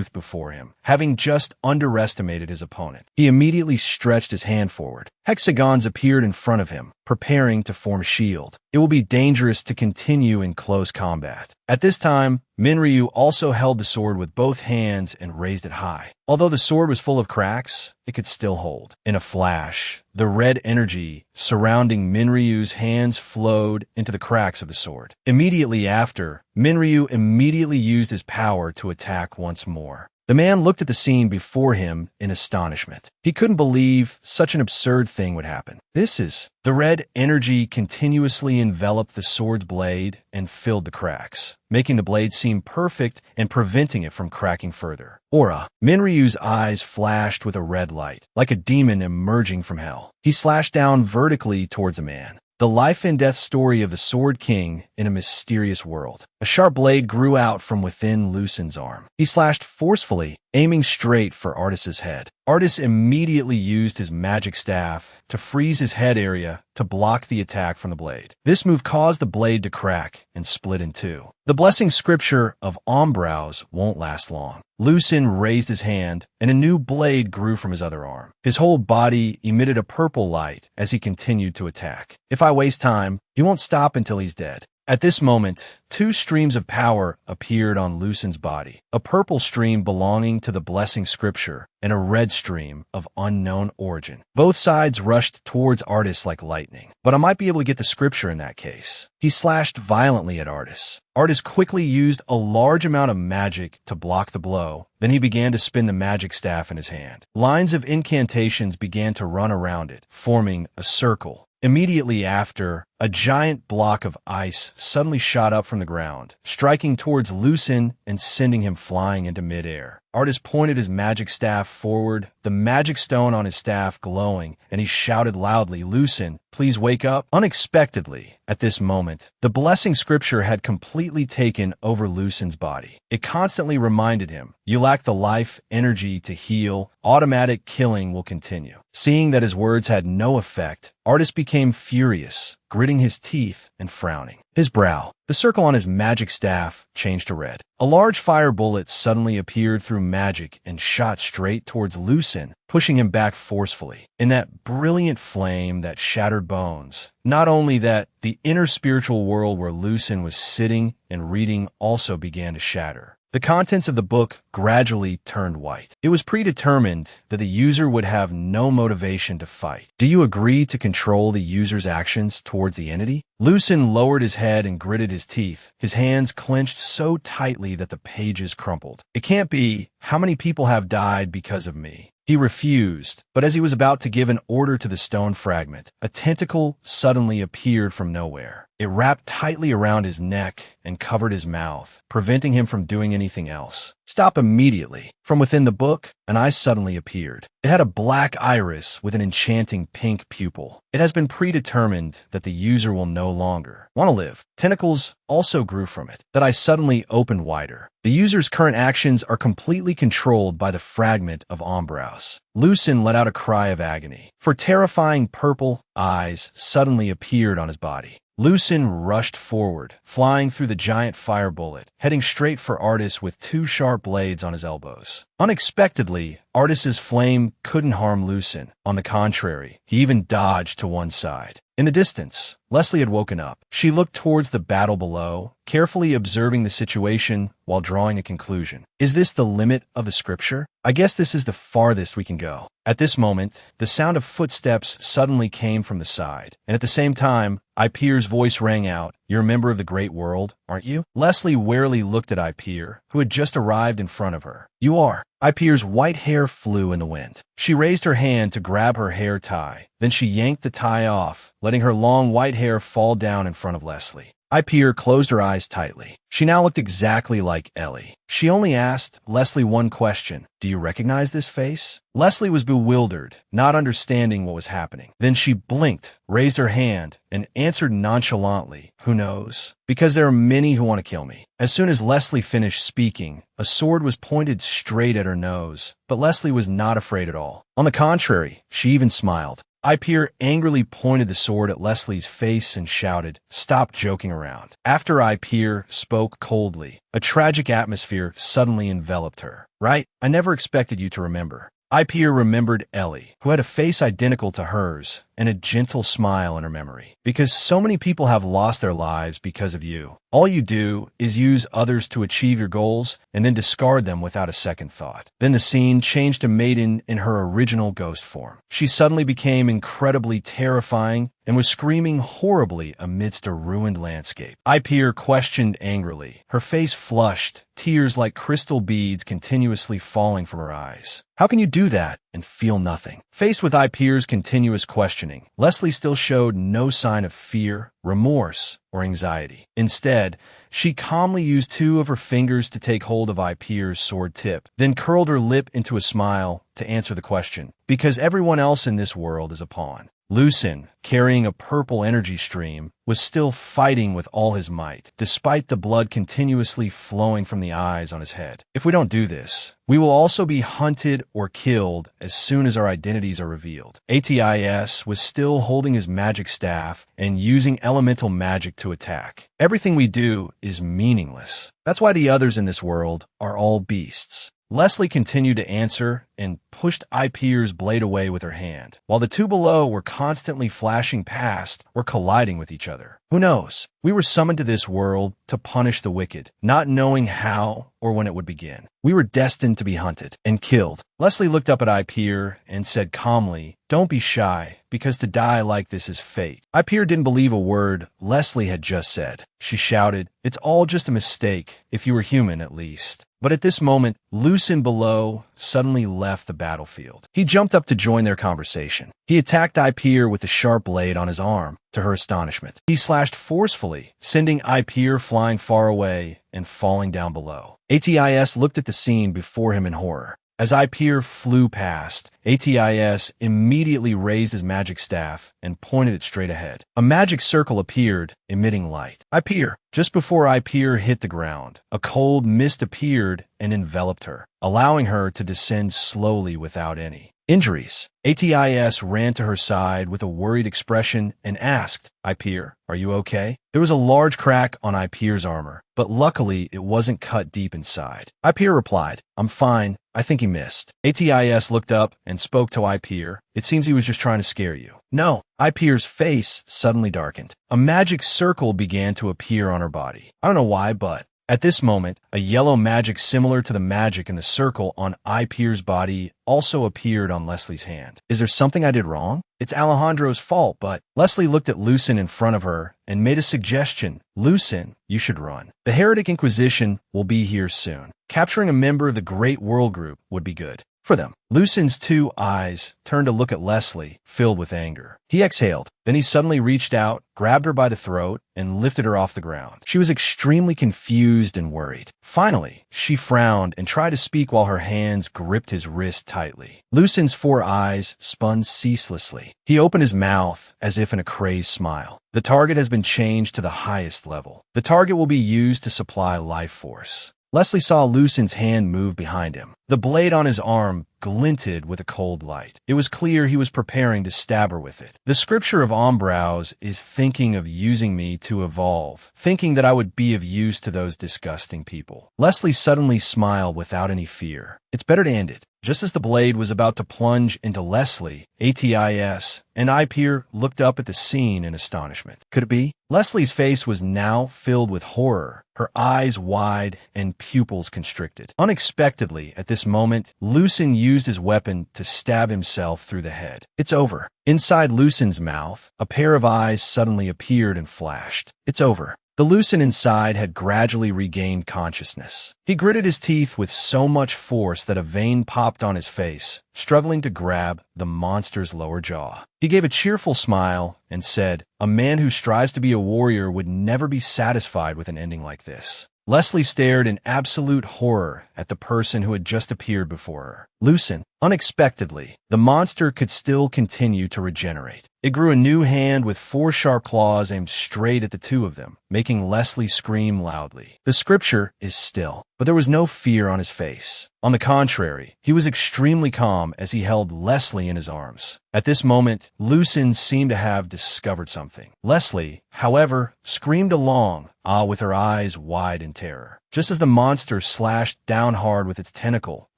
before him, having just underestimated his opponent. He immediately stretched his hand forward. Hexagons appeared in front of him, preparing to form a shield. It will be dangerous to continue in close combat. At this time, Minryu also held the sword with both hands and raised it high. Although the sword was full of cracks, it could still hold. In a flash, the red energy surrounding Minryu's hands flowed into the cracks of the sword. Immediately after, Minryu immediately used his power to attack once more. The man looked at the scene before him in astonishment. He couldn't believe such an absurd thing would happen. The red energy continuously enveloped the sword's blade and filled the cracks, making the blade seem perfect and preventing it from cracking further. Aura. Minryu's eyes flashed with a red light, like a demon emerging from hell. He slashed down vertically towards the man. The life and death story of the Sword King in a mysterious world. A sharp blade grew out from within Lucin's arm. He slashed forcefully, aiming straight for Artis's head. Artis immediately used his magic staff to freeze his head area to block the attack from the blade. This move caused the blade to crack and split in two. The blessing scripture of Ombrows won't last long. Lucin raised his hand, and a new blade grew from his other arm. His whole body emitted a purple light as he continued to attack. If I waste time, he won't stop until he's dead. At this moment, two streams of power appeared on Lucin's body, a purple stream belonging to the blessing scripture and a red stream of unknown origin. Both sides rushed towards Artis like lightning, but I might be able to get the scripture in that case. He slashed violently at Artis. Artis quickly used a large amount of magic to block the blow. Then he began to spin the magic staff in his hand. Lines of incantations began to run around it, forming a circle. Immediately after, a giant block of ice suddenly shot up from the ground, striking towards Lucin and sending him flying into midair. Artis pointed his magic staff forward, the magic stone on his staff glowing, and he shouted loudly, "Lucin, please wake up." Unexpectedly, at this moment, the blessing scripture had completely taken over Lucin's body. It constantly reminded him, "You lack the life energy to heal. Automatic killing will continue." Seeing that his words had no effect, Artis became furious, gritting his teeth and frowning. His brow, the circle on his magic staff, changed to red. A large fire bullet suddenly appeared through magic and shot straight towards Lucin, pushing him back forcefully. In that brilliant flame that shattered bones, not only that, the inner spiritual world where Lucin was sitting and reading also began to shatter. The contents of the book gradually turned white. It was predetermined that the user would have no motivation to fight. Do you agree to control the user's actions towards the entity? Lucin lowered his head and gritted his teeth, his hands clenched so tightly that the pages crumpled. It can't be. How many people have died because of me? He refused, but as he was about to give an order to the stone fragment, a tentacle suddenly appeared from nowhere. It wrapped tightly around his neck and covered his mouth, preventing him from doing anything else. Stop immediately. From within the book, an eye suddenly appeared. It had a black iris with an enchanting pink pupil. It has been predetermined that the user will no longer want to live. Tentacles also grew from it. That eye suddenly opened wider. The user's current actions are completely controlled by the fragment of Ombrows. Lucin let out a cry of agony, for terrifying purple eyes suddenly appeared on his body. Lucin rushed forward, flying through the giant fire bullet, heading straight for Artis with two sharp blades on his elbows. Unexpectedly, Artis's flame couldn't harm Lucin. On the contrary, he even dodged to one side. In the distance, Leslie had woken up. She looked towards the battle below, carefully observing the situation while drawing a conclusion. Is this the limit of the scripture? I guess this is the farthest we can go. At this moment, the sound of footsteps suddenly came from the side, and at the same time, Ipir's voice rang out, "You're a member of the Great World, aren't you?" Leslie warily looked at Ipir, who had just arrived in front of her. "You are." Ipir's white hair flew in the wind. She raised her hand to grab her hair tie. Then she yanked the tie off, letting her long white hair fall down in front of Leslie. Ipir closed her eyes tightly. She now looked exactly like Ellie. She only asked Leslie one question. "Do you recognize this face?" Leslie was bewildered, not understanding what was happening. Then she blinked, raised her hand, and answered nonchalantly, "Who knows? Because there are many who want to kill me." As soon as Leslie finished speaking, a sword was pointed straight at her nose, but Leslie was not afraid at all. On the contrary, she even smiled. Ipeer angrily pointed the sword at Leslie's face and shouted, "Stop joking around." After Ipeer spoke coldly, a tragic atmosphere suddenly enveloped her. "Right? I never expected you to remember." Ipeer remembered Ellie, who had a face identical to hers and a gentle smile in her memory. "Because so many people have lost their lives because of you. All you do is use others to achieve your goals and then discard them without a second thought." Then the scene changed to Maiden in her original ghost form. She suddenly became incredibly terrifying and was screaming horribly amidst a ruined landscape. Ipeer questioned angrily, her face flushed, tears like crystal beads continuously falling from her eyes. "How can you do that and feel nothing?" Faced with Ipeer's continuous questioning, Leslie still showed no sign of fear, remorse, or anxiety. Instead, she calmly used two of her fingers to take hold of Ipeer's sword tip, then curled her lip into a smile to answer the question. "Because everyone else in this world is a pawn." Lucen, carrying a purple energy stream, was still fighting with all his might, despite the blood continuously flowing from the eyes on his head. "If we don't do this, we will also be hunted or killed as soon as our identities are revealed." Atis was still holding his magic staff and using elemental magic to attack. "Everything we do is meaningless. That's why the others in this world are all beasts." Leslie continued to answer and pushed Ipeer's blade away with her hand, while the two below were constantly flashing past or colliding with each other. "Who knows? We were summoned to this world to punish the wicked, not knowing how or when it would begin. We were destined to be hunted and killed." Leslie looked up at Ipeer and said calmly, "Don't be shy, because to die like this is fate." Ipeer didn't believe a word Leslie had just said. She shouted, "It's all just a mistake, if you were human at least." But at this moment, Lucen below suddenly left the battlefield. He jumped up to join their conversation. He attacked Ipeer with the sharp blade on his arm. To her astonishment, he slashed forcefully, sending Ipeer flying far away and falling down below. Atis looked at the scene before him in horror. As Ipeer flew past, Atis immediately raised his magic staff and pointed it straight ahead. A magic circle appeared, emitting light. "Ipeer!" Just before Ipeer hit the ground, a cold mist appeared and enveloped her, allowing her to descend slowly without any injuries. Atis ran to her side with a worried expression and asked, "Ipeer, are you okay?" There was a large crack on Ipeer's armor, but luckily it wasn't cut deep inside. Ipeer replied, "I'm fine. I think he missed." Atis looked up and spoke to Ipeer. "It seems he was just trying to scare you." "No." Ipeer's face suddenly darkened. A magic circle began to appear on her body. I don't know why, but at this moment, a yellow magic similar to the magic in the circle on Ipeer's body also appeared on Leslie's hand. "Is there something I did wrong? It's Alejandro's fault, but..." Leslie looked at Lucen in front of her and made a suggestion. "Lucen, you should run. The Heretic Inquisition will be here soon. Capturing a member of the Great World Group would be good for them." Lucen's two eyes turned to look at Leslie, filled with anger. He exhaled. Then he suddenly reached out, grabbed her by the throat, and lifted her off the ground. She was extremely confused and worried. Finally, she frowned and tried to speak while her hands gripped his wrist tightly. Lucen's four eyes spun ceaselessly. He opened his mouth as if in a crazed smile. "The target has been changed to the highest level. The target will be used to supply life force." Leslie saw Lucen's hand move behind him. The blade on his arm glinted with a cold light. It was clear he was preparing to stab her with it. "The scripture of Ombrows is thinking of using me to evolve, thinking that I would be of use to those disgusting people." Leslie suddenly smiled without any fear. "It's better to end it." Just as the blade was about to plunge into Leslie, Atis and Ipeer looked up at the scene in astonishment. Could it be? Leslie's face was now filled with horror, her eyes wide and pupils constricted. Unexpectedly, at this moment, Lucen used his weapon to stab himself through the head. "It's over." Inside Lucen's mouth, a pair of eyes suddenly appeared and flashed. "It's over." The Lucen inside had gradually regained consciousness. He gritted his teeth with so much force that a vein popped on his face, struggling to grab the monster's lower jaw. He gave a cheerful smile and said, "A man who strives to be a warrior would never be satisfied with an ending like this." Leslie stared in absolute horror at the person who had just appeared before her. loosen. Unexpectedly, the monster could still continue to regenerate. It grew a new hand with 4 sharp claws aimed straight at the two of them, making Leslie scream loudly. The scripture is still, but there was no fear on his face. On the contrary, he was extremely calm as he held Leslie in his arms. At this moment, Lucen seemed to have discovered something. Leslie, however, screamed along, with her eyes wide in terror. Just as the monster slashed down hard with its tentacle,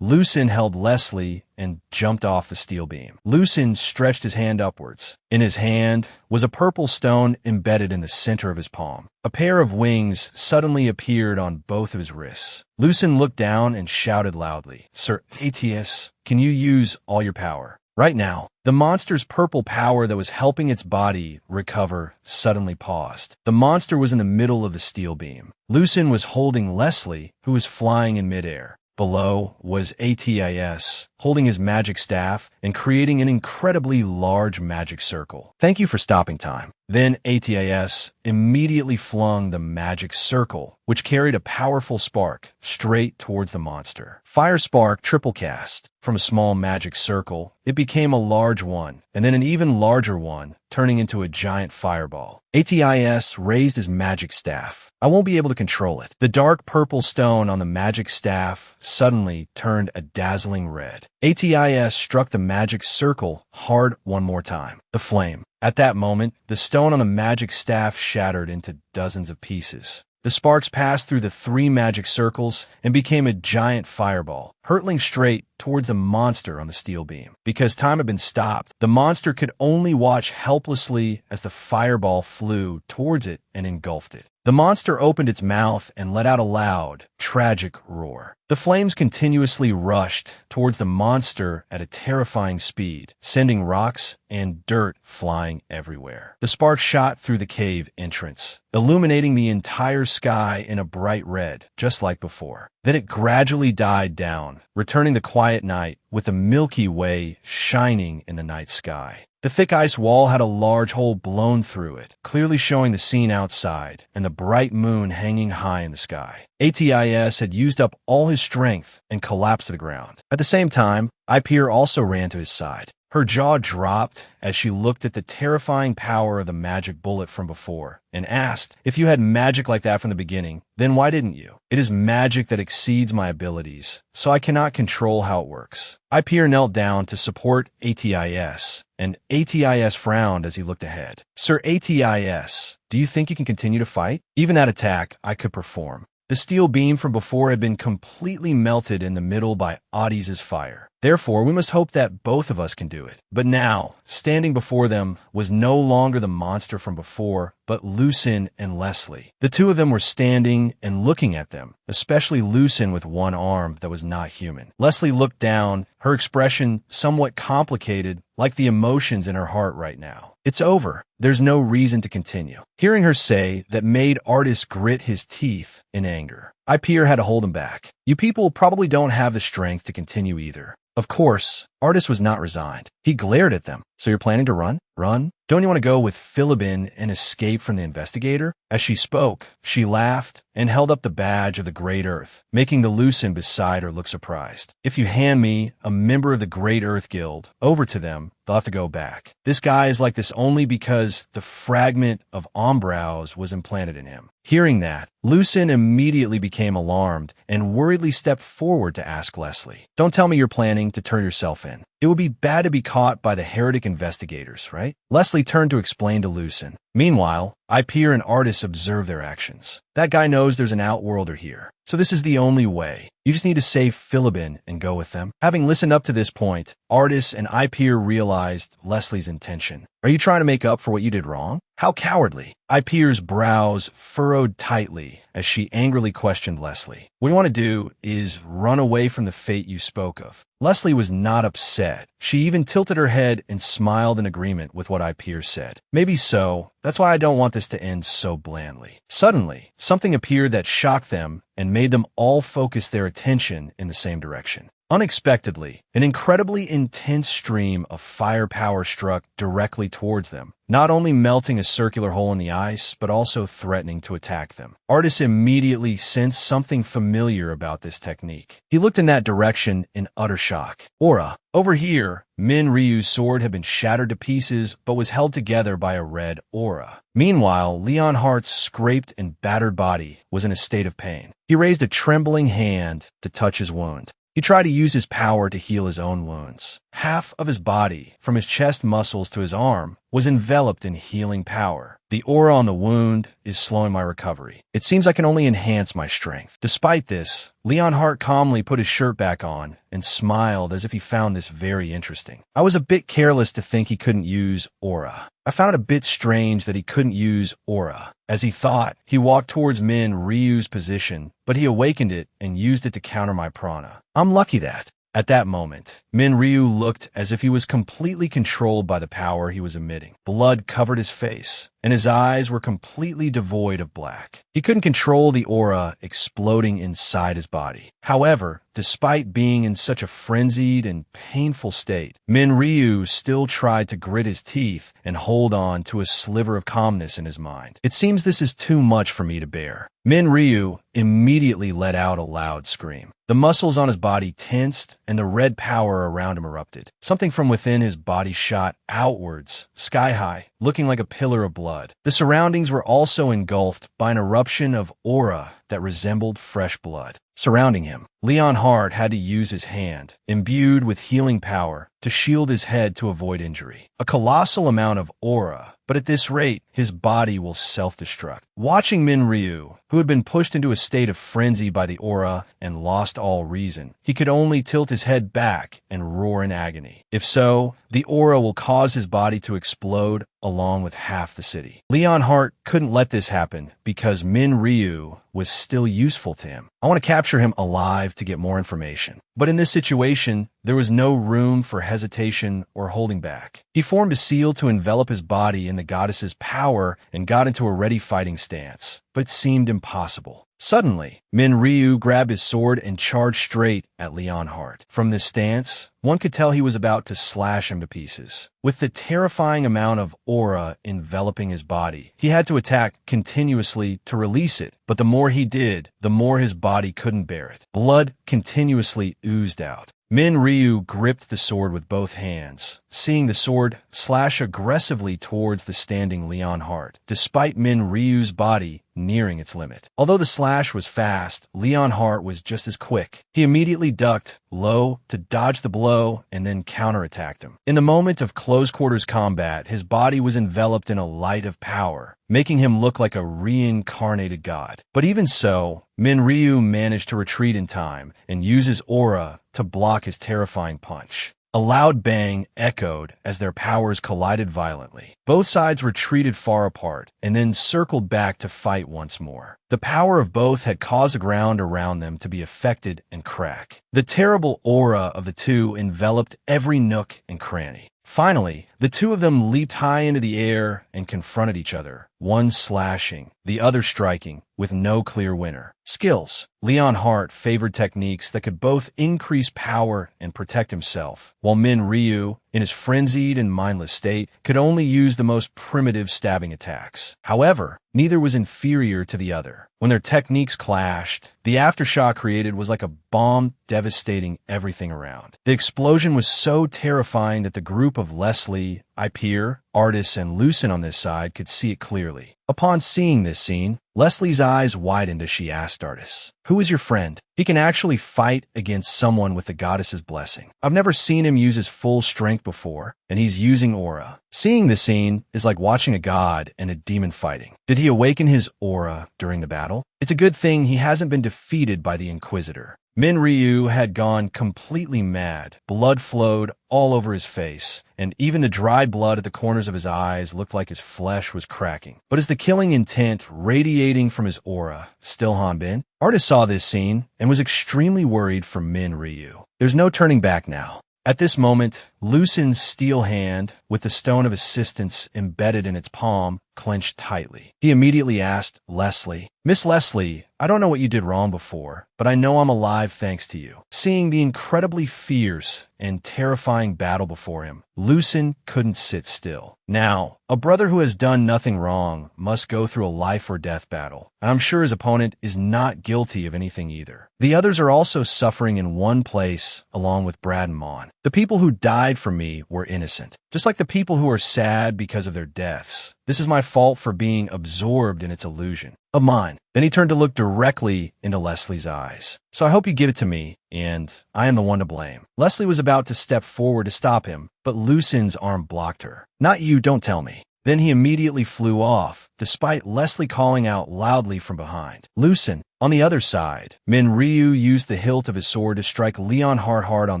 Lucen held Leslie and jumped off the steel beam. Lucen stretched his hand upwards. In his hand was a purple stone embedded in the center of his palm. A pair of wings suddenly appeared on both of his wrists. Lucen looked down and shouted loudly, "Sir Atius, can you use all your power?" Right now, the monster's purple power that was helping its body recover suddenly paused. The monster was in the middle of the steel beam. Lucen was holding Leslie, who was flying in midair. Below was Atis, holding his magic staff and creating an incredibly large magic circle. "Thank you for stopping time." Then Atis immediately flung the magic circle, which carried a powerful spark, straight towards the monster. Fire Spark triple cast. From a small magic circle, it became a large one, and then an even larger one, turning into a giant fireball. Atis raised his magic staff. "I won't be able to control it." The dark purple stone on the magic staff suddenly turned a dazzling red. Atis struck the magic circle hard one more time. The flame. At that moment, the stone on the magic staff shattered into dozens of pieces. The sparks passed through the 3 magic circles and became a giant fireball, hurtling straight towards the monster on the steel beam. Because time had been stopped, the monster could only watch helplessly as the fireball flew towards it and engulfed it. The monster opened its mouth and let out a loud, tragic roar. The flames continuously rushed towards the monster at a terrifying speed, sending rocks and dirt flying everywhere. The sparks shot through the cave entrance, illuminating the entire sky in a bright red, just like before. Then it gradually died down, returning the quiet night with the Milky Way shining in the night sky. The thick ice wall had a large hole blown through it, clearly showing the scene outside and the bright moon hanging high in the sky. Atis had used up all his strength and collapsed to the ground. At the same time, Ipir also ran to his side. Her jaw dropped as she looked at the terrifying power of the magic bullet from before and asked, "If you had magic like that from the beginning, then why didn't you?" "It is magic that exceeds my abilities, so I cannot control how it works." Ipir knelt down to support Atis, and Atis frowned as he looked ahead. "Sir Atis, do you think you can continue to fight? Even that attack I could perform." The steel beam from before had been completely melted in the middle by Atis's fire. "Therefore, we must hope that both of us can do it." But now, standing before them was no longer the monster from before, but Lucen and Leslie. The two of them were standing and looking at them, especially Lucen with one arm that was not human. Leslie looked down, her expression somewhat complicated, like the emotions in her heart right now. "It's over. There's no reason to continue." Hearing her say that made Artis grit his teeth in anger. Ipir had to hold him back. "You people probably don't have the strength to continue either." Of course, Artis was not resigned. He glared at them. "So you're planning to run? Run? Don't you want to go with Philibin and escape from the investigator?" As she spoke, she laughed and held up the badge of the Great Earth, making the Lucen beside her look surprised. "If you hand me a member of the Great Earth Guild over to them, they'll have to go back. This guy is like this only because the fragment of Ombrows was implanted in him." Hearing that, Lucen immediately became alarmed and worriedly stepped forward to ask Leslie, "Don't tell me you're planning to turn yourself in. It would be bad to be caught by the heretic investigators, right?" Leslie turned to explain to Lucen. Meanwhile, Ipir and Artis observe their actions. "That guy knows there's an Outworlder here, so this is the only way. You just need to save Philibin and go with them." Having listened up to this point, Artis and Ipir realized Leslie's intention. "Are you trying to make up for what you did wrong? How cowardly." Ipir's brows furrowed tightly as she angrily questioned Leslie. "What you want to do is run away from the fate you spoke of." Leslie was not upset. She even tilted her head and smiled in agreement with what Ipir said. "Maybe so. That's why I don't want this to end so blandly." Suddenly, something appeared that shocked them and made them all focus their attention in the same direction. Unexpectedly, an incredibly intense stream of fire power struck directly towards them, not only melting a circular hole in the ice, but also threatening to attack them. Artist immediately sensed something familiar about this technique. He looked in that direction in utter shock. Aura. Over here, Min Ryu's sword had been shattered to pieces, but was held together by a red aura. Meanwhile, Leon Hart's scraped and battered body was in a state of pain. He raised a trembling hand to touch his wound. He tried to use his power to heal his own wounds. Half of his body, from his chest muscles to his arm, was enveloped in healing power. The aura on the wound is slowing my recovery. It seems I can only enhance my strength. Despite this, Leon Hart calmly put his shirt back on and smiled as if he found this very interesting. I was a bit careless to think he couldn't use aura. I found it a bit strange that he couldn't use aura. As he thought, he walked towards Min Ryu's position, but he awakened it and used it to counter my prana. I'm lucky that. At that moment, Min Ryu looked as if he was completely controlled by the power he was emitting. Blood covered his face, and his eyes were completely devoid of black. He couldn't control the aura exploding inside his body. However, despite being in such a frenzied and painful state, Min Ryu still tried to grit his teeth and hold on to a sliver of calmness in his mind. It seems this is too much for me to bear. Min Ryu immediately let out a loud scream. The muscles on his body tensed, and the red power around him erupted. Something from within his body shot outwards, sky high, looking like a pillar of blood. The surroundings were also engulfed by an eruption of aura that resembled fresh blood. Surrounding him, Leon Hart had to use his hand, imbued with healing power, to shield his head to avoid injury. A colossal amount of aura, but at this rate, his body will self-destruct. Watching Min Ryu, who had been pushed into a state of frenzy by the aura and lost all reason, he could only tilt his head back and roar in agony. If so, the aura will cause his body to explode along with half the city. Leon Hart couldn't let this happen because Min Ryu was still useful to him. I want to capture him alive to get more information. But in this situation, there was no room for hesitation or holding back. He formed a seal to envelop his body in the goddess's power and got into a ready fighting stance, but it seemed impossible. Suddenly, Min Ryu grabbed his sword and charged straight at Leon Hart. From this stance, one could tell he was about to slash him to pieces. With the terrifying amount of aura enveloping his body, he had to attack continuously to release it, but the more he did, the more his body couldn't bear it. Blood continuously oozed out. Min Ryu gripped the sword with both hands, seeing the sword slash aggressively towards the standing Leon Hart, despite Min Ryu's body nearing its limit. Although the slash was fast, Leon Hart was just as quick. He immediately ducked low to dodge the blow and then counterattacked him. In the moment of close-quarters combat, his body was enveloped in a light of power, making him look like a reincarnated god. But even so, Min Ryu managed to retreat in time and use his aura to block his terrifying punch. A loud bang echoed as their powers collided violently. Both sides retreated far apart and then circled back to fight once more. The power of both had caused the ground around them to be affected and crack. The terrible aura of the two enveloped every nook and cranny. Finally, the two of them leaped high into the air and confronted each other, one slashing, the other striking, with no clear winner. Skills. Leon Hart favored techniques that could both increase power and protect himself, while Min Ryu, in his frenzied and mindless state, could only use the most primitive stabbing attacks. However, neither was inferior to the other. When their techniques clashed, the aftershock created was like a bomb devastating everything around. The explosion was so terrifying that the group of Leslie, Ipeer, Artis, and Lucen on this side could see it clearly. Upon seeing this scene, Leslie's eyes widened as she asked Artis, "Who is your friend? He can actually fight against someone with the goddess's blessing. I've never seen him use his full strength before, and he's using aura. Seeing this scene is like watching a god and a demon fighting. Did he awaken his aura during the battle? It's a good thing he hasn't been defeated by the Inquisitor." Min Ryu had gone completely mad. Blood flowed all over his face, and even the dried blood at the corners of his eyes looked like his flesh was cracking. But as the killing intent radiating from his aura, still Han-Bin, Artis saw this scene and was extremely worried for Min Ryu. There's no turning back now. At this moment, Lucen's steel hand, with the stone of assistance embedded in its palm, clenched tightly. He immediately asked Leslie, "Miss Leslie, I don't know what you did wrong before, but I know I'm alive thanks to you." Seeing the incredibly fierce and terrifying battle before him, Lucen couldn't sit still. Now, a brother who has done nothing wrong must go through a life or death battle, and I'm sure his opponent is not guilty of anything either. The others are also suffering in one place along with Brad and Mon. The people who died for me were innocent, just like the people who are sad because of their deaths. This is my fault for being absorbed in its illusion of mine. Then he turned to look directly into Leslie's eyes. "So I hope you give it to me, and I am the one to blame." Leslie was about to step forward to stop him, but Lucen's arm blocked her. "Not you, don't tell me." Then he immediately flew off, despite Leslie calling out loudly from behind. Lucen. On the other side, Ryu used the hilt of his sword to strike Leon hard on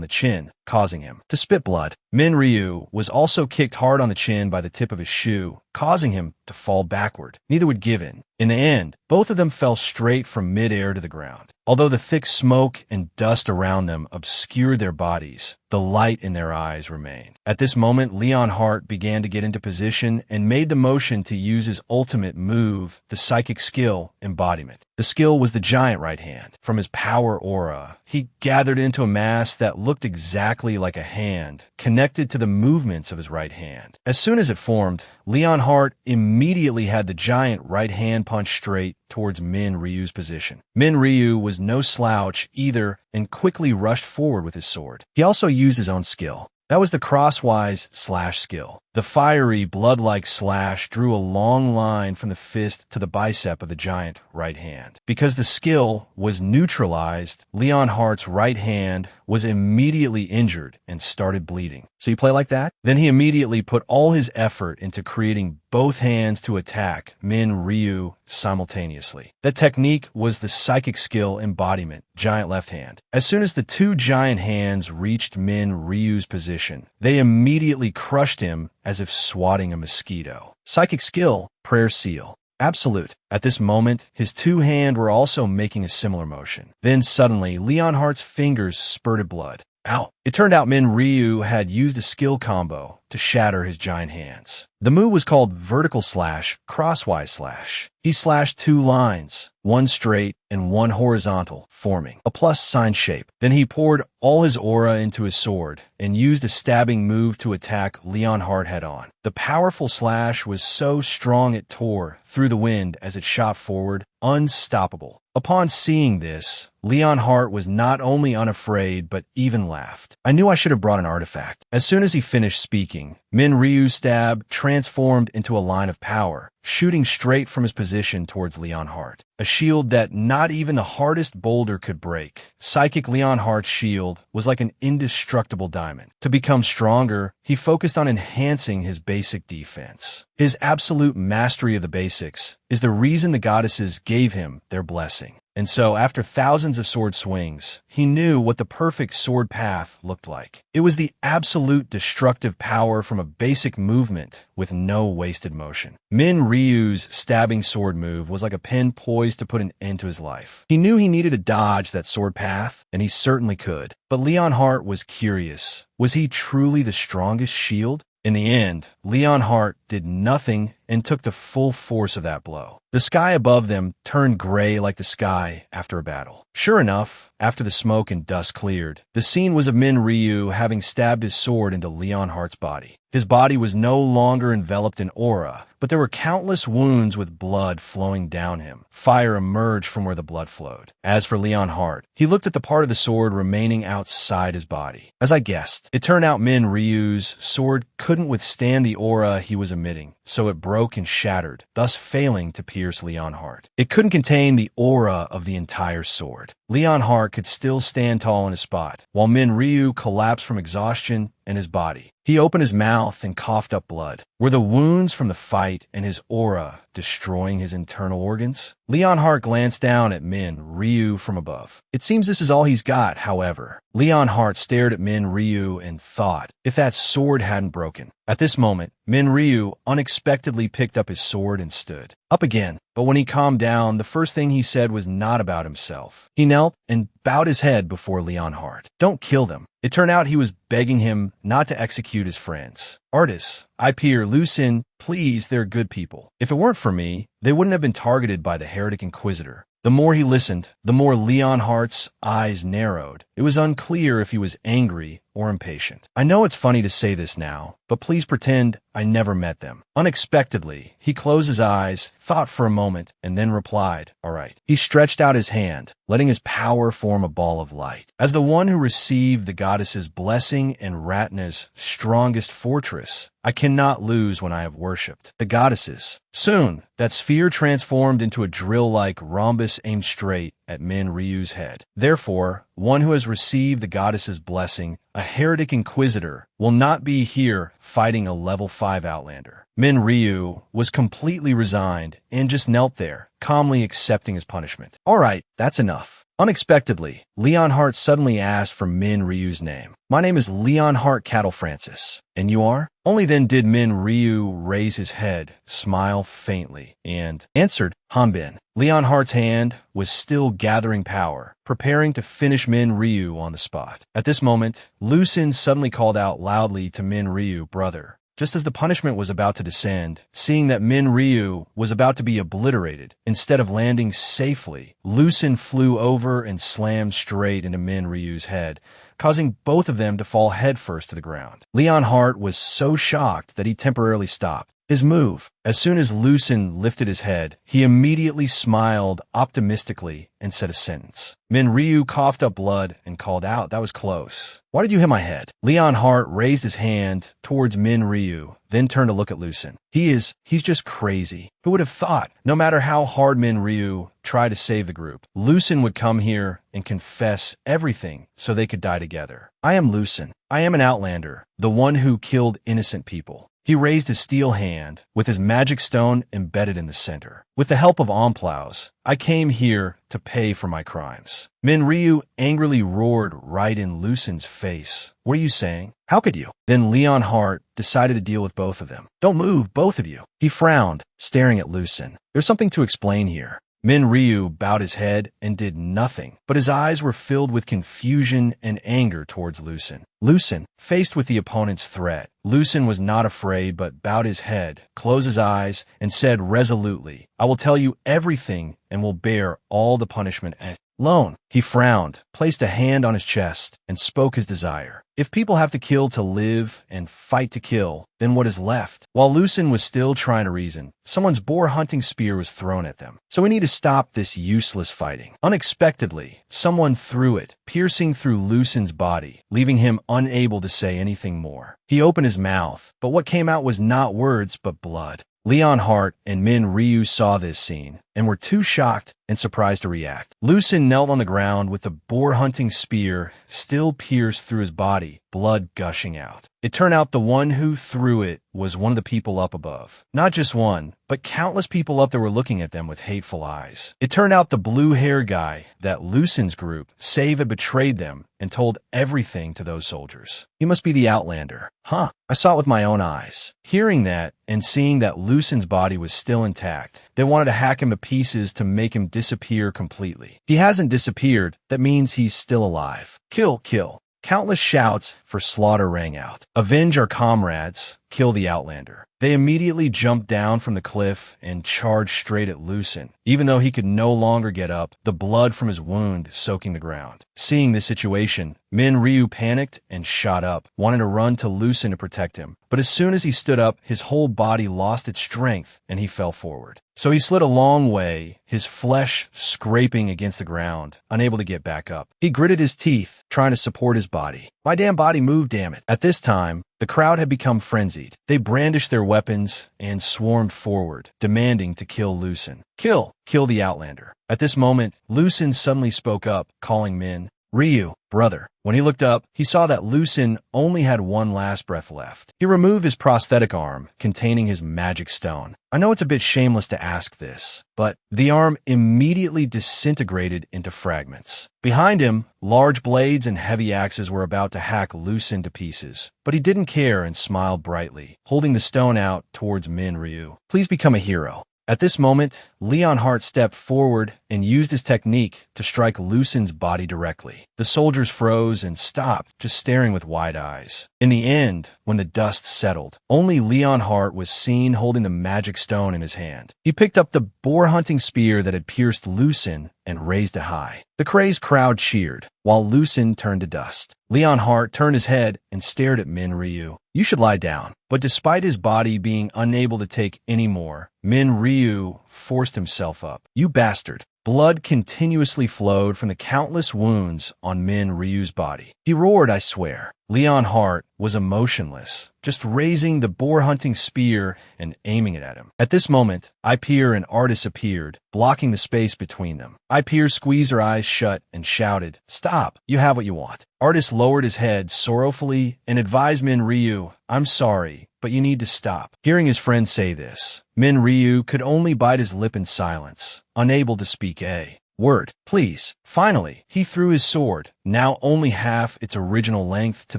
the chin, causing him to spit blood. Ryu was also kicked hard on the chin by the tip of his shoe, causing him to fall backward. Neither would give in. In the end, both of them fell straight from mid-air to the ground. Although the thick smoke and dust around them obscured their bodies, the light in their eyes remained. At this moment, Leon Hart began to get into position and made the motion to use his ultimate move, the psychic skill embodiment. The skill was the giant right hand. From his power aura, he gathered into a mass that looked exactly like a hand, connected to the movements of his right hand. As soon as it formed, Leon Hart immediately had the giant right hand punch straight towards Ryu's position. Ryu was no slouch either and quickly rushed forward with his sword. He also used his own skill. That was the crosswise slash skill. The fiery, blood-like slash drew a long line from the fist to the bicep of the giant right hand. Because the skill was neutralized, Leon Hart's right hand was immediately injured and started bleeding. "So you play like that?" Then he immediately put all his effort into creating both hands to attack Ryu simultaneously. That technique was the psychic skill embodiment, giant left hand. As soon as the two giant hands reached Ryu's position, they immediately crushed him as if swatting a mosquito. Psychic skill, prayer seal. Absolute. At this moment, his two hands were also making a similar motion. Then suddenly, Leon Hart's fingers spurted blood. Ow. It turned out Ryu had used a skill combo to shatter his giant hands. The move was called vertical slash, crosswise slash. He slashed two lines, one straight and one horizontal, forming a plus sign shape. Then he poured all his aura into his sword and used a stabbing move to attack Leon Hart head on. The powerful slash was so strong it tore through the wind as it shot forward, unstoppable. Upon seeing this, Leon Hart was not only unafraid but even laughed. "I knew I should have brought an artifact." As soon as he finished speaking, Ryu's stab transformed into a line of power, shooting straight from his position towards Leon Hart. A shield that not even the hardest boulder could break. Psychic Leon Hart's shield was like an indestructible diamond. To become stronger, he focused on enhancing his basic defense. His absolute mastery of the basics is the reason the goddesses gave him their blessing. And so, after thousands of sword swings, he knew what the perfect sword path looked like. It was the absolute destructive power from a basic movement with no wasted motion. Ryu's stabbing sword move was like a pin poised to put an end to his life. He knew he needed to dodge that sword path, and he certainly could. But Leon Hart was curious. Was he truly the strongest shield? In the end, Leon Hart did nothing and took the full force of that blow. The sky above them turned gray like the sky after a battle. Sure enough, after the smoke and dust cleared, the scene was of Ryu having stabbed his sword into Leon Hart's body. His body was no longer enveloped in aura, but there were countless wounds with blood flowing down him. Fire emerged from where the blood flowed. As for Leon Hart, he looked at the part of the sword remaining outside his body. As I guessed, it turned out Ryu's sword couldn't withstand the aura he was emitting, so it broke and shattered, thus failing to pierce Leon Hart. It couldn't contain the aura of the entire sword. Leon Hart could still stand tall in his spot, while Ryu collapsed from exhaustion in his body. He opened his mouth and coughed up blood. Were the wounds from the fight and his aura destroying his internal organs? Leon Hart glanced down at Ryu from above. It seems this is all he's got, however. Leon Hart stared at Ryu and thought, if that sword hadn't broken. At this moment, Ryu unexpectedly picked up his sword and stood. Up again. But when he calmed down, the first thing he said was not about himself. He knelt and bowed his head before Leonhardt. Don't kill them. It turned out he was begging him not to execute his friends. Artists, I peer, Lucin, please, they're good people. If it weren't for me, they wouldn't have been targeted by the heretic inquisitor. The more he listened, the more Leonhardt's eyes narrowed. It was unclear if he was angry or impatient. I know it's funny to say this now, but please pretend I never met them. Unexpectedly, he closed his eyes, thought for a moment, and then replied, all right. He stretched out his hand, letting his power form a ball of light. As the one who received the goddess's blessing and Ratna's strongest fortress, I cannot lose when I have worshipped the goddesses. Soon, that sphere transformed into a drill-like rhombus aimed straight at Min Ryu's head. Therefore, one who has received the goddess's blessing, a heretic inquisitor, will not be here fighting a level 5 outlander. Min Ryu was completely resigned and just knelt there, calmly accepting his punishment. All right, that's enough. Unexpectedly, Leonhardt suddenly asked for Min Ryu's name. My name is Leonhardt Cattle Francis. And you are? Only then did Min Ryu raise his head, smile faintly, and answered, Han-Bin. Leonhardt's hand was still gathering power, preparing to finish Min Ryu on the spot. At this moment, Lucin suddenly called out loudly to Min Ryu, brother. Just as the punishment was about to descend, seeing that Min Ryu was about to be obliterated, instead of landing safely, Lucin flew over and slammed straight into Min Ryu's head, causing both of them to fall headfirst to the ground. Leonhardt was so shocked that he temporarily stopped his move. As soon as Lucin lifted his head, he immediately smiled optimistically and said a sentence. Min Ryu coughed up blood and called out, that was close. Why did you hit my head? Leonhardt raised his hand towards Min Ryu, then turned to look at Lucin. He's just crazy. Who would have thought? No matter how hard Min Ryu tried to save the group, Lucin would come here and confess everything so they could die together. I am Lucin. I am an outlander, the one who killed innocent people. He raised his steel hand, with his magic stone embedded in the center. With the help of Omplows, I came here to pay for my crimes. Min Ryu angrily roared right in Lucin's face. What are you saying? How could you? Then Leonhardt decided to deal with both of them. Don't move, both of you. He frowned, staring at Lucin. There's something to explain here. Min Ryu bowed his head and did nothing, but his eyes were filled with confusion and anger towards Lucin. Lucin, faced with the opponent's threat, Lucin was not afraid but bowed his head, closed his eyes, and said resolutely, I will tell you everything and will bear all the punishment alone. He frowned, placed a hand on his chest, and spoke his desire. If people have to kill to live and fight to kill, then what is left? While Lucin was still trying to reason, someone's boar hunting spear was thrown at them. So we need to stop this useless fighting. Unexpectedly, someone threw it, piercing through Lucin's body, leaving him unable to say anything more. He opened his mouth, but what came out was not words but blood. Leonhardt and Min Ryu saw this scene and were too shocked and surprised to react. Lucin knelt on the ground with the boar-hunting spear still pierced through his body, blood gushing out. It turned out the one who threw it was one of the people up above. Not just one, but countless people up there were looking at them with hateful eyes. It turned out the blue-haired guy that Lucin's group, Save, had betrayed them and told everything to those soldiers. He must be the Outlander. Huh, I saw it with my own eyes. Hearing that and seeing that Lucin's body was still intact, they wanted to hack him to pieces to make him disappear completely. He hasn't disappeared, that means he's still alive. Kill, kill. Countless shouts for slaughter rang out. Avenge our comrades, kill the Outlander. They immediately jumped down from the cliff and charged straight at Lucin, even though he could no longer get up, the blood from his wound soaking the ground. Seeing this situation, Min Ryu panicked and shot up, wanting to run to Lucin to protect him. But as soon as he stood up, his whole body lost its strength and he fell forward. So he slid a long way, his flesh scraping against the ground, unable to get back up. He gritted his teeth, trying to support his body. My damn body moved, damn it. At this time, the crowd had become frenzied. They brandished their weapons and swarmed forward, demanding to kill Lucin. Kill the Outlander. At this moment, Lucin suddenly spoke up, calling Min Ryu, brother. When he looked up, he saw that Lucin only had one last breath left. He removed his prosthetic arm, containing his magic stone. I know it's a bit shameless to ask this, but the arm immediately disintegrated into fragments. Behind him, large blades and heavy axes were about to hack Lucin to pieces, but he didn't care and smiled brightly, holding the stone out towards Min Ryu. Please become a hero. At this moment, Leonhardt stepped forward and used his technique to strike Lucin's body directly. The soldiers froze and stopped, just staring with wide eyes. In the end, when the dust settled, only Leonhardt was seen holding the magic stone in his hand. He picked up the boar-hunting spear that had pierced Lucin and raised it high. The crazed crowd cheered, while Lucin turned to dust. Leonhardt turned his head and stared at Min Ryu. "You should lie down." But despite his body being unable to take any more, Min Ryu forced himself up. "You bastard." Blood continuously flowed from the countless wounds on Min Ryu's body. He roared, "I swear." Leonhardt was emotionless, just raising the boar-hunting spear and aiming it at him. At this moment, Ipeer and Artis appeared, blocking the space between them. Ipeer squeezed her eyes shut and shouted, "Stop, you have what you want." Artis lowered his head sorrowfully and advised Min Ryu, "I'm sorry, but you need to stop." Hearing his friend say this, Min Ryu could only bite his lip in silence, unable to speak a word. "Please." Finally, he threw his sword, now only half its original length, to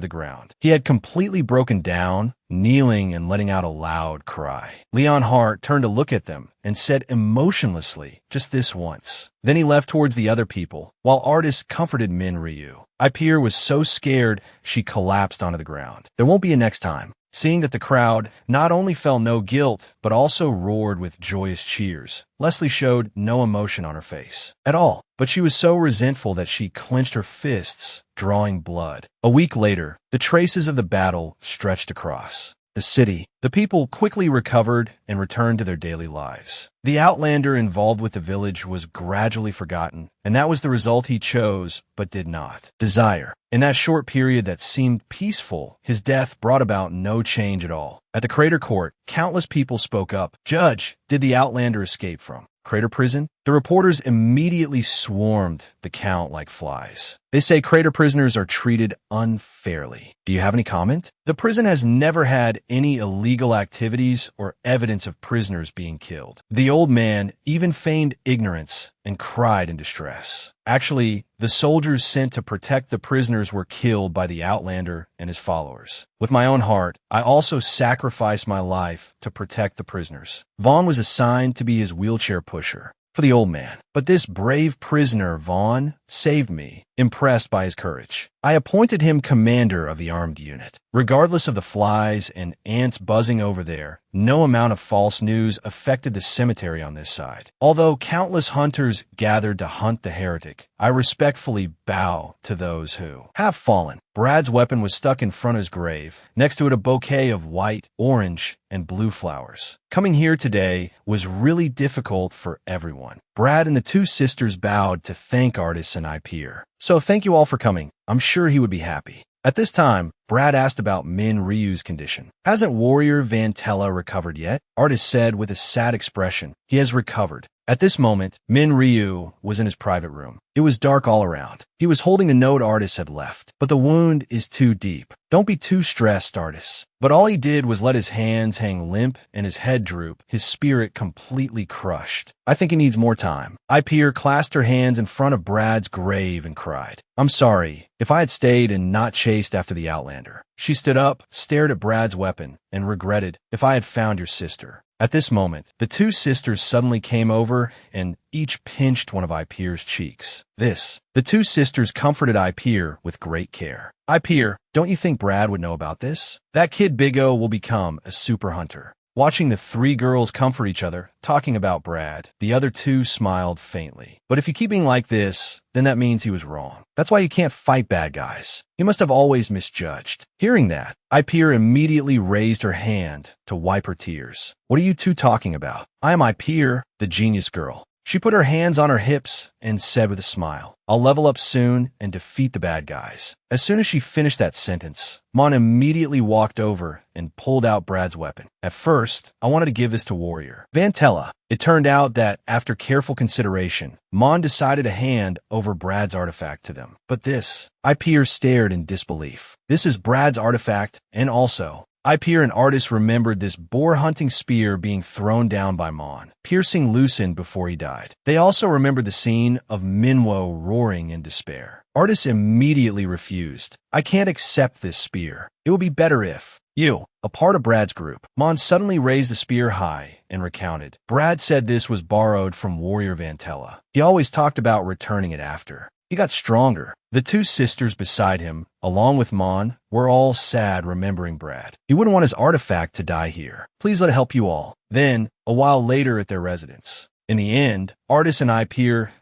the ground. He had completely broken down, kneeling and letting out a loud cry. Leonhardt turned to look at them and said emotionlessly, "Just this once." Then he left towards the other people, while Artis comforted Min Ryu. Ipeer was so scared she collapsed onto the ground. "There won't be a next time." Seeing that the crowd not only felt no guilt, but also roared with joyous cheers, Leslie showed no emotion on her face at all, but she was so resentful that she clenched her fists, drawing blood. A week later, the traces of the battle stretched across the city. The people quickly recovered and returned to their daily lives. The Outlander involved with the village was gradually forgotten, and that was the result he chose but did not desire. In that short period that seemed peaceful, his death brought about no change at all. At the Crater Court, countless people spoke up. "Judge, did the Outlander escape from Crater Prison?" The reporters immediately swarmed the Count like flies. "They say Crater prisoners are treated unfairly. Do you have any comment?" The prison has never had any illegal activities or evidence of prisoners being killed. The old man even feigned ignorance and cried in distress. Actually, the soldiers sent to protect the prisoners were killed by the Outlander and his followers. With my own heart, I also sacrificed my life to protect the prisoners. Vaughn was assigned to be his wheelchair pusher for the old man. But this brave prisoner, Vaughn, saved me, impressed by his courage. I appointed him commander of the armed unit. Regardless of the flies and ants buzzing over there, no amount of false news affected the cemetery on this side. Although countless hunters gathered to hunt the heretic, I respectfully bow to those who have fallen. Brad's weapon was stuck in front of his grave, next to it a bouquet of white, orange, and blue flowers. Coming here today was really difficult for everyone. Brad and the two sisters bowed to thank Artis and Ipeer. "So thank you all for coming. I'm sure he would be happy." At this time, Brad asked about Min Ryu's condition. "Hasn't warrior Vantella recovered yet?" Artis said with a sad expression. "He has recovered." At this moment, Min Ryu was in his private room. It was dark all around. He was holding the note Artis had left. "But the wound is too deep. Don't be too stressed, Artis." But all he did was let his hands hang limp and his head droop, his spirit completely crushed. "I think he needs more time." Ipeer clasped her hands in front of Brad's grave and cried, "I'm sorry if I had stayed and not chased after the Outlander." She stood up, stared at Brad's weapon, and regretted, "If I had found your sister." At this moment, the two sisters suddenly came over and each pinched one of Ipeer's cheeks. The two sisters comforted Ipeer with great care. "Ipeer, don't you think Brad would know about this? That kid Big O will become a super hunter." Watching the three girls comfort each other, talking about Brad, the other two smiled faintly. "But if you keep being like this, then that means he was wrong. That's why you can't fight bad guys. He must have always misjudged." Hearing that, Ipeer immediately raised her hand to wipe her tears. "What are you two talking about? I am Ipeer, the genius girl." She put her hands on her hips and said with a smile, "I'll level up soon and defeat the bad guys." As soon as she finished that sentence, Mon immediately walked over and pulled out Brad's weapon. "At first, I wanted to give this to Warrior Vantella." It turned out that, after careful consideration, Mon decided to hand over Brad's artifact to them. "But this..." Ipeer stared in disbelief. "This is Brad's artifact, and also..." Ipeer and Artis remembered this boar-hunting spear being thrown down by Mon, piercing Lucin before he died. They also remembered the scene of Minwo roaring in despair. Artis immediately refused. "I can't accept this spear. It would be better if..." You, a part of Brad's group. Mon suddenly raised the spear high and recounted. Brad said this was borrowed from Warrior Vantella. He always talked about returning it after. He got stronger. The two sisters beside him, along with Mon, were all sad remembering Brad. He wouldn't want his artifact to die here. Please let it help you all. Then, a while later at their residence. In the end, Artis and I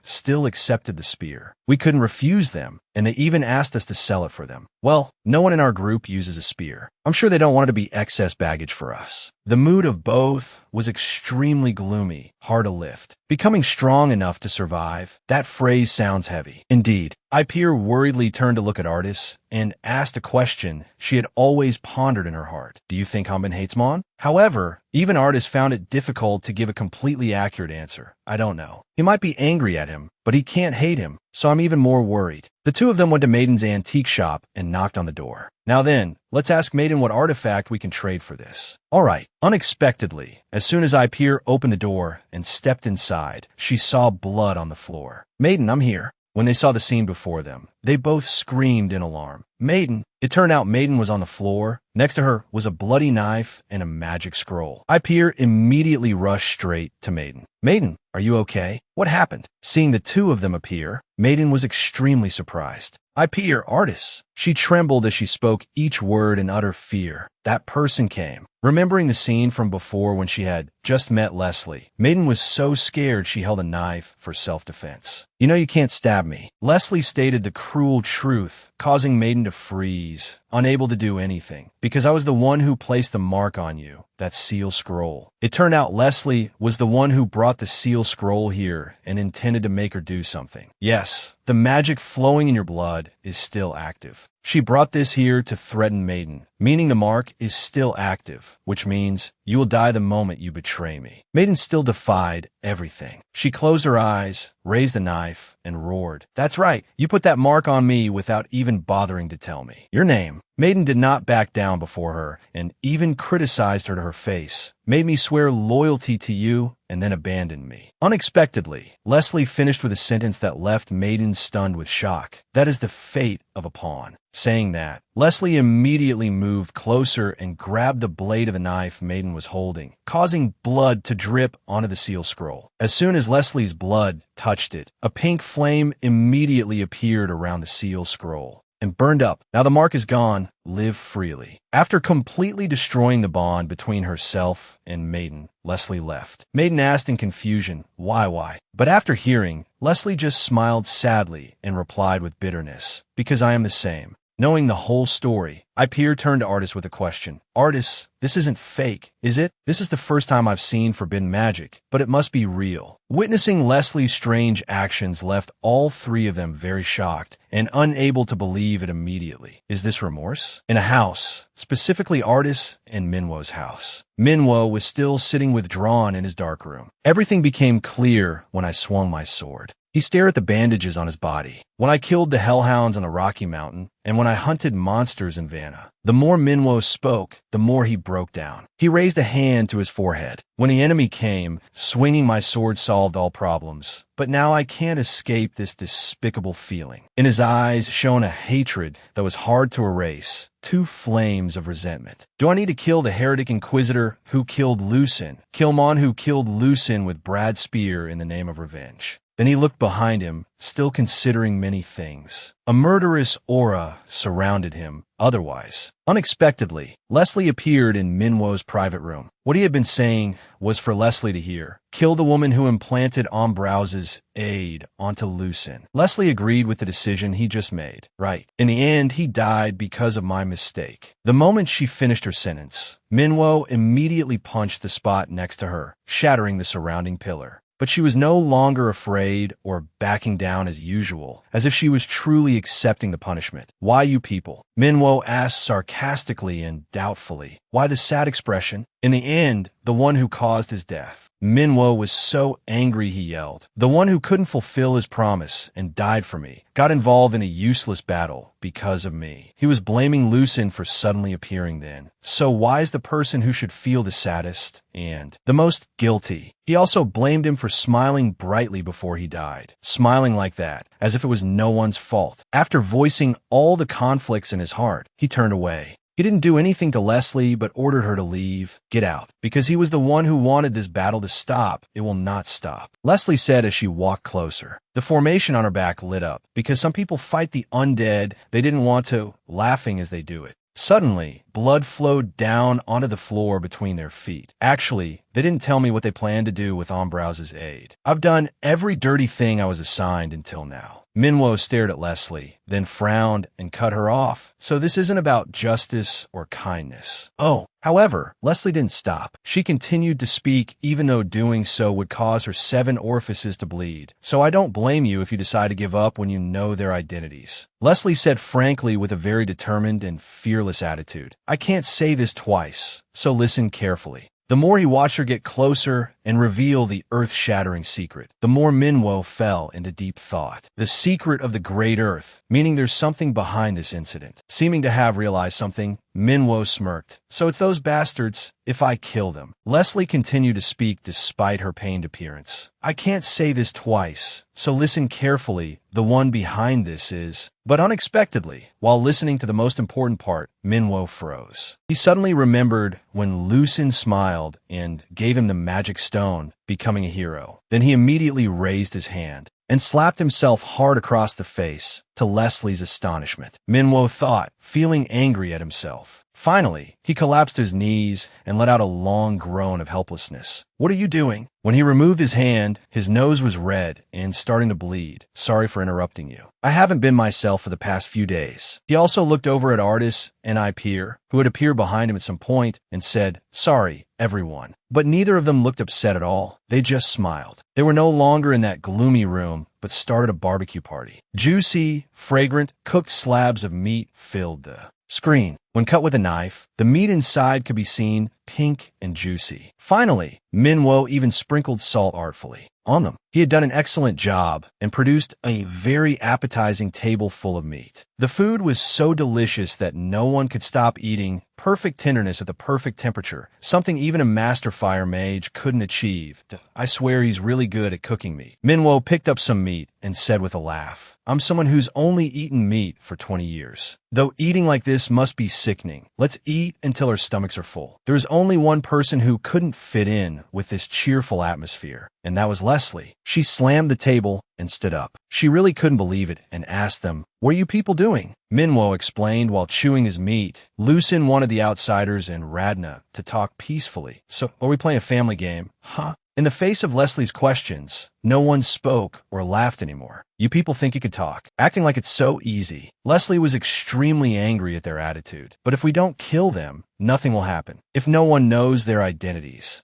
still accepted the spear. We couldn't refuse them, and they even asked us to sell it for them. Well, no one in our group uses a spear. I'm sure they don't want it to be excess baggage for us. The mood of both was extremely gloomy, hard to lift. Becoming strong enough to survive, that phrase sounds heavy. Indeed, Ipeer worriedly turned to look at Artis and asked a question she had always pondered in her heart. Do you think Han-Bin hates Mon? However, even Artis found it difficult to give a completely accurate answer. I don't know. He might be angry at him, but he can't hate him, so I'm even more worried. The two of them went to Maiden's antique shop and knocked on the door. Now then, let's ask Maiden what artifact we can trade for this. All right. Unexpectedly, as soon as Ipeer opened the door and stepped inside, she saw blood on the floor. Maiden, I'm here. When they saw the scene before them, they both screamed in alarm. Maiden. It turned out Maiden was on the floor. Next to her was a bloody knife and a magic scroll. Ipeer immediately rushed straight to Maiden. Maiden, are you okay? What happened? Seeing the two of them appear, Maiden was extremely surprised. Ipeer, Artis. She trembled as she spoke each word in utter fear. That person came. Remembering the scene from before when she had just met Leslie, Maiden was so scared she held a knife for self-defense. You know you can't stab me. Leslie stated the cruel truth, causing Maiden to freeze, unable to do anything, because I was the one who placed the mark on you, that seal scroll. It turned out Leslie was the one who brought the seal scroll here and intended to make her do something. Yes, the magic flowing in your blood is still active. She brought this here to threaten Maiden, meaning the mark is still active, which means you will die the moment you betray me. Maiden still defied everything. She closed her eyes, raised the knife, and roared. That's right, you put that mark on me without even bothering to tell me. Your name. Maiden did not back down before her and even criticized her to her face. Made me swear loyalty to you and then abandoned me. Unexpectedly, Leslie finished with a sentence that left Maiden stunned with shock. That is the fate of a pawn. Saying that, Leslie immediately moved closer and grabbed the blade of the knife Maiden was holding, causing blood to drip onto the seal scroll. As soon as Leslie's blood touched it, a pink flame immediately appeared around the seal scroll and burned up. Now the mark is gone. Live freely. After completely destroying the bond between herself and Maiden, Leslie left. Maiden asked in confusion, why? But after hearing, Leslie just smiled sadly and replied with bitterness, because I am the same. Knowing the whole story, Ipeer turned to Artis with a question. Artis, this isn't fake, is it? This is the first time I've seen forbidden magic, but it must be real. Witnessing Leslie's strange actions left all three of them very shocked and unable to believe it immediately. Is this remorse? In a house, specifically Artis and Minwo's house. Minwo was still sitting withdrawn in his dark room. Everything became clear when I swung my sword. He stared at the bandages on his body. When I killed the hellhounds on the Rocky Mountain, and when I hunted monsters in Vanna, the more Minwo spoke, the more he broke down. He raised a hand to his forehead. When the enemy came, swinging my sword solved all problems. But now I can't escape this despicable feeling. In his eyes shone a hatred that was hard to erase. Two flames of resentment. Do I need to kill the heretic inquisitor who killed Lucin? Kill Mon who killed Lucin with Brad's spear in the name of revenge? Then he looked behind him, still considering many things. A murderous aura surrounded him. Otherwise, unexpectedly, Leslie appeared in Minwo's private room. What he had been saying was for Leslie to hear. Kill the woman who implanted Ombrowse's aid onto Lucin. Leslie agreed with the decision he just made. Right. In the end, he died because of my mistake. The moment she finished her sentence, Minwo immediately punched the spot next to her, shattering the surrounding pillar. But she was no longer afraid or backing down as usual, as if she was truly accepting the punishment. Why you people? Minwo asked sarcastically and doubtfully. Why the sad expression? In the end, the one who caused his death. Minwo was so angry he yelled. The one who couldn't fulfill his promise and died for me got involved in a useless battle because of me. He was blaming Lucin for suddenly appearing then. So why is the person who should feel the saddest and the most guilty? He also blamed him for smiling brightly before he died. Smiling like that, as if it was no one's fault. After voicing all the conflicts in his heart, he turned away. He didn't do anything to Leslie but ordered her to leave. Get out. Because he was the one who wanted this battle to stop. It will not stop. Leslie said as she walked closer. The formation on her back lit up. Because some people fight the undead, they didn't want to, laughing as they do it. Suddenly, blood flowed down onto the floor between their feet. Actually, they didn't tell me what they planned to do with Ombrowse's aid. I've done every dirty thing I was assigned until now. Minwo stared at Leslie, then frowned and cut her off. So this isn't about justice or kindness. Oh, however, Leslie didn't stop. She continued to speak even though doing so would cause her 7 orifices to bleed. So I don't blame you if you decide to give up when you know their identities. Leslie said frankly with a very determined and fearless attitude. I can't say this twice, so listen carefully. The more he watched her get closer and reveal the earth-shattering secret, the more Minwo fell into deep thought. The secret of the Great Earth, meaning there's something behind this incident. Seeming to have realized something, Minwo smirked. So it's those bastards, if I kill them. Leslie continued to speak despite her pained appearance. I can't say this twice, so listen carefully. The one behind this is... But unexpectedly, while listening to the most important part, Minwo froze. He suddenly remembered when Lucin smiled and gave him the magic stone, becoming a hero. Then he immediately raised his hand and slapped himself hard across the face, to Leslie's astonishment. Minwo thought, feeling angry at himself. Finally, he collapsed to his knees and let out a long groan of helplessness. What are you doing? When he removed his hand, his nose was red and starting to bleed. Sorry for interrupting you. I haven't been myself for the past few days. He also looked over at Artis and Ipeer, who had appeared behind him at some point, and said, sorry, everyone. But neither of them looked upset at all. They just smiled. They were no longer in that gloomy room, but started a barbecue party. Juicy, fragrant, cooked slabs of meat filled the screen. When cut with a knife, the meat inside could be seen pink and juicy. Finally, Minwo even sprinkled salt artfully on them. He had done an excellent job and produced a very appetizing table full of meat. The food was so delicious that no one could stop eating. Perfect tenderness at the perfect temperature, something even a master fire mage couldn't achieve. I swear he's really good at cooking meat. Minwo picked up some meat and said with a laugh, I'm someone who's only eaten meat for 20 years. Though eating like this must be sickening. Let's eat until our stomachs are full. There is only one person who couldn't fit in with this cheerful atmosphere, and that was Leslie. She slammed the table and stood up. She really couldn't believe it and asked them, what are you people doing? Minwo explained while chewing his meat. Lucin wanted the outsiders and Radna to talk peacefully. So, are we playing a family game? Huh? In the face of Leslie's questions, no one spoke or laughed anymore. You people think you could talk, acting like it's so easy. Leslie was extremely angry at their attitude. But if we don't kill them, nothing will happen. If no one knows their identities.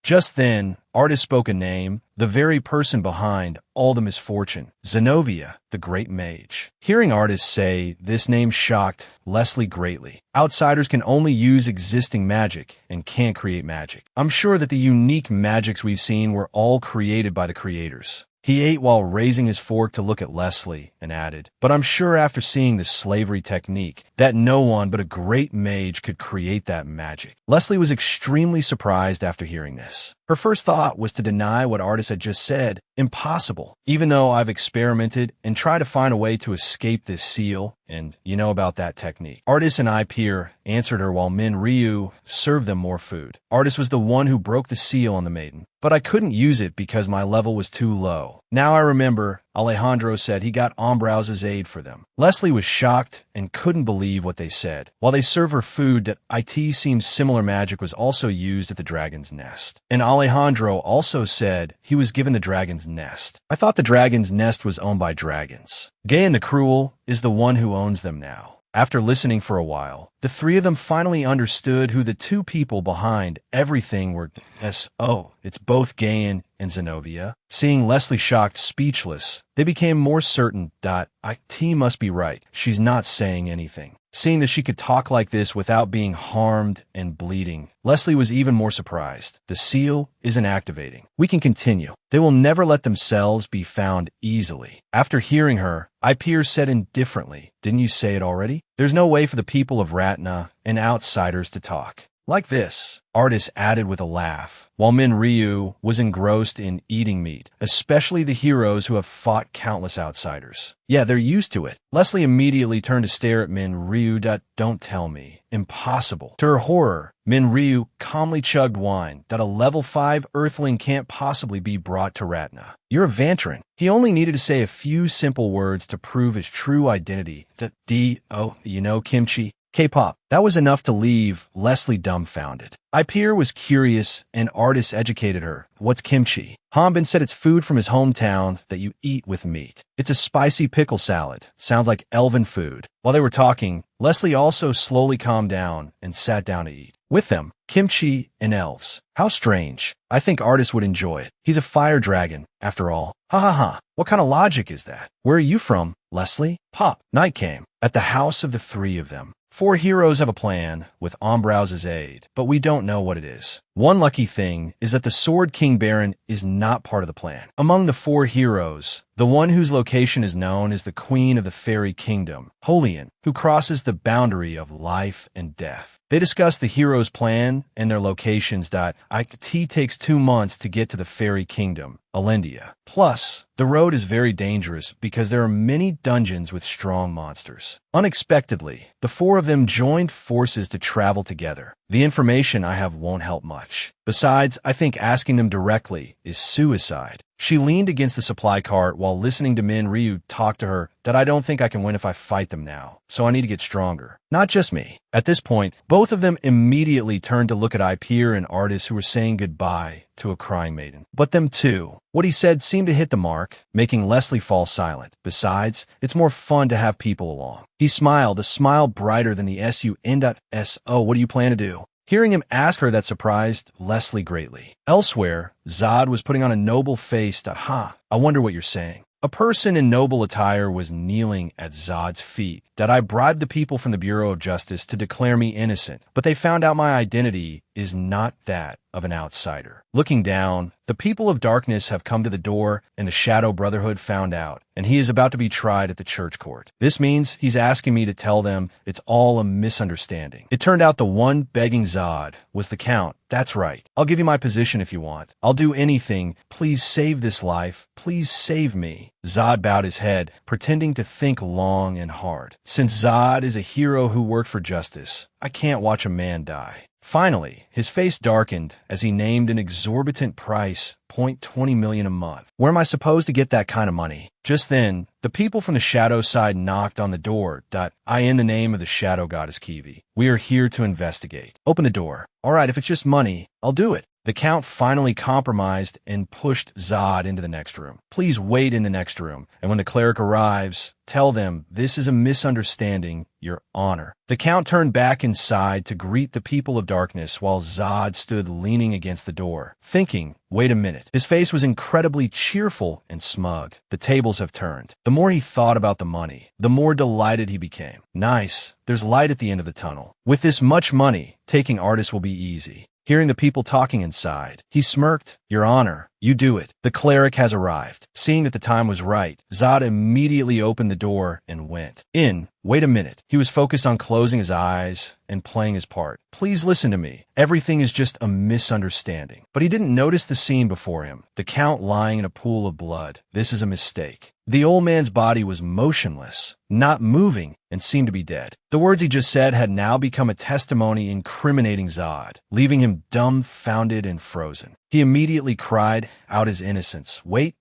Just then, Artis spoke a name, the very person behind all the misfortune, Zenobia, the great mage. Hearing Artis say this name shocked Leslie greatly. Outsiders can only use existing magic and can't create magic. I'm sure that the unique magics we've seen were all created by the creators. He ate while raising his fork to look at Leslie and added, but I'm sure after seeing the slavery technique that no one but a great mage could create that magic. Leslie was extremely surprised after hearing this. Her first thought was to deny what Artis had just said. Impossible. Even though I've experimented and tried to find a way to escape this seal, and you know about that technique. Artis and Ipeer answered her while Min Ryu served them more food. Artis was the one who broke the seal on the maiden, but I couldn't use it because my level was too low. Now I remember Alejandro said he got Ombrowse's aid for them. Leslie was shocked and couldn't believe what they said. While they served her food, that it seems similar magic was also used at the dragon's nest. And Alejandro also said he was given the dragon's nest. I thought the dragon's nest was owned by dragons. Gayan the Cruel is the one who owns them now. After listening for a while, the three of them finally understood who the two people behind everything were. It's both Gayan and Zenobia. Seeing Leslie shocked, speechless, they became more certain. It must be right. She's not saying anything. Seeing that she could talk like this without being harmed and bleeding, Leslie was even more surprised. The seal isn't activating. We can continue. They will never let themselves be found easily. After hearing her, Ipeer said indifferently, didn't you say it already? There's no way for the people of Ratna and outsiders to talk like this. Artist added with a laugh, while Min Ryu was engrossed in eating meat, especially the heroes who have fought countless outsiders. Yeah, they're used to it. Leslie immediately turned to stare at Min Ryu. Don't tell me. Impossible. To her horror, Min Ryu calmly chugged wine that a level 5 earthling can't possibly be brought to Ratna. You're a Vantran. He only needed to say a few simple words to prove his true identity. Kimchi. K-pop. That was enough to leave Leslie dumbfounded. Ipier was curious, and Artist educated her. What's kimchi? Han-Bin said it's food from his hometown that you eat with meat. It's a spicy pickle salad. Sounds like elven food. While they were talking, Leslie also slowly calmed down and sat down to eat. With them, kimchi and elves. How strange. I think Artist would enjoy it. He's a fire dragon, after all. Ha ha ha. What kind of logic is that? Where are you from, Leslie? Pop. Night came. At the house of the three of them. 4 heroes have a plan, with Ombrow's aid, but we don't know what it is. One lucky thing is that the Sword King Baron is not part of the plan. Among the 4 heroes, the one whose location is known is the Queen of the Fairy Kingdom, Holian, who crosses the boundary of life and death. They discuss the hero's plan and their locations. It takes 2 months to get to the Fairy Kingdom, Alendia. Plus, the road is very dangerous because there are many dungeons with strong monsters. Unexpectedly, the 4 of them joined forces to travel together. The information I have won't help much. Besides, I think asking them directly is suicide. She leaned against the supply cart while listening to Min Ryu talk to her that I don't think I can win if I fight them now, so I need to get stronger. Not just me. At this point, both of them immediately turned to look at Ipier and Artist who were saying goodbye to a crying maiden. But them too. What he said seemed to hit the mark, making Leslie fall silent. Besides, it's more fun to have people along. He smiled, a smile brighter than the sun.so. What do you plan to do? Hearing him ask her that surprised Leslie greatly. Elsewhere, Zod was putting on a noble face. I wonder what you're saying. A person in noble attire was kneeling at Zod's feet. I bribed the people from the Bureau of Justice to declare me innocent, but they found out my identity is not that of an outsider. Looking down, the people of darkness have come to the door, and the Shadow Brotherhood found out, and he is about to be tried at the church court. This means he's asking me to tell them it's all a misunderstanding. It turned out the one begging Zod was the Count. That's right. I'll give you my position if you want. I'll do anything. Please save this life. Please save me. Zod bowed his head, pretending to think long and hard. Since Zod is a hero who worked for justice, I can't watch a man die. Finally, his face darkened as he named an exorbitant price, $20 million a month. Where am I supposed to get that kind of money? Just then, the people from the shadow side knocked on the door. In the name of the shadow goddess Kiwi, we are here to investigate. Open the door. All right, if it's just money, I'll do it. The Count finally compromised and pushed Zod into the next room. Please wait in the next room, and when the cleric arrives, tell them this is a misunderstanding, Your Honor. The Count turned back inside to greet the people of darkness while Zod stood leaning against the door, thinking, wait a minute. His face was incredibly cheerful and smug. The tables have turned. The more he thought about the money, the more delighted he became. Nice. There's light at the end of the tunnel. With this much money, taking Artist will be easy. Hearing the people talking inside, he smirked. Your Honor, you do it. The cleric has arrived. Seeing that the time was right, Zod immediately opened the door and went in. Wait a minute. He was focused on closing his eyes and playing his part. Please listen to me. Everything is just a misunderstanding. But he didn't notice the scene before him. The Count lying in a pool of blood. This is a mistake. The old man's body was motionless, not moving, and seemed to be dead. The words he just said had now become a testimony incriminating Zod, leaving him dumbfounded and frozen. He immediately cried out his innocence. Wait,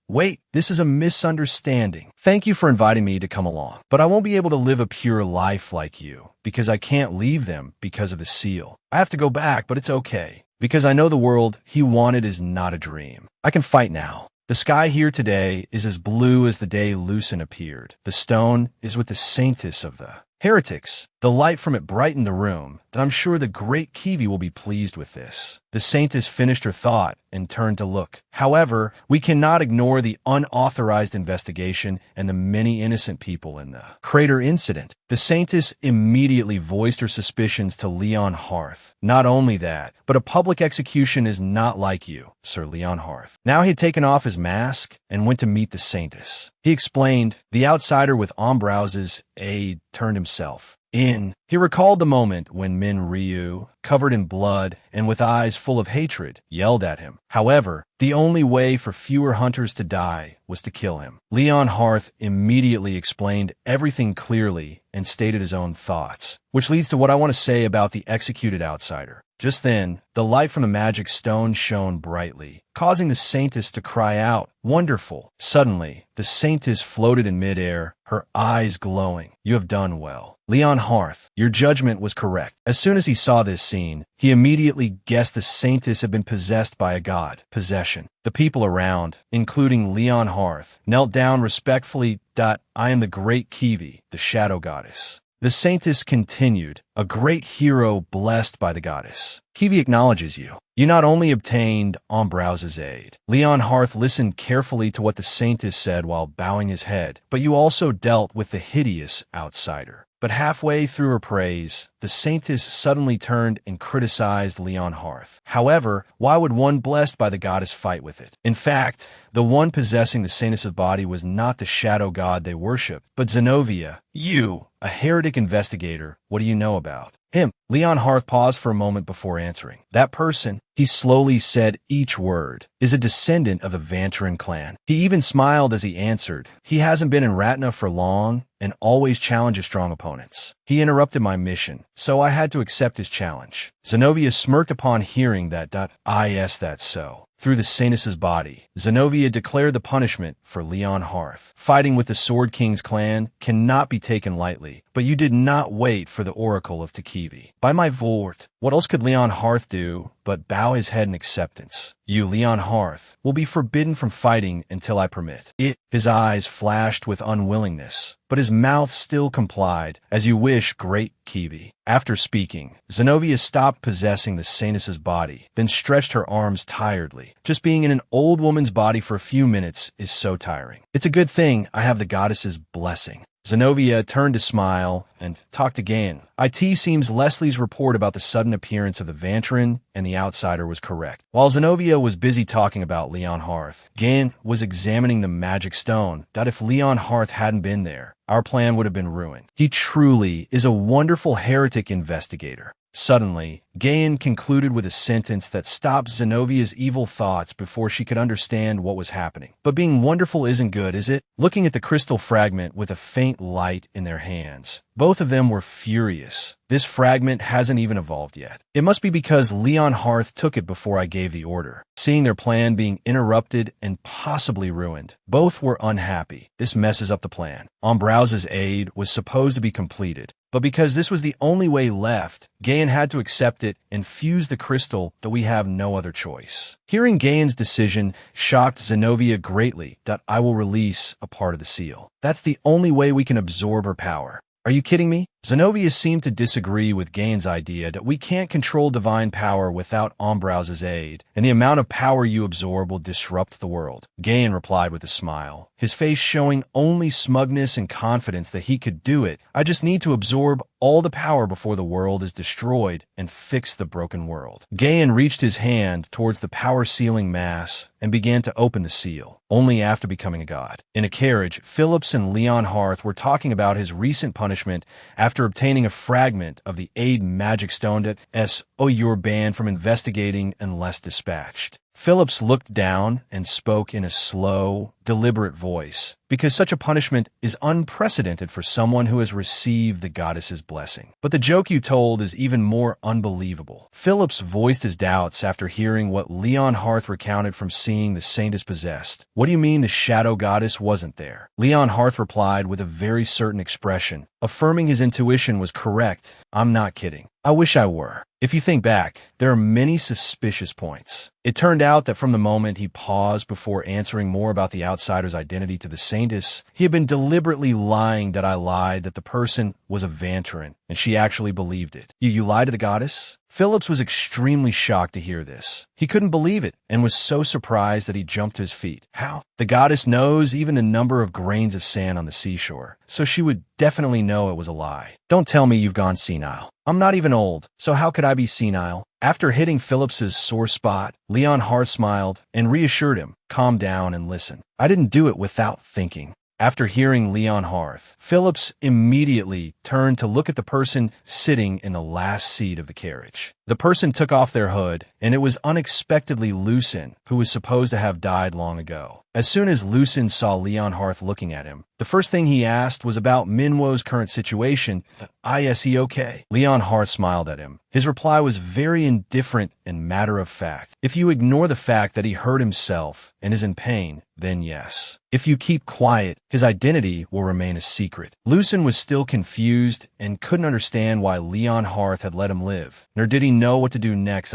this is a misunderstanding. Thank you for inviting me to come along, but I won't be able to live a pure life like you, because I can't leave them because of the seal. I have to go back, but it's okay, because I know the world he wanted is not a dream. I can fight now. The sky here today is as blue as the day Lucen appeared. The stone is with the saintess of the heretics. The light from it brightened the room, and I'm sure the great Kiwi will be pleased with this. The saintess finished her thought and turned to look. However, we cannot ignore the unauthorized investigation and the many innocent people in the crater incident. The saintess immediately voiced her suspicions to Leon Hearth. Not only that, but a public execution is not like you, Sir Leon Hearth. Now he had taken off his mask and went to meet the saintess. He explained, the outsider with Ombrow's aid turned himself. He recalled the moment when Min Ryu, covered in blood and with eyes full of hatred, yelled at him. However, the only way for fewer hunters to die was to kill him. Leon Hearth immediately explained everything clearly and stated his own thoughts, which leads to what I want to say about the executed outsider. Just then, the light from the magic stone shone brightly, causing the Saintess to cry out, "Wonderful!" Suddenly, the Saintess floated in midair, her eyes glowing. "You have done well. Leon Hearth, your judgment was correct." As soon as he saw this scene, he immediately guessed the Saintess had been possessed by a god. Possession. The people around, including Leon Hearth, knelt down respectfully. "I am the great Kiwi, the shadow goddess." The Saintess continued, "A great hero blessed by the goddess. Kiwi acknowledges you. You not only obtained Ombrowse's aid." Leon Hearth listened carefully to what the Saintess said while bowing his head, "But you also dealt with the hideous outsider." But halfway through her praise, the Saintess suddenly turned and criticized Leon Hearth. However, why would one blessed by the goddess fight with it? In fact, the one possessing the Saintess's body was not the shadow god they worshipped, but Zenobia. "You, a heretic investigator, what do you know about him?" Leon Hearth paused for a moment before answering. "That person," he slowly said each word, "is a descendant of the Vantaran clan." He even smiled as he answered. "He hasn't been in Ratna for long and always challenges strong opponents. He interrupted my mission, so I had to accept his challenge." Zenobia smirked upon hearing that. "Yes, that's so." Through the Saintess's body, Zenobia declared the punishment for Leon Hearth. "Fighting with the Sword King's clan cannot be taken lightly, but you did not wait for the Oracle of Takivi. By my vort, what else could Leon Hearth do but bow his head in acceptance? You, Leon Hearth, will be forbidden from fighting until I permit it." His eyes flashed with unwillingness, but his mouth still complied. "As you wish, great Kiwi." After speaking, Zenobia stopped possessing the Saintess's body, then stretched her arms tiredly. "Just being in an old woman's body for a few minutes is so tiring. It's a good thing I have the goddess's blessing." Zenobia turned to smile and talked again. "It seems Leslie's report about the sudden appearance of the Vantaran and the outsider was correct." While Zenobia was busy talking about Leon Hearth, Gan was examining the magic stone. "If Leon Hearth hadn't been there, our plan would have been ruined. He truly is a wonderful heretic investigator." Suddenly, Gayan concluded with a sentence that stopped Zenovia's evil thoughts before she could understand what was happening. "But being wonderful isn't good, is it?" Looking at the crystal fragment with a faint light in their hands, both of them were furious. "This fragment hasn't even evolved yet. It must be because Leon Hearth took it before I gave the order." Seeing their plan being interrupted and possibly ruined, both were unhappy. "This messes up the plan." Ombrowse's aid was supposed to be completed, but because this was the only way left, Gayan had to accept it and fuse the crystal, that we have no other choice. Hearing Gayan's decision shocked Zenobia greatly. "I will release a part of the seal. That's the only way we can absorb her power." "Are you kidding me?" Zenobia seemed to disagree with Gayan's idea that we can't control divine power without Ombrowse's aid, and the amount of power you absorb will disrupt the world. Gayan replied with a smile, his face showing only smugness and confidence that he could do it. "I just need to absorb all the power before the world is destroyed and fix the broken world." Gayan reached his hand towards the power-sealing mass and began to open the seal, only after becoming a god. In a carriage, Phillips and Leon Hearth were talking about his recent punishment after obtaining a fragment of the Aid Magic Stone that you were banned from investigating unless dispatched. Phillips looked down and spoke in a slow, deliberate voice, because such a punishment is unprecedented for someone who has received the goddess's blessing. "But the joke you told is even more unbelievable." Phillips voiced his doubts after hearing what Leon Hearth recounted from seeing the Saintess possessed. "What do you mean the shadow goddess wasn't there?" Leon Hearth replied with a very certain expression, affirming his intuition was correct. "I'm not kidding. I wish I were." If you think back, there are many suspicious points. It turned out that from the moment he paused before answering more about the outsider's identity to the Saintess, he had been deliberately lying. "I lied that the person was a Vantaran, and she actually believed it." You lied to the goddess?" Phillips was extremely shocked to hear this. He couldn't believe it and was so surprised that he jumped to his feet. "How?" "The goddess knows even the number of grains of sand on the seashore, so she would definitely know it was a lie." "Don't tell me you've gone senile." "I'm not even old, so how could I be senile?" After hitting Phillips's sore spot, Leon Hearth smiled and reassured him, "Calm down and listen. I didn't do it without thinking. After hearing Leonhardt, Phillips immediately turned to look at the person sitting in the last seat of the carriage. The person took off their hood, and it was unexpectedly Lucin, who was supposed to have died long ago. As soon as Lucin saw Leonhardt looking at him, the first thing he asked was about Minwo's current situation. Is he okay? Leonhardt smiled at him. His reply was very indifferent and matter-of-fact. If you ignore the fact that he hurt himself and is in pain, then yes. If you keep quiet, his identity will remain a secret. Lucin was still confused and couldn't understand why Leonhardt had let him live, nor did he know what to do next.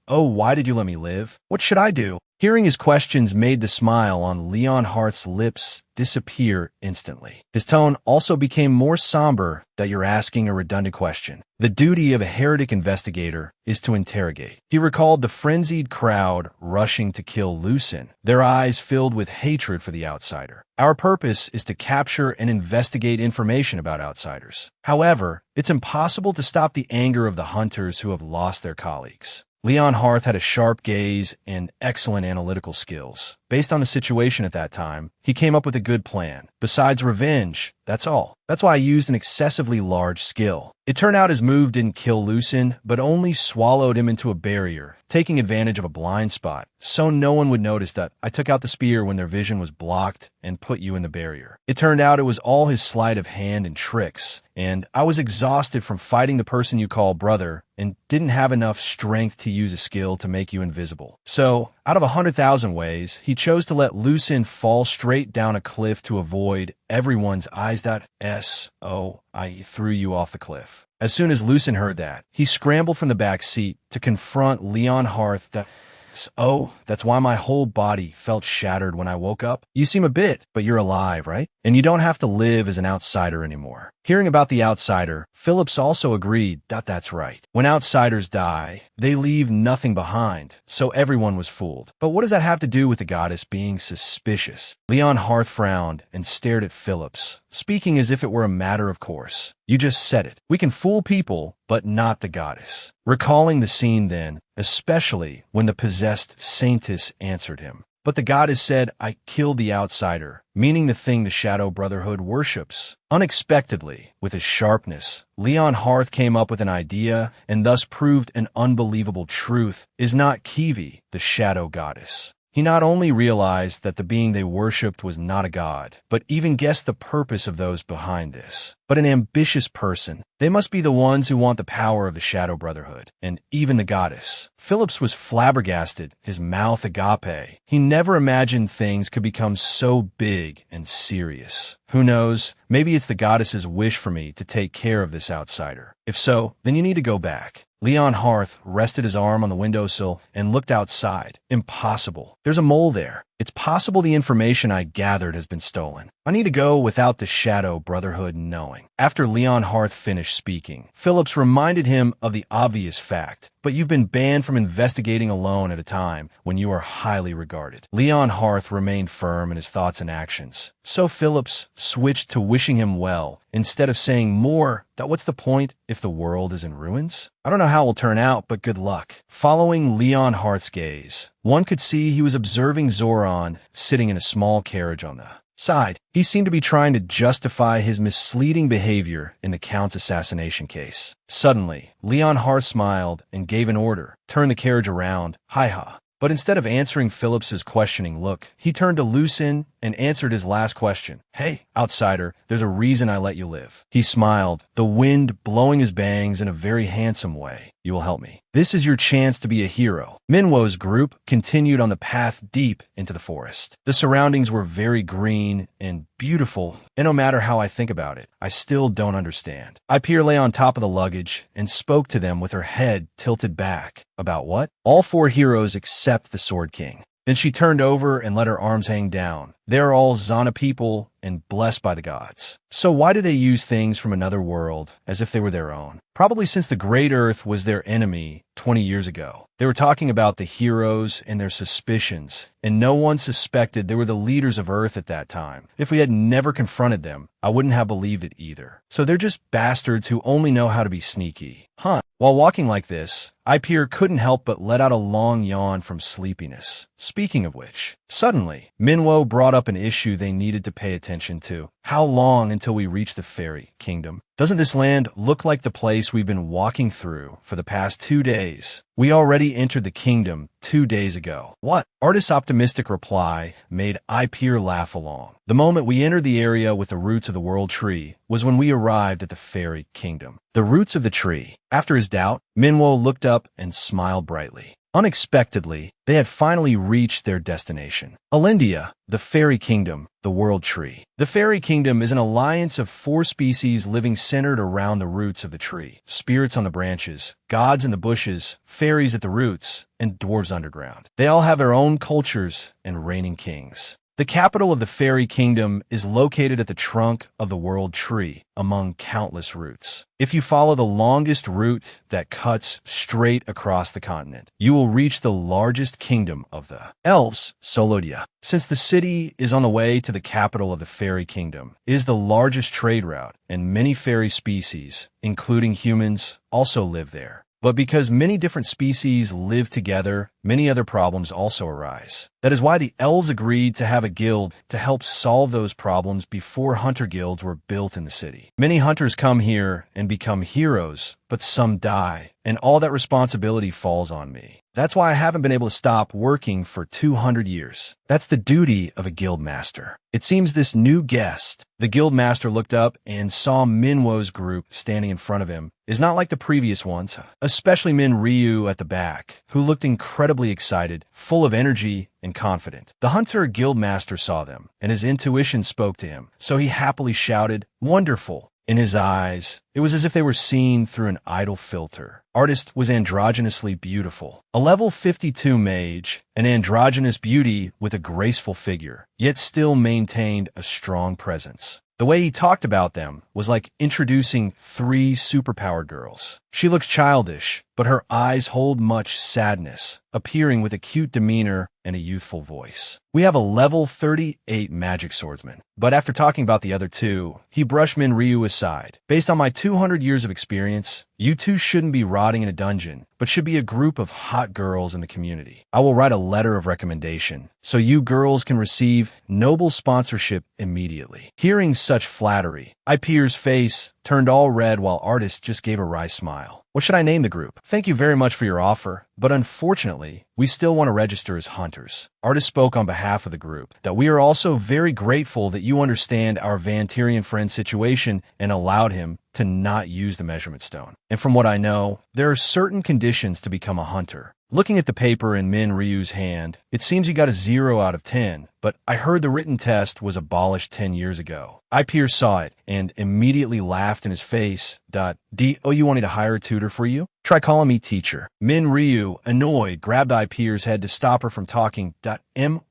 Oh, why did you let me live? What should I do? Hearing his questions made the smile on Leonhardt's lips disappear instantly. His tone also became more somber that you're asking a redundant question. The duty of a heretic investigator is to interrogate. He recalled the frenzied crowd rushing to kill Lucin, their eyes filled with hatred for the outsider. Our purpose is to capture and investigate information about outsiders. However, it's impossible to stop the anger of the hunters who have lost their colleagues. Leonhardt had a sharp gaze and excellent analytical skills. Based on the situation at that time, he came up with a good plan. Besides revenge, that's all. That's why I used an excessively large skill. It turned out his move didn't kill Lucin, but only swallowed him into a barrier, taking advantage of a blind spot, so no one would notice that I took out the spear when their vision was blocked and put you in the barrier. It turned out it was all his sleight of hand and tricks, and I was exhausted from fighting the person you call brother and didn't have enough strength to use a skill to make you invisible. So, out of 100,000 ways, he chose to let Lucin fall straight down a cliff to avoid everyone's eyes. I threw you off the cliff. As soon as Lucin heard that, he scrambled from the back seat to confront Leonhardt. That's why my whole body felt shattered when I woke up. You seem a bit, but you're alive, right? And you don't have to live as an outsider anymore. Hearing about the outsider, Phillips also agreed that that's right. When outsiders die, they leave nothing behind, so everyone was fooled. But what does that have to do with the goddess being suspicious? Leonhardt frowned and stared at Phillips, speaking as if it were a matter of course. You just said it. We can fool people, but not the goddess. Recalling the scene then, especially when the possessed saintess answered him. But the goddess said, I killed the outsider, meaning the thing the Shadow Brotherhood worships. Unexpectedly, with his sharpness, Leonhardt came up with an idea and thus proved an unbelievable truth. Is not Kiwi the shadow goddess? He not only realized that the being they worshipped was not a god, but even guessed the purpose of those behind this. But an ambitious person, they must be the ones who want the power of the Shadow Brotherhood, and even the goddess. Phillips was flabbergasted, his mouth agape. He never imagined things could become so big and serious. Who knows, maybe it's the goddess's wish for me to take care of this outsider. If so, then you need to go back. Leonhardt rested his arm on the windowsill and looked outside. Impossible. There's a mole there. It's possible the information I gathered has been stolen. I need to go without the Shadow Brotherhood knowing. After Leonhardt finished speaking, Phillips reminded him of the obvious fact, but you've been banned from investigating alone at a time when you are highly regarded. Leonhardt remained firm in his thoughts and actions, so Phillips switched to wishing him well, instead of saying more that what's the point if the world is in ruins? I don't know how it will turn out, but good luck. Following Leonhardt's gaze, one could see he was observing Zoran sitting in a small carriage on the side. He seemed to be trying to justify his misleading behavior in the Count's assassination case. Suddenly, Leonhardt smiled and gave an order. Turn the carriage around. Hi-ha. But instead of answering Phillips's questioning look, he turned to Lucin and answered his last question. Hey, outsider, there's a reason I let you live. He smiled, the wind blowing his bangs in a very handsome way. You will help me. This is your chance to be a hero. Minwo's group continued on the path deep into the forest. The surroundings were very green and beautiful, and no matter how I think about it, I still don't understand. Ipir lay on top of the luggage and spoke to them with her head tilted back. About what? All four heroes except the Sword King. Then she turned over and let her arms hang down. They're all Zana people and blessed by the gods. So why do they use things from another world as if they were their own? Probably since the Great Earth was their enemy 20 years ago. They were talking about the heroes and their suspicions, and no one suspected they were the leaders of Earth at that time. If we had never confronted them, I wouldn't have believed it either. So they're just bastards who only know how to be sneaky. Huh. While walking like this, Ipeer couldn't help but let out a long yawn from sleepiness. Speaking of which, suddenly, Minwo brought up an issue they needed to pay attention to. How long until we reach the fairy kingdom? Doesn't this land look like the place we've been walking through for the past 2 days? We already entered the kingdom 2 days ago. What? Artist's optimistic reply made Ipeer laugh along. The moment we entered the area with the roots of the world tree was when we arrived at the fairy kingdom. The roots of the tree. After his doubt, Minwo looked up and smiled brightly. Unexpectedly, they had finally reached their destination. Alindia, the fairy kingdom, the world tree. The fairy kingdom is an alliance of 4 species living centered around the roots of the tree. Spirits on the branches, gods in the bushes, fairies at the roots, and dwarves underground. They all have their own cultures and reigning kings. The capital of the fairy kingdom is located at the trunk of the world tree, among countless roots. If you follow the longest route that cuts straight across the continent, you will reach the largest kingdom of the elves, Solodia. Since the city is on the way to the capital of the fairy kingdom, it is the largest trade route, and many fairy species, including humans, also live there. But because many different species live together, many other problems also arise. That is why the elves agreed to have a guild to help solve those problems before hunter guilds were built in the city. Many hunters come here and become heroes, but some die, and all that responsibility falls on me. That's why I haven't been able to stop working for 200 years. That's the duty of a guild master. It seems this new guest, the guild master looked up and saw Minwo's group standing in front of him, is not like the previous ones, especially Min Ryu at the back, who looked incredibly excited, full of energy, and confident. The hunter guild master saw them, and his intuition spoke to him, so he happily shouted, "Wonderful!" In his eyes, it was as if they were seen through an idle filter. Artist was androgynously beautiful. A level 52 mage, an androgynous beauty with a graceful figure, yet still maintained a strong presence. The way he talked about them was like introducing 3 superpowered girls. She looks childish, but her eyes hold much sadness, appearing with a cute demeanor and a youthful voice. We have a level 38 magic swordsman, but after talking about the other 2, he brushed Min Ryu aside. Based on my 200 years of experience, you 2 shouldn't be rotting in a dungeon, but should be a group of hot girls in the community. I will write a letter of recommendation, so you girls can receive noble sponsorship immediately. Hearing such flattery, Ipeer's face turned all red while Artist just gave a wry smile. What should I name the group? Thank you very much for your offer, but unfortunately, we still want to register as hunters. Artist spoke on behalf of the group, that we are also very grateful that you understand our Vantirian friend's situation and allowed him to not use the measurement stone. And from what I know, there are certain conditions to become a hunter. Looking at the paper in Min Ryu's hand, it seems you got a 0 out of 10, but I heard the written test was abolished 10 years ago. Ipeer saw it and immediately laughed in his face. "Oh, you want me to hire a tutor for you? Try calling me teacher." Min Ryu, annoyed, grabbed Ipeer's head to stop her from talking.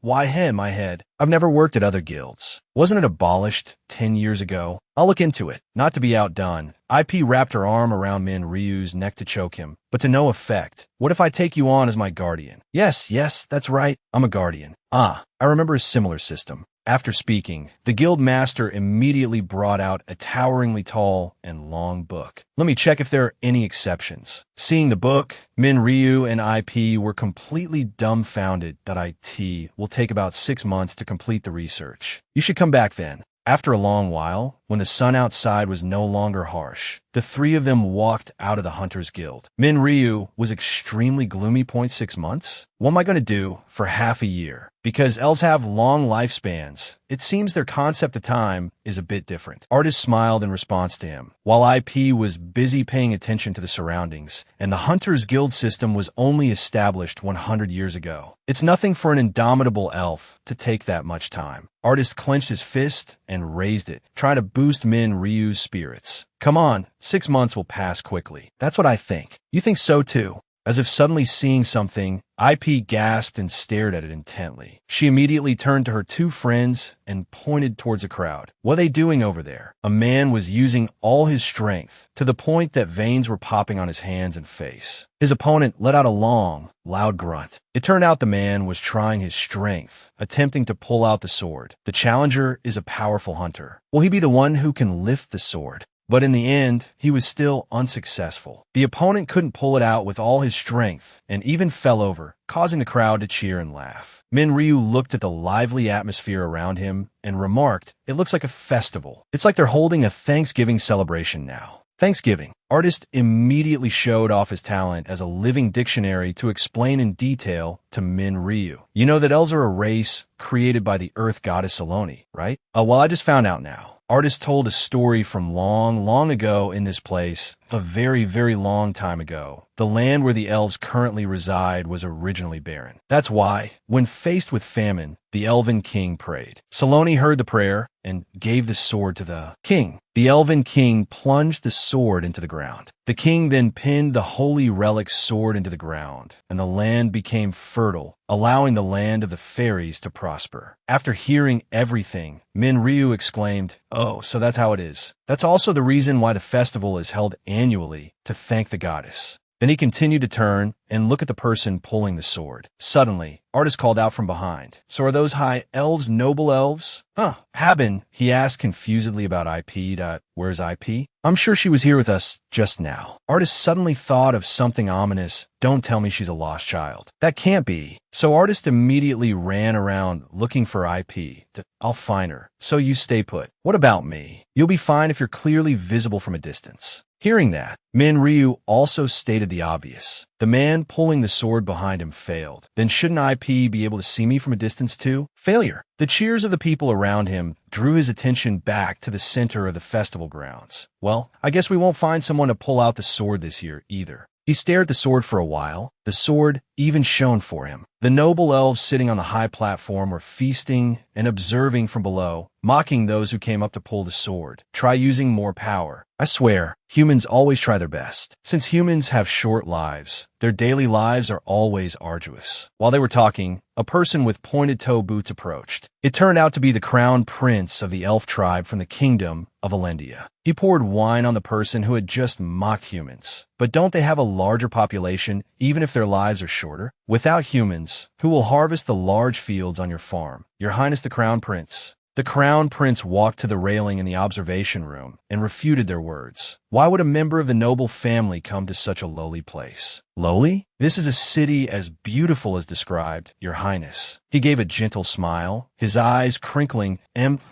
My head. I've never worked at other guilds. Wasn't it abolished 10 years ago? I'll look into it. Not to be outdone, IP wrapped her arm around Min Ryu's neck to choke him, but to no effect. What if I take you on as my guardian? Yes, that's right. I'm a guardian. I remember a similar system. After speaking, the guild master immediately brought out a toweringly tall and long book. Let me check if there are any exceptions. Seeing the book, Min Ryu and IP were completely dumbfounded that IT will take about 6 months to complete the research. You should come back then. After a long while, when the sun outside was no longer harsh, the 3 of them walked out of the Hunters Guild. Min Ryu was extremely gloomy. 6 months? What am I going to do for half a year? Because elves have long lifespans, it seems their concept of time is a bit different. Artist smiled in response to him, while IP was busy paying attention to the surroundings, and the Hunters Guild system was only established 100 years ago. It's nothing for an indomitable elf to take that much time. Artist clenched his fist and raised it, trying to boost Min Ryu's spirits. Come on, 6 months will pass quickly. That's what I think. You think so too? As if suddenly seeing something, IP gasped and stared at it intently. She immediately turned to her 2 friends and pointed towards a crowd. What are they doing over there? A man was using all his strength, to the point that veins were popping on his hands and face. His opponent let out a long, loud grunt. It turned out the man was trying his strength, attempting to pull out the sword. The challenger is a powerful hunter. Will he be the one who can lift the sword? But in the end, he was still unsuccessful. The opponent couldn't pull it out with all his strength and even fell over, causing the crowd to cheer and laugh. Ryu looked at the lively atmosphere around him and remarked, "It looks like a festival. It's like they're holding a Thanksgiving celebration now." Thanksgiving. Artist immediately showed off his talent as a living dictionary to explain in detail to Ryu. You know that elves are a race created by the earth goddess Saloni, right? Well, I just found out now. Artist told a story from long, long ago in this place, a very, very long time ago. The land where the elves currently reside was originally barren. That's why, when faced with famine, the elven king prayed. Saloni heard the prayer and gave the sword to the king. The elven king plunged the sword into the ground. The king then pinned the holy relic sword into the ground, and the land became fertile, allowing the land of the fairies to prosper. After hearing everything, Ryu exclaimed, "Oh, so that's how it is. That's also the reason why the festival is held annually, to thank the goddess." Then he continued to turn and look at the person pulling the sword. Suddenly, Artist called out from behind, "So are those high elves noble elves?" Han-Bin, he asked confusedly about IP. Where's IP? I'm sure she was here with us just now. Artist suddenly thought of something ominous. Don't tell me she's a lost child. That can't be. So Artist immediately ran around looking for IP. I'll find her. So you stay put. What about me? You'll be fine if you're clearly visible from a distance. Hearing that, Ryu also stated the obvious. The man pulling the sword behind him failed. Then shouldn't IP be able to see me from a distance too? Failure. The cheers of the people around him drew his attention back to the center of the festival grounds. Well, I guess we won't find someone to pull out the sword this year either. He stared at the sword for a while. The sword even shone for him. The noble elves sitting on the high platform were feasting and observing from below, mocking those who came up to pull the sword. Try using more power. I swear, humans always try their best. Since humans have short lives, their daily lives are always arduous. While they were talking, a person with pointed-toe boots approached. It turned out to be the crown prince of the elf tribe from the kingdom of Elendia. He poured wine on the person who had just mocked humans. But don't they have a larger population, even if their lives are shorter? Without humans, who will harvest the large fields on your farm? Your Highness the Crown Prince. The Crown Prince walked to the railing in the observation room and refuted their words. Why would a member of the noble family come to such a lowly place? Lowly? This is a city as beautiful as described, Your Highness. He gave a gentle smile, his eyes crinkling.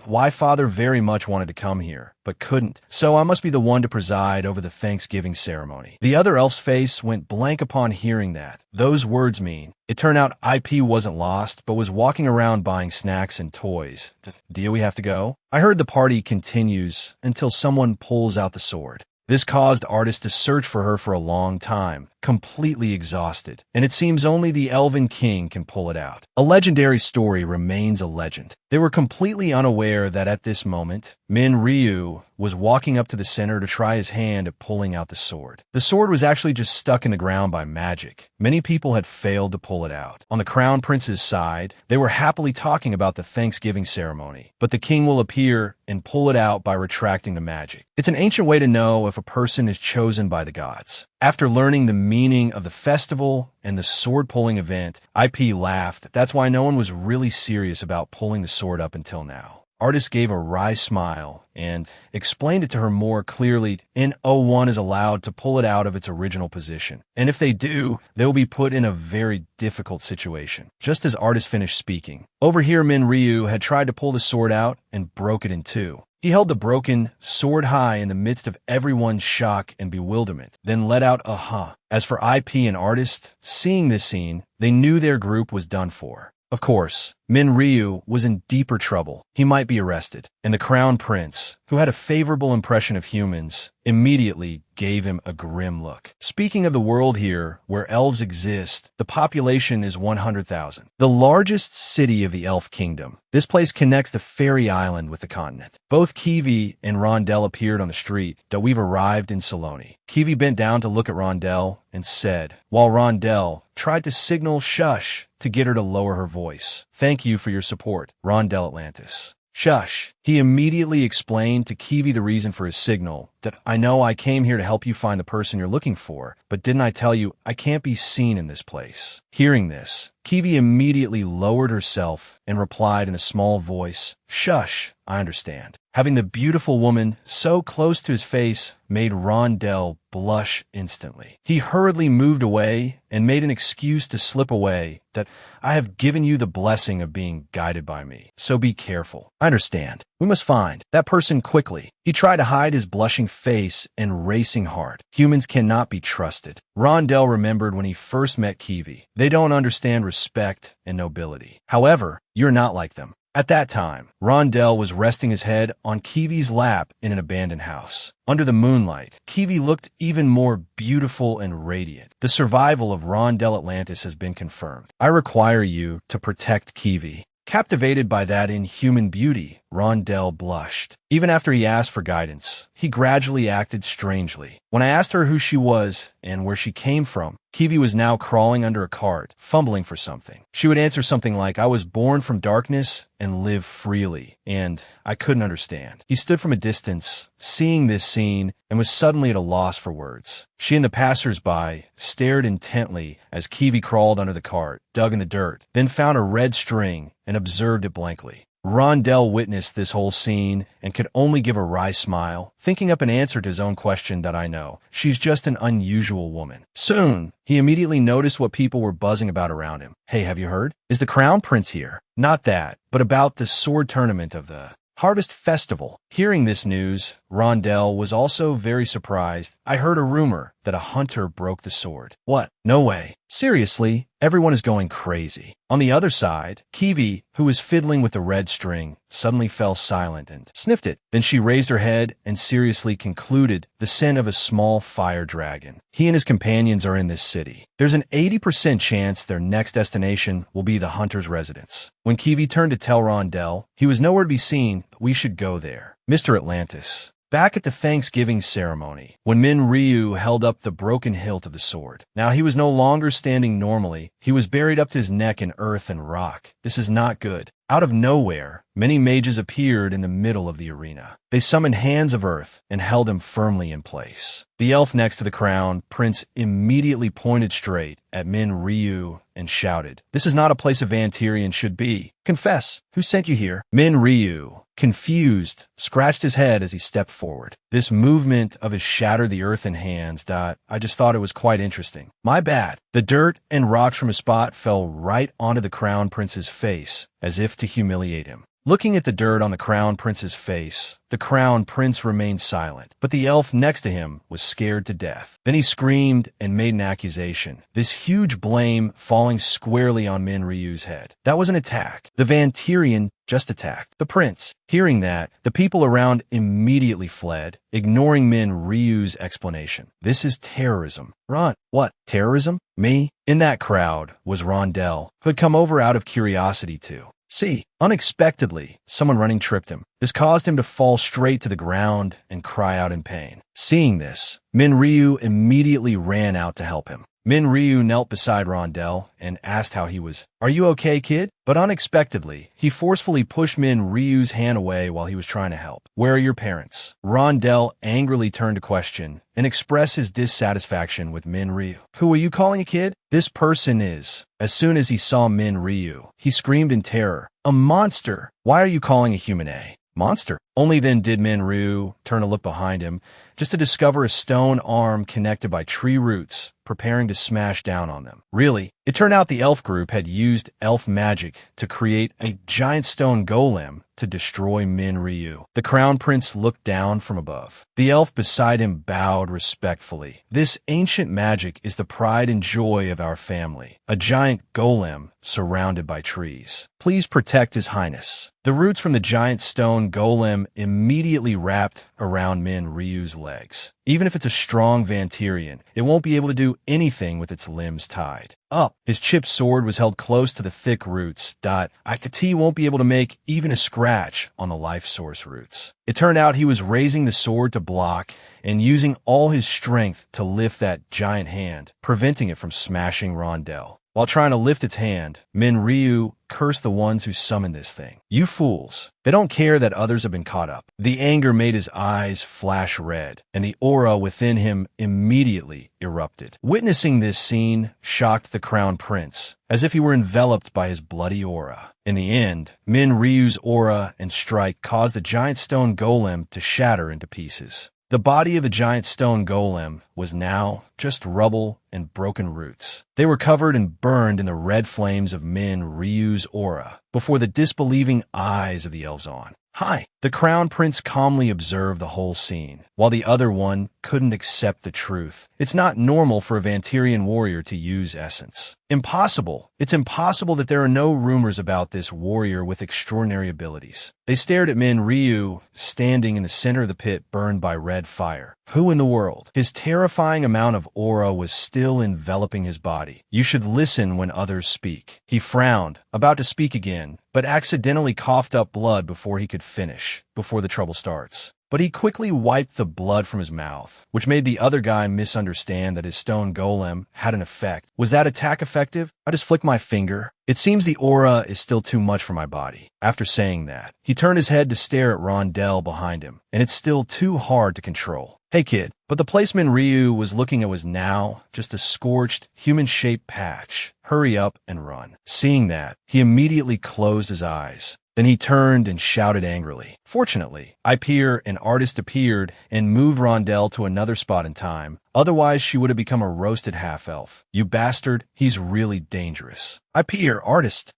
Why father very much wanted to come here, but couldn't. So I must be the one to preside over the Thanksgiving ceremony. The other elf's face went blank upon hearing that. Those words mean. It turned out IP wasn't lost, but was walking around buying snacks and toys. Do we have to go? I heard the party continues until someone pulls out the sword. This caused Artist to search for her for a long time, completely exhausted, and it seems only the Elven King can pull it out. A legendary story remains a legend. They were completely unaware that at this moment, Ryu was walking up to the center to try his hand at pulling out the sword. The sword was actually just stuck in the ground by magic. Many people had failed to pull it out. On the Crown Prince's side, they were happily talking about the Thanksgiving ceremony, but the king will appear and pull it out by retracting the magic. It's an ancient way to know if a person is chosen by the gods. After learning the meaning of the festival and the sword-pulling event, IP laughed. That's why no one was really serious about pulling the sword up until now. Artist gave a wry smile and explained it to her more clearly. N01 is allowed to pull it out of its original position. And if they do, they will be put in a very difficult situation. Just as Artist finished speaking, over here Ryu had tried to pull the sword out and broke it in two. He held the broken sword high in the midst of everyone's shock and bewilderment, then let out a huh. As for IP and Artist, seeing this scene, they knew their group was done for. Of course, Ryu was in deeper trouble. He might be arrested. And the Crown Prince, who had a favorable impression of humans, immediately gave him a grim look. Speaking of the world here, where elves exist, the population is 100,000. The largest city of the Elf Kingdom. This place connects the fairy island with the continent. Both Kiwi and Rondell appeared on the street that we've arrived in Saloni. Kiwi bent down to look at Rondell and said, while Rondell tried to signal shush to get her to lower her voice. Thank you for your support, Rondell Atlantis. Shush. He immediately explained to Kiwi the reason for his signal, that I know I came here to help you find the person you're looking for, but didn't I tell you I can't be seen in this place? Hearing this, Kiwi immediately lowered herself and replied in a small voice, Shush, I understand. Having the beautiful woman so close to his face made Rondell blush instantly. He hurriedly moved away and made an excuse to slip away that I have given you the blessing of being guided by me, so be careful. I understand. We must find that person quickly. He tried to hide his blushing face and racing heart. Humans cannot be trusted. Rondell remembered when he first met Kiwi. They don't understand respect and nobility. However, you're not like them. At that time, Rondell was resting his head on Kiwi's lap in an abandoned house. Under the moonlight, Kiwi looked even more beautiful and radiant. The survival of Rondell Atlantis has been confirmed. I require you to protect Kiwi. Captivated by that inhuman beauty, Rondell blushed. Even after he asked for guidance, he gradually acted strangely. When I asked her who she was and where she came from, Kiwi was now crawling under a cart, fumbling for something. She would answer something like, I was born from darkness and live freely, and I couldn't understand. He stood from a distance, seeing this scene, and was suddenly at a loss for words. She and the passers-by stared intently as Kiwi crawled under the cart, dug in the dirt, then found a red string and observed it blankly. Rondell witnessed this whole scene and could only give a wry smile, thinking up an answer to his own question that I know. She's just an unusual woman. Soon, he immediately noticed what people were buzzing about around him. Hey, have you heard? Is the Crown Prince here? Not that, but about the sword tournament of the Harvest Festival. Hearing this news, Rondell was also very surprised. I heard a rumor that a hunter broke the sword. What? No way. Seriously, everyone is going crazy. On the other side, Kiwi, who was fiddling with the red string, suddenly fell silent and sniffed it. Then she raised her head and seriously concluded the scent of a small fire dragon. He and his companions are in this city. There's an 80% chance their next destination will be the hunter's residence. When Kiwi turned to tell Rondell, he was nowhere to be seen, but we should go there. Mr. Atlantis. Back at the Thanksgiving ceremony, when Min Ryu held up the broken hilt of the sword. Now he was no longer standing normally. He was buried up to his neck in earth and rock. This is not good. Out of nowhere, many mages appeared in the middle of the arena. They summoned hands of earth and held him firmly in place. The elf next to the crown prince immediately pointed straight at Min Ryu and shouted, "This is not a place a Vantirian should be. Confess, who sent you here?" Min Ryu, confused, scratched his head as he stepped forward. This movement of his shattered the earthen hands. I just thought it was quite interesting. My bad. The dirt and rocks from his spot fell right onto the crown prince's face, as if to humiliate him. Looking at the dirt on the crown prince's face, the crown prince remained silent, but the elf next to him was scared to death. Then he screamed and made an accusation, this huge blame falling squarely on Min Ryu's head. That was an attack. The Vantirian just attacked the prince. Hearing that, the people around immediately fled, ignoring Min Ryu's explanation. This is terrorism. Ron, what? Terrorism? Me? In that crowd was Rondell, who had come over out of curiosity too. See, unexpectedly, someone running tripped him. This caused him to fall straight to the ground and cry out in pain. Seeing this, Min Ryu immediately ran out to help him. Min Ryu knelt beside Rondell and asked how he was. Are you okay, kid? But unexpectedly, he forcefully pushed Min Ryu's hand away while he was trying to help. Where are your parents? Rondell angrily turned to question and express his dissatisfaction with Min Ryu. Who are you calling a kid? This person is. As soon as he saw Min Ryu, he screamed in terror. A monster! Why are you calling a human a monster? Only then did Min Ryu turn to look behind him, just to discover a stone arm connected by tree roots, preparing to smash down on them. Really, it turned out the elf group had used elf magic to create a giant stone golem to destroy Min Ryu. The crown prince looked down from above. The elf beside him bowed respectfully. This ancient magic is the pride and joy of our family. A giant golem surrounded by trees. Please protect His Highness. The roots from the giant stone golem immediately wrapped around Min Ryu's legs. Even if it's a strong Vantirian, it won't be able to do anything with its limbs tied up. His chipped sword was held close to the thick roots. Ikati won't be able to make even a scratch on the life source roots. It turned out he was raising the sword to block and using all his strength to lift that giant hand, preventing it from smashing Rondell. While trying to lift its hand, Min Ryu cursed the ones who summoned this thing. You fools. They don't care that others have been caught up. The anger made his eyes flash red, and the aura within him immediately erupted. Witnessing this scene shocked the crown prince, as if he were enveloped by his bloody aura. In the end, Min Ryu's aura and strike caused the giant stone golem to shatter into pieces. The body of the giant stone golem was now just rubble and broken roots. They were covered and burned in the red flames of Min Ryu's aura before the disbelieving eyes of the Elzon. Hi. The crown prince calmly observed the whole scene, while the other one couldn't accept the truth. It's not normal for a Vantirian warrior to use essence. Impossible. It's impossible that there are no rumors about this warrior with extraordinary abilities. They stared at Min Ryu, standing in the center of the pit burned by red fire. Who in the world? His terrifying amount of aura was still enveloping his body. You should listen when others speak. He frowned, about to speak again, but accidentally coughed up blood before he could finish, before the trouble starts. But he quickly wiped the blood from his mouth, which made the other guy misunderstand that his stone golem had an effect. Was that attack effective? I just flicked my finger. It seems the aura is still too much for my body. After saying that, he turned his head to stare at Rondell behind him, and it's still too hard to control. Hey kid, but the place Min Ryu was looking at was now just a scorched, human-shaped patch. Hurry up and run. Seeing that, he immediately closed his eyes. Then he turned and shouted angrily. Fortunately, an artist appeared and moved Rondell to another spot in time. Otherwise, she would have become a roasted half-elf. You bastard, he's really dangerous. Artist.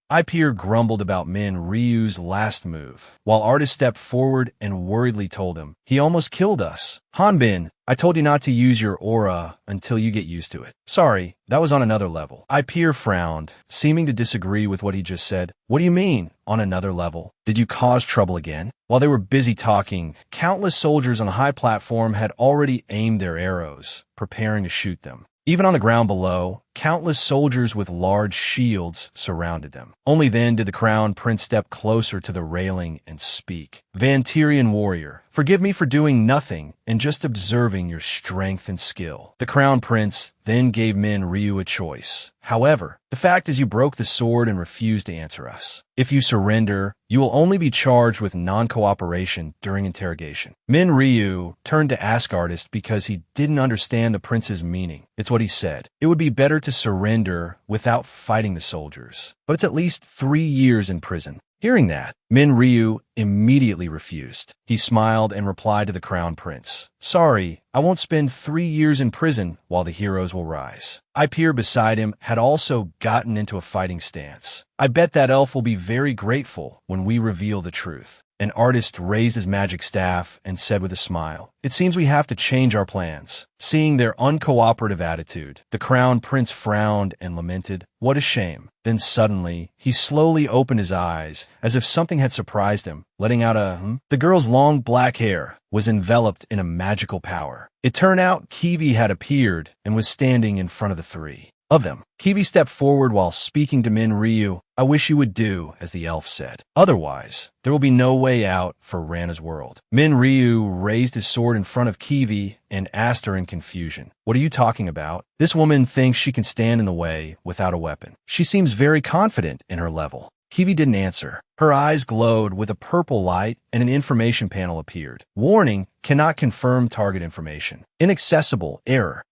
Grumbled about Min Ryu's last move, while Artist stepped forward and worriedly told him, he almost killed us. Han-Bin, I told you not to use your aura until you get used to it. Sorry, that was on another level. Frowned, seeming to disagree with what he just said. What do you mean, on another level? Did you cause trouble again? While they were busy talking, countless soldiers on the high platform had already aimed their arrows, preparing to shoot them. Even on the ground below, countless soldiers with large shields surrounded them. Only then did the crown prince step closer to the railing and speak. Vantirian warrior, forgive me for doing nothing and just observing your strength and skill. The crown prince then gave Min Ryu a choice. However, the fact is you broke the sword and refused to answer us. If you surrender, you will only be charged with non-cooperation during interrogation. Min Ryu turned to ask Artist because he didn't understand the prince's meaning. It's what he said. It would be better to surrender without fighting the soldiers, but it's at least 3 years in prison. Hearing that, Min Ryu immediately refused. He smiled and replied to the crown prince, sorry, I won't spend 3 years in prison while the heroes will rise. Beside him had also gotten into a fighting stance. I bet that elf will be very grateful when we reveal the truth. An artist raised his magic staff and said with a smile, it seems we have to change our plans. Seeing their uncooperative attitude, the crown prince frowned and lamented, what a shame. Then suddenly, he slowly opened his eyes, as if something had surprised him, letting out a The girl's long black hair was enveloped in a magical power. It turned out Kiwi had appeared and was standing in front of the three of them. Kiwi stepped forward while speaking to Min Ryu. I wish you would do as the elf said. Otherwise, there will be no way out for Rana's world. Min Ryu raised his sword in front of Kiwi and asked her in confusion, what are you talking about? This woman thinks she can stand in the way without a weapon. She seems very confident in her level. Kiwi didn't answer. Her eyes glowed with a purple light and an information panel appeared. Warning, cannot confirm target information. Inaccessible, error.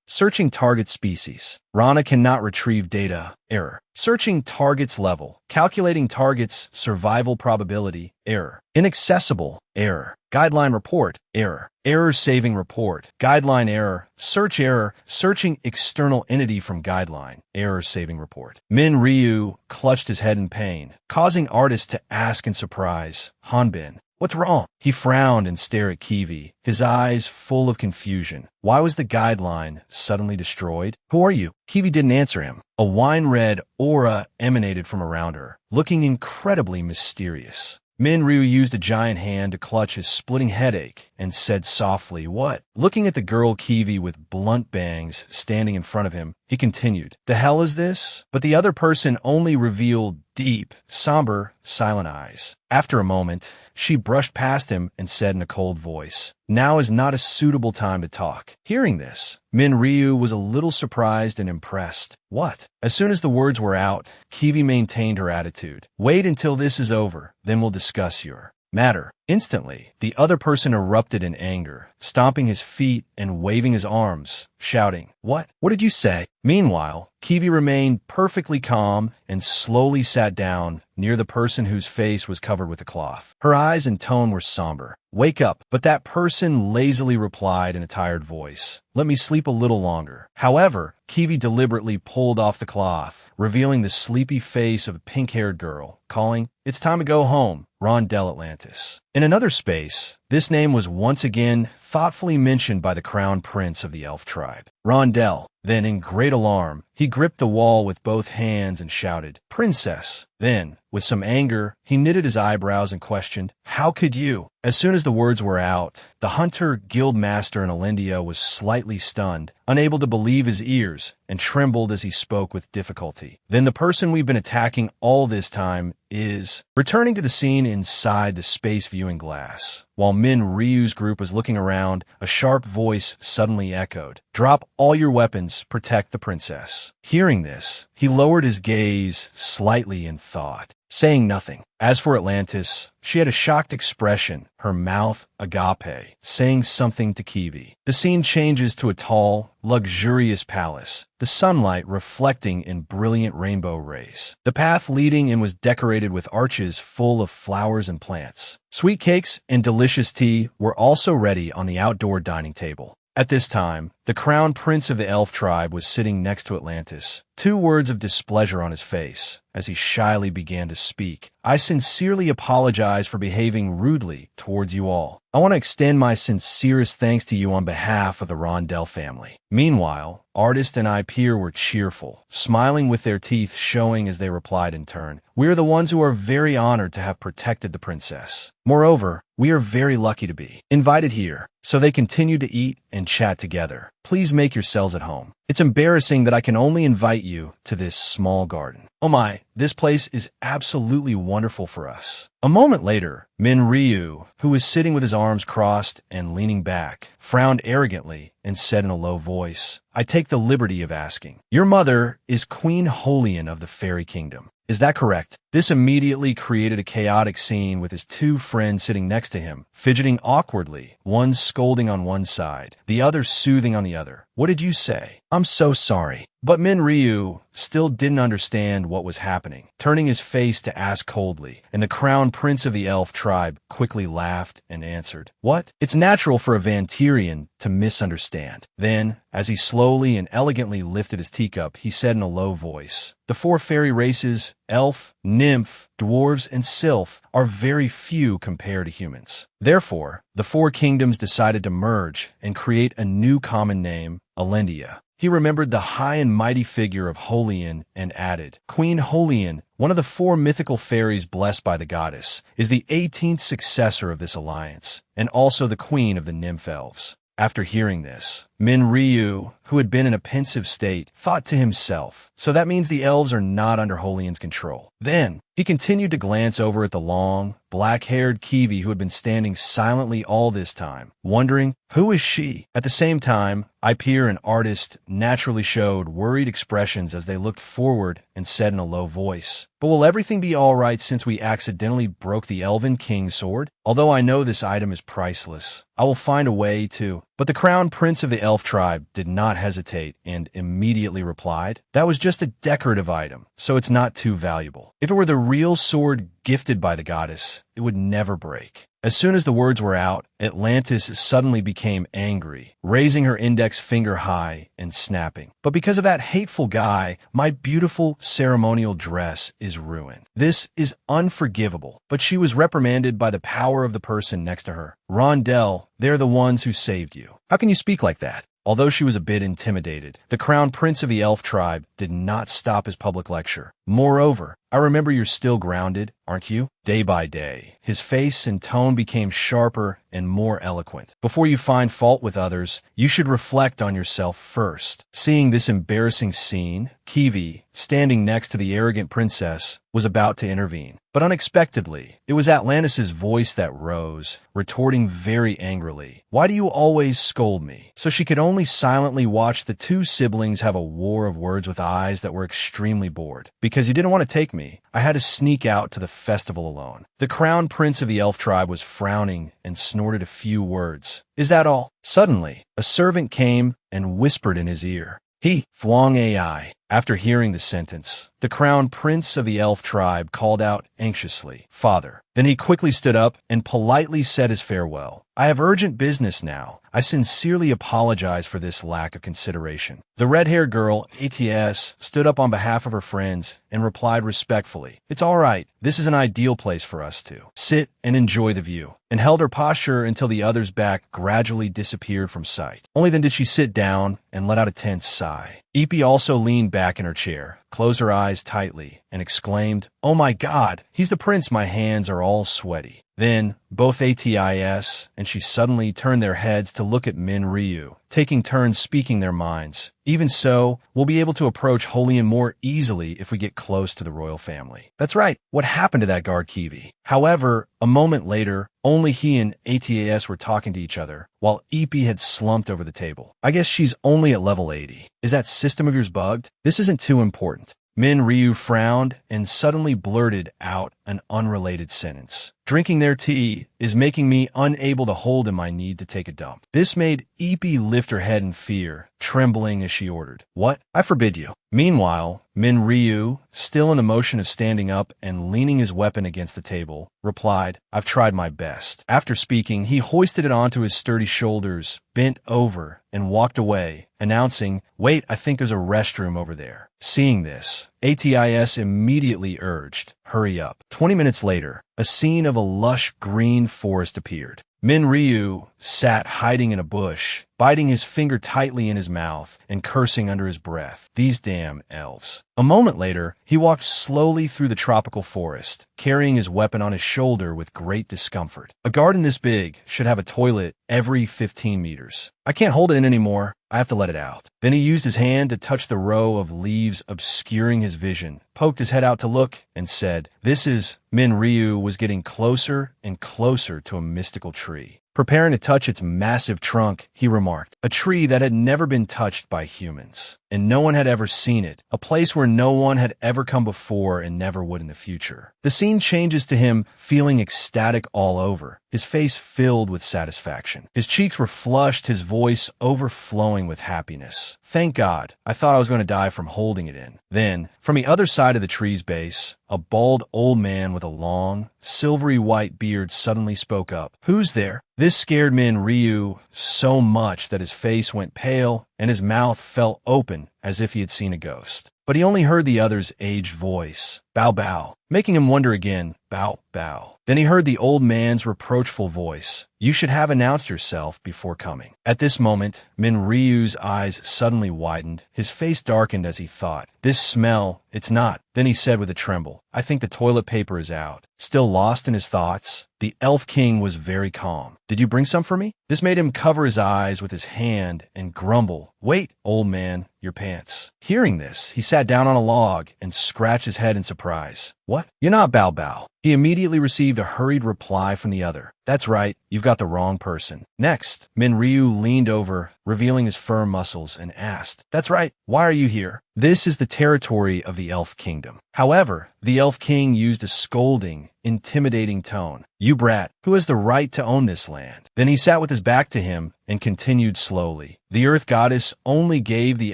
Searching target species. Rana cannot retrieve data, error. Searching target's level. Calculating target's survival probability, error. Inaccessible, error. Guideline report, error. Error saving report. Guideline error. Search error. Searching external entity from guideline. Error saving report. Min Ryu clutched his head in pain, causing Artist to ask in surprise, Han-Bin, what's wrong? He frowned and stared at Kiwi, his eyes full of confusion. Why was the guideline suddenly destroyed? Who are you? Kiwi didn't answer him. A wine-red aura emanated from around her, looking incredibly mysterious. Min Ryu used a giant hand to clutch his splitting headache and said softly, what? Looking at the girl Kiwi with blunt bangs standing in front of him, he continued, the hell is this? But the other person only revealed deep, somber, silent eyes. After a moment, she brushed past him and said in a cold voice, "Now is not a suitable time to talk." Hearing this, Min Ryu was a little surprised and impressed. What? As soon as the words were out, Kiwi maintained her attitude. "Wait until this is over, then we'll discuss your matter." Instantly, the other person erupted in anger, stomping his feet and waving his arms, shouting, "What? What did you say?" Meanwhile, Kiwi remained perfectly calm and slowly sat down near the person whose face was covered with a cloth. Her eyes and tone were somber. "Wake up." But that person lazily replied in a tired voice, "Let me sleep a little longer." However, Kiwi deliberately pulled off the cloth, revealing the sleepy face of a pink-haired girl, calling, "It's time to go home, Rondell Atlantis." In another space, this name was once again thoughtfully mentioned by the crown prince of the elf tribe, Rondell. Then, in great alarm, he gripped the wall with both hands and shouted, "Princess!" Then, with some anger, he knitted his eyebrows and questioned, "How could you?" As soon as the words were out, the hunter guild master in Alindia was slightly stunned, unable to believe his ears, and trembled as he spoke with difficulty. "Then the person we've been attacking all this time is..." Returning to the scene inside the space viewing glass, while Min Ryu's group was looking around, a sharp voice suddenly echoed, "Drop all your weapons, protect the princess." Hearing this, he lowered his gaze slightly in thought, saying nothing. As for Atlantis, she had a shocked expression, her mouth agape, saying something to Kiwi. The scene changes to a tall, luxurious palace, the sunlight reflecting in brilliant rainbow rays. The path leading in was decorated with arches full of flowers and plants. Sweet cakes and delicious tea were also ready on the outdoor dining table. At this time, the crown prince of the elf tribe was sitting next to Atlantis, 2 words of displeasure on his face, as he shyly began to speak. "I sincerely apologize for behaving rudely towards you all. I want to extend my sincerest thanks to you on behalf of the Rondell family." Meanwhile, Artist and I Peer were cheerful, smiling with their teeth showing as they replied in turn, "We are the ones who are very honored to have protected the princess. Moreover, we are very lucky to be invited here." So they continued to eat and chat together. "Please make yourselves at home. It's embarrassing that I can only invite you to this small garden. Oh my, this place is absolutely wonderful for us." A moment later, Min Ryu, who was sitting with his arms crossed and leaning back, frowned arrogantly and said in a low voice, "I take the liberty of asking. Your mother is Queen Holian of the Fairy Kingdom. Is that correct?" This immediately created a chaotic scene with his 2 friends sitting next to him, fidgeting awkwardly, one scolding on one side, the other soothing on the other. "What did you say?" "I'm so sorry." But Min Ryu still didn't understand what was happening, turning his face to ask coldly, and the crown prince of the elf tribe quickly laughed and answered, "What? It's natural for a Vantirian to misunderstand." Then, as he slowly and elegantly lifted his teacup, he said in a low voice, "The 4 fairy races, elf, nymph, dwarves, and sylph, are very few compared to humans. Therefore, the 4 kingdoms decided to merge and create a new common name, Alindia." He remembered the high and mighty figure of Holian and added, "Queen Holian, one of the 4 mythical fairies blessed by the goddess, is the 18th successor of this alliance, and also the queen of the nymph elves." After hearing this, Min Ryu, who had been in a pensive state, thought to himself, "So that means the elves are not under Holian's control." Then, he continued to glance over at the long, black-haired Kiwi who had been standing silently all this time, wondering, who is she? At the same time, Ipeer and Artist naturally showed worried expressions as they looked forward and said in a low voice, "But will everything be all right since we accidentally broke the Elven King's sword? Although I know this item is priceless, I will find a way to..." But the crown prince of the elf tribe did not hesitate and immediately replied, "That was just a decorative item, so it's not too valuable. If it were the real sword gifted by the goddess, it would never break." As soon as the words were out, Atlantis suddenly became angry, raising her index finger high and snapping, "But because of that hateful guy, my beautiful ceremonial dress is ruined. This is unforgivable." But she was reprimanded by the power of the person next to her. "Rondell, they're the ones who saved you. How can you speak like that?" Although she was a bit intimidated, the crown prince of the elf tribe did not stop his public lecture. Moreover, I remember you're still grounded, aren't you? Day by day, his face and tone became sharper and more eloquent. Before you find fault with others, you should reflect on yourself first. Seeing this embarrassing scene, Kiwi, standing next to the arrogant princess, was about to intervene. But unexpectedly, it was Atlantis' voice that rose, retorting very angrily. Why do you always scold me? So she could only silently watch the two siblings have a war of words with eyes that were extremely bored. Because you didn't want to take me, I had to sneak out to the festival alone. The crown prince of the elf tribe was frowning and snorted a few words. Is that all? Suddenly, a servant came and whispered in his ear. He, Thuong AI. After hearing the sentence, the crown prince of the elf tribe called out anxiously, Father. Then he quickly stood up and politely said his farewell. I have urgent business now. I sincerely apologize for this lack of consideration. The red-haired girl, ATS, stood up on behalf of her friends and replied respectfully, It's all right. This is an ideal place for us to sit and enjoy the view, and held her posture until the other's back gradually disappeared from sight. Only then did she sit down and let out a tense sigh. Epi also leaned back in her chair, closed her eyes tightly, and exclaimed, Oh my God, he's the prince, my hands are all sweaty. Then, both ATIS and she suddenly turned their heads to look at Min Ryu, taking turns speaking their minds. Even so, we'll be able to approach Holian more easily if we get close to the royal family. That's right, what happened to that guard Kiwi? However, a moment later, only he and ATAS were talking to each other, while Epi had slumped over the table. I guess she's only at level 80. Is that system of yours bugged? This isn't too important. Min Ryu frowned and suddenly blurted out an unrelated sentence. Drinking their tea is making me unable to hold in my need to take a dump. This made Epi lift her head in fear, trembling as she ordered, What? I forbid you. Meanwhile, Min Ryu, still in the motion of standing up and leaning his weapon against the table, replied, I've tried my best. After speaking, he hoisted it onto his sturdy shoulders, bent over, and walked away, announcing, Wait, I think there's a restroom over there. Seeing this, ATIS immediately urged, Hurry up. 20 minutes later, a scene of a lush green forest appeared. Min Ryu sat hiding in a bush, biting his finger tightly in his mouth and cursing under his breath. These damn elves. A moment later, he walked slowly through the tropical forest, carrying his weapon on his shoulder with great discomfort. A garden this big should have a toilet every 15 meters. I can't hold it in anymore. I have to let it out. Then he used his hand to touch the row of leaves obscuring his vision, poked his head out to look, and said, This is... Min Ryu was getting closer and closer to a mystical tree. Preparing to touch its massive trunk, he remarked, a tree that had never been touched by humans, and no one had ever seen it, a place where no one had ever come before and never would in the future. The scene changes to him feeling ecstatic all over, his face filled with satisfaction. His cheeks were flushed, his voice overflowing with happiness. Thank God, I thought I was going to die from holding it in. Then, from the other side of the tree's base, a bald old man with a long, silvery white beard suddenly spoke up. Who's there? This scared Min Ryu so much that his face went pale and his mouth fell open as if he had seen a ghost. But he only heard the other's aged voice, Bow Bow, making him wonder again, Bow Bow. Then he heard the old man's reproachful voice, You should have announced yourself before coming. At this moment, Min Ryu's eyes suddenly widened, his face darkened as he thought, This smell, it's not. Then he said with a tremble, I think the toilet paper is out. Still lost in his thoughts, the Elf King was very calm. Did you bring some for me? This made him cover his eyes with his hand and grumble, Wait, old man, your pants. Hearing this, he sat down on a log and scratched his head in surprise. What? You're not Bow Bow. He immediately received a hurried reply from the other. That's right, you've got the wrong person. Next, Min Ryu leaned over, revealing his firm muscles, and asked, That's right, why are you here? This is the territory of the Elf Kingdom. However, the Elf King used a scolding, intimidating tone. You brat, who has the right to own this land? Then he sat with his back to him and continued slowly. The Earth Goddess only gave the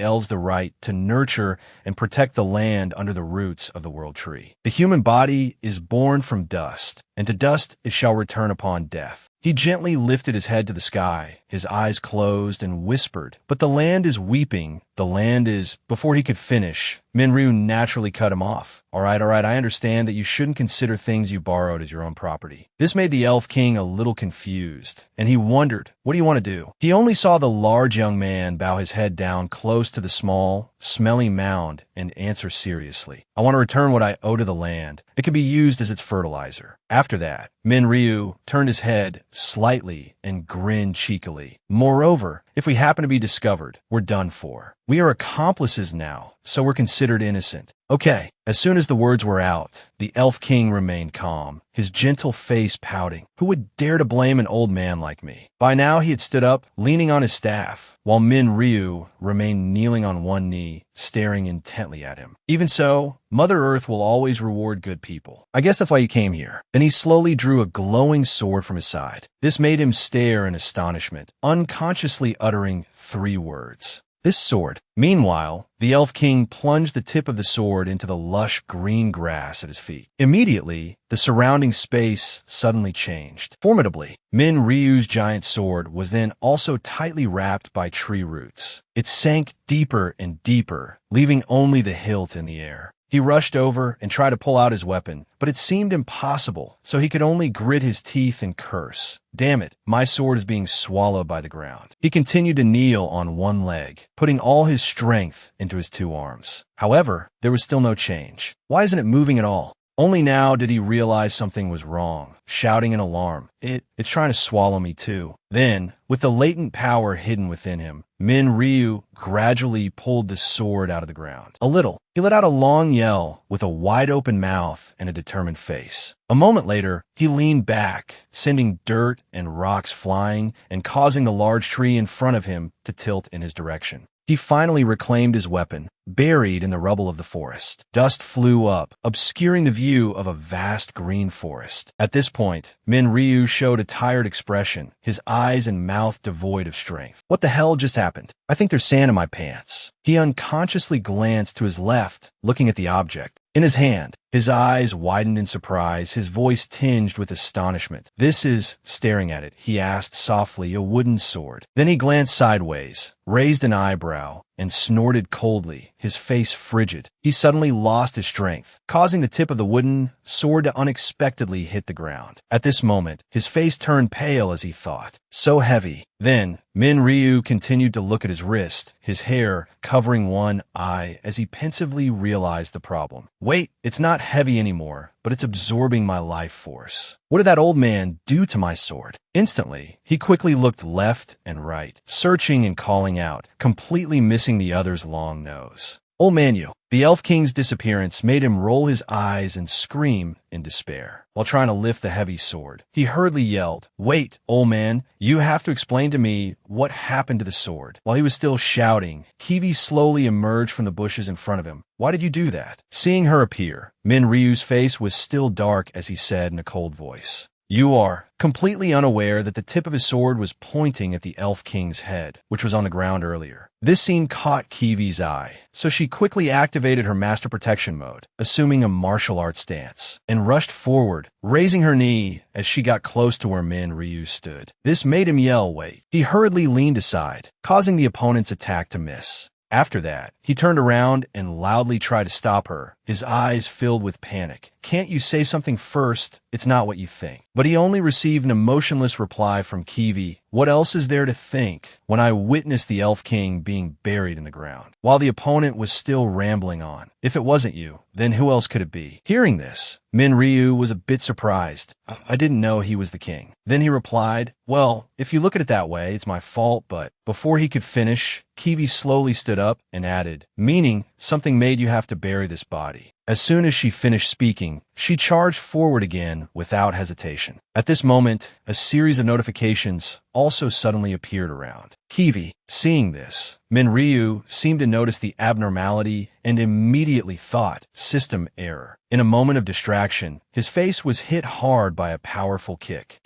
elves the right to nurture and protect the land under the roots of the World Tree. The human body is born from dust, and to dust it shall return upon death. He gently lifted his head to the sky, his eyes closed, and whispered, "But the land is weeping, the land is—" Before he could finish, Minryu naturally cut him off. All right, I understand that you shouldn't consider things you borrowed as your own property." This made the Elf King a little confused, and he wondered, what do you want to do? He only saw the large young man bow his head down close to the small, smelly mound and answer seriously, "I want to return what I owe to the land. It can be used as its fertilizer." After that, Minryu turned his head slightly and grinned cheekily. "Moreover, if we happen to be discovered, we're done for. We are accomplices now, so we're considered innocent." Okay. As soon as the words were out, the Elf King remained calm, his gentle face pouting. Who would dare to blame an old man like me? By now he had stood up, leaning on his staff, while Minryu remained kneeling on one knee, staring intently at him. "Even so, Mother Earth will always reward good people. I guess that's why you came here." Then he slowly drew a glowing sword from his side. This made him stare in astonishment, unconsciously uttering 3 words. "This sword." Meanwhile, the Elf King plunged the tip of the sword into the lush green grass at his feet. Immediately, the surrounding space suddenly changed. Formidably, Minryu's giant sword was then also tightly wrapped by tree roots. It sank deeper and deeper, leaving only the hilt in the air. He rushed over and tried to pull out his weapon, but it seemed impossible, so he could only grit his teeth and curse. "Damn it, my sword is being swallowed by the ground." He continued to kneel on one leg, putting all his strength into his 2 arms. However, there was still no change. Why isn't it moving at all? Only now did he realize something was wrong, shouting in alarm, It's trying to swallow me too." Then, with the latent power hidden within him, Minryu gradually pulled the sword out of the ground. A little. He let out a long yell with a wide-open mouth and a determined face. A moment later, he leaned back, sending dirt and rocks flying and causing the large tree in front of him to tilt in his direction. He finally reclaimed his weapon, buried in the rubble of the forest. Dust flew up, obscuring the view of a vast green forest. At this point, Minryu showed a tired expression, his eyes and mouth devoid of strength. "What the hell just happened? I think there's sand in my pants." He unconsciously glanced to his left, looking at the object in his hand. His eyes widened in surprise, his voice tinged with astonishment. "This is," staring at it, he asked softly, "a wooden sword." Then he glanced sideways, raised an eyebrow, and snorted coldly, his face frigid. He suddenly lost his strength, causing the tip of the wooden sword to unexpectedly hit the ground. At this moment, his face turned pale as he thought, "So heavy." Then, Minryu continued to look at his wrist, his hair covering one eye as he pensively realized the problem. "Wait, it's not heavy anymore, but it's absorbing my life force. What did that old man do to my sword?" Instantly, he quickly looked left and right, searching and calling out, completely missing the other's long nose. "Old man, you." The Elf King's disappearance made him roll his eyes and scream in despair. While trying to lift the heavy sword, he hurriedly yelled, "Wait, old man, you have to explain to me what happened to the sword." While he was still shouting, Kiwi slowly emerged from the bushes in front of him. "Why did you do that?" Seeing her appear, Minryu's face was still dark as he said in a cold voice, "You are," completely unaware that the tip of his sword was pointing at the Elf King's head, which was on the ground earlier. This scene caught Kiwi's eye, so she quickly activated her master protection mode, assuming a martial arts stance, and rushed forward, raising her knee as she got close to where Minryu stood. This made him yell, "Wait." He hurriedly leaned aside, causing the opponent's attack to miss. After that, he turned around and loudly tried to stop her, his eyes filled with panic. "Can't you say something first? It's not what you think." But he only received an emotionless reply from Kiwi, "What else is there to think when I witnessed the Elf King being buried in the ground?" While the opponent was still rambling on, "If it wasn't you, then who else could it be?" Hearing this, Minryu was a bit surprised. I didn't know he was the king." Then he replied, "Well, if you look at it that way, it's my fault, but..." Before he could finish, Kiwi slowly stood up and added, "Meaning, something made you have to bury this body." As soon as she finished speaking, she charged forward again without hesitation. At this moment, a series of notifications also suddenly appeared around. Kiwi, seeing this, Minryu seemed to notice the abnormality and immediately thought, "System error." In a moment of distraction, his face was hit hard by a powerful kick.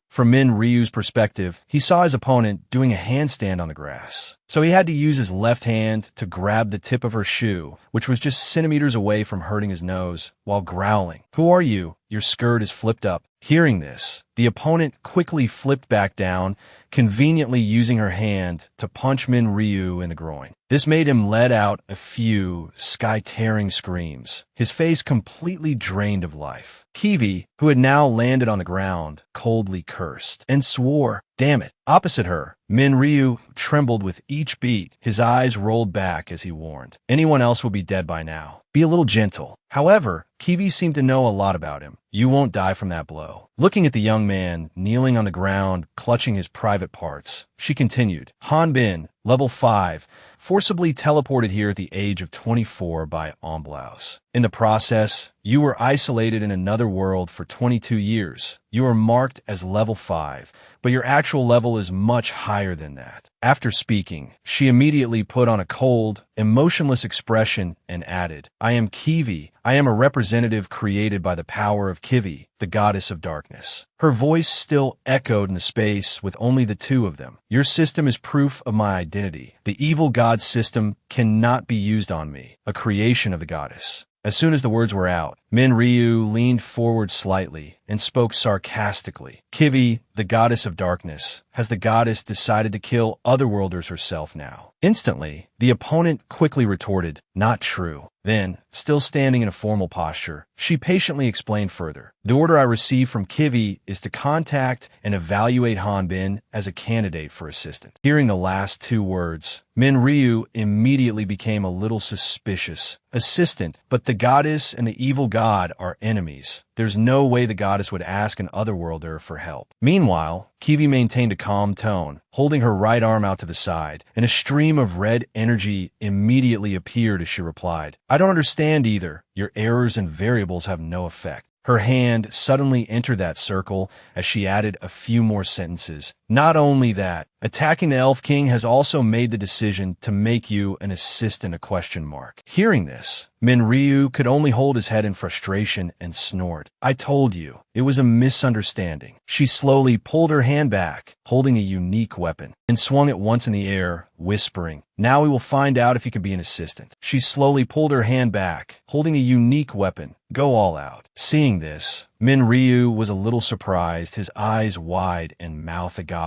From Minryu's perspective, he saw his opponent doing a handstand on the grass. So he had to use his left hand to grab the tip of her shoe, which was just centimeters away from hurting his nose, while growling, "Who are you? Your skirt is flipped up." Hearing this, the opponent quickly flipped back down, conveniently using her hand to punch Min Ryu in the groin. This made him let out a few sky-tearing screams, his face completely drained of life. Kiwi, who had now landed on the ground, coldly cursed and swore, "Damn it." Opposite her, Min Ryu trembled with each beat, his eyes rolled back as he warned, "Anyone else will be dead by now. Be a little gentle." However, Kiwi seemed to know a lot about him. "You won't die from that blow." Looking at the young man, kneeling on the ground, clutching his private parts, she continued, Han-Bin, level 5, forcibly teleported here at the age of 24 by Omblaus. In the process, you were isolated in another world for 22 years. You are marked as level 5, but your actual level is much higher than that. After speaking, she immediately put on a cold, emotionless expression and added, "I am Kiwi. I am a representative created by the power of Kiwi, the goddess of darkness." Her voice still echoed in the space with only the two of them. "Your system is proof of my identity. The evil god system cannot be used on me, a creation of the goddess." As soon as the words were out, Min Ryu leaned forward slightly and spoke sarcastically. "Kiwi, the goddess of darkness, has the goddess decided to kill Otherworlders herself now?" Instantly, the opponent quickly retorted, "Not true." Then, still standing in a formal posture, she patiently explained further. "The order I received from Kiwi is to contact and evaluate Han-Bin as a candidate for assistant." Hearing the last two words, Min Ryu immediately became a little suspicious. Assistant, but the goddess and the evil god are enemies. There's no way the goddess would ask an Otherworlder for help. Meanwhile, Kiwi maintained a calm tone, holding her right arm out to the side, and a stream of red energy immediately appeared as she replied, "I don't understand either. Your errors and variables have no effect." Her hand suddenly entered that circle as she added a few more sentences. "Not only that, attacking the Elf King has also made the decision to make you an assistant, a question mark." Hearing this, Min Ryu could only hold his head in frustration and snored. "I told you, it was a misunderstanding." She slowly pulled her hand back, holding a unique weapon, and swung it once in the air, whispering, "Now we will find out if you can be an assistant." She slowly pulled her hand back, holding a unique weapon. "Go all out." Seeing this, Min Ryu was a little surprised, his eyes wide and mouth agape.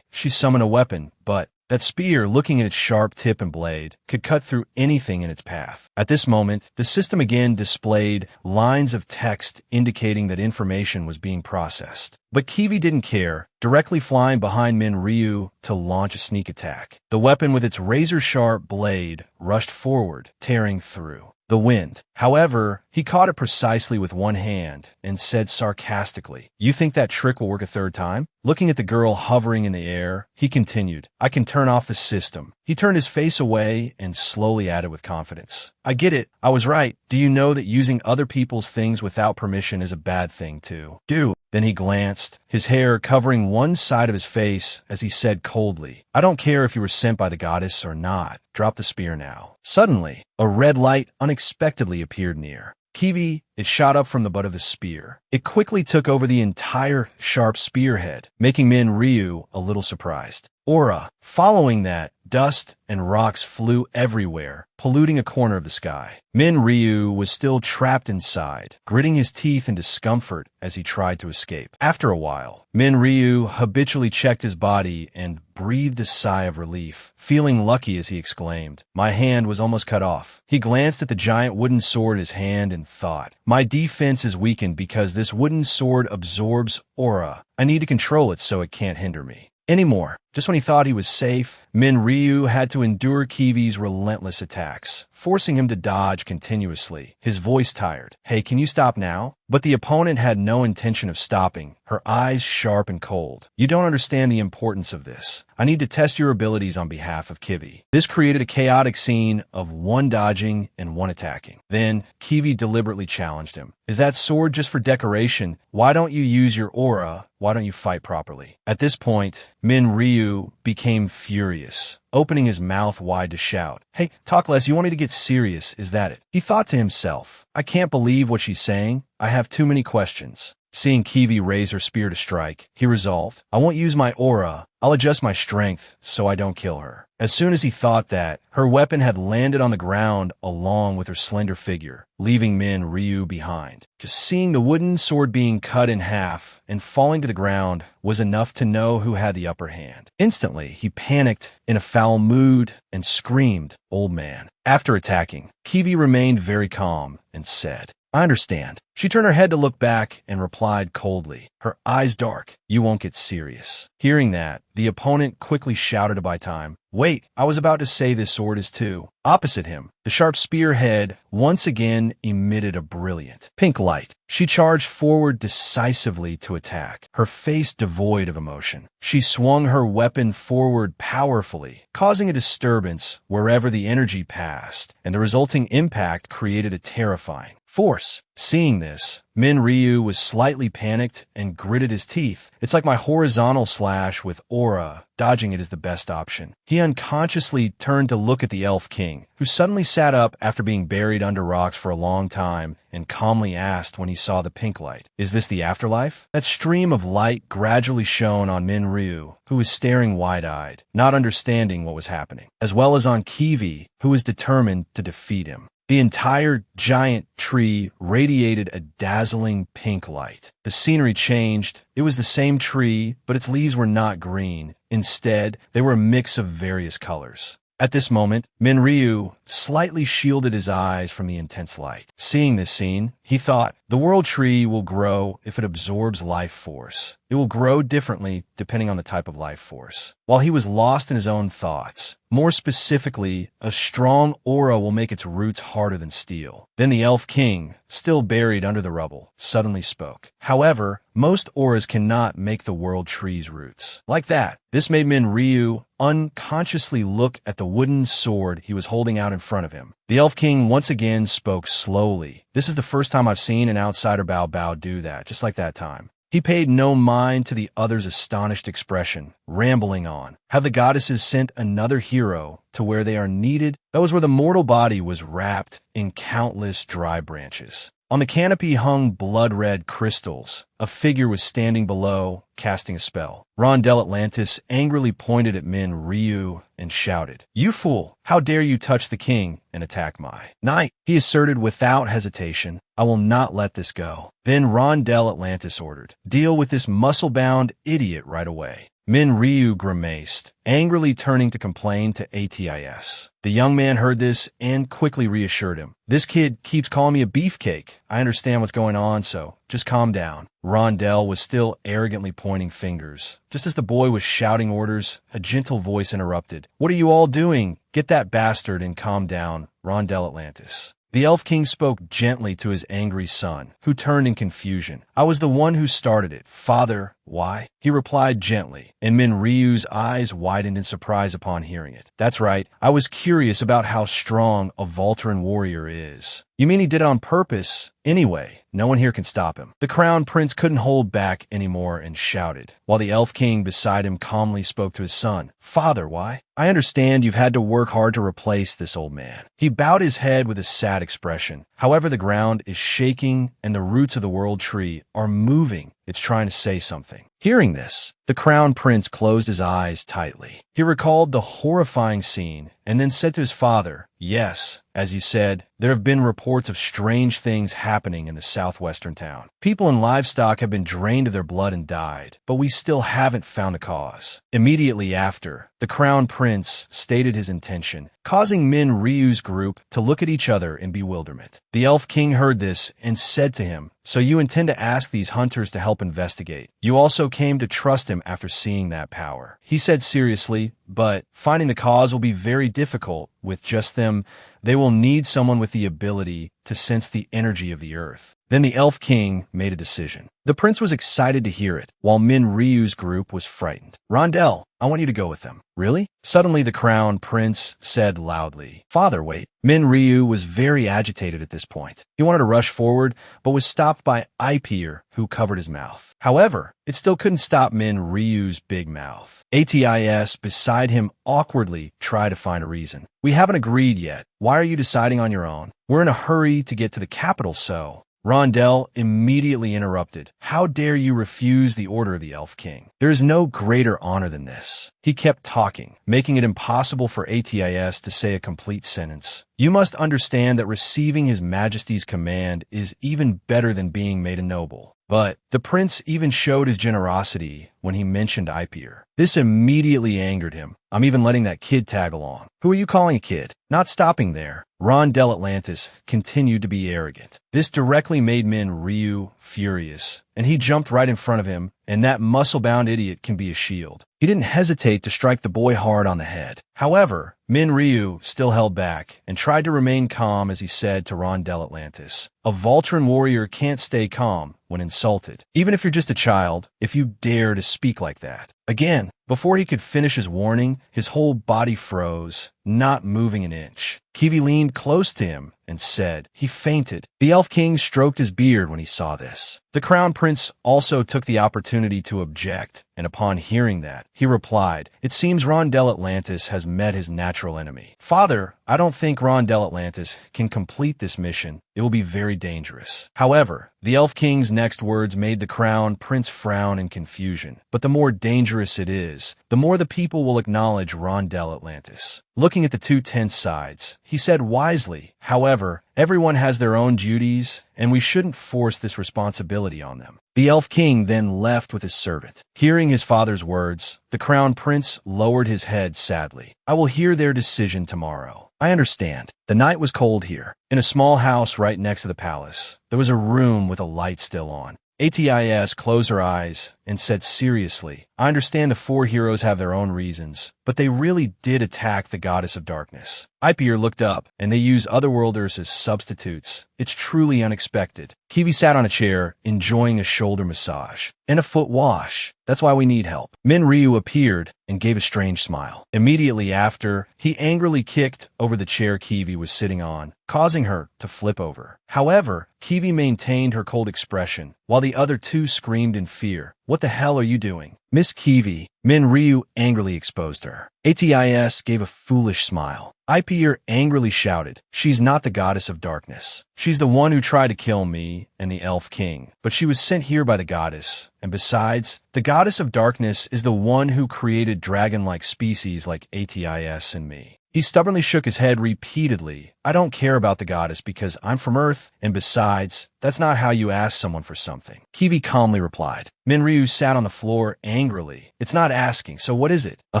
She summoned a weapon, but that spear, looking at its sharp tip and blade, could cut through anything in its path. At this moment, the system again displayed lines of text indicating that information was being processed. But Kiwi didn't care, directly flying behind Min Ryu to launch a sneak attack. The weapon with its razor-sharp blade rushed forward, tearing through the wind. However, he caught it precisely with one hand and said sarcastically, "You think that trick will work a third time?" Looking at the girl hovering in the air, he continued, "I can turn off the system." He turned his face away and slowly added with confidence, "I get it. I was right. Do you know that using other people's things without permission is a bad thing too?" "Do." Then he glanced, his hair covering one side of his face as he said coldly, "I don't care if you were sent by the goddess or not. Drop the spear now." Suddenly, a red light unexpectedly appeared near. Kiwi, it shot up from the butt of the spear. It quickly took over the entire sharp spearhead, making Min Ryu a little surprised. Aura. Following that, dust and rocks flew everywhere, polluting a corner of the sky. Min Ryu was still trapped inside, gritting his teeth in discomfort as he tried to escape. After a while, Min Ryu habitually checked his body and breathed a sigh of relief, feeling lucky as he exclaimed, "My hand was almost cut off." He glanced at the giant wooden sword in his hand and thought, "My defense is weakened because this wooden sword absorbs aura. I need to control it so it can't hinder me anymore." Just when he thought he was safe, Min Ryu had to endure Kiwi's relentless attacks, forcing him to dodge continuously, his voice tired. "Hey, can you stop now?" But the opponent had no intention of stopping, her eyes sharp and cold. "You don't understand the importance of this. I need to test your abilities on behalf of Kiwi." This created a chaotic scene of one dodging and one attacking. Then, Kiwi deliberately challenged him. "Is that sword just for decoration? Why don't you use your aura? Why don't you fight properly?" At this point, Min Ryu became furious, opening his mouth wide to shout, "Hey, talk less. You want me to get serious, is that it?" He thought to himself, "I can't believe what she's saying. I have too many questions." Seeing Kiwi raise her spear to strike, he resolved, "I won't use my aura. I'll adjust my strength so I don't kill her. As soon as he thought that, her weapon had landed on the ground along with her slender figure, leaving Min Ryu behind. Just seeing the wooden sword being cut in half and falling to the ground was enough to know who had the upper hand. Instantly, he panicked in a foul mood and screamed, "Old man." After attacking, Kiwi remained very calm and said, "I understand." She turned her head to look back and replied coldly, her eyes dark, "You won't get serious." Hearing that, the opponent quickly shouted to buy time, "Wait, I was about to say this sword is too." Opposite him, the sharp spearhead once again emitted a brilliant pink light. She charged forward decisively to attack, her face devoid of emotion. She swung her weapon forward powerfully, causing a disturbance wherever the energy passed, and the resulting impact created a terrifying force. Seeing this, Min Ryu was slightly panicked and gritted his teeth. "It's like my horizontal slash with aura. Dodging it is the best option." He unconsciously turned to look at the Elf King, who suddenly sat up after being buried under rocks for a long time and calmly asked when he saw the pink light, "Is this the afterlife?" That stream of light gradually shone on Min Ryu, who was staring wide-eyed, not understanding what was happening, as well as on Kiwi, who was determined to defeat him. The entire giant tree radiated a dazzling pink light. The scenery changed. It was the same tree, but its leaves were not green. Instead, they were a mix of various colors. At this moment, Min Ryu slightly shielded his eyes from the intense light. Seeing this scene, he thought, the world tree will grow if it absorbs life force. It will grow differently depending on the type of life force. While he was lost in his own thoughts, more specifically, a strong aura will make its roots harder than steel. Then the Elf King, still buried under the rubble, suddenly spoke. However, most auras cannot make the world tree's roots. Like that, this made Min Ryu unconsciously look at the wooden sword he was holding out in front of him. The Elf King once again spoke slowly. This is the first time I've seen an outsider Bao Bao do that, just like that time. He paid no mind to the other's astonished expression, rambling on. Have the goddesses sent another hero to where they are needed? That was where the mortal body was wrapped in countless dry branches. On the canopy hung blood-red crystals. A figure was standing below, casting a spell. Rondel Atlantis angrily pointed at Min Ryu and shouted, "You fool! How dare you touch the king and attack my knight?" He asserted without hesitation, "I will not let this go." Then Rondel Atlantis ordered, "Deal with this muscle-bound idiot right away." Min Ryu grimaced, angrily turning to complain to ATIS. The young man heard this and quickly reassured him. "This kid keeps calling me a beefcake. I understand what's going on, so just calm down." Rondel was still arrogantly pointing fingers. Just as the boy was shouting orders, a gentle voice interrupted. "What are you all doing? Get that bastard and calm down, Rondel Atlantis." The Elf King spoke gently to his angry son, who turned in confusion. "I was the one who started it. Father, why?" He replied gently, and Min Ryu's eyes widened in surprise upon hearing it. "That's right. I was curious about how strong a Voltran warrior is." "You mean he did it on purpose? Anyway, no one here can stop him." The Crown Prince couldn't hold back anymore and shouted, while the Elf King beside him calmly spoke to his son. "Father, why? I understand you've had to work hard to replace this old man." He bowed his head with a sad expression. "However, the ground is shaking and the roots of the world tree are moving. It's trying to say something." Hearing this, the Crown Prince closed his eyes tightly. He recalled the horrifying scene and then said to his father, "Yes, as you said, there have been reports of strange things happening in the southwestern town. People and livestock have been drained of their blood and died, but we still haven't found the cause." Immediately after, the Crown Prince stated his intention, causing Min Ryu's group to look at each other in bewilderment. The Elf King heard this and said to him, "So you intend to ask these hunters to help investigate. You also came to trust him after seeing that power." He said seriously, "But finding the cause will be very difficult. With just them, they will need someone with the ability to sense the energy of the earth." Then the Elf King made a decision. The prince was excited to hear it, while Min Ryu's group was frightened. "Rondel, I want you to go with them." "Really?" Suddenly the Crown Prince said loudly. "Father, wait." Min Ryu was very agitated at this point. He wanted to rush forward, but was stopped by Ipier, who covered his mouth. However, it still couldn't stop Min Ryu's big mouth. ATIS beside him awkwardly tried to find a reason. "We haven't agreed yet. Why are you deciding on your own?" "We're in a hurry to get to the capital, so..." Rondell immediately interrupted. How dare you refuse the order of the Elf King? There is no greater honor than this. He kept talking, making it impossible for Atis to say a complete sentence. You must understand that receiving His Majesty's command is even better than being made a noble. But the prince even showed his generosity when he mentioned Ipier. This immediately angered him. I'm even letting that kid tag along. Who are you calling a kid? Not stopping there, Rondell Atlantis continued to be arrogant. This directly made Min Ryu furious, and he jumped right in front of him, and that muscle-bound idiot can be a shield. He didn't hesitate to strike the boy hard on the head. However, Min Ryu still held back and tried to remain calm as he said to Rondell Atlantis, a Voltron warrior can't stay calm when insulted. Even if you're just a child, if you dare to speak like that. Again, before he could finish his warning, his whole body froze, not moving an inch. Kiwi leaned close to him and said, he fainted. The Elf King stroked his beard when he saw this. The Crown Prince also took the opportunity to object, and upon hearing that, he replied, it seems Rondell Atlantis has met his natural enemy. Father, I don't think Rondell Atlantis can complete this mission. It will be very dangerous. However, the Elf King's next words made the Crown Prince frown in confusion. But the more dangerous it is, the more the people will acknowledge Rondell Atlantis. Looking at the two tense sides, he said wisely, however, everyone has their own duties, and we shouldn't force this responsibility on them. The Elf King then left with his servant. Hearing his father's words, the Crown Prince lowered his head sadly. I will hear their decision tomorrow. I understand. The night was cold here. In a small house right next to the palace, there was a room with a light still on. Atis closed her eyes and said seriously, I understand the four heroes have their own reasons, but they really did attack the goddess of darkness. Ipier looked up, and they use Otherworlders as substitutes. It's truly unexpected. Kiwi sat on a chair, enjoying a shoulder massage and a foot wash. That's why we need help. Min Ryu appeared and gave a strange smile. Immediately after, he angrily kicked over the chair Kiwi was sitting on, causing her to flip over. However, Kiwi maintained her cold expression, while the other two screamed in fear. What the hell are you doing? Miss Kiwi, Min Ryu angrily exposed her. Atis gave a foolish smile. Ipier angrily shouted, she's not the goddess of darkness. She's the one who tried to kill me and the Elf King, but she was sent here by the goddess. And besides, the goddess of darkness is the one who created dragon-like species like Atis and me. He stubbornly shook his head repeatedly. I don't care about the goddess because I'm from Earth, and besides, that's not how you ask someone for something. Kiwi calmly replied. Min Ryu sat on the floor angrily. It's not asking, so what is it? A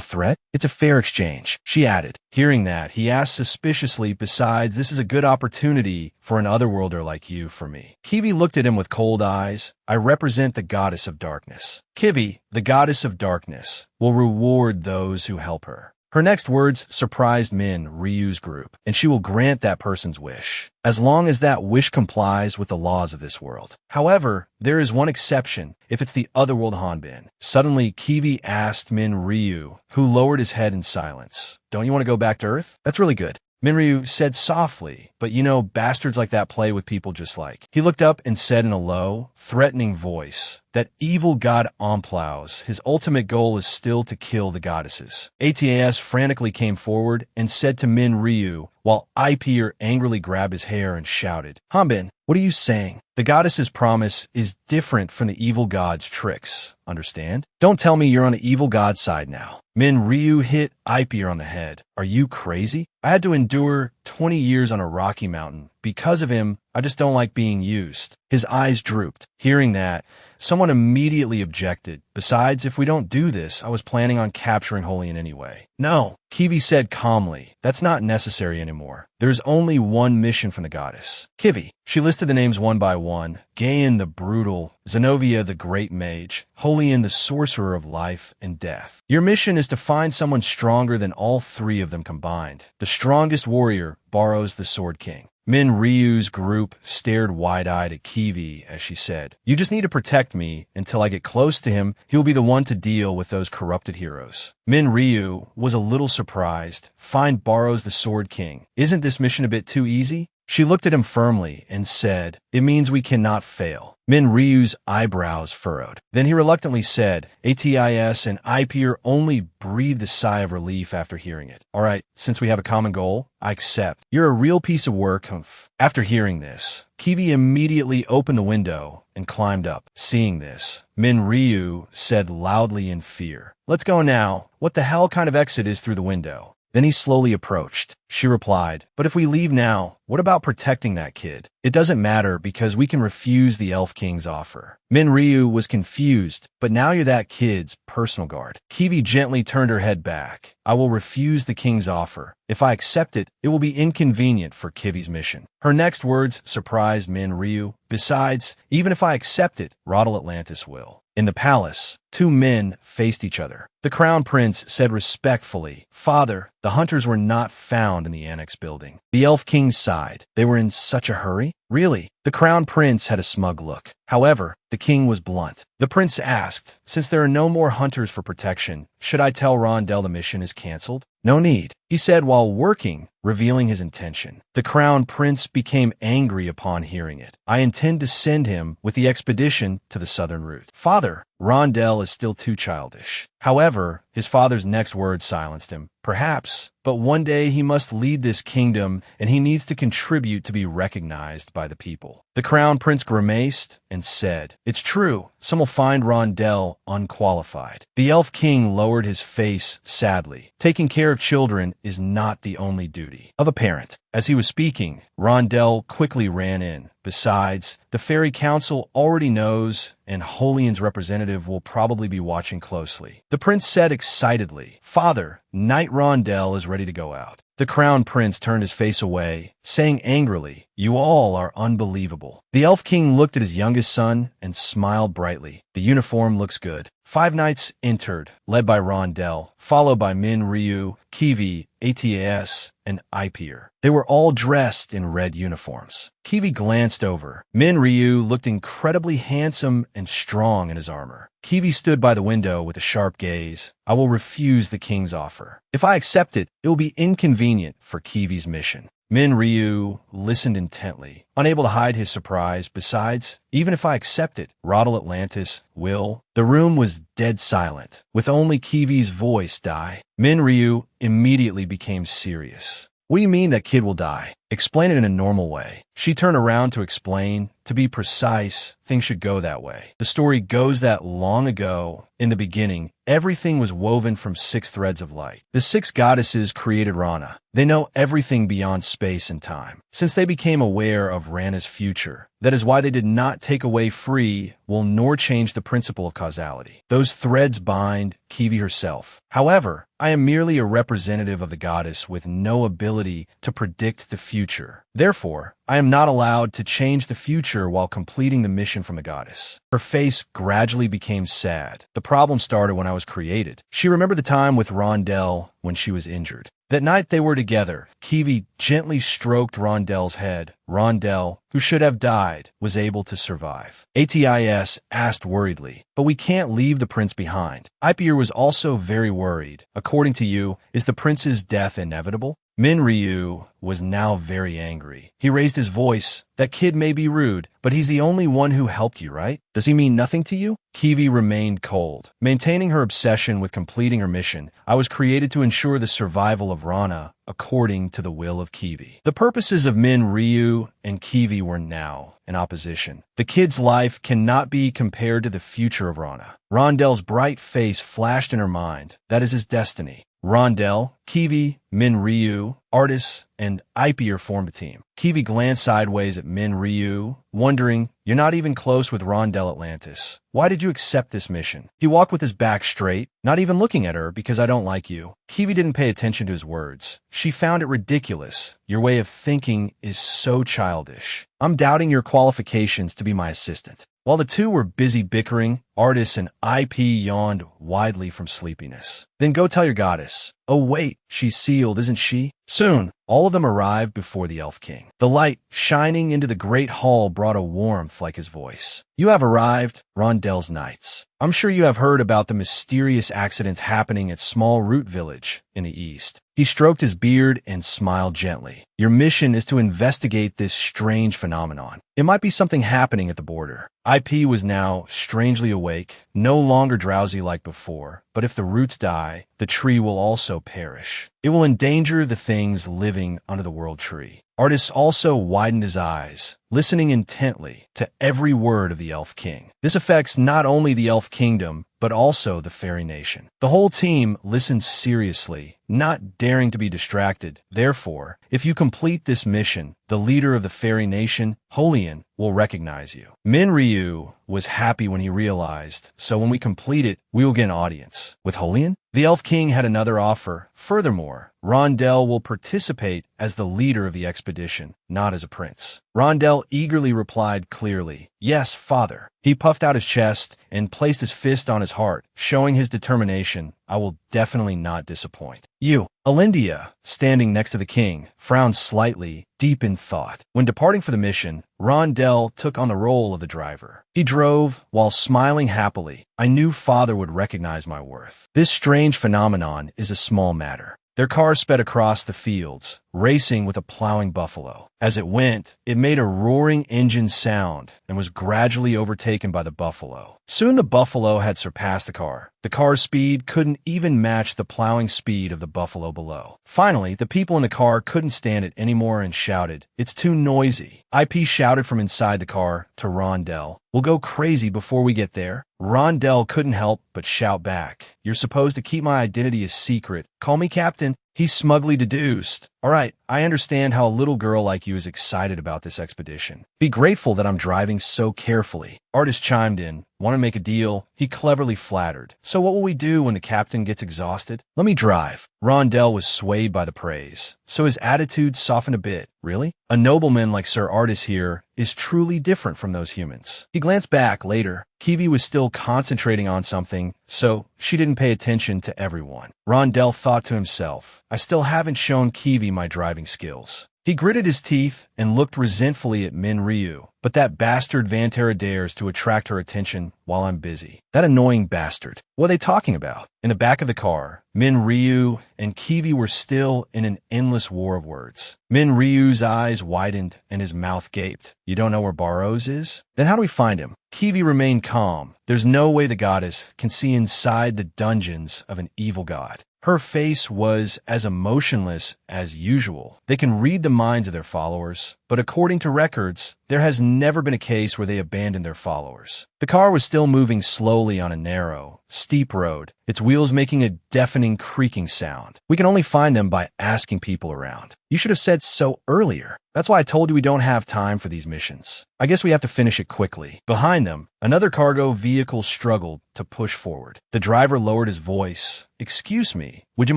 threat? It's a fair exchange, she added. Hearing that, he asked suspiciously, besides, this is a good opportunity for an Otherworlder like you for me. Kiwi looked at him with cold eyes. I represent the goddess of darkness. Kiwi, the goddess of darkness, will reward those who help her. Her next words surprised Min Ryu's group, and she will grant that person's wish, as long as that wish complies with the laws of this world. However, there is one exception, if it's the Otherworld Han-Bin. Suddenly, Kiwi asked Min Ryu, who lowered his head in silence, don't you want to go back to Earth? That's really good. Min Ryu said softly, but you know, bastards like that play with people just like. He looked up and said in a low, threatening voice, that evil god Omplaus, his ultimate goal is still to kill the goddesses. Atas frantically came forward and said to Min Ryu, while Ipier angrily grabbed his hair and shouted, Han-Bin, what are you saying? The goddess's promise is different from the evil god's tricks, understand? Don't tell me you're on the evil god's side now. Min Ryu hit Ipier on the head. Are you crazy? I had to endure 20 years on a rocky mountain. Because of him, I just don't like being used. His eyes drooped. Hearing that, someone immediately objected. Besides, if we don't do this, I was planning on capturing Holian anyway. No, Kiwi said calmly. That's not necessary anymore. There's only one mission from the goddess. Kiwi. She listed the names one by one. Gaen the Brutal, Zenobia the Great Mage, Holian the Sorcerer of Life and Death. Your mission is to find someone stronger than all three of them combined. The strongest warrior borrows the Sword King. Min Ryu's group stared wide-eyed at Kiwi as she said, you just need to protect me until I get close to him. He'll be the one to deal with those corrupted heroes. Min Ryu was a little surprised. Find borrows the Sword King. Isn't this mission a bit too easy? She looked at him firmly and said, it means we cannot fail. Min Ryu's eyebrows furrowed. Then he reluctantly said, "Atis," and Ipier only breathed a sigh of relief after hearing it. "All right, since we have a common goal, I accept. You're a real piece of work, humph." After hearing this, Kiwi immediately opened the window and climbed up. Seeing this, Min Ryu said loudly in fear, "Let's go now. What the hell kind of exit is through the window?" Then he slowly approached. She replied, "But if we leave now, what about protecting that kid?" "It doesn't matter because we can refuse the Elf King's offer." Min Ryu was confused, "But now you're that kid's personal guard." Kiwi gently turned her head back. "I will refuse the king's offer. If I accept it, it will be inconvenient for Kiwi's mission." Her next words surprised Min Ryu. "Besides, even if I accept it, Roddle Atlantis will." In the palace, two men faced each other. The crown prince said respectfully, "Father, the hunters were not found in the annex building." The Elf King sighed. "They were in such a hurry?" "Really?" The crown prince had a smug look. However, the king was blunt. The prince asked, "Since there are no more hunters for protection, should I tell Rondell the mission is cancelled?" "No need," he said while working, revealing his intention. The crown prince became angry upon hearing it. "I intend to send him with the expedition to the southern route." "Father, Rondell is still too childish." However, his father's next words silenced him. "Perhaps, but one day he must lead this kingdom, and he needs to contribute to be recognized by the people." The crown prince grimaced and said, "It's true, some will find Rondell unqualified." The Elf King lowered his face sadly. "Taking care of children is not the only duty of a parent." As he was speaking, Rondell quickly ran in. "Besides, the Fairy Council already knows, and Holian's representative will probably be watching closely." The prince said excitedly, "Father, Knight Rondell is ready to go out." The crown prince turned his face away, saying angrily, "You all are unbelievable." The Elf King looked at his youngest son and smiled brightly. "The uniform looks good." 5 knights entered, led by Rondell, followed by Min Ryu, Kiwi, Atas, and Ipier. They were all dressed in red uniforms. Kiwi glanced over. Min Ryu looked incredibly handsome and strong in his armor. Kiwi stood by the window with a sharp gaze. "I will refuse the king's offer. If I accept it, it will be inconvenient for Kiwi's mission." Min Ryu listened intently, unable to hide his surprise. "Besides, even if I accept it, Roddle Atlantis will." The room was dead silent, with only Kiwi's voice die. Min Ryu immediately became serious. "What do you mean that kid will die? Explain it in a normal way." She turned around to explain. "To be precise, things should go that way. The story goes that long ago, in the beginning, everything was woven from 6 threads of light. The 6 goddesses created Rana. They know everything beyond space and time. Since they became aware of Rana's future, that is why they did not take away free will nor change the principle of causality. Those threads bind Kiwi herself. However, I am merely a representative of the goddess with no ability to predict the future. Therefore, I am not allowed to change the future while completing the mission from the goddess." Her face gradually became sad. "The problem started when I was created." She remembered the time with Rondell when she was injured. That night they were together. Kiwi gently stroked Rondell's head. Rondell, who should have died, was able to survive. Atis asked worriedly, "But we can't leave the prince behind." Ipier was also very worried. "According to you, is the prince's death inevitable?" Min Ryu was now very angry. He raised his voice. "That kid may be rude, but he's the only one who helped you, right? Does he mean nothing to you?" Kiwi remained cold. Maintaining her obsession with completing her mission, "I was created to ensure the survival of Rana, according to the will of Kiwi." The purposes of Min Ryu and Kiwi were now in opposition. The kid's life cannot be compared to the future of Rana. Rondell's bright face flashed in her mind. That is his destiny. Rondell, Kiwi, Min Ryu, Artis, and Ipier formed a team. Kiwi glanced sideways at Min Ryu, wondering, "You're not even close with Rondell Atlantis. Why did you accept this mission?" He walked with his back straight, not even looking at her because I don't like you. Kiwi didn't pay attention to his words. She found it ridiculous. "Your way of thinking is so childish. I'm doubting your qualifications to be my assistant." While the two were busy bickering, Artis and IP yawned widely from sleepiness. "Then go tell your goddess." "Oh wait, she's sealed, isn't she?" Soon, all of them arrived before the Elf King. The light shining into the great hall brought a warmth like his voice. "You have arrived, Rondell's Knights. I'm sure you have heard about the mysterious accidents happening at Small Root Village in the east. He stroked his beard and smiled gently. Your mission is to investigate this strange phenomenon. It might be something happening at the border. IP was now strangely awake, no longer drowsy like before, but if the roots die, the tree will also perish. It will endanger the things living under the world tree. Artist also widened his eyes, listening intently to every word of the Elf King. This affects not only the Elf Kingdom, but also the Fairy Nation. The whole team listened seriously, not daring to be distracted. Therefore, if you complete this mission, the leader of the Fairy Nation, Holian, will recognize you. Ryu was happy when he realized, so when we complete it, we will get an audience. With Holian? The Elf King had another offer. Furthermore, Rondell will participate as the leader of the expedition, not as a prince. Rondell eagerly replied clearly, "Yes, father." He puffed out his chest and placed his fist on his heart, showing his determination. I will definitely not disappoint. You, Alindia, standing next to the king, frowned slightly, deep in thought. When departing for the mission, Rondell took on the role of the driver. He drove while smiling happily. I knew father would recognize my worth. This strange phenomenon is a small matter. Their car sped across the fields, racing with a plowing buffalo. As it went, it made a roaring engine sound and was gradually overtaken by the buffalo. Soon the buffalo had surpassed the car. The car's speed couldn't even match the plowing speed of the buffalo below. Finally, the people in the car couldn't stand it anymore and shouted, "It's too noisy." IP shouted from inside the car to Rondell, "We'll go crazy before we get there." Rondell couldn't help but shout back, "You're supposed to keep my identity a secret. Call me Captain." He smugly deduced, "All right, I understand how a little girl like you is excited about this expedition. Be grateful that I'm driving so carefully." Artist chimed in, "Want to make a deal?" He cleverly flattered. "So what will we do when the captain gets exhausted?" "Let me drive." Rondell was swayed by the praise, so his attitude softened a bit. "Really? A nobleman like Sir Artis here is truly different from those humans." He glanced back later. Kiwi was still concentrating on something, so she didn't pay attention to everyone. Rondell thought to himself, I still haven't shown Kiwi my driving skills. He gritted his teeth and looked resentfully at Ryu. But that bastard Vantera dares to attract her attention while I'm busy. That annoying bastard. What are they talking about? In the back of the car, Ryu and Kiwi were still in an endless war of words. Ryu's eyes widened and his mouth gaped. You don't know where Barrows is? Then how do we find him? Kiwi remained calm. There's no way the goddess can see inside the dungeons of an evil god. Her face was as emotionless as usual. They can read the minds of their followers, but according to records, there has never been a case where they abandoned their followers. The car was still moving slowly on a narrow, steep road, its wheels making a deafening creaking sound. We can only find them by asking people around. You should have said so earlier. That's why I told you we don't have time for these missions. I guess we have to finish it quickly. Behind them, another cargo vehicle struggled to push forward. The driver lowered his voice. Excuse me, would you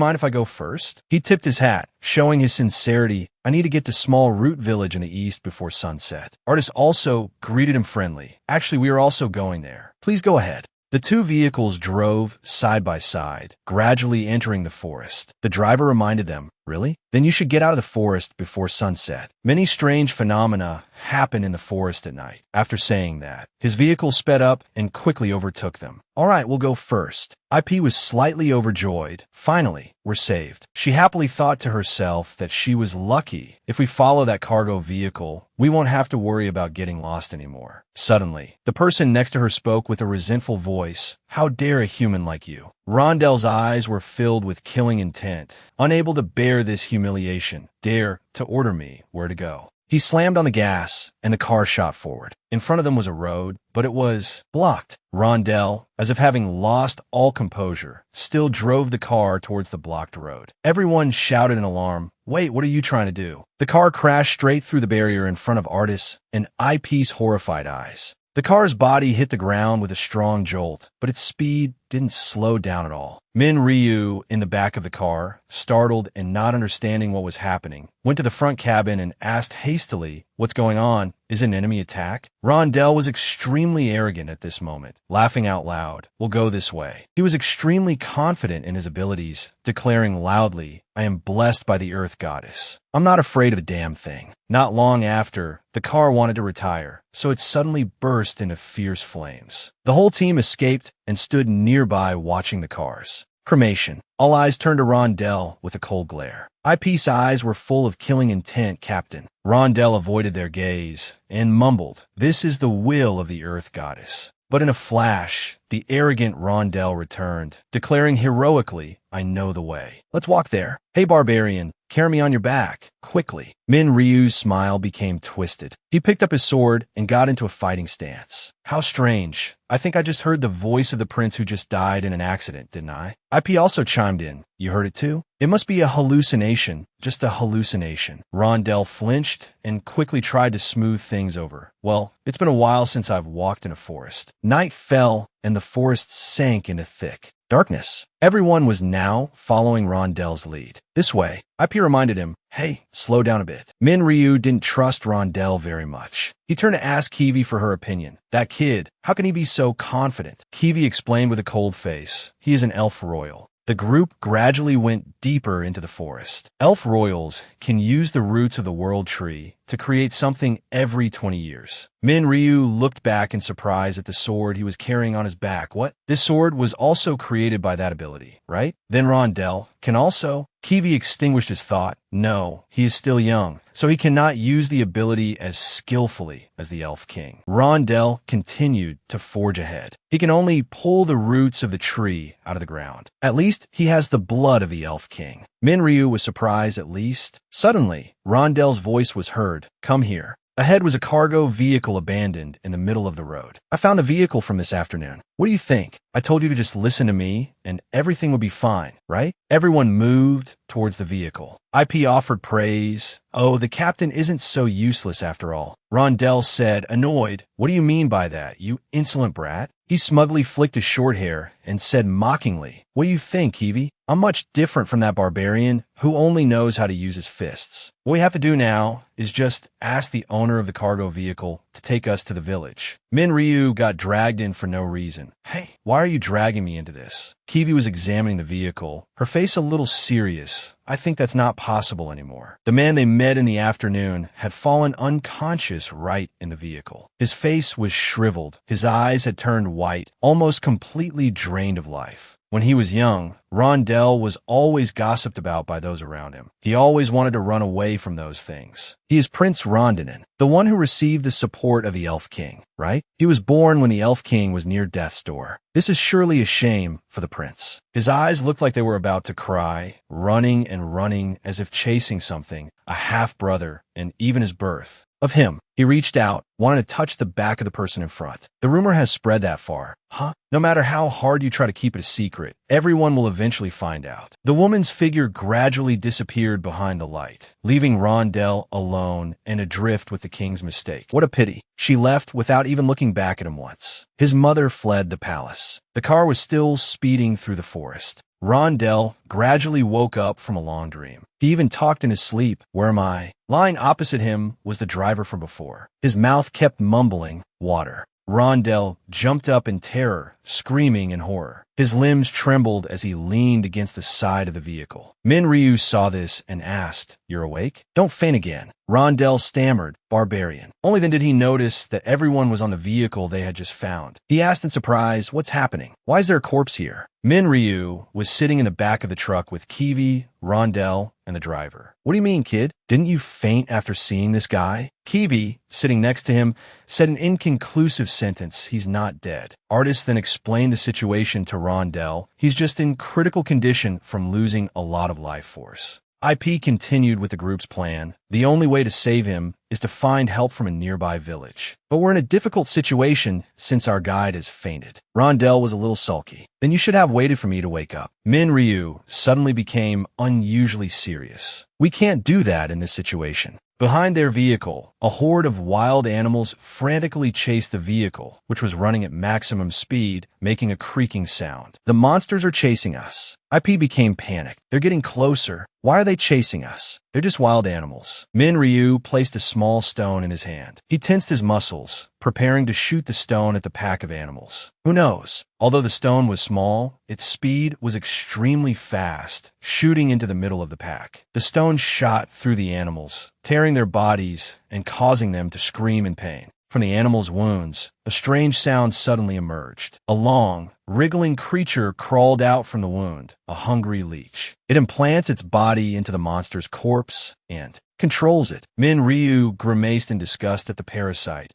mind if I go first? He tipped his hat, showing his sincerity. I need to get to Small Root Village in the east before sunset. Artist also greeted him friendly. Actually, we are also going there. Please go ahead. The two vehicles drove side by side, gradually entering the forest. The driver reminded them, really? Then you should get out of the forest before sunset. Many strange phenomena happen in the forest at night. After saying that, his vehicle sped up and quickly overtook them. All right, we'll go first. IP was slightly overjoyed. Finally, we're saved. She happily thought to herself that she was lucky. If we follow that cargo vehicle, we won't have to worry about getting lost anymore. Suddenly, the person next to her spoke with a resentful voice. How dare a human like you? Rondell's eyes were filled with killing intent, unable to bear this humiliation. Dare to order me where to go. He slammed on the gas, and the car shot forward. In front of them was a road, but it was blocked. Rondell, as if having lost all composure, still drove the car towards the blocked road. Everyone shouted in alarm, "Wait, what are you trying to do?" The car crashed straight through the barrier in front of Artis and IP's horrified eyes. The car's body hit the ground with a strong jolt, but its speed didn't slow down at all. Ryu, in the back of the car, startled and not understanding what was happening, went to the front cabin and asked hastily, "What's going on? Is an enemy attack?" Rondell was extremely arrogant at this moment, laughing out loud. "We'll go this way." He was extremely confident in his abilities, declaring loudly, "I am blessed by the Earth Goddess. I'm not afraid of a damn thing." Not long after, the car wanted to retire, so it suddenly burst into fierce flames. The whole team escaped and stood nearby watching the cars. Cremation. All eyes turned to Rondell with a cold glare. IP's eyes were full of killing intent, Captain. Rondell avoided their gaze and mumbled, "This is the will of the Earth Goddess." But in a flash, the arrogant Rondell returned, declaring heroically, "I know the way. Let's walk there. Hey, barbarian, carry me on your back, quickly." Min Ryu's smile became twisted. He picked up his sword and got into a fighting stance. How strange. I think I just heard the voice of the prince who just died in an accident, didn't I? IP also chimed in. You heard it too? It must be a hallucination, just a hallucination. Rondell flinched and quickly tried to smooth things over. Well, it's been a while since I've walked in a forest. Night fell and the forest sank into thick darkness. Everyone was now following Rondell's lead. This way. IP reminded him, "Hey, slow down a bit." Min Ryu didn't trust Rondell very much. He turned to ask Kiwi for her opinion. That kid, how can he be so confident? Kiwi explained with a cold face. He is an elf royal. The group gradually went deeper into the forest. Elf royals can use the roots of the world tree to create something every 20 years. Min Ryu looked back in surprise at the sword he was carrying on his back. What? This sword was also created by that ability, right? Then Rondell can also? Kiwi extinguished his thought. No, he is still young, so he cannot use the ability as skillfully as the Elf King. Rondell continued to forge ahead. He can only pull the roots of the tree out of the ground. At least he has the blood of the Elf King. Min Ryu was surprised at least. Suddenly, Rondell's voice was heard. Come here. Ahead was a cargo vehicle abandoned in the middle of the road. I found a vehicle from this afternoon. What do you think? I told you to just listen to me and everything would be fine, right? Everyone moved towards the vehicle. IP offered praise. Oh, the captain isn't so useless after all. Rondell said, annoyed. What do you mean by that, you insolent brat? He smugly flicked his short hair and said mockingly, what do you think, Kiwi? I'm much different from that barbarian who only knows how to use his fists. What we have to do now is just ask the owner of the cargo vehicle to take us to the village. Min Ryu got dragged in for no reason. Hey, why are you dragging me into this? Kiwi was examining the vehicle, her face a little serious. I think that's not possible anymore. The man they met in the afternoon had fallen unconscious right in the vehicle. His face was shriveled. His eyes had turned white, almost completely drained of life. When he was young, Rondell was always gossiped about by those around him. He always wanted to run away from those things. He is Prince Rondinen, the one who received the support of the Elf King, right? He was born when the Elf King was near death's door. This is surely a shame for the prince. His eyes looked like they were about to cry, running and running as if chasing something, a half-brother, and even his birth. Of him, he reached out, wanted to touch the back of the person in front. The rumor has spread that far. Huh? No matter how hard you try to keep it a secret, everyone will eventually find out. The woman's figure gradually disappeared behind the light, leaving Rondell alone and adrift with the king's mistake. What a pity. She left without even looking back at him once. His mother fled the palace. The car was still speeding through the forest. Rondell gradually woke up from a long dream. He even talked in his sleep. Where am I? Lying opposite him was the driver from before. His mouth kept mumbling, water. Rondell jumped up in terror, screaming in horror. His limbs trembled as he leaned against the side of the vehicle. Min Ryu saw this and asked, "You're awake? Don't faint again." Rondell stammered, "Barbarian." Only then did he notice that everyone was on the vehicle they had just found. He asked in surprise, "What's happening? Why is there a corpse here?" Min Ryu was sitting in the back of the truck with Kiwi, Rondell, and the driver. "What do you mean, kid? Didn't you faint after seeing this guy?" Kiwi, sitting next to him, said an inconclusive sentence, "He's not dead." Artist then explained the situation to Rondell. He's just in critical condition from losing a lot of life force. IP continued with the group's plan. The only way to save him is to find help from a nearby village. But we're in a difficult situation since our guide has fainted. Rondell was a little sulky. Then you should have waited for me to wake up. Min Ryu suddenly became unusually serious. We can't do that in this situation. Behind their vehicle, a horde of wild animals frantically chased the vehicle, which was running at maximum speed, making a creaking sound. The monsters are chasing us. IP became panicked. They're getting closer. Why are they chasing us? They're just wild animals. Min Ryu placed a small stone in his hand. He tensed his muscles, preparing to shoot the stone at the pack of animals. Who knows? Although the stone was small, its speed was extremely fast, shooting into the middle of the pack. The stone shot through the animals, tearing their bodies and causing them to scream in pain. From the animals' wounds, a strange sound suddenly emerged. A long, wriggling creature crawled out from the wound, a hungry leech. It implants its body into the monster's corpse and controls it. Ryu grimaced in disgust at the parasite.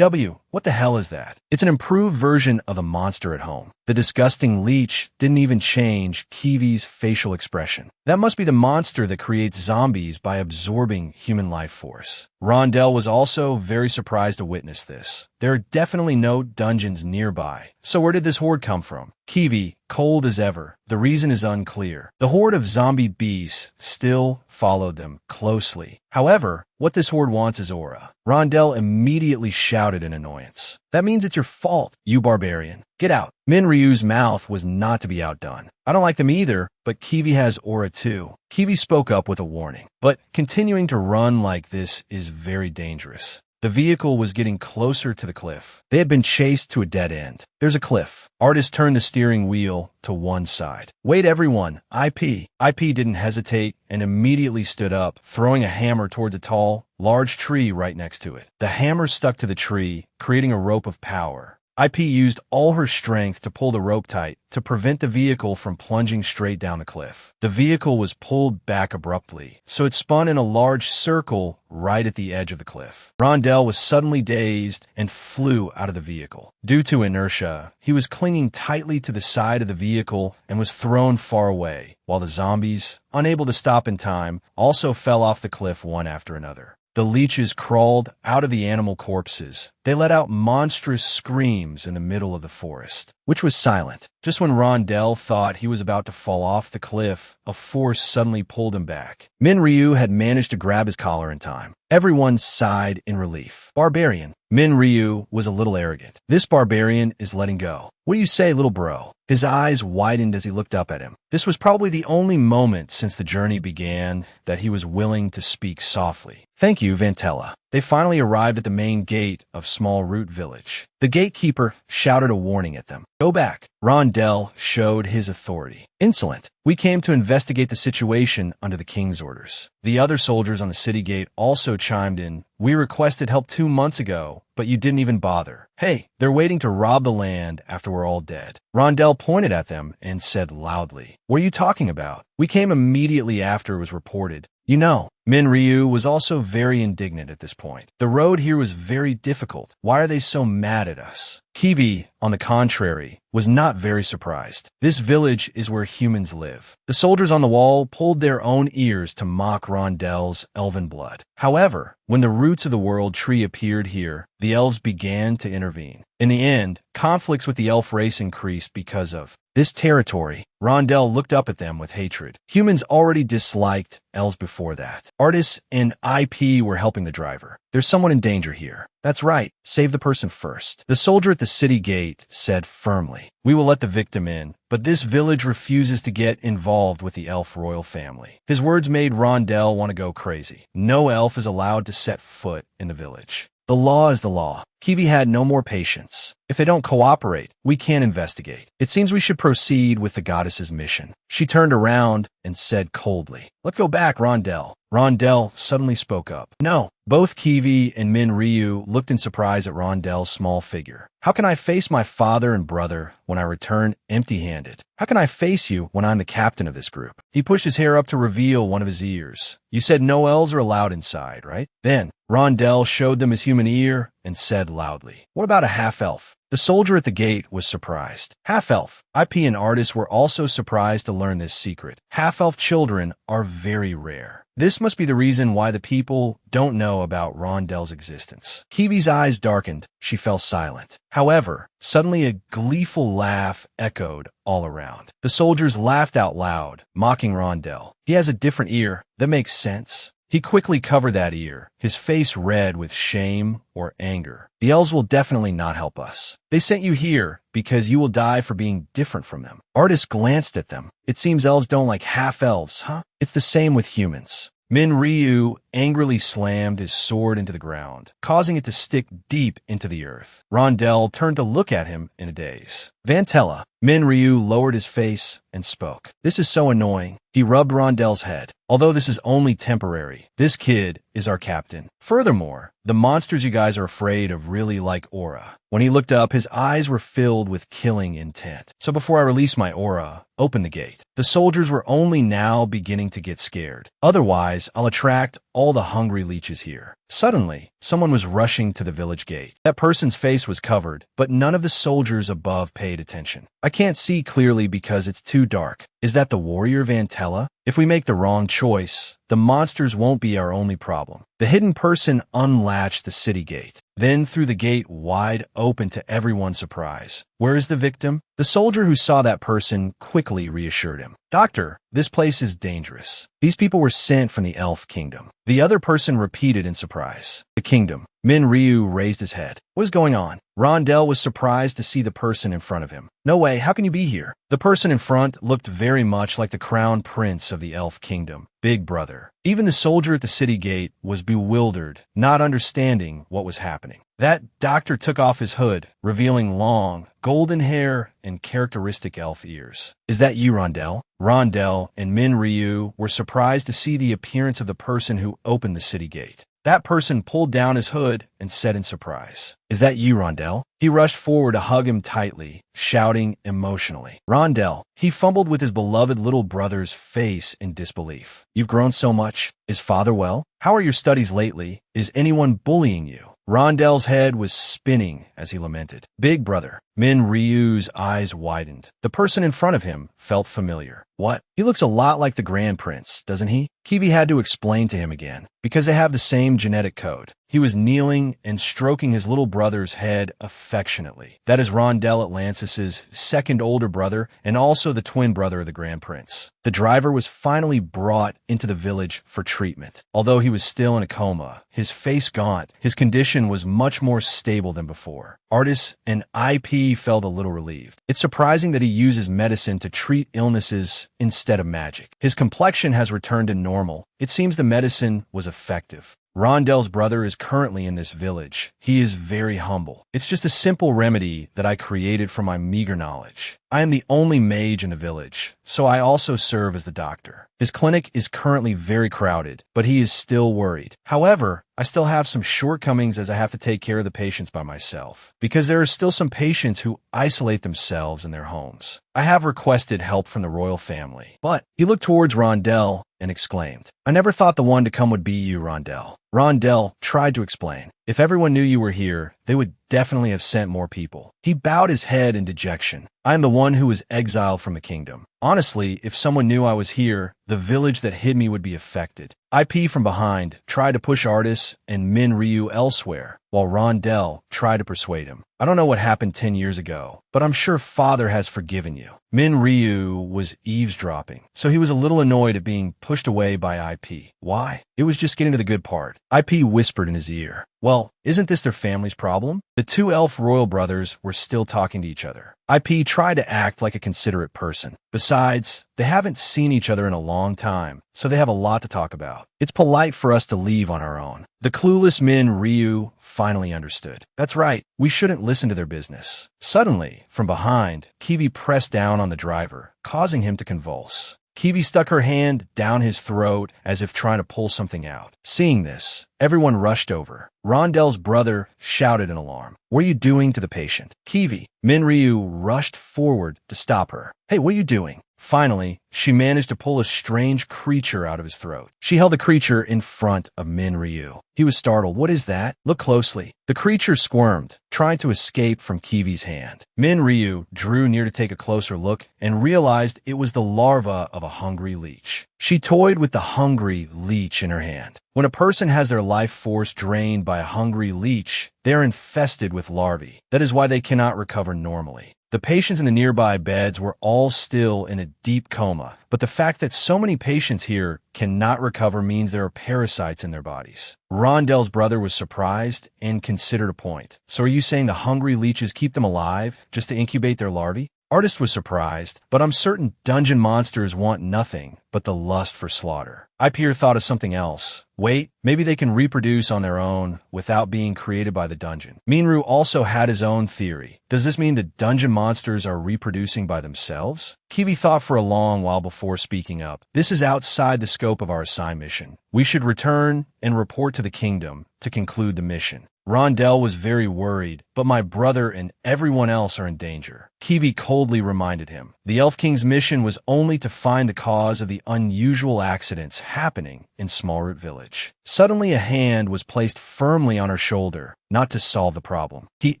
What the hell is that? It's an improved version of the monster at home. The disgusting leech didn't even change Kiwi's facial expression. That must be the monster that creates zombies by absorbing human life force. Rondell was also very surprised to witness this. There are definitely no dungeons nearby. So where did this horde come from? Kiwi, cold as ever. The reason is unclear. The horde of zombie beasts still followed them closely. However, what this horde wants is aura. Rondell immediately shouted in annoyance. That means it's your fault, you barbarian. Get out. Ryu's mouth was not to be outdone. I don't like them either, but Kiwi has aura too. Kiwi spoke up with a warning. But continuing to run like this is very dangerous. The vehicle was getting closer to the cliff. They had been chased to a dead end. There's a cliff. Artist turned the steering wheel to one side. Wait, everyone. IP didn't hesitate and immediately stood up, throwing a hammer toward the tall, large tree right next to it. The hammer stuck to the tree, creating a rope of power. IP used all her strength to pull the rope tight to prevent the vehicle from plunging straight down the cliff. The vehicle was pulled back abruptly, so it spun in a large circle right at the edge of the cliff. Rondell was suddenly dazed and flew out of the vehicle. Due to inertia, he was clinging tightly to the side of the vehicle and was thrown far away, while the zombies, unable to stop in time, also fell off the cliff one after another. The leeches crawled out of the animal corpses. They let out monstrous screams in the middle of the forest, which was silent. Just when Rondell thought he was about to fall off the cliff, a force suddenly pulled him back. Ryu had managed to grab his collar in time. Everyone sighed in relief. Barbarian. Ryu was a little arrogant. This barbarian is letting go. What do you say, little bro? His eyes widened as he looked up at him. This was probably the only moment since the journey began that he was willing to speak softly. Thank you, Vantella. They finally arrived at the main gate of Small Root Village. The gatekeeper shouted a warning at them. Go back. Rondell showed his authority. Insolent. We came to investigate the situation under the king's orders. The other soldiers on the city gate also chimed in. We requested help 2 months ago, but you didn't even bother. Hey, they're waiting to rob the land after we're all dead. Rondell pointed at them and said loudly, what are you talking about? We came immediately after it was reported. You know, Ryu was also very indignant at this point. The road here was very difficult. Why are they so mad at us? Kiwi, on the contrary, was not very surprised. This village is where humans live. The soldiers on the wall pulled their own ears to mock Rondell's elven blood. However, when the roots of the world tree appeared here, the elves began to intervene. In the end, conflicts with the elf race increased because of this territory. Rondell looked up at them with hatred. Humans already disliked elves before that. Artists and IP were helping the driver. There's someone in danger here. That's right. Save the person first. The soldier at the city gate said firmly, we will let the victim in, but this village refuses to get involved with the elf royal family. His words made Rondell want to go crazy. No elf is allowed to set foot in the village. The law is the law. Kiwi had no more patience. If they don't cooperate, we can't investigate. It seems we should proceed with the goddess's mission. She turned around and said coldly, let's go back, Rondell. Rondell suddenly spoke up. No. Both Kiwi and Ryu looked in surprise at Rondell's small figure. How can I face my father and brother when I return empty-handed? How can I face you when I'm the captain of this group? He pushed his hair up to reveal one of his ears. You said no elves are allowed inside, right? Then Rondell showed them his human ear and said loudly, what about a half-elf? The soldier at the gate was surprised. Half-elf. IP and artists were also surprised to learn this secret. Half-elf children are very rare. This must be the reason why the people don't know about Rondell's existence. Kiwi's eyes darkened. She fell silent. However, suddenly a gleeful laugh echoed all around. The soldiers laughed out loud, mocking Rondell. He has a different ear. That makes sense. He quickly covered that ear, his face red with shame or anger. The elves will definitely not help us. They sent you here because you will die for being different from them. Artists glanced at them. It seems elves don't like half-elves, huh? It's the same with humans. Ryu angrily slammed his sword into the ground, causing it to stick deep into the earth. Rondell turned to look at him in a daze. Vantella. Ryu lowered his face and spoke. This is so annoying. He rubbed Rondell's head. Although this is only temporary, this kid is our captain. Furthermore, the monsters you guys are afraid of really like aura. When he looked up, his eyes were filled with killing intent. So before I release my aura, open the gate. The soldiers were only now beginning to get scared. Otherwise, I'll attract all the hungry leeches here. Suddenly, someone was rushing to the village gate. That person's face was covered, but none of the soldiers above paid attention. I can't see clearly because it's too dark. Is that the warrior Vantella? If we make the wrong choice, the monsters won't be our only problem. The hidden person unlatched the city gate, then threw the gate wide open to everyone's surprise. Where is the victim? The soldier who saw that person quickly reassured him. Doctor, this place is dangerous. These people were sent from the elf kingdom. The other person repeated in surprise. The kingdom. Ryu raised his head. What is going on? Rondell was surprised to see the person in front of him. No way, how can you be here? The person in front looked very much like the crown prince of the elf kingdom, Big Brother. Even the soldier at the city gate was bewildered, not understanding what was happening. That doctor took off his hood, revealing long, golden hair and characteristic elf ears. Is that you, Rondell? Rondell and Ryu were surprised to see the appearance of the person who opened the city gate. That person pulled down his hood and said in surprise, "Is that you, Rondell?" He rushed forward to hug him tightly, shouting emotionally, "Rondell!" He fumbled with his beloved little brother's face in disbelief. "You've grown so much. Is father well? How are your studies lately? Is anyone bullying you?" Rondell's head was spinning as he lamented. Big Brother. Ryu's eyes widened. The person in front of him felt familiar. What? He looks a lot like the Grand Prince, doesn't he? Kiwi had to explain to him again, because they have the same genetic code. He was kneeling and stroking his little brother's head affectionately. That is Rondell Atlantis' second older brother and also the twin brother of the Grand Prince. The driver was finally brought into the village for treatment. Although he was still in a coma, his face gaunt, his condition was much more stable than before. Artis and IP felt a little relieved. It's surprising that he uses medicine to treat illnesses instead of magic. His complexion has returned to normal. It seems the medicine was effective. Rondell's brother is currently in this village. He is very humble. It's just a simple remedy that I created from my meager knowledge. I am the only mage in the village, so I also serve as the doctor. His clinic is currently very crowded, but he is still worried. However, I still have some shortcomings as I have to take care of the patients by myself, because there are still some patients who isolate themselves in their homes. I have requested help from the royal family, but he looked towards Rondell and exclaimed, "I never thought the one to come would be you, Rondell." Rondell tried to explain. If everyone knew you were here, they would definitely have sent more people. He bowed his head in dejection. I am the one who was exiled from the kingdom. Honestly, if someone knew I was here, the village that hid me would be affected. IP from behind tried to push Artis and Ryu elsewhere, while Rondell tried to persuade him. I don't know what happened 10 years ago, but I'm sure father has forgiven you. Ryu was eavesdropping, so he was a little annoyed at being pushed away by IP. Why? It was just getting to the good part. IP whispered in his ear, "Well, isn't this their family's problem?" The two elf royal brothers were still talking to each other. IP tried to act like a considerate person. Besides, they haven't seen each other in a long time, so they have a lot to talk about. It's polite for us to leave on our own. The clueless Ryu finally understood. That's right, we shouldn't listen to their business. Suddenly, from behind, Kiwi pressed down on the driver, causing him to convulse. Kiwi stuck her hand down his throat as if trying to pull something out. Seeing this, everyone rushed over. Rondell's brother shouted in alarm. "What are you doing to the patient?" Kiwi. Ryu rushed forward to stop her. "Hey, what are you doing?" Finally, she managed to pull a strange creature out of his throat. She held the creature in front of Ryu. He was startled. "What is that? Look closely." The creature squirmed, trying to escape from Kiwi's hand. Ryu drew near to take a closer look and realized it was the larva of a hungry leech. She toyed with the hungry leech in her hand. When a person has their life force drained by a hungry leech, they're infested with larvae. That is why they cannot recover normally. The patients in the nearby beds were all still in a deep coma, but the fact that so many patients here cannot recover means there are parasites in their bodies. Rondell's brother was surprised and considered a point. "So are you saying the hungry leeches keep them alive just to incubate their larvae?" Artist was surprised, but I'm certain dungeon monsters want nothing but the lust for slaughter. Ipeer thought of something else. Wait, maybe they can reproduce on their own without being created by the dungeon. Minru also had his own theory. Does this mean the dungeon monsters are reproducing by themselves? Kiwi thought for a long while before speaking up. This is outside the scope of our assigned mission. We should return and report to the kingdom to conclude the mission. Rondell was very worried, but my brother and everyone else are in danger. Kiwi coldly reminded him. The Elf King's mission was only to find the cause of the unusual accidents happening in Smallroot Village. Suddenly a hand was placed firmly on her shoulder, not to solve the problem. He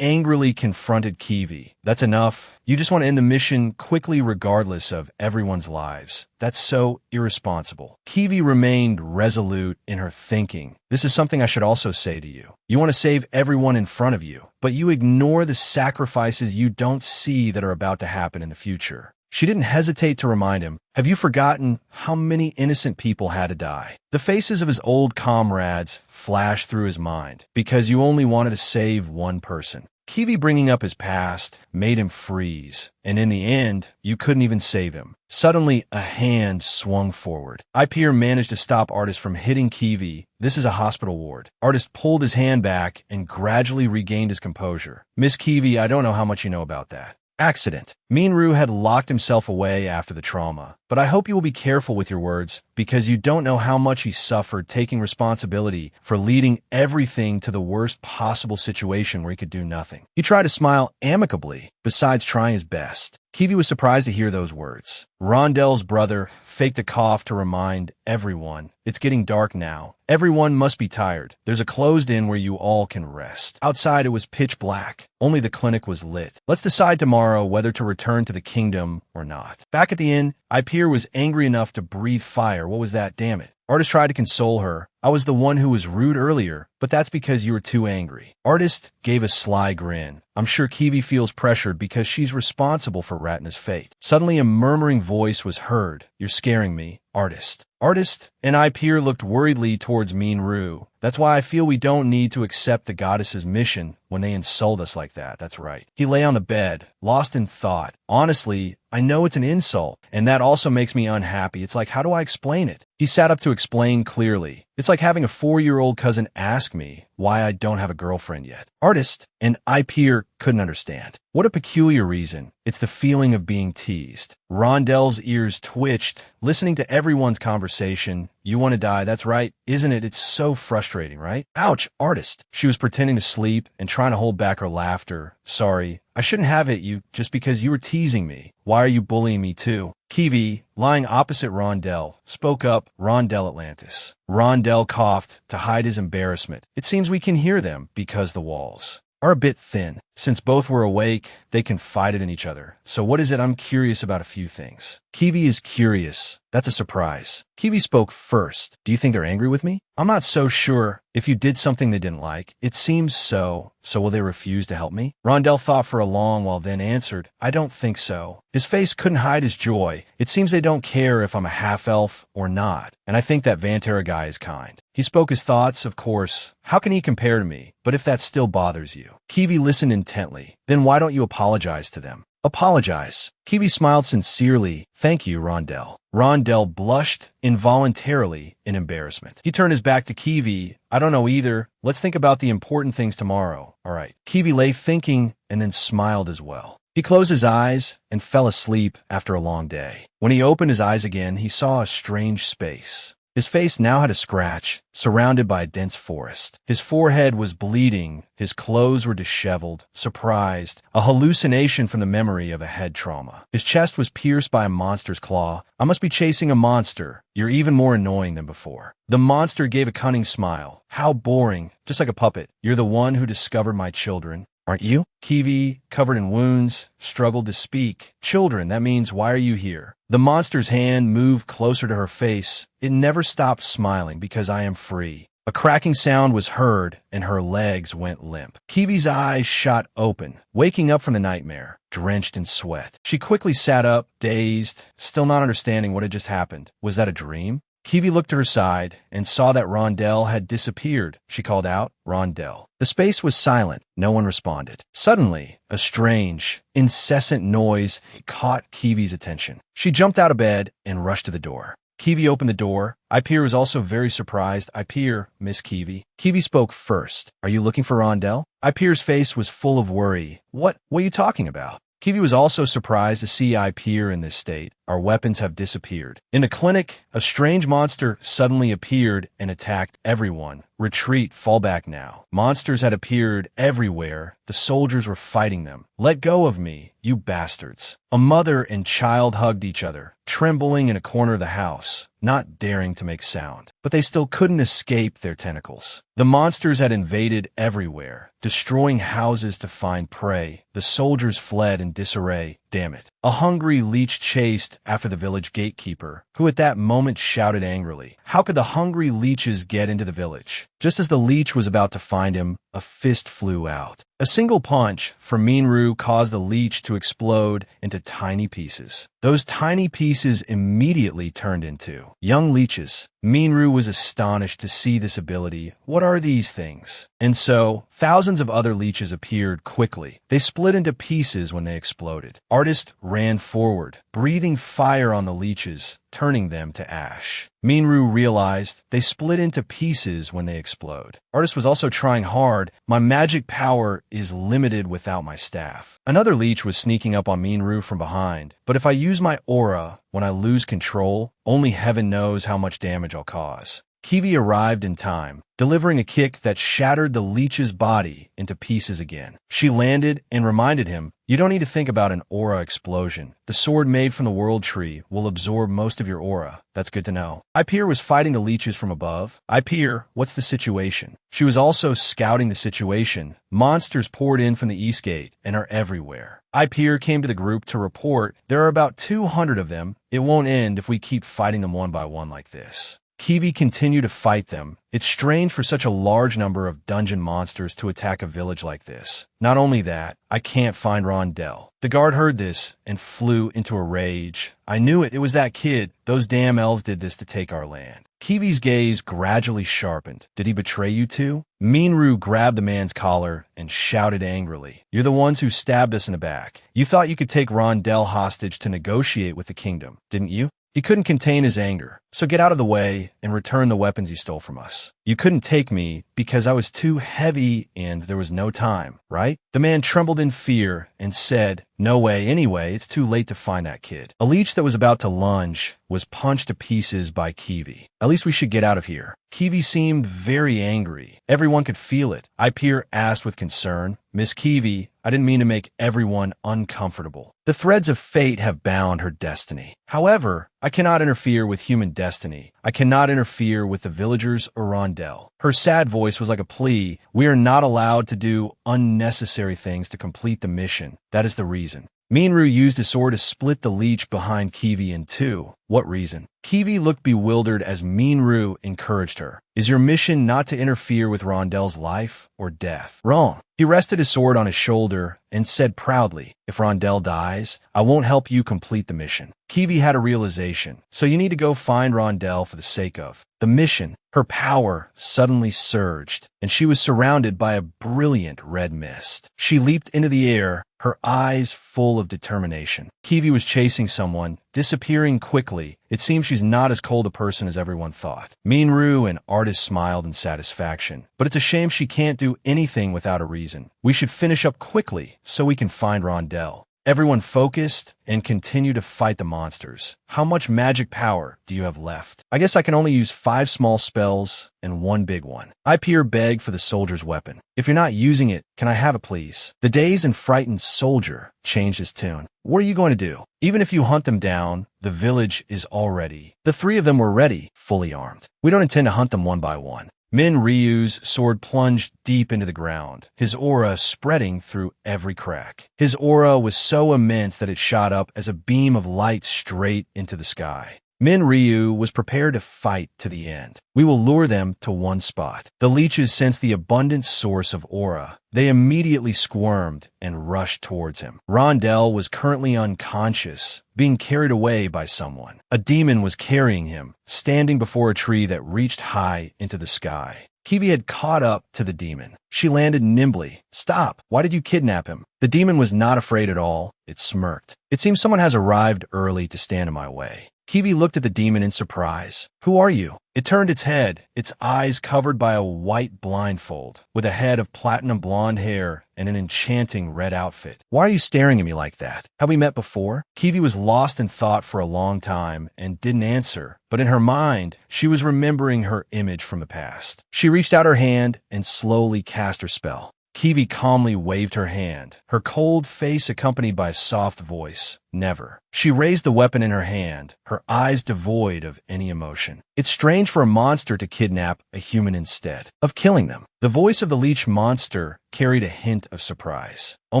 angrily confronted Kiwi. That's enough. You just want to end the mission quickly regardless of everyone's lives. That's so irresponsible. Kiwi remained resolute in her thinking. This is something I should also say to you. You want to save everyone in front of you, but you ignore the sacrifices you don't see that are about to happen in the future. She didn't hesitate to remind him, have you forgotten how many innocent people had to die? The faces of his old comrades flashed through his mind, because you only wanted to save one person. Kiwi bringing up his past made him freeze, and in the end, you couldn't even save him. Suddenly, a hand swung forward. Ipeer managed to stop Artist from hitting Kiwi. This is a hospital ward. Artist pulled his hand back and gradually regained his composure. Miss Kiwi, I don't know how much you know about that. Accident. Minru had locked himself away after the trauma, but I hope you will be careful with your words, because you don't know how much he suffered taking responsibility for leading everything to the worst possible situation where he could do nothing. He tried to smile amicably, besides trying his best. Kiwi was surprised to hear those words. Rondell's brother faked a cough to remind everyone, it's getting dark now. Everyone must be tired. There's a closed inn where you all can rest. Outside it was pitch black. Only the clinic was lit. Let's decide tomorrow whether to return to the kingdom or not. Back at the inn, Ipeer was angry enough to breathe fire. What was that? Damn it. Artist tried to console her. I was the one who was rude earlier, but that's because you were too angry. Artist gave a sly grin. I'm sure Kiwi feels pressured because she's responsible for Ratna's fate. Suddenly a murmuring voice was heard. You're scaring me. Artist. Artist and Ipeer looked worriedly towards Minru. That's why I feel we don't need to accept the goddess's mission when they insult us like that. That's right. He lay on the bed, lost in thought. Honestly, I know it's an insult, and that also makes me unhappy. It's like, how do I explain it? He sat up to explain clearly. It's like having a 4-year-old cousin ask me why I don't have a girlfriend yet. Artist and Ipeer couldn't understand. What a peculiar reason. It's the feeling of being teased. Rondell's ears twitched, listening to everyone's conversation. You want to die, that's right, isn't it? It's so frustrating, right? Ouch, Artist. She was pretending to sleep and trying to hold back her laughter. Sorry, I shouldn't have hit you just because you were teasing me. Why are you bullying me too? Kiwi, lying opposite Rondell, spoke up. Rondell Atlantis. Rondell coughed to hide his embarrassment. It seems we can hear them because the walls are a bit thin. Since both were awake, they confided in each other. So what is it? I'm curious about a few things. Kiwi is curious. That's a surprise. Kiwi spoke first. Do you think they're angry with me? I'm not so sure. If you did something they didn't like, it seems so. So will they refuse to help me? Rondell thought for a long while, then answered, I don't think so. His face couldn't hide his joy. It seems they don't care if I'm a half-elf or not. And I think that Vantera guy is kind. He spoke his thoughts, of course. How can he compare to me? But if that still bothers you. Kiwi listened intently. Then why don't you apologize to them? Apologize. Kiwi smiled sincerely. Thank you, Rondell. Rondell blushed involuntarily in embarrassment. He turned his back to Kiwi. I don't know either. Let's think about the important things tomorrow. All right. Kiwi lay thinking and then smiled as well. He closed his eyes and fell asleep after a long day. When he opened his eyes again, he saw a strange space. His face now had a scratch, surrounded by a dense forest. His forehead was bleeding, his clothes were disheveled, surprised, a hallucination from the memory of a head trauma. His chest was pierced by a monster's claw. I must be chasing a monster. You're even more annoying than before. The monster gave a cunning smile. How boring, just like a puppet. You're the one who discovered my children. Aren't you? Kiwi, covered in wounds, struggled to speak. Children, that means why are you here? The monster's hand moved closer to her face. It never stopped smiling because I am free. A cracking sound was heard, and her legs went limp. Kiwi's eyes shot open, waking up from the nightmare, drenched in sweat. She quickly sat up, dazed, still not understanding what had just happened. Was that a dream? Kiwi looked to her side and saw that Rondell had disappeared. She called out, "Rondell." The space was silent. No one responded. Suddenly, a strange, incessant noise caught Kiwi's attention. She jumped out of bed and rushed to the door. Kiwi opened the door. Ipeer was also very surprised. "Ipeer, Miss Kiwi." Kiwi spoke first. "Are you looking for Rondell?" Ipeer's face was full of worry. What are you talking about?" Kiwi was also surprised to see Ipeer in this state. "Our weapons have disappeared." In the clinic, a strange monster suddenly appeared and attacked everyone. "Retreat, fall back now." Monsters had appeared everywhere. The soldiers were fighting them. "Let go of me, you bastards." A mother and child hugged each other, trembling in a corner of the house, not daring to make sound. But they still couldn't escape their tentacles. The monsters had invaded everywhere, destroying houses to find prey. The soldiers fled in disarray. Damn it. A hungry leech chased after the village gatekeeper, who at that moment shouted angrily. How could the hungry leeches get into the village? Just as the leech was about to find him, a fist flew out. A single punch from Minru caused the leech to explode into tiny pieces. Those tiny pieces immediately turned into young leeches. Minru was astonished to see this ability. What are these things? And so, thousands of other leeches appeared quickly. They split into pieces when they exploded. Artist ran forward, breathing fire on the leeches, turning them to ash. Minru realized they split into pieces when they explode. Artist was also trying hard. "My magic power is limited without my staff." Another leech was sneaking up on Minru from behind. "But if I use my aura, when I lose control, only heaven knows how much damage I'll cause." Kiwi arrived in time, delivering a kick that shattered the leech's body into pieces again. She landed and reminded him, "You don't need to think about an aura explosion. The sword made from the world tree will absorb most of your aura." "That's good to know." Ipeer was fighting the leeches from above. "Ipeer, what's the situation?" She was also scouting the situation. Monsters poured in from the east gate and are everywhere. Ipeer came to the group to report there are about 200 of them. "It won't end if we keep fighting them one by one like this." Kiwi continued to fight them. It's strange for such a large number of dungeon monsters to attack a village like this. Not only that, I can't find Rondell. The guard heard this and flew into a rage. "I knew it. It was that kid. Those damn elves did this to take our land." Kiwi's gaze gradually sharpened. "Did he betray you two?" Minru grabbed the man's collar and shouted angrily. "You're the ones who stabbed us in the back. You thought you could take Rondell hostage to negotiate with the kingdom, didn't you?" He couldn't contain his anger, so get out of the way and return the weapons you stole from us. "You couldn't take me because I was too heavy and there was no time, right?" The man trembled in fear and said, "No way, anyway, it's too late to find that kid." A leech that was about to lunge was punched to pieces by Kiwi. "At least we should get out of here." Kiwi seemed very angry. Everyone could feel it. Ipeer asked with concern, "Miss Kiwi, I didn't mean to make everyone uncomfortable. The threads of fate have bound her destiny. However, I cannot interfere with human destiny. I cannot interfere with the villagers or Rondell." Her sad voice was like a plea. "We are not allowed to do unnecessary things to complete the mission. That is the reason." Minru used his sword to split the leech behind Kiwi in two. "What reason?" Kiwi looked bewildered as Minru encouraged her. "Is your mission not to interfere with Rondell's life or death?" "Wrong." He rested his sword on his shoulder and said proudly, "If Rondell dies, I won't help you complete the mission." Kiwi had a realization. "So you need to go find Rondell for the sake of the mission." Her power suddenly surged, and she was surrounded by a brilliant red mist. She leaped into the air, her eyes full of determination. Kiwi was chasing someone, disappearing quickly. It seems she's not as cold a person as everyone thought. Minru and Artist smiled in satisfaction. "But it's a shame she can't do anything without a reason. We should finish up quickly so we can find Rondell." Everyone focused and continued to fight the monsters. "How much magic power do you have left?" "I guess I can only use 5 small spells and 1 big one." Ipeer begged for the soldier's weapon. "If you're not using it, can I have it, please?" The dazed and frightened soldier changed his tune. "What are you going to do? Even if you hunt them down, the village is all ready." The 3 of them were ready, fully armed. "We don't intend to hunt them one by one." Min Ryu's sword plunged deep into the ground, his aura spreading through every crack. His aura was so immense that it shot up as a beam of light straight into the sky. Min Ryu was prepared to fight to the end. We will lure them to one spot. The leeches sensed the abundant source of aura. They immediately squirmed and rushed towards him. Rondell was currently unconscious, being carried away by someone. A demon was carrying him, standing before a tree that reached high into the sky. Kiwi had caught up to the demon. She landed nimbly. "Stop! Why did you kidnap him?" The demon was not afraid at all. It smirked. "It seems someone has arrived early to stand in my way." Kiwi looked at the demon in surprise. "Who are you?" It turned its head, its eyes covered by a white blindfold, with a head of platinum blonde hair and an enchanting red outfit. "Why are you staring at me like that? Have we met before?" Kiwi was lost in thought for a long time and didn't answer, but in her mind, she was remembering her image from the past. She reached out her hand and slowly cast her spell. Kiwi calmly waved her hand, her cold face accompanied by a soft voice. "Never." She raised the weapon in her hand, her eyes devoid of any emotion. "It's strange for a monster to kidnap a human instead of killing them." The voice of the leech monster carried a hint of surprise. "Oh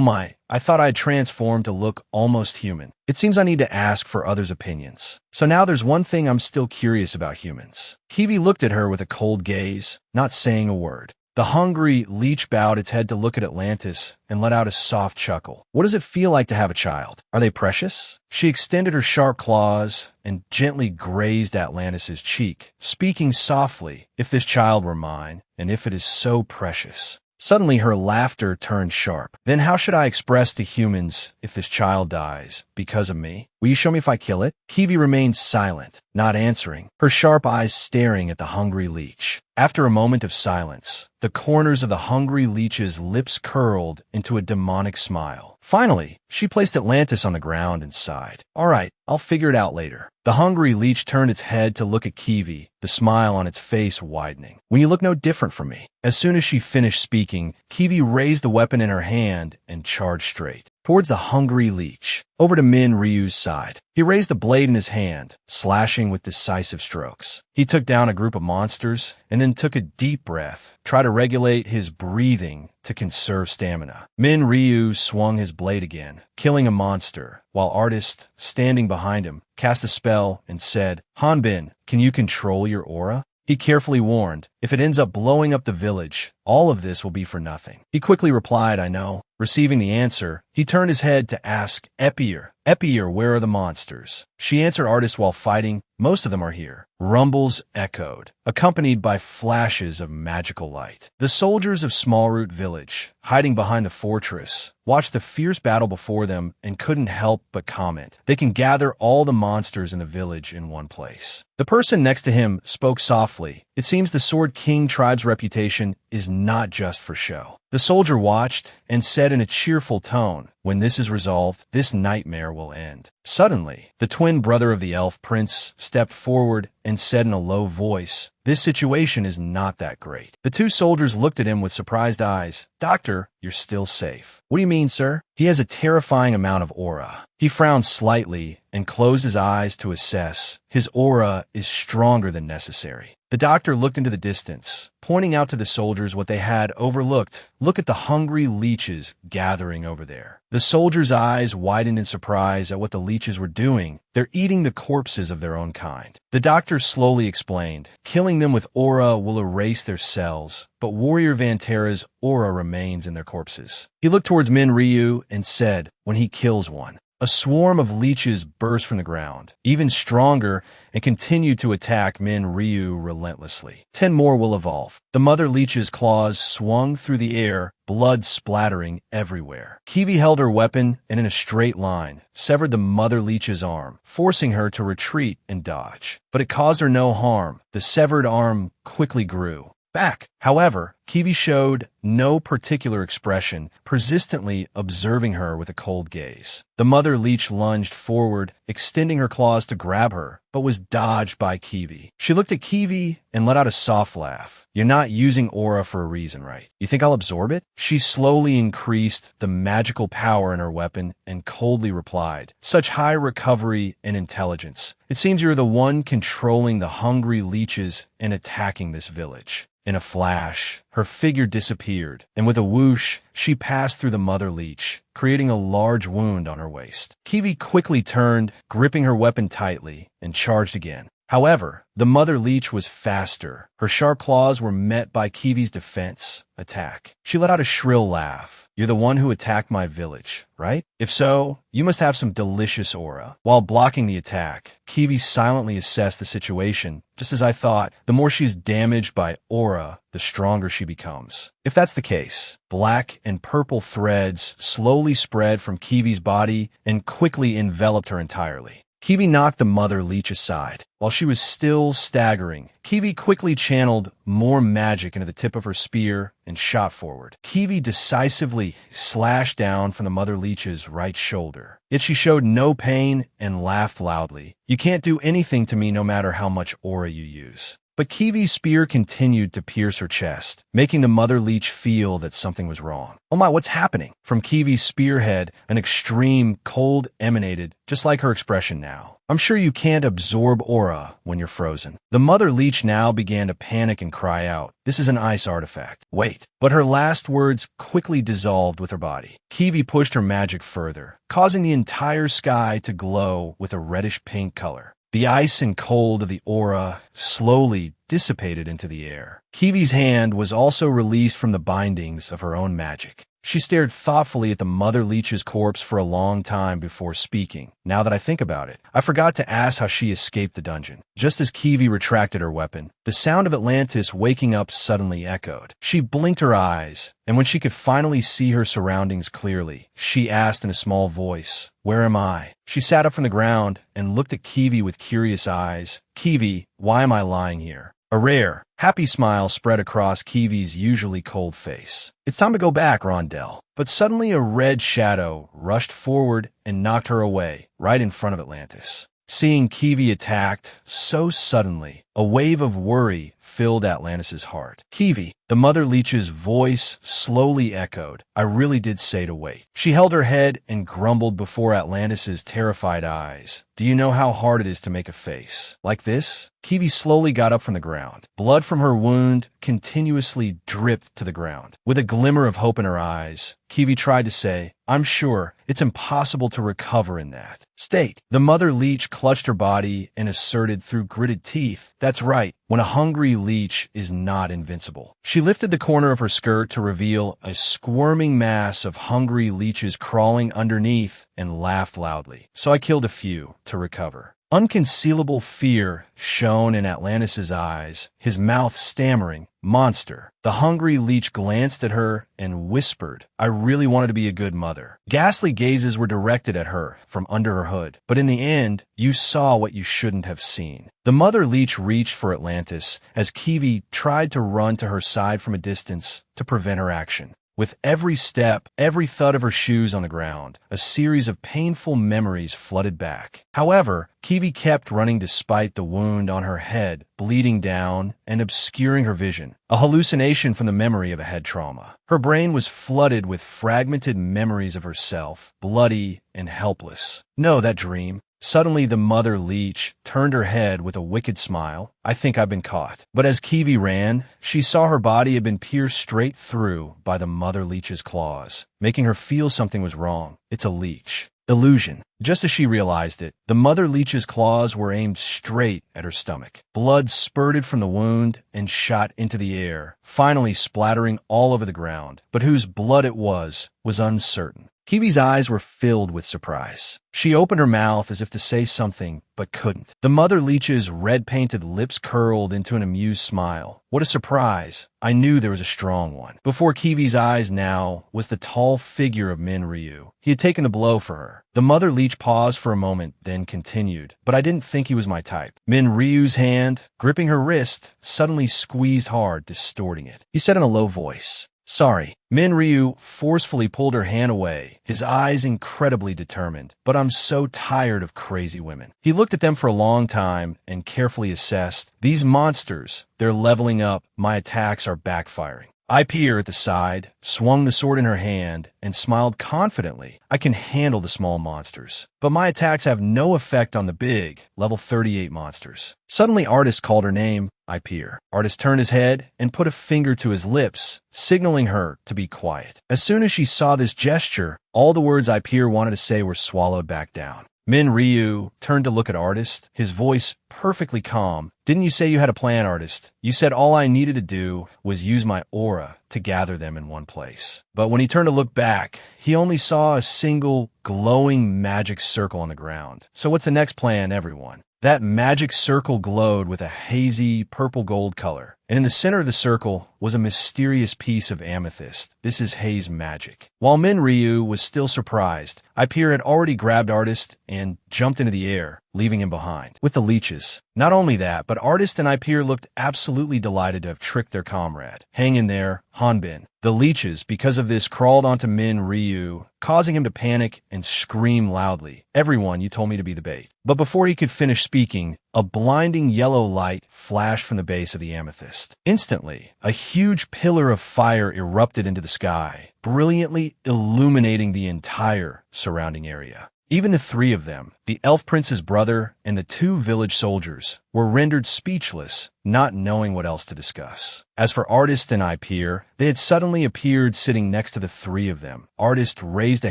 my, I thought I'd transformed to look almost human. It seems I need to ask for others' opinions. So now there's one thing I'm still curious about humans." Kiwi looked at her with a cold gaze, not saying a word. The hungry leech bowed its head to look at Atlantis and let out a soft chuckle. "What does it feel like to have a child? Are they precious?" She extended her sharp claws and gently grazed Atlantis's cheek, speaking softly, "If this child were mine, and if it is so precious." Suddenly her laughter turned sharp. "Then how should I express to humans if this child dies because of me? Will you show me if I kill it?" Kiwi remained silent, not answering, her sharp eyes staring at the hungry leech. After a moment of silence, the corners of the hungry leech's lips curled into a demonic smile. Finally, she placed Atlantis on the ground and sighed. "All right, I'll figure it out later." The hungry leech turned its head to look at Kiwi, the smile on its face widening. "When you look no different from me." As soon as she finished speaking, Kiwi raised the weapon in her hand and charged straight towards the hungry leech, over to Min Ryu's side. He raised the blade in his hand, slashing with decisive strokes. He took down a group of monsters and then took a deep breath, tried to regulate his breathing to conserve stamina. Min Ryu swung his blade again, killing a monster, while Artist, standing behind him, cast a spell and said, "Han-Bin, can you control your aura?" He carefully warned, "If it ends up blowing up the village, all of this will be for nothing." He quickly replied, "I know." Receiving the answer, he turned his head to ask Epier, "Epier, where are the monsters?" She answered Artist while fighting, "Most of them are here." Rumbles echoed, accompanied by flashes of magical light. The soldiers of Smallroot Village, hiding behind the fortress, watched the fierce battle before them and couldn't help but comment. They can gather all the monsters in the village in one place. The person next to him spoke softly. "It seems the Sword King tribe's reputation is not just for show." The soldier watched and said in a cheerful tone, "When this is resolved, this nightmare will end." Suddenly, the twin brother of the elf prince stepped forward and said in a low voice, "This situation is not that great." The two soldiers looked at him with surprised eyes. "Doctor, you're still safe." "What do you mean, sir?" "He has a terrifying amount of aura." He frowned slightly and closed his eyes to assess. "His aura is stronger than necessary." The doctor looked into the distance, pointing out to the soldiers what they had overlooked. "Look at the hungry leeches gathering over there." The soldiers' eyes widened in surprise at what the leeches were doing. "They're eating the corpses of their own kind." The doctor slowly explained, "Killing them with aura will erase their cells, but Warrior Vantera's aura remains in their corpses." He looked towards Min Ryu and said, "When he kills one." A swarm of leeches burst from the ground, even stronger, and continued to attack Min Ryu relentlessly. 10 more will evolve. The mother leech's claws swung through the air, blood splattering everywhere. Kiwi held her weapon and in a straight line severed the mother leech's arm, forcing her to retreat and dodge. But it caused her no harm. The severed arm quickly grew back. However, Kiwi showed no particular expression, persistently observing her with a cold gaze. The mother leech lunged forward, extending her claws to grab her, but was dodged by Kiwi. She looked at Kiwi and let out a soft laugh. "You're not using aura for a reason, right? You think I'll absorb it?" She slowly increased the magical power in her weapon and coldly replied, "Such high recovery and intelligence. It seems you're the one controlling the hungry leeches and attacking this village." In a flash, her figure disappeared, and with a whoosh, she passed through the mother leech, creating a large wound on her waist. Kiwi quickly turned, gripping her weapon tightly, and charged again. However, the mother leech was faster. Her sharp claws were met by Kiwi's defense attack. She let out a shrill laugh. "You're the one who attacked my village, right? If so, you must have some delicious aura." While blocking the attack, Kiwi silently assessed the situation. Just as I thought, the more she's damaged by aura, the stronger she becomes. If that's the case, black and purple threads slowly spread from Kiwi's body and quickly enveloped her entirely. Kiwi knocked the mother leech aside. While she was still staggering, Kiwi quickly channeled more magic into the tip of her spear and shot forward. Kiwi decisively slashed down from the mother leech's right shoulder. Yet she showed no pain and laughed loudly. "You can't do anything to me no matter how much aura you use." But Kiwi's spear continued to pierce her chest, making the mother leech feel that something was wrong. "Oh my, what's happening?" From Kiwi's spearhead, an extreme cold emanated, just like her expression now. "I'm sure you can't absorb aura when you're frozen." The mother leech now began to panic and cry out, "This is an ice artifact. Wait." But her last words quickly dissolved with her body. Kiwi pushed her magic further, causing the entire sky to glow with a reddish-pink color. The ice and cold of the aura slowly dissipated into the air. Kiwi's hand was also released from the bindings of her own magic. She stared thoughtfully at the mother leech's corpse for a long time before speaking. "Now that I think about it, I forgot to ask how she escaped the dungeon." Just as Kiwi retracted her weapon, the sound of Atlantis waking up suddenly echoed. She blinked her eyes, and when she could finally see her surroundings clearly, she asked in a small voice, "Where am I?" She sat up from the ground and looked at Kiwi with curious eyes. "Kiwi, why am I lying here?" A rare, happy smile spread across Kiwi's usually cold face. "It's time to go back, Rondell." But suddenly a red shadow rushed forward and knocked her away, right in front of Atlantis. Seeing Kiwi attacked so suddenly, a wave of worry filled Atlantis' heart. "Kiwi," the mother leech's voice slowly echoed. "I really did say to wait." She held her head and grumbled before Atlantis' terrified eyes. "Do you know how hard it is to make a face like this?" Kiwi slowly got up from the ground. Blood from her wound continuously dripped to the ground. With a glimmer of hope in her eyes, Kiwi tried to say, "I'm sure it's impossible to recover in that state." The mother leech clutched her body and asserted through gritted teeth, "That's right, when a hungry leech is not invincible." She lifted the corner of her skirt to reveal a squirming mass of hungry leeches crawling underneath and laughed loudly. "So I killed a few to recover." Unconcealable fear shone in Atlantis' eyes, his mouth stammering, "Monster." The hungry leech glanced at her and whispered, "I really wanted to be a good mother." Ghastly gazes were directed at her from under her hood, but in the end, you saw what you shouldn't have seen. The mother leech reached for Atlantis as Kiwi tried to run to her side from a distance to prevent her action. With every step, every thud of her shoes on the ground, a series of painful memories flooded back. However, Kiwi kept running despite the wound on her head, bleeding down and obscuring her vision, a hallucination from the memory of a head trauma. Her brain was flooded with fragmented memories of herself, bloody and helpless. No, that dream. Suddenly, the mother leech turned her head with a wicked smile. "I think I've been caught." But as Kiwi ran, she saw her body had been pierced straight through by the mother leech's claws, making her feel something was wrong. It's a leech. Illusion. Just as she realized it, the mother leech's claws were aimed straight at her stomach. Blood spurted from the wound and shot into the air, finally splattering all over the ground. But whose blood it was uncertain. Kiwi's eyes were filled with surprise. She opened her mouth as if to say something, but couldn't. The mother leech's red-painted lips curled into an amused smile. What a surprise. I knew there was a strong one. Before Kiwi's eyes now was the tall figure of Min Ryu. He had taken the blow for her. The mother leech paused for a moment, then continued. "But I didn't think he was my type." Min Ryu's hand, gripping her wrist, suddenly squeezed hard, distorting it. He said in a low voice, "Sorry." Min Ryu forcefully pulled her hand away, his eyes incredibly determined. "But I'm so tired of crazy women." He looked at them for a long time and carefully assessed. "These monsters, they're leveling up. My attacks are backfiring." I peer at the side, swung the sword in her hand, and smiled confidently. I can handle the small monsters, but my attacks have no effect on the big, level 38 monsters. Suddenly, Artist called her name. I peer. Artist turned his head and put a finger to his lips, signaling her to be quiet. As soon as she saw this gesture, all the words I peer wanted to say were swallowed back down. Ryu turned to look at Artist, his voice perfectly calm. Didn't you say you had a plan, Artist? You said all I needed to do was use my aura to gather them in one place. But when he turned to look back, he only saw a single glowing magic circle on the ground. So what's the next plan, everyone? That magic circle glowed with a hazy purple-gold color, and in the center of the circle was a mysterious piece of amethyst. This is haze magic. While Ryu was still surprised, Ipeer had already grabbed Artist and jumped into the air, leaving him behind with the leeches. Not only that, but Artist and Ipeer looked absolutely delighted to have tricked their comrade. Hang in there, Han-Bin. The leeches, because of this, crawled onto Ryu, causing him to panic and scream loudly. Everyone, you told me to be the bait. But before he could finish speaking, a blinding yellow light flashed from the base of the amethyst. Instantly, a huge pillar of fire erupted into the sky, brilliantly illuminating the entire surrounding area. Even the three of them, the elf prince's brother and the two village soldiers, were rendered speechless, not knowing what else to discuss. As for Artist and Ipeer, they had suddenly appeared sitting next to the three of them. Artist raised a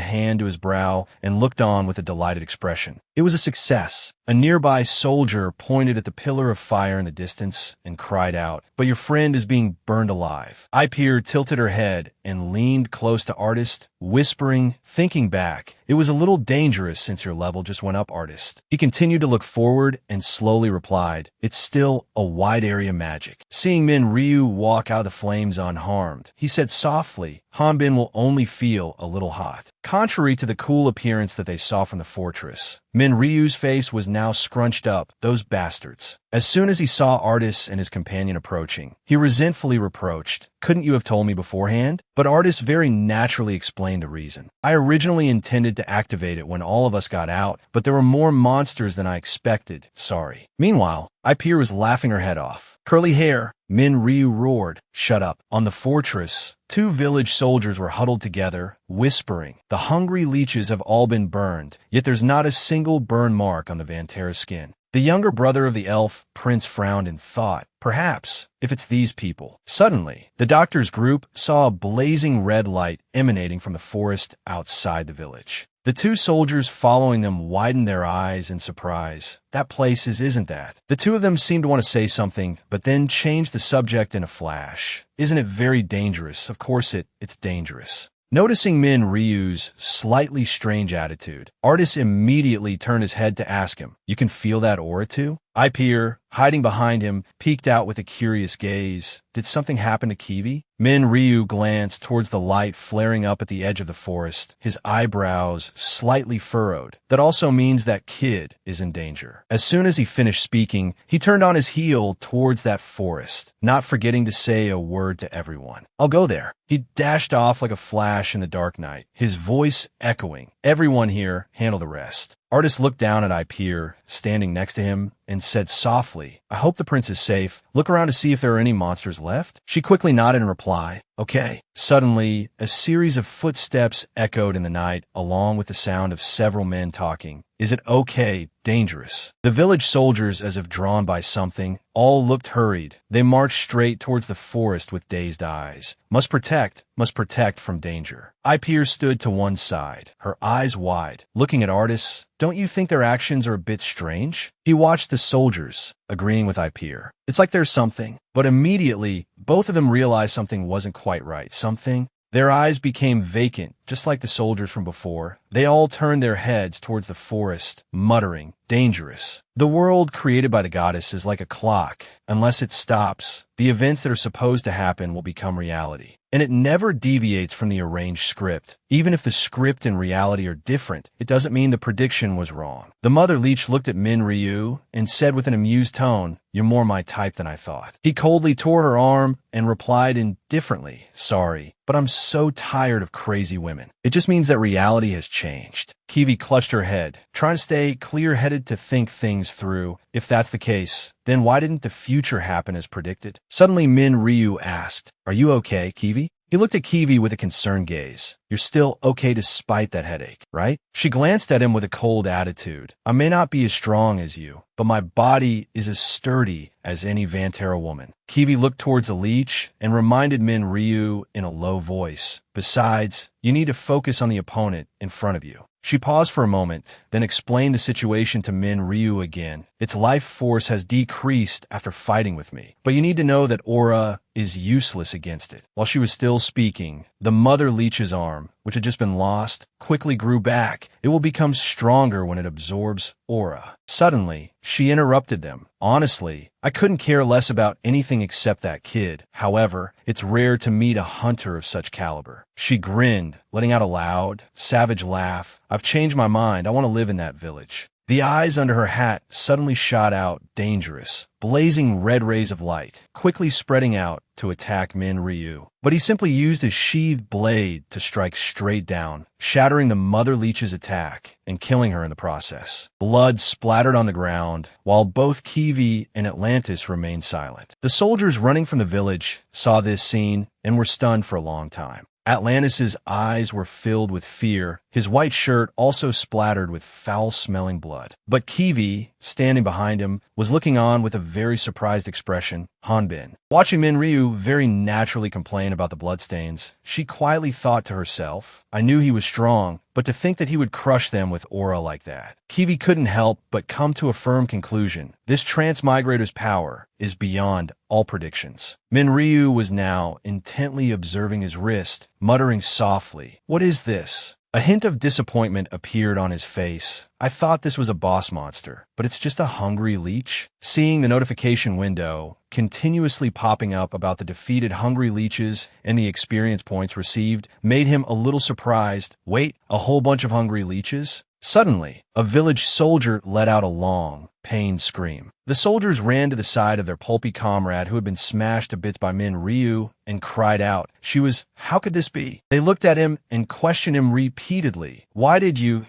hand to his brow and looked on with a delighted expression. It was a success. A nearby soldier pointed at the pillar of fire in the distance and cried out, "But your friend is being burned alive." Ipeer tilted her head and leaned close to Artist, whispering, thinking back, "It was a little dangerous since your level just went up, Artist." He continued to look forward and slowly replied, "It's still a wide area magic." Seeing Ryu walk out of the flames unharmed, he said softly, Han-Bin will only feel a little hot. Contrary to the cool appearance that they saw from the fortress, Ryu's face was now scrunched up, those bastards. As soon as he saw Artist and his companion approaching, he resentfully reproached, "Couldn't you have told me beforehand?" But Artist very naturally explained the reason. "I originally intended to activate it when all of us got out, but there were more monsters than I expected. Sorry." Meanwhile, Ipeer was laughing her head off. "Curly hair," Ryu roared. "Shut up." On the fortress, two village soldiers were huddled together, whispering. The hungry leeches have all been burned, yet there's not a single burn mark on the Vantera's skin. The younger brother of the elf prince frowned and thought, perhaps, if it's these people. Suddenly, the doctor's group saw a blazing red light emanating from the forest outside the village. The two soldiers following them widened their eyes in surprise. "That place isn't that?" The two of them seemed to want to say something, but then changed the subject in a flash. "Isn't it very dangerous?" "Of course it's dangerous." Noticing Ryu's slightly strange attitude, Artist immediately turned his head to ask him, "You can feel that aura too?" Ipeer, hiding behind him, peeked out with a curious gaze. Did something happen to Kiwi? Ryu glanced towards the light flaring up at the edge of the forest, his eyebrows slightly furrowed. That also means that kid is in danger. As soon as he finished speaking, he turned on his heel towards that forest, not forgetting to say a word to everyone. "I'll go there." He dashed off like a flash in the dark night, his voice echoing. "Everyone here, handle the rest." Artist looked down at Ipeer, standing next to him, and said softly, "I hope the prince is safe. Look around to see if there are any monsters left." She quickly nodded in reply, "Okay." Suddenly, a series of footsteps echoed in the night, along with the sound of several men talking. "Is it okay? Dangerous?" The village soldiers, as if drawn by something, all looked hurried. They marched straight towards the forest with dazed eyes. Must protect from danger." Ipeer stood to one side, her eyes wide, looking at Artist. "Don't you think their actions are a bit strange?" He watched the soldiers, agreeing with Ipeer. "It's like there's something." But immediately, both of them realized something wasn't quite right. Something? Their eyes became vacant, just like the soldiers from before. They all turned their heads towards the forest, muttering, "Dangerous." The world created by the goddess is like a clock. Unless it stops, the events that are supposed to happen will become reality. And it never deviates from the arranged script. Even if the script and reality are different, it doesn't mean the prediction was wrong. The mother leech looked at Ryu and said with an amused tone, "You're more my type than I thought." He coldly tore her arm and replied indifferently, "Sorry, but I'm so tired of crazy women." women. It just means that reality has changed. Kiwi clutched her head, trying to stay clear-headed to think things through. If that's the case, then why didn't the future happen as predicted? Suddenly Ryu asked, "Are you okay, Kiwi?" He looked at Kiwi with a concerned gaze. "You're still okay despite that headache, right?" She glanced at him with a cold attitude. "I may not be as strong as you, but my body is as sturdy as any Vantera woman." Kiwi looked towards the leech and reminded Ryu in a low voice, "Besides, you need to focus on the opponent in front of you." She paused for a moment, then explained the situation to Ryu again. "Its life force has decreased after fighting with me, but you need to know that aura is useless against it." While she was still speaking, the mother leech's arm, which had just been lost, quickly grew back. It will become stronger when it absorbs aura. Suddenly, she interrupted them. "Honestly, I couldn't care less about anything except that kid. However, it's rare to meet a hunter of such caliber." She grinned, letting out a loud, savage laugh. "I've changed my mind. I want to live in that village." The eyes under her hat suddenly shot out, dangerous, blazing red rays of light, quickly spreading out to attack Ryu. But he simply used his sheathed blade to strike straight down, shattering the mother leech's attack and killing her in the process. Blood splattered on the ground, while both Kiwi and Atlantis remained silent. The soldiers running from the village saw this scene and were stunned for a long time. Atlantis's eyes were filled with fear, his white shirt also splattered with foul-smelling blood. But Kiwi, standing behind him, was looking on with a very surprised expression. Han-Bin. Watching Ryu very naturally complain about the bloodstains, she quietly thought to herself, "I knew he was strong, but to think that he would crush them with aura like that." Kiwi couldn't help but come to a firm conclusion. This transmigrator's power is beyond all predictions. Ryu was now intently observing his wrist, muttering softly, "What is this?" A hint of disappointment appeared on his face. "I thought this was a boss monster, but it's just a hungry leech." Seeing the notification window continuously popping up about the defeated hungry leeches and the experience points received made him a little surprised. Wait, a whole bunch of hungry leeches? Suddenly, a village soldier let out a long, pained scream. The soldiers ran to the side of their pulpy comrade who had been smashed to bits by Ryu and cried out. How could this be? They looked at him and questioned him repeatedly. "Why did you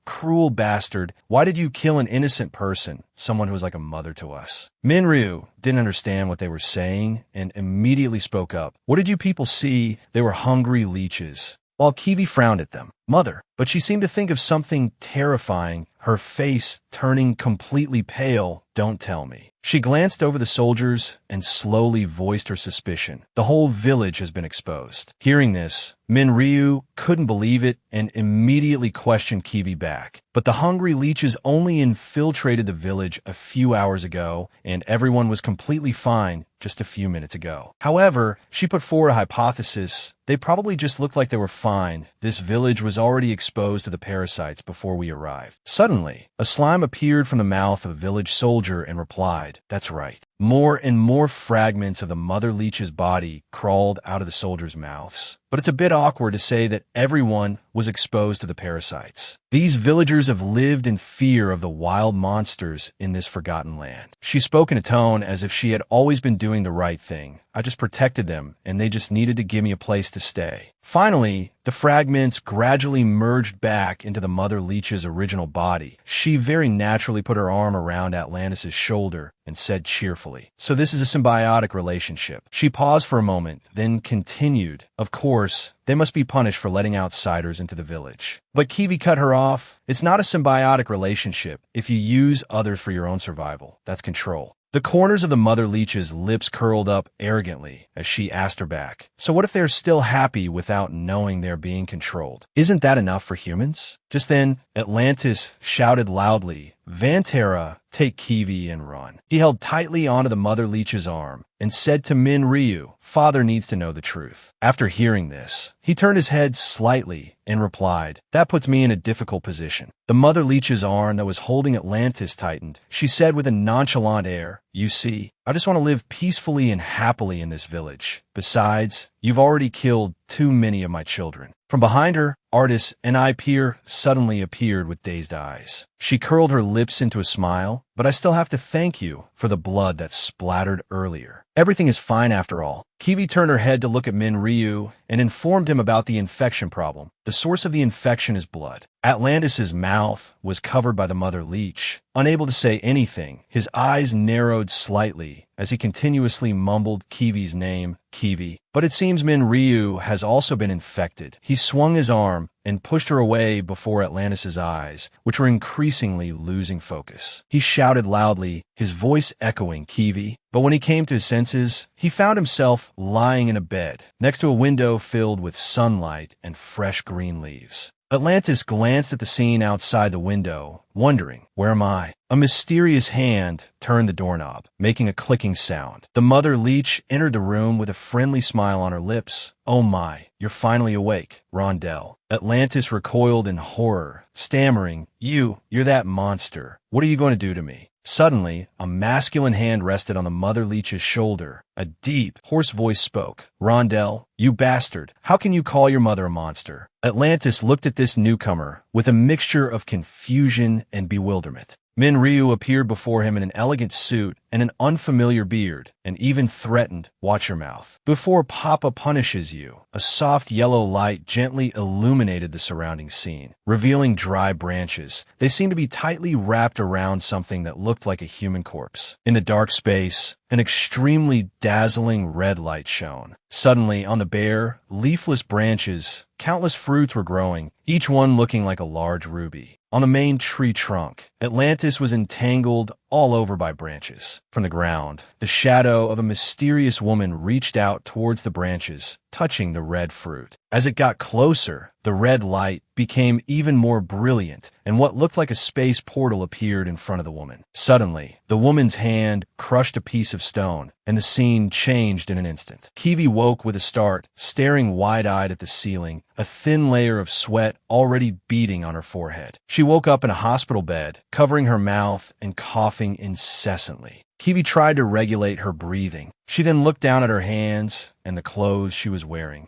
cruel bastard, why did you kill an innocent person, someone who was like a mother to us?" Ryu didn't understand what they were saying and immediately spoke up. "What did you people see? They were hungry leeches." While Kiwi frowned at them. "Mother," but she seemed to think of something terrifying, her face turning completely pale. "Don't tell me." She glanced over the soldiers and slowly voiced her suspicion. "The whole village has been exposed." Hearing this, Ryu couldn't believe it and immediately questioned Kiwi back. But the hungry leeches only infiltrated the village a few hours ago, and everyone was completely fine just a few minutes ago. However, she put forward a hypothesis. They probably just looked like they were fine. This village was already exposed to the parasites before we arrived. Suddenly, a slime appeared from the mouth of a village soldier and replied, "That's right." More and more fragments of the mother leech's body crawled out of the soldiers' mouths. But it's a bit awkward to say that everyone was exposed to the parasites. These villagers have lived in fear of the wild monsters in this forgotten land. She spoke in a tone as if she had always been doing the right thing. "I just protected them, and they just needed to give me a place to stay." Finally, the fragments gradually merged back into the mother leech's original body. She very naturally put her arm around Atlantis' shoulder and said cheerfully, "So this is a symbiotic relationship." She paused for a moment, then continued, "Of course, they must be punished for letting outsiders into the village." But Kiwi cut her off. "It's not a symbiotic relationship. If you use others for your own survival, that's control." The corners of the mother leech's lips curled up arrogantly as she asked her back, "So what if they're still happy without knowing they're being controlled? Isn't that enough for humans?" Just then, Atlantis shouted loudly, "Vantera, take Kiwi and run." He held tightly onto the mother leech's arm and said to Ryu, "Father needs to know the truth." After hearing this, he turned his head slightly and replied, "That puts me in a difficult position." The mother leech's arm that was holding Atlantis tightened. She said with a nonchalant air, "You see, I just want to live peacefully and happily in this village. Besides, you've already killed too many of my children." From behind her, Artis and I Peer suddenly appeared with dazed eyes. She curled her lips into a smile. but I still have to thank you for the blood that splattered earlier. Everything is fine after all. Kiwi turned her head to look at Ryu and informed him about the infection problem. The source of the infection is blood. Atlantis's mouth was covered by the mother leech. Unable to say anything, his eyes narrowed slightly as he continuously mumbled Kiwi's name, Kiwi. But it seems Ryu has also been infected. He swung his arm and pushed her away before Atlantis's eyes, which were increasingly losing focus. He shouted loudly, his voice echoing Kiwi. But when he came to his senses, he found himself lying in a bed next to a window filled with sunlight and fresh green leaves. Atlantis glanced at the scene outside the window, wondering, where am I? A mysterious hand turned the doorknob, making a clicking sound. The mother leech entered the room with a friendly smile on her lips. Oh my, you're finally awake, Rondell. Atlantis recoiled in horror, stammering, you're that monster. What are you going to do to me? Suddenly, a masculine hand rested on the mother leech's shoulder. A deep, hoarse voice spoke. Rondell, you bastard, how can you call your mother a monster? Atlantis looked at this newcomer with a mixture of confusion and bewilderment. Ryu appeared before him in an elegant suit and an unfamiliar beard, and even threatened, watch your mouth. Before Papa punishes you, a soft yellow light gently illuminated the surrounding scene, revealing dry branches. They seemed to be tightly wrapped around something that looked like a human corpse. In the dark space, an extremely dazzling red light shone. Suddenly, on the bare, leafless branches, countless fruits were growing, each one looking like a large ruby. On the main tree trunk, Atlantis was entangled all over by branches. From the ground, the shadow of a mysterious woman reached out towards the branches, touching the red fruit. As it got closer, the red light became even more brilliant, and what looked like a space portal appeared in front of the woman. Suddenly, the woman's hand crushed a piece of stone, and the scene changed in an instant. Kiwi woke with a start, staring wide-eyed at the ceiling, a thin layer of sweat already beading on her forehead. She woke up in a hospital bed, covering her mouth and coughing incessantly. Kiwi tried to regulate her breathing. She then looked down at her hands and the clothes she was wearing.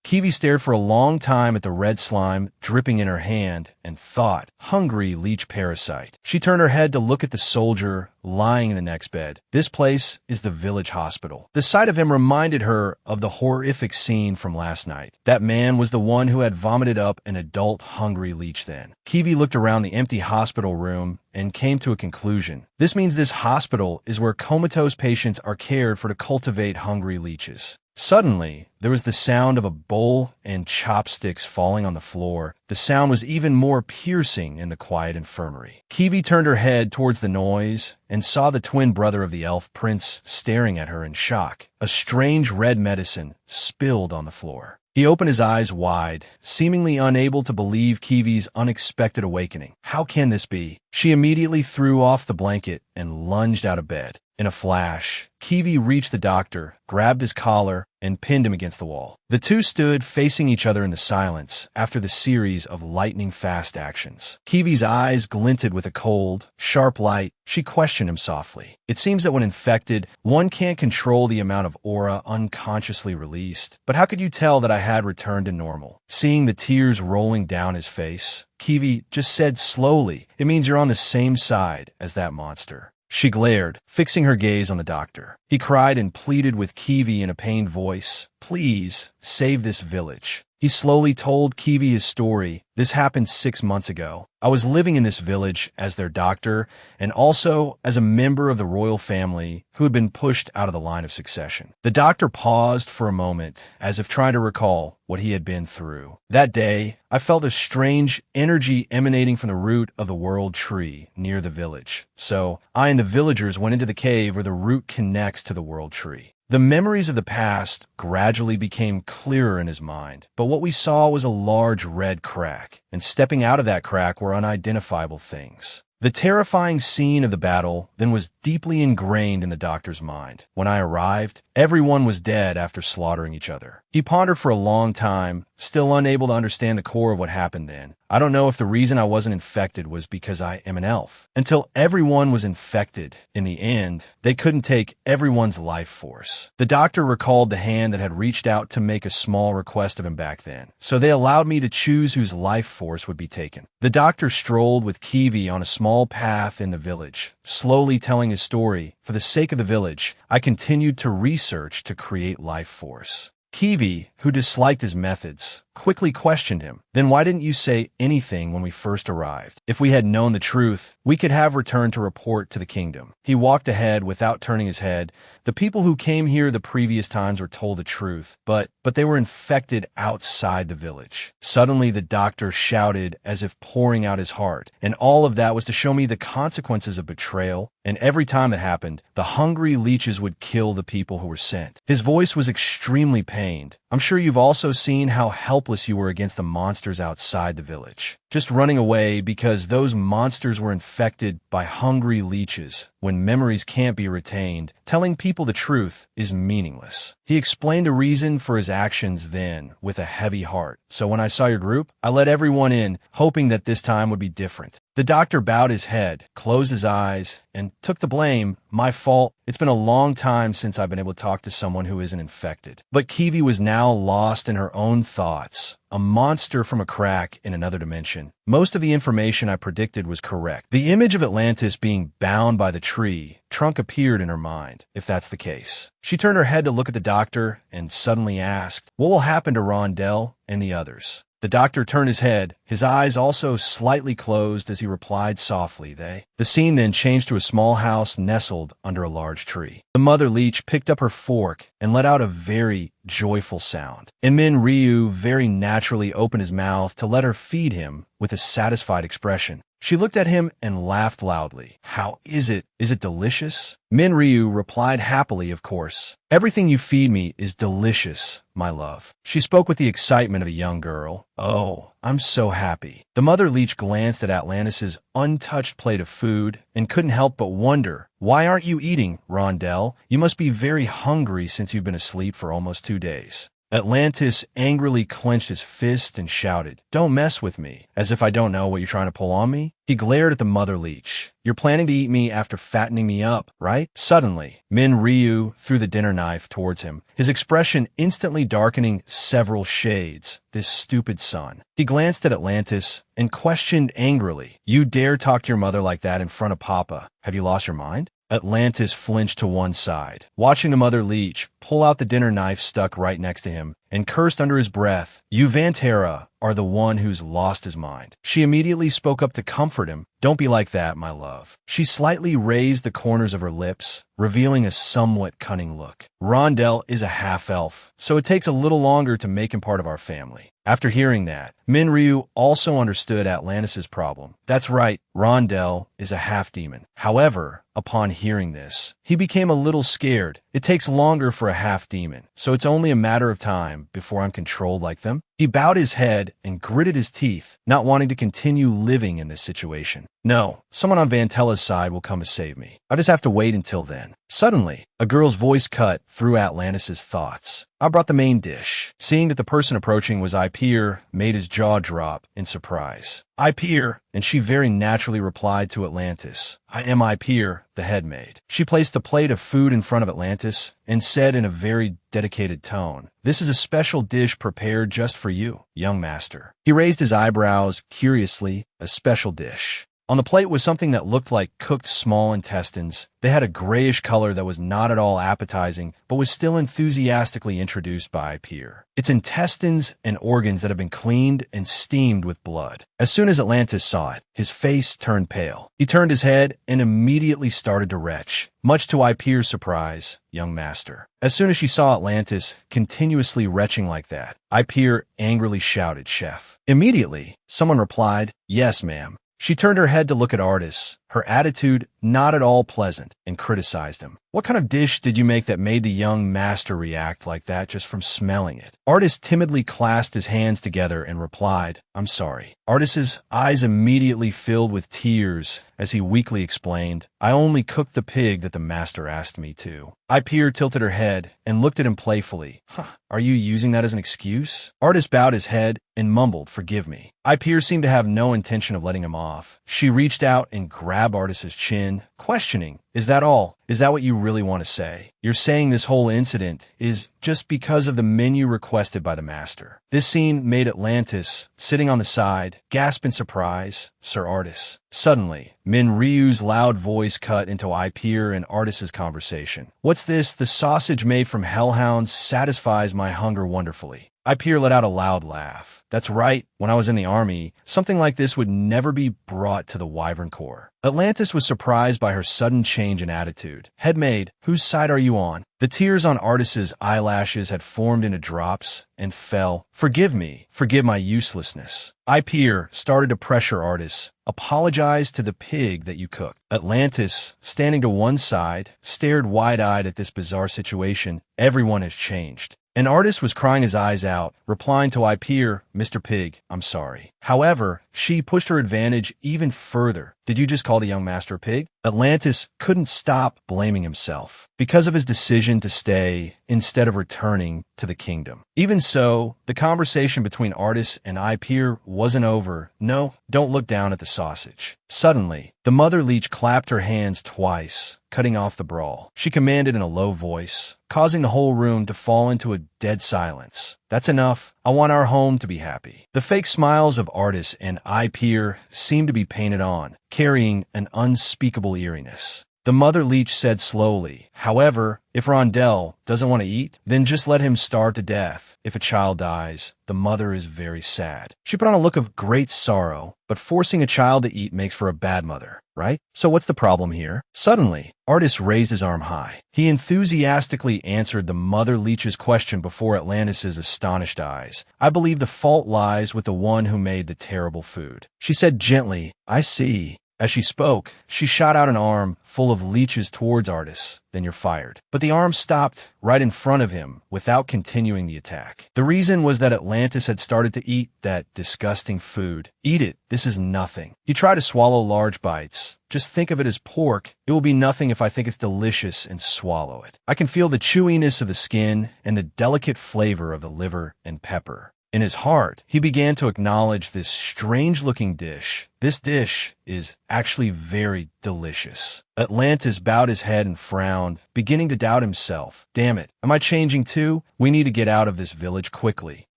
Kiwi stared for a long time at the red slime dripping in her hand and thought, hungry leech parasite. She turned her head to look at the soldier lying in the next bed. This place is the village hospital. The sight of him reminded her of the horrific scene from last night. That man was the one who had vomited up an adult hungry leech then. Kiwi looked around the empty hospital room and came to a conclusion. This means this hospital is where comatose patients are cared for to cultivate hungry leeches. Suddenly, there was the sound of a bowl and chopsticks falling on the floor. The sound was even more piercing in the quiet infirmary. Kiwi turned her head towards the noise and saw the twin brother of the elf prince staring at her in shock. A strange red medicine spilled on the floor. He opened his eyes wide, seemingly unable to believe Kiwi's unexpected awakening. How can this be? She immediately threw off the blanket and lunged out of bed. In a flash, Kiwi reached the doctor, grabbed his collar, and pinned him against the wall. The two stood facing each other in the silence after the series of lightning-fast actions. Kiwi's eyes glinted with a cold, sharp light. She questioned him softly. It seems that when infected, one can't control the amount of aura unconsciously released. But how could you tell that I had returned to normal? Seeing the tears rolling down his face, Kiwi just said slowly, it means you're on the same side as that monster. She glared, fixing her gaze on the doctor. He cried and pleaded with Kiwi in a pained voice, please, save this village. He slowly told Kiwi his story. This happened 6 months ago. I was living in this village as their doctor and also as a member of the royal family who had been pushed out of the line of succession. The doctor paused for a moment as if trying to recall what he had been through. That day, I felt a strange energy emanating from the root of the world tree near the village. So I and the villagers went into the cave where the root connects to the world tree. The memories of the past gradually became clearer in his mind, but what we saw was a large red crack, and stepping out of that crack were unidentifiable things. The terrifying scene of the battle then was deeply ingrained in the doctor's mind. When I arrived, Everyone was dead after slaughtering each other. He pondered for a long time, still unable to understand the core of what happened then. I don't know if the reason I wasn't infected was because I am an elf. Until everyone was infected, in the end, they couldn't take everyone's life force. The doctor recalled the hand that had reached out to make a small request of him back then, so they allowed me to choose whose life force would be taken. The doctor strolled with Kiwi on a small path in the village, slowly telling his story. For the sake of the village, I continued to research to create life force. Kiwi, who disliked his methods, quickly questioned him. Then why didn't you say anything when we first arrived? If we had known the truth, we could have returned to report to the kingdom. He walked ahead without turning his head. The people who came here the previous times were told the truth, but they were infected outside the village. Suddenly the doctor shouted as if pouring out his heart, and all of that was to show me the consequences of betrayal, and every time it happened, the hungry leeches would kill the people who were sent. His voice was extremely pained. I'm sure you've also seen how helpless you were against the monsters outside the village, just running away because those monsters were infected by hungry leeches. When memories can't be retained, telling people the truth is meaningless. He explained a reason for his actions then, with a heavy heart. So when I saw your group, I let everyone in, hoping that this time would be different. The doctor bowed his head, closed his eyes, and took the blame. My fault. It's been a long time since I've been able to talk to someone who isn't infected. But Kiwi was now lost in her own thoughts. A monster from a crack in another dimension. Most of the information I predicted was correct. The image of Atlantis being bound by the tree trunk appeared in her mind, if that's the case. She turned her head to look at the doctor and suddenly asked, "What will happen to Rondell and the others?" The doctor turned his head, his eyes also slightly closed as he replied softly, "They." The scene then changed to a small house nestled under a large tree. The mother leech picked up her fork and let out a very joyful sound. And Ryu very naturally opened his mouth to let her feed him with a satisfied expression. She looked at him and laughed loudly. "How is it? Is it delicious?" Ryu replied happily, "Of course. Everything you feed me is delicious, my love." She spoke with the excitement of a young girl. "Oh, I'm so happy." The mother leech glanced at Atlantis's untouched plate of food and couldn't help but wonder, "Why aren't you eating, Rondell? You must be very hungry since you've been asleep for almost 2 days." Atlantis angrily clenched his fist and shouted, "Don't mess with me, as if I don't know what you're trying to pull on me." He glared at the mother leech. "You're planning to eat me after fattening me up, right?" Suddenly, Ryu threw the dinner knife towards him, his expression instantly darkening several shades. "This stupid son." He glanced at Atlantis and questioned angrily, "You dare talk to your mother like that in front of Papa? Have you lost your mind?" Atlantis flinched to one side, watching the mother leech pull out the dinner knife stuck right next to him, and cursed under his breath, "You Vantera are the one who's lost his mind." She immediately spoke up to comfort him. "Don't be like that, my love." She slightly raised the corners of her lips, revealing a somewhat cunning look. "Rondell is a half-elf, so it takes a little longer to make him part of our family." After hearing that, Ryu also understood Atlantis's problem. That's right, Rondell is a half-demon. However, upon hearing this, he became a little scared. It takes longer for a half-demon, so it's only a matter of time before I'm controlled like them. He bowed his head and gritted his teeth, not wanting to continue living in this situation. "No, someone on Vantella's side will come to save me. I just have to wait until then." Suddenly, a girl's voice cut through Atlantis's thoughts. "I brought the main dish." Seeing that the person approaching was Ipir made his jaw drop in surprise. "Ipir," and she very naturally replied to Atlantis, "I am Ipir, the head maid." She placed the plate of food in front of Atlantis and said in a very dedicated tone, "This is a special dish prepared just for you, young master." He raised his eyebrows curiously. "A special dish." On the plate was something that looked like cooked small intestines. They had a grayish color that was not at all appetizing, but was still enthusiastically introduced by Ipir. It's intestines and organs that have been cleaned and steamed with blood. As soon as Atlantis saw it, his face turned pale. He turned his head and immediately started to retch, much to Ipir's surprise, young master. As soon as she saw Atlantis continuously retching like that, Ipir angrily shouted, "Chef." Immediately, someone replied, "Yes, ma'am." She turned her head to look at Artis, her attitude not at all pleasant, and criticized him. What kind of dish did you make that made the young master react like that just from smelling it? Artist timidly clasped his hands together and replied, I'm sorry. Artist's eyes immediately filled with tears as he weakly explained, I only cooked the pig that the master asked me to. Ipeer tilted her head and looked at him playfully. Are you using that as an excuse? Artist bowed his head and mumbled, forgive me. Ipeer seemed to have no intention of letting him off. She reached out and grabbed Artist's chin, questioning, is that all? Is that what you really want to say? You're saying this whole incident is just because of the menu requested by the master. This scene made Atlantis, sitting on the side, gasp in surprise, Sir Artis. Suddenly, Min Ryu's loud voice cut into Ipeer and Artis's conversation. What's this? The sausage made from hellhounds satisfies my hunger wonderfully. Ipeer let out a loud laugh. That's right, when I was in the army, something like this would never be brought to the Wyvern Corps. Atlantis was surprised by her sudden change in attitude. Headmaid, whose side are you on? The tears on Artis's eyelashes had formed into drops and fell. Forgive me, forgive my uselessness. Ipeer started to pressure Artis. Apologize to the pig that you cooked. Atlantis, standing to one side, stared wide-eyed at this bizarre situation. Everyone has changed. An artist was crying his eyes out, replying to Ipeer, Mr. Pig, I'm sorry. However, she pushed her advantage even further. Did you just call the young master a pig? Atlantis couldn't stop blaming himself because of his decision to stay instead of returning to the kingdom. Even so, the conversation between Artis and Ipeer wasn't over. No, don't look down at the sausage. Suddenly, the mother leech clapped her hands twice, cutting off the brawl. She commanded in a low voice, causing the whole room to fall into a dead silence. That's enough. I want our home to be happy. The fake smiles of Artis and Ipeer seemed to be painted on, carrying an unspeakable eeriness. The mother leech said slowly, however, if Rondell doesn't want to eat, then just let him starve to death. If a child dies, the mother is very sad. She put on a look of great sorrow, but forcing a child to eat makes for a bad mother, right? So what's the problem here? Suddenly, Artis raised his arm high. He enthusiastically answered the mother leech's question before Atlantis's astonished eyes. I believe the fault lies with the one who made the terrible food. She said gently, I see. As she spoke, she shot out an arm full of leeches towards Artis. Then you're fired. But the arm stopped right in front of him without continuing the attack. The reason was that Atlantis had started to eat that disgusting food. Eat it. This is nothing. You try to swallow large bites. Just think of it as pork. It will be nothing if I think it's delicious and swallow it. I can feel the chewiness of the skin and the delicate flavor of the liver and pepper. In his heart, he began to acknowledge this strange-looking dish. This dish is actually very delicious. Atlantis bowed his head and frowned, beginning to doubt himself. Damn it, am I changing too? We need to get out of this village quickly.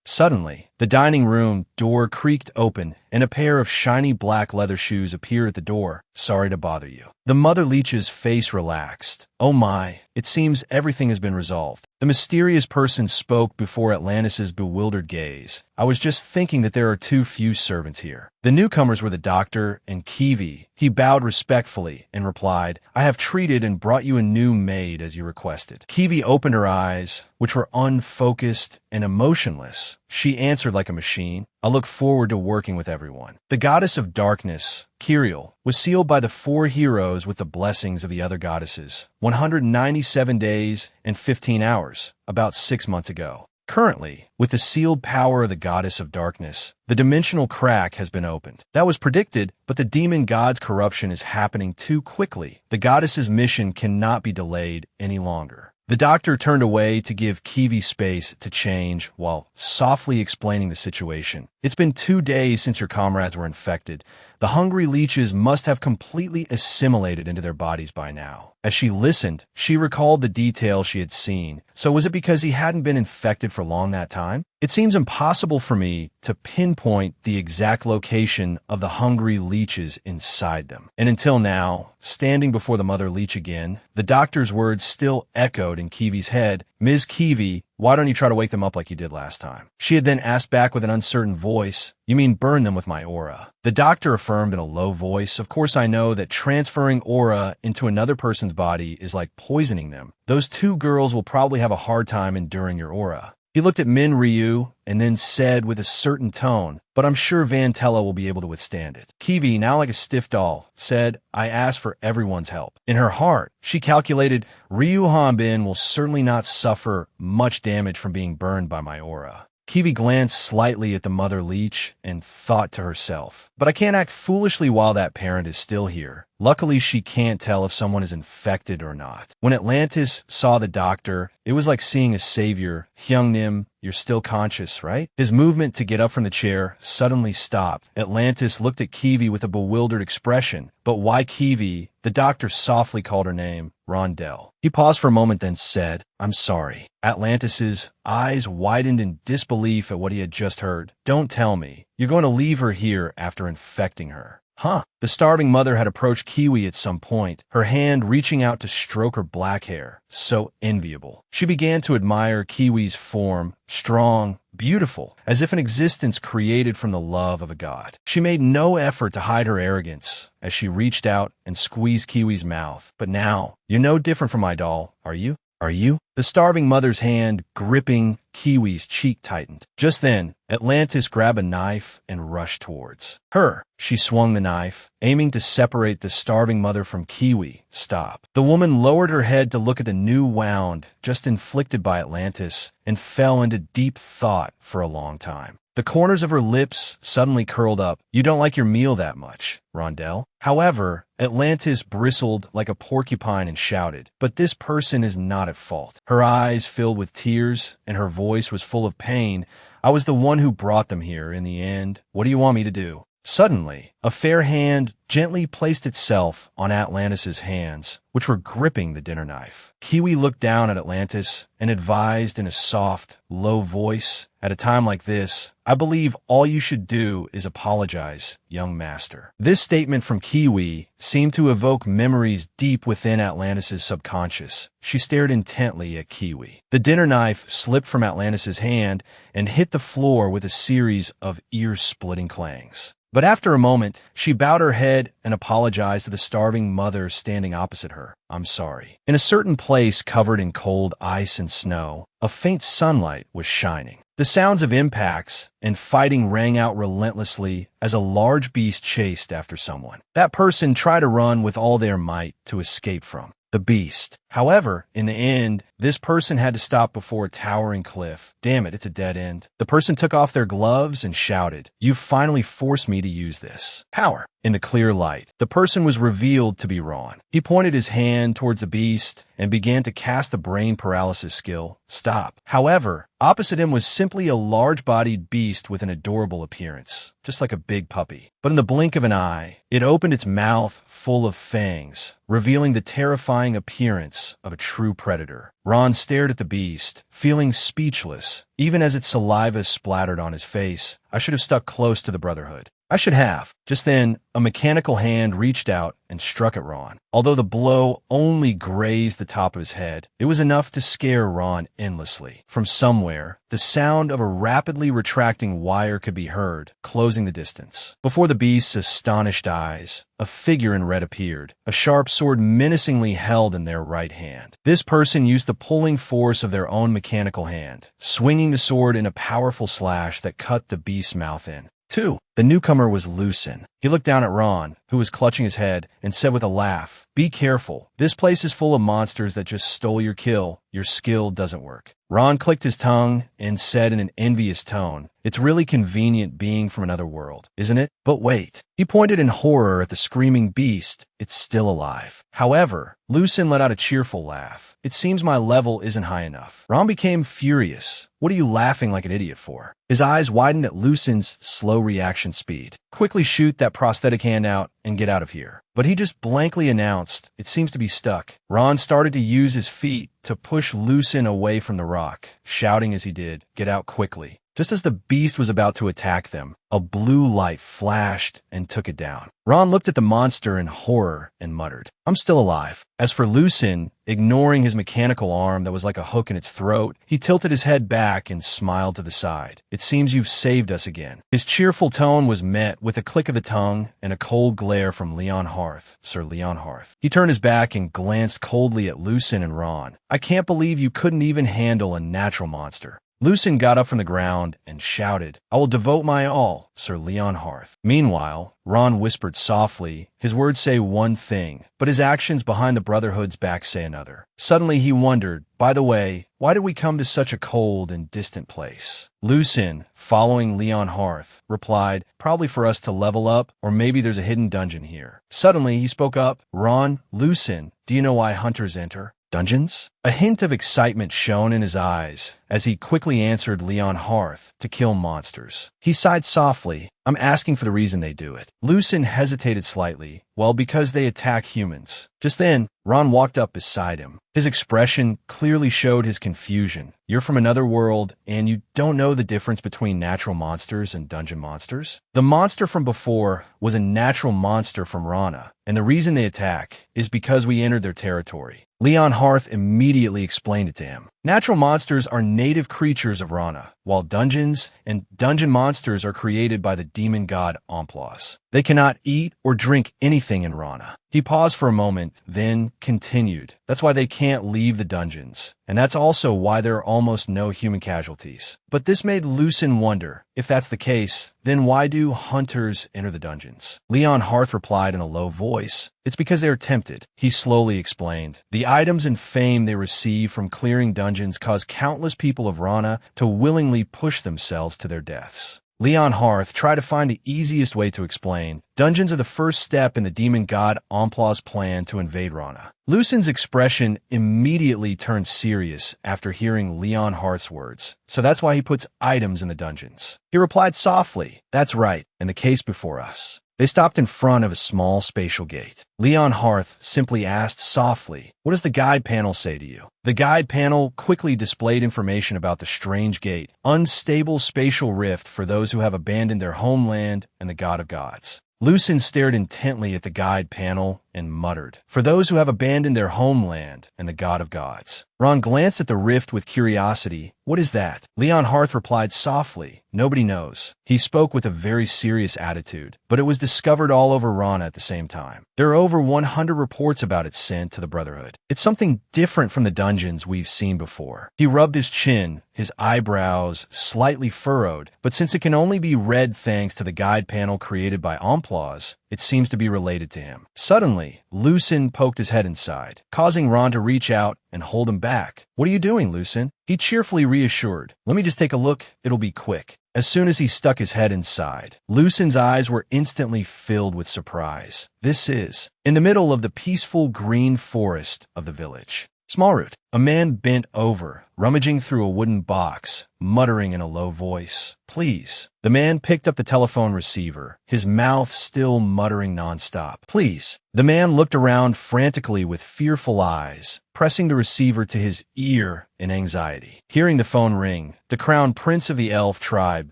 Suddenly, the dining room door creaked open, and a pair of shiny black leather shoes appeared at the door. Sorry to bother you. The mother leech's face relaxed. Oh my, it seems everything has been resolved. The mysterious person spoke before Atlantis's bewildered gaze. I was just thinking that there are too few servants here. The newcomers were the doctor and Kiwi. He bowed respectfully and replied, I have treated and brought you a new maid as you requested. Kiwi opened her eyes, which were unfocused and emotionless. She answered like a machine. I look forward to working with everyone. The goddess of darkness, Kiriel, was sealed by the 4 heroes with the blessings of the other goddesses. 197 days and 15 hours, about 6 months ago. Currently, with the sealed power of the goddess of darkness, the dimensional crack has been opened. That was predicted, but the demon god's corruption is happening too quickly. The goddess's mission cannot be delayed any longer. The doctor turned away to give Kiwi space to change while softly explaining the situation. It's been 2 days since your comrades were infected. The hungry leeches must have completely assimilated into their bodies by now. As she listened, she recalled the details she had seen. So was it because he hadn't been infected for long that time? It seems impossible for me to pinpoint the exact location of the hungry leeches inside them. And until now, standing before the mother leech again, the doctor's words still echoed in Kiwi's head. Ms. Kiwi, why don't you try to wake them up like you did last time? She had then asked back with an uncertain voice, you mean burn them with my aura? The doctor affirmed in a low voice, of course I know that transferring aura into another person's body is like poisoning them. Those 2 girls will probably have a hard time enduring your aura. He looked at Min Ryu and then said with a certain tone, "But I'm sure Vantella will be able to withstand it." Kiwi, now like a stiff doll, said, "I asked for everyone's help." In her heart, she calculated Ryu Han-Bin will certainly not suffer much damage from being burned by my aura. Kiwi glanced slightly at the mother leech and thought to herself, "But I can't act foolishly while that parent is still here." Luckily, she can't tell if someone is infected or not. When Atlantis saw the doctor, it was like seeing a savior. "Hyungnim, you're still conscious, right?" His movement to get up from the chair suddenly stopped. Atlantis looked at Kiwi with a bewildered expression. "But why Kiwi?" The doctor softly called her name, Rondell. He paused for a moment, then said, "I'm sorry." Atlantis's eyes widened in disbelief at what he had just heard. "Don't tell me. You're going to leave her here after infecting her." Huh. The starving mother had approached Kiwi at some point, her hand reaching out to stroke her black hair. So enviable. She began to admire Kiwi's form, strong, beautiful, as if an existence created from the love of a god. She made no effort to hide her arrogance as she reached out and squeezed Kiwi's mouth. "But now, you're no different from my doll, are you? Are you?" The starving mother's hand gripping Kiwi's cheek tightened. Just then, Atlantis grabbed a knife and rushed towards her. She swung the knife, aiming to separate the starving mother from Kiwi. "Stop." The woman lowered her head to look at the new wound just inflicted by Atlantis and fell into deep thought for a long time. The corners of her lips suddenly curled up. "You don't like your meal that much, Rondell." However, Atlantis bristled like a porcupine and shouted, "But this person is not at fault." Her eyes filled with tears and her voice was full of pain. "I was the one who brought them here in the end. What do you want me to do?" Suddenly, a fair hand gently placed itself on Atlantis's hands, which were gripping the dinner knife. Kiwi looked down at Atlantis and advised in a soft, low voice, "At a time like this, I believe all you should do is apologize, young master." This statement from Kiwi seemed to evoke memories deep within Atlantis's subconscious. She stared intently at Kiwi. The dinner knife slipped from Atlantis's hand and hit the floor with a series of ear-splitting clangs. But after a moment, she bowed her head and apologized to the starving mother standing opposite her. "I'm sorry." In a certain place covered in cold ice and snow, a faint sunlight was shining. The sounds of impacts and fighting rang out relentlessly as a large beast chased after someone. That person tried to run with all their might to escape from the beast. However, in the end, this person had to stop before a towering cliff. "Damn it, it's a dead end." The person took off their gloves and shouted, "You've finally forced me to use this power." In the clear light, the person was revealed to be Ron. He pointed his hand towards the beast and began to cast the brain paralysis skill. "Stop." However, opposite him was simply a large-bodied beast with an adorable appearance, just like a big puppy. But in the blink of an eye, it opened its mouth full of fangs, revealing the terrifying appearance of a true predator. Ron stared at the beast, feeling speechless, even as its saliva splattered on his face. "I should have stuck close to the Brotherhood. I should have." Just then, a mechanical hand reached out and struck at Ron. Although the blow only grazed the top of his head, it was enough to scare Ron endlessly. From somewhere, the sound of a rapidly retracting wire could be heard, closing the distance. Before the beast's astonished eyes, a figure in red appeared, a sharp sword menacingly held in their right hand. This person used the pulling force of their own mechanical hand, swinging the sword in a powerful slash that cut the beast's mouth in. 2. The newcomer was Lucin. He looked down at Ron, who was clutching his head, and said with a laugh, "Be careful. This place is full of monsters that just stole your kill. Your skill doesn't work." Ron clicked his tongue and said in an envious tone, "It's really convenient being from another world, isn't it? But wait." He pointed in horror at the screaming beast. "It's still alive." However, Lucin let out a cheerful laugh. "It seems my level isn't high enough." Ron became furious. "What are you laughing like an idiot for?" His eyes widened at Lucin's slow reaction speed. "Quickly shoot that prosthetic hand out and get out of here." But he just blankly announced, "It seems to be stuck." Ron started to use his feet to push Lucin away from the rock, shouting as he did, "Get out quickly." Just as the beast was about to attack them, a blue light flashed and took it down. Ron looked at the monster in horror and muttered, "I'm still alive." As for Lucin, ignoring his mechanical arm that was like a hook in its throat, he tilted his head back and smiled to the side. "It seems you've saved us again." His cheerful tone was met with a click of the tongue and a cold glare from Sir Leon Hearth. He turned his back and glanced coldly at Lucin and Ron. "I can't believe you couldn't even handle a natural monster. Lucen got up from the ground and shouted, "I will devote my all, Sir Leon Hearth." Meanwhile, Ron whispered softly. His words say one thing, but his actions behind the Brotherhood's back say another. Suddenly he wondered, by the way, why did we come to such a cold and distant place? Lucen, following Leon Hearth, replied, "Probably for us to level up, or maybe there's a hidden dungeon here." Suddenly he spoke up, "Ron, Lucen, do you know why hunters enter dungeons?" A hint of excitement shone in his eyes as he quickly answered Leon Hearth, "To kill monsters." He sighed softly, "I'm asking for the reason they do it." Lucen hesitated slightly. "Well, because they attack humans." Just then, Ron walked up beside him. His expression clearly showed his confusion. "You're from another world, and you don't know the difference between natural monsters and dungeon monsters?" The monster from before was a natural monster from Rana, and the reason they attack is because we entered their territory. Leon Hearth immediately explained it to him. Natural monsters are native creatures of Rana, while dungeons and dungeon monsters are created by the demon god Amplas. They cannot eat or drink anything in Rana. He paused for a moment, then continued. That's why they can't leave the dungeons, and that's also why there are almost no human casualties. But this made Lucen wonder, if that's the case, then why do hunters enter the dungeons? Leon Hearth replied in a low voice, "It's because they are tempted." He slowly explained. "The items and fame they receive from clearing dungeons cause countless people of Rana to willingly push themselves to their deaths." Leon Hearth tried to find the easiest way to explain. Dungeons are the first step in the demon god Amplas' plan to invade Rana. Lucen's expression immediately turned serious after hearing Leon Hearth's words. "So that's why he puts items in the dungeons." He replied softly, "That's right, in the case before us." They stopped in front of a small spatial gate. Leon Hearth simply asked softly, "What does the guide panel say to you?" The guide panel quickly displayed information about the strange gate, unstable spatial rift for those who have abandoned their homeland and the god of gods. Lucen stared intently at the guide panel and muttered, "For those who have abandoned their homeland and the god of gods." Ron glanced at the rift with curiosity. "What is that?" Leon Hearth replied softly, "Nobody knows." He spoke with a very serious attitude, but it was discovered all over Rana at the same time. There are over 100 reports about it sent to the Brotherhood. It's something different from the dungeons we've seen before. He rubbed his chin, his eyebrows slightly furrowed, but since it can only be read thanks to the guide panel created by Amplas, it seems to be related to him. Suddenly, Lucen poked his head inside, causing Ron to reach out and hold him back. "What are you doing, Lucen?" He cheerfully reassured. "Let me just take a look. It'll be quick." As soon as he stuck his head inside, Lucen's eyes were instantly filled with surprise. This is in the middle of the peaceful green forest of the village. Smallroot. A man bent over, rummaging through a wooden box, muttering in a low voice, "Please." The man picked up the telephone receiver, his mouth still muttering nonstop. "Please." The man looked around frantically with fearful eyes, pressing the receiver to his ear in anxiety. Hearing the phone ring, the crown prince of the elf tribe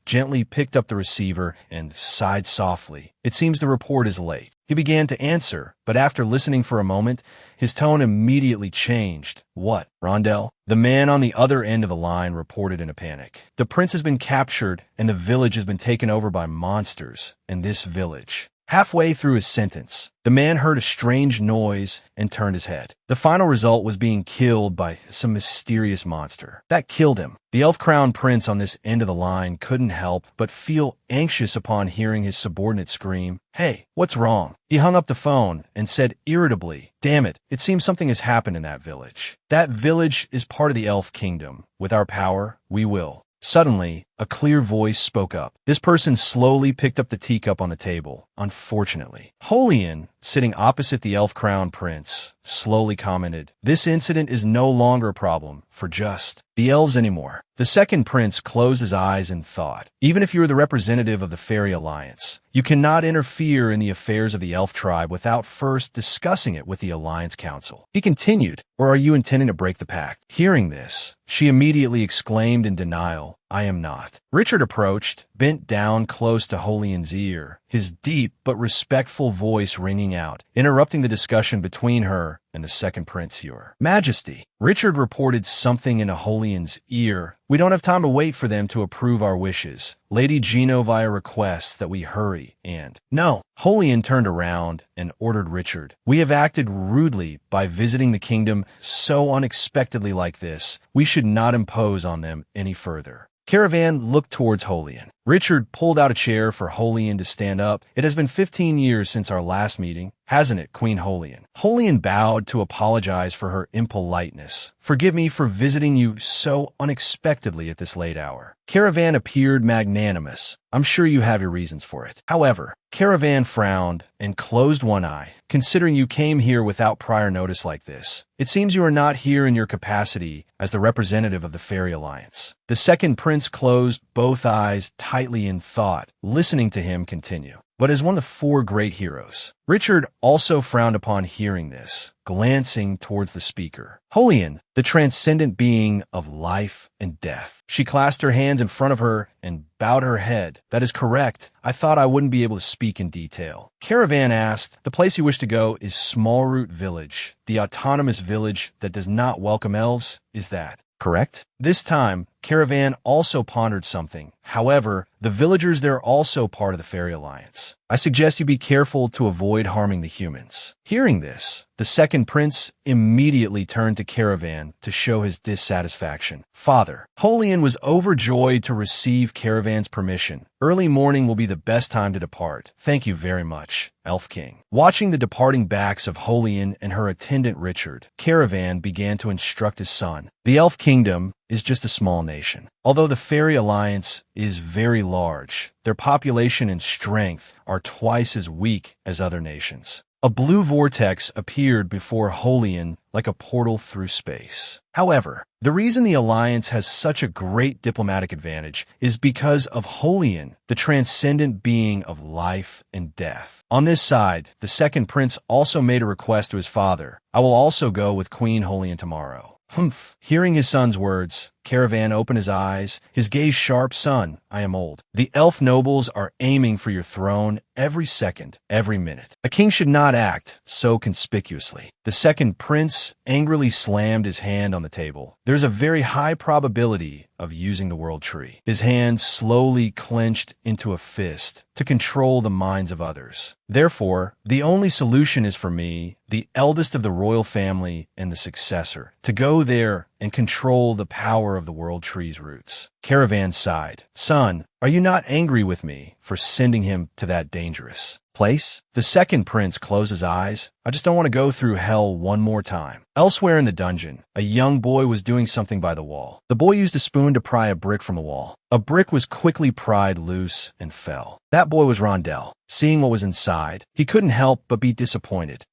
gently picked up the receiver and sighed softly. It seems the report is late. He began to answer, but after listening for a moment, his tone immediately changed. "What, Rondell?" The man on the other end of the line reported in a panic. "The prince has been captured, and the village has been taken over by monsters. And this village." Halfway through his sentence, the man heard a strange noise and turned his head. The final result was being killed by some mysterious monster. That killed him. The elf crown prince on this end of the line couldn't help but feel anxious upon hearing his subordinate scream, "Hey, what's wrong?" He hung up the phone and said irritably, "Damn it, it seems something has happened in that village. That village is part of the elf kingdom. With our power, we will." Suddenly, a clear voice spoke up. This person slowly picked up the teacup on the table. Unfortunately, Holian, sitting opposite the elf crown prince, slowly commented, "This incident is no longer a problem for just the elves anymore." The second prince closed his eyes and thought, "Even if you are the representative of the Fairy Alliance, you cannot interfere in the affairs of the elf tribe without first discussing it with the Alliance Council." He continued, "Or are you intending to break the pact?" Hearing this, she immediately exclaimed in denial, "I am not." Richard approached, bent down close to Holian's ear, his deep but respectful voice ringing out, interrupting the discussion between her and the second prince. Your Majesty, Richard reported something in Holian's ear. We don't have time to wait for them to approve our wishes. Lady Genovia requests that we hurry and— No. Holian turned around and ordered Richard. We have acted rudely by visiting the kingdom so unexpectedly like this. We should not impose on them any further. Caravan looked towards Holian. Richard pulled out a chair for Holian to stand up. It has been 15 years since our last meeting, hasn't it, Queen Holian? Holian bowed to apologize for her impoliteness. Forgive me for visiting you so unexpectedly at this late hour. Caravan appeared magnanimous. I'm sure you have your reasons for it. However, Caravan frowned and closed one eye. Considering you came here without prior notice like this, it seems you are not here in your capacity as the representative of the Fairy Alliance. The second prince closed both eyes tightly in thought, listening to him continue. But as one of the four great heroes, Richard also frowned upon hearing this, glancing towards the speaker. Holian, the transcendent being of life and death. She clasped her hands in front of her and bowed her head. That is correct. I thought I wouldn't be able to speak in detail. Caravan asked, the place you wish to go is Smallroot Village, the autonomous village that does not welcome elves. Is that correct? This time, Caravan also pondered something. However, the villagers there are also part of the Fairy Alliance. I suggest you be careful to avoid harming the humans. Hearing this, the second prince immediately turned to Caravan to show his dissatisfaction. Father, Holian was overjoyed to receive Caravan's permission. Early morning will be the best time to depart. Thank you very much, Elf King. Watching the departing backs of Holian and her attendant Richard, Caravan began to instruct his son. The Elf Kingdom is just a small nation. Although the Fairy Alliance is very large, their population and strength are twice as weak as other nations. A blue vortex appeared before Holian like a portal through space. However, the reason the Alliance has such a great diplomatic advantage is because of Holian, the transcendent being of life and death. On this side, the second prince also made a request to his father. I will also go with Queen Holian tomorrow. Humph. Hearing his son's words, Caravan opened his eyes, his gaze sharp. Son, I am old. The elf nobles are aiming for your throne every second, every minute. A king should not act so conspicuously. The second prince angrily slammed his hand on the table. There's a very high probability of using the world tree. His hand slowly clenched into a fist to control the minds of others. Therefore, the only solution is for me, the eldest of the royal family and the successor, to go there and control the power of the world tree's roots. Caravan sighed. Son, are you not angry with me for sending him to that dangerous place? The second prince closed his eyes. I just don't want to go through hell one more time. Elsewhere in the dungeon, a young boy was doing something by the wall. The boy used a spoon to pry a brick from the wall. A brick was quickly pried loose and fell. That boy was Rondell. Seeing what was inside, he couldn't help but be disappointed.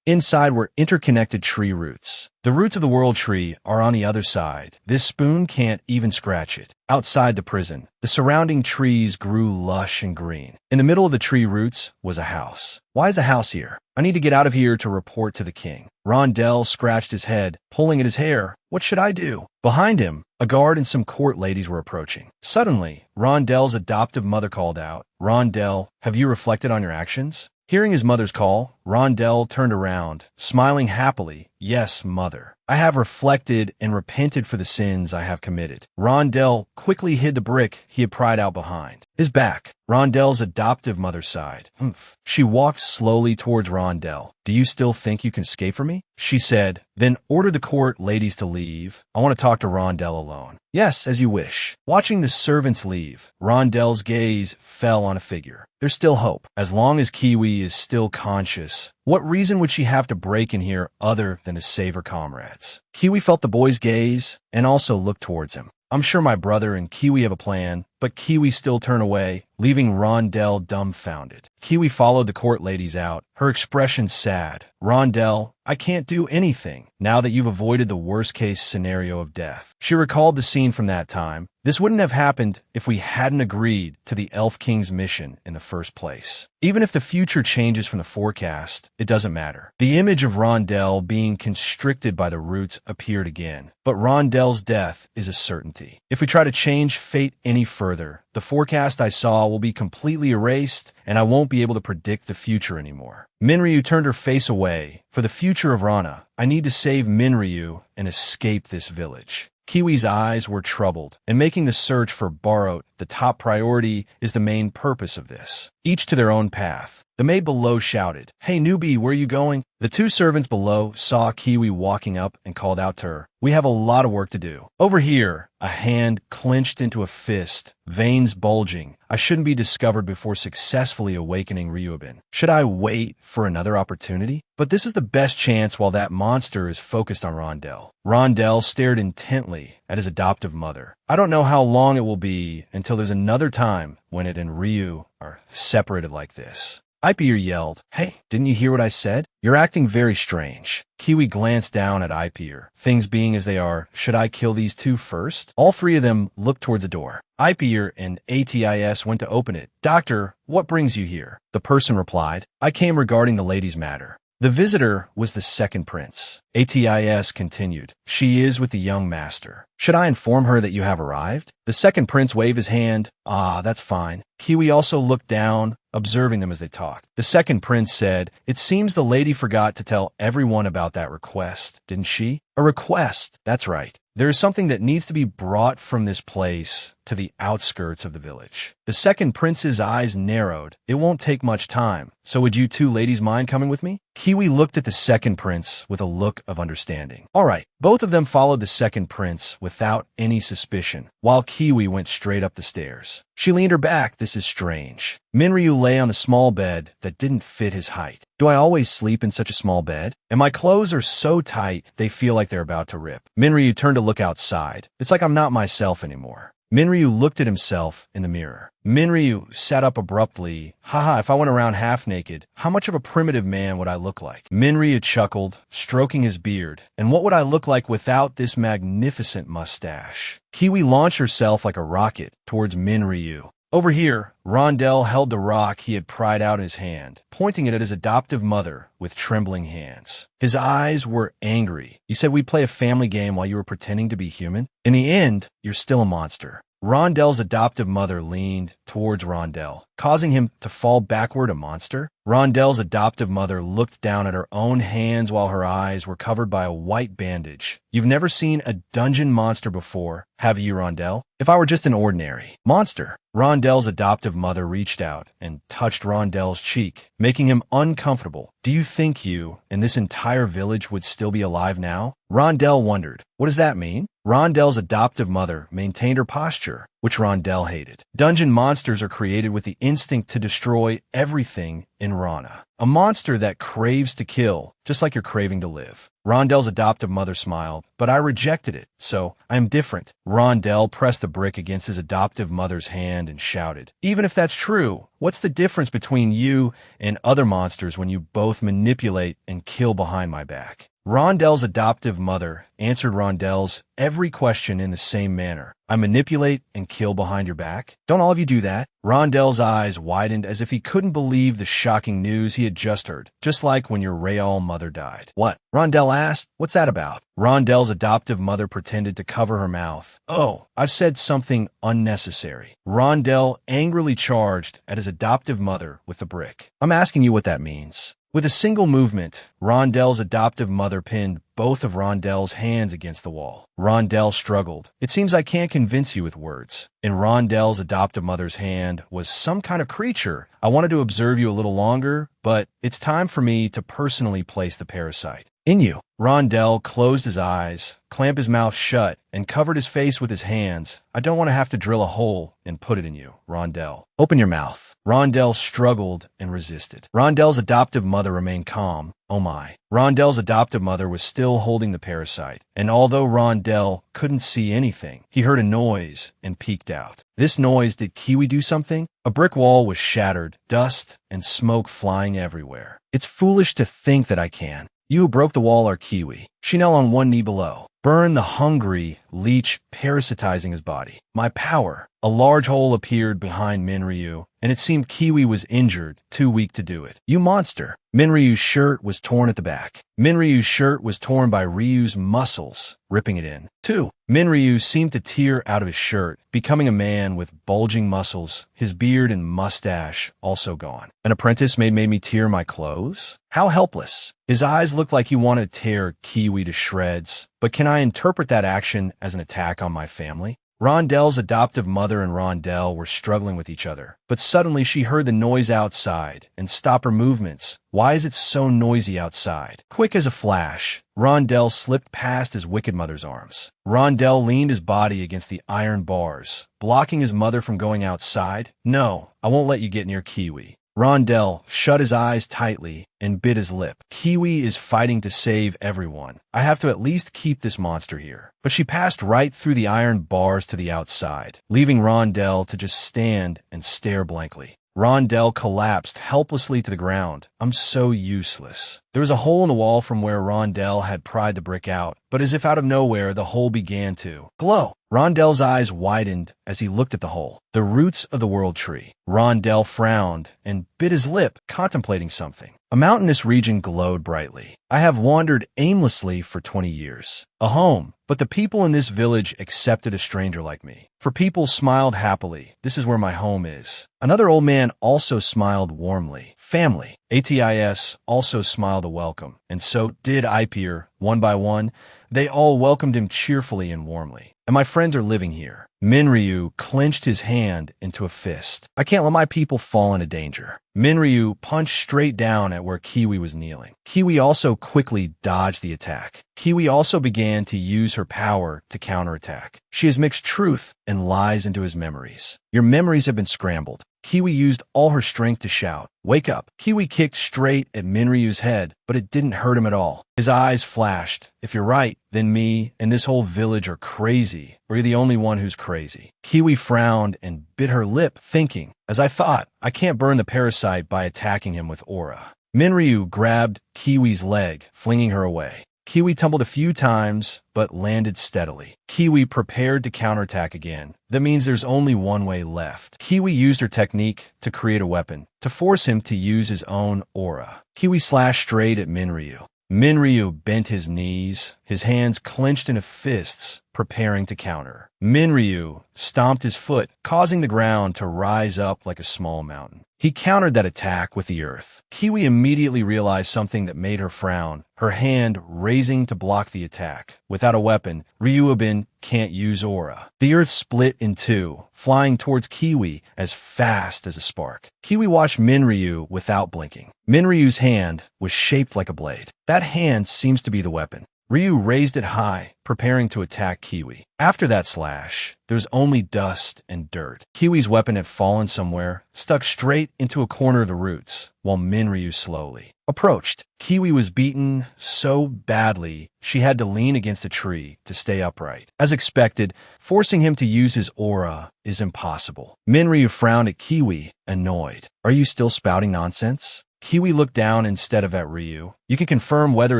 Inside were interconnected tree roots. The roots of the world tree are on the other side. This spoon can't even scratch it. Outside the prison, the surrounding trees grew lush and green. In the middle of the tree roots was a house. Why is the house here? I need to get out of here to report to the king. Rondell scratched his head, pulling at his hair. What should I do? Behind him, a guard and some court ladies were approaching. Suddenly, Rondell's adoptive mother called out, Rondell, have you reflected on your actions? Hearing his mother's call, Rondell turned around, smiling happily. Yes, mother. I have reflected and repented for the sins I have committed. Rondell quickly hid the brick he had pried out behind his back. Rondell's adoptive mother sighed. Humph. She walked slowly towards Rondell. Do you still think you can escape from me? She said, then order the court ladies to leave. I want to talk to Rondell alone. Yes, as you wish. Watching the servants leave, Rondell's gaze fell on a figure. There's still hope. As long as Kiwi is still conscious, what reason would she have to break in here other than to save her comrades? Kiwi felt the boy's gaze and also looked towards him. I'm sure my brother and Kiwi have a plan, but Kiwi still turned away, leaving Rondell dumbfounded. Kiwi followed the court ladies out, her expression sad. Rondell, I can't do anything now that you've avoided the worst-case scenario of death. She recalled the scene from that time. This wouldn't have happened if we hadn't agreed to the Elf King's mission in the first place. Even if the future changes from the forecast, it doesn't matter. The image of Rondell being constricted by the roots appeared again, but Rondell's death is a certainty. If we try to change fate any further, further, the forecast I saw will be completely erased, and I won't be able to predict the future anymore. Minryu turned her face away. For the future of Rana, I need to save Minryu and escape this village. Kiwi's eyes were troubled, and making the search for Barot the top priority is the main purpose of this. Each to their own path. The maid below shouted, "Hey newbie, where are you going?" The two servants below saw Kiwi walking up and called out to her, "We have a lot of work to do." Over here, a hand clenched into a fist, veins bulging. I shouldn't be discovered before successfully awakening Ryu Han-Bin. Should I wait for another opportunity? But this is the best chance while that monster is focused on Rondell. Rondell stared intently at his adoptive mother. I don't know how long it will be until there's another time when it and Ryu are separated like this. Ipier yelled, "Hey, didn't you hear what I said? You're acting very strange." Kiwi glanced down at Ipier. Things being as they are, should I kill these two first? All three of them looked towards the door. Ipier and Atis went to open it. "Doctor, what brings you here?" The person replied, "I came regarding the lady's matter." The visitor was the second prince. Atis continued, "She is with the young master. Should I inform her that you have arrived?" The second prince waved his hand. "Ah, that's fine." Kiwi also looked down, observing them as they talked. The second prince said, "It seems the lady forgot to tell everyone about that request, didn't she?" "A request, that's right. There is something that needs to be brought from this place to the outskirts of the village." The second prince's eyes narrowed. "It won't take much time. So would you two ladies mind coming with me?" Kiwi looked at the second prince with a look of understanding. All right. Both of them followed the second prince without any suspicion, while Kiwi went straight up the stairs. She leaned her back. "This is strange." Minryu lay on a small bed that didn't fit his height. "Do I always sleep in such a small bed? And my clothes are so tight they feel like they're about to rip." Minryu turned to look outside. "It's like I'm not myself anymore." Minryu looked at himself in the mirror. Minryu sat up abruptly. "Haha, if I went around half naked, how much of a primitive man would I look like?" Minryu chuckled, stroking his beard. "And what would I look like without this magnificent mustache?" Kiwi launched herself like a rocket towards Minryu. Over here, Rondell held the rock he had pried out in his hand, pointing it at his adoptive mother with trembling hands. His eyes were angry. "You said we'd play a family game while you were pretending to be human? In the end, you're still a monster." Rondell's adoptive mother leaned towards Rondell, causing him to fall backward a monster. Rondell's adoptive mother looked down at her own hands while her eyes were covered by a white bandage. "You've never seen a dungeon monster before, have you, Rondell? If I were just an ordinary monster." Rondell's adoptive mother reached out and touched Rondell's cheek, making him uncomfortable. "Do you think you and this entire village would still be alive now?" Rondell wondered. "What does that mean?" Rondell's adoptive mother maintained her posture, which Rondell hated. Dungeon monsters are created with the instinct to destroy everything in Rana. A monster that craves to kill, just like you're craving to live. Rondell's adoptive mother smiled, "But I rejected it, so I'm different." Rondell pressed the brick against his adoptive mother's hand and shouted, "Even if that's true, what's the difference between you and other monsters when you both manipulate and kill behind my back?" Rondell's adoptive mother answered Rondell's every question in the same manner. "I manipulate and kill behind your back? Don't all of you do that?" Rondell's eyes widened as if he couldn't believe the shocking news he had just heard, just like when your real mother died. "What?" Rondell asked. "What's that about?" Rondell's adoptive mother pretended to cover her mouth. "Oh, I've said something unnecessary." Rondell angrily charged at his adoptive mother with the brick. "I'm asking you what that means." With a single movement, Rondell's adoptive mother pinned both of Rondell's hands against the wall. Rondell struggled. "It seems I can't convince you with words." In Rondell's adoptive mother's hand was some kind of creature. "I wanted to observe you a little longer, but it's time for me to personally place the parasite in you." Rondell closed his eyes, clamped his mouth shut, and covered his face with his hands. "I don't want to have to drill a hole and put it in you, Rondell. Open your mouth." Rondell struggled and resisted. Rondell's adoptive mother remained calm. Oh my. Rondell's adoptive mother was still holding the parasite, and although Rondell couldn't see anything, he heard a noise and peeked out. This noise, did Kiwi do something? A brick wall was shattered, dust and smoke flying everywhere. "It's foolish to think that I can. You who broke the wall are Kiwi." She knelt on one knee below. Burn the hungry leech parasitizing his body. My power. A large hole appeared behind Minryu, and it seemed Kiwi was injured, too weak to do it. You monster. Minryu's shirt was torn at the back. Minryu's shirt was torn by Ryu's muscles, ripping it in. 2. Minryu seemed to tear out of his shirt, becoming a man with bulging muscles, his beard and mustache also gone. An apprentice made me tear my clothes? How helpless. His eyes looked like he wanted to tear Kiwi to shreds, but can I interpret that action as an attack on my family? Rondel's adoptive mother and Rondel were struggling with each other, but suddenly she heard the noise outside and stopped her movements. Why is it so noisy outside? Quick as a flash, Rondel slipped past his wicked mother's arms. Rondel leaned his body against the iron bars, blocking his mother from going outside. No, I won't let you get near Kiwi. Rondel shut his eyes tightly and bit his lip. Kiwi is fighting to save everyone. I have to at least keep this monster here. But she passed right through the iron bars to the outside, leaving Rondel to just stand and stare blankly. Rondel collapsed helplessly to the ground. I'm so useless. There was a hole in the wall from where Rondel had pried the brick out, but as if out of nowhere, the hole began to glow. Rondel's eyes widened as he looked at the hole. The roots of the world tree. Rondel frowned and bit his lip, contemplating something. A mountainous region glowed brightly. I have wandered aimlessly for 20 years. A home, but the people in this village accepted a stranger like me. For people smiled happily. This is where my home is. Another old man also smiled warmly. Family. ATIS also smiled a welcome, and so did Ipier. One by one, they all welcomed him cheerfully and warmly. And my friends are living here. Minryu clenched his hand into a fist. I can't let my people fall into danger. Minryu punched straight down at where Kiwi was kneeling. Kiwi also quickly dodged the attack. Kiwi also began to use her power to counterattack. She has mixed truth and lies into his memories. Your memories have been scrambled. Kiwi used all her strength to shout, "Wake up!" Kiwi kicked straight at Minryu's head, but it didn't hurt him at all. His eyes flashed. If you're right, then me and this whole village are crazy, or you're the only one who's crazy. Kiwi frowned and bit her lip, thinking, as I thought, I can't burn the parasite by attacking him with aura. Minryu grabbed Kiwi's leg, flinging her away. Kiwi tumbled a few times, but landed steadily. Kiwi prepared to counterattack again. That means there's only one way left. Kiwi used her technique to create a weapon, to force him to use his own aura. Kiwi slashed straight at Minryu. Minryu bent his knees, his hands clenched into fists, preparing to counter. Minryu stomped his foot, causing the ground to rise up like a small mountain. He countered that attack with the earth. Kiwi immediately realized something that made her frown, her hand raising to block the attack. Without a weapon, Ryu Han-Bin can't use aura. The earth split in two, flying towards Kiwi as fast as a spark. Kiwi watched Minryu without blinking. Minryu's hand was shaped like a blade. That hand seems to be the weapon. Ryu raised it high, preparing to attack Kiwi. After that slash, there's only dust and dirt. Kiwi's weapon had fallen somewhere, stuck straight into a corner of the roots, while Minryu slowly approached. Kiwi was beaten so badly, she had to lean against a tree to stay upright. As expected, forcing him to use his aura is impossible. Minryu frowned at Kiwi, annoyed. Are you still spouting nonsense? Kiwi looked down instead of at Ryu. You can confirm whether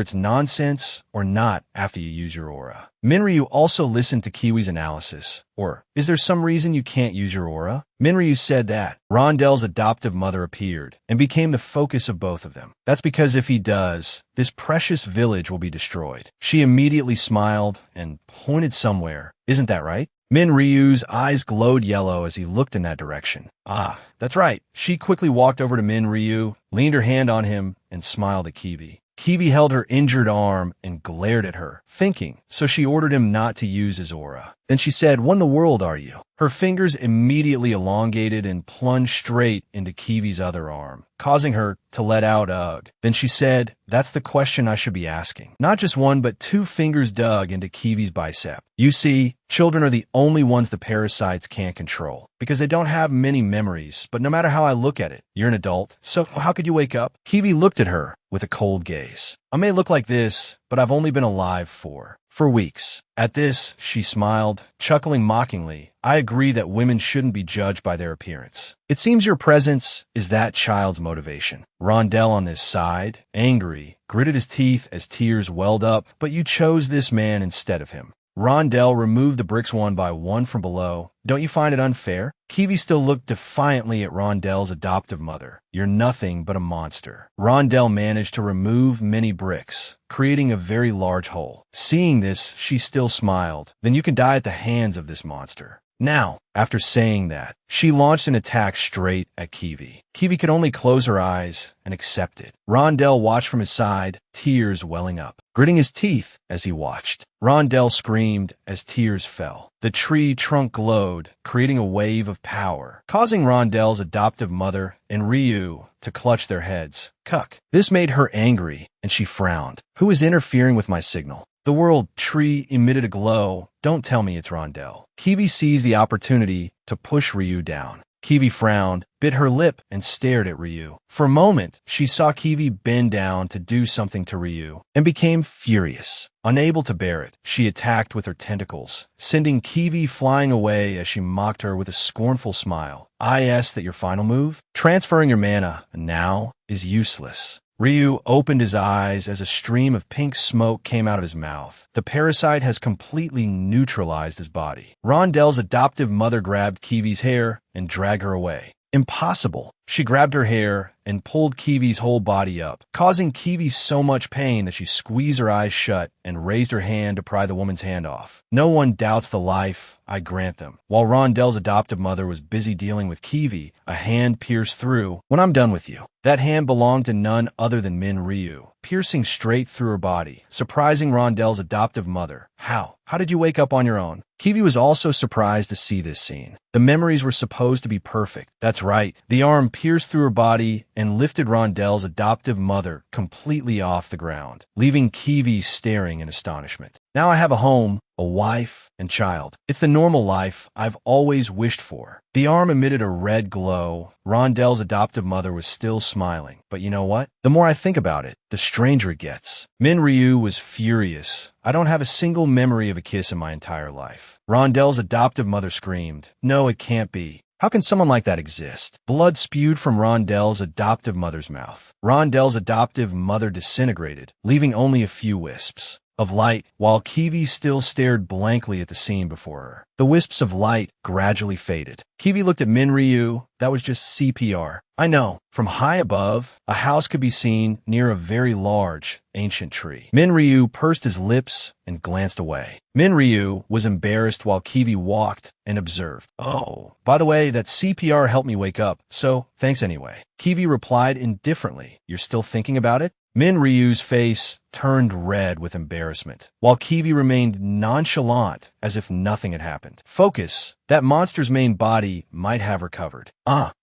it's nonsense or not after you use your aura. Minryu also listened to Kiwi's analysis. Or, is there some reason you can't use your aura? Minryu said that. Rondel's adoptive mother appeared and became the focus of both of them. That's because if he does, this precious village will be destroyed. She immediately smiled and pointed somewhere. Isn't that right? Minryu's eyes glowed yellow as he looked in that direction. Ah, that's right. She quickly walked over to Minryu, leaned her hand on him, and smiled at Kiwi. Kiwi held her injured arm and glared at her, thinking, so she ordered him not to use his aura. Then she said, "What in the world are you?" Her fingers immediately elongated and plunged straight into Kiwi's other arm, causing her to let out ugh. Then she said, "That's the question I should be asking." Not just one, but two fingers dug into Kiwi's bicep. You see, children are the only ones the parasites can't control, because they don't have many memories, but no matter how I look at it, you're an adult, so how could you wake up? Kiwi looked at her with a cold gaze. I may look like this, but I've only been alive for For weeks. At this, she smiled, chuckling mockingly. I agree that women shouldn't be judged by their appearance. It seems your presence is that child's motivation. Rondell on this side, angry, gritted his teeth as tears welled up, but you chose this man instead of him. Rondell removed the bricks one by one from below. Don't you find it unfair? Kiwi still looked defiantly at Rondell's adoptive mother. You're nothing but a monster. Rondell managed to remove many bricks, creating a very large hole. Seeing this, she still smiled. Then you can die at the hands of this monster. Now, after saying that, she launched an attack straight at Kiwi. Kiwi could only close her eyes and accept it. Rondell watched from his side, tears welling up, gritting his teeth as he watched. Rondell screamed as tears fell. The tree trunk glowed, creating a wave of power, causing Rondell's adoptive mother and Ryu to clutch their heads. Cuck. This made her angry, and she frowned. Who is interfering with my signal? The world tree emitted a glow. Don't tell me it's Rondell. Kiwi seized the opportunity to push Ryu down. Kiwi frowned, bit her lip, and stared at Ryu. For a moment, she saw Kiwi bend down to do something to Ryu, and became furious. Unable to bear it, she attacked with her tentacles, sending Kiwi flying away as she mocked her with a scornful smile. I asked that your final move? Transferring your mana now is useless. Ryu opened his eyes as a stream of pink smoke came out of his mouth. The parasite has completely neutralized his body. Rondell's adoptive mother grabbed Kiwi's hair and dragged her away. Impossible. She grabbed her hair and pulled Kiwi's whole body up, causing Kiwi so much pain that she squeezed her eyes shut and raised her hand to pry the woman's hand off. No one doubts the life I grant them. While Rondell's adoptive mother was busy dealing with Kiwi, a hand pierced through. When I'm done with you. That hand belonged to none other than Min Ryu, piercing straight through her body, surprising Rondell's adoptive mother. How? How did you wake up on your own? Kiwi was also surprised to see this scene. The memories were supposed to be perfect. That's right. The arm pierced through her body and lifted Rondell's adoptive mother completely off the ground, leaving Kiwi staring in astonishment. Now I have a home, a wife, and child. It's the normal life I've always wished for. The arm emitted a red glow. Rondell's adoptive mother was still smiling. But you know what? The more I think about it, the stranger it gets. Min Ryu was furious. I don't have a single memory of a kiss in my entire life. Rondell's adoptive mother screamed. No, it can't be. How can someone like that exist? Blood spewed from Rondell's adoptive mother's mouth. Rondell's adoptive mother disintegrated, leaving only a few wisps of light, while Kiwi still stared blankly at the scene before her. The wisps of light gradually faded. Kiwi looked at Min Ryu. That was just CPR. I know. From high above, a house could be seen near a very large, ancient tree. Min Ryu pursed his lips and glanced away. Min Ryu was embarrassed while Kiwi walked and observed. Oh, by the way, that CPR helped me wake up, so thanks anyway. Kiwi replied indifferently. You're still thinking about it? Min Ryu's face turned red with embarrassment, while Kiwi remained nonchalant as if nothing had happened. Focus. That monster's main body might have recovered.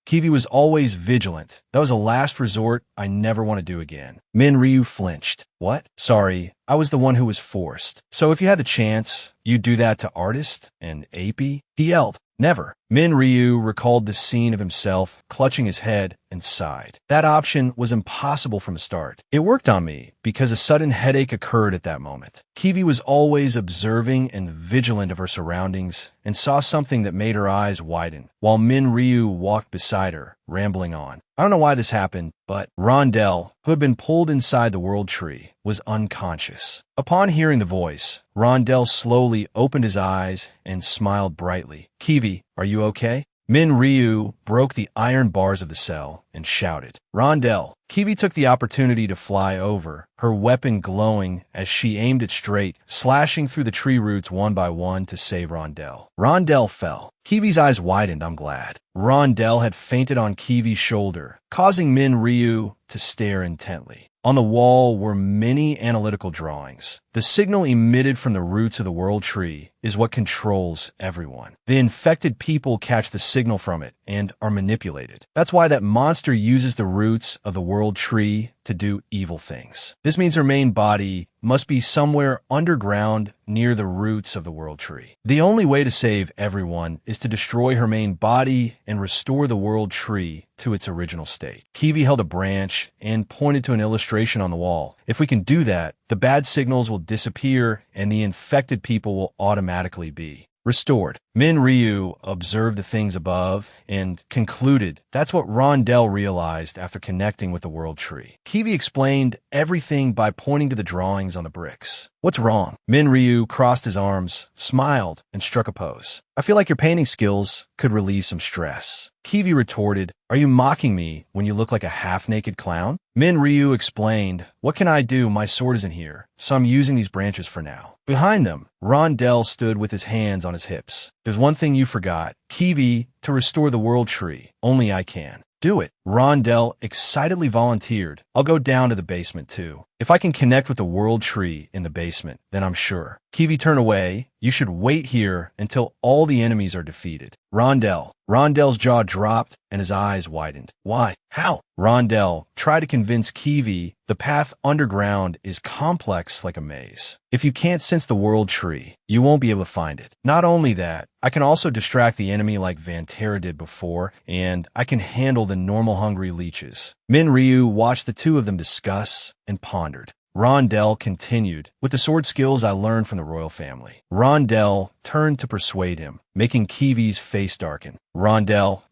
Kiwi was always vigilant. That was a last resort I never want to do again. Min Ryu flinched. What? Sorry, I was the one who was forced. So if you had the chance, you'd do that to Artist and Apey? He yelled. Never. Min Ryu recalled the scene of himself clutching his head and sighed. That option was impossible from the start. It worked on me because a sudden headache occurred at that moment. Kiwi was always observing and vigilant of her surroundings and saw something that made her eyes widen, while Min Ryu walked beside her, rambling on. I don't know why this happened, but Rondell, who had been pulled inside the world tree, was unconscious. Upon hearing the voice, Rondell slowly opened his eyes and smiled brightly. Kiwi, are you okay? Min Ryu broke the iron bars of the cell and shouted. Rondell. Kiwi took the opportunity to fly over, her weapon glowing as she aimed it straight, slashing through the tree roots one by one to save Rondell. Rondell fell. Kiwi's eyes widened, I'm glad. Rondell had fainted on Kiwi's shoulder, causing Min Ryu to stare intently. On the wall were many analytical drawings. The signal emitted from the roots of the world tree is what controls everyone. The infected people catch the signal from it and are manipulated. That's why that monster uses the roots of the world tree to do evil things. This means her main body must be somewhere underground near the roots of the world tree. The only way to save everyone is to destroy her main body and restore the world tree to its original state. Kiwi held a branch and pointed to an illustration on the wall. If we can do that, the bad signals will disappear and the infected people will automatically be restored. Ryu observed the things above and concluded that's what Rondell realized after connecting with the world tree. Kiwi explained everything by pointing to the drawings on the bricks. What's wrong? Ryu crossed his arms, smiled, and struck a pose. I feel like your painting skills could relieve some stress. Kiwi retorted, are you mocking me when you look like a half-naked clown? Ryu explained, what can I do? My sword isn't here, so I'm using these branches for now. Behind them, Rondell stood with his hands on his hips. There's one thing you forgot. Kiwi, to restore the world tree. Only I can. Do it. Rondell excitedly volunteered. I'll go down to the basement too. If I can connect with the world tree in the basement, then I'm sure. Kiwi turned away. You should wait here until all the enemies are defeated. Rondell's jaw dropped and his eyes widened. Why? How? Rondell tried to convince Kiwi the path underground is complex like a maze. If you can't sense the world tree, you won't be able to find it. Not only that, I can also distract the enemy like Vantera did before, and I can handle the normal hungry leeches. Ryu watched the two of them discuss and pondered. Rondell continued, with the sword skills I learned from the royal family. Rondell turned to persuade him, making Kiwi's face darken.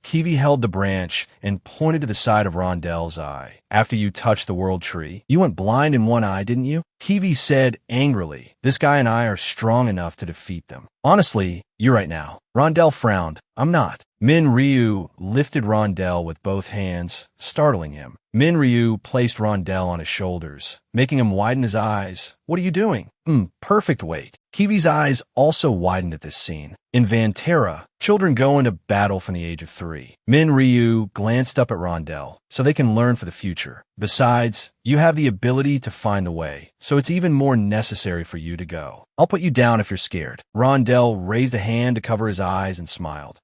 Kiwi held the branch and pointed to the side of Rondell's eye. After you touched the world tree, you went blind in one eye, didn't you? Kiwi said angrily, this guy and I are strong enough to defeat them. Honestly, you're right now. Rondell frowned. I'm not. Ryu lifted Rondell with both hands, startling him. Ryu placed Rondell on his shoulders, making him widen his eyes. What are you doing? Perfect weight. Kiwi's eyes also widened at this scene. In Vantera, children go into battle from the age of 3. Ryu glanced up at Rondell, so they can learn for the future. Besides, you have the ability to find the way, so it's even more necessary for you to go. I'll put you down if you're scared. Rondell raised a hand to cover his eyes and smiled.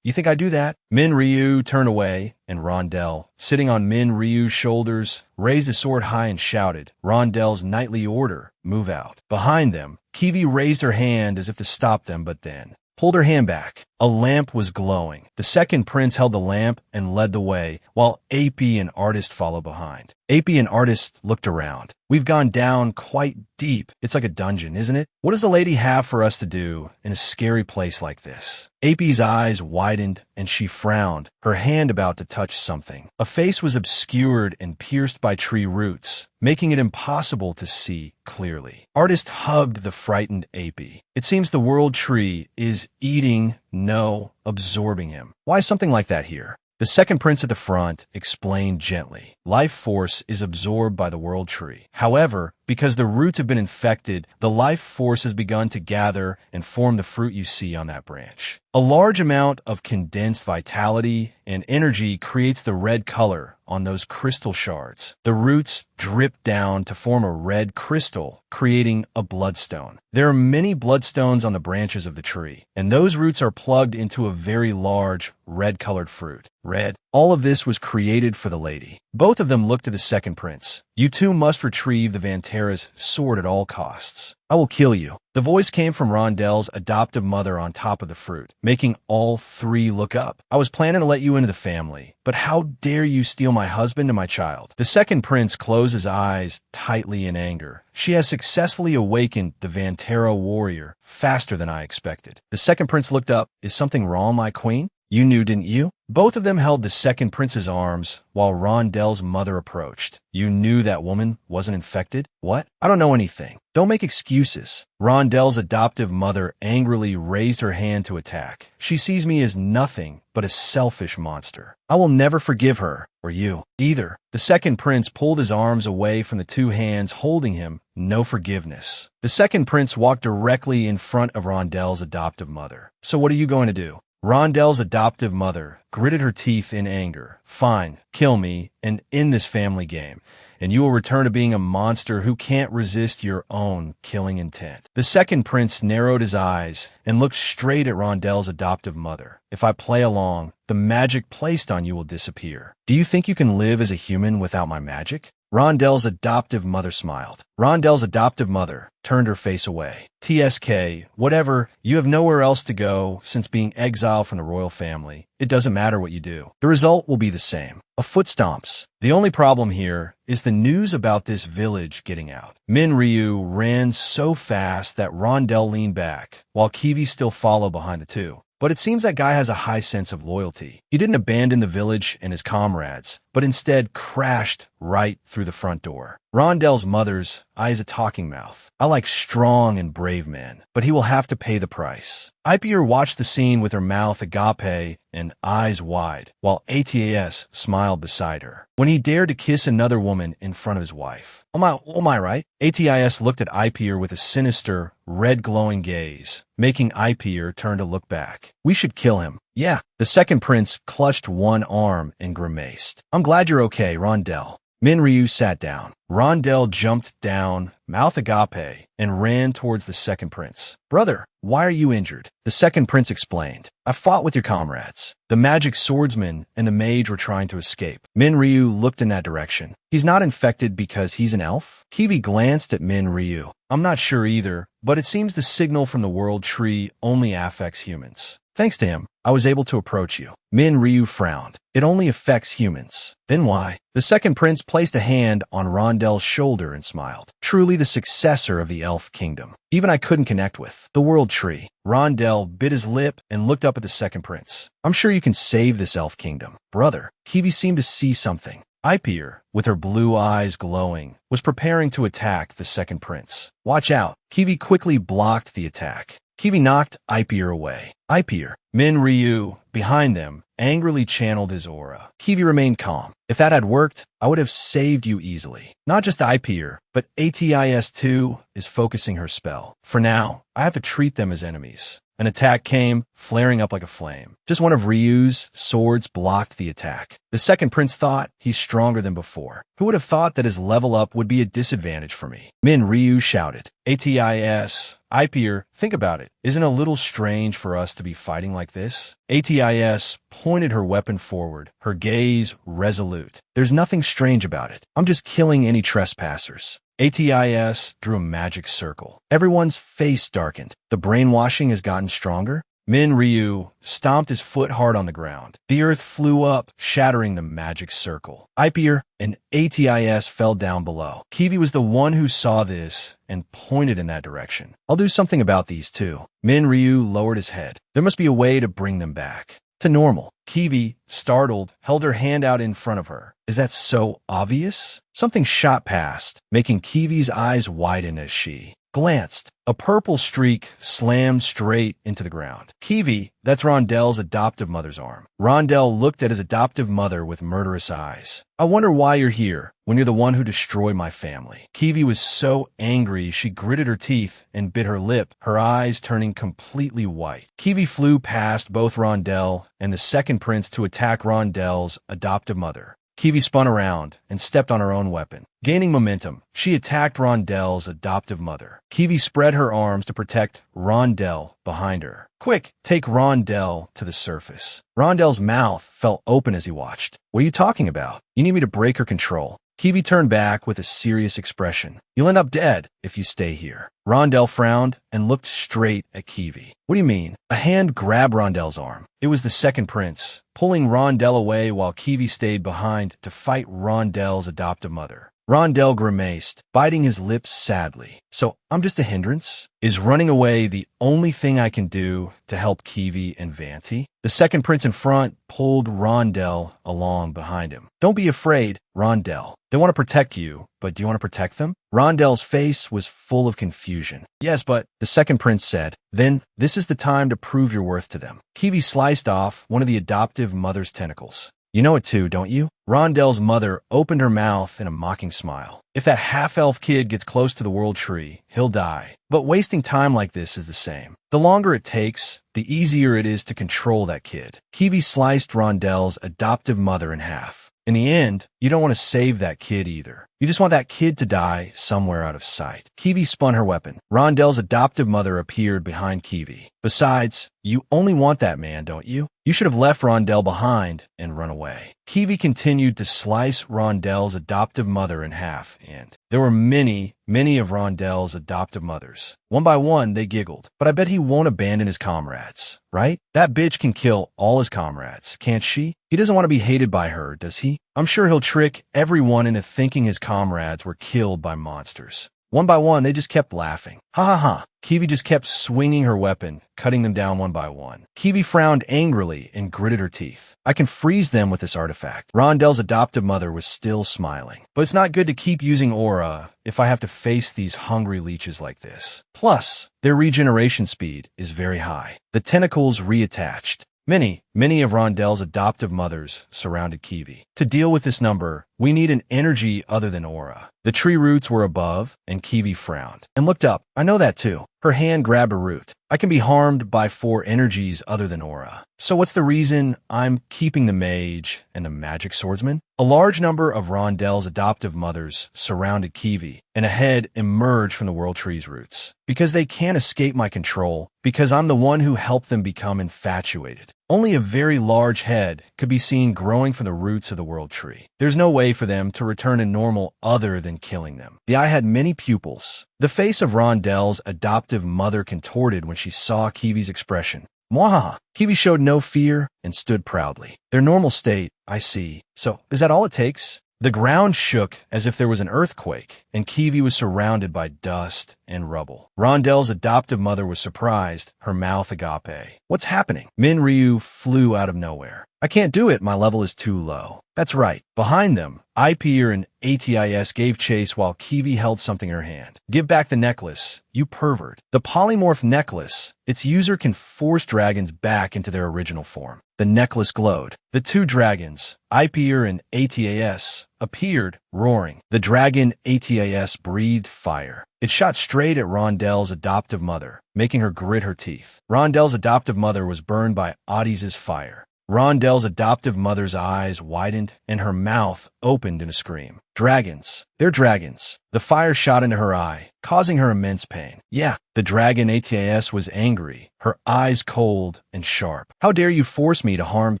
You think I do that? Ryu turned away, and Rondell, sitting on Ryu's shoulders, raised his sword high and shouted, Rondell's knightly order, move out. Behind them, Kiwi raised her hand as if to stop them, but then pulled her hand back. A lamp was glowing. The second prince held the lamp and led the way, while AP and Artist followed behind. AP and Artist looked around. We've gone down quite deep. It's like a dungeon, isn't it? What does the lady have for us to do in a scary place like this? AP's eyes widened and she frowned, her hand about to touch something. A face was obscured and pierced by tree roots, making it impossible to see clearly. Artist hugged the frightened AP. It seems the world tree is eating, no, absorbing him. Why something like that here? The second prince at the front explained gently. Life force is absorbed by the world tree. However, because the roots have been infected, the life force has begun to gather and form the fruit you see on that branch. A large amount of condensed vitality and energy creates the red color on those crystal shards. The roots drip down to form a red crystal, creating a bloodstone. There are many bloodstones on the branches of the tree, and those roots are plugged into a very large red-colored fruit. Red. All of this was created for the lady. Both of them looked to the second prince. You two must retrieve the Vantera's sword at all costs. I will kill you. The voice came from Rondell's adoptive mother on top of the fruit, making all three look up. I was planning to let you into the family, but how dare you steal my husband and my child? The second prince closed his eyes tightly in anger. She has successfully awakened the Vantera warrior faster than I expected. The second prince looked up. Is something wrong, my queen? You knew, didn't you? Both of them held the second prince's arms while Rondell's mother approached. You knew that woman wasn't infected? What? I don't know anything. Don't make excuses. Rondell's adoptive mother angrily raised her hand to attack. She sees me as nothing but a selfish monster. I will never forgive her, or you, either. The second prince pulled his arms away from the two hands holding him. No forgiveness. The second prince walked directly in front of Rondell's adoptive mother. So what are you going to do? Rondell's adoptive mother gritted her teeth in anger. Fine, kill me and end this family game, and you will return to being a monster who can't resist your own killing intent. The second prince narrowed his eyes and looked straight at Rondell's adoptive mother. If I play along, the magic placed on you will disappear. Do you think you can live as a human without my magic? Rondell's adoptive mother smiled. Rondell's adoptive mother turned her face away. TSK, whatever, you have nowhere else to go since being exiled from the royal family. It doesn't matter what you do. The result will be the same. A foot stomps. The only problem here is the news about this village getting out. Ryu ran so fast that Rondell leaned back, while Kiwi still followed behind the two. But it seems that guy has a high sense of loyalty. He didn't abandon the village and his comrades, but instead crashed right through the front door. Rondell's mother's eyes a talking mouth. I like strong and brave men, but he will have to pay the price. Ipier watched the scene with her mouth agape and eyes wide, while ATAS smiled beside her. When he dared to kiss another woman in front of his wife. Am I right? ATIS looked at Ipier with a sinister, red glowing gaze, making Ipier turn to look back. We should kill him. Yeah. The second prince clutched one arm and grimaced. I'm glad you're okay, Rondell. Ryu sat down. Rondell jumped down, mouth agape, and ran towards the second prince. Brother, why are you injured? The second prince explained. I fought with your comrades. The magic swordsman and the mage were trying to escape. Ryu looked in that direction. He's not infected because he's an elf? Kiwi glanced at Ryu. I'm not sure either, but it seems the signal from the world tree only affects humans. Thanks to him, I was able to approach you. Ryu frowned. It only affects humans. Then why? The second prince placed a hand on Rondell's shoulder and smiled. Truly the successor of the elf kingdom. Even I couldn't connect with. The world tree. Rondell bit his lip and looked up at the second prince. I'm sure you can save this elf kingdom. Brother, Kiwi seemed to see something. Ipier, with her blue eyes glowing, was preparing to attack the second prince. Watch out. Kiwi quickly blocked the attack. Kiwi knocked Ipier away. Ipier, Ryu, behind them, angrily channeled his aura. Kiwi remained calm. If that had worked, I would have saved you easily. Not just Ipier, but ATIS too is focusing her spell. For now, I have to treat them as enemies. An attack came, flaring up like a flame. Just one of Ryu's swords blocked the attack. The second prince thought he's stronger than before. Who would have thought that his level up would be a disadvantage for me? Ryu shouted. ATIS, Ipier, think about it. Isn't it a little strange for us to be fighting like this? ATIS pointed her weapon forward, her gaze resolute. There's nothing strange about it. I'm just killing any trespassers. ATIS drew a magic circle. Everyone's face darkened. The brainwashing has gotten stronger. Ryu stomped his foot hard on the ground. The earth flew up, shattering the magic circle. Ipier and ATIS fell down below. Kiwi was the one who saw this and pointed in that direction. I'll do something about these too. Ryu lowered his head. There must be a way to bring them back to normal. Kiwi, startled, held her hand out in front of her. Is that so obvious? Something shot past, making Kiwi's eyes widen as she glanced. A purple streak slammed straight into the ground. Kiwi, that's Rondell's adoptive mother's arm. Rondell looked at his adoptive mother with murderous eyes. I wonder why you're here when you're the one who destroyed my family. Kiwi was so angry she gritted her teeth and bit her lip, her eyes turning completely white. Kiwi flew past both Rondell and the second prince to attack Rondell's adoptive mother. Kiwi spun around and stepped on her own weapon. Gaining momentum, she attacked Rondell's adoptive mother. Kiwi spread her arms to protect Rondell behind her. Quick, take Rondell to the surface. Rondell's mouth fell open as he watched. What are you talking about? You need me to break her control. Kiwi turned back with a serious expression. You'll end up dead if you stay here. Rondell frowned and looked straight at Kiwi. What do you mean? A hand grabbed Rondell's arm. It was the second prince, pulling Rondell away while Kiwi stayed behind to fight Rondell's adoptive mother. Rondell grimaced, biting his lips sadly. So I'm just a hindrance? Is running away the only thing I can do to help Kiwi and Vanti? The second prince in front pulled Rondell along behind him. Don't be afraid, Rondell. They want to protect you, but do you want to protect them? Rondell's face was full of confusion. Yes, but the second prince said, then this is the time to prove your worth to them. Kiwi sliced off one of the adoptive mother's tentacles. You know it too, don't you? Rondell's mother opened her mouth in a mocking smile. If that half-elf kid gets close to the world tree, he'll die. But wasting time like this is the same. The longer it takes, the easier it is to control that kid. Kiwi sliced Rondell's adoptive mother in half. In the end, you don't want to save that kid either. You just want that kid to die somewhere out of sight. Kiwi spun her weapon. Rondel's adoptive mother appeared behind Kiwi. Besides, you only want that man, don't you? You should have left Rondel behind and run away. Kiwi continued to slice Rondel's adoptive mother in half, and there were many of Rondel's adoptive mothers. One by one, they giggled. But I bet he won't abandon his comrades, right? That bitch can kill all his comrades, can't she? He doesn't want to be hated by her, does he? I'm sure he'll trick everyone into thinking his comrades were killed by monsters. One by one, they just kept laughing. Ha ha ha. Kiwi just kept swinging her weapon, cutting them down one by one. Kiwi frowned angrily and gritted her teeth. I can freeze them with this artifact. Rondel's adoptive mother was still smiling. But it's not good to keep using aura if I have to face these hungry leeches like this. Plus, their regeneration speed is very high. The tentacles reattached. Many of Rondel's adoptive mothers surrounded Kiwi. To deal with this number, we need an energy other than aura. The tree roots were above, and Kiwi frowned and looked up. I know that too. Her hand grabbed a root. I can be harmed by 4 energies other than aura. So what's the reason I'm keeping the mage and the magic swordsman? A large number of Rondel's adoptive mothers surrounded Kiwi, and a head emerged from the world tree's roots. Because they can't escape my control, because I'm the one who helped them become infatuated. Only a very large head could be seen growing from the roots of the world tree. There's no way for them to return to normal other than killing them. The eye had many pupils. The face of Rondel's adoptive mother contorted when she saw Kiwi's expression. Mwahaha. Kiwi showed no fear and stood proudly. Their normal state, I see. So, is that all it takes? The ground shook as if there was an earthquake, and Kiwi was surrounded by dust and rubble. Rondel's adoptive mother was surprised, her mouth agape. What's happening? Ryu flew out of nowhere. I can't do it, my level is too low. That's right. Behind them, Ipeer and ATIS gave chase while Kiwi held something in her hand. Give back the necklace, you pervert. The polymorph necklace, its user can force dragons back into their original form. The necklace glowed. The 2 dragons, Ipeer and ATIS, appeared, roaring. The dragon ATIS breathed fire. It shot straight at Rondel's adoptive mother, making her grit her teeth. Rondel's adoptive mother was burned by Audis's fire. Rondel's adoptive mother's eyes widened and her mouth opened in a scream. Dragons. They're dragons. The fire shot into her eye, causing her immense pain. Yeah, the dragon ATIS was angry, her eyes cold and sharp. How dare you force me to harm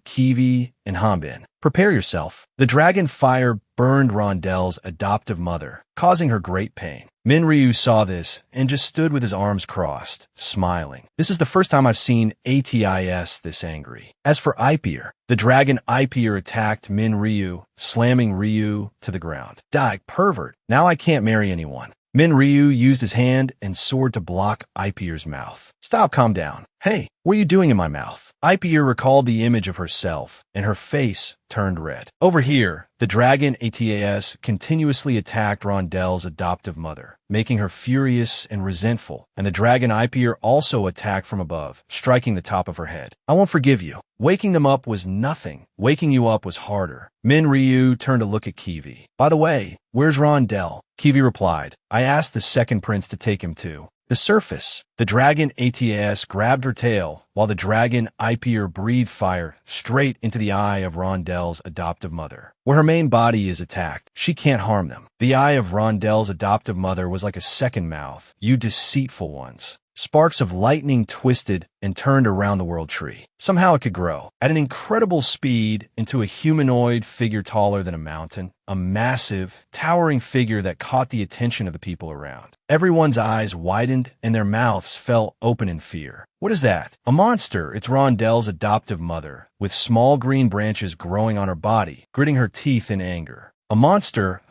Kiwi and Han-Bin? Prepare yourself. The dragon fire burned Rondel's adoptive mother, causing her great pain. Ryu saw this and just stood with his arms crossed, smiling. This is the first time I've seen ATIS this angry. As for Ipeer, the dragon Ipeer attacked Ryu, slamming Ryu to the ground. Die, pervert. Now I can't marry anyone. Ryu used his hand and sword to block Ipeer's mouth. Stop, calm down. Hey, what are you doing in my mouth? Ipeer recalled the image of herself, and her face turned red. Over here, the dragon ATAS continuously attacked Rondel's adoptive mother, making her furious and resentful, and the dragon Ipeer also attacked from above, striking the top of her head. I won't forgive you. Waking them up was nothing. Waking you up was harder. Ryu turned to look at Kiwi. By the way, where's Rondel? Kiwi replied. I asked the second prince to take him to the surface. The dragon ATAS grabbed her tail, while the dragon Ipeer breathed fire straight into the eye of Rondel's adoptive mother. Where her main body is attacked, she can't harm them. The eye of Rondel's adoptive mother was like a second mouth. You deceitful ones. Sparks of lightning twisted and turned around the world tree. Somehow it could grow, at an incredible speed, into a humanoid figure taller than a mountain, a massive, towering figure that caught the attention of the people around. Everyone's eyes widened and their mouths fell open in fear. What is that? A monster. It's Rondel's adoptive mother, with small green branches growing on her body, gritting her teeth in anger. A monster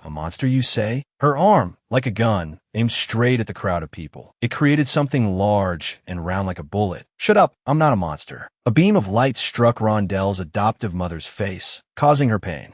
you say? Her arm, like a gun, aimed straight at the crowd of people. It created something large and round like a bullet. Shut up, I'm not a monster. A beam of light struck Rondel's adoptive mother's face, causing her pain.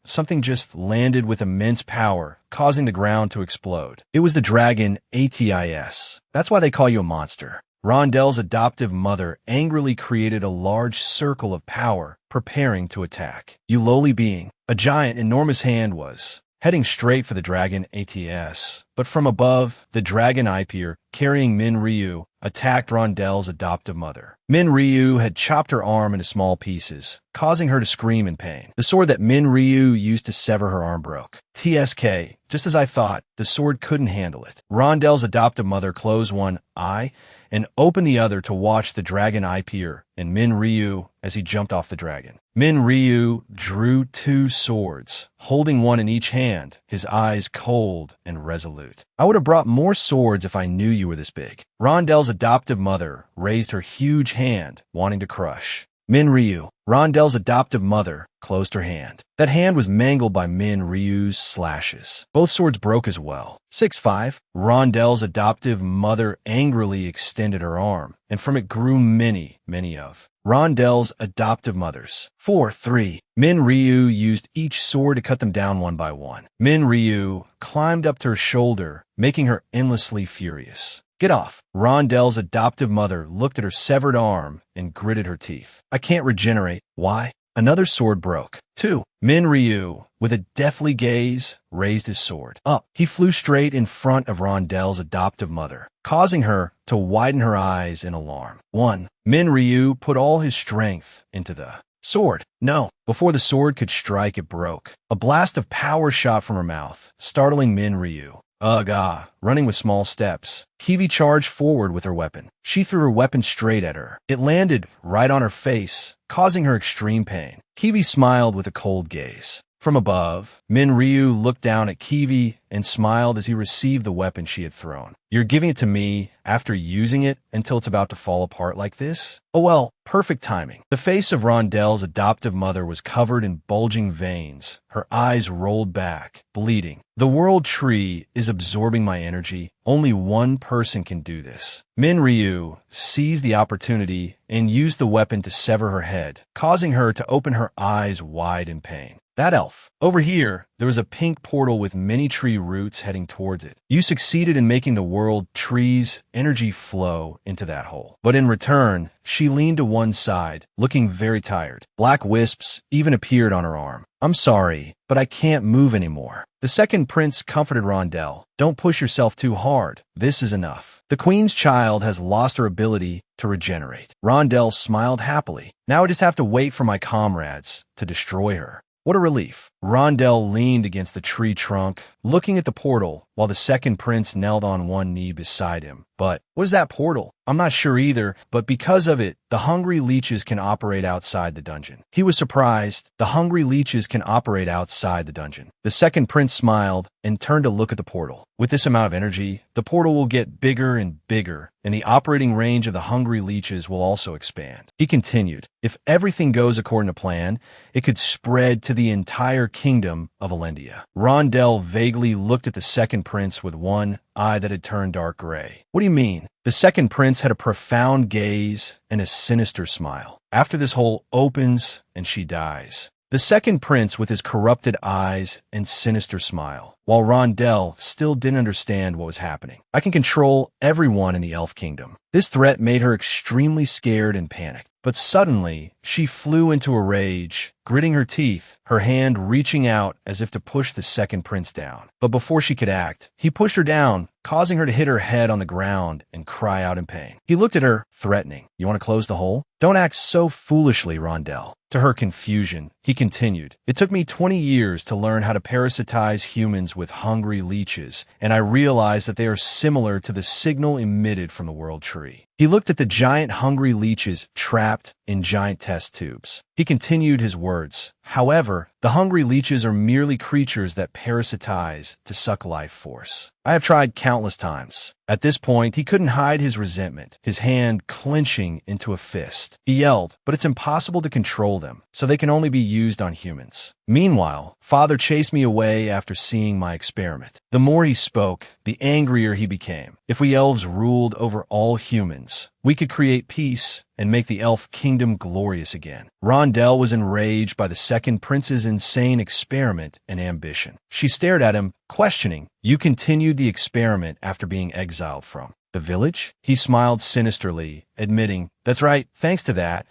Something just landed with immense power, causing the ground to explode. It was the dragon ATIS. That's why they call you a monster. Rondel's adoptive mother angrily created a large circle of power, preparing to attack. You lowly being. A giant, enormous hand was heading straight for the dragon ATS, but from above, the dragon Ipeer carrying Min Ryu, attacked Rondel's adoptive mother. Min Ryu had chopped her arm into small pieces, causing her to scream in pain. The sword that Min Ryu used to sever her arm broke. TSK, just as I thought, the sword couldn't handle it. Rondel's adoptive mother closed one eye and opened the other to watch the dragon eye peer in Min Ryu as he jumped off the dragon. Min Ryu drew two swords, holding one in each hand, his eyes cold and resolute. I would have brought more swords if I knew you were this big. Rondel's adoptive mother raised her huge hand, wanting to crush Min Ryu. Rondel's adoptive mother closed her hand. That hand was mangled by Min Ryu's slashes. Both swords broke as well. 6-5. Rondel's adoptive mother angrily extended her arm, and from it grew many of Rondel's adoptive mothers. 4-3. Min Ryu used each sword to cut them down one by one. Min Ryu climbed up to her shoulder, making her endlessly furious. Get off. Rondel's adoptive mother looked at her severed arm and gritted her teeth. I can't regenerate. Why? Another sword broke. 2. Min Ryu, with a deathly gaze, raised his sword. Up. He flew straight in front of Rondel's adoptive mother, causing her to widen her eyes in alarm. 1. Min Ryu put all his strength into the sword. No. Before the sword could strike, it broke. A blast of power shot from her mouth, startling Min Ryu. Running with small steps, Kiwi charged forward with her weapon. She threw her weapon straight at her. It landed right on her face, causing her extreme pain. Kiwi smiled with a cold gaze. From above, Min Ryu looked down at Kiwi and smiled as he received the weapon she had thrown. You're giving it to me after using it until it's about to fall apart like this? Oh well, perfect timing. The face of Rondel's adoptive mother was covered in bulging veins. Her eyes rolled back, bleeding. The world tree is absorbing my energy. Only one person can do this. Min Ryu seized the opportunity and used the weapon to sever her head, causing her to open her eyes wide in pain. That elf. Over here, there was a pink portal with many tree roots heading towards it. You succeeded in making the world tree's energy flow into that hole. But in return, she leaned to one side, looking very tired. Black wisps even appeared on her arm. I'm sorry, but I can't move anymore. The second prince comforted Rondel. Don't push yourself too hard. This is enough. The queen's child has lost her ability to regenerate. Rondel smiled happily. Now I just have to wait for my comrades to destroy her. What a relief. Rondel leaned against the tree trunk, looking at the portal, while the second prince knelt on one knee beside him. But what is that portal? I'm not sure either, but because of it, the hungry leeches can operate outside the dungeon. He was surprised. The hungry leeches can operate outside the dungeon. The second prince smiled and turned to look at the portal. With this amount of energy, the portal will get bigger and bigger, and the operating range of the hungry leeches will also expand. He continued, if everything goes according to plan, it could spread to the entire kingdom of Alendia. Rondel vaguely looked at the second prince with one eye that had turned dark gray. What do you mean? The second prince had a profound gaze and a sinister smile. After this hole opens and she dies. The second prince with his corrupted eyes and sinister smile, while Rondel still didn't understand what was happening. I can control everyone in the elf kingdom. This threat made her extremely scared and panicked. But suddenly, she flew into a rage, gritting her teeth, her hand reaching out as if to push the second prince down. But before she could act, he pushed her down, causing her to hit her head on the ground and cry out in pain. He looked at her, threatening. You want to close the hole? Don't act so foolishly, Rondel. To her confusion, he continued. It took me 20 years to learn how to parasitize humans with hungry leeches, and I realized that they are similar to the signal emitted from the world tree. He looked at the giant hungry leeches trapped in giant test tubes. He continued his words. However, the hungry leeches are merely creatures that parasitize to suck life force. I have tried countless times. At this point, he couldn't hide his resentment, his hand clenching into a fist. He yelled, but it's impossible to control them, so they can only be used on humans. Meanwhile, Father chased me away after seeing my experiment. The more he spoke, the angrier he became. If we elves ruled over all humans, we could create peace and make the elf kingdom glorious again. Rondel was enraged by the second prince's insane experiment and ambition. She stared at him, questioning. You continued the experiment after being exiled from the village? He smiled sinisterly, admitting, that's right, thanks to that,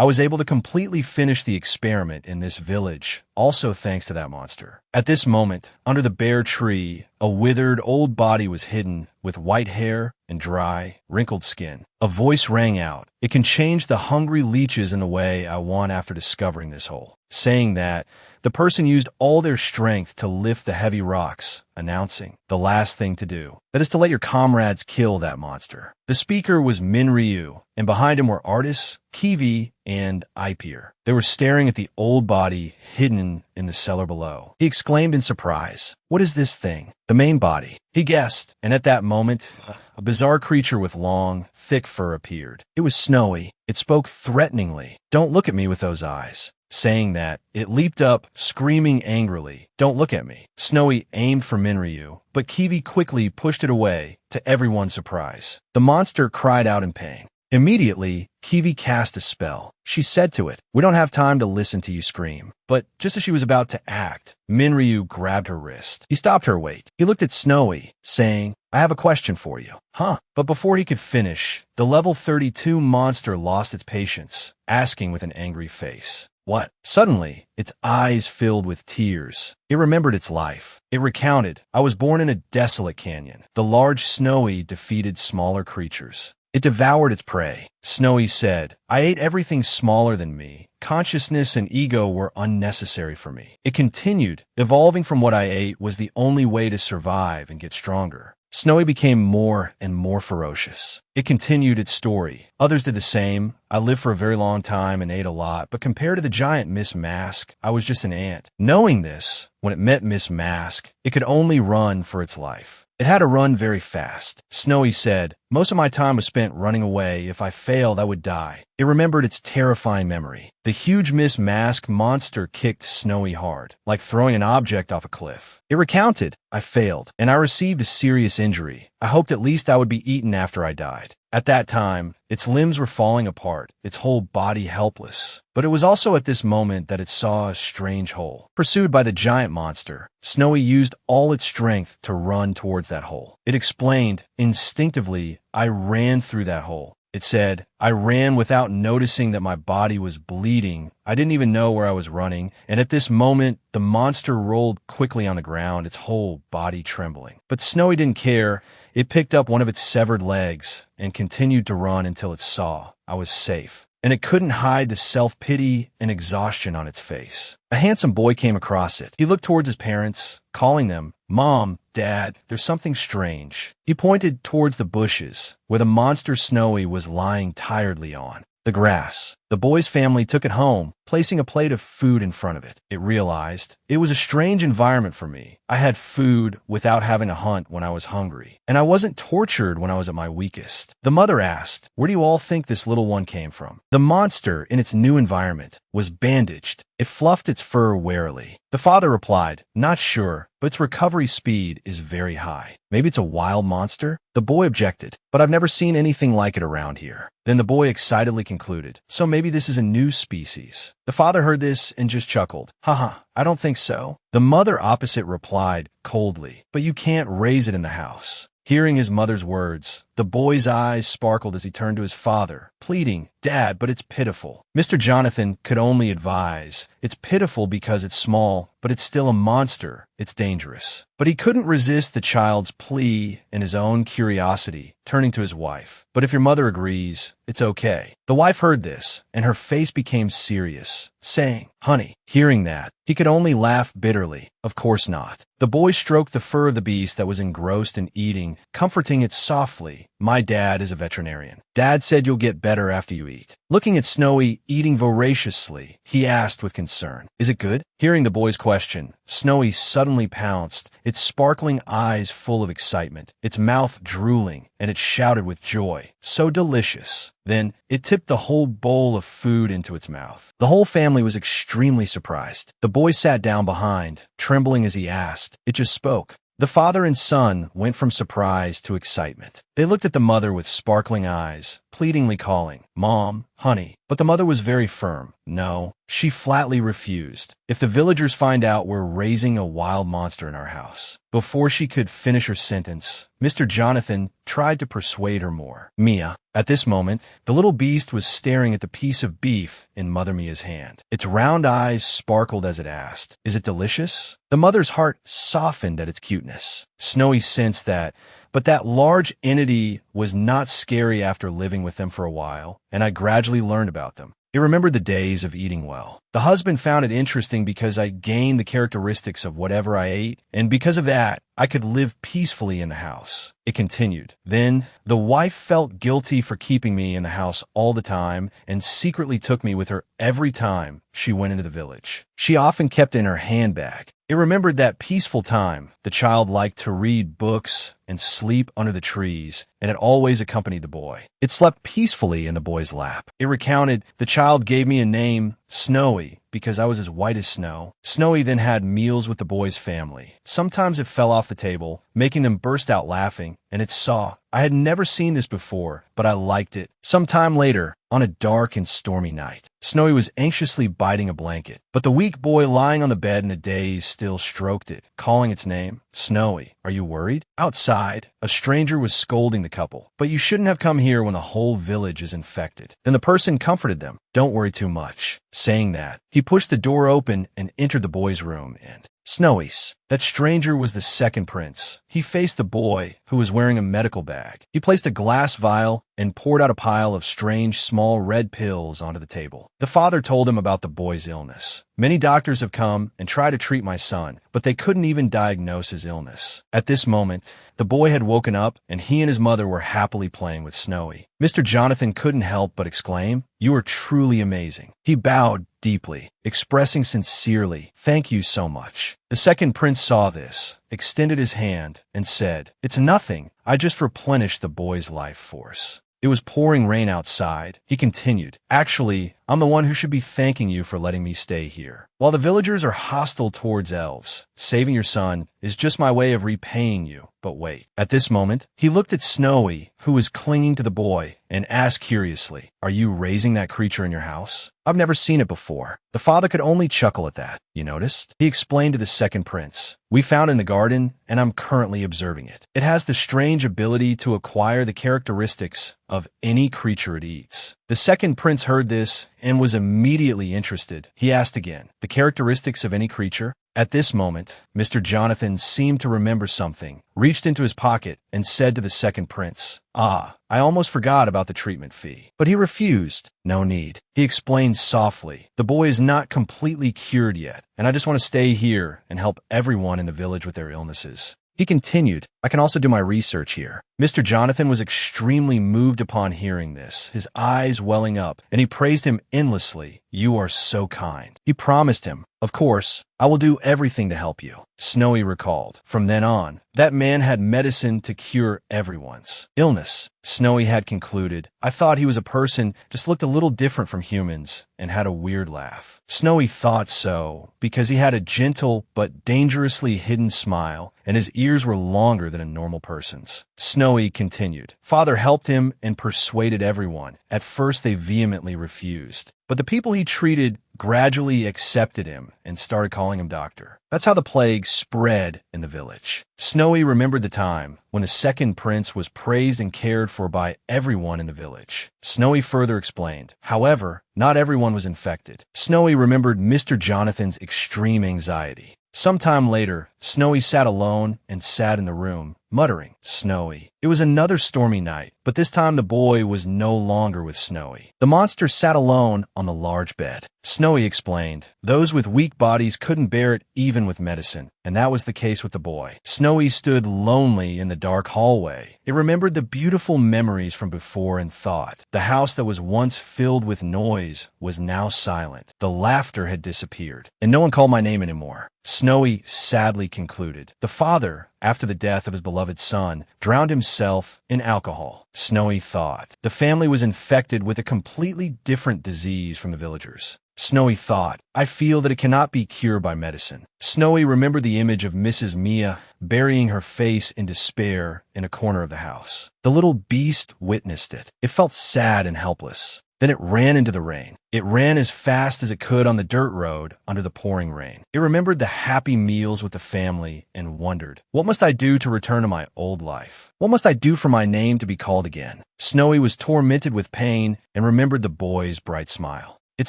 I was able to completely finish the experiment in this village, also thanks to that monster. At this moment, under the bare tree, a withered old body was hidden with white hair and dry, wrinkled skin. A voice rang out. It can change the hungry leeches in the way I want after discovering this hole. Saying that, the person used all their strength to lift the heavy rocks, announcing, the last thing to do. That is to let your comrades kill that monster. The speaker was Ryu, and behind him were artists, Kiwi, and Ipier. They were staring at the old body hidden in the cellar below. He exclaimed in surprise, "What is this thing?" "The main body," he guessed, and at that moment, a bizarre creature with long, thick fur appeared. It was snowy. It spoke threateningly. "Don't look at me with those eyes." Saying that, it leaped up, screaming angrily, "Don't look at me." Snowy aimed for Minryu, but Kiwi quickly pushed it away, to everyone's surprise. The monster cried out in pain. Immediately, Kiwi cast a spell. She said to it, "We don't have time to listen to you scream." But just as she was about to act, Minryu grabbed her wrist. He stopped her weight. He looked at Snowy, saying, "I have a question for you." "Huh?" But before he could finish, the level 32 monster lost its patience, asking with an angry face, "What?" Suddenly, its eyes filled with tears. It remembered its life. It recounted, "I was born in a desolate canyon. The large Snowy defeated smaller creatures. It devoured its prey." Snowy said, "I ate everything smaller than me. Consciousness and ego were unnecessary for me." It continued, "Evolving from what I ate was the only way to survive and get stronger." Snowy became more and more ferocious. It continued its story. "Others did the same. I lived for a very long time and ate a lot, but compared to the giant Miss Mask, I was just an ant." Knowing this, when it met Miss Mask, it could only run for its life. It had to run very fast. Snowy said, "Most of my time was spent running away. If I failed, I would die." It remembered its terrifying memory. The huge Miss Mask monster kicked Snowy hard, like throwing an object off a cliff. It recounted, "I failed, and I received a serious injury. I hoped at least I would be eaten after I died." At that time, its limbs were falling apart, its whole body helpless. But it was also at this moment that it saw a strange hole. Pursued by the giant monster, Snowy used all its strength to run towards that hole. It explained, "Instinctively, I ran through that hole." It said, "I ran without noticing that my body was bleeding. I didn't even know where I was running, and at this moment, the monster rolled quickly on the ground, its whole body trembling." But Snowy didn't care. It picked up one of its severed legs and continued to run until it saw I was safe. And it couldn't hide the self-pity and exhaustion on its face. A handsome boy came across it. He looked towards his parents, calling them, "Mom, Dad, there's something strange." He pointed towards the bushes, where the monster Snowy was lying tiredly on the grass. The boy's family took it home, placing a plate of food in front of it. It realized, "It was a strange environment for me. I had food without having to hunt when I was hungry, and I wasn't tortured when I was at my weakest." The mother asked, "Where do you all think this little one came from?" The monster, in its new environment, was bandaged. It fluffed its fur warily. The father replied, "Not sure, but its recovery speed is very high. Maybe it's a wild monster?" The boy objected, "But I've never seen anything like it around here." Then the boy excitedly concluded, "So maybe this is a new species." The father heard this and just chuckled. "Haha, I don't think so." The mother opposite replied coldly, "But you can't raise it in the house." Hearing his mother's words, the boy's eyes sparkled as he turned to his father, pleading, "Dad, but it's pitiful." Mr. Jonathan could only advise, "It's pitiful because it's small, but it's still a monster. It's dangerous." But he couldn't resist the child's plea and his own curiosity, turning to his wife. "But if your mother agrees, it's okay." The wife heard this, and her face became serious, saying, "Honey." Hearing that, he could only laugh bitterly. "Of course not." The boy stroked the fur of the beast that was engrossed in eating, comforting it softly. "My dad is a veterinarian. Dad said you'll get better after you eat." Looking at Snowy eating voraciously, he asked with concern, "Is it good?" Hearing the boy's question, Snowy suddenly pounced, its sparkling eyes full of excitement, its mouth drooling, and it shouted with joy, "So delicious." Then it tipped the whole bowl of food into its mouth. The whole family was extremely surprised. The boy sat down behind, trembling as he asked. It just spoke. The father and son went from surprise to excitement. They looked at the mother with sparkling eyes, pleadingly calling, "Mom, honey." But the mother was very firm. No, she flatly refused. "If the villagers find out we're raising a wild monster in our house." Before she could finish her sentence, Mr. Jonathan tried to persuade her more. Mia. At this moment, the little beast was staring at the piece of beef in Mother Mia's hand. Its round eyes sparkled as it asked, "Is it delicious?" The mother's heart softened at its cuteness. Snowy sensed that, but that large entity was not scary after living with them for a while, and I gradually learned about them. He remembered the days of eating well. The husband found it interesting because I gained the characteristics of whatever I ate, and because of that, I could live peacefully in the house. It continued. Then, the wife felt guilty for keeping me in the house all the time and secretly took me with her every time she went into the village. She often kept it in her handbag. It remembered that peaceful time. The child liked to read books and sleep under the trees, and it always accompanied the boy. It slept peacefully in the boy's lap. It recounted, "The child gave me a name, Snowy, because I was as white as snow." Snowy then had meals with the boy's family. Sometimes it fell off the table, making them burst out laughing, and it saw. I had never seen this before, but I liked it. Some time later, on a dark and stormy night, Snowy was anxiously biting a blanket, but the weak boy lying on the bed in a daze still stroked it, calling its name. "Snowy, are you worried?" Outside, a stranger was scolding the couple. "But you shouldn't have come here when the whole village is infected." Then the person comforted them. "Don't worry too much." Saying that, he pushed the door open and entered the boy's room, and Snowy's. That stranger was the second prince. He faced the boy, who was wearing a medical bag. He placed a glass vial and poured out a pile of strange small red pills onto the table. The father told him about the boy's illness. "Many doctors have come and tried to treat my son, but they couldn't even diagnose his illness." At this moment, the boy had woken up, and he and his mother were happily playing with Snowy. Mr. Jonathan couldn't help but exclaim, "You are truly amazing." He bowed deeply, expressing sincerely, "Thank you so much." The second prince saw this, extended his hand, and said, "It's nothing. I just replenished the boy's life force." It was pouring rain outside. He continued, "Actually, I'm the one who should be thanking you for letting me stay here. While the villagers are hostile towards elves, saving your son is just my way of repaying you. But wait." At this moment, he looked at Snowy, who was clinging to the boy, and asked curiously, "Are you raising that creature in your house?" "I've never seen it before." The father could only chuckle at that. "You noticed?" He explained to the second prince. "We found it in the garden, and I'm currently observing it. It has the strange ability to acquire the characteristics of any creature it eats." The second prince heard this and was immediately interested. He asked again, "The characteristics of any creature?" At this moment, Mr. Jonathan seemed to remember something, reached into his pocket, and said to the second prince, "Ah, I almost forgot about the treatment fee." But he refused. "No need." He explained softly, "The boy is not completely cured yet, and I just want to stay here and help everyone in the village with their illnesses." He continued, "I can also do my research here." Mr. Jonathan was extremely moved upon hearing this, his eyes welling up, and he praised him endlessly. "You are so kind." He promised him, "Of course, I will do everything to help you." Snowy recalled. From then on, that man had medicine to cure everyone's illness. Snowy had concluded, "I thought he was a person, just looked a little different from humans, and had a weird laugh." Snowy thought so, because he had a gentle but dangerously hidden smile, and his ears were longer than a normal person's. Snowy continued. "Father helped him and persuaded everyone. At first they vehemently refused, but the people he treated gradually accepted him and started calling him doctor. That's how the plague spread in the village." Snowy remembered the time when the second prince was praised and cared for by everyone in the village. Snowy further explained, "However, not everyone was infected." Snowy remembered Mr. Jonathan's extreme anxiety. Sometime later, Snowy sat alone and sat in the room, muttering, "Snowy." It was another stormy night, but this time the boy was no longer with Snowy. The monster sat alone on the large bed. Snowy explained, "Those with weak bodies couldn't bear it even with medicine, and that was the case with the boy." Snowy stood lonely in the dark hallway. It remembered the beautiful memories from before and thought. The house that was once filled with noise was now silent. The laughter had disappeared, and no one called my name anymore. Snowy sadly concluded. The father, after the death of his beloved son, drowned himself in alcohol. Snowy thought. The family was infected with a completely different disease from the villagers. Snowy thought. I feel that it cannot be cured by medicine. Snowy remembered the image of Mrs. Mia burying her face in despair in a corner of the house. The little beast witnessed it. It felt sad and helpless. Then it ran into the rain. It ran as fast as it could on the dirt road under the pouring rain. It remembered the happy meals with the family and wondered, what must I do to return to my old life? What must I do for my name to be called again? Snowy was tormented with pain and remembered the boy's bright smile. It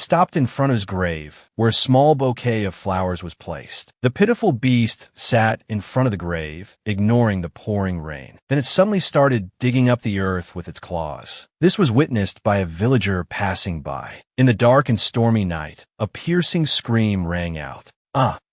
stopped in front of his grave, where a small bouquet of flowers was placed. The pitiful beast sat in front of the grave, ignoring the pouring rain. Then it suddenly started digging up the earth with its claws. This was witnessed by a villager passing by. In the dark and stormy night, a piercing scream rang out.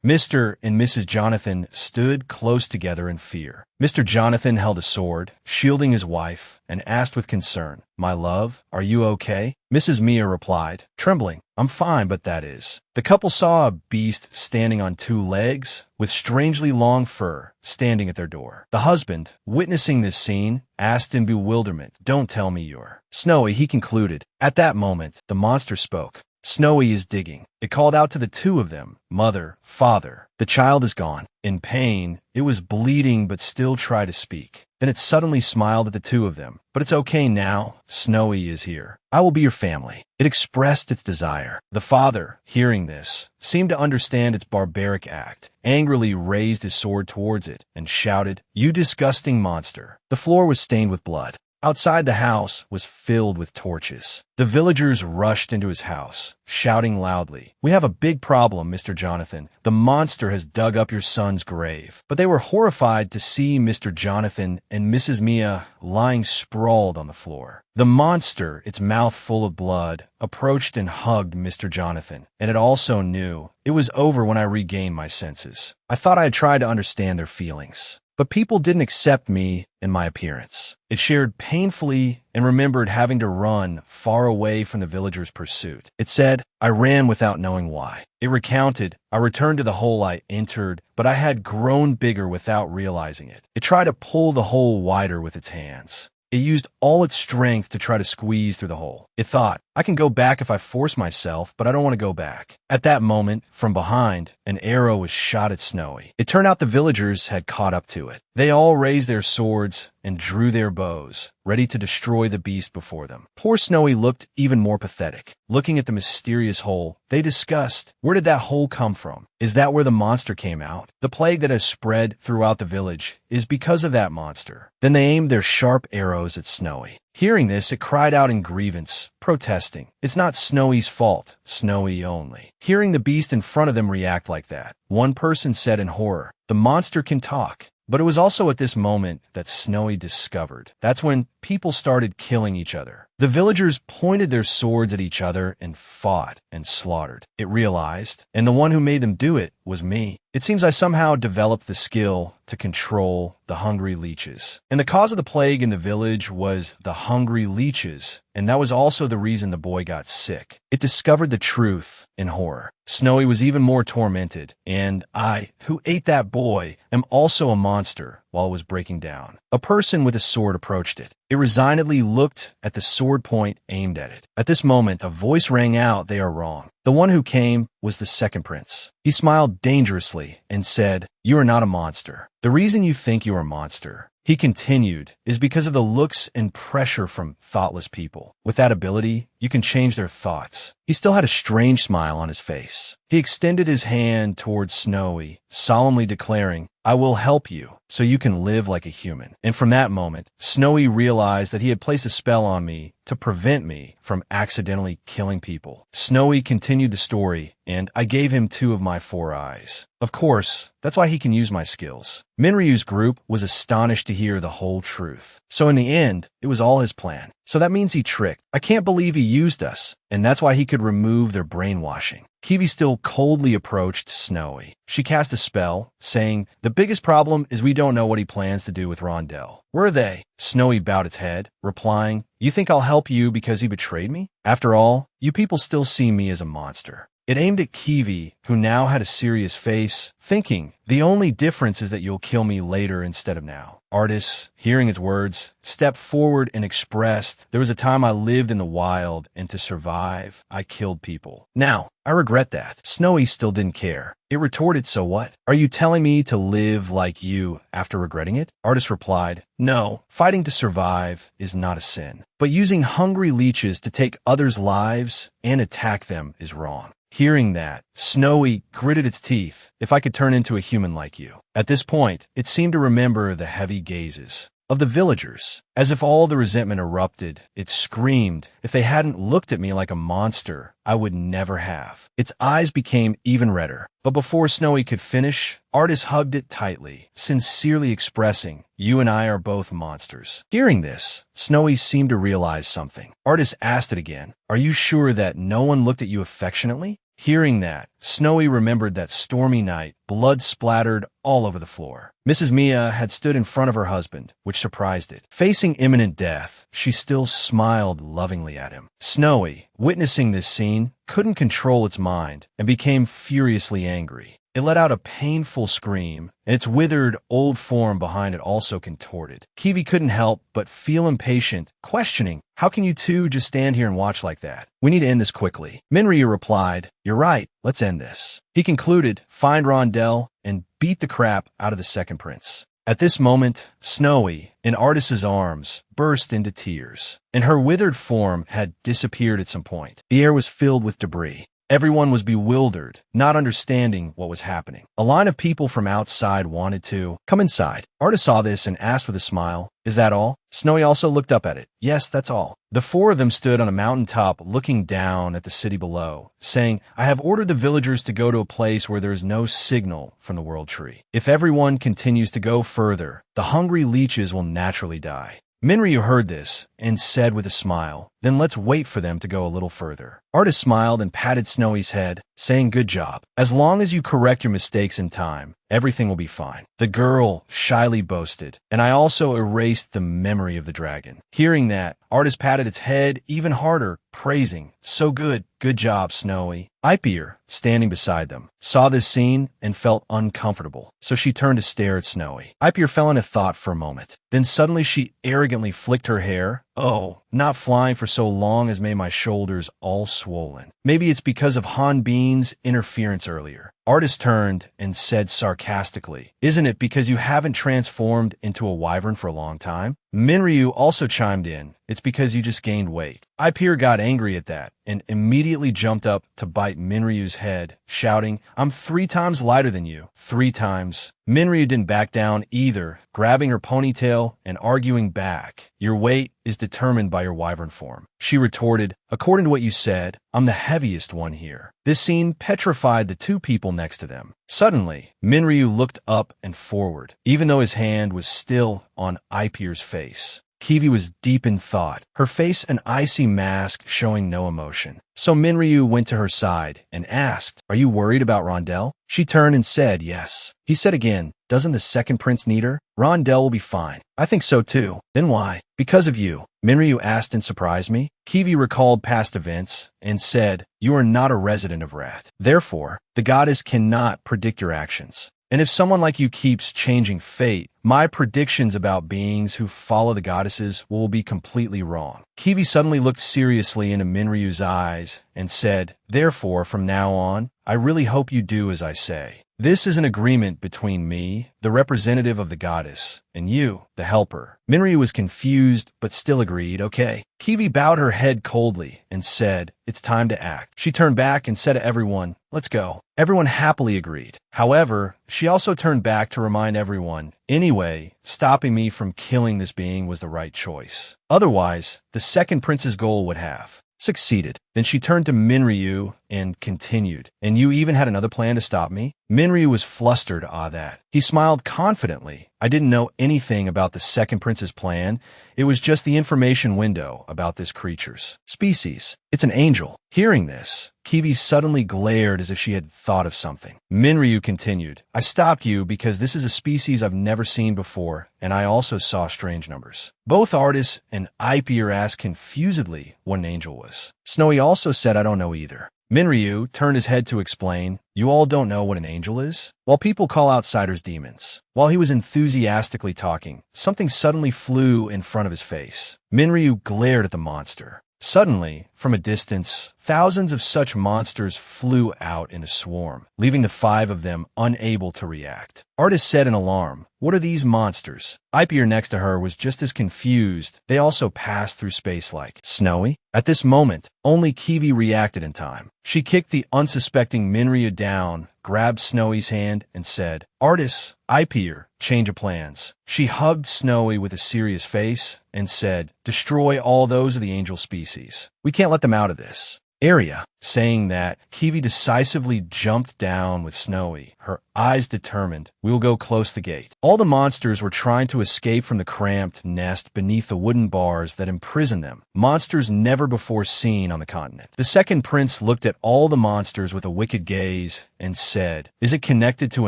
Mr. and Mrs. Jonathan stood close together in fear. Mr. Jonathan held a sword, shielding his wife, and asked with concern, "My love, are you okay?" Mrs. Mia replied, trembling, "I'm fine, but that is." The couple saw a beast standing on two legs, with strangely long fur, standing at their door. The husband, witnessing this scene, asked in bewilderment, "Don't tell me you're Snowy," he concluded. At that moment, the monster spoke. "Snowy is digging." It called out to the two of them, "Mother, father." The child is gone. In pain, it was bleeding but still tried to speak. Then it suddenly smiled at the two of them. "But it's okay now. Snowy is here. I will be your family." It expressed its desire. The father, hearing this, seemed to understand its barbaric act, angrily raised his sword towards it, and shouted, "You disgusting monster." The floor was stained with blood. Outside the house was filled with torches. The villagers rushed into his house, shouting loudly, "We have a big problem, Mr. Jonathan. The monster has dug up your son's grave." But they were horrified to see Mr. Jonathan and Mrs. Mia lying sprawled on the floor. The monster, its mouth full of blood, approached and hugged Mr. Jonathan, and it also knew it was over when I regained my senses. I thought I had tried to understand their feelings. But people didn't accept me and my appearance. It shared painfully and remembered having to run far away from the villagers' pursuit. It said, "I ran without knowing why." It recounted, "I returned to the hole I entered, but I had grown bigger without realizing it." It tried to pull the hole wider with its hands. It used all its strength to try to squeeze through the hole. It thought, "I can go back if I force myself, but I don't want to go back." At that moment, from behind, an arrow was shot at Snowy. It turned out the villagers had caught up to it. They all raised their swords and drew their bows, ready to destroy the beast before them. Poor Snowy looked even more pathetic. Looking at the mysterious hole, they discussed, "Where did that hole come from? Is that where the monster came out? The plague that has spread throughout the village is because of that monster." Then they aimed their sharp arrows at Snowy. Hearing this, it cried out in grievance, protesting, "It's not Snowy's fault, Snowy only." Hearing the beast in front of them react like that, one person said in horror, "The monster can talk." But it was also at this moment that Snowy discovered. That's when people started killing each other. The villagers pointed their swords at each other and fought and slaughtered. It realized, and the one who made them do it was me. It seems I somehow developed the skill to control the hungry leeches. And the cause of the plague in the village was the hungry leeches, and that was also the reason the boy got sick. It discovered the truth in horror. Snowy was even more tormented, and I, who ate that boy, am also a monster while it was breaking down. A person with a sword approached it. It resignedly looked at the sword point aimed at it. At this moment, a voice rang out, "They are wrong." The one who came was the second prince. He smiled dangerously and said, "You are not a monster. The reason you think you are a monster," he continued, "is because of the looks and pressure from thoughtless people. With that ability, you can change their thoughts." He still had a strange smile on his face. He extended his hand towards Snowy, solemnly declaring, "I will help you, so you can live like a human." And from that moment, Snowy realized that he had placed a spell on me to prevent me from accidentally killing people. Snowy continued the story, and I gave him 2 of my 4 eyes. Of course, that's why he can use my skills. Minryu's group was astonished to hear the whole truth. So in the end, it was all his plan. So that means he tricked. I can't believe he used us, and that's why he could remove their brainwashing. Kiwi still coldly approached Snowy. She cast a spell, saying, "The biggest problem is we don't know what he plans to do with Rondell." "Where are they?" Snowy bowed its head, replying, "You think I'll help you because he betrayed me? After all, you people still see me as a monster." It aimed at Kiwi, who now had a serious face, thinking, "The only difference is that you'll kill me later instead of now." Artis, hearing its words, stepped forward and expressed, "There was a time I lived in the wild, and to survive, I killed people. Now, I I regret that. Snowy still didn't care. It retorted, so what? Are you telling me to live like you after regretting it? Artist replied, no, fighting to survive is not a sin. But using hungry leeches to take others' lives and attack them is wrong. Hearing that, Snowy gritted its teeth. If I could turn into a human like you. At this point, it seemed to remember the heavy gazes of the villagers. As if all the resentment erupted, it screamed, if they hadn't looked at me like a monster, I would never have. Its eyes became even redder. But before Snowy could finish, Artist hugged it tightly, sincerely expressing, you and I are both monsters. Hearing this, Snowy seemed to realize something. Artist asked it again, are you sure that no one looked at you affectionately? Hearing that, Snowy remembered that stormy night, blood splattered all over the floor. Mrs. Mia had stood in front of her husband, which surprised it. Facing imminent death, she still smiled lovingly at him. Snowy, witnessing this scene, couldn't control its mind and became furiously angry. It let out a painful scream, and its withered, old form behind it also contorted. Kiwi couldn't help but feel impatient, questioning, how can you two just stand here and watch like that? We need to end this quickly. Minryu replied, you're right, let's end this. He concluded, find Rondell and beat the crap out of the second prince. At this moment, Snowy, in Artist's arms, burst into tears, and her withered form had disappeared at some point. The air was filled with debris. Everyone was bewildered, not understanding what was happening. A line of people from outside wanted to come inside. Artist saw this and asked with a smile, is that all? Snowy also looked up at it. Yes, that's all. The four of them stood on a mountaintop looking down at the city below, saying, I have ordered the villagers to go to a place where there is no signal from the world tree. If everyone continues to go further, the hungry leeches will naturally die. Minryu heard this and said with a smile, then let's wait for them to go a little further. Artist smiled and patted Snowy's head, saying good job. As long as you correct your mistakes in time, everything will be fine. The girl shyly boasted, and I also erased the memory of the dragon. Hearing that, Artist patted its head even harder, praising, so good, good job, Snowy. Ipier, standing beside them, saw this scene and felt uncomfortable, so she turned to stare at Snowy. Ipier fell into thought for a moment. Then suddenly she arrogantly flicked her hair. Oh, not flying for so long has made my shoulders all swollen. Maybe it's because of Han-Bin's interference earlier. Artist turned and said sarcastically, isn't it because you haven't transformed into a wyvern for a long time? Minryu also chimed in, it's because you just gained weight. Ipier got angry at that and immediately jumped up to bite Minryu's head, shouting, I'm 3 times lighter than you. 3 times. Minryu didn't back down either, grabbing her ponytail and arguing back. Your weight is determined by your wyvern form. She retorted, according to what you said, I'm the heaviest one here. This scene petrified the 2 people next to them. Suddenly, Minryu looked up and forward, even though his hand was still on Ipier's face. Kiwi was deep in thought, her face an icy mask showing no emotion. So Minryu went to her side and asked, are you worried about Rondell? She turned and said yes. He said again, doesn't the second prince need her? Rondell will be fine. I think so too. Then why? Because of you. Minryu asked and surprised me. Kiwi recalled past events and said, you are not a resident of Rat. Therefore, the goddess cannot predict your actions. And if someone like you keeps changing fate, my predictions about beings who follow the goddesses will be completely wrong. Kiwi suddenly looked seriously into Minryu's eyes and said, therefore, from now on, I really hope you do as I say. This is an agreement between me, the representative of the goddess, and you, the helper. Minryu was confused, but still agreed, okay. Kiwi bowed her head coldly and said, it's time to act. She turned back and said to everyone, let's go. Everyone happily agreed. However, she also turned back to remind everyone, anyway, stopping me from killing this being was the right choice. Otherwise, the second prince's goal would have succeeded. Then she turned to Minryu and continued, and you even had another plan to stop me? Minryu was flustered at that. He smiled confidently. I didn't know anything about the second prince's plan. It was just the information window about this creature's species. It's an angel. Hearing this, Kiwi suddenly glared as if she had thought of something. Minryu continued, I stopped you because this is a species I've never seen before, and I also saw strange numbers. Both artists and Ipier asked confusedly what an angel was. Snowy also said, I don't know either. Minryu turned his head to explain, you all don't know what an angel is? While people call outsiders demons. While he was enthusiastically talking, something suddenly flew in front of his face. Minryu glared at the monster. Suddenly, from a distance, thousands of such monsters flew out in a swarm, leaving the 5 of them unable to react. Artist said in alarm, "What are these monsters?" Ipier next to her was just as confused. They also passed through space like Snowy. At this moment, only Kiwi reacted in time. She kicked the unsuspecting Minryu down, grabbed Snowy's hand, and said, "Artist, Ipier, change of plans." She hugged Snowy with a serious face and said, "Destroy all those of the angel species. We can't let them out of this area." Saying that, Kiwi decisively jumped down with Snowy, her eyes determined. "We will go close the gate." All the monsters were trying to escape from the cramped nest beneath the wooden bars that imprisoned them, monsters never before seen on the continent. The second prince looked at all the monsters with a wicked gaze and said, "Is it connected to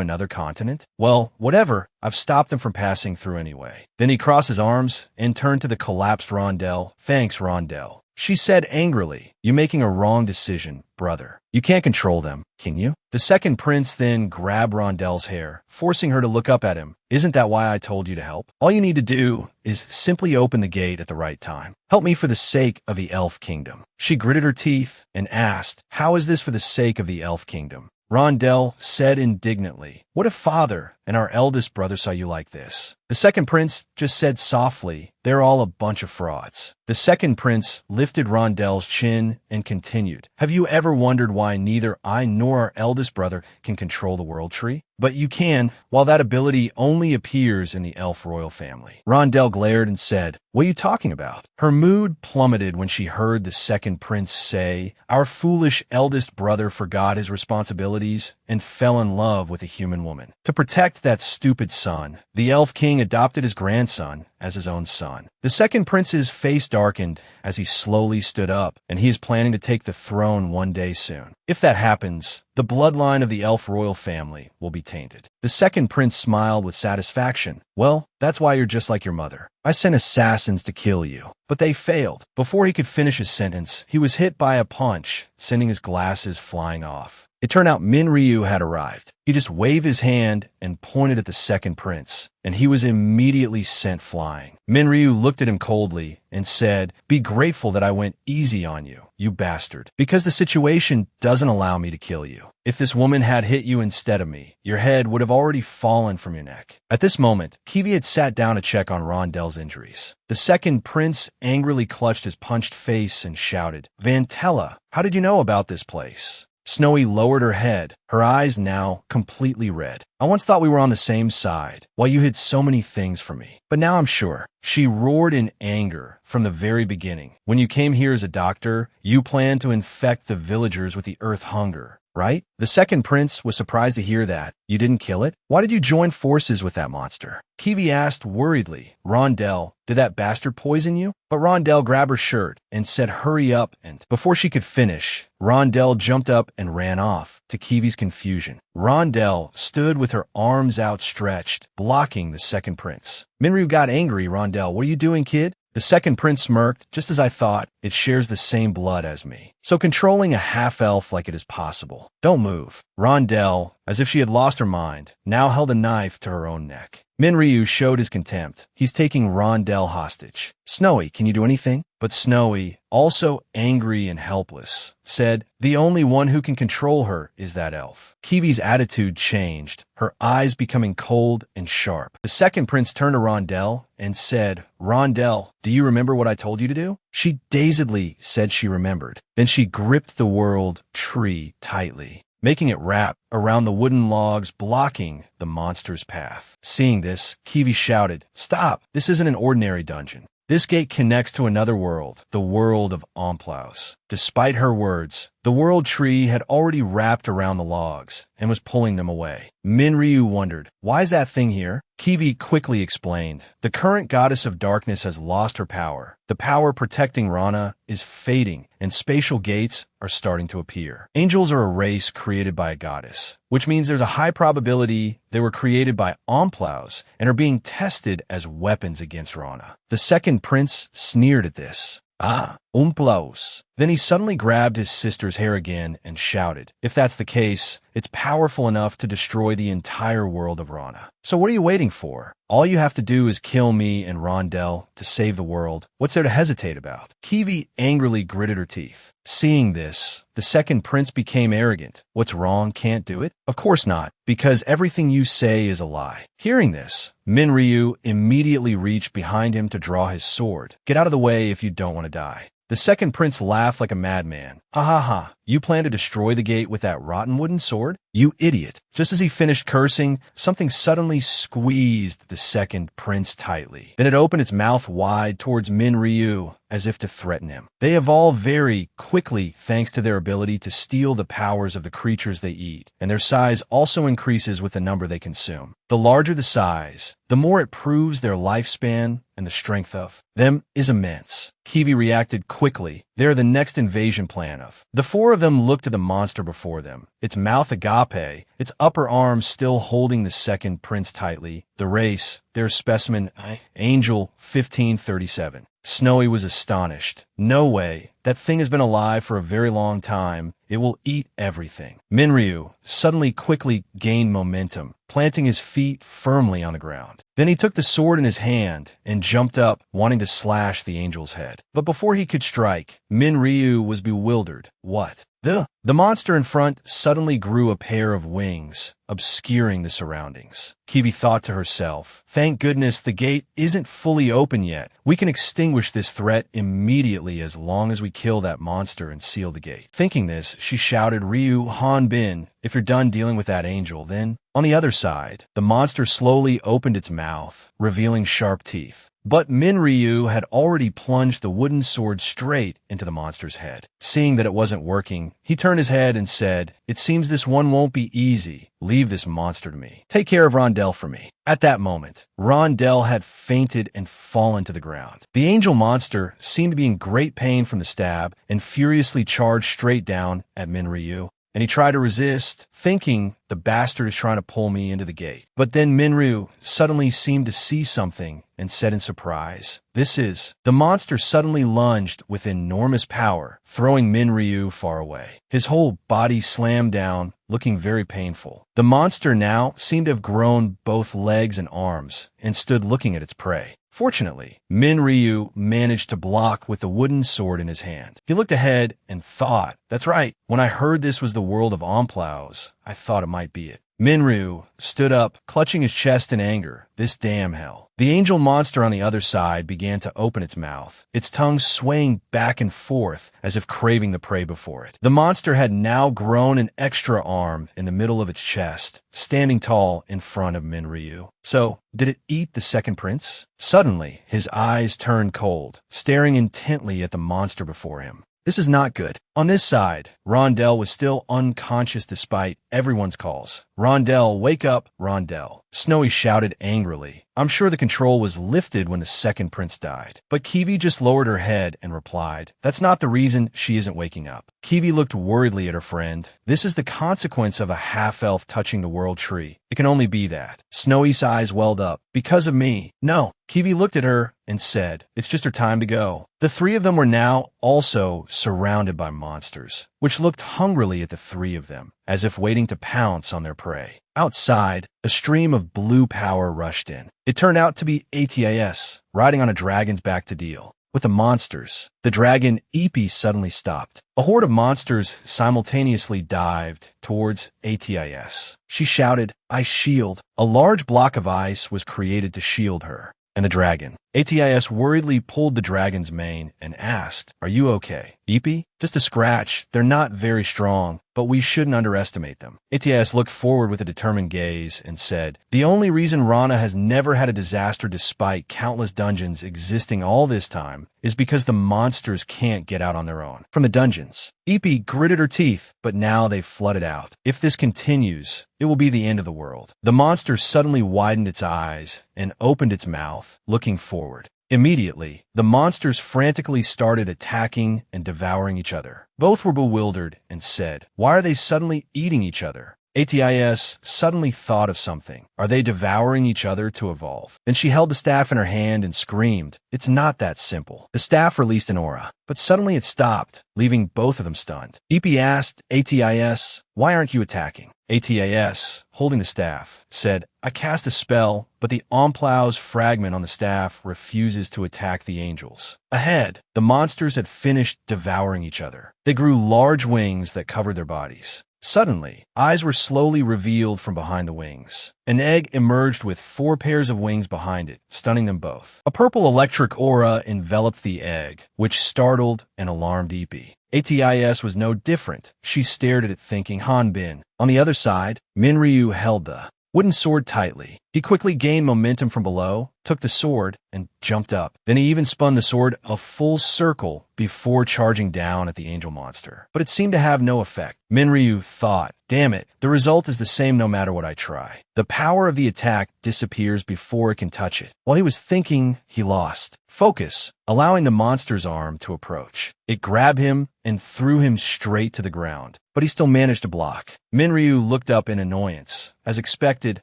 another continent? Well, whatever. I've stopped them from passing through anyway." Then he crossed his arms and turned to the collapsed Rondell. "Thanks, Rondell." She said angrily, "You're making a wrong decision, brother. You can't control them, can you?" The second prince then grabbed Rondell's hair, forcing her to look up at him. "Isn't that why I told you to help? All you need to do is simply open the gate at the right time. Help me for the sake of the elf kingdom." She gritted her teeth and asked, "How is this for the sake of the elf kingdom?" Rondell said indignantly, "What if father and our eldest brother saw you like this?" The second prince just said softly, "They're all a bunch of frauds." The second prince lifted Rondell's chin and continued, "Have you ever wondered why neither I nor our eldest brother can control the world tree? But you can, while that ability only appears in the elf royal family." Rondell glared and said, "What are you talking about?" Her mood plummeted when she heard the second prince say, "Our foolish eldest brother forgot his responsibilities and fell in love with a human woman. To protect that stupid son, the elf king adopted his grandson as his own son." The second prince's face darkened as he slowly stood up, and he is planning to take the throne one day soon. If that happens, the bloodline of the elf royal family will be tainted. The second prince smiled with satisfaction. "Well, that's why you're just like your mother. I sent assassins to kill you, but they failed." Before he could finish his sentence, he was hit by a punch, sending his glasses flying off. It turned out Minryu had arrived. He just waved his hand and pointed at the second prince, and he was immediately sent flying. Minryu looked at him coldly and said, "Be grateful that I went easy on you, you bastard, because the situation doesn't allow me to kill you. If this woman had hit you instead of me, your head would have already fallen from your neck." At this moment, Kiwi had sat down to check on Rondell's injuries. The second prince angrily clutched his punched face and shouted, "Vantella, how did you know about this place?" Snowy lowered her head, her eyes now completely red. "I once thought we were on the same side, while you hid so many things from me. But now I'm sure." She roared in anger from the very beginning. "When you came here as a doctor, you planned to infect the villagers with the earth hunger, right?" The second prince was surprised to hear that. "You didn't kill it? Why did you join forces with that monster?" Kiwi asked worriedly. "Rondell, did that bastard poison you?" But Rondell grabbed her shirt and said, "Hurry up," and before she could finish, Rondell jumped up and ran off, to Kiwi's confusion. Rondell stood with her arms outstretched, blocking the second prince. Minryu got angry. "Rondell, what are you doing, kid?" The second prince smirked. "Just as I thought, it shares the same blood as me. So controlling a half-elf like it is possible. Don't move." Rondell, as if she had lost her mind, now held a knife to her own neck. Minryu showed his contempt. "He's taking Rondell hostage. Snowy, can you do anything?" But Snowy, also angry and helpless, said, "The only one who can control her is that elf." Kiwi's attitude changed, her eyes becoming cold and sharp. The second prince turned to Rondell and said, "Rondell, do you remember what I told you to do?" She dazedly said she remembered. Then she gripped the world tree tightly, making it wrap around the wooden logs blocking the monster's path. Seeing this, Kiwi shouted, "Stop! This isn't an ordinary dungeon. This gate connects to another world, the world of Omplaus." Despite her words, the world tree had already wrapped around the logs and was pulling them away. Minryu wondered, "Why is that thing here?" Kiwi quickly explained, "The current goddess of darkness has lost her power. The power protecting Rana is fading, and spatial gates are starting to appear. Angels are a race created by a goddess, which means there's a high probability they were created by Omplaus and are being tested as weapons against Rana." The second prince sneered at this. "Ah, Umplaus. Then he suddenly grabbed his sister's hair again and shouted, if that's the case, it's powerful enough to destroy the entire world of Rana. So what are you waiting for? All you have to do is kill me and Rondell to save the world. What's there to hesitate about? Kiwi angrily gritted her teeth. Seeing this, the second prince became arrogant. What's wrong? Can't do it? Of course not, because everything you say is a lie. Hearing this, Minryu immediately reached behind him to draw his sword. Get out of the way if you don't want to die. The second prince laughed like a madman. Ha ha ha, you plan to destroy the gate with that rotten wooden sword? You idiot. Just as he finished cursing, something suddenly squeezed the second prince tightly. Then it opened its mouth wide towards Minryu, as if to threaten him. They evolve very quickly thanks to their ability to steal the powers of the creatures they eat, and their size also increases with the number they consume. The larger the size, the more it proves their lifespan and the strength of them is immense. Kiwi reacted quickly. They're the next invasion plan of. The four of them looked at the monster before them, its mouth agape, its upper arm still holding the second prince tightly. The race, their specimen, Angel 1537. Snowy was astonished. No way. That thing has been alive for a very long time. It will eat everything. Minryu suddenly quickly gained momentum, planting his feet firmly on the ground. Then he took the sword in his hand and jumped up, wanting to slash the angel's head. But before he could strike, Minryu was bewildered. What? The monster in front suddenly grew a pair of wings, obscuring the surroundings. Kiwi thought to herself, thank goodness the gate isn't fully open yet. We can extinguish this threat immediately as long as we kill that monster and seal the gate. Thinking this, she shouted, Ryu Han-Bin, if you're done dealing with that angel, then... On the other side, the monster slowly opened its mouth, revealing sharp teeth. But Minryu had already plunged the wooden sword straight into the monster's head. Seeing that it wasn't working, he turned his head and said, it seems this one won't be easy. Leave this monster to me. Take care of Rondell for me. At that moment, Rondell had fainted and fallen to the ground. The angel monster seemed to be in great pain from the stab and furiously charged straight down at Minryu. And he tried to resist, thinking the bastard is trying to pull me into the gate. But then Minryu suddenly seemed to see something and said in surprise, this is... The monster suddenly lunged with enormous power, throwing Minryu far away. His whole body slammed down, looking very painful. The monster now seemed to have grown both legs and arms and stood looking at its prey. Fortunately, Minryu managed to block with the wooden sword in his hand. He looked ahead and thought, that's right, when I heard this was the world of Omplaus, I thought it might be it. Minryu stood up, clutching his chest in anger. This damn hell. The angel monster on the other side began to open its mouth, its tongue swaying back and forth as if craving the prey before it. The monster had now grown an extra arm in the middle of its chest, standing tall in front of Minryu. So, did it eat the second prince? Suddenly, his eyes turned cold, staring intently at the monster before him. This is not good. On this side, Rondell was still unconscious despite everyone's calls. Rondell, wake up, Rondell. Snowy shouted angrily. I'm sure the control was lifted when the second prince died. But Kiwi just lowered her head and replied, that's not the reason she isn't waking up. Kiwi looked worriedly at her friend. This is the consequence of a half-elf touching the world tree. It can only be that. Snowy's eyes welled up. Because of me. No. Kiwi looked at her and said, it's just her time to go. The three of them were now also surrounded by monsters, which looked hungrily at the three of them, as if waiting to pounce on their prey. Outside, a stream of blue power rushed in. It turned out to be ATIS, riding on a dragon's back to deal with the monsters. The dragon Epi suddenly stopped. A horde of monsters simultaneously dived towards ATIS. She shouted, I shield. A large block of ice was created to shield her and the dragon. ATIS worriedly pulled the dragon's mane and asked, are you okay? Epi? Just a scratch. They're not very strong, but we shouldn't underestimate them. ATIS looked forward with a determined gaze and said, the only reason Rana has never had a disaster despite countless dungeons existing all this time is because the monsters can't get out on their own from the dungeons. Epi gritted her teeth, but now they've flooded out. If this continues, it will be the end of the world. The monster suddenly widened its eyes and opened its mouth, looking forward. Immediately, the monsters frantically started attacking and devouring each other. Both were bewildered and said, why are they suddenly eating each other? Atis suddenly thought of something. Are they devouring each other to evolve? Then she held the staff in her hand and screamed. It's not that simple. The staff released an aura, but suddenly it stopped, leaving both of them stunned. Epi asked Atis, why aren't you attacking? Atis, holding the staff, said, I cast a spell, but the Omplau's fragment on the staff refuses to attack the angels. Ahead, the monsters had finished devouring each other. They grew large wings that covered their bodies. Suddenly, eyes were slowly revealed from behind the wings. An egg emerged with 4 pairs of wings behind it, stunning them both. A purple electric aura enveloped the egg, which startled and alarmed Epi. Atis was no different. She stared at it thinking Han-Bin. On the other side, Ryu held the wooden sword tightly. He quickly gained momentum from below, took the sword, and jumped up. Then he even spun the sword a full circle before charging down at the angel monster. But it seemed to have no effect. Ryu thought, damn it, the result is the same no matter what I try. The power of the attack disappears before it can touch it. While he was thinking, he lost focus, allowing the monster's arm to approach. It grabbed him and threw him straight to the ground, but he still managed to block. Ryu looked up in annoyance. As expected,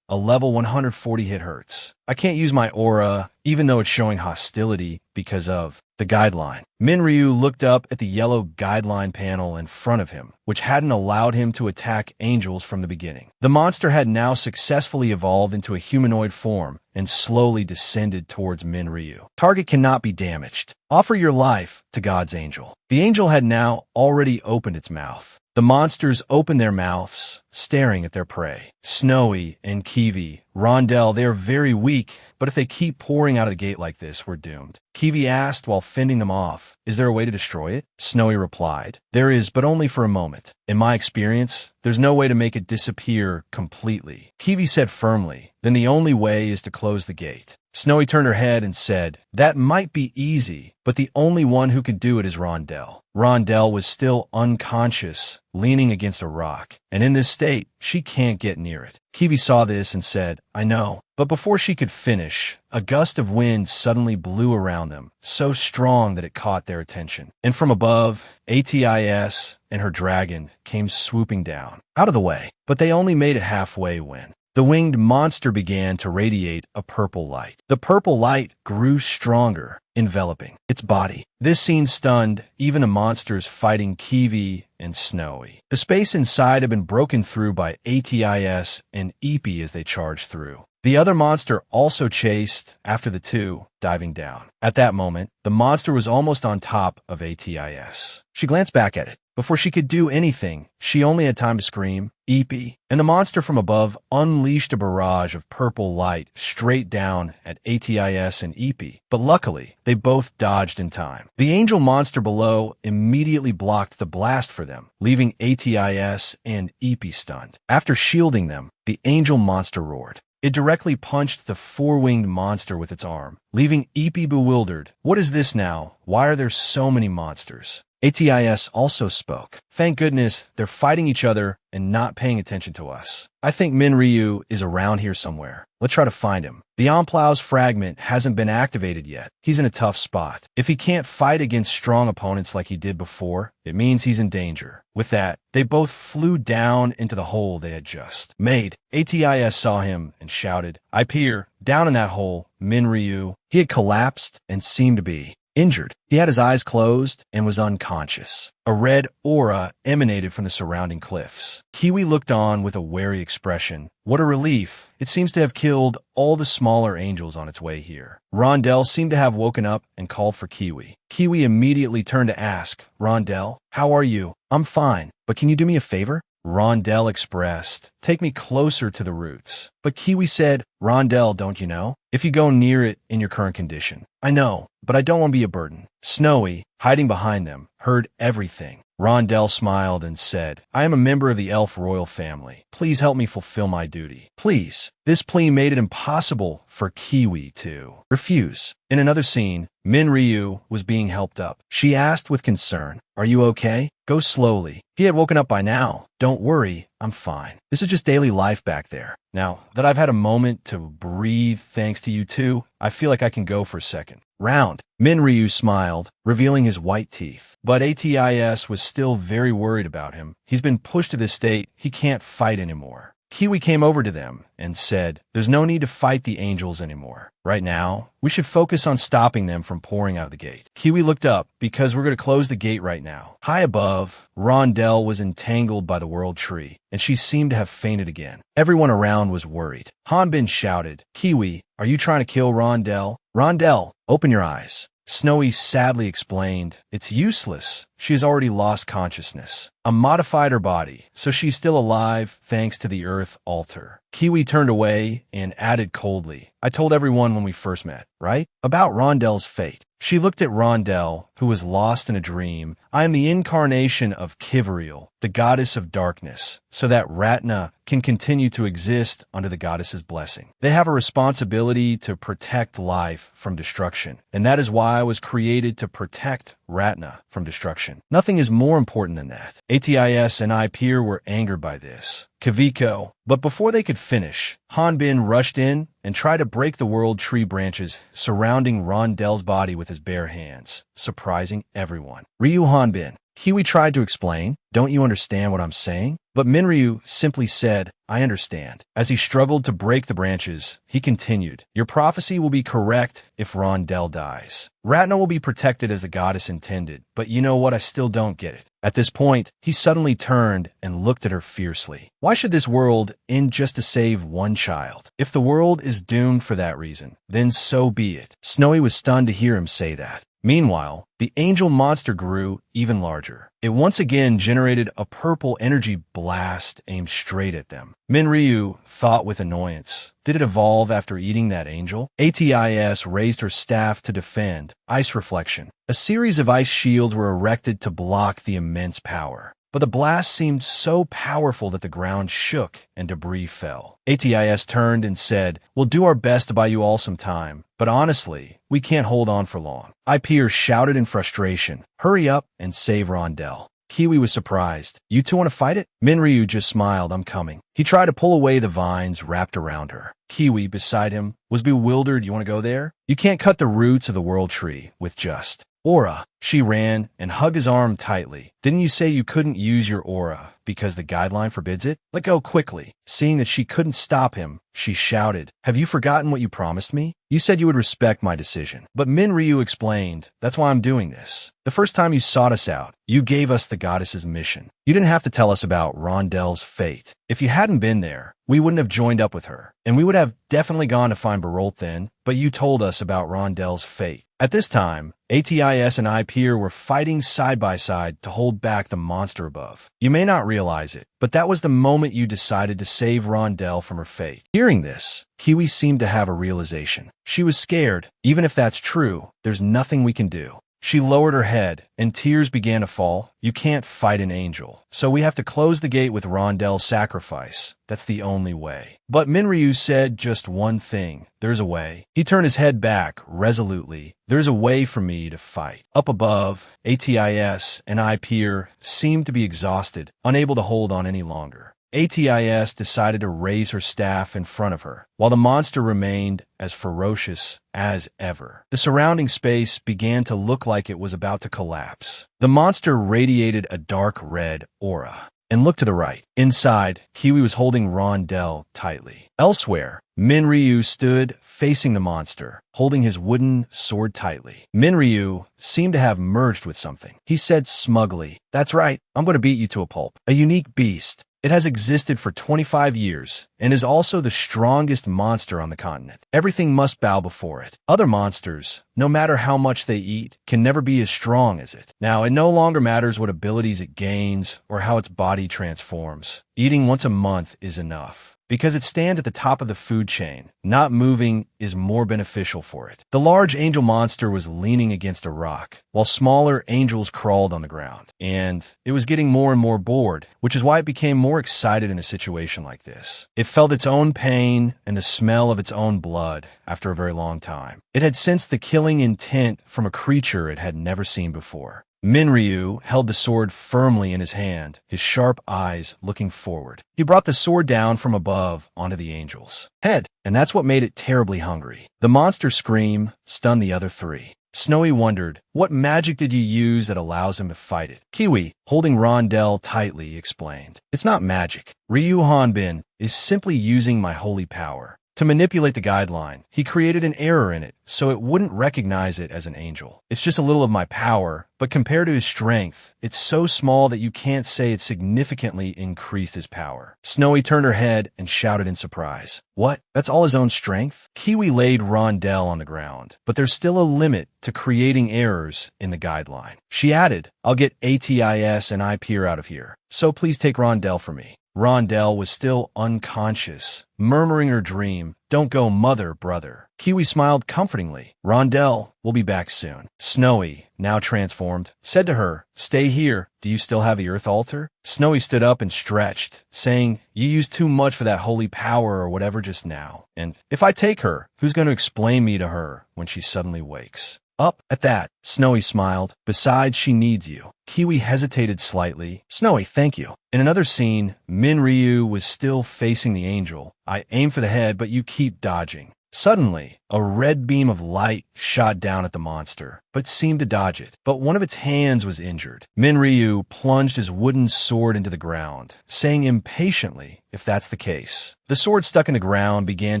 a level 140 hit hurts. I can't use my aura, even though it's showing hostility, because of the guideline. Ryu looked up at the yellow guideline panel in front of him, which hadn't allowed him to attack angels from the beginning. The monster had now successfully evolved into a humanoid form and slowly descended towards Ryu. Target cannot be damaged. Offer your life to God's angel. The angel had now already opened its mouth. The monsters opened their mouths, staring at their prey. Snowy and Kiwi, Rondell, they are very weak, but if they keep pouring out of the gate like this, we're doomed. Kiwi asked while fending them off, is there a way to destroy it? Snowy replied, there is, but only for a moment. In my experience, there's no way to make it disappear completely. Kiwi said firmly, then the only way is to close the gate. Snowy turned her head and said, that might be easy, but the only one who could do it is Rondell. Rondell was still unconscious, leaning against a rock, and in this state, she can't get near it. Kiwi saw this and said, I know. But before she could finish, a gust of wind suddenly blew around them, so strong that it caught their attention. And from above, Atis and her dragon came swooping down, out of the way, but they only made it halfway when the winged monster began to radiate a purple light. The purple light grew stronger, enveloping its body. This scene stunned even the monsters fighting Kiwi and Snowy. The space inside had been broken through by Atis and Epi as they charged through. The other monster also chased after the two, diving down. At that moment, the monster was almost on top of Atis. She glanced back at it. Before she could do anything, she only had time to scream, Epi, and the monster from above unleashed a barrage of purple light straight down at Atis and Epi, but luckily, they both dodged in time. The angel monster below immediately blocked the blast for them, leaving Atis and Epi stunned. After shielding them, the angel monster roared. It directly punched the four-winged monster with its arm, leaving Epi bewildered. What is this now? Why are there so many monsters? Atis also spoke. Thank goodness they're fighting each other and not paying attention to us. I think Ryu is around here somewhere. Let's try to find him. The Omplau's fragment hasn't been activated yet. He's in a tough spot. If he can't fight against strong opponents like he did before, it means he's in danger. With that, they both flew down into the hole they had just made. Atis saw him and shouted, I peer, down in that hole, Ryu. He had collapsed and seemed to be injured. He had his eyes closed and was unconscious. A red aura emanated from the surrounding cliffs. Kiwi looked on with a wary expression. What a relief. It seems to have killed all the smaller angels on its way here. Rondell seemed to have woken up and called for Kiwi. Kiwi immediately turned to ask, Rondell, how are you? I'm fine, but can you do me a favor? Rondell expressed, take me closer to the roots. But Kiwi said, Rondell, don't you know? If you go near it in your current condition. I know, but I don't want to be a burden. Snowy, hiding behind them, heard everything. Rondell smiled and said, I am a member of the elf royal family. Please help me fulfill my duty. Please. This plea made it impossible for Kiwi to refuse. In another scene, Ryu was being helped up. She asked with concern, "Are you okay? Go slowly." He had woken up by now. "Don't worry, I'm fine. This is just daily life back there. Now that I've had a moment to breathe thanks to you two, I feel like I can go for a second." Round. Ryu smiled, revealing his white teeth. But Atis was still very worried about him. He's been pushed to this state, he can't fight anymore. Kiwi came over to them and said, "There's no need to fight the angels anymore. Right now, we should focus on stopping them from pouring out of the gate." Kiwi looked up, "Because we're going to close the gate right now." High above, Rondell was entangled by the world tree, and she seemed to have fainted again. Everyone around was worried. Han-Bin shouted, "Kiwi, are you trying to kill Rondell? Rondell, open your eyes." Snowy sadly explained, "It's useless. She has already lost consciousness. I modified her body, so she's still alive thanks to the Earth altar." Kiwi turned away and added coldly, "I told everyone when we first met, right? About Rondell's fate." She looked at Rondell, who was lost in a dream. "I am the incarnation of Kivariel, the goddess of darkness, so that Ratna can continue to exist under the goddess's blessing. They have a responsibility to protect life from destruction, and that is why I was created to protect Ratna from destruction. Nothing is more important than that." Atis and Ipeer were angered by this. Kaviko. But before they could finish, Han-Bin rushed in and tried to break the world tree branches surrounding Rondell's body with his bare hands, surprising everyone. Ryu Han-Bin. Kiwi tried to explain, "Don't you understand what I'm saying?" But Ryu simply said, "I understand." As he struggled to break the branches, he continued, "Your prophecy will be correct if Rondell dies. Ratna will be protected as the goddess intended, but you know what? I still don't get it." At this point, he suddenly turned and looked at her fiercely. "Why should this world end just to save one child? If the world is doomed for that reason, then so be it." Snowy was stunned to hear him say that. Meanwhile, the angel monster grew even larger. It once again generated a purple energy blast aimed straight at them. Ryu thought with annoyance, "Did it evolve after eating that angel?" Atis raised her staff to defend. Ice reflection. A series of ice shields were erected to block the immense power. But the blast seemed so powerful that the ground shook and debris fell. Atis turned and said, "We'll do our best to buy you all some time, but honestly, we can't hold on for long." Ipeer shouted in frustration, "Hurry up and save Rondell." Kiwi was surprised. "You two want to fight it?" Ryu just smiled, "I'm coming." He tried to pull away the vines wrapped around her. Kiwi, beside him, was bewildered. "You want to go there? You can't cut the roots of the world tree with just aura." She ran and hugged his arm tightly. "Didn't you say you couldn't use your aura because the guideline forbids it? Let go quickly." Seeing that she couldn't stop him, she shouted, "Have you forgotten what you promised me? You said you would respect my decision." But Ryu explained, "That's why I'm doing this. The first time you sought us out, you gave us the goddess's mission. You didn't have to tell us about Rondell's fate. If you hadn't been there, we wouldn't have joined up with her, and we would have definitely gone to find Barolt then, but you told us about Rondell's fate." At this time, Atis and Ipeer were fighting side by side to hold back the monster above. You may not realize it, but that was the moment you decided to save Rondell from her fate. Hearing this, Kiwi seemed to have a realization. She was scared. Even if that's true, there's nothing we can do. She lowered her head, and tears began to fall. "You can't fight an angel, so we have to close the gate with Rondell's sacrifice. That's the only way." But Ryu said just one thing, "There's a way." He turned his head back resolutely. "There's a way for me to fight." Up above, Atis and Ipeer seemed to be exhausted, unable to hold on any longer. Atis decided to raise her staff in front of her, while the monster remained as ferocious as ever. The surrounding space began to look like it was about to collapse. The monster radiated a dark red aura. And looked to the right. Inside, Kiwi was holding Rondell tightly. Elsewhere, Ryu stood facing the monster, holding his wooden sword tightly. Ryu seemed to have merged with something. He said smugly, "That's right, I'm going to beat you to a pulp. A unique beast. It has existed for 25 years and is also the strongest monster on the continent. Everything must bow before it. Other monsters, no matter how much they eat, can never be as strong as it. Now, it no longer matters what abilities it gains or how its body transforms. Eating once a month is enough. Because it stands at the top of the food chain, not moving is more beneficial for it." The large angel monster was leaning against a rock, while smaller angels crawled on the ground. And it was getting more and more bored, which is why it became more excited in a situation like this. It felt its own pain and the smell of its own blood after a very long time. It had sensed the killing intent from a creature it had never seen before. Minryu held the sword firmly in his hand, his sharp eyes looking forward. He brought the sword down from above onto the angel's head, and that's what made it terribly hungry. The monster scream stunned the other three. Snowy wondered, what magic did you use that allows him to fight it? Kiwi, holding Rondell tightly, explained, it's not magic. Ryu Han-Bin is simply using my holy power. To manipulate the guideline, he created an error in it, so it wouldn't recognize it as an angel. It's just a little of my power, but compared to his strength, it's so small that you can't say it significantly increased his power. Snowy turned her head and shouted in surprise. What? That's all his own strength? Kiwi laid Rondell on the ground, but there's still a limit to creating errors in the guideline. She added, I'll get ATIS and IPER out of here, so please take Rondell for me. Rondell was still unconscious, murmuring her dream, don't go mother, brother. Kiwi smiled comfortingly. Rondell will be back soon. Snowy, now transformed, said to her, stay here. Do you still have the earth altar? Snowy stood up and stretched, saying, you used too much for that holy power or whatever just now. And if I take her, who's going to explain me to her when she suddenly wakes? Up at that, Snowy smiled. Besides, she needs you. Kiwi hesitated slightly. Snowy, thank you. In another scene, Minryu was still facing the angel. I aim for the head, but you keep dodging. Suddenly, a red beam of light shot down at the monster, but seemed to dodge it. But one of its hands was injured. Minryu plunged his wooden sword into the ground, saying impatiently, if that's the case. The sword stuck in the ground began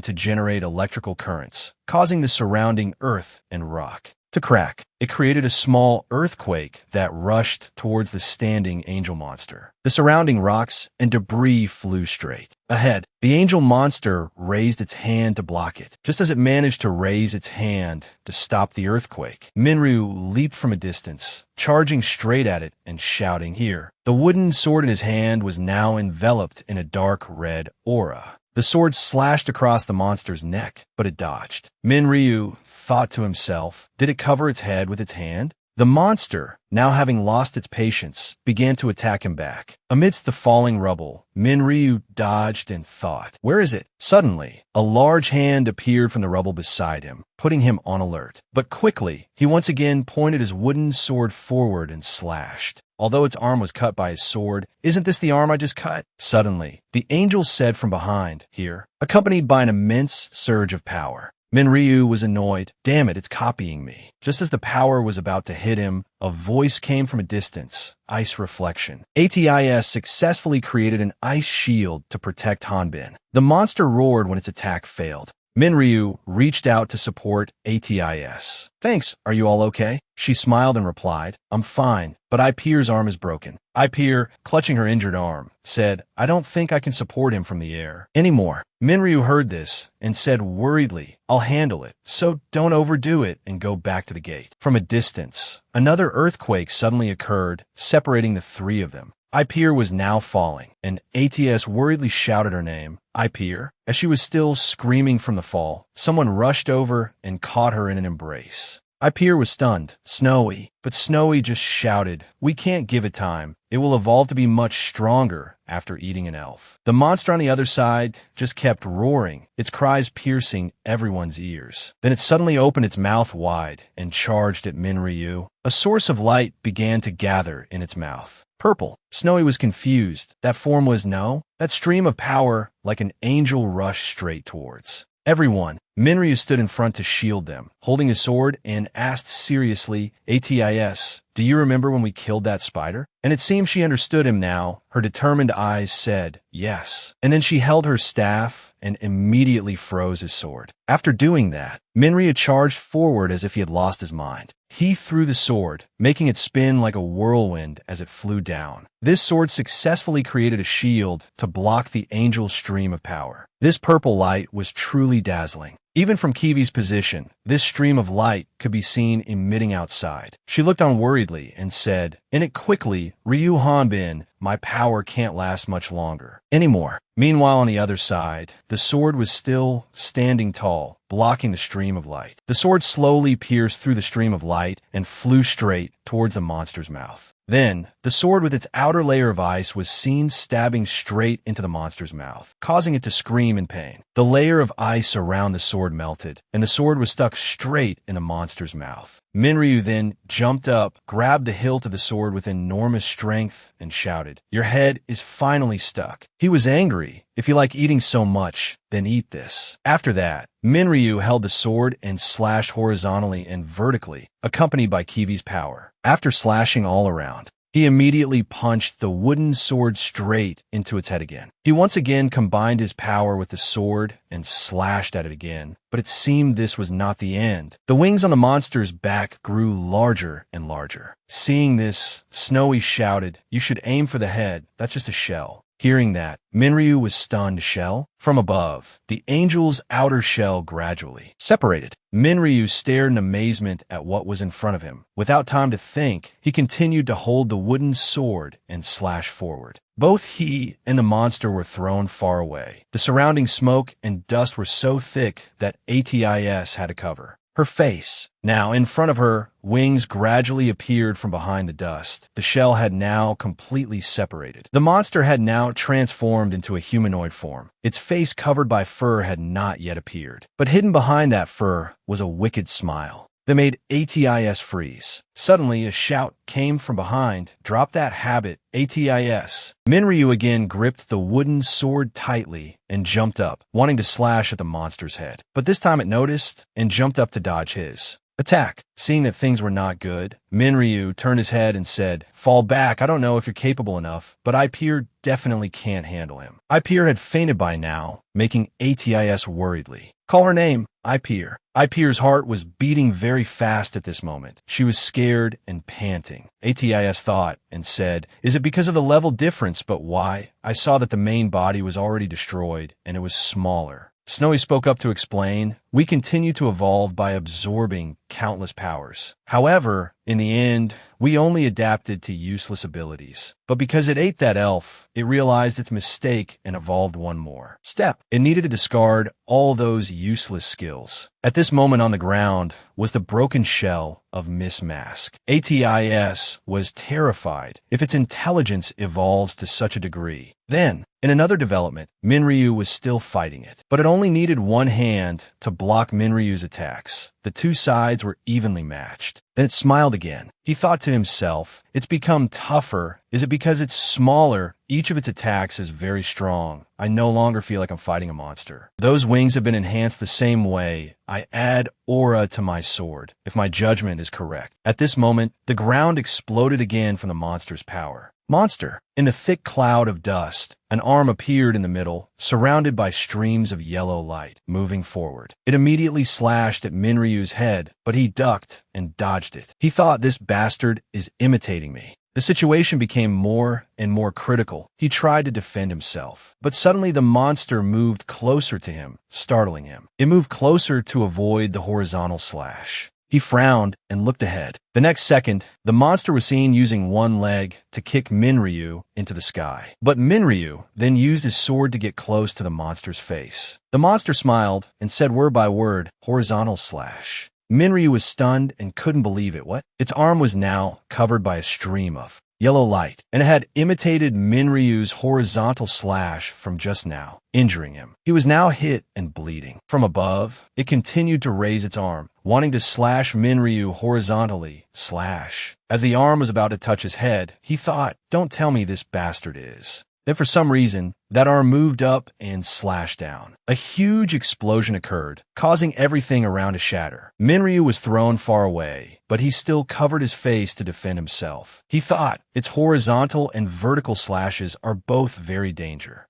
to generate electrical currents, causing the surrounding earth and rock to crack. It created a small earthquake that rushed towards the standing angel monster. The surrounding rocks and debris flew straight ahead. The angel monster raised its hand to block it. Just as it managed to raise its hand to stop the earthquake, Minryu leaped from a distance, charging straight at it and shouting, here. The wooden sword in his hand was now enveloped in a dark red aura. The sword slashed across the monster's neck, but it dodged. Minryu thought to himself, did it cover its head with its hand? The monster, now having lost its patience, began to attack him back. Amidst the falling rubble, Minryu dodged and thought, where is it? Suddenly, a large hand appeared from the rubble beside him, putting him on alert. But quickly, he once again pointed his wooden sword forward and slashed. Although its arm was cut by his sword, isn't this the arm I just cut? Suddenly, the angel said from behind, here, accompanied by an immense surge of power. Minryu was annoyed. Damn it, it's copying me. Just as the power was about to hit him, a voice came from a distance. Ice reflection. ATIS successfully created an ice shield to protect Han-Bin. The monster roared when its attack failed. Minryu reached out to support ATIS. Thanks, are you all okay? She smiled and replied, I'm fine, but IPER's arm is broken. IPER, clutching her injured arm, said, I don't think I can support him from the air anymore. Minryu heard this and said worriedly, I'll handle it, so don't overdo it and go back to the gate. From a distance, another earthquake suddenly occurred, separating the three of them. IPER was now falling, and ATS worriedly shouted her name, IPER. As she was still screaming from the fall, someone rushed over and caught her in an embrace. IPER was stunned. Snowy. But Snowy just shouted, we can't give it time. It will evolve to be much stronger after eating an elf. The monster on the other side just kept roaring, its cries piercing everyone's ears. Then it suddenly opened its mouth wide and charged at Minryu. A source of light began to gather in its mouth. Purple. Snowy was confused. That form was no. That stream of power, like an angel, rushed straight towards everyone. Minryu stood in front to shield them, holding his sword, and asked seriously, ATIS, do you remember when we killed that spider? And it seemed she understood him now. Her determined eyes said, yes. And then she held her staff and immediately froze his sword. After doing that, Minryu charged forward as if he had lost his mind. He threw the sword, making it spin like a whirlwind as it flew down. This sword successfully created a shield to block the angel's stream of power. This purple light was truly dazzling. Even from Kiwi's position, this stream of light could be seen emitting outside. She looked on worriedly and said, in it quickly, Ryu Han-Bin, my power can't last much longer anymore. Meanwhile, on the other side, the sword was still standing tall, blocking the stream of light. The sword slowly pierced through the stream of light and flew straight towards the monster's mouth. Then, the sword with its outer layer of ice was seen stabbing straight into the monster's mouth, causing it to scream in pain. The layer of ice around the sword melted, and the sword was stuck straight in the monster's mouth. Minryu then jumped up, grabbed the hilt of the sword with enormous strength, and shouted, "Your head is finally stuck." He was angry. If you like eating so much, then eat this. After that, Minryu held the sword and slashed horizontally and vertically, accompanied by Kiwi's power. After slashing all around, he immediately punched the wooden sword straight into its head again. He once again combined his power with the sword and slashed at it again, but it seemed this was not the end. The wings on the monster's back grew larger and larger. Seeing this, Snowy shouted, "You should aim for the head, that's just a shell." Hearing that, Minryu was stunned. Shell? From above, the angel's outer shell gradually separated. Minryu stared in amazement at what was in front of him. Without time to think, he continued to hold the wooden sword and slash forward. Both he and the monster were thrown far away. The surrounding smoke and dust were so thick that ATIS had to cover her face. Now, in front of her, wings gradually appeared from behind the dust. The shell had now completely separated. The monster had now transformed into a humanoid form. Its face covered by fur had not yet appeared, but hidden behind that fur was a wicked smile that made ATIS freeze. Suddenly, a shout came from behind. "Drop that habit, ATIS." Minryu again gripped the wooden sword tightly and jumped up, wanting to slash at the monster's head. But this time it noticed and jumped up to dodge his attack. Seeing that things were not good, Minryu turned his head and said, "Fall back, I don't know if you're capable enough, but Ipeer definitely can't handle him." Ipeer had fainted by now, making ATIS worriedly. "Call her name, Ipeer." Ipeer's heart was beating very fast at this moment. She was scared and panting. ATIS thought and said, "Is it because of the level difference? But why? I saw that the main body was already destroyed, and it was smaller." Snowy spoke up to explain, "We continue to evolve by absorbing countless powers. However, in the end, we only adapted to useless abilities. But because it ate that elf, it realized its mistake and evolved one more step. It needed to discard all those useless skills." At this moment on the ground was the broken shell of Miss Mask. ATIS was terrified if its intelligence evolves to such a degree. Then, in another development, Minryu was still fighting it, but it only needed one hand to block Minryu's attacks. The two sides were evenly matched. Then it smiled again. He thought to himself, "It's become tougher. Is it because it's smaller? Each of its attacks is very strong. I no longer feel like I'm fighting a monster. Those wings have been enhanced the same way. I add aura to my sword, if my judgment is correct." At this moment, the ground exploded again from the monster's power. Monster! In the thick cloud of dust, an arm appeared in the middle, surrounded by streams of yellow light, moving forward. It immediately slashed at Minryu's head, but he ducked and dodged it. He thought, "This bastard is imitating me." The situation became more and more critical. He tried to defend himself, but suddenly the monster moved closer to him, startling him. It moved closer to avoid the horizontal slash. He frowned and looked ahead. The next second, the monster was seen using one leg to kick Minryu into the sky. But Minryu then used his sword to get close to the monster's face. The monster smiled and said word by word, "Horizontal slash." Minryu was stunned and couldn't believe it. What? Its arm was now covered by a stream of yellow light, and it had imitated Minryu's horizontal slash from just now, injuring him. He was now hit and bleeding. From above, it continued to raise its arm, wanting to slash Minryu horizontally. Slash. As the arm was about to touch his head, he thought, "Don't tell me this bastard is." Then for some reason, that arm moved up and slashed down. A huge explosion occurred, causing everything around to shatter. Minryu was thrown far away, but he still covered his face to defend himself. He thought, its horizontal and vertical slashes are both very dangerous.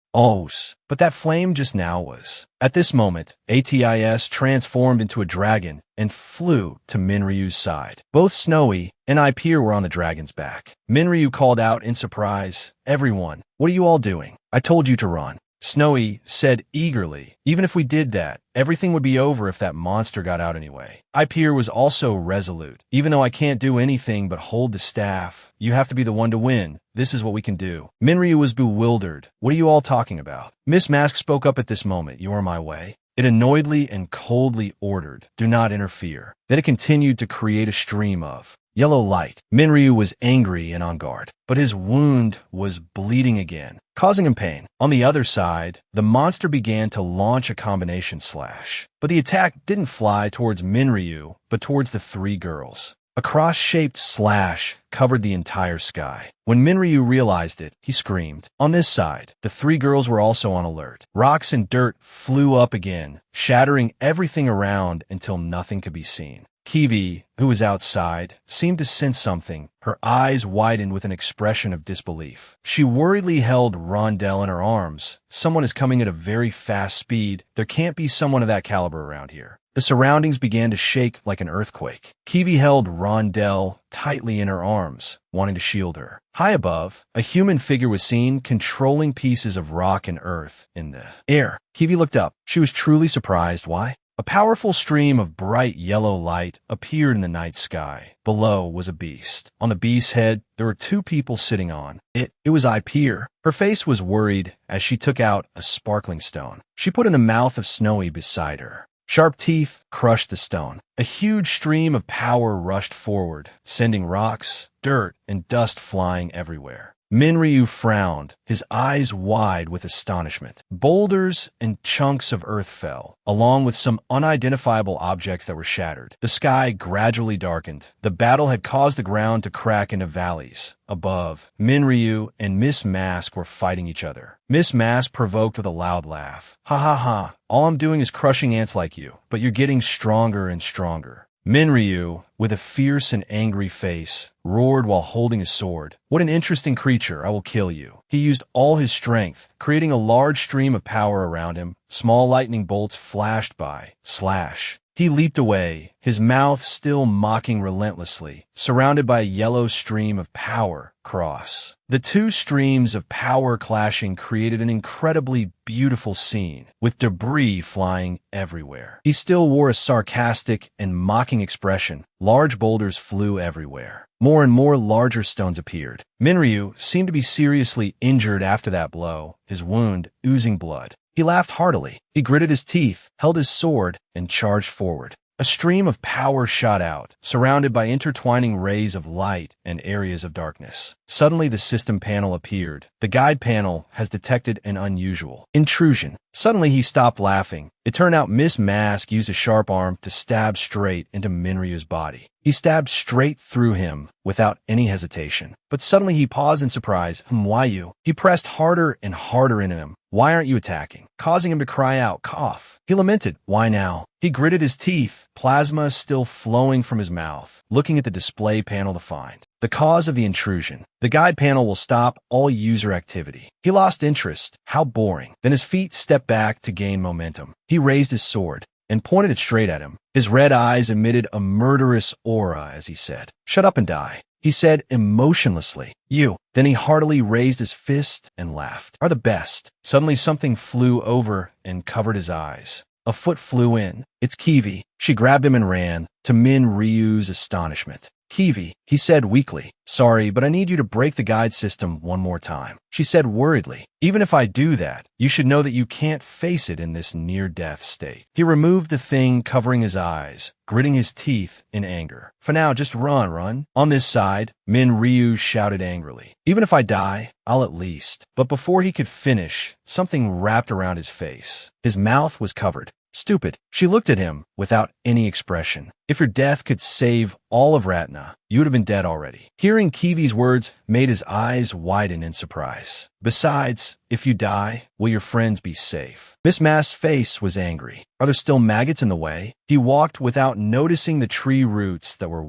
But that flame just now was. At this moment, ATIS transformed into a dragon and flew to Minryu's side. Both Snowy and Ipeer were on the dragon's back. Minryu called out in surprise, "Everyone, what are you all doing? I told you to run." Snowy said eagerly, "Even if we did that, everything would be over if that monster got out anyway." Ipeer was also resolute. "Even though I can't do anything but hold the staff, you have to be the one to win. This is what we can do." Minryu was bewildered. "What are you all talking about?" Miss Mask spoke up at this moment. "You are my way." It annoyedly and coldly ordered, "Do not interfere." Then it continued to create a stream of Yellow light. Minryu was angry and on guard, but his wound was bleeding again, causing him pain. On the other side, the monster began to launch a combination slash, but the attack didn't fly towards Minryu, but towards the three girls. A cross-shaped slash covered the entire sky. When Minryu realized it, he screamed. On this side, the three girls were also on alert. Rocks and dirt flew up again, shattering everything around until nothing could be seen. Kiwi, who was outside, seemed to sense something. Her eyes widened with an expression of disbelief. She worriedly held Rondell in her arms. Someone is coming at a very fast speed. There can't be someone of that caliber around here. The surroundings began to shake like an earthquake. Kiwi held Rondell tightly in her arms, wanting to shield her. High above, a human figure was seen controlling pieces of rock and earth in the air. Kiwi looked up. She was truly surprised. Why? A powerful stream of bright yellow light appeared in the night sky. Below was a beast. On the beast's head, there were two people sitting on it. It was Ipeer. Her face was worried as she took out a sparkling stone. She put in the mouth of Snowy beside her. Sharp teeth crushed the stone. A huge stream of power rushed forward, sending rocks, dirt, and dust flying everywhere. Minryu frowned, his eyes wide with astonishment. Boulders and chunks of earth fell, along with some unidentifiable objects that were shattered. The sky gradually darkened. The battle had caused the ground to crack into valleys. Above, Minryu and Miss Mask were fighting each other. Miss Mask provoked with a loud laugh. Ha ha ha, all I'm doing is crushing ants like you, but you're getting stronger and stronger. Minryu, with a fierce and angry face, roared while holding his sword. What an interesting creature, I will kill you. He used all his strength, creating a large stream of power around him. Small lightning bolts flashed by. Slash. He leaped away, his mouth still mocking relentlessly, surrounded by a yellow stream of power. Cross. The two streams of power clashing created an incredibly beautiful scene, with debris flying everywhere. He still wore a sarcastic and mocking expression. Large boulders flew everywhere. More and more larger stones appeared. Minryu seemed to be seriously injured after that blow, his wound oozing blood. He laughed heartily. He gritted his teeth, held his sword, and charged forward. A stream of power shot out, surrounded by intertwining rays of light and areas of darkness. Suddenly, the system panel appeared. The guide panel has detected an unusual intrusion. Suddenly, he stopped laughing. It turned out Miss Mask used a sharp arm to stab straight into Minryu's body. He stabbed straight through him without any hesitation. But suddenly he paused in surprise. Why you? He pressed harder and harder into him. Why aren't you attacking? Causing him to cry out, cough. He lamented, why now? He gritted his teeth, plasma still flowing from his mouth, looking at the display panel to find the cause of the intrusion. The guide panel will stop all user activity. He lost interest. How boring. Then his feet stepped back to gain momentum. He raised his sword and pointed it straight at him. His red eyes emitted a murderous aura as he said, shut up and die. He said emotionlessly, you. Then he heartily raised his fist and laughed. Are the best. Suddenly something flew over and covered his eyes. A foot flew in. It's Kiwi. She grabbed him and ran, to Minryu's astonishment. Kiwi, he said weakly, sorry, but I need you to break the guide system one more time. She said worriedly, even if I do that, you should know that you can't face it in this near-death state. He removed the thing covering his eyes, gritting his teeth in anger. For now, just run. On this side, Minryu shouted angrily. Even if I die, I'll at least. But before he could finish, something wrapped around his face. His mouth was covered. Stupid. She looked at him without any expression. If your death could save all of Ratna, you would have been dead already. Hearing Kiwi's words made his eyes widen in surprise. Besides, if you die, will your friends be safe? Miss Mask's face was angry. Are there still maggots in the way? He walked without noticing the tree roots that were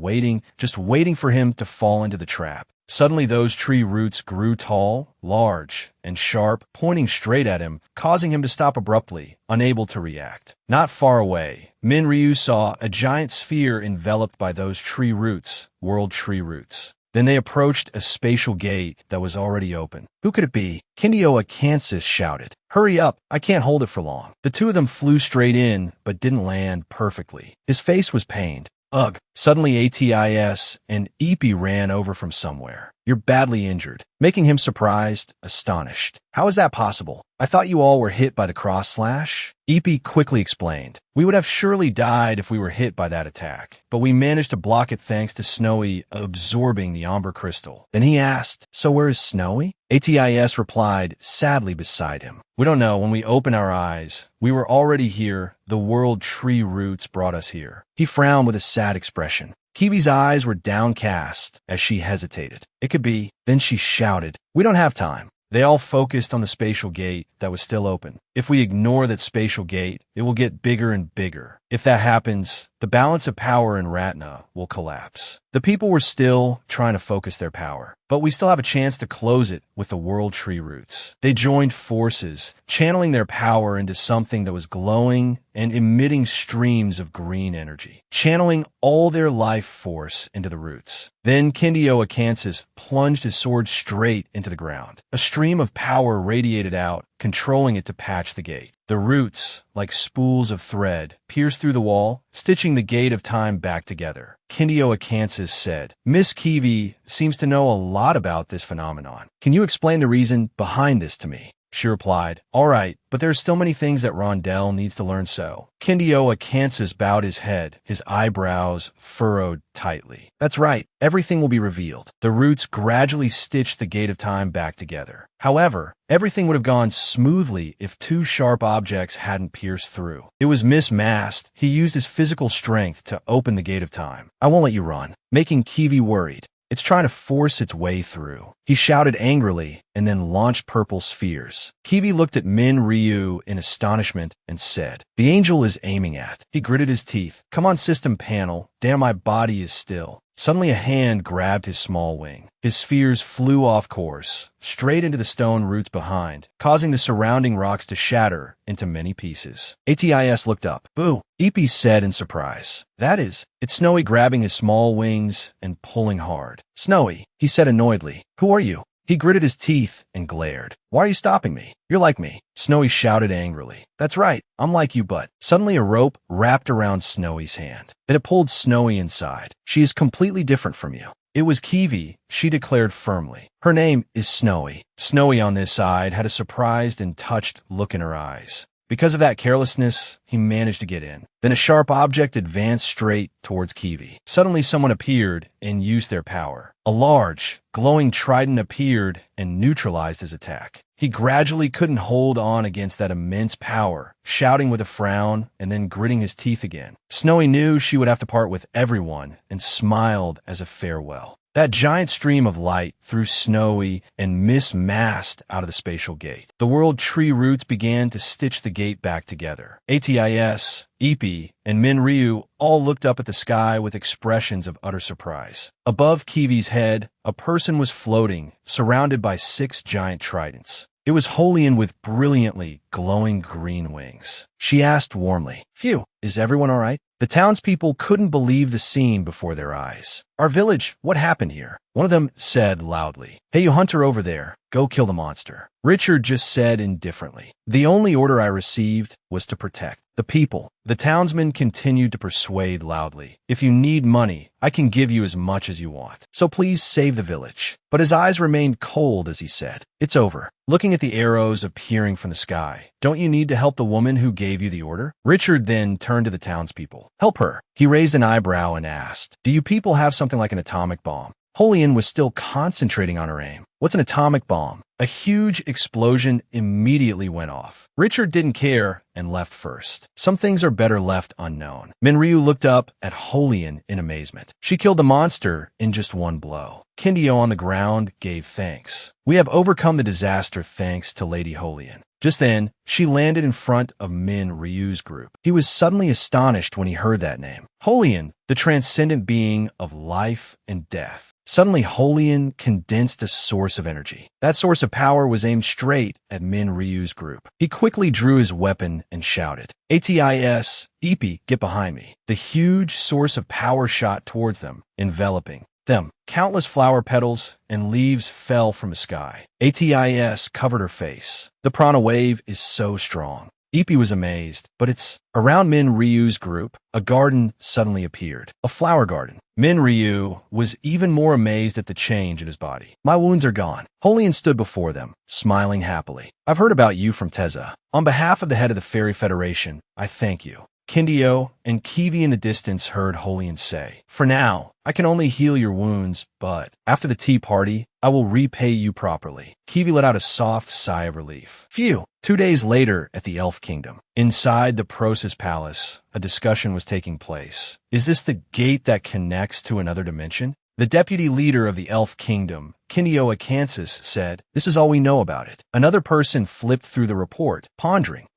just waiting for him to fall into the trap. Suddenly those tree roots grew tall, large, and sharp, pointing straight at him, causing him to stop abruptly, unable to react. Not far away, Minryu saw a giant sphere enveloped by those tree roots, world tree roots. Then they approached a spatial gate that was already open. Who could it be? Kindioa Kansas shouted. Hurry up, I can't hold it for long. The two of them flew straight in, but didn't land perfectly. His face was pained. Ugh. Suddenly ATIS and Epi ran over from somewhere. You're badly injured, making him surprised, astonished. How is that possible? I thought you all were hit by the cross slash? Ippy quickly explained. We would have surely died if we were hit by that attack, but we managed to block it thanks to Snowy absorbing the Amber Crystal. Then he asked, so where is Snowy? ATIS replied, sadly beside him. We don't know. When we open our eyes, we were already here. The world tree roots brought us here. He frowned with a sad expression. Kiwi's eyes were downcast as she hesitated. It could be. Then she shouted, we don't have time. They all focused on the spatial gate that was still open. If we ignore that spatial gate, it will get bigger and bigger. If that happens, the balance of power in Ratna will collapse. The people were still trying to focus their power, but we still have a chance to close it with the world tree roots. They joined forces, channeling their power into something that was glowing and emitting streams of green energy, channeling all their life force into the roots. Then Kindio Akansis plunged his sword straight into the ground. A stream of power radiated out, controlling it to patch the gate. The roots, like spools of thread, pierced through the wall, stitching the gate of time back together. Kindio Akansis said, Miss Kiwi seems to know a lot about this phenomenon. Can you explain the reason behind this to me? She replied, all right, but there's still many things that Rondell needs to learn so. Kindio Akansis bowed his head, his eyebrows furrowed tightly. That's right, everything will be revealed. The roots gradually stitched the gate of time back together. However, everything would have gone smoothly if two sharp objects hadn't pierced through. It was mismasked. He used his physical strength to open the gate of time. I won't let you run, making Kiwi worried. It's trying to force its way through. He shouted angrily and then launched purple spheres. Kiwi looked at Min Ryu in astonishment and said, the angel is aiming at. He gritted his teeth. Come on, system panel. Damn, my body is still. Suddenly a hand grabbed his small wing. His spheres flew off course, straight into the stone roots behind, causing the surrounding rocks to shatter into many pieces. ATIS looked up. Boo! Ippy said in surprise. That is, it's Snowy grabbing his small wings and pulling hard. Snowy, he said annoyedly. Who are you? He gritted his teeth and glared. Why are you stopping me? You're like me. Snowy shouted angrily. That's right, I'm like you, but suddenly a rope wrapped around Snowy's hand. Then it pulled Snowy inside. She is completely different from you. It was Kiwi, she declared firmly. Her name is Snowy. Snowy on this side had a surprised and touched look in her eyes. Because of that carelessness, he managed to get in. Then a sharp object advanced straight towards Kiwi. Suddenly someone appeared and used their power. A large, glowing trident appeared and neutralized his attack. He gradually couldn't hold on against that immense power, shouting with a frown and then gritting his teeth again. Snowy knew she would have to part with everyone and smiled as a farewell. That giant stream of light threw Snowy and mismasked out of the spatial gate. The world tree roots began to stitch the gate back together. ATIS, Ippy, and Minryu all looked up at the sky with expressions of utter surprise. Above Kiwi's head, a person was floating, surrounded by 6 giant tridents. It was Holian with brilliantly glowing green wings. She asked warmly, Phew, is everyone all right? The townspeople couldn't believe the scene before their eyes. Our village, what happened here? One of them said loudly, Hey, you hunter over there, go kill the monster. Richard just said indifferently, The only order I received was to protect the people. The townsmen continued to persuade loudly, If you need money, I can give you as much as you want. So please save the village. But his eyes remained cold as he said, It's over. Looking at the arrows appearing from the sky, Don't you need to help the woman who gave you the order? Richard then turned to the townspeople. Help her. He raised an eyebrow and asked, Do you people have something like an atomic bomb? Holian was still concentrating on her aim. What's an atomic bomb? A huge explosion immediately went off. Richard didn't care and left first. Some things are better left unknown. Minryu looked up at Holian in amazement. She killed the monster in just one blow. Kindio on the ground gave thanks. We have overcome the disaster thanks to Lady Holian. Just then, she landed in front of Min Ryu's group. He was suddenly astonished when he heard that name. Holian, the transcendent being of life and death. Suddenly, Holian condensed a source of energy. That source of power was aimed straight at Min Ryu's group. He quickly drew his weapon and shouted, ATIS, Ippy, get behind me. The huge source of power shot towards them, enveloping them. Countless flower petals and leaves fell from the sky. ATIS covered her face. The prana wave is so strong. Ippy was amazed, but it's around Min Ryu's group. A garden suddenly appeared. A flower garden. Min Ryu was even more amazed at the change in his body. My wounds are gone. Holian stood before them, smiling happily. I've heard about you from Teza. On behalf of the head of the Fairy Federation, I thank you. Kindio and Kiwi in the distance heard Holian say, For now, I can only heal your wounds, but after the tea party, I will repay you properly. Kiwi let out a soft sigh of relief. Phew! 2 days later at the Elf Kingdom. Inside the Prosis Palace, a discussion was taking place. Is this the gate that connects to another dimension? The deputy leader of the Elf Kingdom, Kindio Akansis, said, This is all we know about it. Another person flipped through the report, pondering.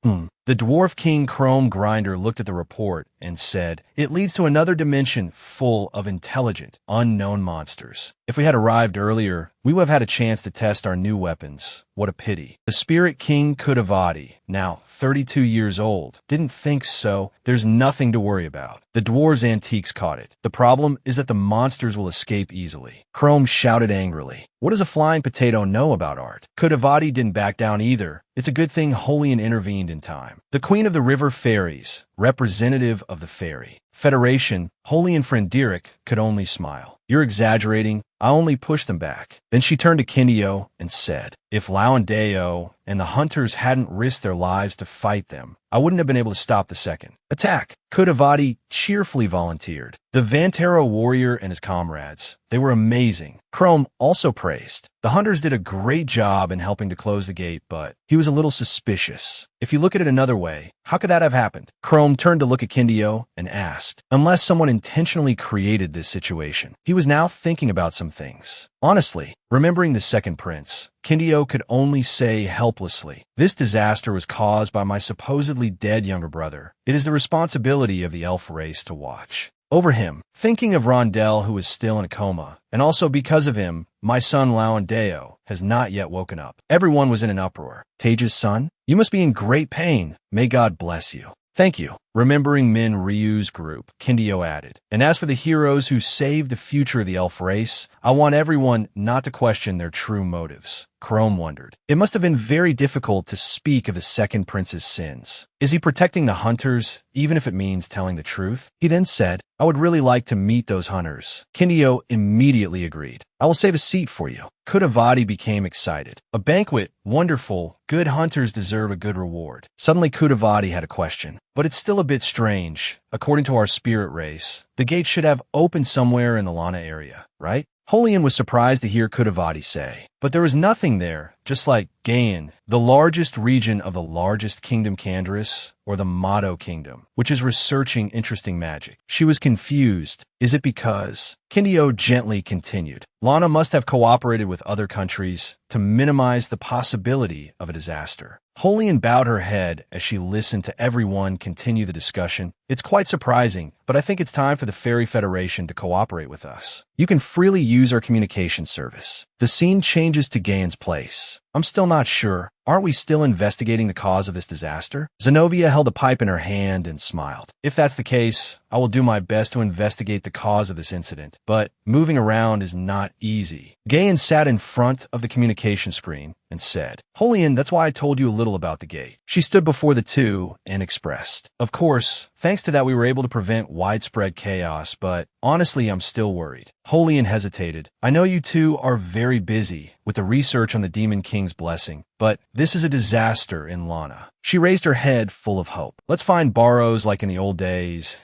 The Dwarf King Chrome Grinder looked at the report and said, It leads to another dimension full of intelligent, unknown monsters. If we had arrived earlier, we would have had a chance to test our new weapons. What a pity. The Spirit King Kudavati, now 32 years old, didn't think so. There's nothing to worry about. The dwarves' antiques caught it. The problem is that the monsters will escape easily. Chrome shouted angrily. What does a flying potato know about art? Kudavati didn't back down either. It's a good thing Holian intervened in time. The Queen of the River Fairies, representative of the Fairy Federation, Holian Frenderic, could only smile. You're exaggerating. I only pushed them back. Then she turned to Kindio and said, If Lauandeo and the hunters hadn't risked their lives to fight them, I wouldn't have been able to stop the second attack. Kudavati cheerfully volunteered. The Vantero warrior and his comrades, they were amazing. Chrome also praised. The hunters did a great job in helping to close the gate, but he was a little suspicious. If you look at it another way, how could that have happened? Chrome turned to look at Kindio and asked, Unless someone intentionally created this situation. He was now thinking about some things. Honestly, remembering the second prince, Kindio could only say helplessly, This disaster was caused by my supposedly dead younger brother. It is the responsibility of the elf race to watch over him. Thinking of Rondell, who is still in a coma, and also because of him, my son Lauandeo has not yet woken up. Everyone was in an uproar. Tage's son? You must be in great pain. May God bless you. Thank you. Remembering Min Ryu's group, Kindio added. And as for the heroes who saved the future of the elf race, I want everyone not to question their true motives. Chrome wondered. It must have been very difficult to speak of the second prince's sins. Is he protecting the hunters, even if it means telling the truth? He then said, I would really like to meet those hunters. Kindio immediately agreed. I will save a seat for you. Kudavati became excited. A banquet, wonderful. Good hunters deserve a good reward. Suddenly Kudavati had a question. But it's still a bit strange. According to our spirit race, the gate should have opened somewhere in the Lana area, right? Holian was surprised to hear Kudavati say, but there was nothing there, just like Gaian, the largest region of the largest kingdom Canderous, or the Motto Kingdom, which is researching interesting magic. She was confused. Is it because? Kindio gently continued. Lana must have cooperated with other countries to minimize the possibility of a disaster. Holian bowed her head as she listened to everyone continue the discussion. It's quite surprising, but I think it's time for the Fairy Federation to cooperate with us. You can freely use our communication service. The scene changes to Gaian's place. I'm still not sure. Aren't we still investigating the cause of this disaster? Zenobia held a pipe in her hand and smiled. If that's the case, I will do my best to investigate the cause of this incident, but moving around is not easy. Gaian sat in front of the communication screen and said, Holian, that's why I told you a little about the gate. She stood before the two and expressed, Of course, thanks to that we were able to prevent widespread chaos, but honestly, I'm still worried. Holian hesitated. I know you two are very busy with the research on the Demon King's blessing, but this is a disaster in Lana. She raised her head full of hope. Let's find Barrows like in the old days,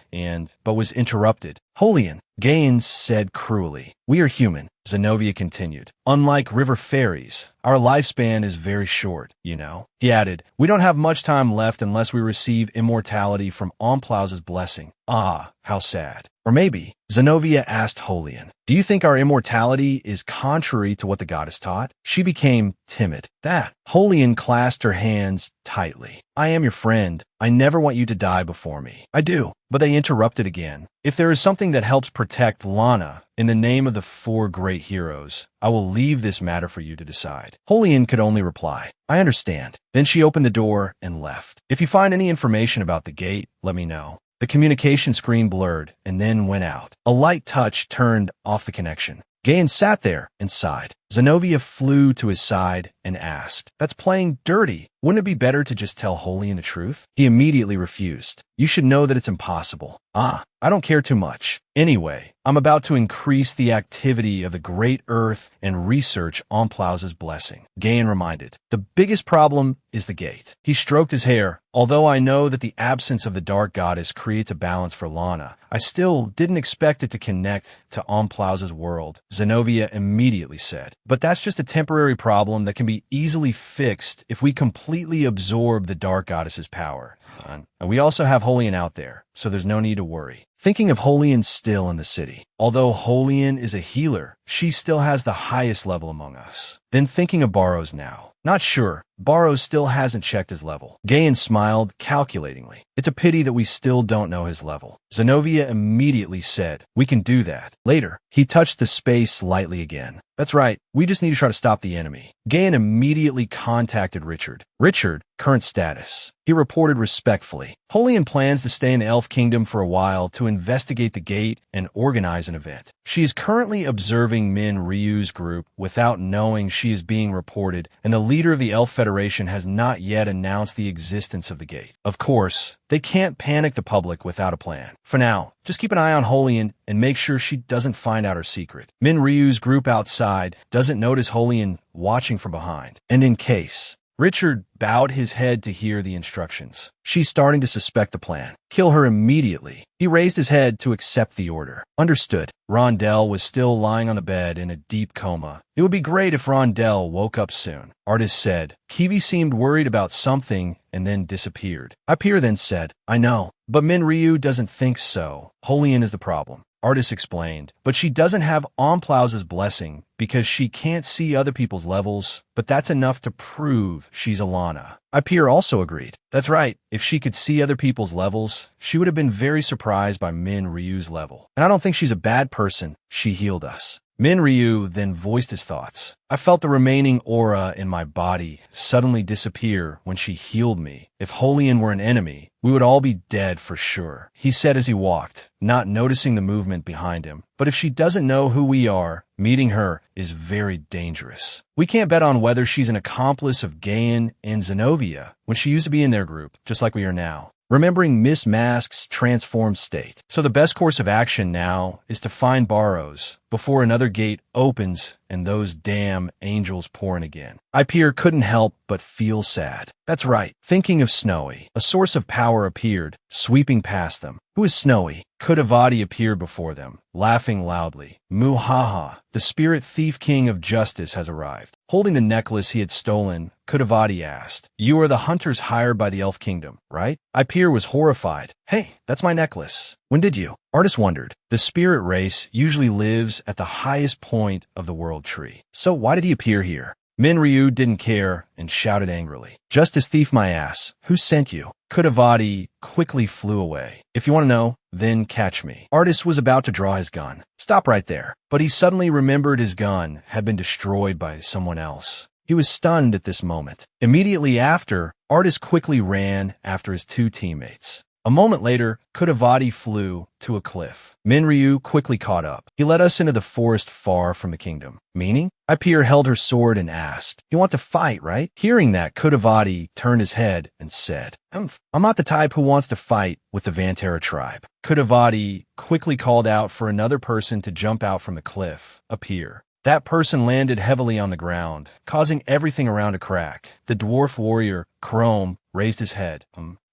but was interrupted. Holian, Gaian said cruelly. We are human, Zenobia continued. Unlike river fairies, our lifespan is very short, you know. He added, we don't have much time left unless we receive immortality from Omplauz's blessing. Ah, how sad. Or maybe, Zenobia asked Holian, do you think our immortality is contrary to what the goddess taught? She became timid. That. Holian clasped her hands tightly. I am your friend. I never want you to die before me. I do. But they interrupted again. If there is something that helps protect Lana in the name of the 4 great heroes, I will leave this matter for you to decide. Holian could only reply, I understand. Then she opened the door and left. If you find any information about the gate, let me know. The communication screen blurred and then went out. A light touch turned off the connection. Gaian sat there and sighed. Zenobia flew to his side and asked, "That's playing dirty. Wouldn't it be better to just tell Holian the truth?" He immediately refused. "You should know that it's impossible." I don't care too much. Anyway, I'm about to increase the activity of the Great Earth and research Omplause's blessing. Gain reminded. The biggest problem is the gate. He stroked his hair. Although I know that the absence of the Dark Goddess creates a balance for Lana, I still didn't expect it to connect to Omplause's world, Zenobia immediately said. But that's just a temporary problem that can be easily fixed if we completely absorb the Dark Goddess's power. And we also have Holian out there, so there's no need to worry. Thinking of Holian still in the city. Although Holian is a healer, she still has the highest level among us. Then thinking of Barrows now. Not sure. Barrows still hasn't checked his level. Gayan smiled calculatingly. It's a pity that we still don't know his level. Zenobia immediately said, "We can do that." Later, he touched the space lightly again. "That's right. We just need to try to stop the enemy." Gayan immediately contacted Richard. Richard, current status. He reported respectfully. Holian plans to stay in the Elf Kingdom for a while to investigate the gate and organize an event. She is currently observing Min Ryu's group without knowing she is being reported, and the leader of the Elf Federation has not yet announced the existence of the gate. Of course, they can't panic the public without a plan. For now, just keep an eye on Holian and make sure she doesn't find out her secret. Min Ryu's group outside doesn't notice Holian watching from behind. And in case, Richard bowed his head to hear the instructions. She's starting to suspect the plan. Kill her immediately. He raised his head to accept the order. Understood. Rondell was still lying on the bed in a deep coma. It would be great if Rondell woke up soon. Artist said. Kiwi seemed worried about something and then disappeared. Ipir then said, "I know, but Min Ryu doesn't think so. Holian is the problem." Artist explained, but she doesn't have Omplause's blessing because she can't see other people's levels, but that's enough to prove she's Alana. Ipir also agreed. That's right, if she could see other people's levels, she would have been very surprised by Min Ryu's level. And I don't think she's a bad person. She healed us. Min Ryu then voiced his thoughts. I felt the remaining aura in my body suddenly disappear when she healed me. If Holian were an enemy, we would all be dead for sure, he said as he walked, not noticing the movement behind him. But if she doesn't know who we are, meeting her is very dangerous. We can't bet on whether she's an accomplice of Gayan and Zenobia when she used to be in their group, just like we are now. Remembering Miss Mask's transformed state. So the best course of action now is to find Barrows before another gate opens and those damn angels pour in again. Ipir couldn't help but feel sad. That's right. Thinking of Snowy, a source of power appeared, sweeping past them. Who is Snowy? Kudavati appeared before them, laughing loudly. Muhaha, the spirit thief king of justice has arrived. Holding the necklace he had stolen, Kudavati asked, "You are the hunters hired by the Elf Kingdom, right?" Ipir was horrified. "Hey, that's my necklace. When did you?" Artist wondered. The spirit race usually lives at the highest point of the world tree. So why did he appear here? Min Ryu didn't care and shouted angrily. "Justice thief my ass. Who sent you?" Kudavati quickly flew away. "If you want to know, then catch me." Artist was about to draw his gun. "Stop right there." But he suddenly remembered his gun had been destroyed by someone else. He was stunned at this moment. Immediately after, Artist quickly ran after his two teammates. A moment later, Kudavati flew to a cliff. Min Ryu quickly caught up. He led us into the forest far from the kingdom. Meaning? Ipir held her sword and asked, "You want to fight, right?" Hearing that, Kudavati turned his head and said, I'm not the type who wants to fight with the Vantara tribe." Kudavati quickly called out for another person to jump out from the cliff. Ipir. That person landed heavily on the ground, causing everything around to crack. The dwarf warrior, Chrome, raised his head.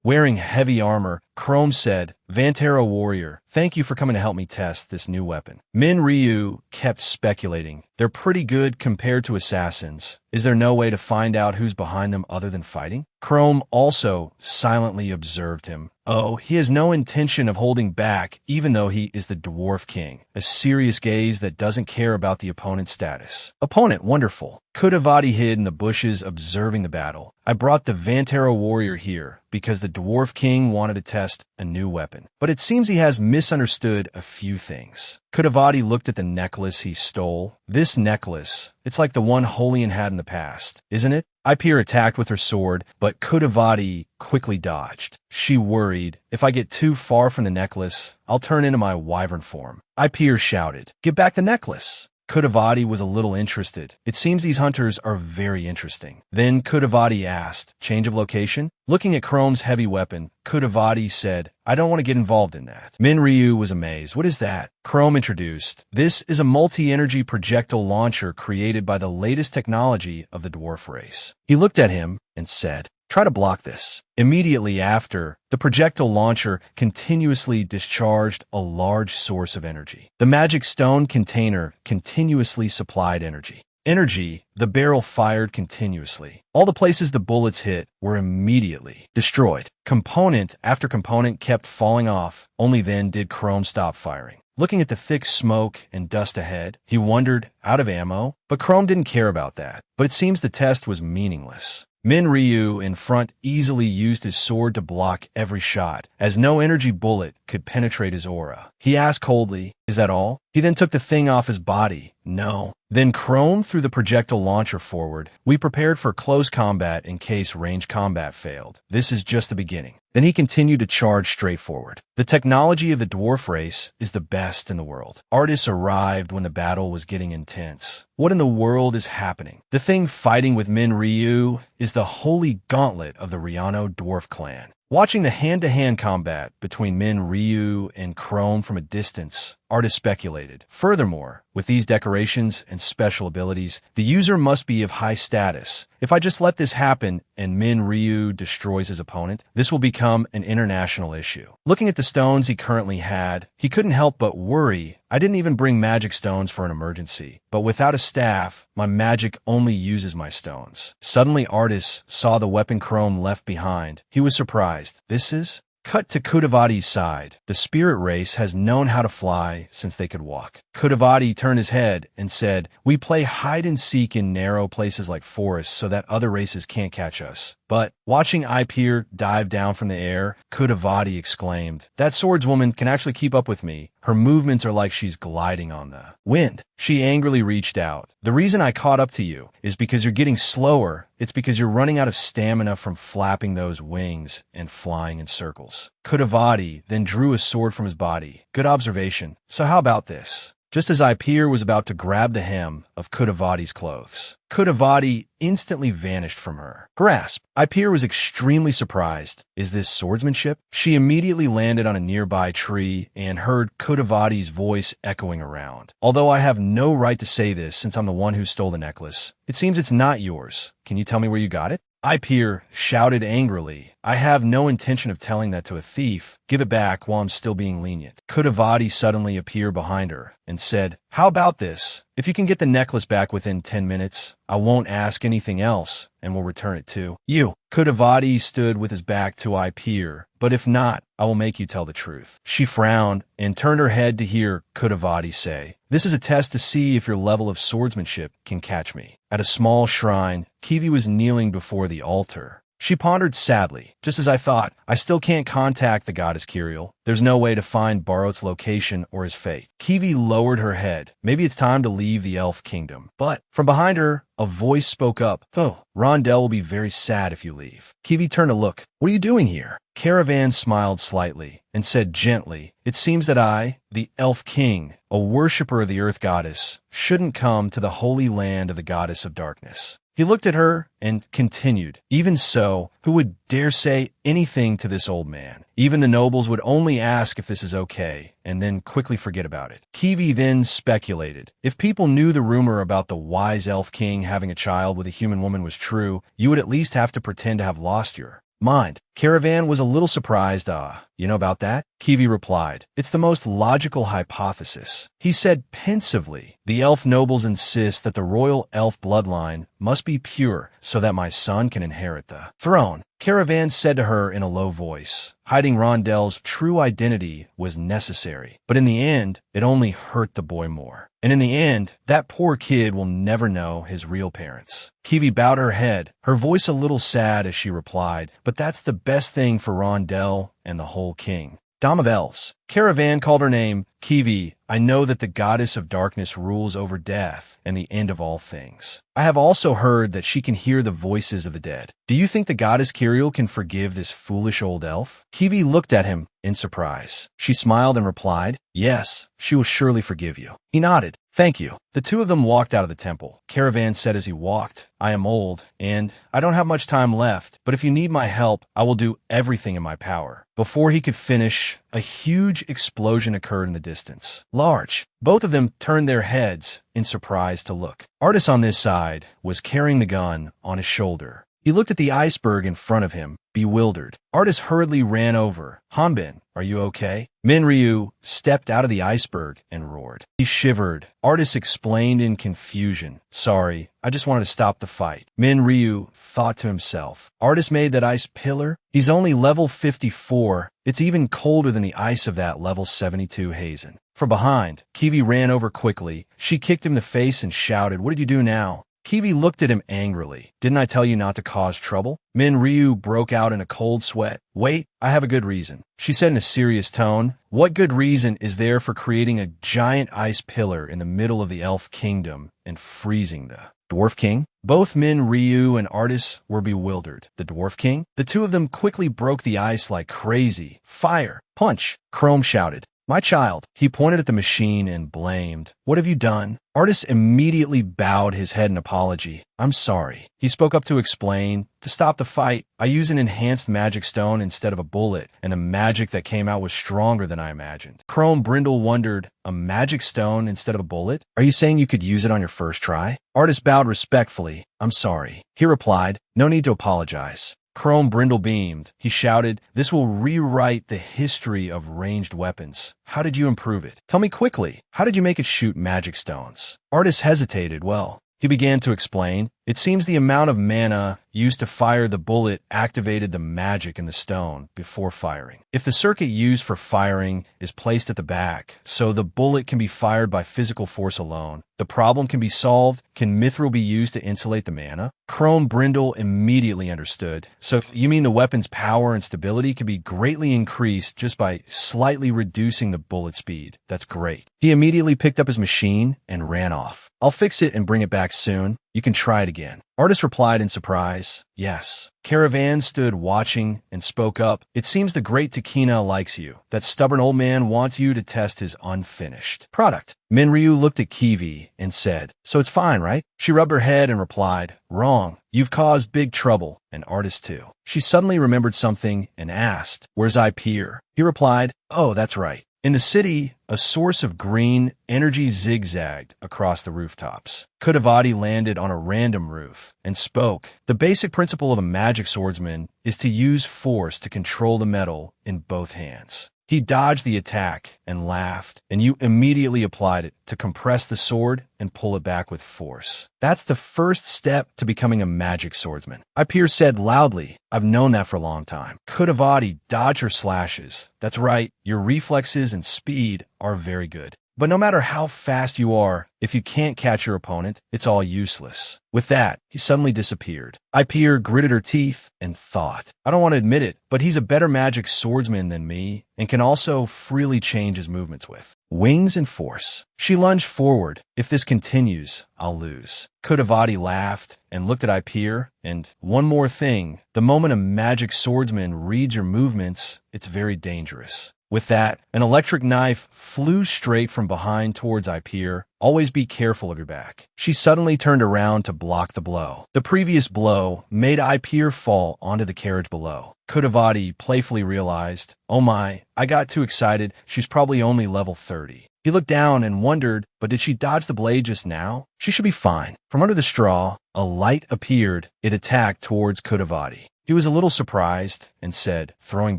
Wearing heavy armor, Chrome said, "Vantara warrior, thank you for coming to help me test this new weapon." Min Ryu kept speculating. They're pretty good compared to assassins. Is there no way to find out who's behind them other than fighting? Chrome also silently observed him. Oh, he has no intention of holding back even though he is the Dwarf King. A serious gaze that doesn't care about the opponent's status. Opponent, wonderful. Kudavati hid in the bushes observing the battle. I brought the Vantara warrior here because the Dwarf King wanted to test a new weapon. But it seems he has misunderstood a few things. Kudavati looked at the necklace he stole. This necklace, it's like the one Holian had in the past, isn't it? Ipir attacked with her sword, but Kudavati quickly dodged. She worried, if I get too far from the necklace, I'll turn into my wyvern form. Ipir shouted, "Give back the necklace!" Kudavati was a little interested. It seems these hunters are very interesting. Then Kudavati asked, change of location? Looking at Chrome's heavy weapon, Kudavati said, I don't want to get involved in that. Ryu was amazed. What is that? Chrome introduced, this is a multi-energy projectile launcher created by the latest technology of the dwarf race. He looked at him and said, try to block this. Immediately after, the projectile launcher continuously discharged a large source of energy. The magic stone container continuously supplied energy. The barrel fired continuously. All the places the bullets hit were immediately destroyed. Component after component kept falling off. Only then did Chrome stop firing. Looking at the thick smoke and dust ahead, he wondered, out of ammo? But Chrome didn't care about that. But it seems the test was meaningless. Ryu in front easily used his sword to block every shot, as no energy bullet could penetrate his aura. He asked coldly, is that all? He then took the thing off his body. No. Then Chrome threw the projectile launcher forward. We prepared for close combat in case range combat failed. This is just the beginning. Then he continued to charge straight forward. The technology of the dwarf race is the best in the world. Artists arrived when the battle was getting intense. What in the world is happening? The thing fighting with Ryu is the holy gauntlet of the Riano dwarf clan. Watching the hand-to-hand combat between Ryu and Chrome from a distance, artists speculated. Furthermore, with these decorations and special abilities, the user must be of high status. If I just let this happen and Ryu destroys his opponent, this will become an international issue. Looking at the stones he currently had, he couldn't help but worry. I didn't even bring magic stones for an emergency. But without a staff, my magic only uses my stones. Suddenly, Artis saw the weapon Chrome left behind. He was surprised. This is? Cut to Kudavati's side. The spirit race has known how to fly since they could walk. Kudavati turned his head and said, we play hide and seek in narrow places like forests so that other races can't catch us. But watching Ipir dive down from the air, Kudavati exclaimed, that swordswoman can actually keep up with me. Her movements are like she's gliding on the wind. She angrily reached out. The reason I caught up to you is because you're getting slower. It's because you're running out of stamina from flapping those wings and flying in circles. Kudavati then drew a sword from his body. Good observation. So how about this? Just as Ipir was about to grab the hem of Kudavati's clothes, Kudavati instantly vanished from her grasp. Ipir was extremely surprised. Is this swordsmanship? She immediately landed on a nearby tree and heard Kudavati's voice echoing around. Although I have no right to say this since I'm the one who stole the necklace, it seems it's not yours. Can you tell me where you got it? Ipir shouted angrily, I have no intention of telling that to a thief. Give it back while I'm still being lenient. Kudavati suddenly appeared behind her and said, how about this? If you can get the necklace back within 10 minutes, I won't ask anything else and will return it to you. Kudavati stood with his back to Ipir, but if not, I will make you tell the truth. She frowned and turned her head to hear Kudavati say, this is a test to see if your level of swordsmanship can catch me. At a small shrine, Kiwi was kneeling before the altar. She pondered sadly, just as I thought, I still can't contact the goddess Kiriel. There's no way to find Barot's location or his fate. Kiwi lowered her head. Maybe it's time to leave the elf kingdom. But from behind her, a voice spoke up. Oh, Rondell will be very sad if you leave. Kiwi turned to look. What are you doing here? Caravan smiled slightly and said gently, it seems that I, the elf king, a worshipper of the earth goddess, shouldn't come to the holy land of the goddess of darkness. He looked at her and continued, even so, who would dare say anything to this old man? Even the nobles would only ask if this is okay, and then quickly forget about it. Kiwi then speculated, if people knew the rumor about the wise elf king having a child with a human woman was true, you would at least have to pretend to have lost your mind. Caravan was a little surprised. You know about that? Kiwi replied, it's the most logical hypothesis. He said pensively, the elf nobles insist that the royal elf bloodline must be pure so that my son can inherit the throne. Caravan said to her in a low voice, hiding Rondell's true identity was necessary, but in the end, it only hurt the boy more. And in the end, that poor kid will never know his real parents. Kiwi bowed her head, her voice a little sad as she replied, but that's the best thing for Rondell and the whole king. Dom of Elves. Caravan called her name Kiwi. I know that the goddess of darkness rules over death and the end of all things. I have also heard that she can hear the voices of the dead. Do you think the goddess Kiriel can forgive this foolish old elf? Kiwi looked at him in surprise. She smiled and replied, "Yes, she will surely forgive you." He nodded. "Thank you." The two of them walked out of the temple. Caravan said as he walked, "I am old, and I don't have much time left, but if you need my help, I will do everything in my power." Before he could finish, a huge explosion occurred in the distance. Large. Both of them turned their heads in surprise to look. Artist on this side was carrying the gun on his shoulder. He looked at the iceberg in front of him, bewildered. Artist hurriedly ran over. "Han-Bin, are you okay?" Ryu stepped out of the iceberg and roared. He shivered. Artist explained in confusion, "Sorry, I just wanted to stop the fight." Ryu thought to himself, "Artist made that ice pillar? He's only level 54. It's even colder than the ice of that level 72 Hazen." From behind, Kiwi ran over quickly. She kicked him in the face and shouted, "What did you do now?" Kiwi looked at him angrily. "Didn't I tell you not to cause trouble?" Ryu broke out in a cold sweat. "Wait, I have a good reason," she said in a serious tone. "What good reason is there for creating a giant ice pillar in the middle of the Elf Kingdom and freezing the Dwarf King?" Both Ryu and Artist were bewildered. The Dwarf King? The two of them quickly broke the ice like crazy. "Fire! Punch!" Chrome shouted. "My child." He pointed at the machine and blamed. "What have you done?" Artist immediately bowed his head in apology. "I'm sorry." He spoke up to explain. "To stop the fight, I used an enhanced magic stone instead of a bullet, and the magic that came out was stronger than I imagined." Chrome Brindle wondered, "A magic stone instead of a bullet? Are you saying you could use it on your first try?" Artist bowed respectfully. "I'm sorry." He replied, "No need to apologize." Chrome Brindle beamed. He shouted, "This will rewrite the history of ranged weapons. How did you improve it? Tell me quickly. How did you make it shoot magic stones?" Artist hesitated. "Well," he began to explain, "it seems the amount of mana used to fire the bullet activated the magic in the stone before firing. If the circuit used for firing is placed at the back, so the bullet can be fired by physical force alone, the problem can be solved. Can mithril be used to insulate the mana?" Chrome Brindle immediately understood. "So you mean the weapon's power and stability can be greatly increased just by slightly reducing the bullet speed? That's great." He immediately picked up his machine and ran off. "I'll fix it and bring it back soon. You can try it again." Artist replied in surprise, "Yes." Caravan stood watching and spoke up. "It seems the great Takina likes you. That stubborn old man wants you to test his unfinished product." Ryu looked at Kiwi and said, "So it's fine, right?" She rubbed her head and replied, "Wrong. You've caused big trouble, and Artist too." She suddenly remembered something and asked, "Where's Ipier?" He replied, "Oh, that's right. In the city, a source of green energy zigzagged across the rooftops. Kudavati landed on a random roof and spoke. The basic principle of a magic swordsman is to use force to control the metal in both hands. He dodged the attack and laughed, and you immediately applied it to compress the sword and pull it back with force. That's the first step to becoming a magic swordsman." Ipier said loudly, "I've known that for a long time." Kudavati dodged her slashes. "That's right, your reflexes and speed are very good. But no matter how fast you are, if you can't catch your opponent, it's all useless." With that, he suddenly disappeared. Ipier gritted her teeth and thought, "I don't want to admit it, but he's a better magic swordsman than me and can also freely change his movements with wings and force." She lunged forward. "If this continues, I'll lose." Kudavati laughed and looked at Ipier. "And one more thing, the moment a magic swordsman reads your movements, it's very dangerous." With that, an electric knife flew straight from behind towards Ipier. "Always be careful of your back." She suddenly turned around to block the blow. The previous blow made Ipier fall onto the carriage below. Kudavati playfully realized, "Oh my, I got too excited. She's probably only level 30. He looked down and wondered, but did she dodge the blade just now? She should be fine. From under the straw, a light appeared. It attacked towards Kudavati. He was a little surprised and said, "Throwing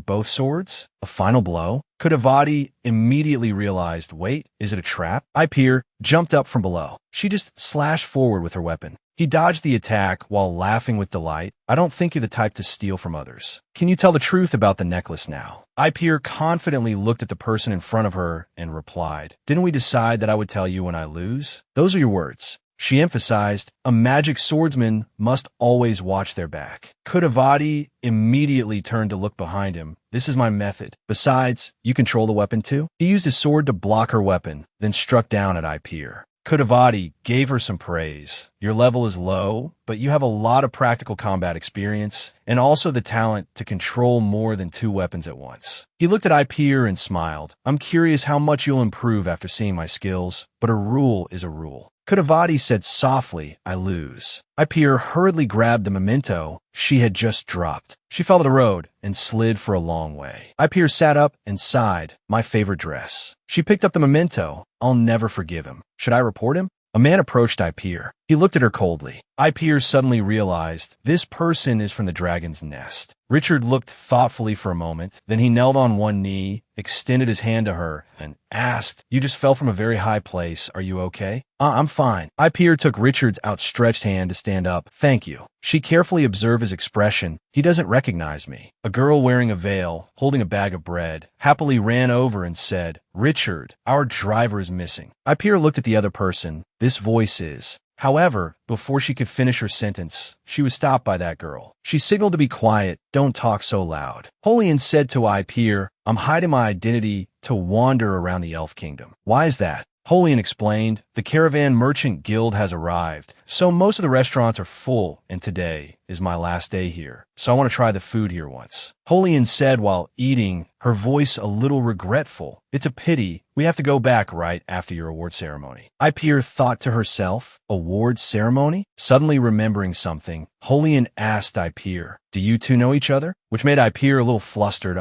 both swords? A final blow?" Kudavati immediately realized, "Wait, is it a trap?" Ipier jumped up from below. She just slashed forward with her weapon. He dodged the attack while laughing with delight. "I don't think you're the type to steal from others. Can you tell the truth about the necklace now?" Ipier confidently looked at the person in front of her and replied, "Didn't we decide that I would tell you when I lose?" "Those are your words." She emphasized, "A magic swordsman must always watch their back." Kudavati immediately turned to look behind him. "This is my method. Besides, you control the weapon too?" He used his sword to block her weapon, then struck down at Ipier. Kudavati gave her some praise. Your level is low, but you have a lot of practical combat experience and also the talent to control more than 2 weapons at once. He looked at Ipir and smiled. I'm curious how much you'll improve after seeing my skills, but a rule is a rule. Kudavati said softly, I lose. Ipir hurriedly grabbed the memento she had just dropped. She fell to the road and slid for a long way. Ipir sat up and sighed, my favorite dress. She picked up the memento. I'll never forgive him. Should I report him? A man approached Ipir. He looked at her coldly. Ipir suddenly realized this person is from the dragon's nest. Richard looked thoughtfully for a moment. Then he knelt on one knee, extended his hand to her, and asked, You just fell from a very high place. Are you okay? I'm fine. Ipir took Richard's outstretched hand to stand up. Thank you. She carefully observed his expression. He doesn't recognize me. A girl wearing a veil, holding a bag of bread, happily ran over and said, Richard, our driver is missing. Ipir looked at the other person. This voice is. However, before she could finish her sentence, she was stopped by that girl. She signaled to be quiet. Don't talk so loud. Holian said to Ipir, I'm hiding my identity to wander around the elf kingdom. Why is that? Holian explained, the Caravan Merchant Guild has arrived, so most of the restaurants are full, and today is my last day here, so I want to try the food here once. Holian said while eating, her voice a little regretful. It's a pity. We have to go back right after your award ceremony. Ipir thought to herself, award ceremony? Suddenly remembering something, Holian asked Ipir, do you two know each other? Which made Ipir a little flustered.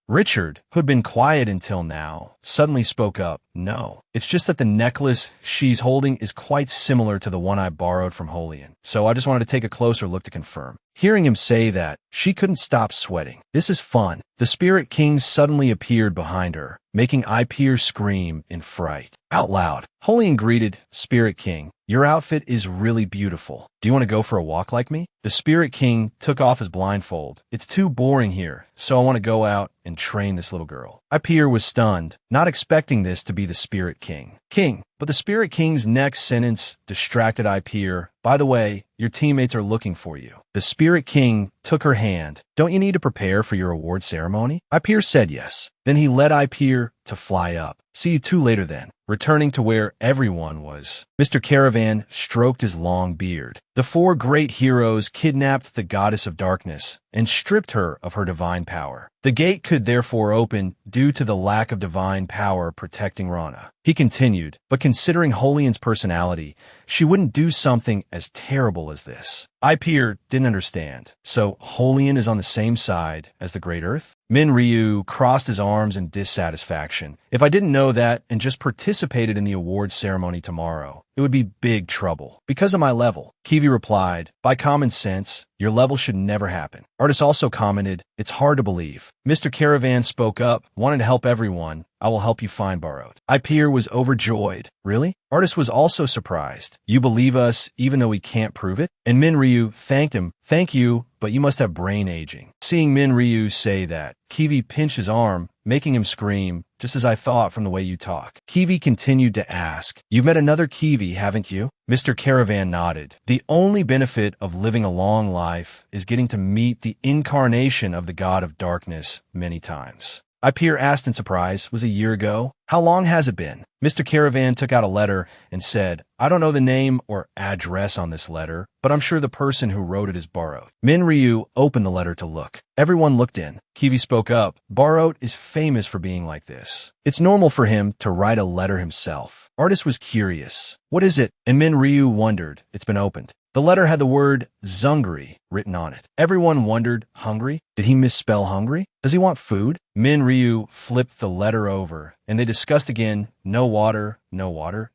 Richard, who had been quiet until now, suddenly spoke up. No, it's just that the necklace she's holding is quite similar to the one I borrowed from Holian, so I just wanted to take a closer look to confirm. Hearing him say that, she couldn't stop sweating. This is fun. The Spirit King suddenly appeared behind her, making Ipir scream in fright. Out loud, Holian greeted, Spirit King, your outfit is really beautiful. Do you want to go for a walk like me? The Spirit King took off his blindfold. It's too boring here, so I want to go out and train this little girl. Ipir was stunned, not expecting this to be the Spirit King. But the Spirit King's next sentence distracted Ipir. By the way, your teammates are looking for you. The Spirit King took her hand. Don't you need to prepare for your award ceremony? Ipir said yes. Then he led Ipir to fly up. See you two later then. Returning to where everyone was, Mr. Caravan stroked his long beard. The 4 great heroes kidnapped the goddess of darkness and stripped her of her divine power. The gate could therefore open due to the lack of divine power protecting Rana. He continued, but considering Holian's personality, she wouldn't do something as terrible as this. Ipir didn't understand. So Holian is on the same side as the Great Earth? Min Ryu crossed his arms in dissatisfaction. If I didn't know that and just participated in the award ceremony tomorrow, it would be big trouble. Because of my level. Kiwi replied, by common sense, your level should never happen. Artist also commented, it's hard to believe. Mr. Caravan spoke up, wanting to help everyone. I will help you find Borrowed. Ipir was overjoyed. Really? Artist was also surprised. You believe us even though we can't prove it? And Min Ryu thanked him. Thank you, but you must have brain aging. Seeing Min Ryu say that, Kiwi pinched his arm, making him scream, just as I thought from the way you talk. Kiwi continued to ask, you've met another Kiwi, haven't you? Mr. Caravan nodded. The only benefit of living a long life is getting to meet the incarnation of the god of darkness many times. Ipir asked in surprise, was a year ago? How long has it been? Mr. Caravan took out a letter and said, I don't know the name or address on this letter, but I'm sure the person who wrote it is Borrowed. Min Ryu opened the letter to look. Everyone looked in. Kiwi spoke up. Borrowed is famous for being like this. It's normal for him to write a letter himself. Artist was curious. What is it? And Min Ryu wondered. It's been opened. The letter had the word Zungri written on it. Everyone wondered, hungry? Did he misspell hungry? Does he want food? Min Ryu flipped the letter over, and they discussed again, no water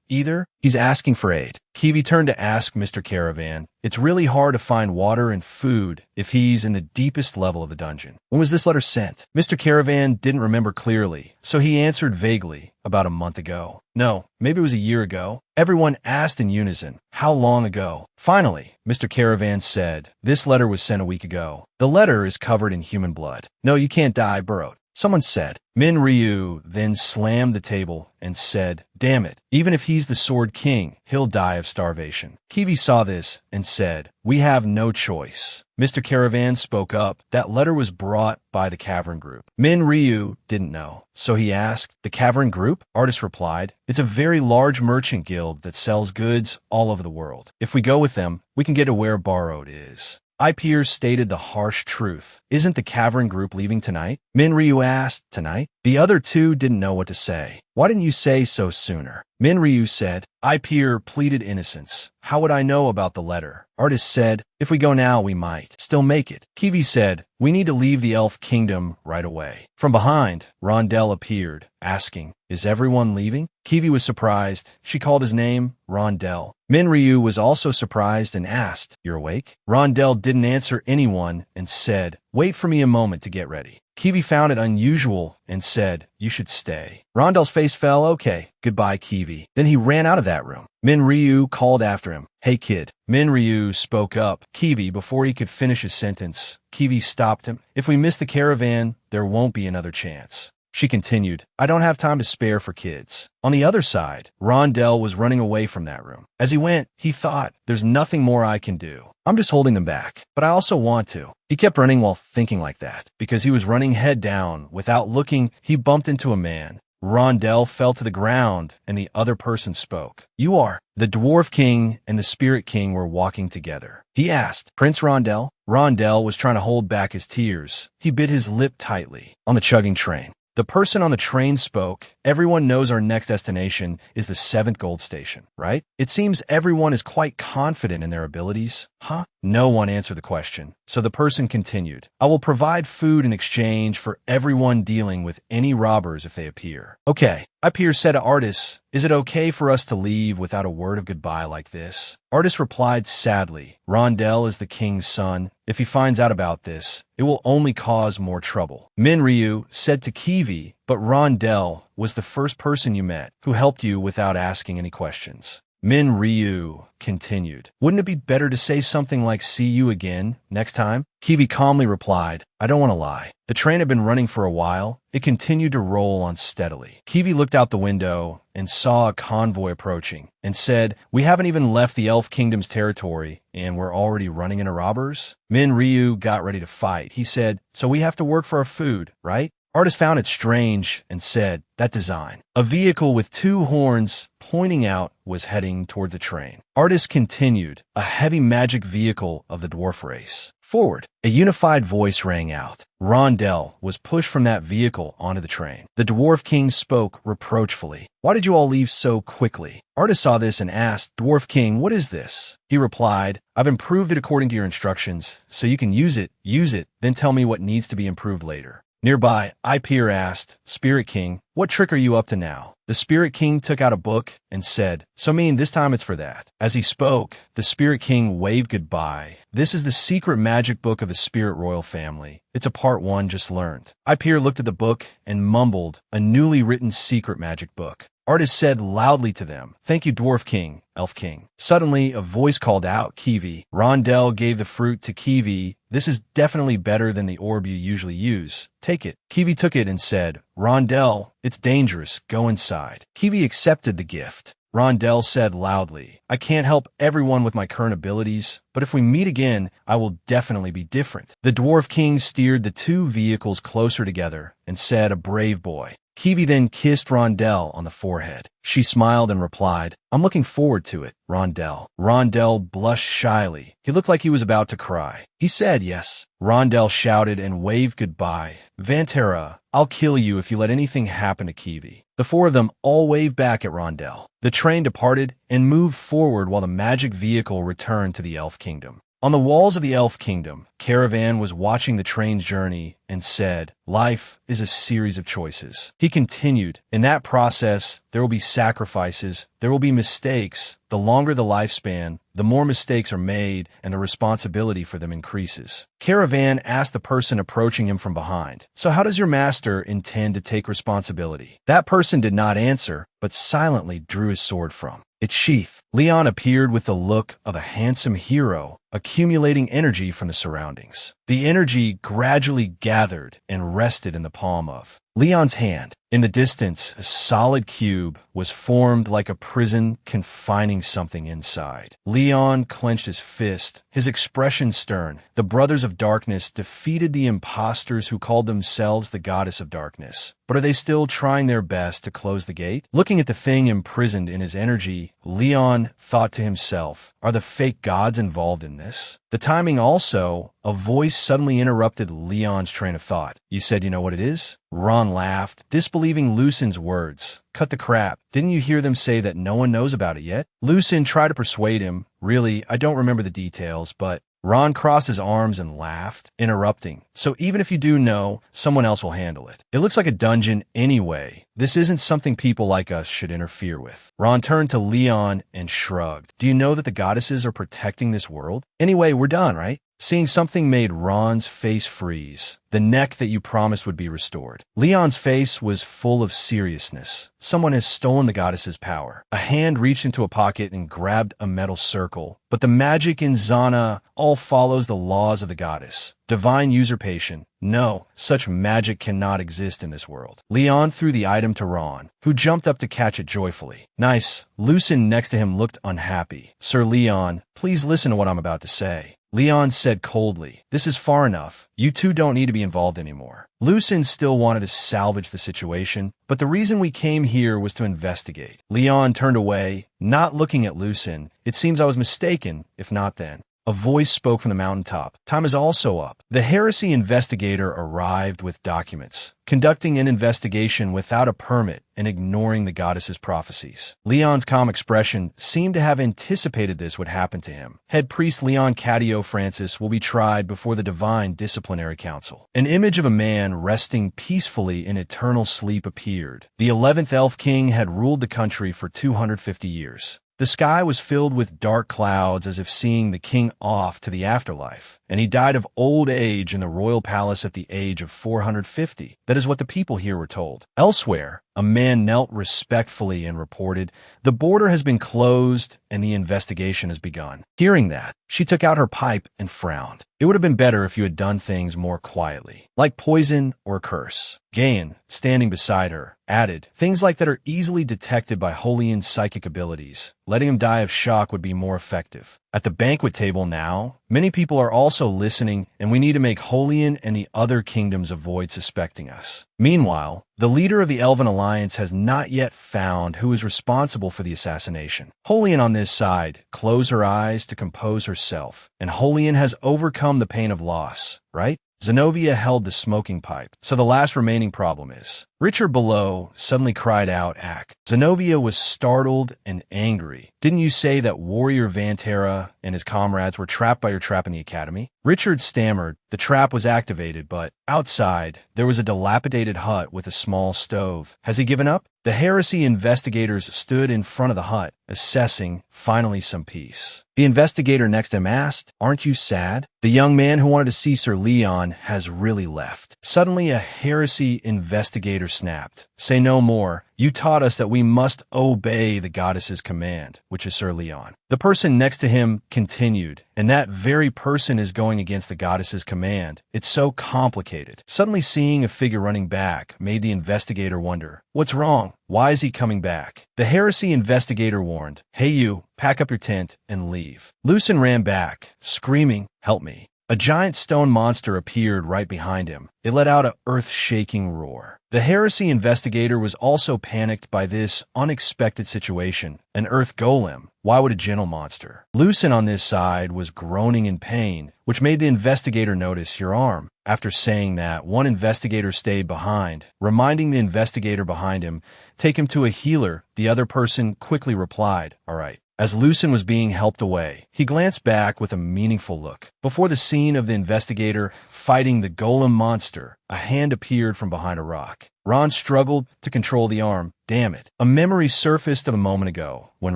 either. He's asking for aid. Kiwi turned to ask Mr. Caravan, it's really hard to find water and food if he's in the deepest level of the dungeon. When was this letter sent? Mr. Caravan didn't remember clearly, so he answered vaguely, about a month ago. No, maybe it was a year ago. Everyone asked in unison, how long ago? Finally, Mr. Caravan said, this letter was sent a week ago. The letter is covered in human blood. No, you can't die, Borrowed. someone said. Min Ryu then slammed the table and said, "Damn it, even if he's the Sword King, he'll die of starvation." Kiwi saw this and said, "We have no choice." Mr. Caravan spoke up. That letter was brought by the Cavern Group. Min Ryu didn't know, so he asked, "The Cavern Group?" Artist replied, "It's a very large merchant guild that sells goods all over the world. If we go with them, we can get to where Borrowed is." Pierce stated the harsh truth. "Isn't the Cavern Group leaving tonight?" Min Ryu asked, "Tonight?" The other two didn't know what to say. "Why didn't you say so sooner?" Min Ryu said. Pierce pleaded innocence. "How would I know about the letter?" Artist said, "If we go now, we might still make it." Kiwi said, "We need to leave the Elf Kingdom right away." From behind, Rondell appeared, asking, "Is everyone leaving?" Kiwi was surprised. She called his name, Rondell. Min Ryu was also surprised and asked, "You're awake?" Rondell didn't answer anyone and said, "Wait for me a moment to get ready." Kiwi found it unusual and said, "You should stay." Rondell's face fell. "Okay, goodbye, Kiwi." Then he ran out of that room. Min Ryu called after him, "Hey, kid." Min Ryu spoke up. Kiwi, before he could finish his sentence, Kiwi stopped him. "If we miss the caravan, there won't be another chance." She continued, "I don't have time to spare for kids." On the other side, Rondell was running away from that room. As he went, he thought, "There's nothing more I can do. I'm just holding them back, but I also want to." He kept running while thinking like that. Because he was running head down, without looking, he bumped into a man. Rondell fell to the ground, and the other person spoke. "You are." The Dwarf King and the Spirit King were walking together. He asked, "Prince Rondell?" Rondell was trying to hold back his tears. He bit his lip tightly. On the chugging train, the person on the train spoke. "Everyone knows our next destination is the 7th gold station, right? It seems everyone is quite confident in their abilities." Huh? No one answered the question. So the person continued, "I will provide food in exchange for everyone dealing with any robbers if they appear." "Okay." Pierce said to Artis, "Is it okay for us to leave without a word of goodbye like this?" Artis replied sadly, "Rondell is the king's son. If he finds out about this, it will only cause more trouble." Min Ryu said to Kiwi, "But Rondell was the first person you met who helped you without asking any questions." Min Ryu continued, "Wouldn't it be better to say something like 'see you again' next time?" Kiwi calmly replied, "I don't want to lie." The train had been running for a while. It continued to roll unsteadily. Kiwi looked out the window and saw a convoy approaching and said, "We haven't even left the Elf Kingdom's territory and we're already running into robbers." Min Ryu got ready to fight. He said, "So we have to work for our food, right?" Artist found it strange and said, "That design." A vehicle with 2 horns pointing out was heading toward the train. Artist continued, "A heavy magic vehicle of the dwarf race. Forward." A unified voice rang out. Rondell was pushed from that vehicle onto the train. The Dwarf King spoke reproachfully. "Why did you all leave so quickly?" Artist saw this and asked, "Dwarf King, what is this?" He replied, "I've improved it according to your instructions, so you can use it, then tell me what needs to be improved later." Nearby, Pierce asked, "Spirit King, what trick are you up to now?" The Spirit King took out a book and said, "So this time it's for that." As he spoke, the Spirit King waved goodbye. "This is the secret magic book of the Spirit Royal family. It's a part 1 just learned." Pierce looked at the book and mumbled, "A newly written secret magic book." Artist said loudly to them, "Thank you, Dwarf King, Elf King." Suddenly, a voice called out, "Kiwi." Rondell gave the fruit to Kiwi. "This is definitely better than the orb you usually use. Take it." Kiwi took it and said, "Rondell, it's dangerous. Go inside." Kiwi accepted the gift. Rondell said loudly, "I can't help everyone with my current abilities, but if we meet again, I will definitely be different." The Dwarf King steered the 2 vehicles closer together and said, "A brave boy." Kiwi then kissed Rondell on the forehead. She smiled and replied, "I'm looking forward to it, Rondell." Rondell blushed shyly. He looked like he was about to cry. He said yes. Rondell shouted and waved goodbye. "Vantera, I'll kill you if you let anything happen to Kiwi." The 4 of them all waved back at Rondell. The train departed and moved forward while the magic vehicle returned to the Elf Kingdom. On the walls of the Elf Kingdom, Caravan was watching the train's journey and said, "Life is a series of choices." He continued, "In that process, there will be sacrifices, there will be mistakes. The longer the lifespan, the more mistakes are made and the responsibility for them increases." Caravan asked the person approaching him from behind, "So how does your master intend to take responsibility?" That person did not answer, but silently drew his sword from its sheath. Leon appeared with the look of a handsome hero. accumulating energy from the surroundings. The energy gradually gathered and rested in the palm of Leon's hand. In the distance, a solid cube was formed like a prison confining something inside. Leon clenched his fist, his expression stern. The Brothers of Darkness defeated the imposters who called themselves the Goddess of Darkness. But are they still trying their best to close the gate? Looking at the thing imprisoned in his energy, Leon thought to himself, are the fake gods involved in this? The timing also, a voice suddenly interrupted Leon's train of thought. You said you know what it is? Ron laughed, disbelieving Lucin's words. Cut the crap. Didn't you hear them say that no one knows about it yet? Lucin tried to persuade him. Really, I don't remember the details, but Ron crossed his arms and laughed, interrupting. So even if you do know, someone else will handle it. It looks like a dungeon anyway. This isn't something people like us should interfere with. Ron turned to Leon and shrugged. Do you know that the goddesses are protecting this world? Anyway, we're done, right? Seeing something made Ron's face freeze. The neck that you promised would be restored. Leon's face was full of seriousness. Someone has stolen the goddess's power. A hand reached into a pocket and grabbed a metal circle. But the magic in Zana all follows the laws of the goddess. Divine usurpation. No, such magic cannot exist in this world. Leon threw the item to Ron, who jumped up to catch it joyfully. Nice. Lucin next to him looked unhappy. Sir Leon, please listen to what I'm about to say. Leon said coldly, this is far enough. You two don't need to be involved anymore. Lucin still wanted to salvage the situation, but the reason we came here was to investigate. Leon turned away, not looking at Lucin. It seems I was mistaken, if not then. A voice spoke from the mountaintop. Time is also up. The heresy investigator arrived with documents, conducting an investigation without a permit and ignoring the goddess's prophecies. Leon's calm expression seemed to have anticipated this would happen to him. Head priest Leon Cadio Francis will be tried before the Divine Disciplinary Council. An image of a man resting peacefully in eternal sleep appeared. The 11th Elf King had ruled the country for 250 years. The sky was filled with dark clouds as if seeing the king off to the afterlife, and he died of old age in the royal palace at the age of 450. That is what the people here were told. Elsewhere, a man knelt respectfully and reported, the border has been closed and the investigation has begun. Hearing that, she took out her pipe and frowned. It would have been better if you had done things more quietly, like poison or curse. Gayan, standing beside her, added, things like that are easily detected by Holian's psychic abilities. Letting him die of shock would be more effective. At the banquet table now, many people are also listening, and we need to make Holian and the other kingdoms avoid suspecting us. Meanwhile, the leader of the Elven Alliance has not yet found who is responsible for the assassination. Holian on this side closed her eyes to compose herself, and Holian has overcome the pain of loss, right? Zenobia held the smoking pipe, so the last remaining problem is. Richard below suddenly cried out, Ack. Zenobia was startled and angry. Didn't you say that warrior Vantera and his comrades were trapped by your trap in the academy? Richard stammered. The trap was activated, but outside, there was a dilapidated hut with a small stove. Has he given up? The heresy investigators stood in front of the hut, assessing, finally, some peace. The investigator next to him asked, aren't you sad? The young man who wanted to see Sir Leon has really left. Suddenly, a heresy investigator snapped. Say no more. You taught us that we must obey the goddess's command, which is Sir Leon. The person next to him continued, and that very person is going against the goddess's command. It's so complicated. Suddenly seeing a figure running back made the investigator wonder, what's wrong? Why is he coming back? The heresy investigator warned, hey you, pack up your tent and leave. Lucin ran back, screaming, help me. A giant stone monster appeared right behind him. It let out an earth-shaking roar. The heresy investigator was also panicked by this unexpected situation. An earth golem. Why would a gentle monster? Lucin on this side was groaning in pain, which made the investigator notice your arm. After saying that, one investigator stayed behind, reminding the investigator behind him, take him to a healer. The other person quickly replied, all right. As Lucin was being helped away, he glanced back with a meaningful look. Before the scene of the investigator fighting the golem monster, a hand appeared from behind a rock. Ron struggled to control the arm. Damn it. A memory surfaced of a moment ago, when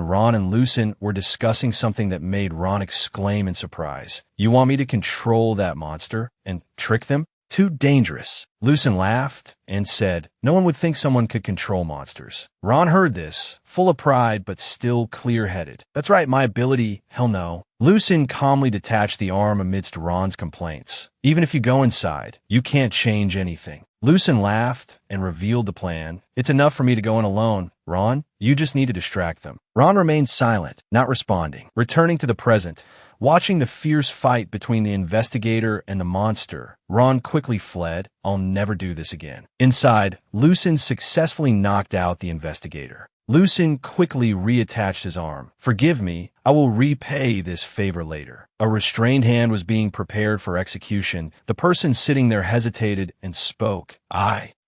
Ron and Lucin were discussing something that made Ron exclaim in surprise. You want me to control that monster and trick them? Too dangerous. Lucen laughed and said, no one would think someone could control monsters. Ron heard this, full of pride but still clear-headed. That's right, my ability, hell no. Lucen calmly detached the arm amidst Ron's complaints. Even if you go inside, you can't change anything. Lucen laughed and revealed the plan. It's enough for me to go in alone. Ron, you just need to distract them. Ron remained silent, not responding. Returning to the present, watching the fierce fight between the investigator and the monster, Ron quickly fled. I'll never do this again. Inside, Lucen successfully knocked out the investigator. Lucen quickly reattached his arm. Forgive me, I will repay this favor later. A restrained hand was being prepared for execution. The person sitting there hesitated and spoke.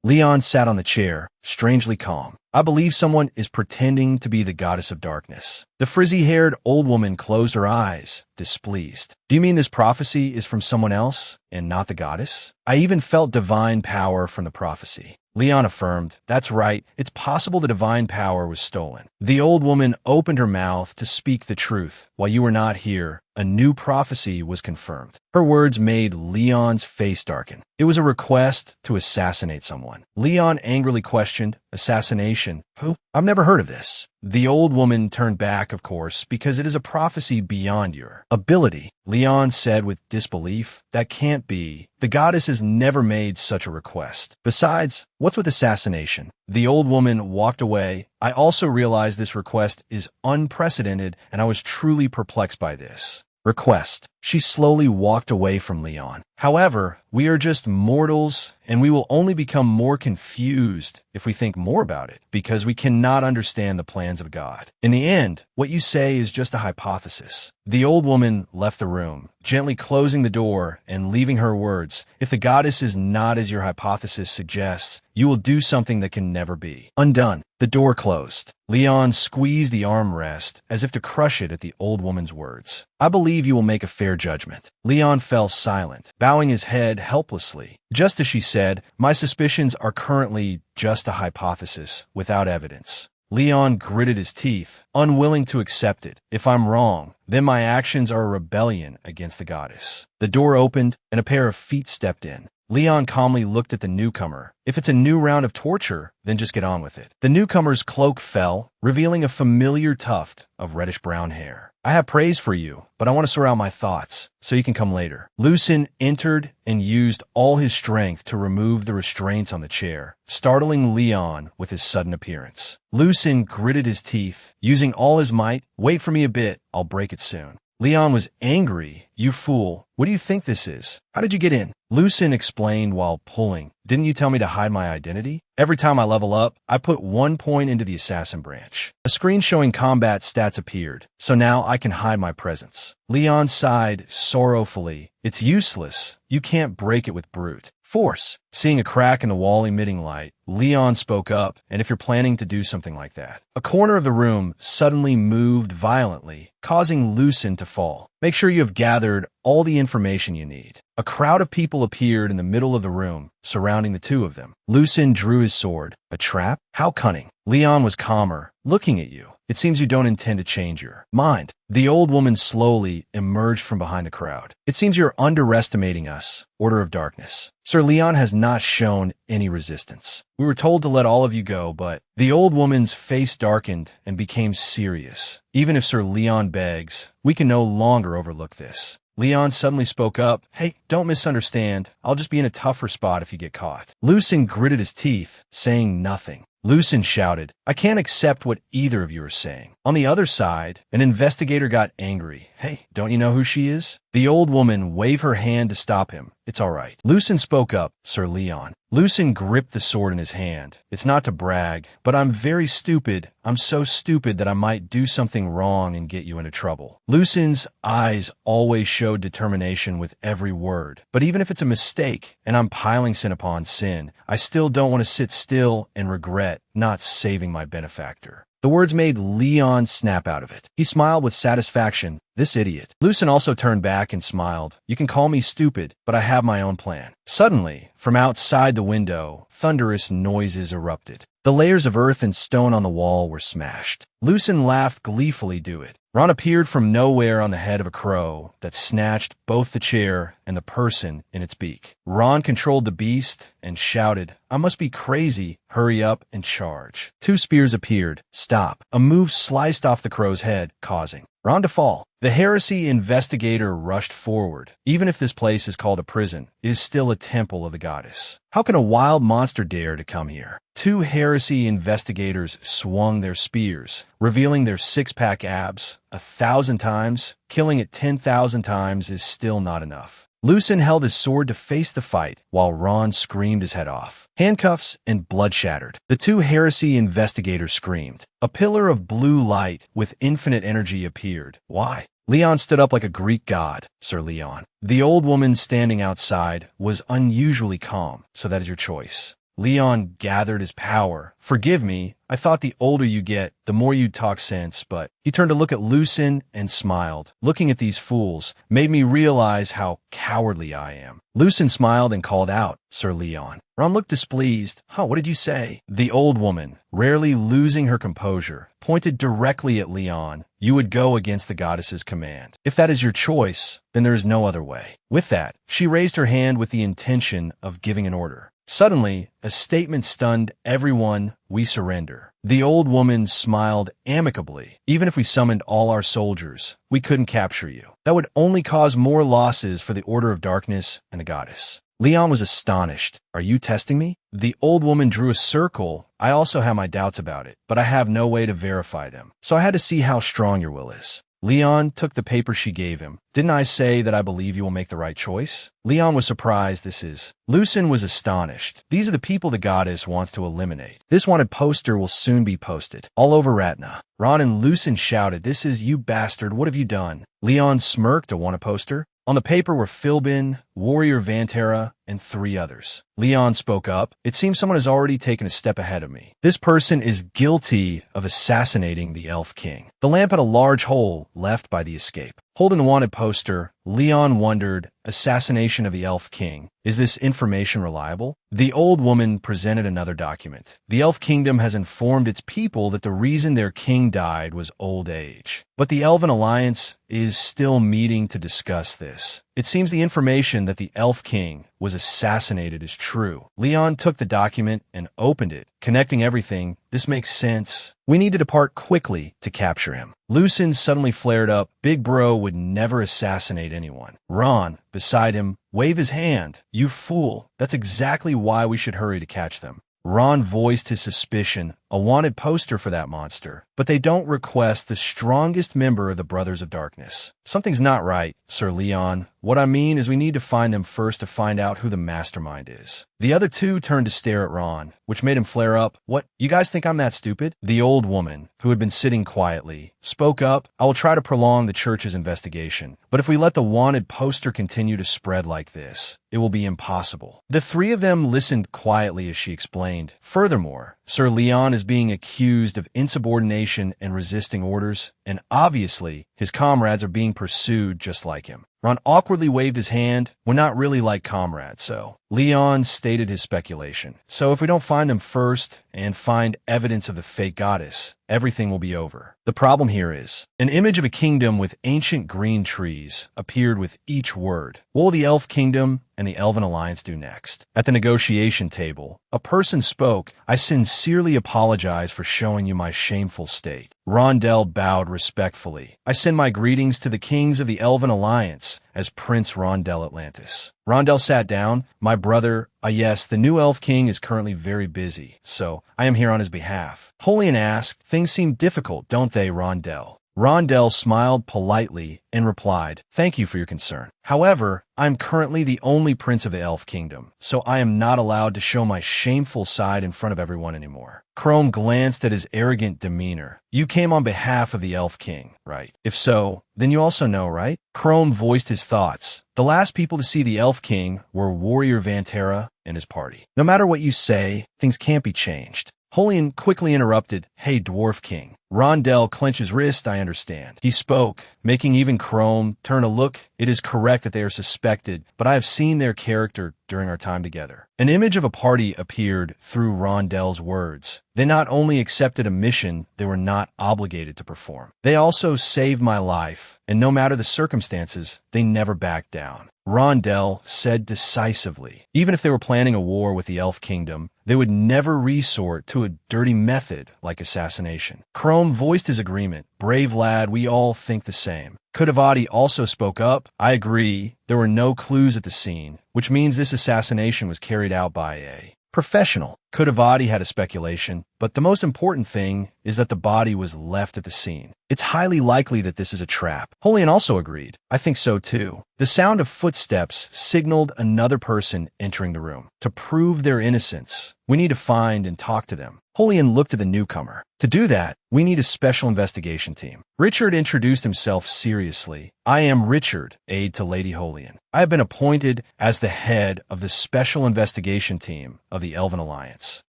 Leon sat on the chair, strangely calm. I believe someone is pretending to be the goddess of darkness. The frizzy-haired old woman closed her eyes, displeased. Do you mean this prophecy is from someone else and not the goddess? I even felt divine power from the prophecy. Leon affirmed, that's right, it's possible the divine power was stolen. The old woman opened her mouth to speak the truth. While you were not here, a new prophecy was confirmed. Her words made Leon's face darken. It was a request to assassinate someone. Leon angrily questioned, assassination? Who? I've never heard of this. The old woman turned back, of course, because it is a prophecy beyond your ability. Leon said with disbelief, that can't be. The goddess has never made such a request. Besides, what's with assassination? The old woman walked away. I also realized this request is unprecedented, and I was truly perplexed by this request. She slowly walked away from Leon. However, we are just mortals, and we will only become more confused if we think more about it, because we cannot understand the plans of God. In the end, what you say is just a hypothesis. The old woman left the room, gently closing the door and leaving her words. If the goddess is not as your hypothesis suggests, you will do something that can never be undone. The door closed. Leon squeezed the armrest as if to crush it at the old woman's words. I believe you will make a fair judgment. Leon fell silent, bowing his head helplessly. Just as she said, my suspicions are currently just a hypothesis, without evidence. Leon gritted his teeth, unwilling to accept it. If I'm wrong, then my actions are a rebellion against the goddess. The door opened, and a pair of feet stepped in. Leon calmly looked at the newcomer. If it's a new round of torture, then just get on with it. The newcomer's cloak fell, revealing a familiar tuft of reddish-brown hair. I have praise for you, but I want to sort out my thoughts, so you can come later. Lucen entered and used all his strength to remove the restraints on the chair, startling Leon with his sudden appearance. Lucen gritted his teeth, using all his might. Wait for me a bit, I'll break it soon. Leon was angry. You fool. What do you think this is? How did you get in? Lucen explained while pulling. Didn't you tell me to hide my identity? Every time I level up, I put 1 point into the assassin branch. A screen showing combat stats appeared, so now I can hide my presence. Leon sighed sorrowfully. It's useless. You can't break it with brute force. Seeing a crack in the wall emitting light, Leon spoke up, and if you're planning to do something like that. A corner of the room suddenly moved violently, causing Lucen to fall. Make sure you have gathered all the information you need. A crowd of people appeared in the middle of the room, surrounding the two of them. Lucen drew his sword. A trap? How cunning. Leon was calmer, looking at you. It seems you don't intend to change your mind. The old woman slowly emerged from behind the crowd. It seems you're underestimating us, Order of Darkness. Sir Leon has not shown any resistance. We were told to let all of you go, but the old woman's face darkened and became serious. Even if Sir Leon begs, we can no longer overlook this. Leon suddenly spoke up. Hey, don't misunderstand. I'll just be in a tougher spot if you get caught. Lucen gritted his teeth, saying nothing. Lucen shouted, I can't accept what either of you are saying. On the other side, an investigator got angry. Hey, don't you know who she is? The old woman waved her hand to stop him. It's all right. Lucen spoke up, Sir Leon. Lucen gripped the sword in his hand. It's not to brag, but I'm very stupid. I'm so stupid that I might do something wrong and get you into trouble. Lucen's eyes always showed determination with every word. But even if it's a mistake, and I'm piling sin upon sin, I still don't want to sit still and regret not saving my benefactor. The words made Leon snap out of it. He smiled with satisfaction. This idiot. Lucen also turned back and smiled. You can call me stupid, but I have my own plan. Suddenly, from outside the window, thunderous noises erupted. The layers of earth and stone on the wall were smashed. Lucen laughed gleefully. Do it. Ron appeared from nowhere on the head of a crow that snatched both the chair and the person in its beak. Ron controlled the beast and shouted, "I must be crazy. Hurry up and charge." Two spears appeared. Stop. A move sliced off the crow's head, causing Ron to fall. The heresy investigator rushed forward. Even if this place is called a prison, it is still a temple of the goddess. How can a wild monster dare to come here? Two heresy investigators swung their spears, revealing their six-pack abs 1,000 times. Killing it 10,000 times is still not enough. Lucen held his sword to face the fight, while Ron screamed his head off. Handcuffs and blood shattered. The two heresy investigators screamed. A pillar of blue light with infinite energy appeared. Why? Leon stood up like a Greek god, Sir Leon. The old woman standing outside was unusually calm, so that is your choice. Leon gathered his power. Forgive me, I thought the older you get, the more you'd talk sense, but he turned to look at Lucen and smiled. Looking at these fools made me realize how cowardly I am. Lucen smiled and called out, Sir Leon. Ron looked displeased. What did you say? The old woman, rarely losing her composure, pointed directly at Leon. You would go against the goddess's command. If that is your choice, then there is no other way. With that, she raised her hand with the intention of giving an order. Suddenly, a statement stunned everyone. We surrender. The old woman smiled amicably. Even if we summoned all our soldiers, we couldn't capture you. That would only cause more losses for the Order of Darkness and the goddess. Leon was astonished. Are you testing me? The old woman drew a circle. I also have my doubts about it, but I have no way to verify them. So I had to see how strong your will is. Leon took the paper she gave him. Didn't I say that I believe you will make the right choice? Leon was surprised. Lucen was astonished. These are the people the goddess wants to eliminate. This wanted poster will soon be posted all over Ratna. Ron and Lucen shouted, "This is you bastard, what have you done?" Leon smirked. A want a poster? On the paper were Philbin, Warrior Vantera, and 3 others. Leon spoke up. It seems someone has already taken a step ahead of me. This person is guilty of assassinating the Elf King. The lamp had a large hole left by the escape. Holding the wanted poster, Leon wondered, assassination of the Elf King. Is this information reliable? The old woman presented another document. The Elf Kingdom has informed its people that the reason their king died was old age. But the Elven Alliance is still meeting to discuss this. It seems the information that the Elf King was assassinated is true. Leon took the document and opened it, connecting everything. This makes sense. We need to depart quickly to capture him. Lucen suddenly flared up. Big Bro would never assassinate anyone. Ron, beside him, waved his hand. You fool. That's exactly why we should hurry to catch them. Ron voiced his suspicion, a wanted poster for that monster, but they don't request the strongest member of the Brothers of Darkness. Something's not right, Sir Leon. What I mean is we need to find them first to find out who the mastermind is. The other two turned to stare at Ron, which made him flare up. What, you guys think I'm that stupid? The old woman, who had been sitting quietly, spoke up. I will try to prolong the church's investigation, but if we let the wanted poster continue to spread like this, it will be impossible. The 3 of them listened quietly as she explained. Furthermore, Sir Leon is being accused of insubordination and resisting orders, and obviously, his comrades are being pursued just like him. Ron awkwardly waved his hand. We're not really like comrades, so. Leon stated his speculation. So if we don't find them first and find evidence of the fake goddess, everything will be over. The problem here is, an image of a kingdom with ancient green trees appeared with each word. What will the Elf Kingdom and the Elven Alliance do next? At the negotiation table, a person spoke. I sincerely apologize for showing you my shameful state. Rondell bowed respectfully. I send my greetings to the kings of the Elven Alliance as Prince Rondell Atlantis. Rondell sat down. My brother, yes, the new Elf King is currently very busy, so I am here on his behalf. Holian asked, things seem difficult, don't they, Rondell? Rondell smiled politely and replied, thank you for your concern. However, I'm currently the only prince of the Elf Kingdom, so I am not allowed to show my shameful side in front of everyone anymore. Chrome glanced at his arrogant demeanor. You came on behalf of the Elf King, right? If so, then you also know, right? Chrome voiced his thoughts. The last people to see the Elf King were Warrior Vantera and his party. No matter what you say, things can't be changed. Holian quickly interrupted, "Hey, Dwarf King." Rondell clenched his wrist. "I understand," he spoke, making even Chrome turn a look. "It is correct that they are suspected, but I have seen their character during our time together." An image of a party appeared through Rondell's words. They not only accepted a mission they were not obligated to perform, they also saved my life, and no matter the circumstances, they never backed down. Rondell said decisively, even if they were planning a war with the Elf Kingdom, they would never resort to a dirty method like assassination. Chrome voiced his agreement. "Brave lad, we all think the same." Kudavati also spoke up. "I agree. There were no clues at the scene, which means this assassination was carried out by a professional." Kudavati had a speculation, but the most important thing is that the body was left at the scene. "It's highly likely that this is a trap." Holian also agreed. "I think so too." The sound of footsteps signaled another person entering the room. "To prove their innocence, we need to find and talk to them." Holian looked at the newcomer. "To do that, we need a special investigation team." Richard introduced himself seriously. "I am Richard, aide to Lady Holian. I have been appointed as the head of the special investigation team of the Elven Alliance."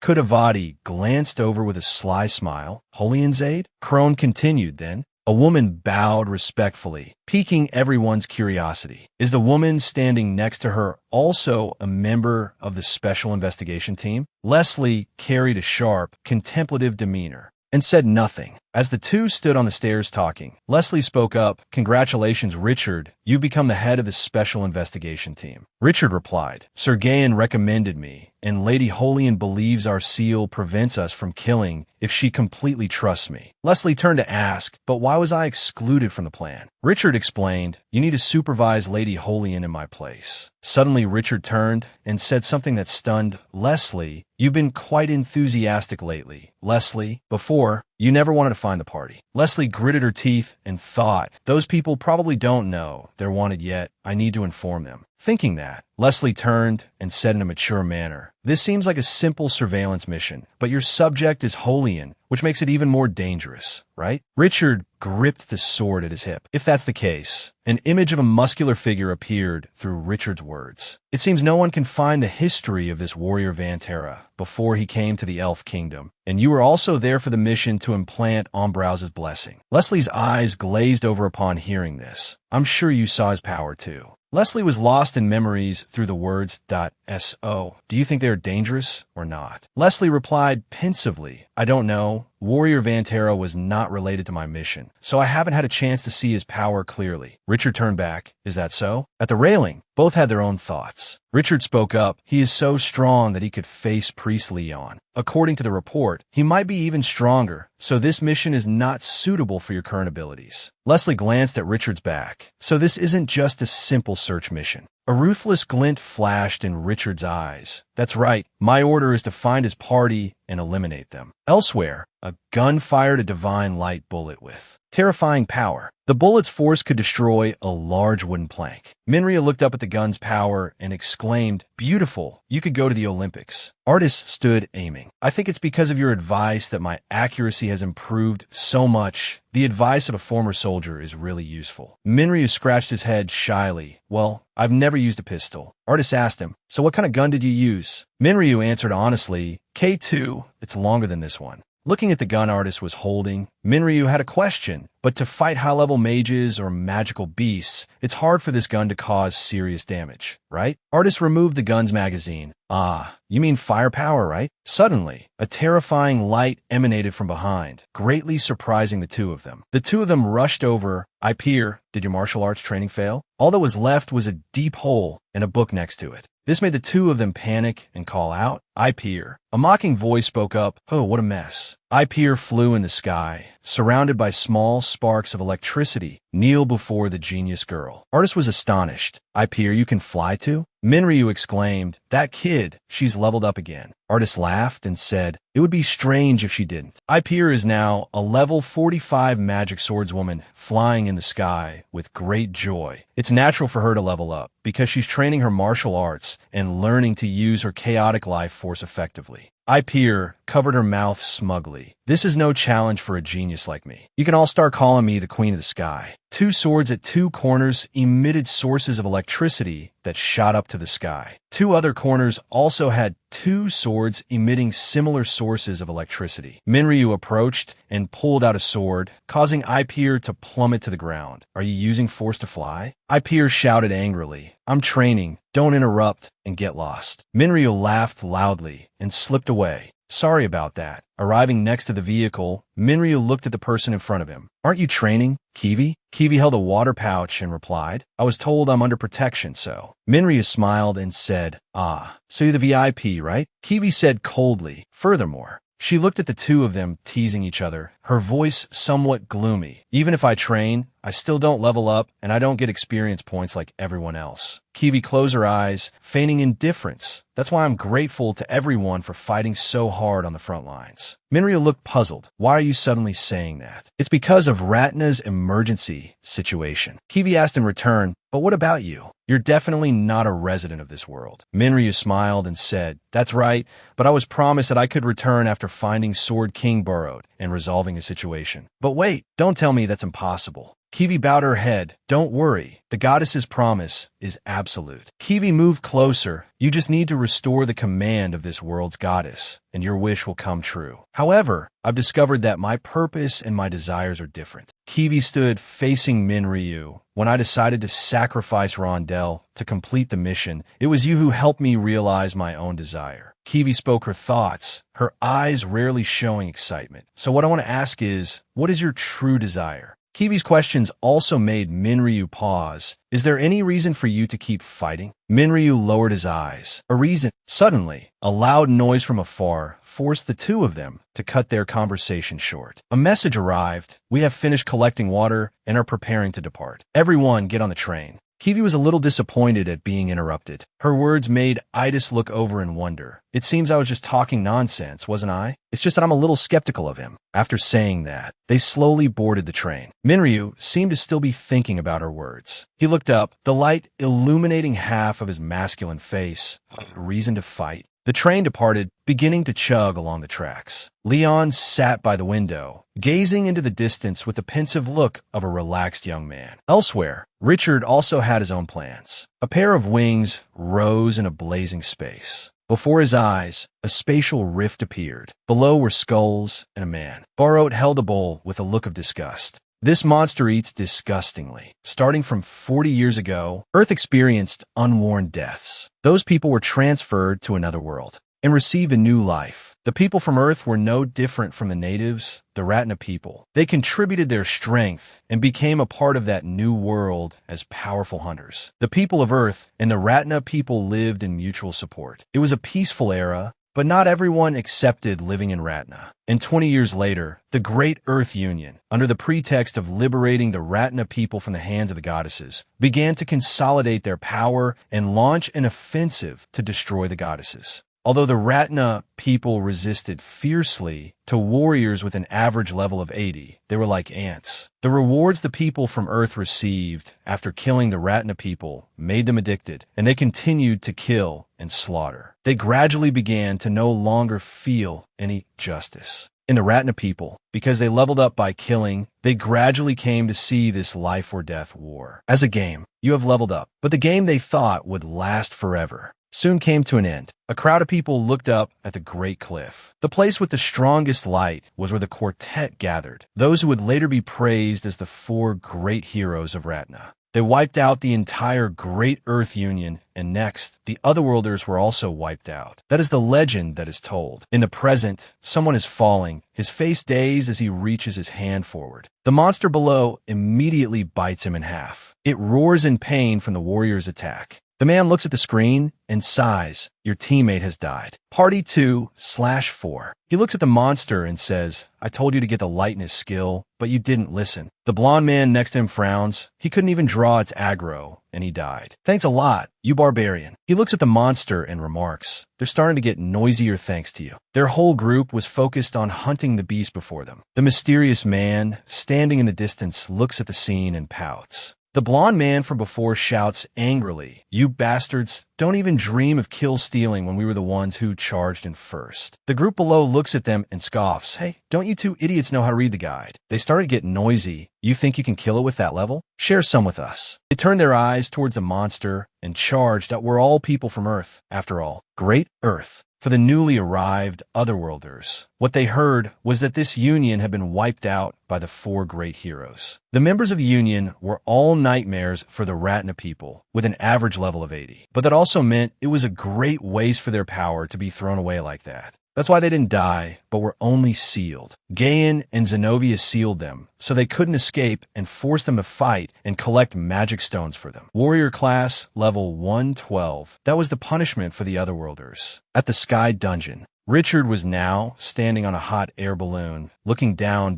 Kudavati glanced over with a sly smile. "Holian's aide?" Crone continued then. A woman bowed respectfully, piquing everyone's curiosity. "Is the woman standing next to her also a member of the special investigation team?" Leslie carried a sharp, contemplative demeanor and said nothing. As the two stood on the stairs talking, Leslie spoke up. "Congratulations, Richard. You've become the head of the special investigation team." Richard replied, "Sir Gayan recommended me, and Lady Holian believes our seal prevents us from killing if she completely trusts me." Leslie turned to ask, "But why was I excluded from the plan?" Richard explained, "You need to supervise Lady Holian in my place." Suddenly, Richard turned and said something that stunned Leslie. "You've been quite enthusiastic lately, Leslie. Before, you never wanted to find the party." Leslie gritted her teeth and thought, "Those people probably don't know they're wanted yet. I need to inform them." Thinking that, Leslie turned and said in a mature manner, "This seems like a simple surveillance mission, but your subject is Holian, which makes it even more dangerous, right?" Richard gripped the sword at his hip. "If that's the case," an image of a muscular figure appeared through Richard's words. "It seems no one can find the history of this warrior Vantera before he came to the Elf Kingdom, and you were also there for the mission to implant Ombrowse's blessing." Leslie's eyes glazed over upon hearing this. "I'm sure you saw his power too." Leslie was lost in memories through the words .so. "Do you think they are dangerous or not?" Leslie replied pensively, "I don't know. Warrior Vantera was not related to my mission, so I haven't had a chance to see his power clearly." Richard turned back. "Is that so?" At the railing, both had their own thoughts. Richard spoke up. "He is so strong that he could face Priest Leon. According to the report, he might be even stronger, so this mission is not suitable for your current abilities." Leslie glanced at Richard's back. "So this isn't just a simple search mission." A ruthless glint flashed in Richard's eyes. "That's right. My order is to find his party and eliminate them." Elsewhere, a gun fired a divine light bullet with terrifying power. The bullet's force could destroy a large wooden plank. Minria looked up at the gun's power and exclaimed, "Beautiful. You could go to the Olympics." Artis stood aiming. "I think it's because of your advice that my accuracy has improved so much. The advice of a former soldier is really useful." Minryu scratched his head shyly. "Well, I've never used a pistol." Artis asked him, "So what kind of gun did you use?" Minryu answered honestly, "K2. It's longer than this one." Looking at the gun Artis was holding, Minryu had a question. "But to fight high-level mages or magical beasts, it's hard for this gun to cause serious damage, right?" Artis removed the gun's magazine. "Ah, you mean firepower, right?" Suddenly, a terrifying light emanated from behind, greatly surprising the two of them. The two of them rushed over. "I peer. Did your martial arts training fail?" All that was left was a deep hole and a book next to it. This made the two of them panic and call out, "I peer." A mocking voice spoke up. "Oh, what a mess." I peer flew in the sky, surrounded by small sparks of electricity, kneel before the genius girl. Artis was astonished. "I peer you can fly too?" Minryu exclaimed, "That kid, she's leveled up again." Artis laughed and said, "It would be strange if she didn't." I peer is now a level 45 magic swordswoman flying in the sky with great joy. It's natural for her to level up because she's training her martial arts and learning to use her chaotic life force effectively. Ipeer covered her mouth smugly. This is no challenge for a genius like me. You can all start calling me the Queen of the Sky. Two swords at two corners emitted sources of electricity that shot up to the sky. Two other corners also had two swords emitting similar sources of electricity. Minryu approached and pulled out a sword, causing Ipeer to plummet to the ground. Are you using force to fly? Ipeer shouted angrily. I'm training. Don't interrupt and get lost. Minryu laughed loudly and slipped away. Sorry about that. Arriving next to the vehicle, Minryu looked at the person in front of him. Aren't you training, Kiwi? Kiwi held a water pouch and replied, I was told I'm under protection, so. Minryu smiled and said, Ah, so you're the VIP, right? Kiwi said coldly. Furthermore, she looked at the two of them teasing each other, her voice somewhat gloomy. Even if I train, I still don't level up, and I don't get experience points like everyone else. Kiwi closed her eyes, feigning indifference. That's why I'm grateful to everyone for fighting so hard on the front lines. Minryu looked puzzled. Why are you suddenly saying that? It's because of Ratna's emergency situation. Kiwi asked in return, but what about you? You're definitely not a resident of this world. Minryu smiled and said, That's right, but I was promised that I could return after finding Sword King burrowed and resolving a situation. But wait, don't tell me that's impossible. Kiwi bowed her head. Don't worry, the goddess's promise is absolute. Kiwi moved closer. You just need to restore the command of this world's goddess, and your wish will come true. However, I've discovered that my purpose and my desires are different. Kiwi stood facing Minryu. When I decided to sacrifice Rondell to complete the mission, it was you who helped me realize my own desire. Kiwi spoke her thoughts, her eyes rarely showing excitement. So what I want to ask is, what is your true desire? Kiwi's questions also made Minryu pause. Is there any reason for you to keep fighting? Minryu lowered his eyes. A reason. Suddenly, a loud noise from afar forced the two of them to cut their conversation short. A message arrived. We have finished collecting water and are preparing to depart. Everyone get on the train. Kiwi was a little disappointed at being interrupted. Her words made Idis look over in wonder. It seems I was just talking nonsense, wasn't I? It's just that I'm a little skeptical of him. After saying that, they slowly boarded the train. Minryu seemed to still be thinking about her words. He looked up, the light illuminating half of his masculine face. Reason to fight. The train departed, beginning to chug along the tracks. Leon sat by the window, gazing into the distance with the pensive look of a relaxed young man. Elsewhere, Richard also had his own plans. A pair of wings rose in a blazing space. Before his eyes, a spatial rift appeared. Below were skulls and a man. Barot held a bowl with a look of disgust. This monster eats disgustingly. Starting from 40 years ago, Earth experienced unwarned deaths. Those people were transferred to another world and received a new life. The people from Earth were no different from the natives, the Ratna people. They contributed their strength and became a part of that new world as powerful hunters. The people of Earth and the Ratna people lived in mutual support. It was a peaceful era, but not everyone accepted living in Ratna. And 20 years later, the Great Earth Union, under the pretext of liberating the Ratna people from the hands of the goddesses, began to consolidate their power and launch an offensive to destroy the goddesses. Although the Ratna people resisted fiercely to warriors with an average level of 80, they were like ants. The rewards the people from Earth received after killing the Ratna people made them addicted, and they continued to kill and slaughter. They gradually began to no longer feel any justice. In the Ratna people, because they leveled up by killing, they gradually came to see this life or death war. As a game, you have leveled up, but the game they thought would last forever soon came to an end. A crowd of people looked up at the Great Cliff. The place with the strongest light was where the quartet gathered, those who would later be praised as the four great heroes of Ratna. They wiped out the entire Great Earth Union, and next, the Otherworlders were also wiped out. That is the legend that is told. In the present, someone is falling, his face dazed as he reaches his hand forward. The monster below immediately bites him in half. It roars in pain from the warrior's attack. The man looks at the screen and sighs. Your teammate has died. Party 2/4. He looks at the monster and says, I told you to get the lightness skill, but you didn't listen. The blonde man next to him frowns. He couldn't even draw its aggro, and he died. Thanks a lot, you barbarian. He looks at the monster and remarks, they're starting to get noisier thanks to you. Their whole group was focused on hunting the beast before them. The mysterious man, standing in the distance, looks at the scene and pouts. The blonde man from before shouts angrily, "You bastards, don't even dream of kill stealing when we were the ones who charged in first." The group below looks at them and scoffs, "Hey, don't you two idiots know how to read the guide?" They started getting noisy. "You think you can kill it with that level? Share some with us." They turned their eyes towards the monster and charged that we're all people from Earth, after all. Great Earth. For the newly arrived Otherworlders, what they heard was that this union had been wiped out by the 4 great heroes. The members of the union were all nightmares for the Ratna people, with an average level of 80. But that also meant it was a great waste for their power to be thrown away like that. That's why they didn't die, but were only sealed. Gaian and Zenobia sealed them, so they couldn't escape and forced them to fight and collect magic stones for them. Warrior class, level 112. That was the punishment for the Otherworlders. At the Sky Dungeon, Richard was now standing on a hot air balloon, looking down.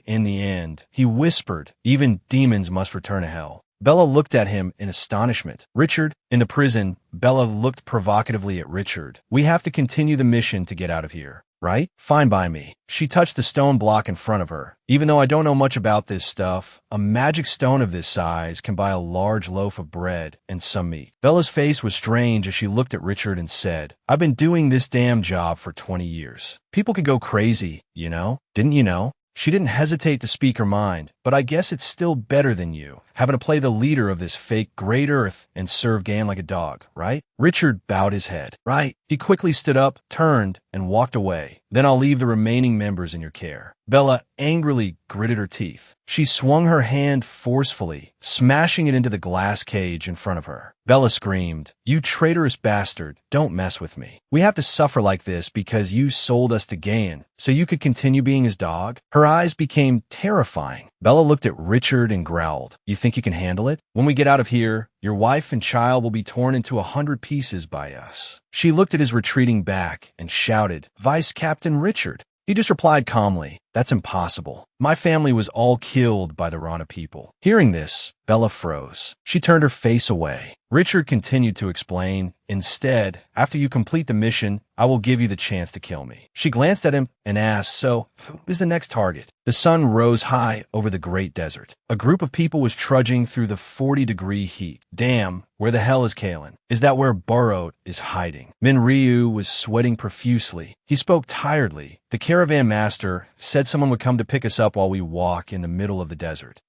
In the end, he whispered, "Even demons must return to hell." Bella looked at him in astonishment. Richard, in the prison, Bella looked provocatively at Richard. "We have to continue the mission to get out of here, right? Fine by me." She touched the stone block in front of her. "Even though I don't know much about this stuff, a magic stone of this size can buy a large loaf of bread and some meat." Bella's face was strange as she looked at Richard and said, "I've been doing this damn job for 20 years. People could go crazy, you know? Didn't you know?" She didn't hesitate to speak her mind, "But I guess it's still better than you, having to play the leader of this fake Great Earth and serve Gan like a dog, right?" Richard bowed his head. "Right." He quickly stood up, turned, and walked away. "Then I'll leave the remaining members in your care." Bella angrily gritted her teeth. She swung her hand forcefully, smashing it into the glass cage in front of her. Bella screamed, "You traitorous bastard, don't mess with me. We have to suffer like this because you sold us to Gaian, so you could continue being his dog?" Her eyes became terrifying. Bella looked at Richard and growled, "You think you can handle it? When we get out of here, your wife and child will be torn into 100 pieces by us." She looked at his retreating back and shouted, "Vice Captain Richard." He just replied calmly, "That's impossible. My family was all killed by the Rana people." Hearing this, Bella froze. She turned her face away. Richard continued to explain, "Instead, after you complete the mission, I will give you the chance to kill me." She glanced at him and asked, "So, who is the next target?" The sun rose high over the great desert. A group of people was trudging through the 40-degree heat. "Damn, where the hell is Kalen? Is that where Burrowed is hiding?" Ryu was sweating profusely. He spoke tiredly. "The caravan master said someone would come to pick us up while we walk in the middle of the desert.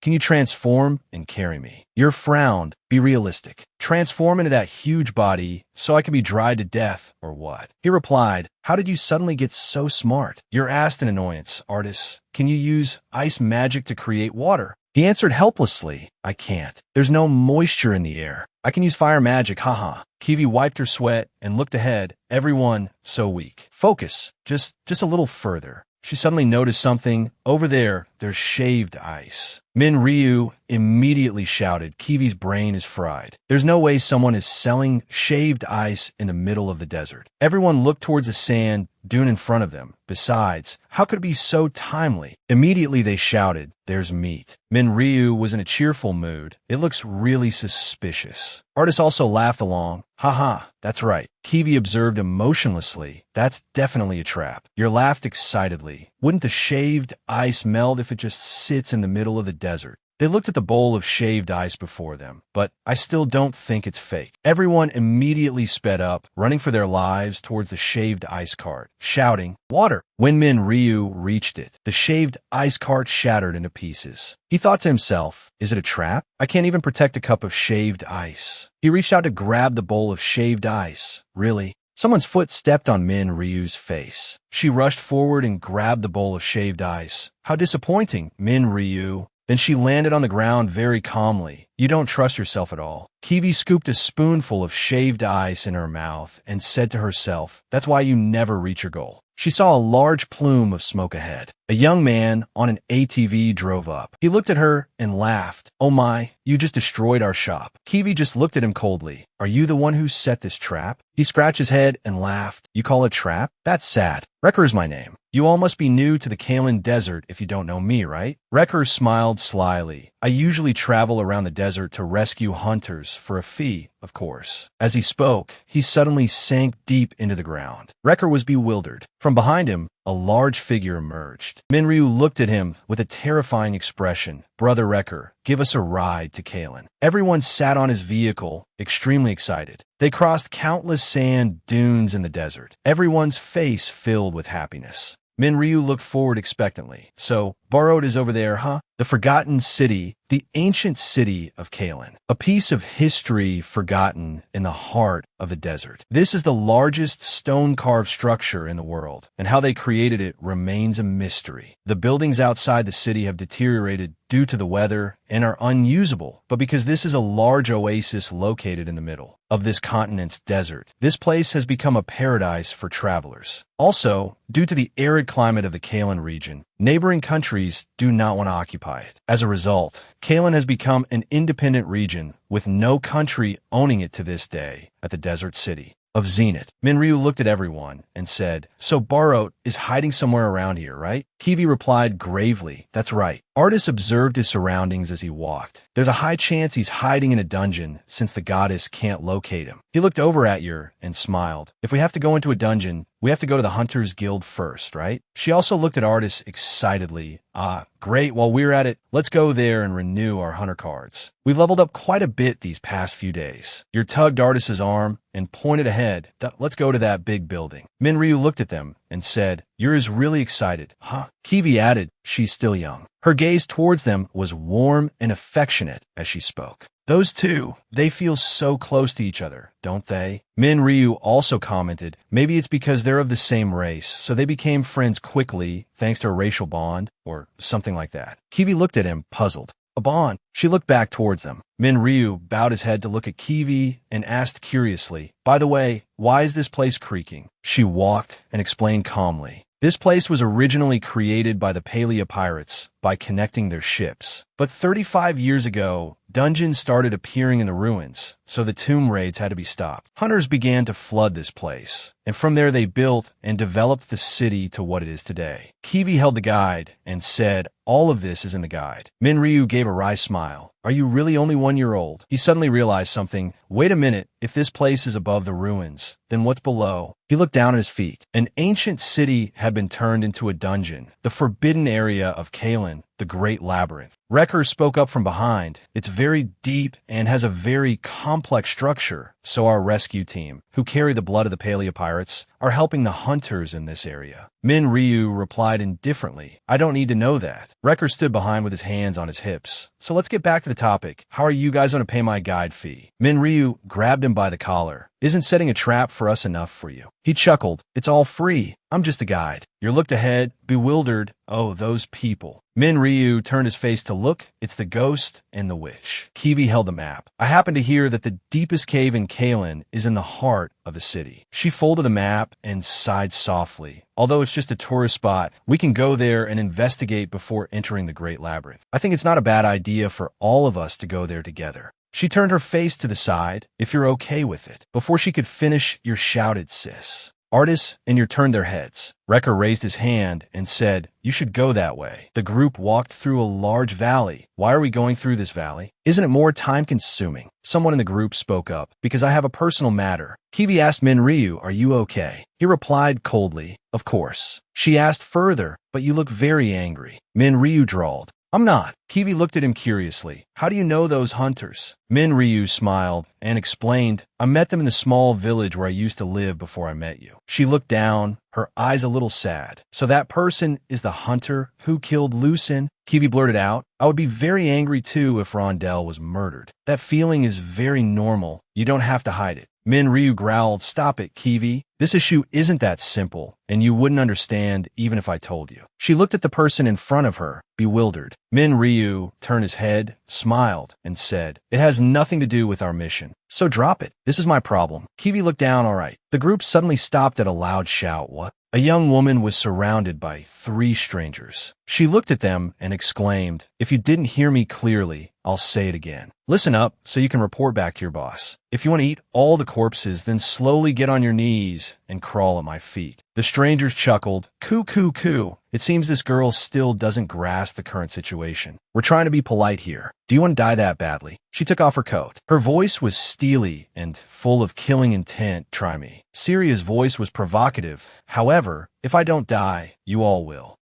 Can you transform and carry me?" Yer frowned. "Be realistic. Transform into that huge body so I can be dried to death, or what?" He replied, "How did you suddenly get so smart? You're asked an annoyance, artist. Can you use ice magic to create water?" He answered helplessly, "I can't. There's no moisture in the air. I can use fire magic, haha." Kiwi wiped her sweat and looked ahead. Everyone so weak. "Focus. Just a little further." She suddenly noticed something. "Over there, there's shaved ice." Ryu immediately shouted, "Kiwi's brain is fried. There's no way someone is selling shaved ice in the middle of the desert." Everyone looked towards the sand dune in front of them. Besides, how could it be so timely? Immediately they shouted, "There's meat." Ryu was in a cheerful mood. "It looks really suspicious." Artis also laughed along. "Haha, that's right." Kiwi observed emotionlessly. "That's definitely a trap." Yer laughed excitedly. "Wouldn't the shaved ice melt if it just sits in the middle of the desert?" They looked at the bowl of shaved ice before them, but I still don't think it's fake. Everyone immediately sped up, running for their lives towards the shaved ice cart, shouting, "Water!" When Ryu reached it, the shaved ice cart shattered into pieces. He thought to himself, "Is it a trap? I can't even protect a cup of shaved ice." He reached out to grab the bowl of shaved ice. Really? Someone's foot stepped on Ryu's face. She rushed forward and grabbed the bowl of shaved ice. "How disappointing, Ryu." Then she landed on the ground very calmly. "You don't trust yourself at all." Kiwi scooped a spoonful of shaved ice in her mouth and said to herself, "That's why you never reach your goal." She saw a large plume of smoke ahead. A young man on an ATV drove up. He looked at her and laughed. "Oh my, you just destroyed our shop." Kiwi just looked at him coldly. "Are you the one who set this trap?" He scratched his head and laughed. "You call it trap? That's sad. Wrecker is my name. You all must be new to the Kalen Desert if you don't know me, right?" Wrecker smiled slyly. "I usually travel around the desert to rescue hunters for a fee, of course." As he spoke, he suddenly sank deep into the ground. Wrecker was bewildered. From behind him, a large figure emerged. Minryu looked at him with a terrifying expression. Brother Wrecker, give us a ride to Kalen. Everyone sat on his vehicle, extremely excited. They crossed countless sand dunes in the desert, everyone's face filled with happiness. Minryu looked forward expectantly. So, Borrowed is over there, huh? The forgotten city, the ancient city of Kalen. A piece of history forgotten in the heart of the desert. This is the largest stone-carved structure in the world, and how they created it remains a mystery. The buildings outside the city have deteriorated due to the weather and are unusable, but because this is a large oasis located in the middle of this continent's desert, this place has become a paradise for travelers. Also, due to the arid climate of the Kalen region, neighboring countries do not want to occupy it. As a result, Kalen has become an independent region with no country owning it to this day at the desert city of Zenith. Minryu looked at everyone and said, so Borrowed is hiding somewhere around here, right? Kiwi replied gravely, that's right. Artis observed his surroundings as he walked. There's a high chance he's hiding in a dungeon since the goddess can't locate him. He looked over at Yer and smiled. If we have to go into a dungeon, we have to go to the Hunters Guild first, right? She also looked at Artis excitedly. Ah, great. While we're at it, let's go there and renew our hunter cards. We've leveled up quite a bit these past few days. Yer tugged Artis's arm and pointed ahead. Let's go to that big building. Minryu looked at them and said, Yer is really excited, huh? Kiwi added, she's still young. Her gaze towards them was warm and affectionate as she spoke. Those two, they feel so close to each other, don't they? Minryu also commented, maybe it's because they're of the same race, so they became friends quickly thanks to a racial bond, or something like that. Kiwi looked at him, puzzled. A bond. She looked back towards them. Minryu bowed his head to look at Kiwi and asked curiously, by the way, why is this place creaking? She walked and explained calmly. This place was originally created by the Palea pirates by connecting their ships. But 35 years ago, dungeons started appearing in the ruins, so the tomb raids had to be stopped. Hunters began to flood this place, and from there they built and developed the city to what it is today. Kiwi held the guide and said, all of this is in the guide. Minryu gave a wry smile. Are you really only 1 year old? He suddenly realized something. Wait a minute, if this place is above the ruins, then what's below? He looked down at his feet. An ancient city had been turned into a dungeon, the forbidden area of Kalen, the Great Labyrinth. Wrecker spoke up from behind. It's very deep and has a very complex structure, so our rescue team, who carry the blood of the Palea pirates, are helping the hunters in this area. Minryu replied indifferently, I don't need to know that. Wrecker stood behind with his hands on his hips. So let's get back to the topic. How are you guys going to pay my guide fee? Minryu grabbed him by the collar. Isn't setting a trap for us enough for you? He chuckled. It's all free. I'm just a guide. Yer looked ahead, bewildered. Oh, those people. Minryu turned his face to look. It's the ghost and the witch. Kiwi held the map. I happen to hear that the deepest cave in Kalen is in the heart of the city. She folded the map and sighed softly. Although it's just a tourist spot, we can go there and investigate before entering the Great Labyrinth. I think it's not a bad idea for all of us to go there together. She turned her face to the side, if you're okay with it. Before she could finish, Yer shouted, sis. Artis and Yer turned their heads. Wrecker raised his hand and said, you should go that way. The group walked through a large valley. Why are we going through this valley? Isn't it more time-consuming? Someone in the group spoke up. Because I have a personal matter. Kiwi asked Minryu, are you okay? He replied coldly, of course. She asked further, but you look very angry. Minryu drawled, I'm not. Kiwi looked at him curiously. How do you know those hunters? Minryu smiled and explained, I met them in the small village where I used to live before I met you. She looked down, her eyes a little sad. So that person is the hunter who killed Lucin? Kiwi blurted out, I would be very angry too if Rondell was murdered. That feeling is very normal. You don't have to hide it. Minryu growled, stop it, Kiwi. This issue isn't that simple, and you wouldn't understand even if I told you. She looked at the person in front of her, bewildered. Minryu turned his head, smiled, and said, it has nothing to do with our mission. So drop it. This is my problem. Kiwi looked down, all right. The group suddenly stopped at a loud shout. What? A young woman was surrounded by 3 strangers. She looked at them and exclaimed, if you didn't hear me clearly, I'll say it again. Listen up so you can report back to your boss. If you want to eat all the corpses, then slowly get on your knees knees and crawl at my feet. The strangers chuckled. Coo, coo, coo. It seems this girl still doesn't grasp the current situation. We're trying to be polite here. Do you want to die that badly? She took off her coat. Her voice was steely and full of killing intent. Try me. Syria's voice was provocative. However, if I don't die, you all will.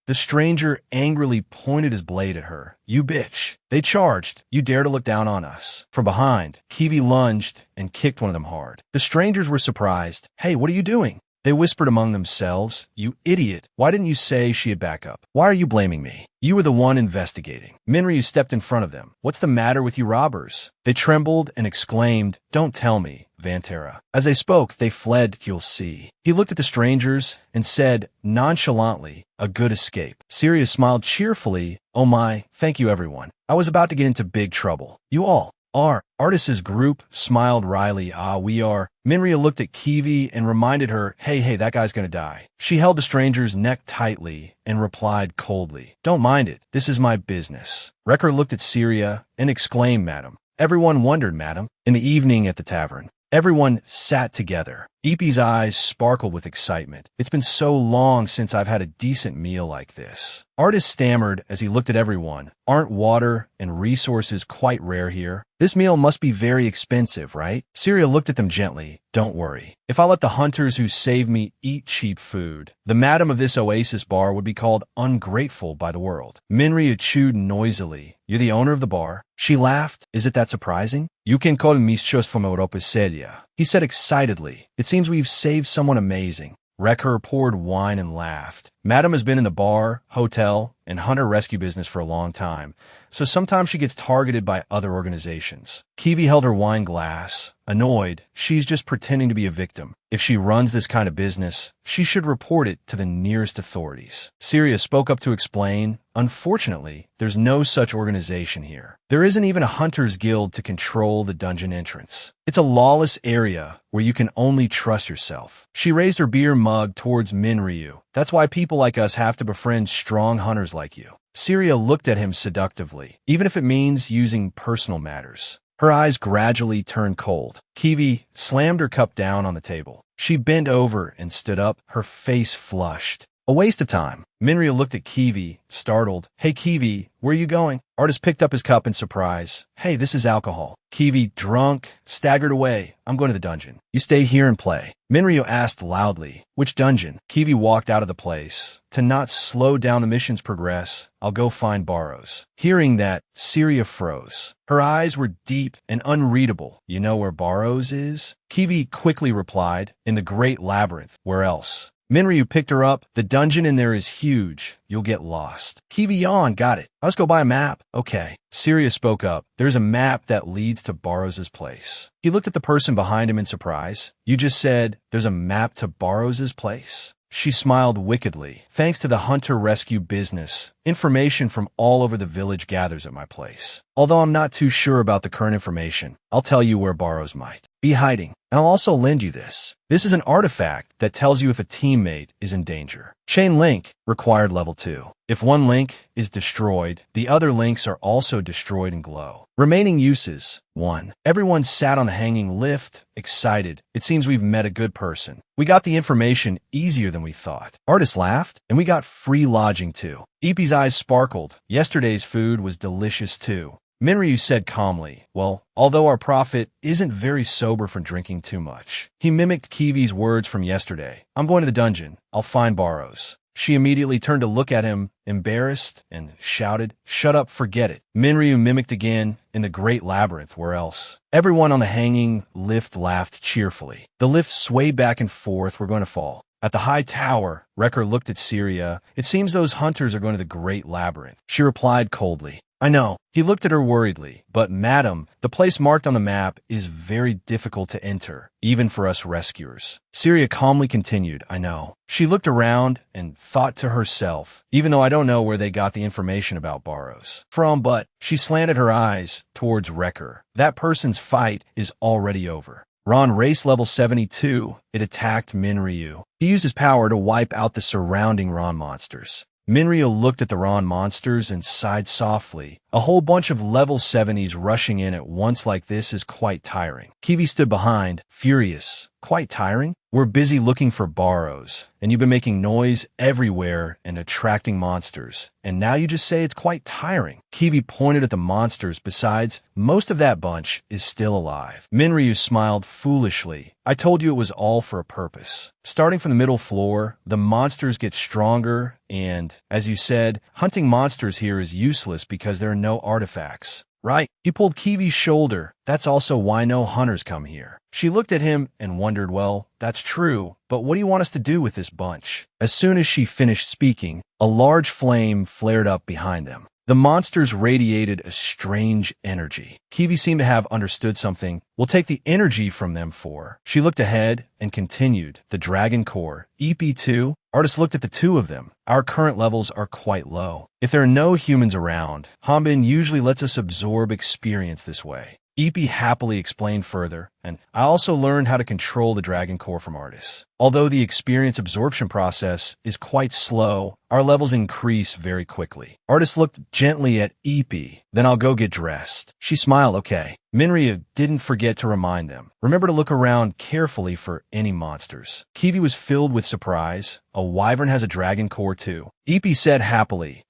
The stranger angrily pointed his blade at her. You bitch. They charged. You dare to look down on us. From behind, Kiwi lunged and kicked one of them hard. The strangers were surprised. Hey, what are you doing? They whispered among themselves. You idiot. Why didn't you say she had backup? Why are you blaming me? You were the one investigating. Minryu stepped in front of them. What's the matter with you robbers? They trembled and exclaimed, Don't tell me, Vantera. As they spoke, they fled. You'll see. He looked at the strangers and said nonchalantly, a good escape. Syria smiled cheerfully. Oh my, thank you everyone. I was about to get into big trouble. You all are. Artis's group smiled wryly. We are. Minryu looked at Kiwi and reminded her, hey, that guy's gonna die. She held the stranger's neck tightly and replied coldly, Don't mind it. This is my business. Wrecker looked at Syria and exclaimed, Madam. Everyone wondered, Madam. In the evening at the tavern, everyone sat together. Eepee's eyes sparkled with excitement. It's been so long since I've had a decent meal like this. Artist stammered as he looked at everyone. Aren't water and resources quite rare here? This meal must be very expensive, right? Syria looked at them gently. Don't worry. If I let the hunters who saved me eat cheap food, the madam of this oasis bar would be called ungrateful by the world. Minryu chewed noisily. You're the owner of the bar? She laughed. Is it that surprising? You can call me just from Europa Seria. He said excitedly. It seems we've saved someone amazing. Wrecker poured wine and laughed. Madam has been in the bar, hotel, and hunter rescue business for a long time, so sometimes she gets targeted by other organizations. Kiwi held her wine glass. Annoyed, she's just pretending to be a victim. If she runs this kind of business, she should report it to the nearest authorities. Syria spoke up to explain, unfortunately, there's no such organization here. There isn't even a hunter's guild to control the dungeon entrance. It's a lawless area where you can only trust yourself. She raised her beer mug towards Minryu. That's why people like us have to befriend strong hunters like you. Syria looked at him seductively, even if it means using personal matters. Her eyes gradually turned cold. Kiwi slammed her cup down on the table. She bent over and stood up, her face flushed. A waste of time. Minryu looked at Kiwi, startled. Hey Kiwi, where are you going? Artist picked up his cup in surprise. Hey, this is alcohol. Kiwi, drunk, staggered away. I'm going to the dungeon. You stay here and play. Minryu asked loudly. Which dungeon? Kiwi walked out of the place. To not slow down the mission's progress, I'll go find Barrows. Hearing that, Syria froze. Her eyes were deep and unreadable. You know where Barrows is? Kiwi quickly replied. In the Great Labyrinth. Where else? Minryu picked her up. The dungeon in there is huge. You'll get lost. Kiwi yawned. Got it. Let's go buy a map. Okay. Syria spoke up. There's a map that leads to Barrows' place. He looked at the person behind him in surprise. You just said there's a map to Barrows' place? She smiled wickedly. Thanks to the hunter rescue business, information from all over the village gathers at my place. Although I'm not too sure about the current information, I'll tell you where Barrows might be hiding. And I'll also lend you this. This is an artifact that tells you if a teammate is in danger. Chain link required level 2. If one link is destroyed, the other links are also destroyed and glow. Remaining uses. 1. Everyone sat on the hanging lift, excited. It seems we've met a good person. We got the information easier than we thought. Artist laughed, and we got free lodging too. Eepee's eyes sparkled. Yesterday's food was delicious too. Minryu said calmly, well, although our prophet isn't very sober from drinking too much. He mimicked Kiwi's words from yesterday. I'm going to the dungeon. I'll find Barrows. She immediately turned to look at him, embarrassed, and shouted, Shut up, forget it. Minryu mimicked again, in the Great Labyrinth, where else? Everyone on the hanging lift laughed cheerfully. The lift swayed back and forth. We're going to fall. At the high tower, Wrecker looked at Syria. It seems those hunters are going to the Great Labyrinth. She replied coldly. I know. He looked at her worriedly. But, madam, the place marked on the map is very difficult to enter, even for us rescuers. Syria calmly continued, I know. She looked around and thought to herself, even though I don't know where they got the information about Barrows. But she slanted her eyes towards Wrecker. That person's fight is already over. Ron race level 72. It attacked Minryu. He used his power to wipe out the surrounding Ron monsters. Minryu looked at the Ron monsters and sighed softly. A whole bunch of level 70s rushing in at once like this is quite tiring. Kiwi stood behind, furious. Quite tiring? We're busy looking for borrows, and you've been making noise everywhere and attracting monsters. And now you just say it's quite tiring. Kiwi pointed at the monsters. Besides, most of that bunch is still alive. Minryu smiled foolishly. I told you it was all for a purpose. Starting from the middle floor, the monsters get stronger, and, as you said, hunting monsters here is useless because there are no artifacts. Right? He pulled Kiwi's shoulder. That's also why no hunters come here. She looked at him and wondered, well, that's true, but what do you want us to do with this bunch? As soon as she finished speaking, a large flame flared up behind them. The monsters radiated a strange energy. Kiwi seemed to have understood something. We'll take the energy from them for. She looked ahead and continued. The Dragon Core. EP2. Artist looked at the two of them. Our current levels are quite low. If there are no humans around, Han-Bin usually lets us absorb experience this way. EP happily explained further, and I also learned how to control the Dragon Core from artists. Although the experience absorption process is quite slow, our levels increase very quickly. Artist looked gently at EP. Then I'll go get dressed. She smiled, okay. Minryu didn't forget to remind them. Remember to look around carefully for any monsters. Kiwi was filled with surprise. A wyvern has a dragon core too. EP said happily,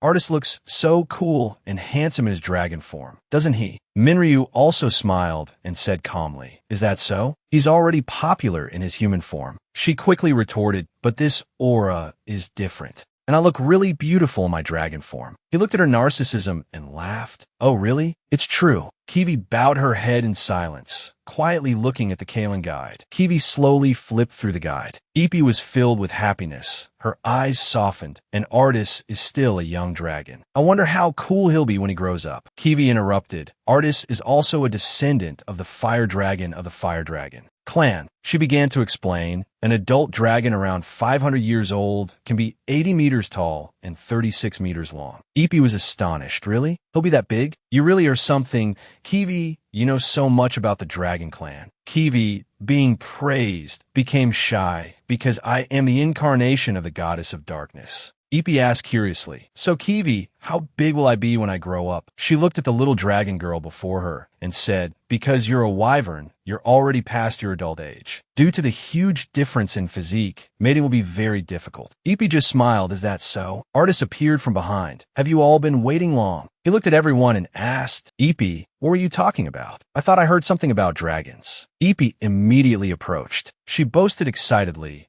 artist looks so cool and handsome in his dragon form, doesn't he? Minryu also smiled and said calmly, is that so? He's already popular in his human form. She quickly retorted, but this aura is different. And I look really beautiful in my dragon form. He looked at her narcissism and laughed. Oh, really? It's true. Kiwi bowed her head in silence, quietly looking at the Kalen guide. Kiwi slowly flipped through the guide. EP was filled with happiness. Her eyes softened. An artist is still a young dragon. I wonder how cool he'll be when he grows up. Kiwi interrupted. Artist is also a descendant of the fire dragon clan. She began to explain. An adult dragon around 500 years old can be 80 meters tall and 36 meters long. EP was astonished. Really? He'll be that big? You really are something. Kiwi, you know so much about the dragon clan. Kiwi, being praised, became shy because I am the incarnation of the goddess of darkness. EP asked curiously, so Kiwi, how big will I be when I grow up? She looked at the little dragon girl before her and said, because you're a wyvern, you're already past your adult age. Due to the huge difference in physique, mating will be very difficult. EP just smiled, is that so? Artist appeared from behind. Have you all been waiting long? He looked at everyone and asked, EP, what were you talking about? I thought I heard something about dragons. EP immediately approached. She boasted excitedly,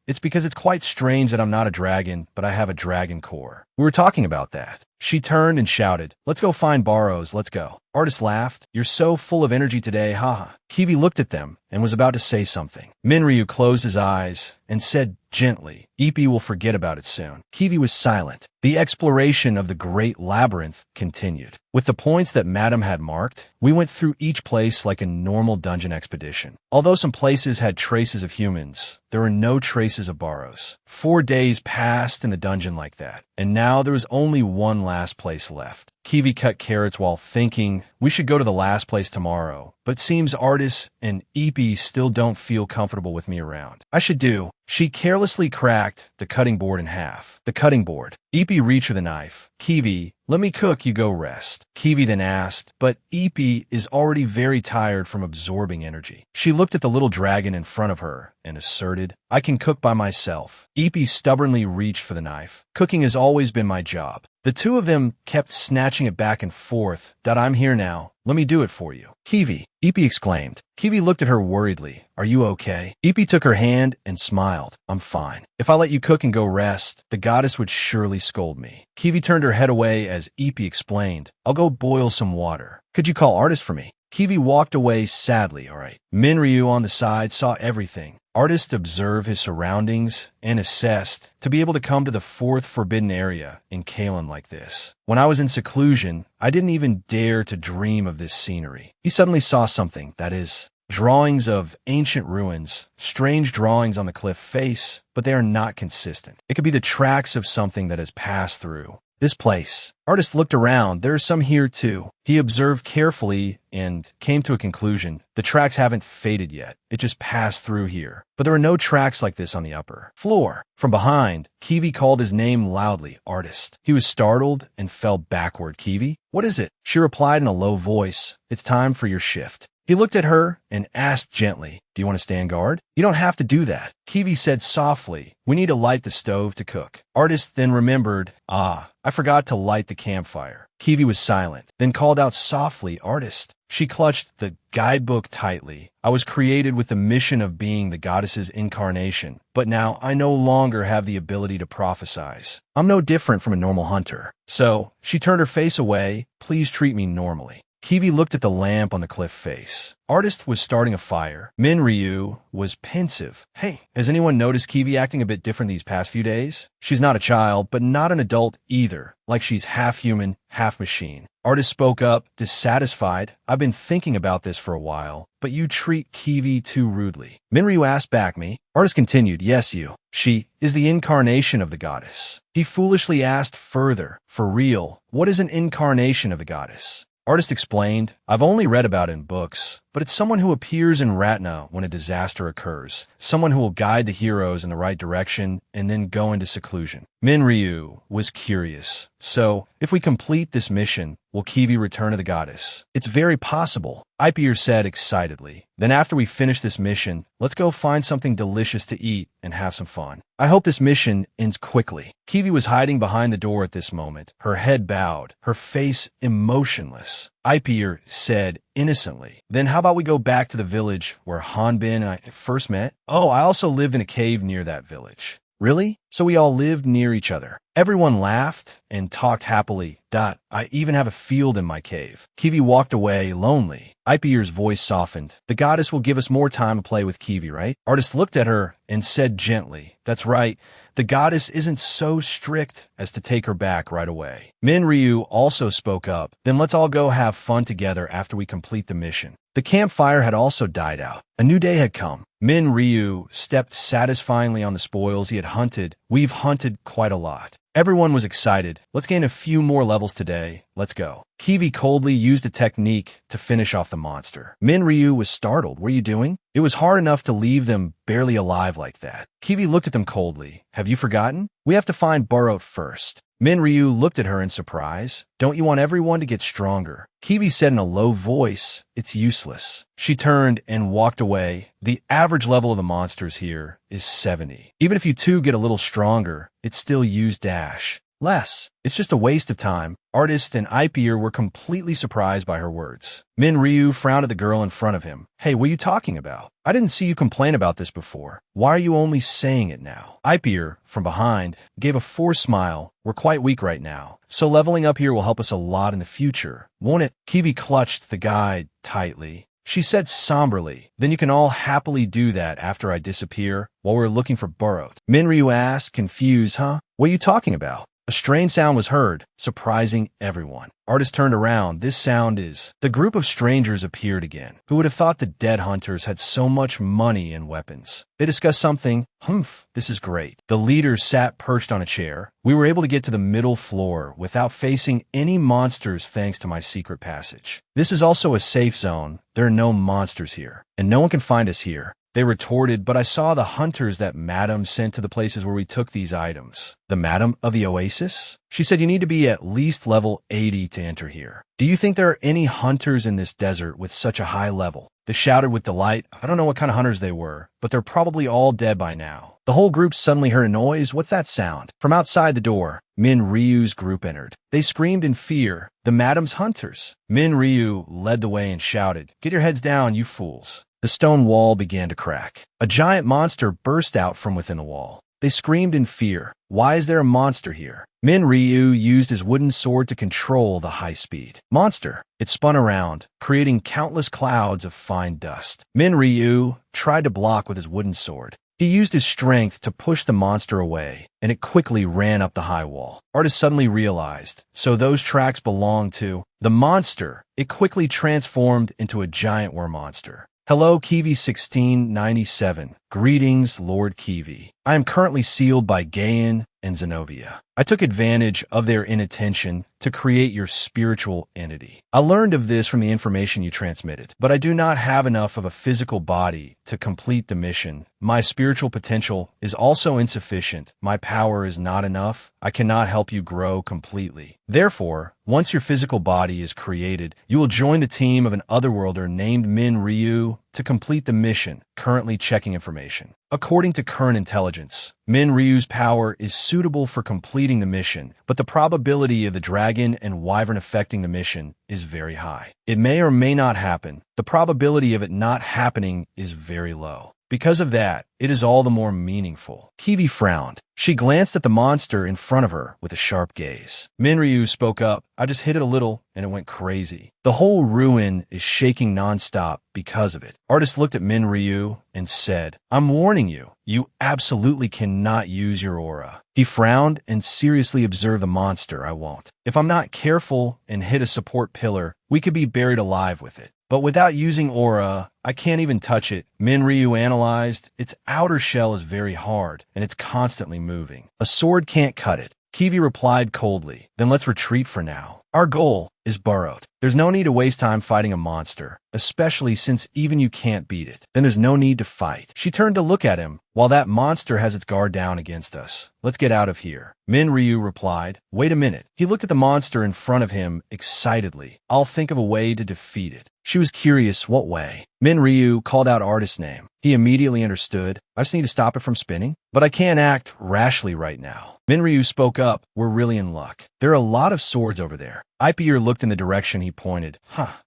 it's because it's quite strange that I'm not a dragon, but I have a dragon core. We were talking about that. She turned and shouted, let's go find borrows, let's go. Artist laughed, you're so full of energy today, haha. Kiwi looked at them and was about to say something. Minryu closed his eyes and said gently, EP will forget about it soon. Kiwi was silent. The exploration of the great labyrinth continued. With the points that Madam had marked, we went through each place like a normal dungeon expedition. Although some places had traces of humans, there were no traces of borrows. 4 days passed in the dungeon like that, and now there was only one last place left. Kiwi cut carrots while thinking, we should go to the last place tomorrow, but seems artists and EP still don't feel comfortable with me around. I should do. She carelessly cracked the cutting board in half. The cutting board. EP reached for the knife. Kiwi, let me cook, you go rest. Kiwi then asked, but EP is already very tired from absorbing energy. She looked at the little dragon in front of her and asserted, I can cook by myself. EP stubbornly reached for the knife. Cooking has always been my job. The two of them kept snatching it back and forth. Dad, I'm here now. Let me do it for you. Kiwi, EP exclaimed. Kiwi looked at her worriedly. Are you okay? EP took her hand and smiled. I'm fine. If I let you cook and go rest, the goddess would surely scold me. Kiwi turned her head away as EP explained. I'll go boil some water. Could you call artist for me? Kiwi walked away sadly, all right. Minryu on the side saw everything. Artist observed his surroundings and assessed to be able to come to the fourth forbidden area in Kalen like this. When I was in seclusion, I didn't even dare to dream of this scenery. He suddenly saw something, that is, drawings of ancient ruins, strange drawings on the cliff face, but they are not consistent. It could be the tracks of something that has passed through this place. Artist looked around. There are some here too. He observed carefully and came to a conclusion. The tracks haven't faded yet. It just passed through here. But there are no tracks like this on the upper floor. From behind, Kiwi called his name loudly, artist. He was startled and fell backward. Kiwi, what is it? She replied in a low voice, it's time for your shift. He looked at her and asked gently, "Do you want to stand guard?" "You don't have to do that," Kiwi said softly. "We need to light the stove to cook." Artist then remembered, I forgot to light the campfire." Kiwi was silent, then called out softly, "Artist." She clutched the guidebook tightly. "I was created with the mission of being the goddess's incarnation, but now I no longer have the ability to prophesize. I'm no different from a normal hunter. So," she turned her face away, "please treat me normally." Kiwi looked at the lamp on the cliff face. Artist was starting a fire. Ryu was pensive. "Hey, has anyone noticed Kiwi acting a bit different these past few days? She's not a child, but not an adult either, like she's half human, half machine." Artist spoke up, dissatisfied. "I've been thinking about this for a while, but you treat Kiwi too rudely." Ryu asked back me. Artist continued, "Yes, you. She is the incarnation of the goddess." He foolishly asked further, "For real, what is an incarnation of the goddess?" Artist explained, "I've only read about it in books, but it's someone who appears in Ratna when a disaster occurs, someone who will guide the heroes in the right direction and then go into seclusion." Ryu was curious. "So, if we complete this mission, will Kiwi return to the goddess?" "It's very possible," Ipier said excitedly. "Then after we finish this mission, let's go find something delicious to eat and have some fun. I hope this mission ends quickly." Kiwi was hiding behind the door at this moment, her head bowed, her face emotionless. Ipier said innocently, "Then how about we go back to the village where Han-Bin and I first met? Oh, I also lived in a cave near that village." "Really? So we all lived near each other." Everyone laughed and talked happily. "I even have a field in my cave." Kiwi walked away, lonely. Ipier's voice softened. "The goddess will give us more time to play with Kiwi, right?" Artist looked at her and said gently, "That's right. The goddess isn't so strict as to take her back right away." Ryu also spoke up. "Then let's all go have fun together after we complete the mission." The campfire had also died out. A new day had come. Ryu stepped satisfyingly on the spoils he had hunted. "We've hunted quite a lot." Everyone was excited. "Let's gain a few more levels today. Let's go." Kiwi coldly used a technique to finish off the monster. Ryu was startled. "What are you doing?" "It was hard enough to leave them barely alive like that." Kiwi looked at them coldly. "Have you forgotten? We have to find Burrow first." Ryu looked at her in surprise. "Don't you want everyone to get stronger?" Kiwi said in a low voice, "It's useless." She turned and walked away. "The average level of the monsters here is 70. Even if you two get a little stronger, it's still use dash less. It's just a waste of time." Artist and Ipier were completely surprised by her words. Ryu frowned at the girl in front of him. "Hey, what are you talking about? I didn't see you complain about this before. Why are you only saying it now?" Ipier, from behind, gave a forced smile. "We're quite weak right now, so leveling up here will help us a lot in the future, won't it?" Kiwi clutched the guide tightly. She said somberly, "Then you can all happily do that after I disappear while we're looking for Burrow." Ryu asked, confused, "Huh? What are you talking about?" A strange sound was heard, surprising everyone. Artist turned around. "This sound is..." The group of strangers appeared again. Who would have thought the dead hunters had so much money and weapons? They discussed something. "Humph, this is great." The leader sat perched on a chair. "We were able to get to the middle floor without facing any monsters thanks to my secret passage. This is also a safe zone. There are no monsters here, and no one can find us here." They retorted, "But I saw the hunters that Madam sent to the places where we took these items." "The Madam of the Oasis?" She said, "You need to be at least level 80 to enter here." "Do you think there are any hunters in this desert with such a high level?" They shouted with delight. "I don't know what kind of hunters they were, but they're probably all dead by now." The whole group suddenly heard a noise. "What's that sound?" From outside the door, Ryu's group entered. They screamed in fear. "The Madam's hunters." Ryu led the way and shouted, "Get your heads down, you fools." The stone wall began to crack. A giant monster burst out from within the wall. They screamed in fear. "Why is there a monster here?" Ryu used his wooden sword to control the high-speed monster. It spun around, creating countless clouds of fine dust. Ryu tried to block with his wooden sword. He used his strength to push the monster away, and it quickly ran up the high wall. Artist suddenly realized, so those tracks belonged to the monster. It quickly transformed into a giant worm monster. "Hello, Kiwi 1697. Greetings, Lord Kiwi. I am currently sealed by Gayan and Zenobia. I took advantage of their inattention to create your spiritual entity. I learned of this from the information you transmitted, but I do not have enough of a physical body to complete the mission. My spiritual potential is also insufficient. My power is not enough. I cannot help you grow completely. Therefore, once your physical body is created, you will join the team of an Otherworlder named Min Ryu to complete the mission. Currently checking information. According to current intelligence, Min Ryu's power is suitable for completing the mission, but the probability of the dragon and wyvern affecting the mission is very high. It may or may not happen. The probability of it not happening is very low. Because of that, it is all the more meaningful. Kiwi frowned. She glanced at the monster in front of her with a sharp gaze. Minryu spoke up. I just hit it a little, and it went crazy. The whole ruin is shaking nonstop because of it. Artist looked at Minryu and said, I'm warning you. You absolutely cannot use your aura. He frowned and seriously observed the monster. I won't. If I'm not careful and hit a support pillar, we could be buried alive with it. But without using aura, I can't even touch it. Minryu analyzed. Its outer shell is very hard, and it's constantly moving. A sword can't cut it. Kiwi replied coldly. Then let's retreat for now. Our goal is burrowed. There's no need to waste time fighting a monster, especially since even you can't beat it. Then there's no need to fight. She turned to look at him. While that monster has its guard down against us, let's get out of here. Minryu replied, wait a minute. He looked at the monster in front of him excitedly. I'll think of a way to defeat it. She was curious what way. Minryu called out artist's name. He immediately understood. I just need to stop it from spinning. But I can't act rashly right now. Minryu spoke up. We're really in luck. There are a lot of swords over there. Ipier looked in the direction he pointed.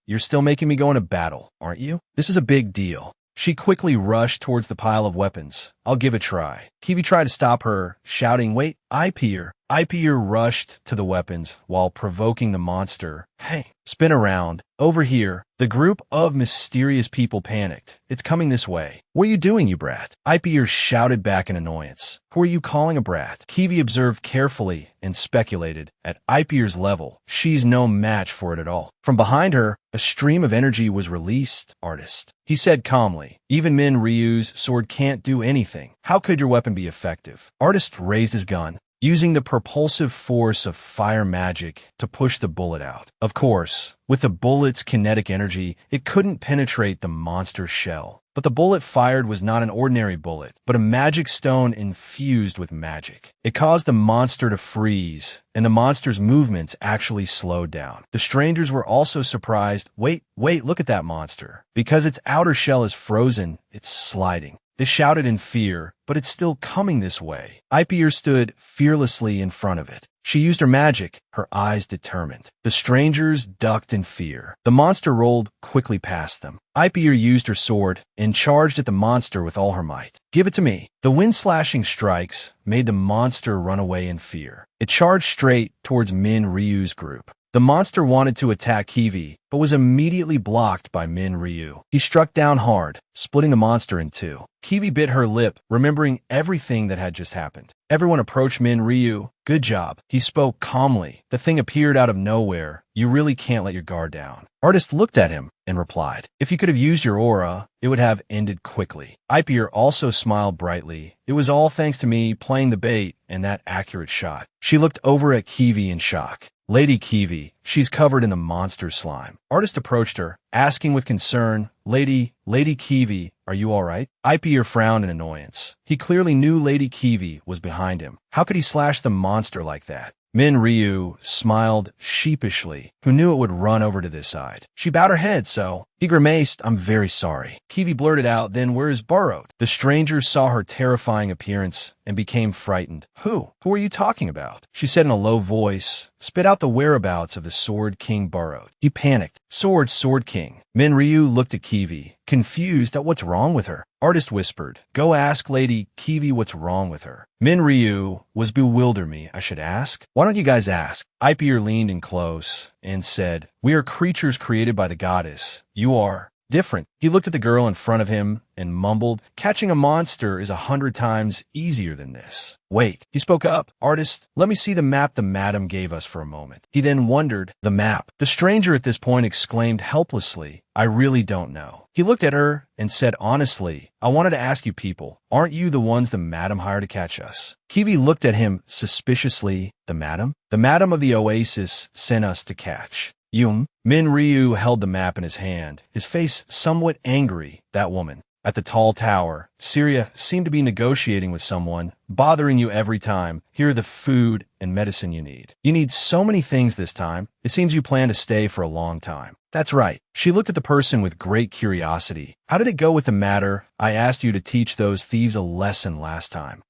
You're still making me go into battle, aren't you? This is a big deal. She quickly rushed towards the pile of weapons. I'll give it a try. Kiwi tried to stop her, shouting, wait, Ipier. Ipier rushed to the weapons while provoking the monster. Hey, spin around. Over here. The group of mysterious people panicked. It's coming this way. What are you doing, you brat? Ipier shouted back in annoyance. Who are you calling a brat? Kiwi observed carefully and speculated. At Ipier's level, she's no match for it at all. From behind her, a stream of energy was released. Artist. He said calmly, even Min Ryu's sword can't do anything. How could your weapon be effective? Artist raised his gun, using the propulsive force of fire magic to push the bullet out. Of course, with the bullet's kinetic energy, it couldn't penetrate the monster's shell. But the bullet fired was not an ordinary bullet, but a magic stone infused with magic. It caused the monster to freeze, and the monster's movements actually slowed down. The strangers were also surprised. Wait, look at that monster. Because its outer shell is frozen, it's sliding. They shouted in fear, but it's still coming this way. Ipier stood fearlessly in front of it. She used her magic, her eyes determined. The strangers ducked in fear. The monster rolled quickly past them. Ipier used her sword and charged at the monster with all her might. Give it to me. The wind-slashing strikes made the monster run away in fear. It charged straight towards Min Ryu's group. The monster wanted to attack Kiwi, but was immediately blocked by Min Ryu. He struck down hard, splitting the monster in two. Kiwi bit her lip, remembering everything that had just happened. Everyone approached Min Ryu. Good job. He spoke calmly. The thing appeared out of nowhere. You really can't let your guard down. Artist looked at him and replied, if you could have used your aura, it would have ended quickly. Ipier also smiled brightly. It was all thanks to me playing the bait and that accurate shot. She looked over at Kiwi in shock. Lady Kiwi, she's covered in the monster slime. Artist approached her, asking with concern, Lady Kiwi, are you all right? Ipier frowned in annoyance. He clearly knew Lady Kiwi was behind him. How could he slash the monster like that? Min Ryu smiled sheepishly, who knew it would run over to this side. She bowed her head, so he grimaced, I'm very sorry. Kiwi blurted out, then where is Burrowed? The stranger saw her terrifying appearance and became frightened. Who are you talking about? She said in a low voice, spit out the whereabouts of the Sword King Burrowed. He panicked. Sword King. Min Ryu looked at Kiwi, confused at what's wrong with her. Artist whispered, go ask Lady Kiwi what's wrong with her. Min Ryu was bewilder me, I should ask. Why don't you guys ask? Ipier leaned in close and said, we are creatures created by the goddess. You are different. He looked at the girl in front of him and mumbled, "Catching a monster is 100 times easier than this." "Wait," he spoke up. "Artist, let me see the map the madam gave us for a moment." He then wondered, "The map?" The stranger at this point exclaimed helplessly, "I really don't know." He looked at her and said honestly, "I wanted to ask you people, aren't you the ones the madam hired to catch us?" Kiwi looked at him suspiciously. "The madam? The madam of the oasis sent us to catch you." Min Ryu held the map in his hand, his face somewhat angry. "That woman at the tall tower, Syria, seemed to be negotiating with someone, bothering you every time. Here are the food and medicine you need. You need so many things this time. It seems you plan to stay for a long time." "That's right." She looked at the person with great curiosity. "How did it go with the matter? I asked you to teach those thieves a lesson last time."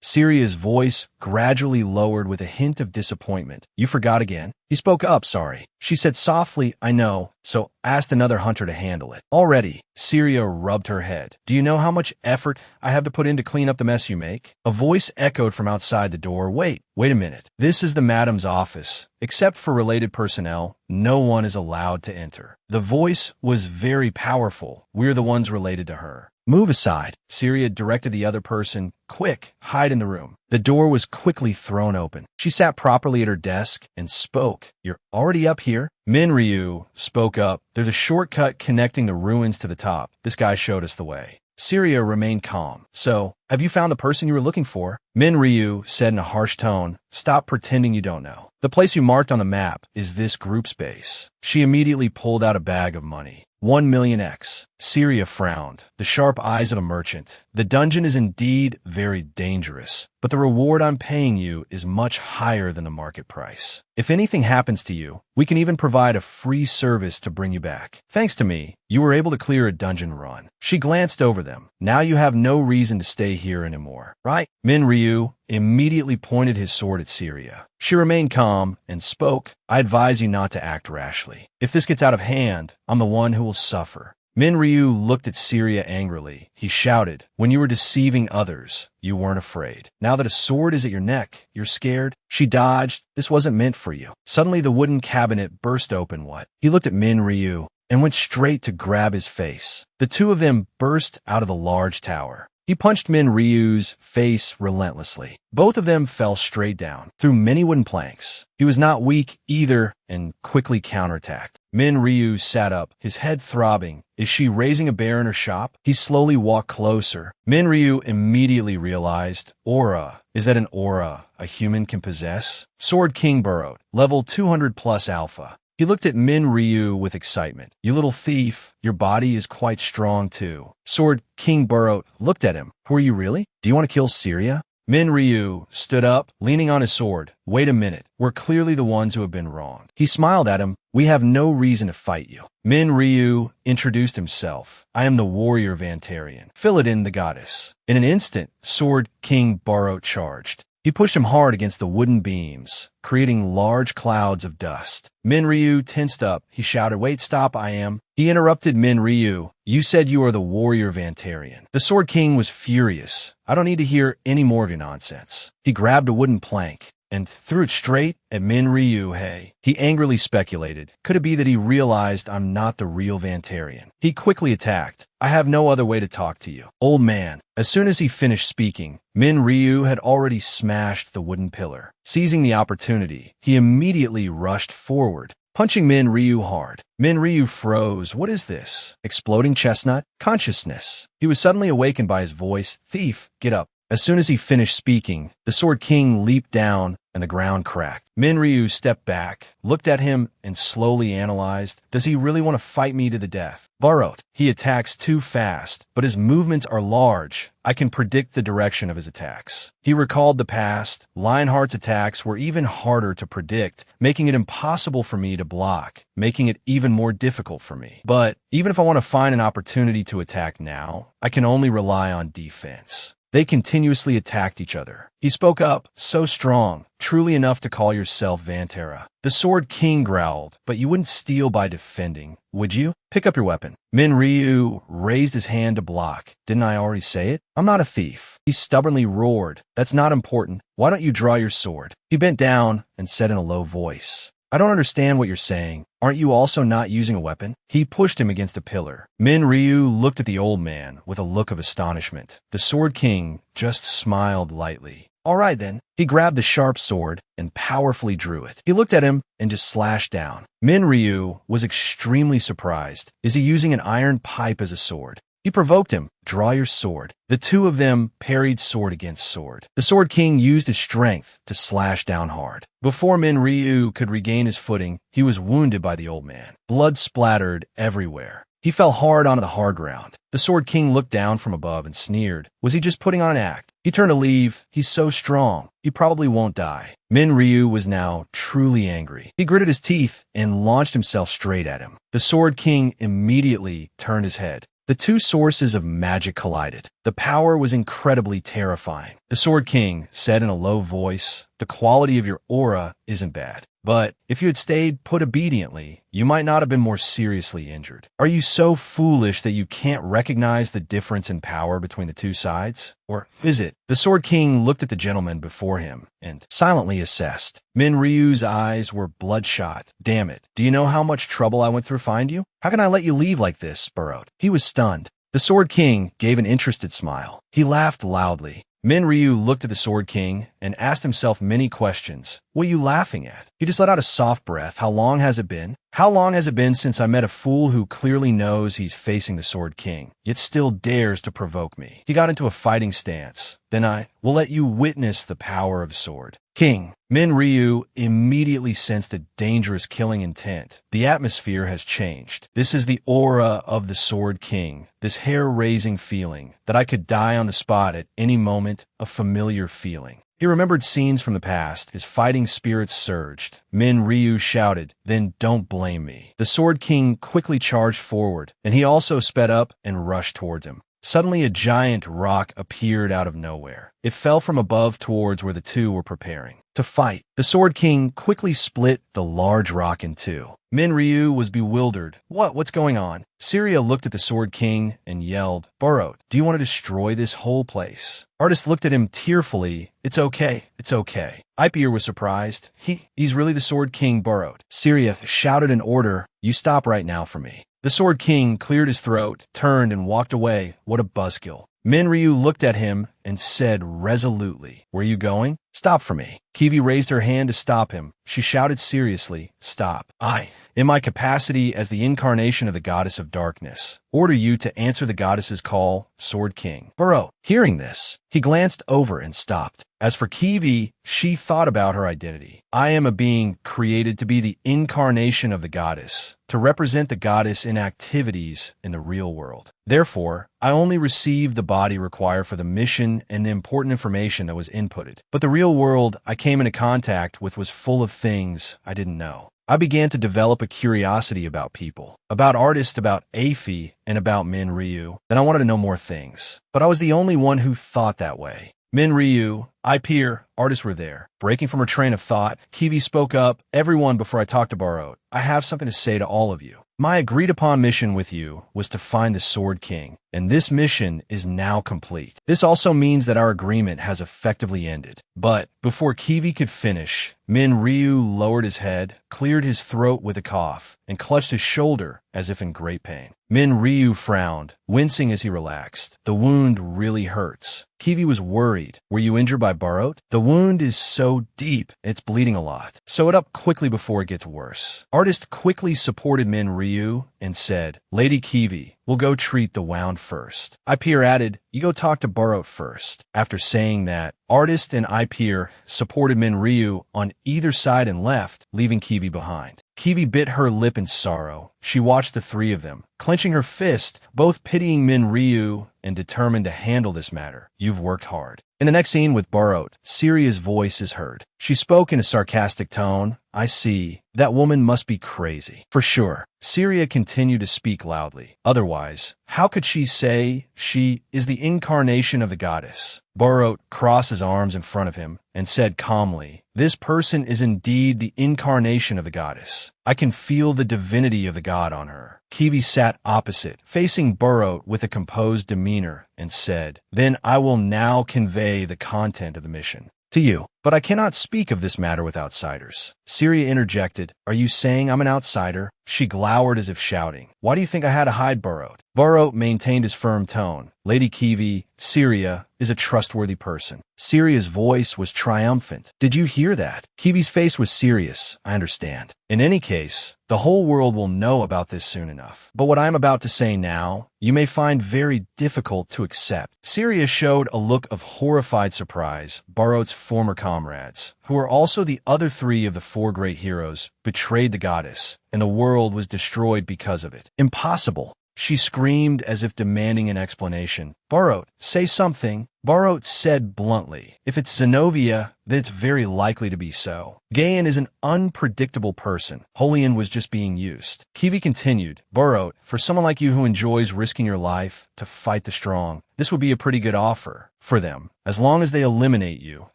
Syria's voice gradually lowered with a hint of disappointment. "You forgot again?" He spoke up, "Sorry." She said softly, "I know, so asked another hunter to handle it." "Already?" Syria rubbed her head. "Do you know how much effort I have to put in to clean up the mess you make?" A voice echoed from outside the door. Wait a minute. This is the madam's office. Except for related personnel, no one is allowed to enter." The voice was very powerful. "We're the ones related to her." "Move aside," Syria directed the other person. "Quick, hide in the room." The door was quickly thrown open. She sat properly at her desk and spoke. "You're already up here?" Min Ryu spoke up. "There's a shortcut connecting the ruins to the top. This guy showed us the way." Syria remained calm. "So, have you found the person you were looking for?" Min Ryu said in a harsh tone, "Stop pretending you don't know. The place you marked on the map is this group's base." She immediately pulled out a bag of money. 1,000,000 X. Syria frowned, the sharp eyes of a merchant. "The dungeon is indeed very dangerous, but the reward I'm paying you is much higher than the market price. If anything happens to you, we can even provide a free service to bring you back. Thanks to me, you were able to clear a dungeon run." She glanced over them. "Now you have no reason to stay here anymore, right?" Min Ryu immediately pointed his sword at Syria. She remained calm and spoke, "I advise you not to act rashly. If this gets out of hand, I'm the one who will suffer." Min Ryu looked at Syria angrily. He shouted, "When you were deceiving others, you weren't afraid. Now that a sword is at your neck, you're scared?" She dodged. "This wasn't meant for you." Suddenly the wooden cabinet burst open. "What?" He looked at Min Ryu and went straight to grab his face. The two of them burst out of the large tower. He punched Min Ryu's face relentlessly. Both of them fell straight down, through many wooden planks. He was not weak either and quickly counterattacked. Min Ryu sat up, his head throbbing. Is she raising a bear in her shop? He slowly walked closer. Min Ryu immediately realized, aura. Is that an aura a human can possess? Sword King burrowed, level 200 plus alpha. He looked at Min Ryu with excitement. "You little thief, your body is quite strong too." Sword King burrowed looked at him. "Who are you really? Do you want to kill Syria?" Min Ryu stood up, leaning on his sword. "Wait a minute, we're clearly the ones who have been wronged." He smiled at him. "We have no reason to fight you." Min Ryu introduced himself. "I am the warrior Vantarian, Philodin the goddess." In an instant, Sword King burrowed charged. He pushed him hard against the wooden beams, creating large clouds of dust. Min Ryu tensed up. He shouted, "Wait, stop, I am." He interrupted Min Ryu. "You said you are the warrior Vantarian." The Sword King was furious. "I don't need to hear any more of your nonsense." He grabbed a wooden plank and threw it straight at Min Ryu. "Hey," he angrily speculated. Could it be that he realized I'm not the real Vantarian? He quickly attacked. "I have no other way to talk to you, old man." As soon as he finished speaking, Min Ryu had already smashed the wooden pillar. Seizing the opportunity, he immediately rushed forward, punching Min Ryu hard. Min Ryu froze. What is this? Exploding chestnut? Consciousness. He was suddenly awakened by his voice. "Thief, get up." As soon as he finished speaking, the Sword King leaped down and the ground cracked. Min Ryu stepped back, looked at him, and slowly analyzed. Does he really want to fight me to the death? Burrowed. He attacks too fast, but his movements are large. I can predict the direction of his attacks. He recalled the past. Lionheart's attacks were even harder to predict, making it impossible for me to block, making it even more difficult for me. But even if I want to find an opportunity to attack now, I can only rely on defense. They continuously attacked each other. He spoke up, "So strong, truly enough to call yourself Vantara." The Sword King growled, "But you wouldn't steal by defending, would you? Pick up your weapon." Min Ryu raised his hand to block. "Didn't I already say it? I'm not a thief." He stubbornly roared, "That's not important. Why don't you draw your sword?" He bent down and said in a low voice, I don't understand what you're saying. Aren't you also not using a weapon? He pushed him against a pillar. Min Ryu looked at the old man with a look of astonishment. The Sword King just smiled lightly. All right then. He grabbed the sharp sword and powerfully drew it. He looked at him and just slashed down. Min Ryu was extremely surprised. Is he using an iron pipe as a sword? He provoked him. Draw your sword. The two of them parried sword against sword. The Sword King used his strength to slash down hard. Before Min Ryu could regain his footing, he was wounded by the old man. Blood splattered everywhere. He fell hard onto the hard ground. The Sword King looked down from above and sneered. Was he just putting on an act? He turned to leave. He's so strong. He probably won't die. Min Ryu was now truly angry. He gritted his teeth and launched himself straight at him. The Sword King immediately turned his head. The two sources of magic collided. The power was incredibly terrifying. The Sword King said in a low voice, "The quality of your aura isn't bad. But if you had stayed put obediently, you might not have been more seriously injured. Are you so foolish that you can't recognize the difference in power between the two sides? Or is it?" The Sword King looked at the gentleman before him and silently assessed. Min Ryu's eyes were bloodshot. Damn it. Do you know how much trouble I went through to find you? How can I let you leave like this, Burrowed? He was stunned. The Sword King gave an interested smile. He laughed loudly. Min Ryu looked at the Sword King and asked himself many questions. What are you laughing at? He just let out a soft breath. How long has it been? How long has it been since I met a fool who clearly knows he's facing the Sword King, yet still dares to provoke me? He got into a fighting stance. Then I will let you witness the power of sword. King. Min Ryu immediately sensed a dangerous killing intent. The atmosphere has changed. This is the aura of the Sword King, this hair-raising feeling that I could die on the spot at any moment, a familiar feeling. He remembered scenes from the past. His fighting spirits surged. Min Ryu shouted, "Then don't blame me." The Sword King quickly charged forward, and he also sped up and rushed towards him. Suddenly, a giant rock appeared out of nowhere. It fell from above towards where the two were preparing to fight. The Sword King quickly split the large rock in two. Min Ryu was bewildered. What's going on? Syria looked at the Sword King and yelled, "Burrowed, do you want to destroy this whole place?" Artist looked at him tearfully. It's okay. Ipier was surprised. He's really the Sword King, Burrowed. Syria shouted an order. You stop right now for me. The Sword King cleared his throat, turned, and walked away. What a buzzkill. Min Ryu looked at him and said resolutely, "Where are you going? Stop for me." Kiwi raised her hand to stop him. She shouted seriously, "Stop. I, in my capacity as the incarnation of the goddess of darkness, order you to answer the goddess's call, Sword King." Burrow, hearing this, he glanced over and stopped. As for Kiwi, she thought about her identity. I am a being created to be the incarnation of the goddess, to represent the goddess in activities in the real world. Therefore, I only received the body required for the mission and the important information that was inputted. But the real world I came into contact with was full of things I didn't know. I began to develop a curiosity about people, about artists, about Afi, and about Min Ryu. Then I wanted to know more things. But I was the only one who thought that way. Min Ryu, Ipier, artists were there. Breaking from her train of thought, Kiwi spoke up. Everyone, before I talk to Burrowed, I have something to say to all of you. My agreed-upon mission with you was to find the Sword King, and this mission is now complete. This also means that our agreement has effectively ended. But before Kiwi could finish, Min Ryu lowered his head, cleared his throat with a cough, and clutched his shoulder as if in great pain. Min Ryu frowned, wincing as he relaxed. The wound really hurts. Kiwi was worried. Were you injured by Burrowed? The wound is so deep, it's bleeding a lot. Sew it up quickly before it gets worse. Artist quickly supported Min Ryu and said, Lady Kiwi, we'll go treat the wound first. Ipier added, you go talk to Burrowed first. After saying that, Artist and Ipier supported Min Ryu on either side and left, leaving Kiwi behind. Kiwi bit her lip in sorrow. She watched the three of them, clenching her fist, both pitying Min Ryu and determined to handle this matter. You've worked hard. In the next scene with Burrowed, Syria's voice is heard. She spoke in a sarcastic tone. I see. That woman must be crazy. For sure. Syria continued to speak loudly. Otherwise, how could she say she is the incarnation of the goddess? Burrowed crossed his arms in front of him and said calmly, this person is indeed the incarnation of the goddess. I can feel the divinity of the god on her. Kiwi sat opposite, facing Burrowed with a composed demeanor, and said, then I will now convey the content of the mission to you. But I cannot speak of this matter with outsiders. Syria interjected, "Are you saying I'm an outsider?" She glowered as if shouting, "Why do you think I had to hide Burroat?" Burroat maintained his firm tone. "Lady Kiwi, Syria is a trustworthy person." Syria's voice was triumphant. "Did you hear that?" Kiwi's face was serious. "I understand. In any case, the whole world will know about this soon enough. But what I am about to say now, you may find very difficult to accept." Syria showed a look of horrified surprise. Burroat's former comrades, who were also the other three of the four great heroes, betrayed the goddess, and the world was destroyed because of it. "Impossible!" She screamed as if demanding an explanation. "Burroat, say something." Burroat said bluntly, "If it's Zenobia, then it's very likely to be so. Gaian is an unpredictable person. Holian was just being used." Kiwi continued, "Burroat, for someone like you who enjoys risking your life to fight the strong, this would be a pretty good offer for them. As long as they eliminate you,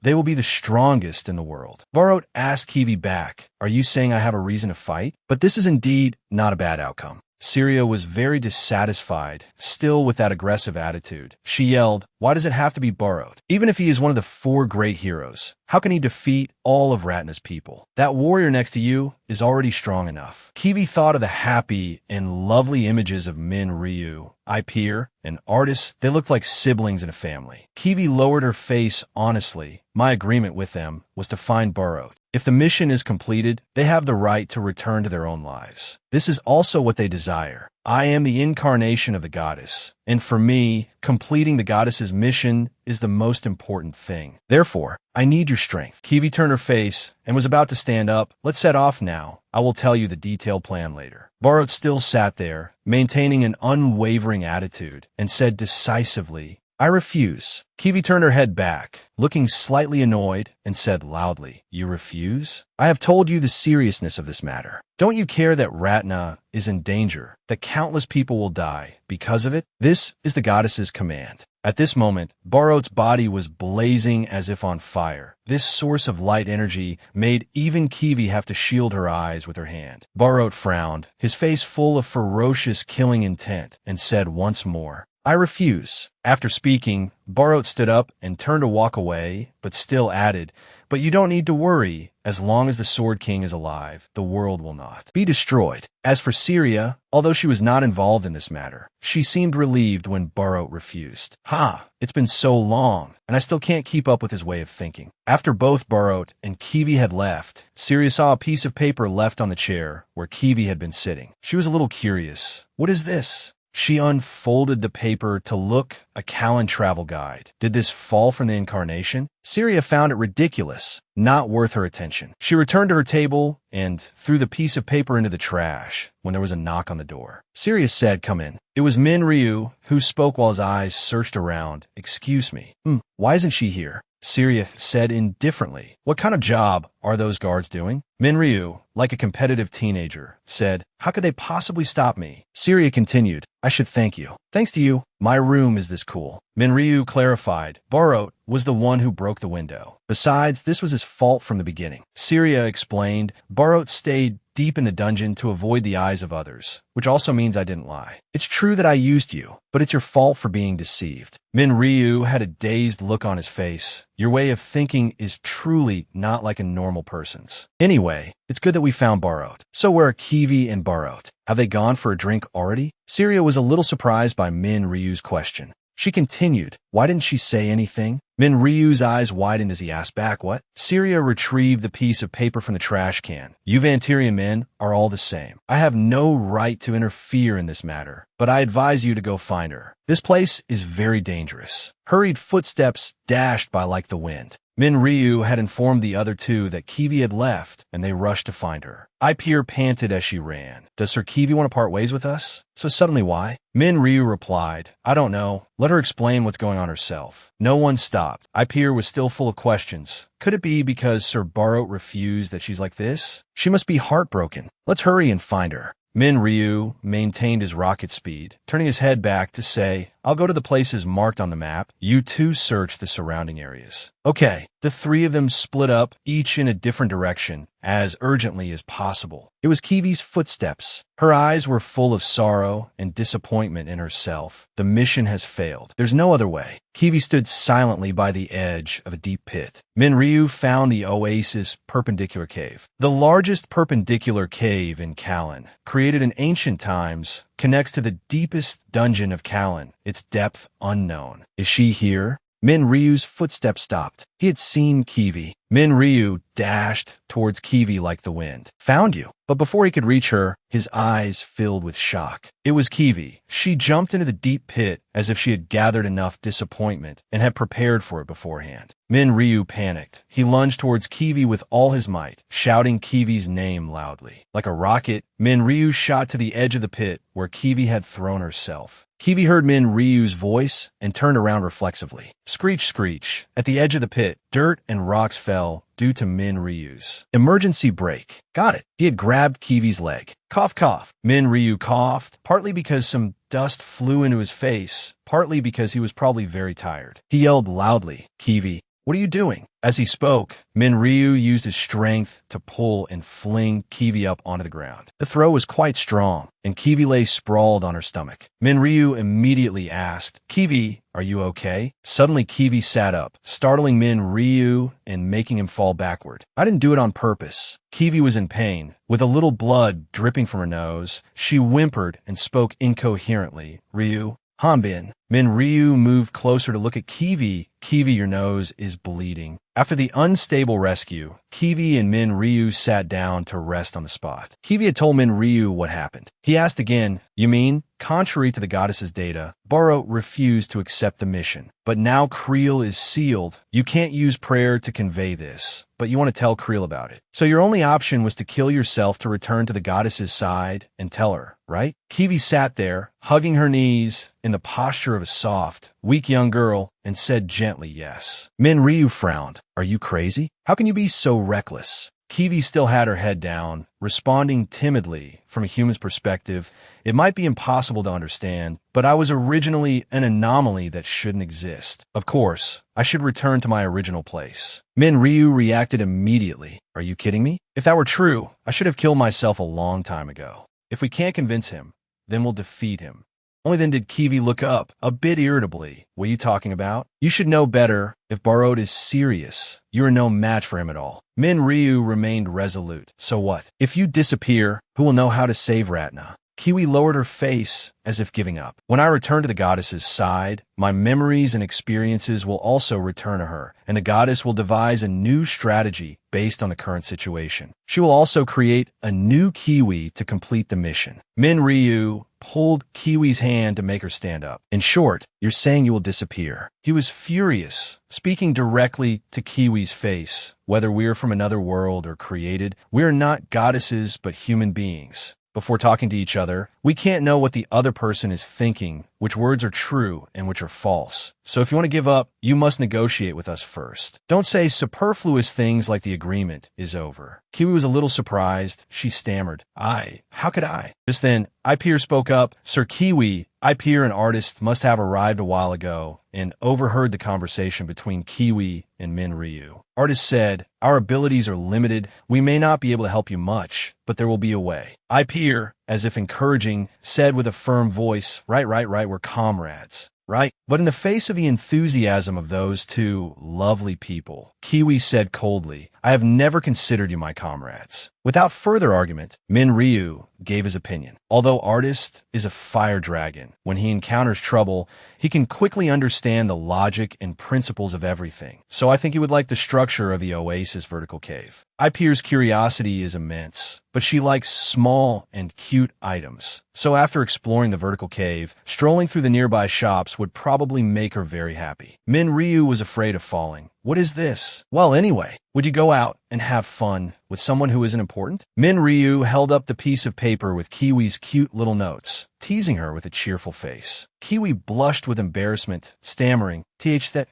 they will be the strongest in the world." Burroat asked Kiwi back, "Are you saying I have a reason to fight?" But this is indeed not a bad outcome. Syria was very dissatisfied, still with that aggressive attitude. She yelled, "Why does it have to be Burroat? Even if he is one of the four great heroes, how can he defeat all of Ratna's people? That warrior next to you is already strong enough." Kiwi thought of the happy and lovely images of Min Ryu, Peer, and artists. They looked like siblings in a family. Kiwi lowered her face honestly. "My agreement with them was to find Burroat. If the mission is completed, they have the right to return to their own lives. This is also what they desire. I am the incarnation of the goddess, and for me, completing the goddess's mission is the most important thing. Therefore, I need your strength." Kiwi turned her face and was about to stand up. "Let's set off now. I will tell you the detailed plan later." Burroat still sat there, maintaining an unwavering attitude, and said decisively, "I refuse." Kiwi turned her head back, looking slightly annoyed, and said loudly, "You refuse? I have told you the seriousness of this matter. Don't you care that Ratna is in danger, that countless people will die because of it? This is the goddess's command." At this moment, Burroat's body was blazing as if on fire. This source of light energy made even Kiwi have to shield her eyes with her hand. Burroat frowned, his face full of ferocious killing intent, and said once more, "I refuse." After speaking, Burroat stood up and turned to walk away, but still added, "But you don't need to worry. As long as the Sword King is alive, the world will not be destroyed." As for Syria, although she was not involved in this matter, she seemed relieved when Burroat refused. It's been so long, and I still can't keep up with his way of thinking." After both Burroat and Kiwi had left, Syria saw a piece of paper left on the chair where Kiwi had been sitting. She was a little curious. "What is this?" She unfolded the paper to look, a Callan travel guide. Did this fall from the incarnation? Syria found it ridiculous, not worth her attention. She returned to her table and threw the piece of paper into the trash when there was a knock on the door. Syria said, "Come in." It was Min Ryu, who spoke while his eyes searched around. "Excuse me. Why isn't she here?" Syria said indifferently, "What kind of job are those guards doing?" Min Ryu, like a competitive teenager, said, "How could they possibly stop me?" Syria continued, "I should thank you. Thanks to you, my room is this cool." Min Ryu clarified, Burroat was the one who broke the window. Besides, this was his fault from the beginning. Syria explained, Burroat stayed deep in the dungeon to avoid the eyes of others, which also means I didn't lie. It's true that I used you, but it's your fault for being deceived. Min Ryu had a dazed look on his face. Your way of thinking is truly not like a normal person's. Anyway, it's good that we found Burroat. So where are Kiwi and Burroat? Have they gone for a drink already? Syria was a little surprised by Min Ryu's question. She continued, "Why didn't she say anything?" Min Ryu's eyes widened as he asked back, "What?" Syria retrieved the piece of paper from the trash can. "You Vantirian men are all the same. I have no right to interfere in this matter, but I advise you to go find her. This place is very dangerous." Hurried footsteps dashed by like the wind. Min Ryu had informed the other two that Kiwi had left, and they rushed to find her. Ipeer panted as she ran. "Does Sir Kiwi want to part ways with us? So suddenly why?" Min Ryu replied, "I don't know. Let her explain what's going on herself." No one stopped. Ipeer was still full of questions. Could it be because Sir Burroat refused that she's like this? She must be heartbroken. Let's hurry and find her. Min Ryu maintained his rocket speed, turning his head back to say, "I'll go to the places marked on the map. You two search the surrounding areas." Okay, the three of them split up, each in a different direction, as urgently as possible. It was Kiwi's footsteps. Her eyes were full of sorrow and disappointment in herself. The mission has failed. There's no other way. Kiwi stood silently by the edge of a deep pit. Ryu found the oasis perpendicular cave. The largest perpendicular cave in Kallen, created in ancient times, connects to the deepest dungeon of Kallen, its depth unknown. Is she here? Ryu's footsteps stopped. He had seen Kiwi. Ryu dashed towards Kiwi like the wind. Found you. But before he could reach her, his eyes filled with shock. It was Kiwi. She jumped into the deep pit as if she had gathered enough disappointment and had prepared for it beforehand. Ryu panicked. He lunged towards Kiwi with all his might, shouting Kiwi's name loudly. Like a rocket, Ryu shot to the edge of the pit where Kiwi had thrown herself. Kiwi heard Ryu's voice and turned around reflexively. Screech, screech. At the edge of the pit, dirt and rocks fell due to Ryu's emergency brake. Got it. He had grabbed Kiwi's leg. Cough, cough. Ryu coughed, partly because some dust flew into his face, partly because he was probably very tired. He yelled loudly, Kiwi, what are you doing? As he spoke, Ryu used his strength to pull and fling Kiwi up onto the ground. The throw was quite strong, and Kiwi lay sprawled on her stomach. Ryu immediately asked, Kiwi, are you okay? Suddenly, Kiwi sat up, startling Ryu and making him fall backward. I didn't do it on purpose. Kiwi was in pain. With a little blood dripping from her nose, she whimpered and spoke incoherently. Ryu Han-Bin. Ryu moved closer to look at Kiwi. Kiwi, your nose is bleeding. After the unstable rescue, Kiwi and Ryu sat down to rest on the spot. Kiwi had told Ryu what happened. He asked again, you mean, contrary to the goddess's data, Baro refused to accept the mission. But now Creel is sealed. You can't use prayer to convey this, but you want to tell Creel about it. So your only option was to kill yourself to return to the goddess's side and tell her, right? Kiwi sat there, hugging her knees in the posture of a soft, weak young girl, and said gently yes. Ryu frowned. Are you crazy? How can you be so reckless? Kiwi still had her head down, responding timidly. From a human's perspective, it might be impossible to understand, but I was originally an anomaly that shouldn't exist. Of course, I should return to my original place. Ryu reacted immediately. Are you kidding me? If that were true, I should have killed myself a long time ago. If we can't convince him, then we'll defeat him. Only then did Kiwi look up, a bit irritably. What are you talking about? You should know better. If Barot is serious, you are no match for him at all. Ryu remained resolute. So what? If you disappear, who will know how to save Ratna? Kiwi lowered her face as if giving up. When I return to the goddess's side, my memories and experiences will also return to her, and the goddess will devise a new strategy based on the current situation. She will also create a new Kiwi to complete the mission. Ryu pulled Kiwi's hand to make her stand up. In short, you're saying you will disappear. He was furious, speaking directly to Kiwi's face. Whether we're from another world or created, we're not goddesses but human beings. Before talking to each other, we can't know what the other person is thinking, which words are true and which are false. So if you want to give up, you must negotiate with us first. Don't say superfluous things like the agreement is over. Kiwi was a little surprised. She stammered, how could I? Just then, Ipir spoke up. Sir Kiwi, Ipir, an artist, must have arrived a while ago and overheard the conversation between Kiwi and Ryu. Artist said, our abilities are limited. We may not be able to help you much, but there will be a way. Ipir, as if encouraging, said with a firm voice, right, we're comrades. Right? But in the face of the enthusiasm of those two lovely people, Kiwi said coldly, I have never considered you my comrades. Without further argument, Ryu gave his opinion. Although Artist is a fire dragon, when he encounters trouble, he can quickly understand the logic and principles of everything. So I think he would like the structure of the Oasis vertical cave. Ipir's curiosity is immense, but she likes small and cute items. So after exploring the vertical cave, strolling through the nearby shops would probably make her very happy. Ryu was afraid of falling. What is this? Well, anyway, would you go out and have fun with someone who isn't important? Ryu held up the piece of paper with Kiwi's cute little notes, teasing her with a cheerful face. Kiwi blushed with embarrassment, stammering,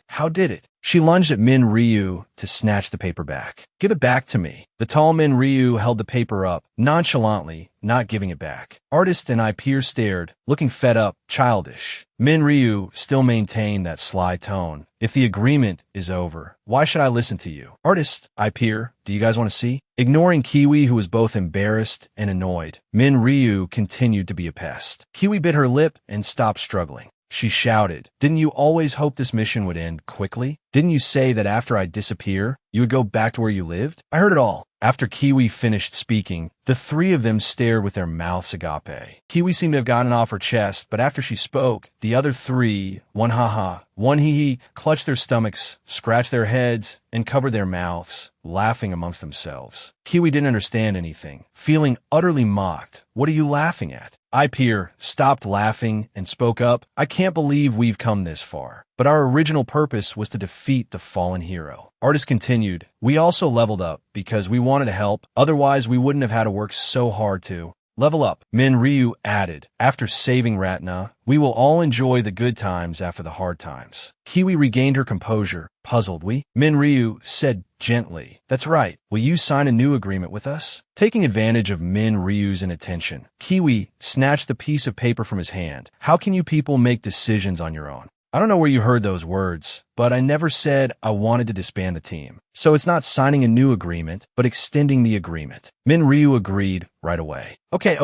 how did it? She lunged at Ryu to snatch the paper back. Give it back to me. The tall Ryu held the paper up, nonchalantly, not giving it back. Artist and Ipir stared, looking fed up, childish. Ryu still maintained that sly tone. If the agreement is over, Why should I listen to you? Artist, I peer. Do you guys want to see? Ignoring Kiwi, who was both embarrassed and annoyed, Min Ryu continued to be a pest. Kiwi bit her lip and stopped struggling. She shouted, "Didn't you always hope this mission would end quickly? Didn't you say that after I disappear, you would go back to where you lived?" I heard it all. After Kiwi finished speaking, the three of them stared with their mouths agape. Kiwi seemed to have gotten off her chest, but after she spoke, the other three, one ha-ha, one hee-hee, clutched their stomachs, scratched their heads, and covered their mouths, laughing amongst themselves. Kiwi didn't understand anything, feeling utterly mocked. "What are you laughing at?" I peer stopped laughing and spoke up. "I can't believe we've come this far. But our original purpose was to defeat the fallen hero." Artist continued, "We also leveled up because we wanted to help. Otherwise, we wouldn't have had to work so hard to level up." Min Ryu added, "After saving Ratna, we will all enjoy the good times after the hard times." Kiwi regained her composure, puzzled. Min Ryu said gently, "That's right. Will you sign a new agreement with us?" Taking advantage of Min Ryu's inattention, Kiwi snatched the piece of paper from his hand. "How can you people make decisions on your own? I don't know where you heard those words, but I never said I wanted to disband the team. So it's not signing a new agreement, but extending the agreement." Min Ryu agreed right away. Okay.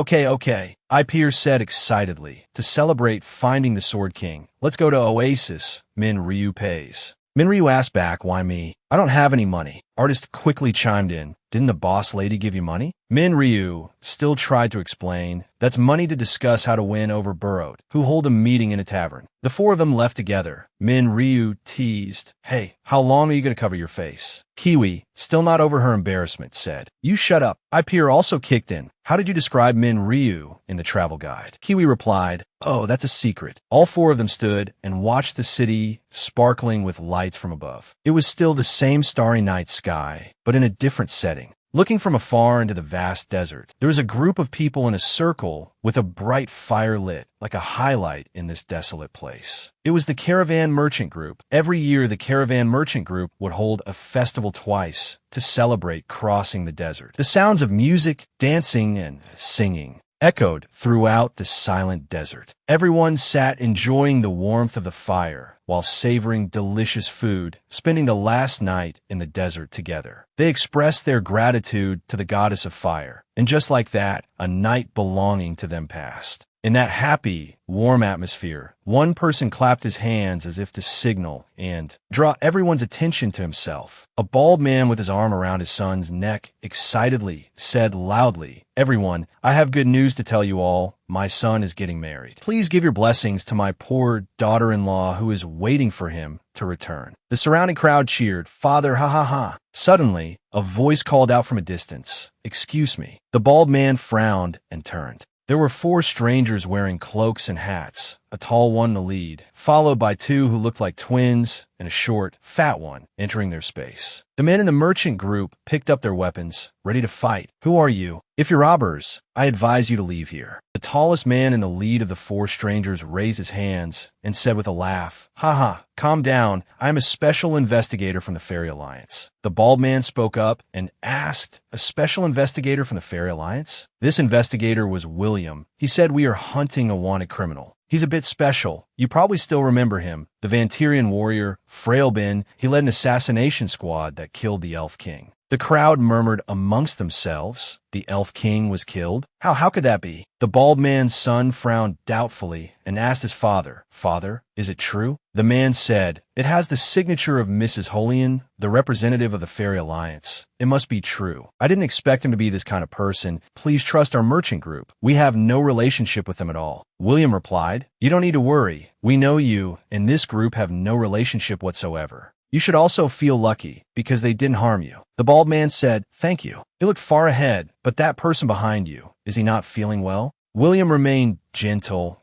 I peer said excitedly, "To celebrate finding the Sword King, let's go to Oasis." Min Ryu pays. Min Ryu asked back, "Why me? I don't have any money." Artist quickly chimed in, "Didn't the boss lady give you money?" Min Ryu still tried to explain, "That's money to discuss how to win over Burrowed, who hold a meeting in a tavern." The four of them left together. Min Ryu teased, "Hey, how long are you going to cover your face?" Kiwi, still not over her embarrassment, said, "You shut up." I peer also kicked in. "How did you describe Min Ryu in the travel guide?" Kiwi replied, "Oh, that's a secret." All four of them stood and watched the city sparkling with lights from above. It was still the same starry night sky, but in a different setting. Looking from afar into the vast desert, there was a group of people in a circle with a bright fire lit, like a highlight in this desolate place. It was the Caravan Merchant Group. Every year, the Caravan Merchant Group would hold a festival twice to celebrate crossing the desert. The sounds of music, dancing, and singing echoed throughout the silent desert. Everyone sat enjoying the warmth of the fire while savoring delicious food, spending the last night in the desert together. They expressed their gratitude to the goddess of fire, and just like that, a night belonging to them passed. In that happy, warm atmosphere, one person clapped his hands as if to signal and draw everyone's attention to himself. A bald man with his arm around his son's neck excitedly said loudly, "Everyone, I have good news to tell you all. My son is getting married. Please give your blessings to my poor daughter-in-law who is waiting for him to return." The surrounding crowd cheered, "Father, ha ha ha." Suddenly, a voice called out from a distance, "Excuse me." The bald man frowned and turned. There were four strangers wearing cloaks and hats, a tall one in the lead, followed by two who looked like twins and a short, fat one entering their space. The men in the merchant group picked up their weapons, ready to fight. "Who are you? If you're robbers, I advise you to leave here." The tallest man in the lead of the four strangers raised his hands and said with a laugh, "Ha, calm down. I am a special investigator from the Fairy Alliance." The bald man spoke up and asked, "A special investigator from the Fairy Alliance?" This investigator was William. He said, "We are hunting a wanted criminal. He's a bit special. You probably still remember him. The Vantirian warrior, Frailbin. He led an assassination squad that killed the Elf King." The crowd murmured amongst themselves, "The Elf King was killed? How could that be?" The bald man's son frowned doubtfully and asked his father, "Father, is it true?" The man said, "It has the signature of Mrs. Holian, the representative of the Fairy Alliance. It must be true. I didn't expect him to be this kind of person. Please trust our merchant group. We have no relationship with them at all." William replied, "You don't need to worry. We know you and this group have no relationship whatsoever. You should also feel lucky, because they didn't harm you." The bald man said, "Thank you." He looked far ahead, but that person behind you, is he not feeling well? William remained gentle.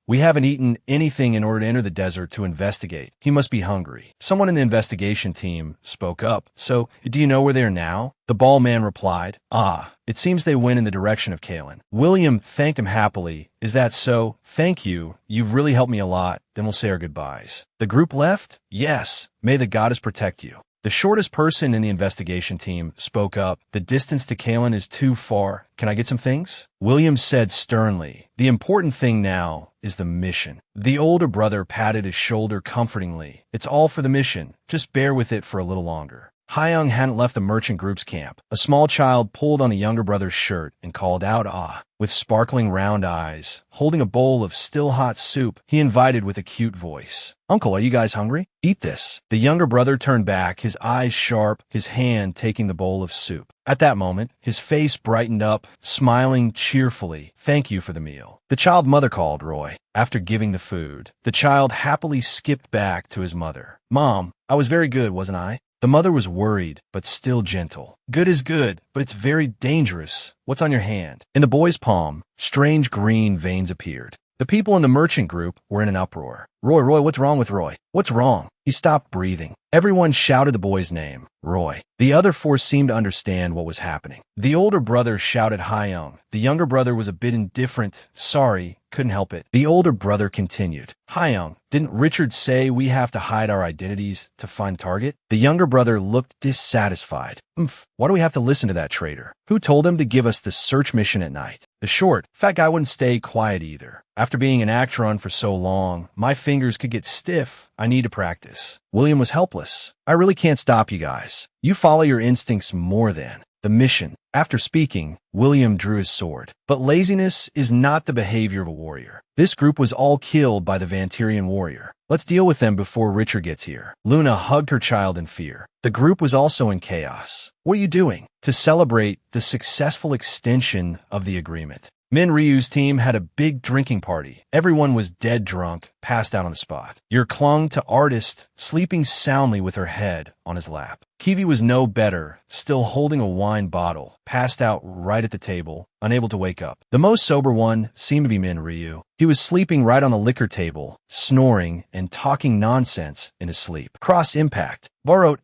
We haven't eaten anything in order to enter the desert to investigate. He must be hungry." Someone in the investigation team spoke up. "So, do you know where they are now?" The bald man replied, It seems they went in the direction of Kalen." William thanked him happily. "Is that so? Thank you. You've really helped me a lot. Then we'll say our goodbyes." The group left? "Yes. May the goddess protect you." The shortest person in the investigation team spoke up. The distance to Kalen is too far. Can I get some things? William said sternly. The important thing now is the mission. The older brother patted his shoulder comfortingly. It's all for the mission. Just bear with it for a little longer. Hyung hadn't left the merchant group's camp. A small child pulled on the younger brother's shirt and called out, "Ah." With sparkling round eyes, holding a bowl of still hot soup, he invited with a cute voice. "Uncle, are you guys hungry? Eat this." The younger brother turned back, his eyes sharp, his hand taking the bowl of soup. At that moment, his face brightened up, smiling cheerfully. "Thank you for the meal." The child mother called Roy. After giving the food, the child happily skipped back to his mother. "Mom, I was very good, wasn't I?" The mother was worried, but still gentle. "Good is good, but it's very dangerous. What's on your hand?" In the boy's palm, strange green veins appeared. The people in the merchant group were in an uproar. Roy, what's wrong with Roy? What's wrong?" He stopped breathing. Everyone shouted the boy's name, Roy. The other four seemed to understand what was happening. The older brother shouted Hyung. The younger brother was a bit indifferent. "Sorry, couldn't help it." The older brother continued. "Hyung, didn't Richard say we have to hide our identities to find a target?" The younger brother looked dissatisfied. Why do we have to listen to that traitor? Who told him to give us the search mission at night?" The short, fat guy wouldn't stay quiet either. "After being an actor on for so long, my fingers could get stiff. I need to practice." William was helpless. "I really can't stop you guys. You follow your instincts more than the mission." After speaking, William drew his sword. But laziness is not the behavior of a warrior. This group was all killed by the Vantirian warrior. Let's deal with them before Richard gets here. Luna hugged her child in fear. The group was also in chaos. "What are you doing?" To celebrate the successful extension of the agreement, Min Ryu's team had a big drinking party. Everyone was dead drunk, passed out on the spot. Yer clung to Artist, sleeping soundly with her head on his lap. Kiwi was no better, still holding a wine bottle, passed out right at the table, unable to wake up. The most sober one seemed to be Min Ryu. He was sleeping right on the liquor table, snoring and talking nonsense in his sleep. Cross impact. Barot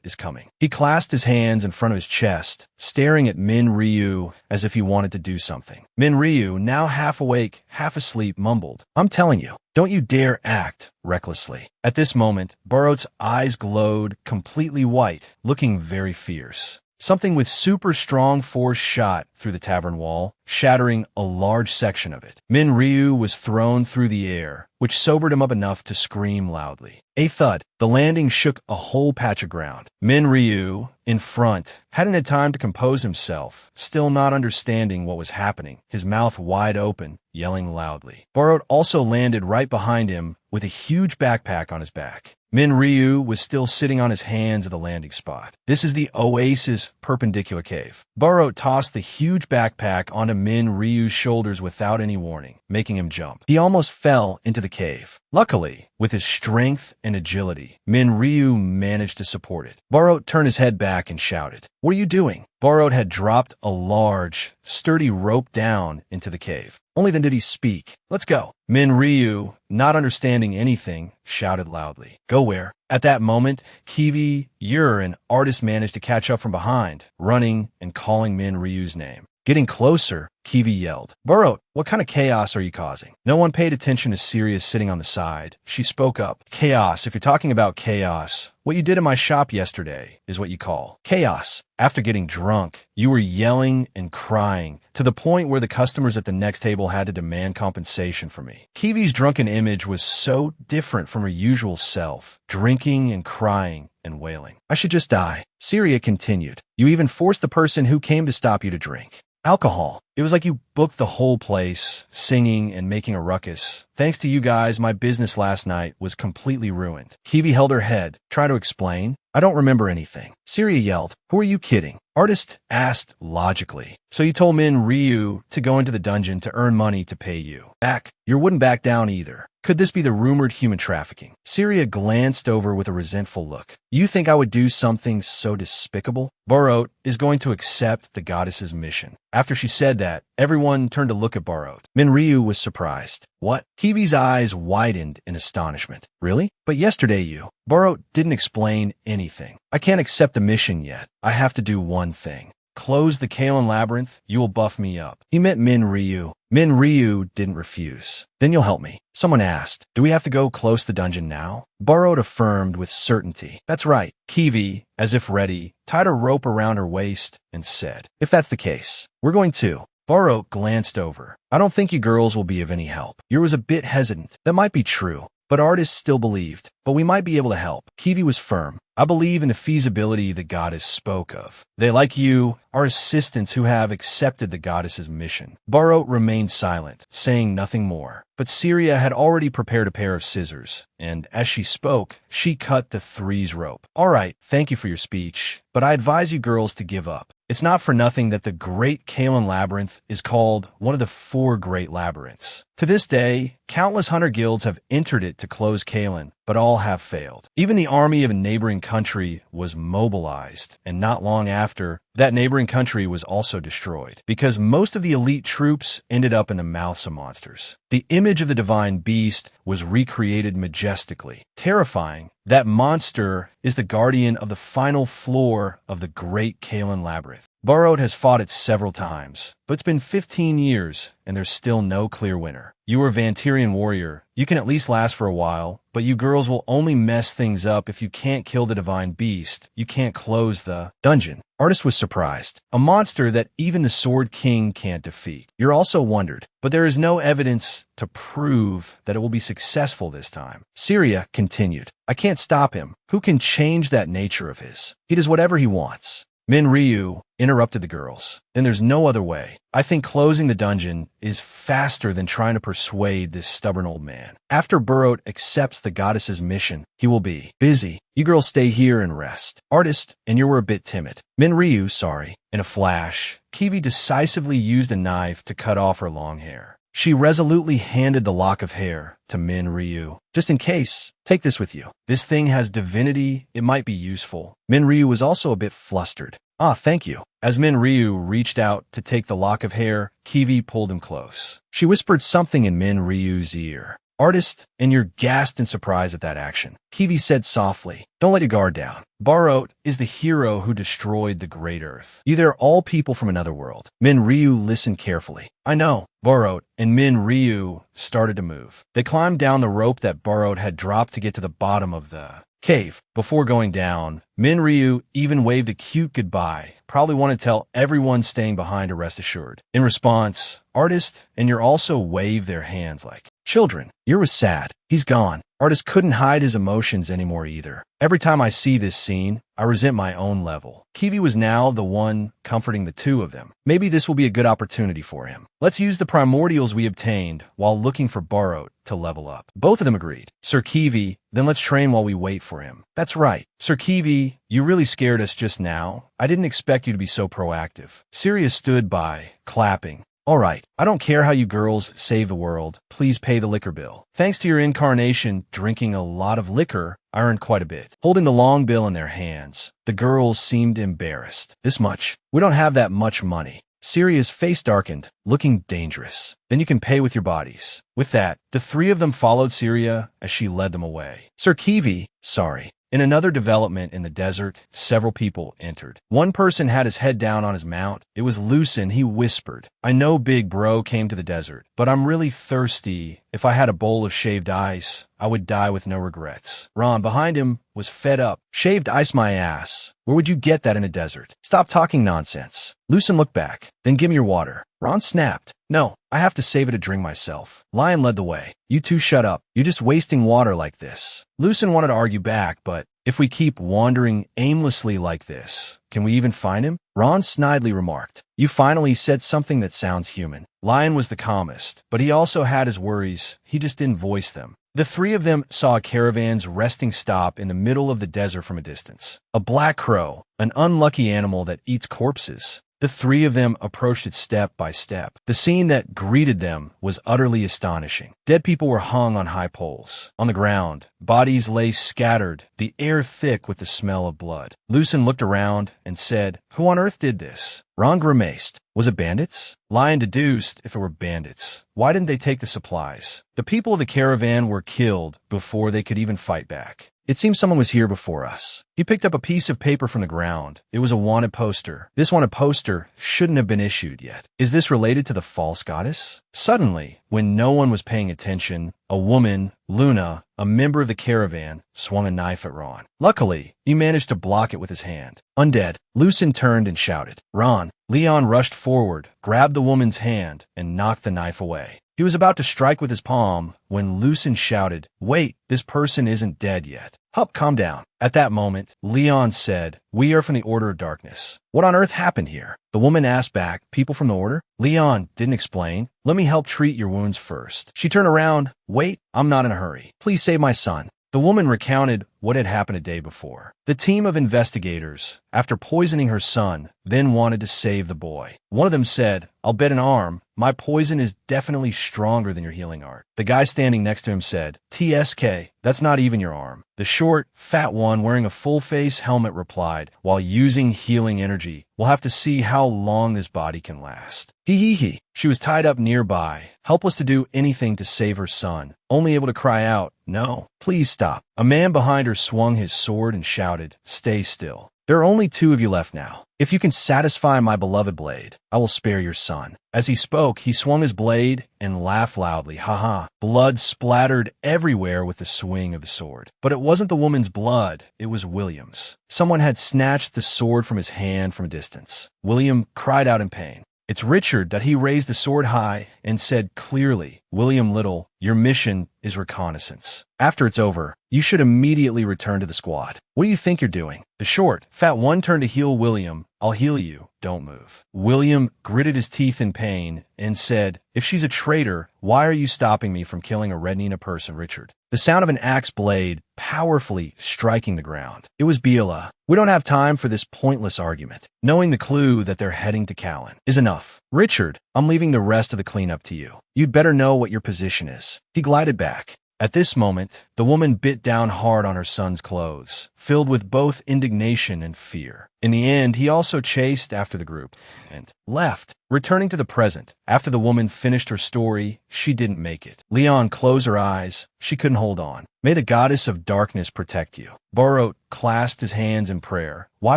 is coming. He clasped his hands in front of his chest, staring at Min Ryu as if he wanted to do something. Min Ryu, now half awake, half asleep, mumbled, "I'm telling you, don't you dare act recklessly." At this moment, Barot's eyes glowed completely white, looking very fierce. Something with super strong force shot through the tavern wall, shattering a large section of it. Min Ryu was thrown through the air, which sobered him up enough to scream loudly. A thud. The landing shook a whole patch of ground. Min Ryu, in front, hadn't had time to compose himself, still not understanding what was happening, his mouth wide open, yelling loudly. Barot also landed right behind him with a huge backpack on his back. Min Ryu was still sitting on his hands at the landing spot. This is the Oasis perpendicular cave. Barot tossed the huge backpack onto Min Ryu's shoulders without any warning, making him jump. He almost fell into the cave. Luckily, with his strength and agility, Min Ryu managed to support it. Barot turned his head back and shouted, "What are you doing?" Barot had dropped a large, sturdy rope down into the cave. Only then did he speak. "Let's go." Min Ryu, not understanding anything, shouted loudly. "Go where?" At that moment, Kiwi, Yer, and Artist managed to catch up from behind, running and calling Min Ryu's name. Getting closer, Kiwi yelled, "Barot, what kind of chaos are you causing?" No one paid attention to Sirius sitting on the side. She spoke up. "Chaos, if you're talking about chaos, what you did in my shop yesterday is what you call chaos. After getting drunk, you were yelling and crying to the point where the customers at the next table had to demand compensation from me." Kiwi's drunken image was so different from her usual self, drinking and crying and wailing. "I should just die." Syria continued. "You even forced the person who came to stop you to drink alcohol. It was like you booked the whole place, singing and making a ruckus. Thanks to you guys, my business last night was completely ruined." Kiwi held her head, trying to explain. "I don't remember anything." Syria yelled, "Who are you kidding?" Artist asked logically. "So you told Min Ryu to go into the dungeon to earn money to pay you back. You wouldn't back down either. Could this be the rumored human trafficking?" Syria glanced over with a resentful look. "You think I would do something so despicable?" Barot is going to accept the goddess's mission. After she said that, everyone turned to look at Barot. Min Ryu was surprised. "What?" Kiwi's eyes widened in astonishment. "Really? But yesterday you..." Barot didn't explain anything. "I can't accept the mission yet. I have to do one thing." close the Kalen Labyrinth, you will buff me up. He meant Min Ryu. Min Ryu didn't refuse. Then you'll help me. Someone asked, do we have to go close the dungeon now? Burrowed affirmed with certainty. That's right. Kiwi, as if ready, tied a rope around her waist and said, if that's the case, we're going to. Burrow glanced over. I don't think you girls will be of any help. You was a bit hesitant. That might be true, but artists still believed. But we might be able to help. Kiwi was firm. I believe in the feasibility the goddess spoke of. They, like you, are assistants who have accepted the goddess's mission. Burrow remained silent, saying nothing more. But Syria had already prepared a pair of scissors, and as she spoke, she cut the three's rope. All right, thank you for your speech, but I advise you girls to give up. It's not for nothing that the Great Kalen Labyrinth is called one of the 4 Great Labyrinths. To this day, countless hunter guilds have entered it to close Kalen, but all have failed. Even the army of a neighboring country was mobilized, and not long after, that neighboring country was also destroyed, because most of the elite troops ended up in the mouths of monsters. The image of the divine beast was recreated majestically, terrifying. That monster is the guardian of the final floor of the Great Kalen Labyrinth. Burrowed has fought it several times, but it's been 15 years, and there's still no clear winner. You are a Vantirian warrior. You can at least last for a while, but you girls will only mess things up if you can't kill the divine beast. You can't close the dungeon. Artist was surprised. A monster that even the Sword King can't defeat. You're also wondered, but there is no evidence to prove that it will be successful this time. Syria continued. I can't stop him. Who can change that nature of his? He does whatever he wants. Min Ryu interrupted the girls. Then there's no other way. I think closing the dungeon is faster than trying to persuade this stubborn old man. After Burrow accepts the goddess's mission, he will be busy. You girls stay here and rest. Artist, and you were a bit timid. Min Ryu, sorry. In a flash, Kiwi decisively used a knife to cut off her long hair. She resolutely handed the lock of hair to Min Ryu. Just in case, take this with you. This thing has divinity. It might be useful. Min Ryu was also a bit flustered. Ah, thank you. As Min Ryu reached out to take the lock of hair, Kiwi pulled him close. She whispered something in Min Ryu's ear. Artist, and you're gasped in surprise at that action. Kiwi said softly, don't let your guard down. Barot is the hero who destroyed the Great Earth. You are all people from another world. Min Ryu listened carefully. I know. Barot and Min Ryu started to move. They climbed down the rope that Barot had dropped to get to the bottom of the cave. Before going down, Min Ryu even waved a cute goodbye. Probably want to tell everyone staying behind to rest assured. In response, Artist and you're also waved their hands like children. Yer was sad. He's gone. Artist couldn't hide his emotions anymore either. Every time I see this scene, I resent my own level. Kiwi was now the one comforting the two of them. Maybe this will be a good opportunity for him. Let's use the primordials we obtained while looking for Barot to level up. Both of them agreed. Sir Kiwi, then let's train while we wait for him. That's right. Sir Kiwi, you really scared us just now. I didn't expect you to be so proactive. Sirius stood by, clapping. All right, I don't care how you girls save the world. Please pay the liquor bill. Thanks to your incarnation drinking a lot of liquor, I earned quite a bit. Holding the long bill in their hands, the girls seemed embarrassed. This much? We don't have that much money. Syria's face darkened, looking dangerous. Then you can pay with your bodies. With that, the three of them followed Syria as she led them away. Sir Kiwi, sorry. In another development in the desert, several people entered. One person had his head down on his mount. It was Lucen. He whispered, I know Big Bro came to the desert, but I'm really thirsty. If I had a bowl of shaved ice, I would die with no regrets. Ron, behind him, was fed up. Shaved ice my ass. Where would you get that in a desert? Stop talking nonsense. Lucen looked back. Then give me your water. Ron snapped. No, I have to save it to drink myself. Lion led the way. You two shut up. You're just wasting water like this. Lucen wanted to argue back, but if we keep wandering aimlessly like this, can we even find him? Ron snidely remarked. You finally said something that sounds human. Lion was the calmest, but he also had his worries. He just didn't voice them. The three of them saw a caravan's resting stop in the middle of the desert from a distance. A black crow, an unlucky animal that eats corpses. The three of them approached it step by step. The scene that greeted them was utterly astonishing. Dead people were hung on high poles. On the ground, bodies lay scattered, the air thick with the smell of blood. Lucen looked around and said, Who on earth did this? Ron grimaced. Was it bandits? Lion deduced if it were bandits. Why didn't they take the supplies? The people of the caravan were killed before they could even fight back. It seems someone was here before us. He picked up a piece of paper from the ground. It was a wanted poster. This wanted poster shouldn't have been issued yet. Is this related to the false goddess? Suddenly, when no one was paying attention, a woman, Luna, a member of the caravan, swung a knife at Ron. Luckily, he managed to block it with his hand. Undead, Lucen turned and shouted, "Ron!" Leon rushed forward, grabbed the woman's hand, and knocked the knife away. He was about to strike with his palm when Lucen shouted, "Wait, this person isn't dead yet. Hup, calm down." At that moment, Leon said, "We are from the Order of Darkness. What on earth happened here?" The woman asked back, "People from the Order?" Leon didn't explain. "Let me help treat your wounds first." She turned around. "Wait, I'm not in a hurry. Please save my son." The woman recounted what had happened a day before. The team of investigators, after poisoning her son, then wanted to save the boy. One of them said, "I'll bet an arm, my poison is definitely stronger than your healing art." The guy standing next to him said, "TSK, that's not even your arm." The short, fat one wearing a full-face helmet replied, "While using healing energy, we'll have to see how long this body can last." Hee. She was tied up nearby, helpless to do anything to save her son, only able to cry out, "No, please stop." A man behind her swung his sword and shouted, "Stay still. There are only two of you left now. If you can satisfy my beloved blade, I will spare your son." As he spoke, he swung his blade and laughed loudly. Ha. Blood splattered everywhere with the swing of the sword. But it wasn't the woman's blood, it was William's. Someone had snatched the sword from his hand from a distance. William cried out in pain. It's Richard that he raised the sword high and said clearly, "William Little, your mission is reconnaissance. After it's over, you should immediately return to the squad. What do you think you're doing?" The short, fat one turned to heal William. "I'll heal you. Don't move." William gritted his teeth in pain and said, "If she's a traitor, why are you stopping me from killing a Red Nina person, Richard?" The sound of an axe blade powerfully striking the ground. It was Beulah. "We don't have time for this pointless argument. Knowing the clue that they're heading to Callan is enough. Richard, I'm leaving the rest of the cleanup to you. You'd better know what your position is." He glided back. At this moment, the woman bit down hard on her son's clothes, filled with both indignation and fear. In the end, he also chased after the group and left. Returning to the present, after the woman finished her story, she didn't make it. Leon closed her eyes. She couldn't hold on. "May the goddess of darkness protect you." Burrow clasped his hands in prayer. Why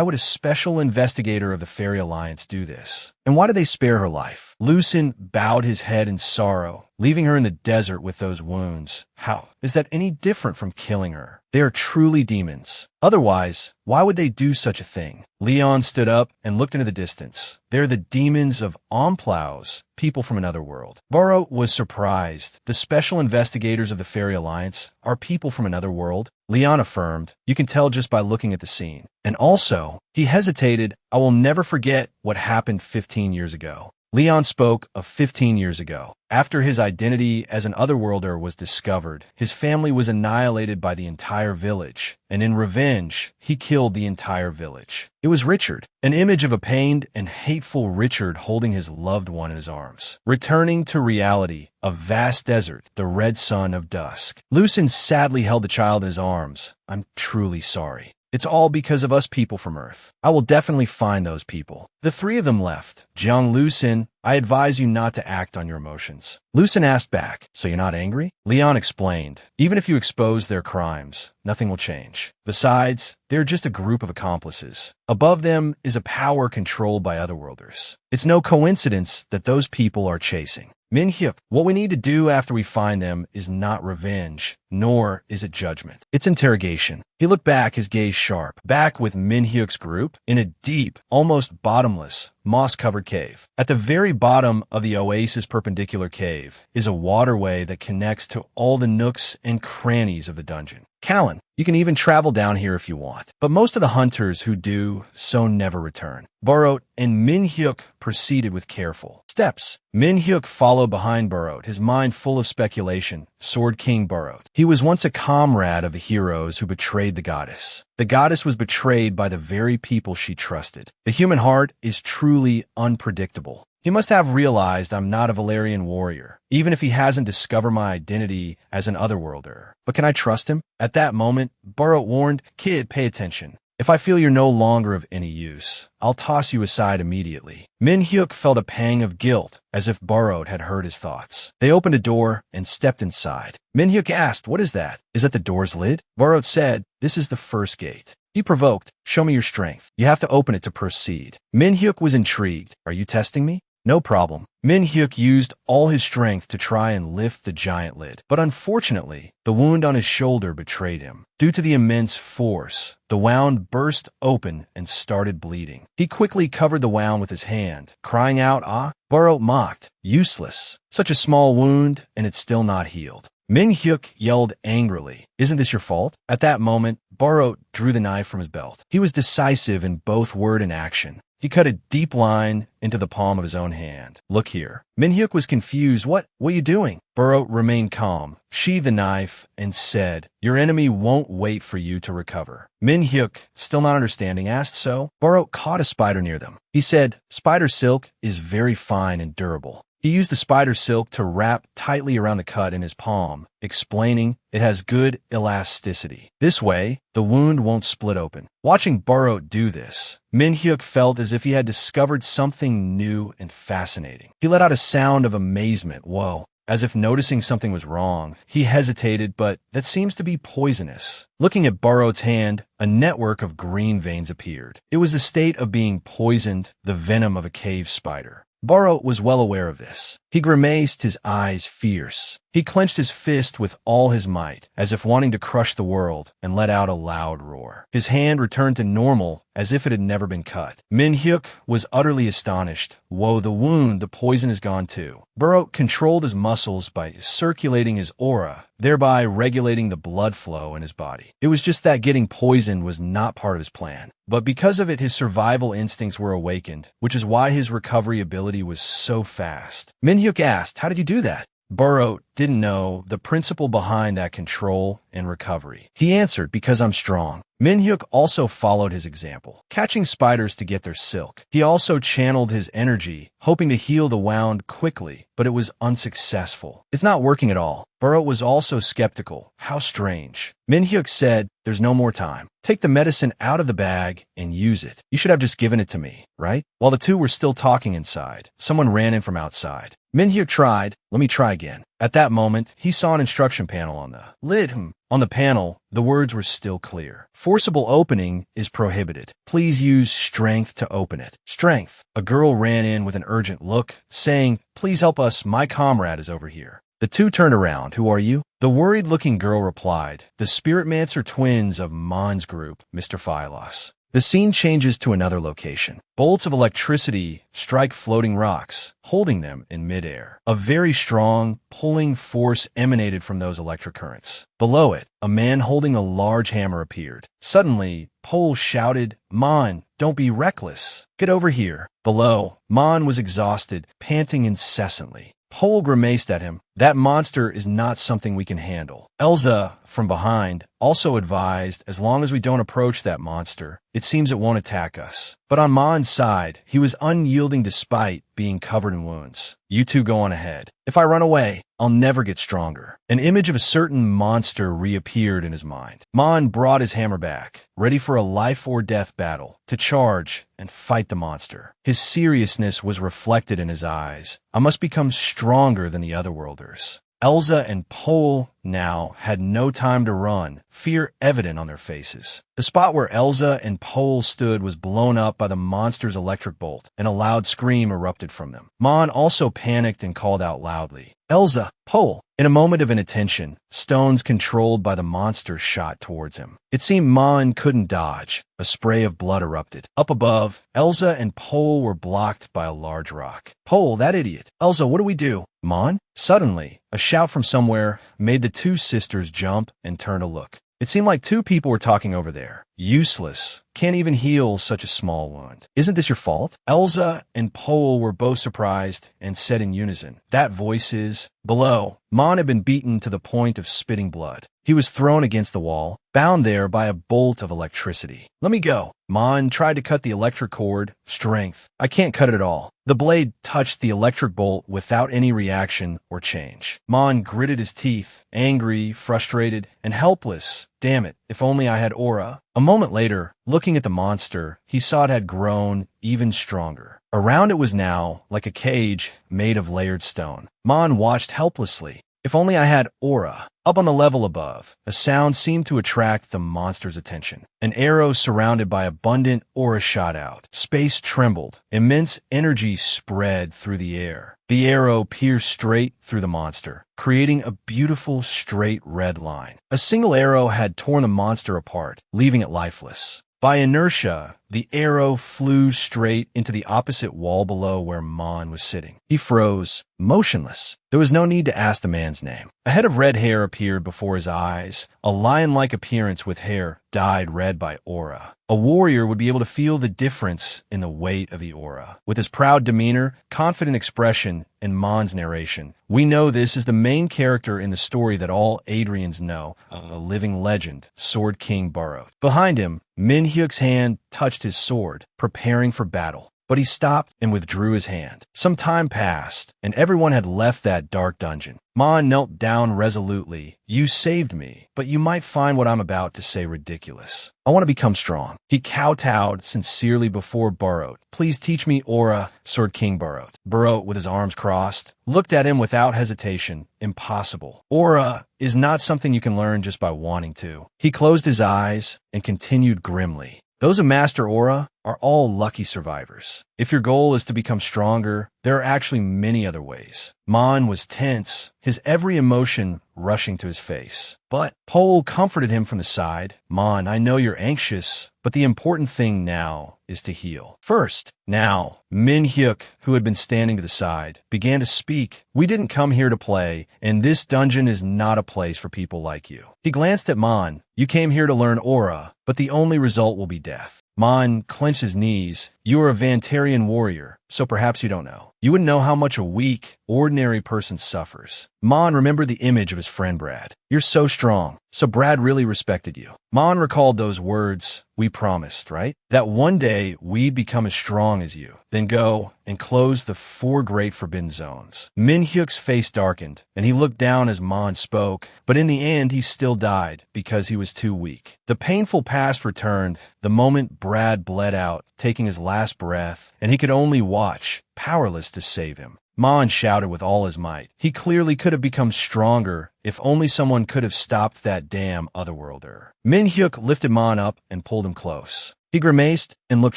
would a special investigator of the Fairy Alliance do this? And why did they spare her life? Lucen bowed his head in sorrow, leaving her in the desert with those wounds. How is that any different from killing her? They are truly demons. Otherwise, why would they do such a thing? Leon stood up and looked into the distance. They're the demons of Omplows, people from another world. Burrow was surprised. The special investigators of the Fairy Alliance are people from another world? Leon affirmed, "You can tell just by looking at the scene." And also, he hesitated, "I will never forget what happened 15 years ago." Leon spoke of 15 years ago. After his identity as an Otherworlder was discovered, his family was annihilated by the entire village, and in revenge, he killed the entire village. It was Richard, an image of a pained and hateful Richard holding his loved one in his arms. Returning to reality, a vast desert, the red sun of dusk. Lucen sadly held the child in his arms. "I'm truly sorry. It's all because of us people from Earth. I will definitely find those people." The three of them left. Jiang Lucen, "I advise you not to act on your emotions." Lucen asked back, "So you're not angry?" Leon explained, "Even if you expose their crimes, nothing will change. Besides, they're just a group of accomplices. Above them is a power controlled by Otherworlders. It's no coincidence that those people are chasing Min-hyuk. What we need to do after we find them is not revenge, nor is it judgment. It's interrogation." He looked back, his gaze sharp, back with Min-hyuk's group, in a deep, almost bottomless, moss-covered cave. At the very bottom of the oasis perpendicular cave is a waterway that connects to all the nooks and crannies of the dungeon. Callan, you can even travel down here if you want, but most of the hunters who do so never return. Burrow and Min-hyuk proceeded with careful steps. Min-hyuk followed behind Burrow, his mind full of speculation. Sword King Burrow. He was once a comrade of the heroes who betrayed the goddess. The goddess was betrayed by the very people she trusted. The human heart is truly unpredictable. He must have realized I'm not a Valerian warrior, even if he hasn't discovered my identity as an Otherworlder. But can I trust him? At that moment, Burrow warned, "Kid, pay attention. If I feel you're no longer of any use, I'll toss you aside immediately." Min-hyuk felt a pang of guilt, as if Burrow had heard his thoughts. They opened a door and stepped inside. Min-hyuk asked, "What is that? Is that the door's lid?" Burrow said, This is the first gate. He provoked, show me your strength. You have to open it to proceed. Min-hyuk was intrigued. Are you testing me? No problem. Min-hyuk used all his strength to try and lift the giant lid. But unfortunately, the wound on his shoulder betrayed him. Due to the immense force, the wound burst open and started bleeding. He quickly covered the wound with his hand, crying out, "Ah!" Burrow mocked, "Useless. Such a small wound, and it's still not healed." Min-hyuk yelled angrily, "Isn't this your fault?" At that moment, Burrow drew the knife from his belt. He was decisive in both word and action. He cut a deep line into the palm of his own hand. "Look here." Min-hyuk was confused. What are you doing?" Burrow remained calm, sheathed the knife, and said, "Your enemy won't wait for you to recover." Min-hyuk, still not understanding, asked, "So?" Burrow caught a spider near them. He said, "Spider silk is very fine and durable." He used the spider silk to wrap tightly around the cut in his palm, explaining it has good elasticity. This way, the wound won't split open. Watching Burrow do this, Min-hyuk felt as if he had discovered something new and fascinating. He let out a sound of amazement, whoa, as if noticing something was wrong. He hesitated, but that seems to be poisonous. Looking at Burrow's hand, a network of green veins appeared. It was the state of being poisoned, the venom of a cave spider. Burrow was well aware of this. He grimaced, his eyes fierce. He clenched his fist with all his might, as if wanting to crush the world, and let out a loud roar. His hand returned to normal, as if it had never been cut. Min-hyuk was utterly astonished. Whoa, the wound, the poison is gone too. Burrow controlled his muscles by circulating his aura, thereby regulating the blood flow in his body. It was just that getting poisoned was not part of his plan. But because of it, his survival instincts were awakened, which is why his recovery ability was so fast. Min-hyuk asked, "How did you do that?" Burrow didn't know the principle behind that control and recovery. He answered, "Because I'm strong." Min-hyuk also followed his example, catching spiders to get their silk. He also channeled his energy, hoping to heal the wound quickly, but it was unsuccessful. "It's not working at all." Burrow was also skeptical. How strange. Min-hyuk said, "There's no more time. Take the medicine out of the bag and use it. You should have just given it to me, right?" While the two were still talking inside, someone ran in from outside. Min-hyuk tried, "Let me try again." At that moment, he saw an instruction panel on the lid. On the panel, the words were still clear. "Forcible opening is prohibited. Please use strength to open it." Strength. A girl ran in with an urgent look, saying, "Please help us, my comrade is over here." The two turned around. "Who are you?" The worried-looking girl replied, "The Spiritmancer twins of Mon's group, Mr. Phylos." The scene changes to another location. Bolts of electricity strike floating rocks, holding them in midair. A very strong, pulling force emanated from those electric currents. Below it, a man holding a large hammer appeared. Suddenly, Pole shouted, "Mon, don't be reckless. Get over here." Below, Mon was exhausted, panting incessantly. Pole grimaced at him. "That monster is not something we can handle." Elza, from behind, also advised, "As long as we don't approach that monster, it seems it won't attack us." But on Mon's side, he was unyielding despite being covered in wounds. "You two go on ahead. If I run away, I'll never get stronger." An image of a certain monster reappeared in his mind. Mon brought his hammer back, ready for a life-or-death battle, to charge and fight the monster. His seriousness was reflected in his eyes. "I must become stronger than the Otherworlders." Elza and Pole now had no time to run, fear evident on their faces. The spot where Elza and Pole stood was blown up by the monster's electric bolt, and a loud scream erupted from them. Mon also panicked and called out loudly, "Elza, Pole!" In a moment of inattention, stones controlled by the monster shot towards him. It seemed Mon couldn't dodge. A spray of blood erupted. Up above, Elza and Pole were blocked by a large rock. "Pole, that idiot! Elza, what do we do?" "Mon?" Suddenly, a shout from somewhere made the two sisters jump and turn to look. It seemed like two people were talking over there. "Useless. Can't even heal such a small wound. Isn't this your fault?" Elza and Pole were both surprised and said in unison, "That voice is..." Below, Mon had been beaten to the point of spitting blood. He was thrown against the wall, bound there by a bolt of electricity. "Let me go." Mon tried to cut the electric cord. Strength. "I can't cut it at all." The blade touched the electric bolt without any reaction or change. Mon gritted his teeth, angry, frustrated, and helpless. "Damn it, if only I had aura." A moment later, looking at the monster, he saw it had grown even stronger. Around it was now like a cage made of layered stone. Mon watched helplessly. If only I had aura. Up on the level above, a sound seemed to attract the monster's attention. An arrow surrounded by abundant aura shot out. Space trembled. Immense energy spread through the air. The arrow pierced straight through the monster, creating a beautiful straight red line. A single arrow had torn the monster apart, leaving it lifeless. By inertia, the arrow flew straight into the opposite wall below where Mon was sitting. He froze, motionless. There was no need to ask the man's name. A head of red hair appeared before his eyes, a lion-like appearance with hair dyed red by aura. A warrior would be able to feel the difference in the weight of the aura. With his proud demeanor, confident expression, and Mon's narration, we know this is the main character in the story that all Adrians know, a living legend, Sword King Burrow. Behind him, Min Hyuk's hand touched his sword, preparing for battle. But he stopped and withdrew his hand. Some time passed, and everyone had left that dark dungeon. Mon knelt down resolutely. You saved me, but you might find what I'm about to say ridiculous. I want to become strong. He kowtowed sincerely before Burrow. Please teach me aura, Sword King Burrow. Burrow, with his arms crossed, looked at him without hesitation. Impossible. Aura is not something you can learn just by wanting to. He closed his eyes and continued grimly. Those who master aura are all lucky survivors. If your goal is to become stronger, there are actually many other ways. Mon was tense, his every emotion rushing to his face. But Pole comforted him from the side. Mon, I know you're anxious, but the important thing now is to heal. First, now, Min Hyuk, who had been standing to the side, began to speak. We didn't come here to play, and this dungeon is not a place for people like you. He glanced at Mon. You came here to learn aura, but the only result will be death. Mon clenched his knees. You are a Vantarian warrior, so perhaps you don't know. You wouldn't know how much a weak, ordinary person suffers. Mon remembered the image of his friend Brad. You're so strong, so Brad really respected you. Mon recalled those words, we promised, right? That one day we'd become as strong as you. Then go and close the 4 great forbidden zones. Min Hyuk's face darkened, and he looked down as Mon spoke, but in the end he still died because he was too weak. The painful past returned the moment Brad bled out, taking his last breath, and he could only watch, powerless to save him. Mon shouted with all his might. He clearly could have become stronger if only someone could have stopped that damn Otherworlder. Min Hyuk lifted Mon up and pulled him close. He grimaced and looked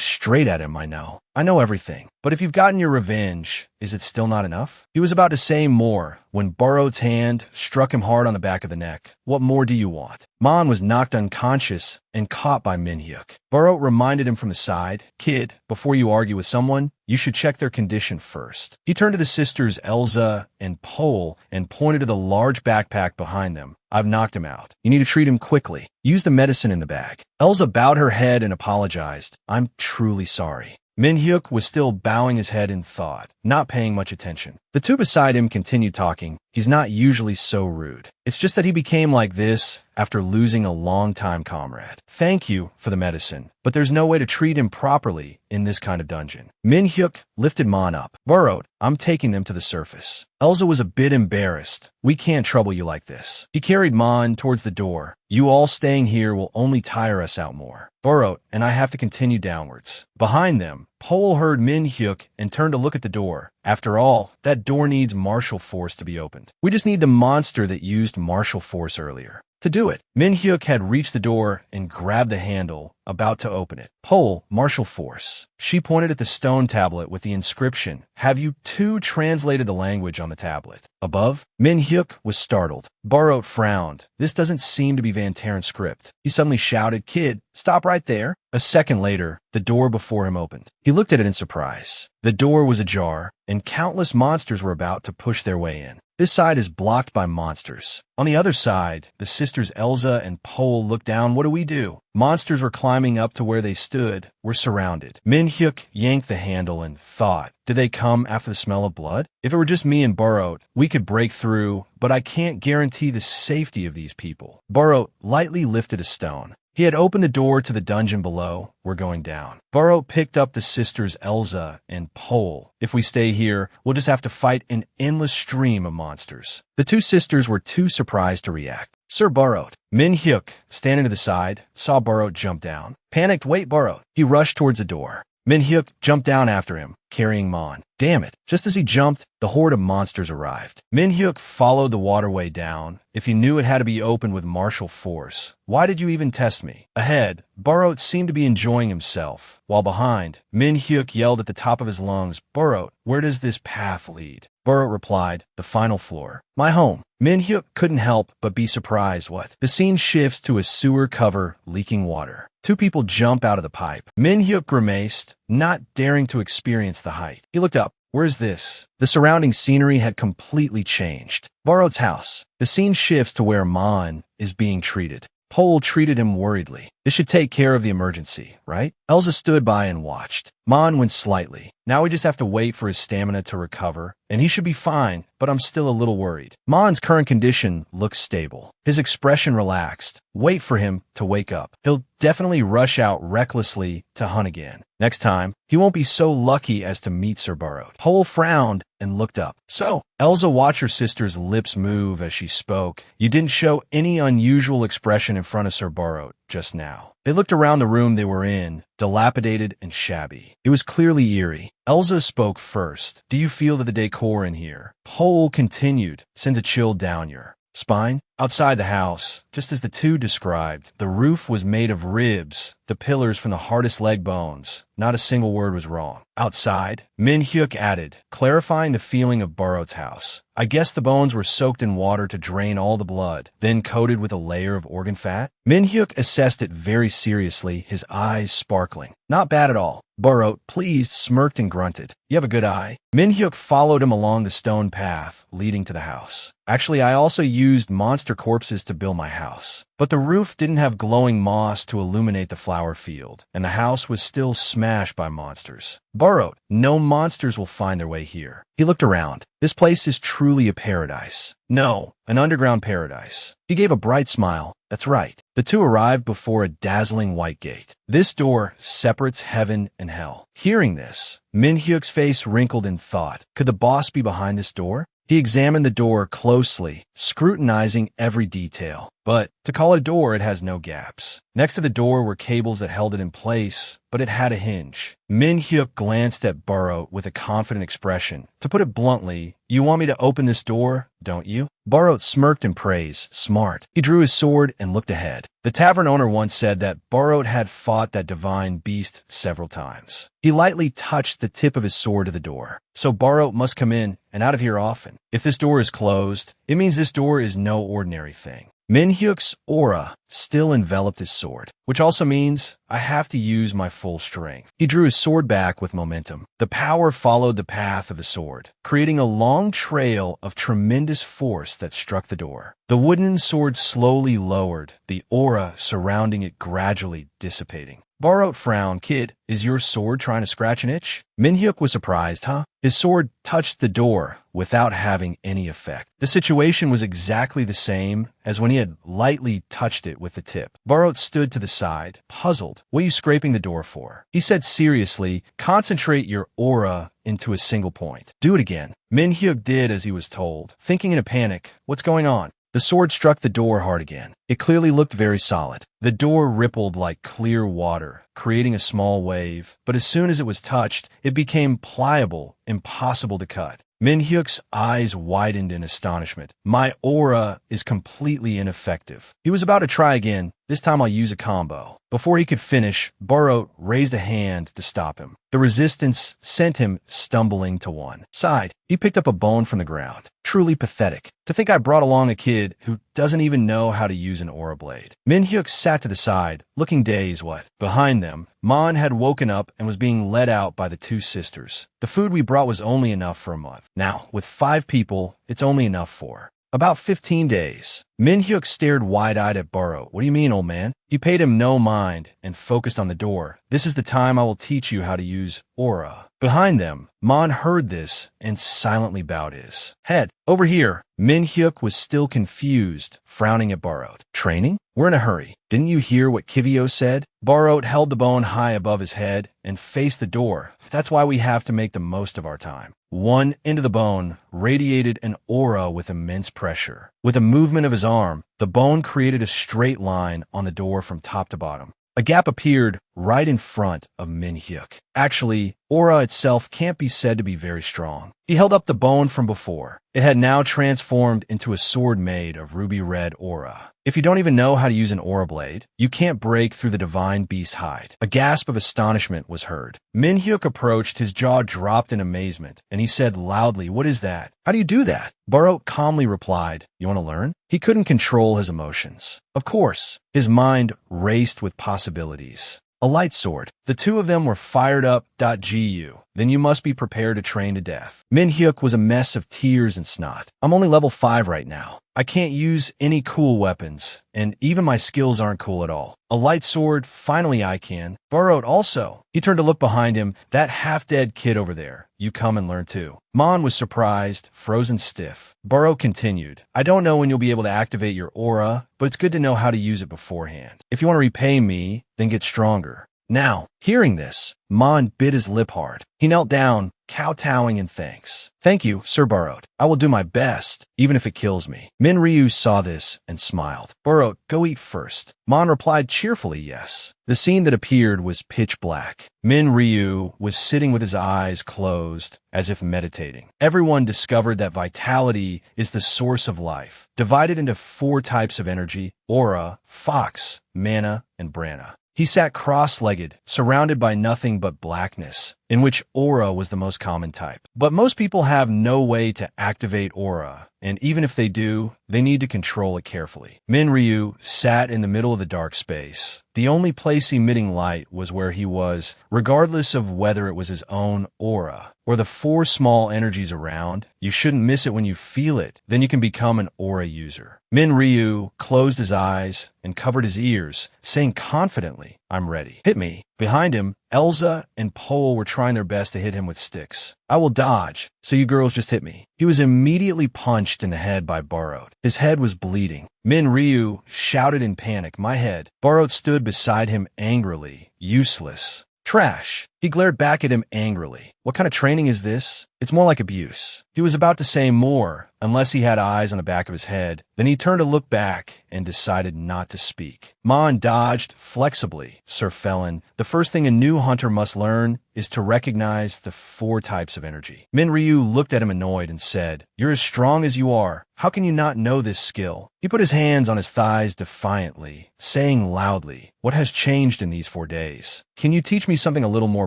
straight at him. I know everything. But if you've gotten your revenge, is it still not enough? He was about to say more when Burrow's hand struck him hard on the back of the neck. What more do you want? Mon was knocked unconscious and caught by Min Hyuk. Burrow reminded him from the side, Kid, before you argue with someone, you should check their condition first. He turned to the sisters Elza and Pole and pointed to the large backpack behind them. I've knocked him out. You need to treat him quickly. Use the medicine in the bag. Elza bowed her head and apologized. I'm truly sorry. Min Hyuk was still bowing his head in thought, not paying much attention. The two beside him continued talking. He's not usually so rude. It's just that he became like this after losing a longtime comrade. Thank you for the medicine, but there's no way to treat him properly in this kind of dungeon. Min Hyuk lifted Mon up. Burrowed, I'm taking them to the surface. Elza was a bit embarrassed. We can't trouble you like this. He carried Mon towards the door. You all staying here will only tire us out more. Burrowed, and I have to continue downwards. Behind them, Pole heard Min Hyuk and turned to look at the door. After all, that door needs martial force to be opened. We just need the monster that used martial force earlier to do it. Min Hyuk had reached the door and grabbed the handle, about to open it. Pole, martial force. She pointed at the stone tablet with the inscription. Have you two translated the language on the tablet? Above? Min Hyuk was startled. Burrow frowned. This doesn't seem to be Vantaren script. He suddenly shouted, Kid, stop right there. A second later, the door before him opened. He looked at it in surprise. The door was ajar, and countless monsters were about to push their way in. This side is blocked by monsters. On the other side, the sisters Elza and Pole looked down. What do we do? Monsters were climbing up to where they stood. We're surrounded. Min Hyuk yanked the handle and thought, did they come after the smell of blood? If it were just me and Burrow, we could break through, but I can't guarantee the safety of these people. Burrow lightly lifted a stone. He had opened the door to the dungeon below. We're going down. Burrow picked up the sisters Elza and Pole. If we stay here, we'll just have to fight an endless stream of monsters. The two sisters were too surprised to react. Sir Burrow. Min Hyuk, standing to the side, saw Burrow jump down. Panicked, wait, Burrow. He rushed towards the door. Min Hyuk jumped down after him. carrying Mon. Damn it. Just as he jumped, the horde of monsters arrived. Min-hyuk followed the waterway down. If he knew it had to be opened with martial force, why did you even test me? Ahead, Burroat seemed to be enjoying himself, while behind, Min-hyuk yelled at the top of his lungs, Burroat, where does this path lead? Burroat replied, the final floor. My home. Min-hyuk couldn't help but be surprised what? The scene shifts to a sewer cover leaking water. Two people jump out of the pipe. Min-hyuk grimaced, not daring to experience the height. He looked up. Where's this? The surrounding scenery had completely changed. Burroat's house. The scene shifts to where Mon is being treated. Pole treated him worriedly. This should take care of the emergency, right? Elsa stood by and watched. Mon went slightly. Now we just have to wait for his stamina to recover, and he should be fine, but I'm still a little worried. Mon's current condition looks stable. His expression relaxed. Wait for him to wake up. He'll definitely rush out recklessly to hunt again. Next time, he won't be so lucky as to meet Sir Burroat. Pole frowned and looked up. So, Elsa watched her sister's lips move as she spoke. You didn't show any unusual expression in front of Sir Burroat just now. They looked around the room they were in, dilapidated and shabby. It was clearly eerie. Elsa spoke first. Do you feel that the decor in here? Pole continued, sends a chill down your spine. Outside the house, just as the two described, the roof was made of ribs, the pillars from the hardest leg bones. Not a single word was wrong. Outside, Min-hyuk added, clarifying the feeling of Burroat's house. I guess the bones were soaked in water to drain all the blood, then coated with a layer of organ fat. Min-hyuk assessed it very seriously, his eyes sparkling. Not bad at all. Burroat, pleased, smirked and grunted. You have a good eye. Min-hyuk followed him along the stone path leading to the house. Actually, I also used monster corpses to build my house. But the roof didn't have glowing moss to illuminate the flower field, and the house was still smashed by monsters. Burroat, no monsters will find their way here. He looked around. This place is truly a paradise. No, an underground paradise. He gave a bright smile. That's right. The two arrived before a dazzling white gate. This door separates heaven and hell. Hearing this, Min-hyuk's face wrinkled in thought. Could the boss be behind this door? He examined the door closely, scrutinizing every detail. But to call a door, it has no gaps. Next to the door were cables that held it in place, but it had a hinge. Min-hyuk glanced at Burroat with a confident expression. To put it bluntly, you want me to open this door, don't you? Burroat smirked in praise. Smart. He drew his sword and looked ahead. The tavern owner once said that Burroat had fought that divine beast several times. He lightly touched the tip of his sword to the door. So Burroat must come in and out of here often. If this door is closed, it means this door is no ordinary thing. Min-hyuk's aura still enveloped his sword, which also means I have to use my full strength. He drew his sword back with momentum. The power followed the path of the sword, creating a long trail of tremendous force that struck the door. The wooden sword slowly lowered, the aura surrounding it gradually dissipating. Burroat frowned. Kid, is your sword trying to scratch an itch? Min-hyuk was surprised, huh? His sword touched the door without having any effect. The situation was exactly the same as when he had lightly touched it with the tip. Burroat stood to the side, puzzled. What are you scraping the door for? He said seriously, concentrate your aura into a single point. Do it again. Min-hyuk did as he was told, thinking in a panic, what's going on? The sword struck the door hard again. It clearly looked very solid. The door rippled like clear water, creating a small wave, but as soon as it was touched, it became pliable, impossible to cut. Min-hyuk's eyes widened in astonishment. My aura is completely ineffective. He was about to try again. This time I'll use a combo. Before he could finish, Burroat raised a hand to stop him. The resistance sent him stumbling to one side. He picked up a bone from the ground. Truly pathetic. To think I brought along a kid who doesn't even know how to use an aura blade. Min-hyuk sat to the side, looking dazed. What? Behind them, Mon had woken up and was being led out by the two sisters. The food we brought was only enough for a month. Now, with 5 people, it's only enough for about 15 days. Min-hyuk stared wide-eyed at Burroat. What do you mean, old man? He paid him no mind and focused on the door. This is the time I will teach you how to use aura. Behind them, Mon heard this and silently bowed his head. Over here, Min-hyuk was still confused, frowning at Burroat. Training? We're in a hurry. Didn't you hear what Kivio said? Burroat held the bone high above his head and faced the door. That's why we have to make the most of our time. One end of the bone radiated an aura with immense pressure. With a movement of his arm, the bone created a straight line on the door from top to bottom. A gap appeared right in front of Min-hyuk. Actually, aura itself can't be said to be very strong. He held up the bone from before. It had now transformed into a sword made of ruby red aura. If you don't even know how to use an aura blade, you can't break through the divine beast's hide. A gasp of astonishment was heard. Min-hyuk approached, his jaw dropped in amazement, and he said loudly, "What is that? How do you do that?" Barot calmly replied, "You want to learn?" He couldn't control his emotions. Of course, his mind raced with possibilities. A light sword. The two of them were fired up. Gu. Then you must be prepared to train to death. Min-hyuk was a mess of tears and snot. I'm only level 5 right now. I can't use any cool weapons, and even my skills aren't cool at all. A light sword, finally I can. Barot also. He turned to look behind him. That half-dead kid over there. You come and learn too. Mon was surprised, frozen stiff. Barot continued, I don't know when you'll be able to activate your aura, but it's good to know how to use it beforehand. If you want to repay me, then get stronger. Now, hearing this, Mon bit his lip hard. He knelt down, kowtowing in thanks. Thank you, Sir Barot. I will do my best, even if it kills me. Min Ryu saw this and smiled. Barot, go eat first. Mon replied cheerfully yes. The scene that appeared was pitch black. Min Ryu was sitting with his eyes closed, as if meditating. Everyone discovered that vitality is the source of life, divided into 4 types of energy: aura, fox, mana, and brana. He sat cross-legged, surrounded by nothing but blackness, in which aura was the most common type. But most people have no way to activate aura, and even if they do, they need to control it carefully. Min Ryu sat in the middle of the dark space. The only place emitting light was where he was, regardless of whether it was his own aura or the 4 small energies around. You shouldn't miss it when you feel it. Then you can become an aura user. Min Ryu closed his eyes and covered his ears, saying confidently, I'm ready. Hit me. Behind him, Elsa and Pole were trying their best to hit him with sticks. I will dodge, so you girls just hit me. He was immediately punched in the head by Barot. His head was bleeding. Min Ryu shouted in panic, my head. Barot stood beside him angrily. Useless. Trash. He glared back at him angrily. What kind of training is this? It's more like abuse. He was about to say more, unless he had eyes on the back of his head. Then he turned to look back and decided not to speak. Mon dodged flexibly. Sir Felon, the first thing a new hunter must learn is to recognize the 4 types of energy. Min Ryu looked at him annoyed and said, You're as strong as you are. How can you not know this skill? He put his hands on his thighs defiantly, saying loudly, What has changed in these 4 days? Can you teach me something a little more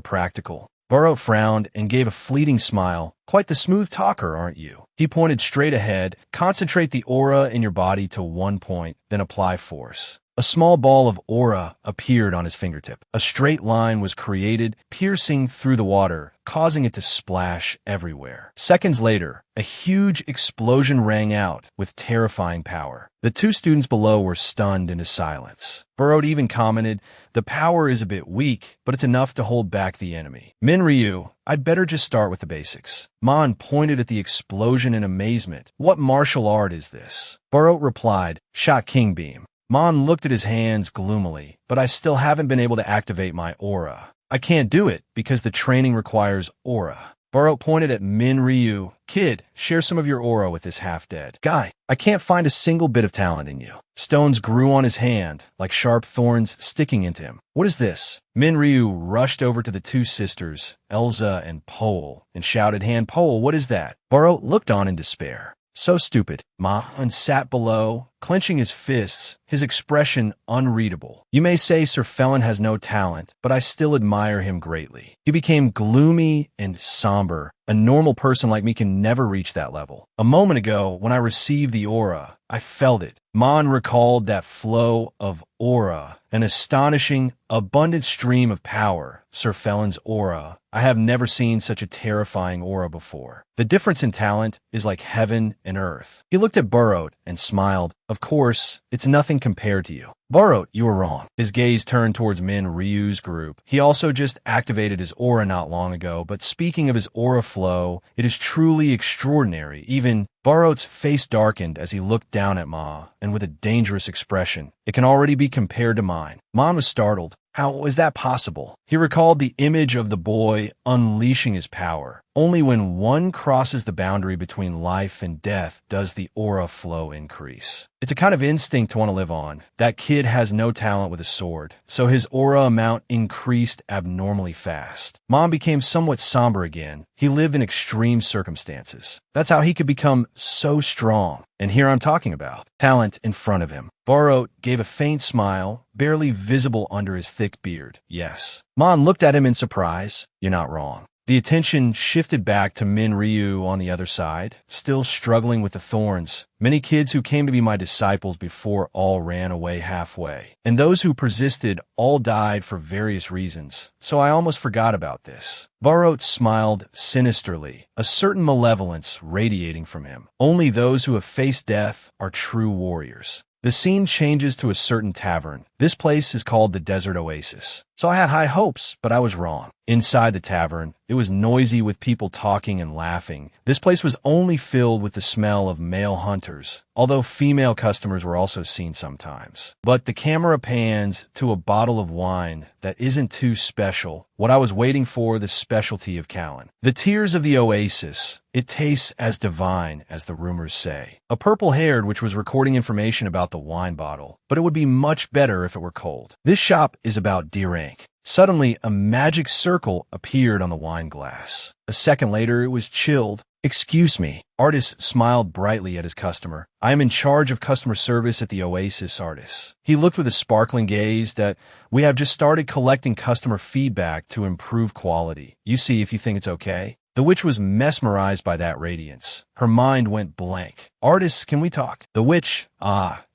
practical? Barot frowned and gave a fleeting smile. Quite the smooth talker, aren't you? He pointed straight ahead. Concentrate the aura in your body to 1 point, then apply force. A small ball of aura appeared on his fingertip. A straight line was created, piercing through the water, causing it to splash everywhere. Seconds later, a huge explosion rang out with terrifying power. The 2 students below were stunned into silence. Barot even commented, The power is a bit weak, but it's enough to hold back the enemy. Min Ryu, I'd better just start with the basics. Mon pointed at the explosion in amazement. What martial art is this? Barot replied, Shot King Beam. Mon looked at his hands gloomily, but I still haven't been able to activate my aura. I can't do it because the training requires aura. Barot pointed at Min Ryu. Kid, share some of your aura with this half-dead guy. I can't find a single bit of talent in you. Stones grew on his hand, like sharp thorns sticking into him. What is this? Min Ryu rushed over to the 2 sisters, Elsa and Pole, and shouted, Hand Pole, what is that? Barot looked on in despair. So stupid. Ma-hun sat below, clenching his fists, his expression unreadable. You may say Sir Felon has no talent, but I still admire him greatly. He became gloomy and somber. A normal person like me can never reach that level. A moment ago, when I received the aura, I felt it. Mon recalled that flow of aura, an astonishing, abundant stream of power. Sir Felon's aura. I have never seen such a terrifying aura before. The difference in talent is like heaven and earth. He looked at Barot and smiled. Of course, it's nothing compared to you. Barot, you were wrong. His gaze turned towards Min Ryu's group. He also just activated his aura not long ago, but speaking of his aura flow, it is truly extraordinary. Even Barot's face darkened as he looked down at Ma, and with a dangerous expression. It can already be compared to mine. Mon was startled. How is that possible? He recalled the image of the boy unleashing his power. Only when one crosses the boundary between life and death does the aura flow increase. It's a kind of instinct to want to live on. That kid has no talent with a sword, so his aura amount increased abnormally fast. Mom became somewhat somber again. He lived in extreme circumstances. That's how he could become so strong. And here I'm talking about talent in front of him. Barot gave a faint smile, barely visible under his thick beard. Yes. Mom looked at him in surprise. You're not wrong. The attention shifted back to Min Ryu on the other side, still struggling with the thorns. Many kids who came to be my disciples before all ran away halfway, and those who persisted all died for various reasons, so I almost forgot about this. Barot smiled sinisterly, a certain malevolence radiating from him. Only those who have faced death are true warriors. The scene changes to a certain tavern. This place is called the Desert Oasis. So I had high hopes, but I was wrong. Inside the tavern, it was noisy with people talking and laughing. This place was only filled with the smell of male hunters, although female customers were also seen sometimes. But the camera pans to a bottle of wine that isn't too special. What I was waiting for, the specialty of Callan. The tears of the oasis. It tastes as divine as the rumors say. A purple-haired which was recording information about the wine bottle, but it would be much better if it were cold. This shop is about deer ink. Suddenly, a magic circle appeared on the wine glass. A second later, it was chilled. Excuse me. Artist smiled brightly at his customer. I am in charge of customer service at the Oasis, Artist. He looked with a sparkling gaze that we have just started collecting customer feedback to improve quality. You see if you think it's okay. The witch was mesmerized by that radiance. Her mind went blank. Artists, can we talk? The witch,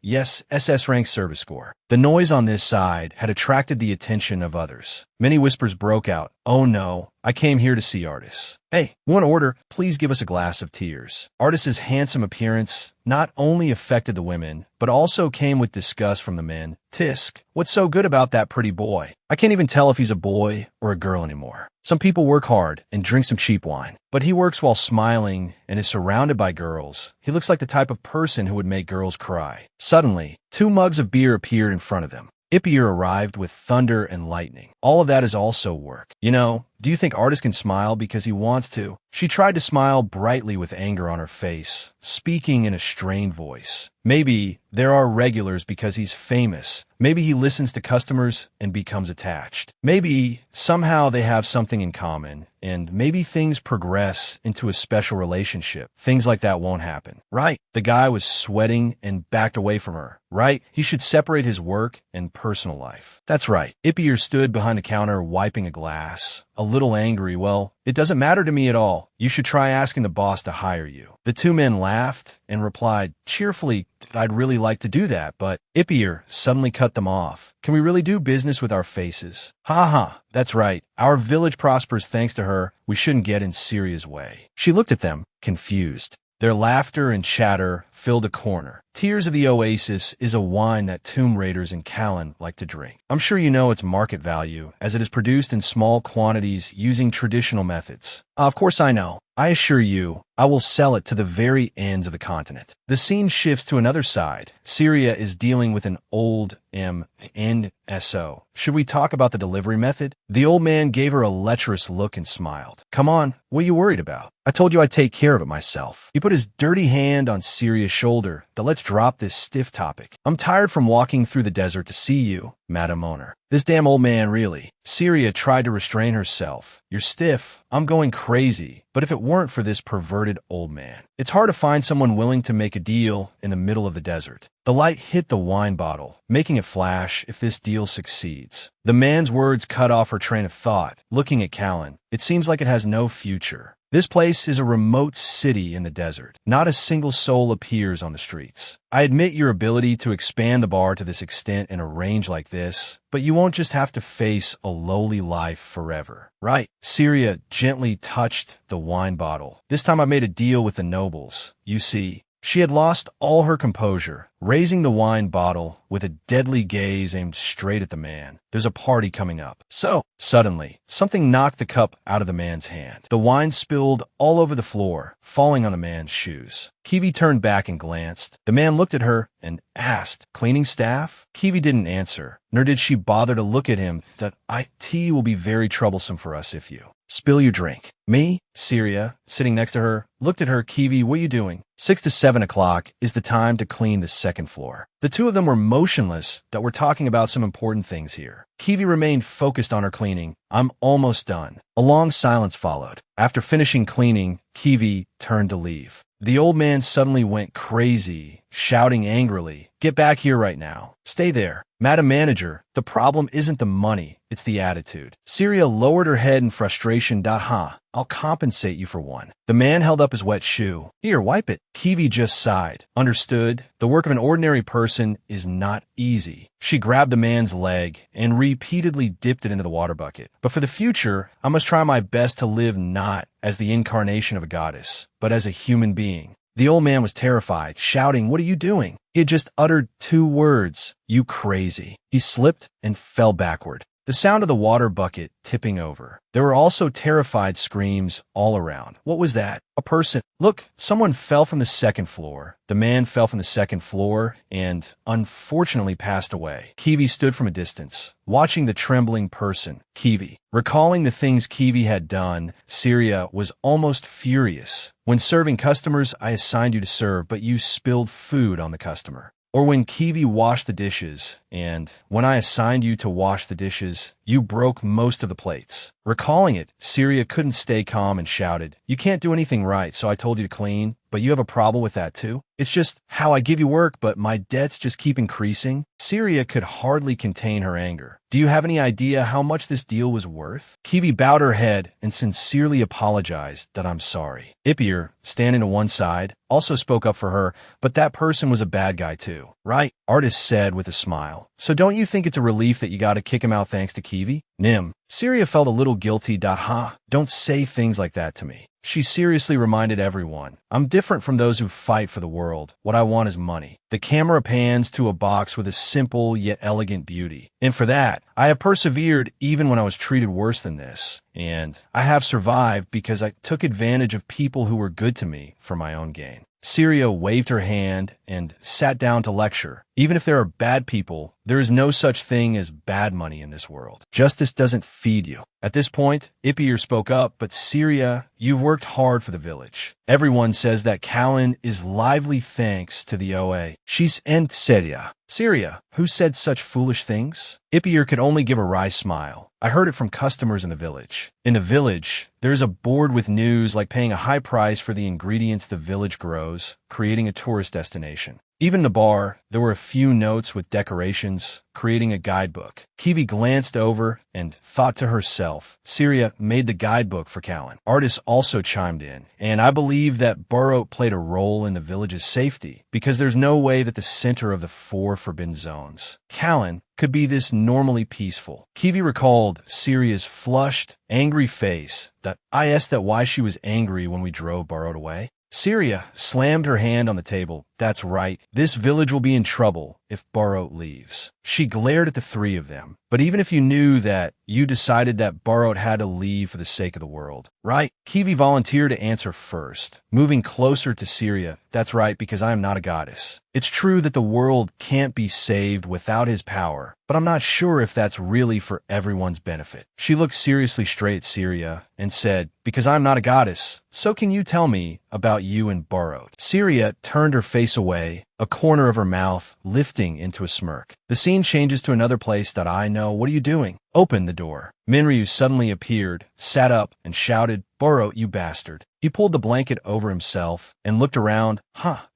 yes, SS rank service score. The noise on this side had attracted the attention of others. Many whispers broke out. Oh no, I came here to see Artis. Hey, one order, please give us a glass of tears. Artis's handsome appearance not only affected the women, but also came with disgust from the men. Tisk, what's so good about that pretty boy? I can't even tell if he's a boy or a girl anymore. Some people work hard and drink some cheap wine, but he works while smiling and is surrounded by girls. He looks like the type of person who would make girls cry. Suddenly, 2 mugs of beer appeared in front of them. Ipier arrived with thunder and lightning. All of that is also work. You know, do you think Artis can smile because he wants to? She tried to smile brightly with anger on her face, speaking in a strained voice. Maybe there are regulars because he's famous. Maybe he listens to customers and becomes attached. Maybe somehow they have something in common, and maybe things progress into a special relationship. Things like that won't happen, right? The guy was sweating and backed away from her, right? He should separate his work and personal life. That's right. Ipier stood behind the counter wiping a glass. A little angry. Well, it doesn't matter to me at all. You should try asking the boss to hire you. The 2 men laughed and replied cheerfully, I'd really like to do that, but Ipier suddenly cut them off. Can we really do business with our faces? Ha ha, that's right. Our village prospers thanks to her. We shouldn't get in Syria's way. She looked at them, confused. Their laughter and chatter filled a corner. Tears of the Oasis is a wine that tomb raiders in Callan like to drink. I'm sure you know its market value, as it is produced in small quantities using traditional methods. Of course I know. I assure you, I will sell it to the very ends of the continent. The scene shifts to another side. Syria is dealing with an old NSO. Should we talk about the delivery method? The old man gave her a lecherous look and smiled. Come on, what are you worried about? I told you I'd take care of it myself. He put his dirty hand on Syria's shoulder. Let's drop this stiff topic. I'm tired from walking through the desert to see you, Madam Owner. This damn old man, really. Syria tried to restrain herself. You're stiff. I'm going crazy. But if it weren't for this perverted old man, it's hard to find someone willing to make a deal in the middle of the desert. The light hit the wine bottle, making it flash if this deal succeeds. The man's words cut off her train of thought. Looking at Callan, it seems like it has no future. This place is a remote city in the desert. Not a single soul appears on the streets. I admit your ability to expand the bar to this extent in a range like this, but you won't just have to face a lowly life forever, right? Syria gently touched the wine bottle. This time I made a deal with the nobles. You see, she had lost all her composure, raising the wine bottle with a deadly gaze aimed straight at the man. There's a party coming up. So, suddenly, something knocked the cup out of the man's hand. The wine spilled all over the floor, falling on the man's shoes. Kiwi turned back and glanced. The man looked at her and asked, "Cleaning staff?" Kiwi didn't answer, nor did she bother to look at him. That IT will be very troublesome for us if you. Spill your drink. Me? Syria, sitting next to her, looked at her. Kiwi, what are you doing? 6 to 7 o'clock is the time to clean the second floor. The two of them were motionless, that we're talking about some important things here. Kiwi remained focused on her cleaning. I'm almost done. A long silence followed. After finishing cleaning, Kiwi turned to leave. The old man suddenly went crazy, shouting angrily, "Get back here right now. Stay there. Madam Manager, the problem isn't the money, it's the attitude." Syria lowered her head in frustration. I'll compensate you for one. The man held up his wet shoe. Here, wipe it. Kiwi just sighed. Understood. The work of an ordinary person is not easy. She grabbed the man's leg and repeatedly dipped it into the water bucket. But for the future, I must try my best to live not as the incarnation of a goddess, but as a human being. The old man was terrified, shouting, "What are you doing?" He had just uttered 2 words, "You crazy." He slipped and fell backward. The sound of the water bucket tipping over. There were also terrified screams all around. What was that? A person. Look, someone fell from the second floor. The man fell from the second floor and, unfortunately, passed away. Kiwi stood from a distance, watching the trembling person. Kiwi. Recalling the things Kiwi had done, Syria was almost furious. When serving customers, I assigned you to serve, but you spilled food on the customer. Or when Kiwi washed the dishes, and when I assigned you to wash the dishes, you broke most of the plates. Recalling it, Syria couldn't stay calm and shouted, "You can't do anything right, so I told you to clean, but you have a problem with that too? It's just how I give you work, but my debts just keep increasing." Syria could hardly contain her anger. "Do you have any idea how much this deal was worth?" Kiwi bowed her head and sincerely apologized that I'm sorry. Ipir, standing to one side, also spoke up for her, but that person was a bad guy too. Right? Artist said with a smile. So don't you think it's a relief that you gotta kick him out thanks to Kiwi? Nim. Syria felt a little guilty. Don't say things like that to me. She seriously reminded everyone, I'm different from those who fight for the world. What I want is money. The camera pans to a box with a simple yet elegant beauty. And for that, I have persevered even when I was treated worse than this. And I have survived because I took advantage of people who were good to me for my own gain. Syria waved her hand and sat down to lecture. Even if there are bad people, there is no such thing as bad money in this world. Justice doesn't feed you. At this point, Ipir spoke up, but Syria, you've worked hard for the village. Everyone says that Callan is lively thanks to the OA. She's en seria. Syria, who said such foolish things? Ipir could only give a wry smile. I heard it from customers in the village. In the village, there is a board with news like paying a high price for the ingredients the village grows, creating a tourist destination. Even in the bar, there were a few notes with decorations, creating a guidebook. Kiwi glanced over and thought to herself, Syria made the guidebook for Callan. Artists also chimed in, and I believe that Burrow played a role in the village's safety, because there's no way that the center of the 4 forbidden zones, Callan, could be this normally peaceful. Kiwi recalled Syria's flushed, angry face. That I asked that why she was angry when we drove Burrow away. Syria slammed her hand on the table. That's right. This village will be in trouble if Burrow leaves. She glared at the 3 of them. But even if you knew that, you decided that Burrow had to leave for the sake of the world. Right? Kiwi volunteered to answer first, moving closer to Syria. That's right, because I am not a goddess. It's true that the world can't be saved without his power, but I'm not sure if that's really for everyone's benefit. She looked seriously straight at Syria and said, because I'm not a goddess, so can you tell me about you and Burrow? Syria turned her face away, a corner of her mouth lifting into a smirk. The scene changes to another place that I know. What are you doing? Open the door. Minryu suddenly appeared, sat up, and shouted, Burrow, you bastard. He pulled the blanket over himself and looked around.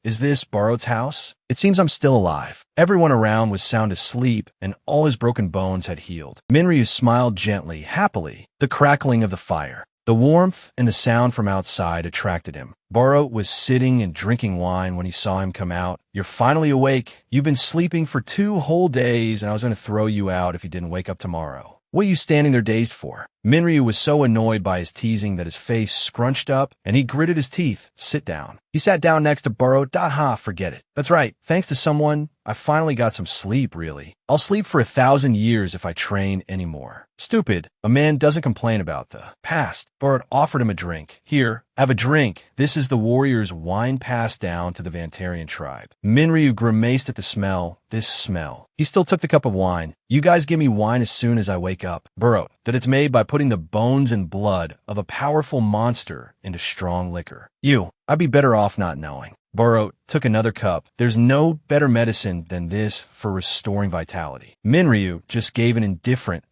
Is this Burrow's house? It seems I'm still alive. Everyone around was sound asleep, and all his broken bones had healed. Minryu smiled gently, happily. The crackling of the fire, the warmth and the sound from outside attracted him. Burrow was sitting and drinking wine when he saw him come out. You're finally awake. You've been sleeping for 2 whole days, and I was going to throw you out if you didn't wake up tomorrow. What are you standing there dazed for? Minryu was so annoyed by his teasing that his face scrunched up, and he gritted his teeth. Sit down. He sat down next to Burrow. Ha, forget it. That's right. Thanks to someone, I finally got some sleep, really. I'll sleep for 1,000 years if I train anymore. Stupid. A man doesn't complain about the past. Burrow offered him a drink. Here, have a drink. This is the warrior's wine passed down to the Vantarian tribe. Minryu grimaced at the smell. This smell. He still took the cup of wine. You guys give me wine as soon as I wake up. Burrow, that it's made by putting the bones and blood of a powerful monster into strong liquor. I'd be better off not knowing. Burrow took another cup. There's no better medicine than this for restoring vitality. Minryu just gave an indifferent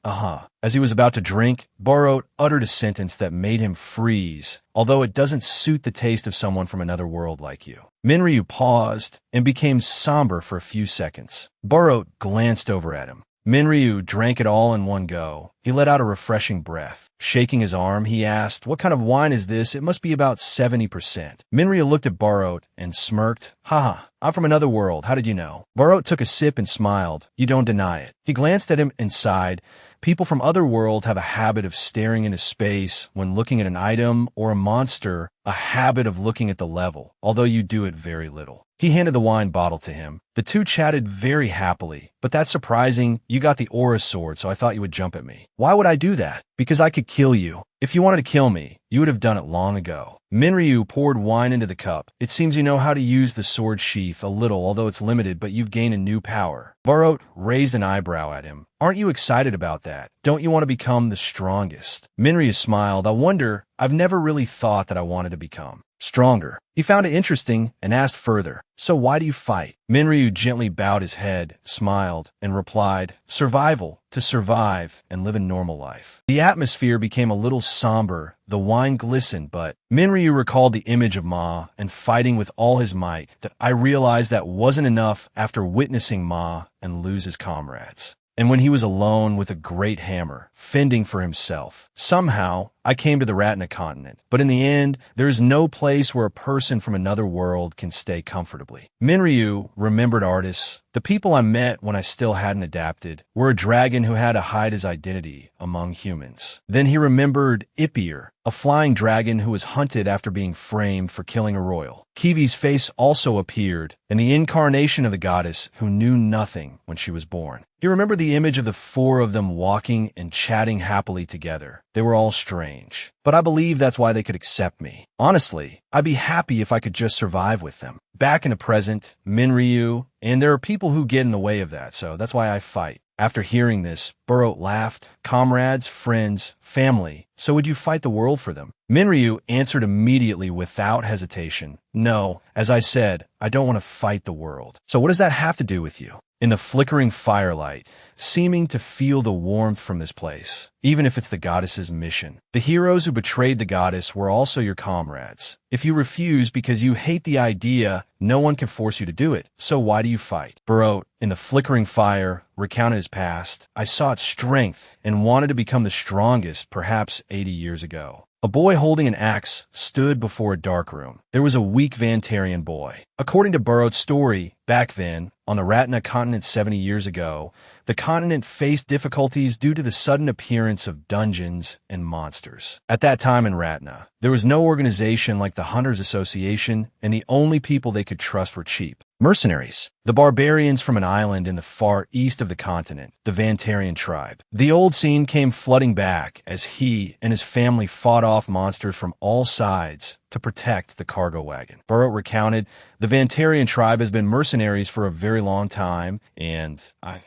As he was about to drink, Burrow uttered a sentence that made him freeze, although it doesn't suit the taste of someone from another world like you. Minryu paused and became somber for a few seconds. Burrow glanced over at him. Minryu drank it all in one go. He let out a refreshing breath. Shaking his arm, he asked, "What kind of wine is this? It must be about 70%. Minryu looked at Burrow and smirked. I'm from another world. How did you know? Burrow took a sip and smiled. You don't deny it. He glanced at him and sighed. People from other worlds have a habit of staring into space when looking at an item or a monster, a habit of looking at the level, although you do it very little. He handed the wine bottle to him. The two chatted very happily. But that's surprising. You got the aura sword, so I thought you would jump at me. Why would I do that? Because I could kill you. If you wanted to kill me, you would have done it long ago. Minryu poured wine into the cup. It seems you know how to use the sword sheath a little, although it's limited, but you've gained a new power. Burrow raised an eyebrow at him. Aren't you excited about that? Don't you want to become the strongest? Minryu smiled. I wonder, I've never really thought that I wanted to become stronger. He found it interesting and asked further, so why do you fight? Minryu gently bowed his head, smiled, and replied, survival, to survive and live a normal life. The atmosphere became a little somber. The wine glistened, but Minryu recalled the image of Ma and fighting with all his might. That I realized that wasn't enough after witnessing Ma and lose his comrades. And when he was alone with a great hammer, fending for himself. Somehow, I came to the Ratna continent. But in the end, there is no place where a person from another world can stay comfortably. Minryu remembered artists. The people I met when I still hadn't adapted were a dragon who had to hide his identity among humans. Then he remembered Ipir, a flying dragon who was hunted after being framed for killing a royal. Kiwi's face also appeared, and the incarnation of the goddess who knew nothing when she was born. He remembered the image of the four of them walking and chatting happily together. They were all strange, but I believe that's why they could accept me. Honestly, I'd be happy if I could just survive with them. Back in the present, Minryu, and there are people who get in the way of that, so that's why I fight. After hearing this, Burrow laughed. Comrades, friends, family. So would you fight the world for them? Minryu answered immediately without hesitation. No, as I said, I don't want to fight the world. So what does that have to do with you? In the flickering firelight, seeming to feel the warmth from this place, even if it's the goddess's mission. The heroes who betrayed the goddess were also your comrades. If you refuse because you hate the idea, no one can force you to do it. So why do you fight? Burrow, in the flickering fire, recounted his past. I sought strength and wanted to become the strongest, perhaps 80 years ago. A boy holding an axe stood before a dark room. There was a weak Vantarian boy. According to Burrow's story, back then, on the Ratna continent 70 years ago, the continent faced difficulties due to the sudden appearance of dungeons and monsters. At that time in Ratna, there was no organization like the Hunters Association, and the only people they could trust were cheap mercenaries, the barbarians from an island in the far east of the continent, the Vantarian tribe. The old scene came flooding back as he and his family fought off monsters from all sides to protect the cargo wagon. Burrow recounted, the Vantarian tribe has been mercenaries for a very long time, and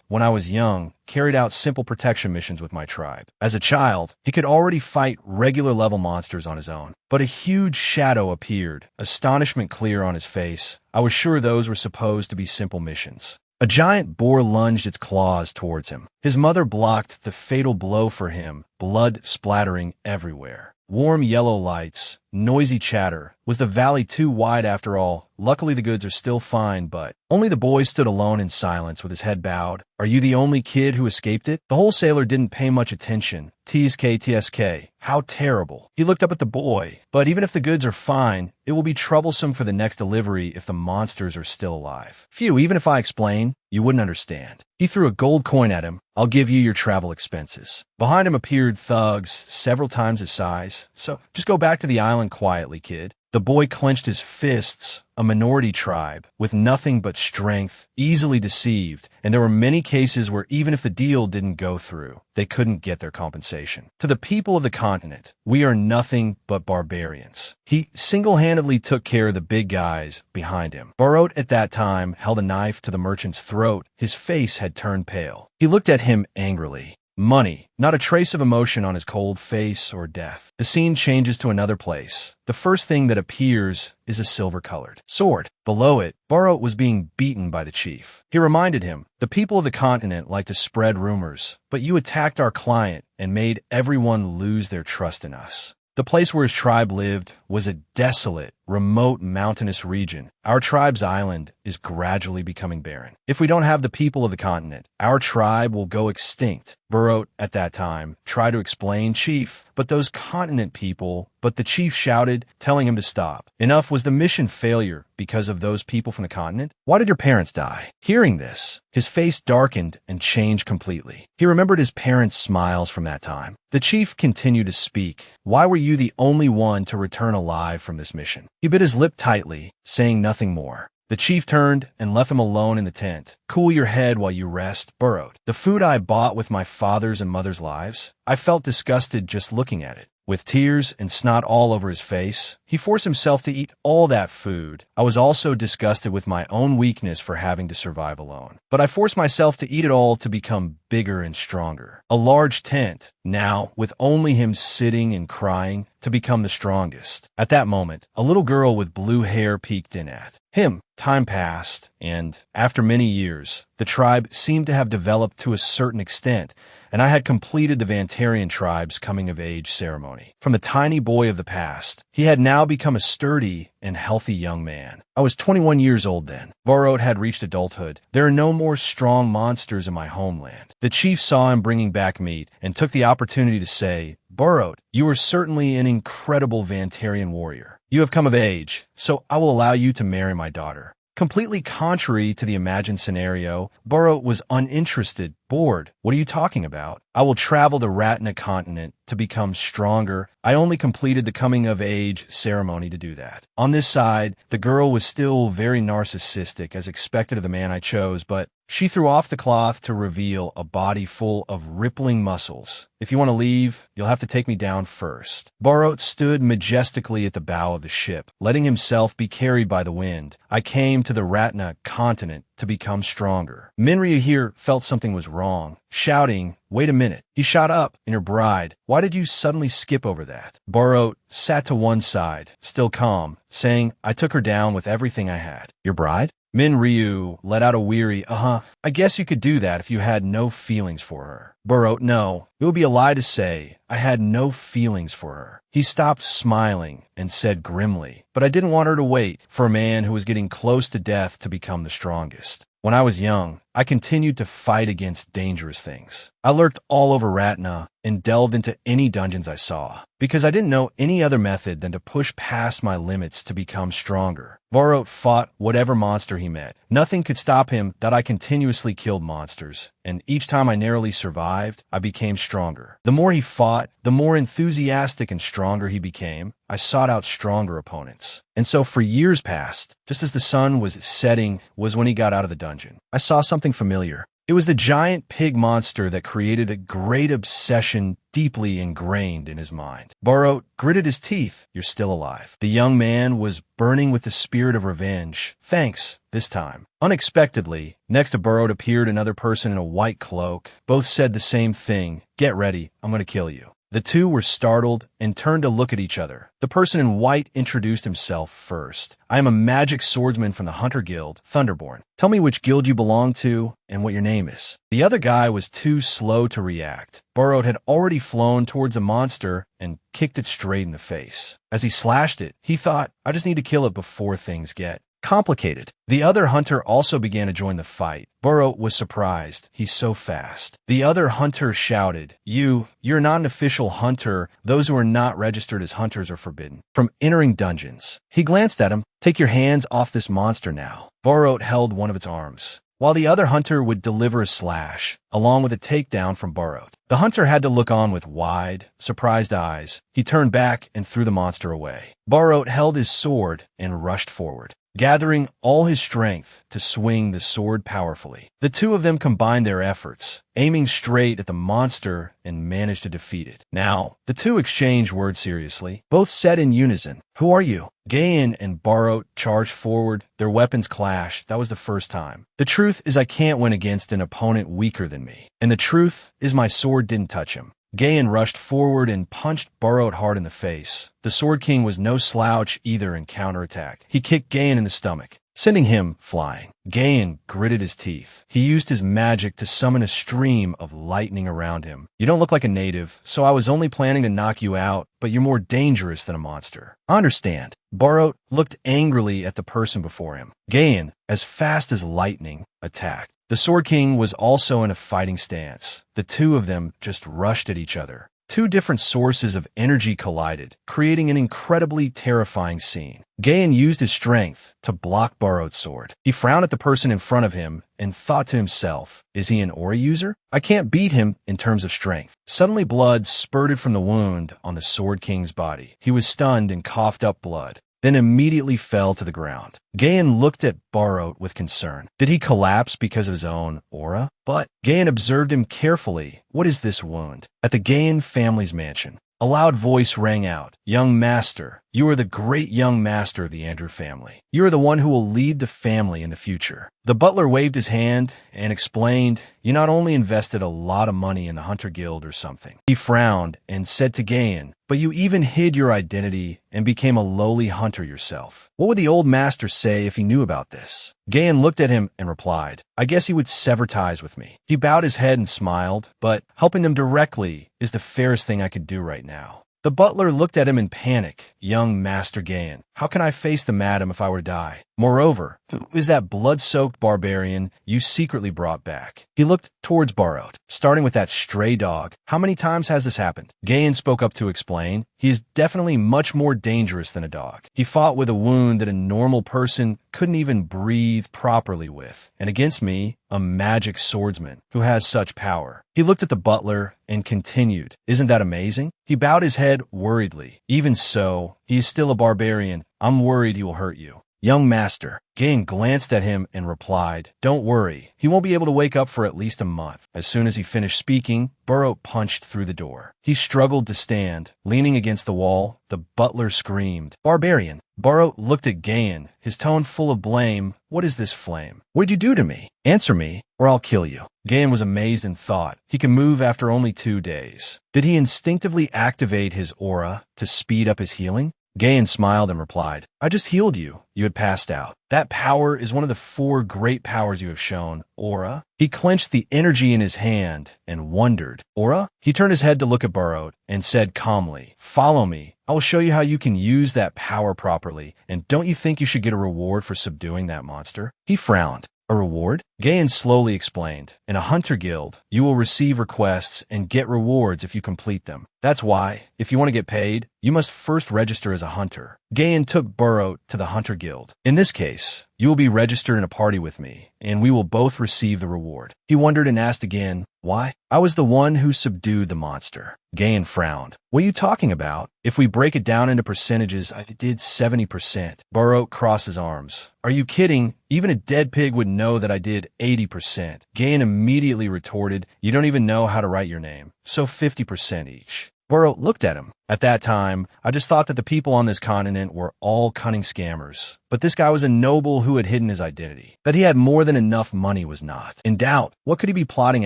when I was young, carried out simple protection missions with my tribe. As a child, he could already fight regular level monsters on his own. But a huge shadow appeared, astonishment clear on his face. I was sure those were supposed to be simple missions. A giant boar lunged its claws towards him. His mother blocked the fatal blow for him, blood splattering everywhere. Warm yellow lights, noisy chatter. Was the valley too wide after all? Luckily the goods are still fine, but only the boy stood alone in silence with his head bowed. Are you the only kid who escaped it? The wholesaler didn't pay much attention. TSK. How terrible. He looked up at the boy. But even if the goods are fine, it will be troublesome for the next delivery if the monsters are still alive. Phew, even if I explain, you wouldn't understand. He threw a gold coin at him. I'll give you your travel expenses. Behind him appeared thugs, several times his size. So just go back to the island quietly, kid. The boy clenched his fists, a minority tribe, with nothing but strength, easily deceived, and there were many cases where even if the deal didn't go through, they couldn't get their compensation. To the people of the continent, we are nothing but barbarians. He single-handedly took care of the big guys behind him. Barot at that time held a knife to the merchant's throat. His face had turned pale. He looked at him angrily. Money, not a trace of emotion on his cold face or death. The scene changes to another place. The first thing that appears is a silver-colored sword. Below it, Barot was being beaten by the chief. He reminded him, the people of the continent like to spread rumors, but you attacked our client and made everyone lose their trust in us. The place where his tribe lived was a desolate, remote mountainous region. Our tribe's island is gradually becoming barren. If we don't have the people of the continent, our tribe will go extinct. Barot, at that time, tried to explain, Chief, but the chief shouted, telling him to stop. Enough. Was the mission failure because of those people from the continent? Why did your parents die? Hearing this, his face darkened and changed completely. He remembered his parents' smiles from that time. The chief continued to speak. Why were you the only one to return alive from this mission? He bit his lip tightly, saying nothing more. The chief turned and left him alone in the tent. Cool your head while you rest, Barot. The food I bought with my father's and mother's lives, I felt disgusted just looking at it. With tears and snot all over his face, he forced himself to eat all that food. I was also disgusted with my own weakness for having to survive alone. But I forced myself to eat it all to become bigger and stronger. A large tent, now, with only him sitting and crying, to become the strongest. At that moment, a little girl with blue hair peeked in at him. Time passed, and, after many years, the tribe seemed to have developed to a certain extent, and I had completed the Vantarian tribe's coming-of-age ceremony. From the tiny boy of the past, he had now become a sturdy and healthy young man. I was 21 years old then. Barot had reached adulthood. There are no more strong monsters in my homeland. The chief saw him bringing back meat and took the opportunity to say, Barot, you are certainly an incredible Vantarian warrior. You have come of age, so I will allow you to marry my daughter. Completely contrary to the imagined scenario, Barot was uninterested, bored. What are you talking about? I will travel the Ratna continent to become stronger. I only completed the coming-of-age ceremony to do that. On this side, the girl was still very narcissistic, as expected of the man I chose, but she threw off the cloth to reveal a body full of rippling muscles. If you want to leave, you'll have to take me down first. Barot stood majestically at the bow of the ship, letting himself be carried by the wind. I came to the Ratna continent to become stronger. Minryu here felt something was wrong, shouting, wait a minute. He shot up, and your bride. Why did you suddenly skip over that? Barot sat to one side, still calm, saying, I took her down with everything I had. Your bride? Minryu let out a weary, I guess you could do that if you had no feelings for her. Barot, no, it would be a lie to say I had no feelings for her. He stopped smiling and said grimly, but I didn't want her to wait for a man who was getting close to death to become the strongest. When I was young, I continued to fight against dangerous things. I lurked all over Ratna and delved into any dungeons I saw, because I didn't know any other method than to push past my limits to become stronger. Barot fought whatever monster he met. Nothing could stop him that I continuously killed monsters, and each time I narrowly survived, I became stronger. The more he fought, the more enthusiastic and stronger he became. I sought out stronger opponents. And so for years past, just as the sun was setting was when he got out of the dungeon. I saw something familiar. It was the giant pig monster that created a great obsession deeply ingrained in his mind. Barot gritted his teeth. You're still alive. The young man was burning with the spirit of revenge. Thanks, this time. Unexpectedly, next to Barot appeared another person in a white cloak. Both said the same thing. Get ready, I'm going to kill you. The two were startled and turned to look at each other. The person in white introduced himself first. I am a magic swordsman from the Hunter Guild, Thunderborn. Tell me which guild you belong to and what your name is. The other guy was too slow to react. Barot had already flown towards the monster and kicked it straight in the face. As he slashed it, he thought, I just need to kill it before things get complicated. The other hunter also began to join the fight. Barot was surprised. He's so fast. The other hunter shouted, You're not an official hunter. Those who are not registered as hunters are forbidden from entering dungeons. He glanced at him. Take your hands off this monster now. Barot held one of its arms. while the other hunter would deliver a slash, along with a takedown from Barot. The hunter had to look on with wide, surprised eyes. He turned back and threw the monster away. Barot held his sword and rushed forward, gathering all his strength to swing the sword powerfully. The two of them combined their efforts, aiming straight at the monster, and managed to defeat it. Now, the two exchanged words seriously. Both said in unison, "Who are you?" Gayan and Barot charged forward. Their weapons clashed. That was the first time. The truth is I can't win against an opponent weaker than me. And the truth is my sword didn't touch him. Gayan rushed forward and punched Barot hard in the face. The Sword King was no slouch either and counterattacked. He kicked Gayan in the stomach, sending him flying. Gayan gritted his teeth. He used his magic to summon a stream of lightning around him. "You don't look like a native, so I was only planning to knock you out, but you're more dangerous than a monster." "I understand." Barot looked angrily at the person before him. Gayan, as fast as lightning, attacked. The Sword King was also in a fighting stance. The two of them just rushed at each other. Two different sources of energy collided, creating an incredibly terrifying scene. Gayan used his strength to block Barot's sword. He frowned at the person in front of him and thought to himself, "Is he an aura user? I can't beat him in terms of strength." Suddenly blood spurted from the wound on the Sword King's body. He was stunned and coughed up blood, then immediately fell to the ground. Gayan looked at Barot with concern. Did he collapse because of his own aura? But Gayan observed him carefully. "What is this wound?" At the Gayan family's mansion, a loud voice rang out. "Young master, you are the great young master of the Andrew family. You are the one who will lead the family in the future." The butler waved his hand and explained, "You not only invested a lot of money in the Hunter Guild or something." He frowned and said to Gayan, "But you even hid your identity and became a lowly hunter yourself. What would the old master say if he knew about this?" Gayan looked at him and replied, "I guess he would sever ties with me." He bowed his head and smiled, "But helping them directly is the fairest thing I could do right now." The butler looked at him in panic. "Young Master Gayan, how can I face the madam if I were to die? Moreover, who is that blood-soaked barbarian you secretly brought back?" He looked towards Barot, starting with that stray dog. "How many times has this happened?" Gayan spoke up to explain. "He is definitely much more dangerous than a dog. He fought with a wound that a normal person couldn't even breathe properly with. And against me, a magic swordsman who has such power." He looked at the butler and continued, "Isn't that amazing?" He bowed his head worriedly. "Even so, he is still a barbarian. I'm worried he will hurt you." "Young master." Gayan glanced at him and replied, "Don't worry. He won't be able to wake up for at least a month." As soon as he finished speaking, Barot punched through the door. He struggled to stand. Leaning against the wall, the butler screamed, "Barbarian!" Barot looked at Gayan, his tone full of blame. "What is this flame? What did you do to me? Answer me, or I'll kill you." Gayan was amazed and thought, he can move after only 2 days. Did he instinctively activate his aura to speed up his healing? Gayan smiled and replied, "I just healed you. You had passed out. That power is one of the 4 great powers you have shown, aura." He clenched the energy in his hand and wondered, "Aura?" He turned his head to look at Barot and said calmly, "Follow me. I will show you how you can use that power properly, and don't you think you should get a reward for subduing that monster?" He frowned. "A reward?" Gayan slowly explained, "In a hunter guild, you will receive requests and get rewards if you complete them. That's why, if you want to get paid, you must first register as a hunter." Gayan took Barot to the hunter guild. "In this case, you will be registered in a party with me, and we will both receive the reward." He wondered and asked again, "Why?" "I was the one who subdued the monster." Gayan frowned. "What are you talking about? If we break it down into percentages, I did 70%. Barot crossed his arms. "Are you kidding? Even a dead pig would know that I did 80%. Gayan immediately retorted, "You don't even know how to write your name, so 50% each." Barot looked at him. "At that time, I just thought that the people on this continent were all cunning scammers. But this guy was a noble who had hidden his identity. That he had more than enough money was not in doubt. What could he be plotting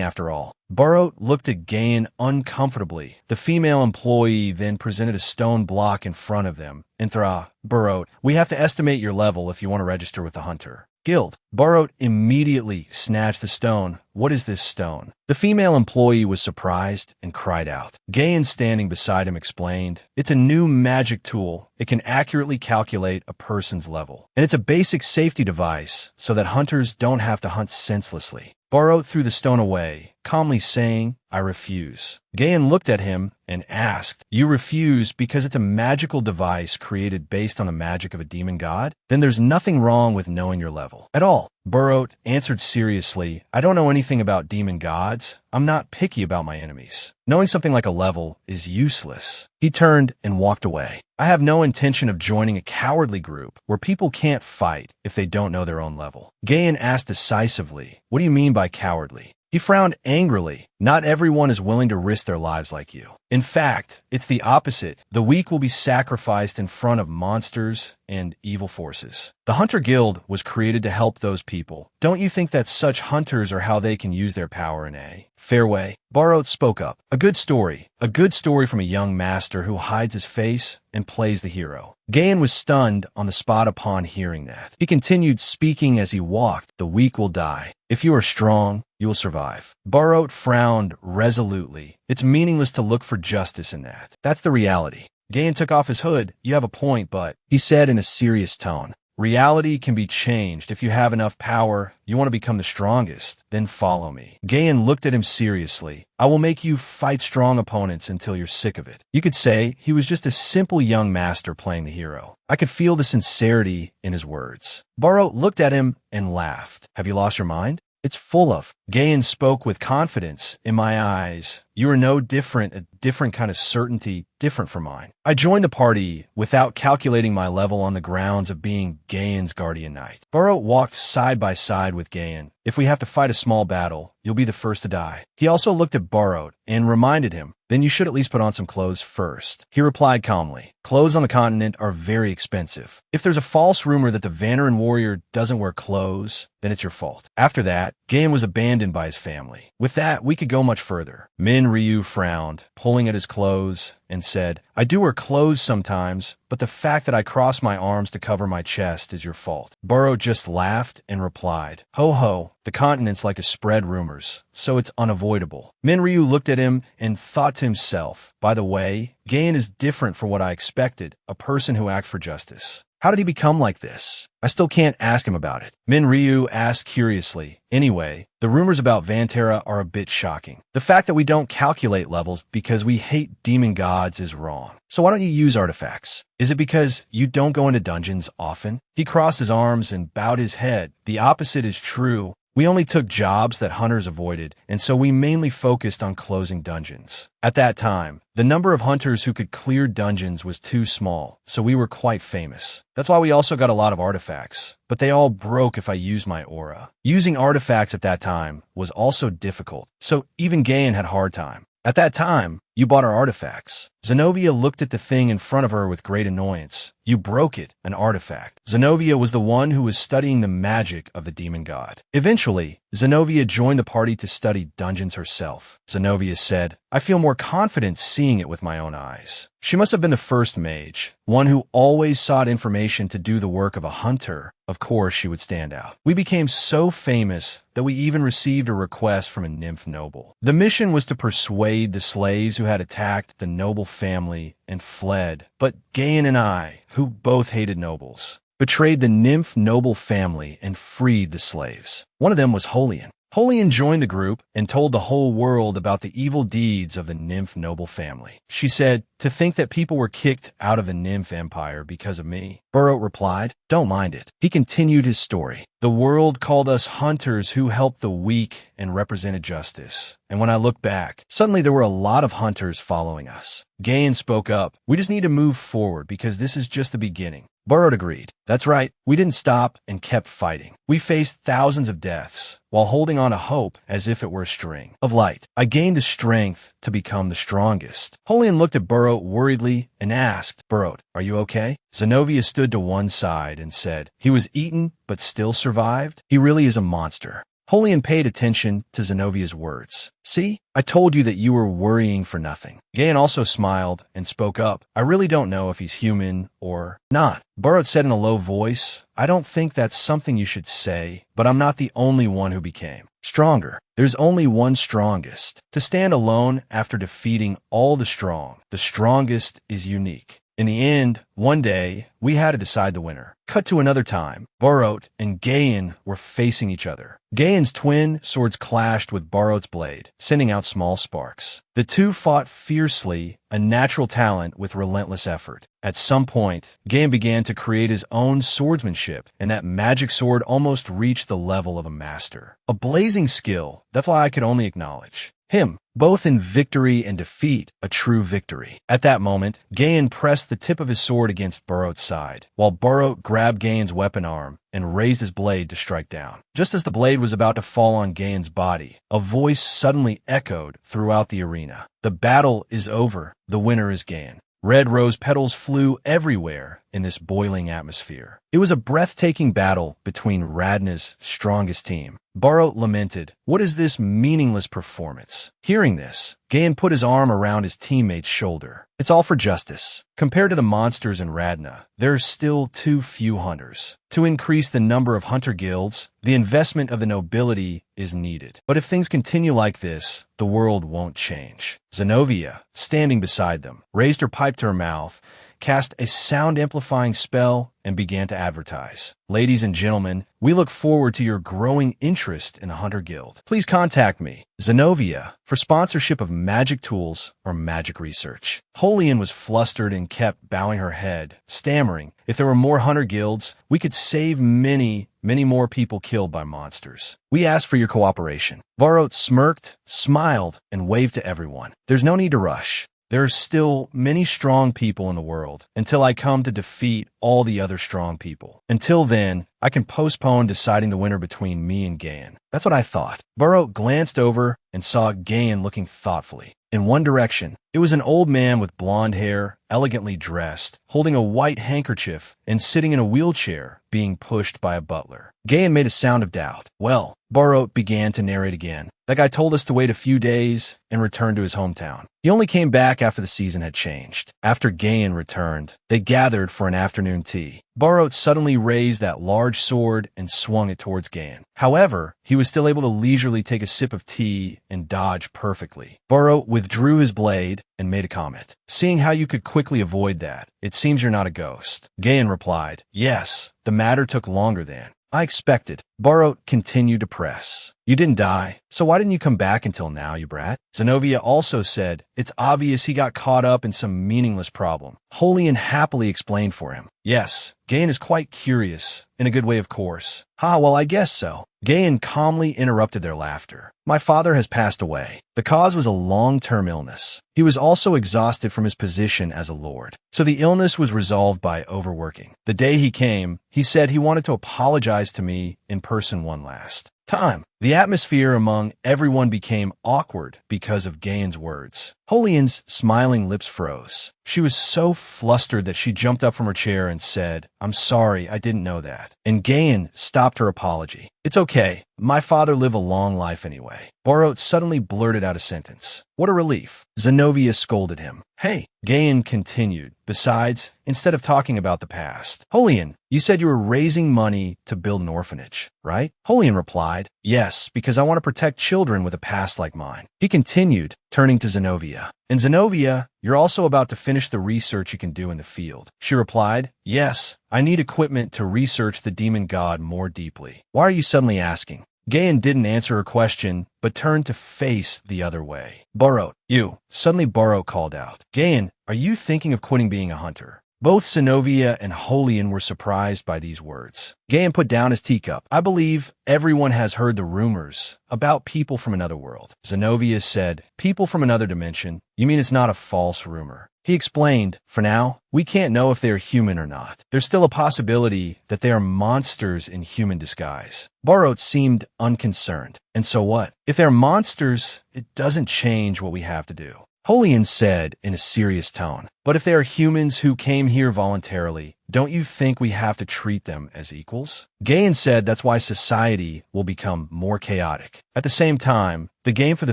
after all?" Barot looked at Gayan uncomfortably. The female employee then presented a stone block in front of them. Barot, we have to estimate your level if you want to register with the hunter guild." Barot immediately snatched the stone. "What is this stone?" The female employee was surprised and cried out. Gayan, standing beside him, explained, "It's a new magic tool. It can accurately calculate a person's level. And it's a basic safety device so that hunters don't have to hunt senselessly." Barot threw the stone away, calmly saying, "I refuse." Gayan looked at him and asked, "You refuse because it's a magical device created based on the magic of a demon god? Then there's nothing wrong with knowing your level at all." Burrow answered seriously, I don't know anything about demon gods. I'm not picky about my enemies. Knowing something like a level is useless. He turned and walked away. I have no intention of joining a cowardly group where people can't fight if they don't know their own level. Gayan asked decisively, what do you mean by cowardly? He frowned angrily. Not everyone is willing to risk their lives like you. In fact, it's the opposite. The weak will be sacrificed in front of monsters and evil forces. The Hunter Guild was created to help those people. Don't you think that such hunters are how they can use their power in a fair way? Burrow spoke up. A good story. A good story from a young master who hides his face and plays the hero. Gayan was stunned on the spot upon hearing that. He continued speaking as he walked. The weak will die. If you are strong, you will survive. Burrow frowned resolutely. It's meaningless to look for justice in that. That's the reality. Gayan took off his hood. You have a point, but, he said in a serious tone, reality can be changed. If you have enough power, you want to become the strongest, then follow me. Gayan looked at him seriously. I will make you fight strong opponents until you're sick of it. You could say he was just a simple young master playing the hero. I could feel the sincerity in his words. Burrow looked at him and laughed. Have you lost your mind? It's full of. Gayan spoke with confidence. In my eyes, you are no different, a different kind of certainty, different from mine. I joined the party without calculating my level on the grounds of being Gayan's guardian knight. Burrow walked side by side with Gayan. If we have to fight a small battle, you'll be the first to die. He also looked at Burrow and reminded him, then you should at least put on some clothes first. He replied calmly, clothes on the continent are very expensive. If there's a false rumor that the Vanaran warrior doesn't wear clothes, then it's your fault. After that, Gayan was abandoned by his family. With that, we could go much further. Ryu frowned, pulling at his clothes, and said, I do wear clothes sometimes, but the fact that I cross my arms to cover my chest is your fault. Burrow just laughed and replied, ho ho, the continents like to spread rumors, so it's unavoidable. Ryu looked at him and thought to himself, by the way, Gayan is different from what I expected, a person who acts for justice. How did he become like this? I still can't ask him about it. Ryu asked curiously. Anyway, the rumors about Vantera are a bit shocking. The fact that we don't calculate levels because we hate demon gods is wrong. So why don't you use artifacts? Is it because you don't go into dungeons often? He crossed his arms and bowed his head. The opposite is true. We only took jobs that hunters avoided, and so we mainly focused on closing dungeons. At that time, the number of hunters who could clear dungeons was too small, so we were quite famous. That's why we also got a lot of artifacts, but they all broke if I used my aura. Using artifacts at that time was also difficult, so even Gayan had a hard time. At that time, you bought our artifacts. Zenobia looked at the thing in front of her with great annoyance. You broke it, an artifact. Zenobia was the one who was studying the magic of the demon god. Eventually, Zenobia joined the party to study dungeons herself. Zenobia said, I feel more confident seeing it with my own eyes. She must have been the first mage, one who always sought information to do the work of a hunter. Of course, she would stand out. We became so famous that we even received a request from a nymph noble. The mission was to persuade the slaves who had attacked the noble family and fled, but Gayan and I, who both hated nobles, betrayed the nymph noble family and freed the slaves. One of them was Holian. Holian joined the group and told the whole world about the evil deeds of the nymph noble family. She said, to think that people were kicked out of the nymph empire because of me. Burrow replied, don't mind it. He continued his story. The world called us hunters who helped the weak and represented justice. And when I look back, suddenly there were a lot of hunters following us. Gayan spoke up. We just need to move forward because this is just the beginning. Burrow agreed. That's right. We didn't stop and kept fighting. We faced thousands of deaths while holding on to hope as if it were a string of light. I gained the strength to become the strongest. Holian looked at Burrow worriedly and asked, Burrow, are you okay? Zenobia stood to one side and said, he was eaten but still survived. He really is a monster. Holian paid attention to Zenovia's words. See, I told you that you were worrying for nothing. Gayan also smiled and spoke up. I really don't know if he's human or not. Burrow said in a low voice, I don't think that's something you should say, but I'm not the only one who became stronger. There's only one strongest. To stand alone after defeating all the strong, the strongest is unique. In the end, one day, we had to decide the winner. Cut to another time. Barot and Gain were facing each other. Gain's twin swords clashed with Barot's blade, sending out small sparks. The two fought fiercely, a natural talent with relentless effort. At some point, Gain began to create his own swordsmanship, and that magic sword almost reached the level of a master. A blazing skill, that's why I could only acknowledge him. Both in victory and defeat, a true victory. At that moment, Gain pressed the tip of his sword against Barot's side, while Barot grabbed Gain's weapon arm and raised his blade to strike down. Just as the blade was about to fall on Gain's body, a voice suddenly echoed throughout the arena. The battle is over. The winner is Gain. Red rose petals flew everywhere in this boiling atmosphere. It was a breathtaking battle between Radna's strongest team. Barot lamented, "What is this meaningless performance?" Hearing this, Gain put his arm around his teammate's shoulder. "It's all for justice. Compared to the monsters in Radna, there are still too few hunters. To increase the number of hunter guilds, the investment of the nobility is needed. But if things continue like this, the world won't change." Zenobia, standing beside them, raised her pipe to her mouth, cast a sound-amplifying spell, and began to advertise. "Ladies and gentlemen, we look forward to your growing interest in the Hunter Guild. Please contact me, Zenobia, for sponsorship of magic tools or magic research." Holian was flustered and kept bowing her head, stammering, "If there were more Hunter Guilds, we could save many more people killed by monsters. We ask for your cooperation." Barot smirked, smiled, and waved to everyone. "There's no need to rush. There are still many strong people in the world until I come to defeat all the other strong people. Until then, I can postpone deciding the winner between me and Gain." That's what I thought. Barot glanced over and saw Gain looking thoughtfully in one direction. It was an old man with blonde hair, elegantly dressed, holding a white handkerchief and sitting in a wheelchair, being pushed by a butler. Gain made a sound of doubt. "Well," Barot began to narrate again, "that guy told us to wait a few days and return to his hometown. He only came back after the season had changed." After Gain returned, they gathered for an afternoon tea. Barot suddenly raised that large sword and swung it towards Gain. However, he was still able to leisurely take a sip of tea and dodge perfectly. Barot withdrew his blade and made a comment. "Seeing how you could quickly avoid that, it seems you're not a ghost." Gain replied, "Yes, the matter took longer than I expected." Barot continued to press. "You didn't die, so why didn't you come back until now, you brat?" Zenobia also said, "It's obvious he got caught up in some meaningless problem." Holian happily explained for him. "Yes, Gain is quite curious, in a good way of course." "Ha, well, I guess so." Gain calmly interrupted their laughter. "My father has passed away. The cause was a long-term illness. He was also exhausted from his position as a lord. So the illness was resolved by overworking. The day he came, he said he wanted to apologize to me in person one last time." The atmosphere among everyone became awkward because of Gain's words. Holian's smiling lips froze. She was so flustered that she jumped up from her chair and said, "I'm sorry, I didn't know that." And Gain stopped her apology. "It's okay. My father lived a long life anyway." Barot suddenly blurted out a sentence. "What a relief." Zenobia scolded him. "Hey," Gain continued. "Besides, instead of talking about the past, Holian, you said you were raising money to build an orphanage, right?" Holian replied, "Yes, because I want to protect children with a past like mine." He continued, turning to Zenobia. "And Zenobia, you're also about to finish the research you can do in the field." She replied, "Yes, I need equipment to research the demon god more deeply." "Why are you suddenly asking?" Gain didn't answer her question, but turned to face the other way. "Barot, you." Suddenly Barot called out. "Gain, are you thinking of quitting being a hunter?" Both Zenobia and Holian were surprised by these words. Gain put down his teacup. "I believe everyone has heard the rumors about people from another world." Zenobia said, "People from another dimension? You mean it's not a false rumor?" He explained, "For now, we can't know if they are human or not. There's still a possibility that they are monsters in human disguise." Barot seemed unconcerned. "And so what? If they're monsters, it doesn't change what we have to do." Holian said in a serious tone, "But if they are humans who came here voluntarily, don't you think we have to treat them as equals?" Gain said that's why society will become more chaotic. At the same time, the game for the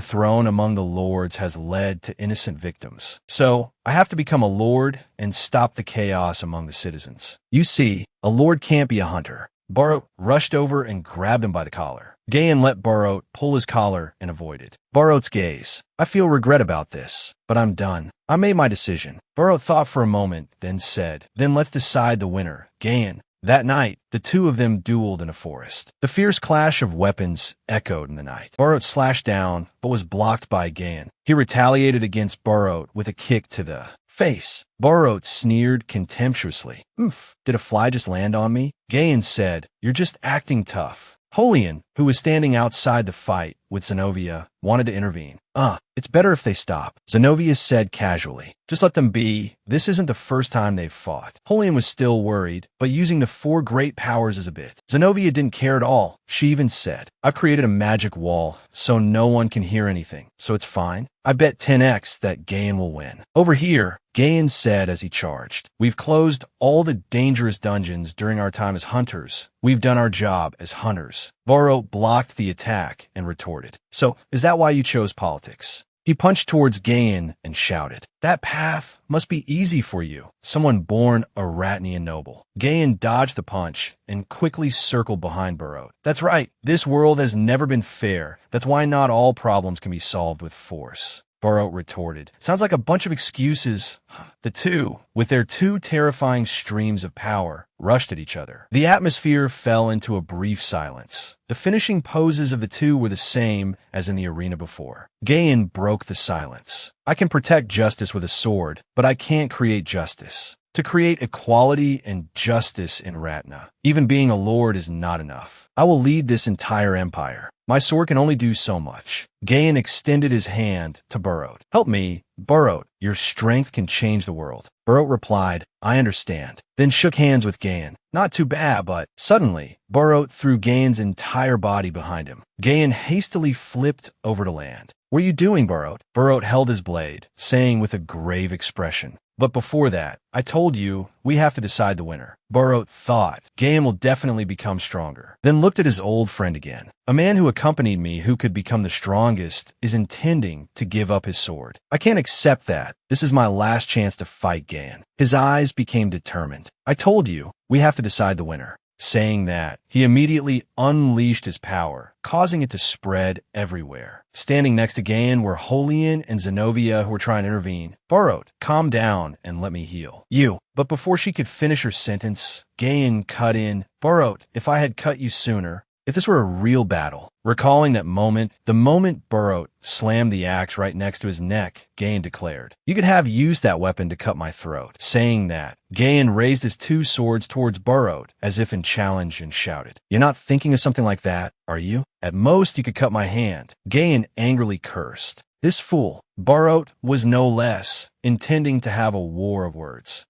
throne among the lords has led to innocent victims. So, I have to become a lord and stop the chaos among the citizens. You see, a lord can't be a hunter. Barot rushed over and grabbed him by the collar. Gain let Barot pull his collar and avoided Barot's gaze. "I feel regret about this, but I'm done." I made my decision. Burrow thought for a moment, then said, then let's decide the winner. Gain. That night, the two of them dueled in a forest. The fierce clash of weapons echoed in the night. Burrow slashed down, but was blocked by Gain. He retaliated against Burrow with a kick to the face. Burrow sneered contemptuously. Oof, did a fly just land on me? Gain said, you're just acting tough. Holian, who was standing outside the fight with Zenobia, wanted to intervene. It's better if they stop, Zenobia said casually. Just let them be. This isn't the first time they've fought. Holian was still worried, but using the four great powers is a bit. Zenobia didn't care at all. She even said, I've created a magic wall, so no one can hear anything, so it's fine. I bet 10x that Gain will win. Over here, Gain said as he charged, we've closed all the dangerous dungeons during our time as hunters. We've done our job as hunters. Burrow blocked the attack and retorted. So, is that why you chose politics? He punched towards Gain and shouted, that path must be easy for you, someone born a Ratnian noble. Gain dodged the punch and quickly circled behind Burrow. That's right, this world has never been fair. That's why not all problems can be solved with force. Burrow retorted. Sounds like a bunch of excuses. The two, with their two terrifying streams of power, rushed at each other. The atmosphere fell into a brief silence. The finishing poses of the two were the same as in the arena before. Gain broke the silence. I can protect justice with a sword, but I can't create justice. To create equality and justice in Ratna, even being a lord is not enough. I will lead this entire empire. My sword can only do so much. Gain extended his hand to Burrow. Help me, Burrow. Your strength can change the world. Burrow replied, I understand. Then shook hands with Gain. Not too bad, but suddenly, Burrow threw Gain's entire body behind him. Gain hastily flipped over to land. What are you doing, Burrow? Burrow held his blade, saying with a grave expression, but before that, I told you, we have to decide the winner. Burrow thought, Gain will definitely become stronger. Then looked at his old friend again. A man who accompanied me who could become the strongest is intending to give up his sword. I can't accept that. This is my last chance to fight Gain. His eyes became determined. I told you, we have to decide the winner. Saying that, he immediately unleashed his power, causing it to spread everywhere. Standing next to Gain were Holian and Zenobia who were trying to intervene. Burrow, calm down and let me heal you. But before she could finish her sentence, Gain cut in. Burrow, if I had cut you sooner, if this were a real battle. Recalling that moment, the moment Burrow slammed the axe right next to his neck, Gain declared, you could have used that weapon to cut my throat. Saying that, Gain raised his two swords towards Burrow as if in challenge and shouted, you're not thinking of something like that, are you? At most, you could cut my hand. Gain angrily cursed. This fool, Burrow, was no less, intending to have a war of words.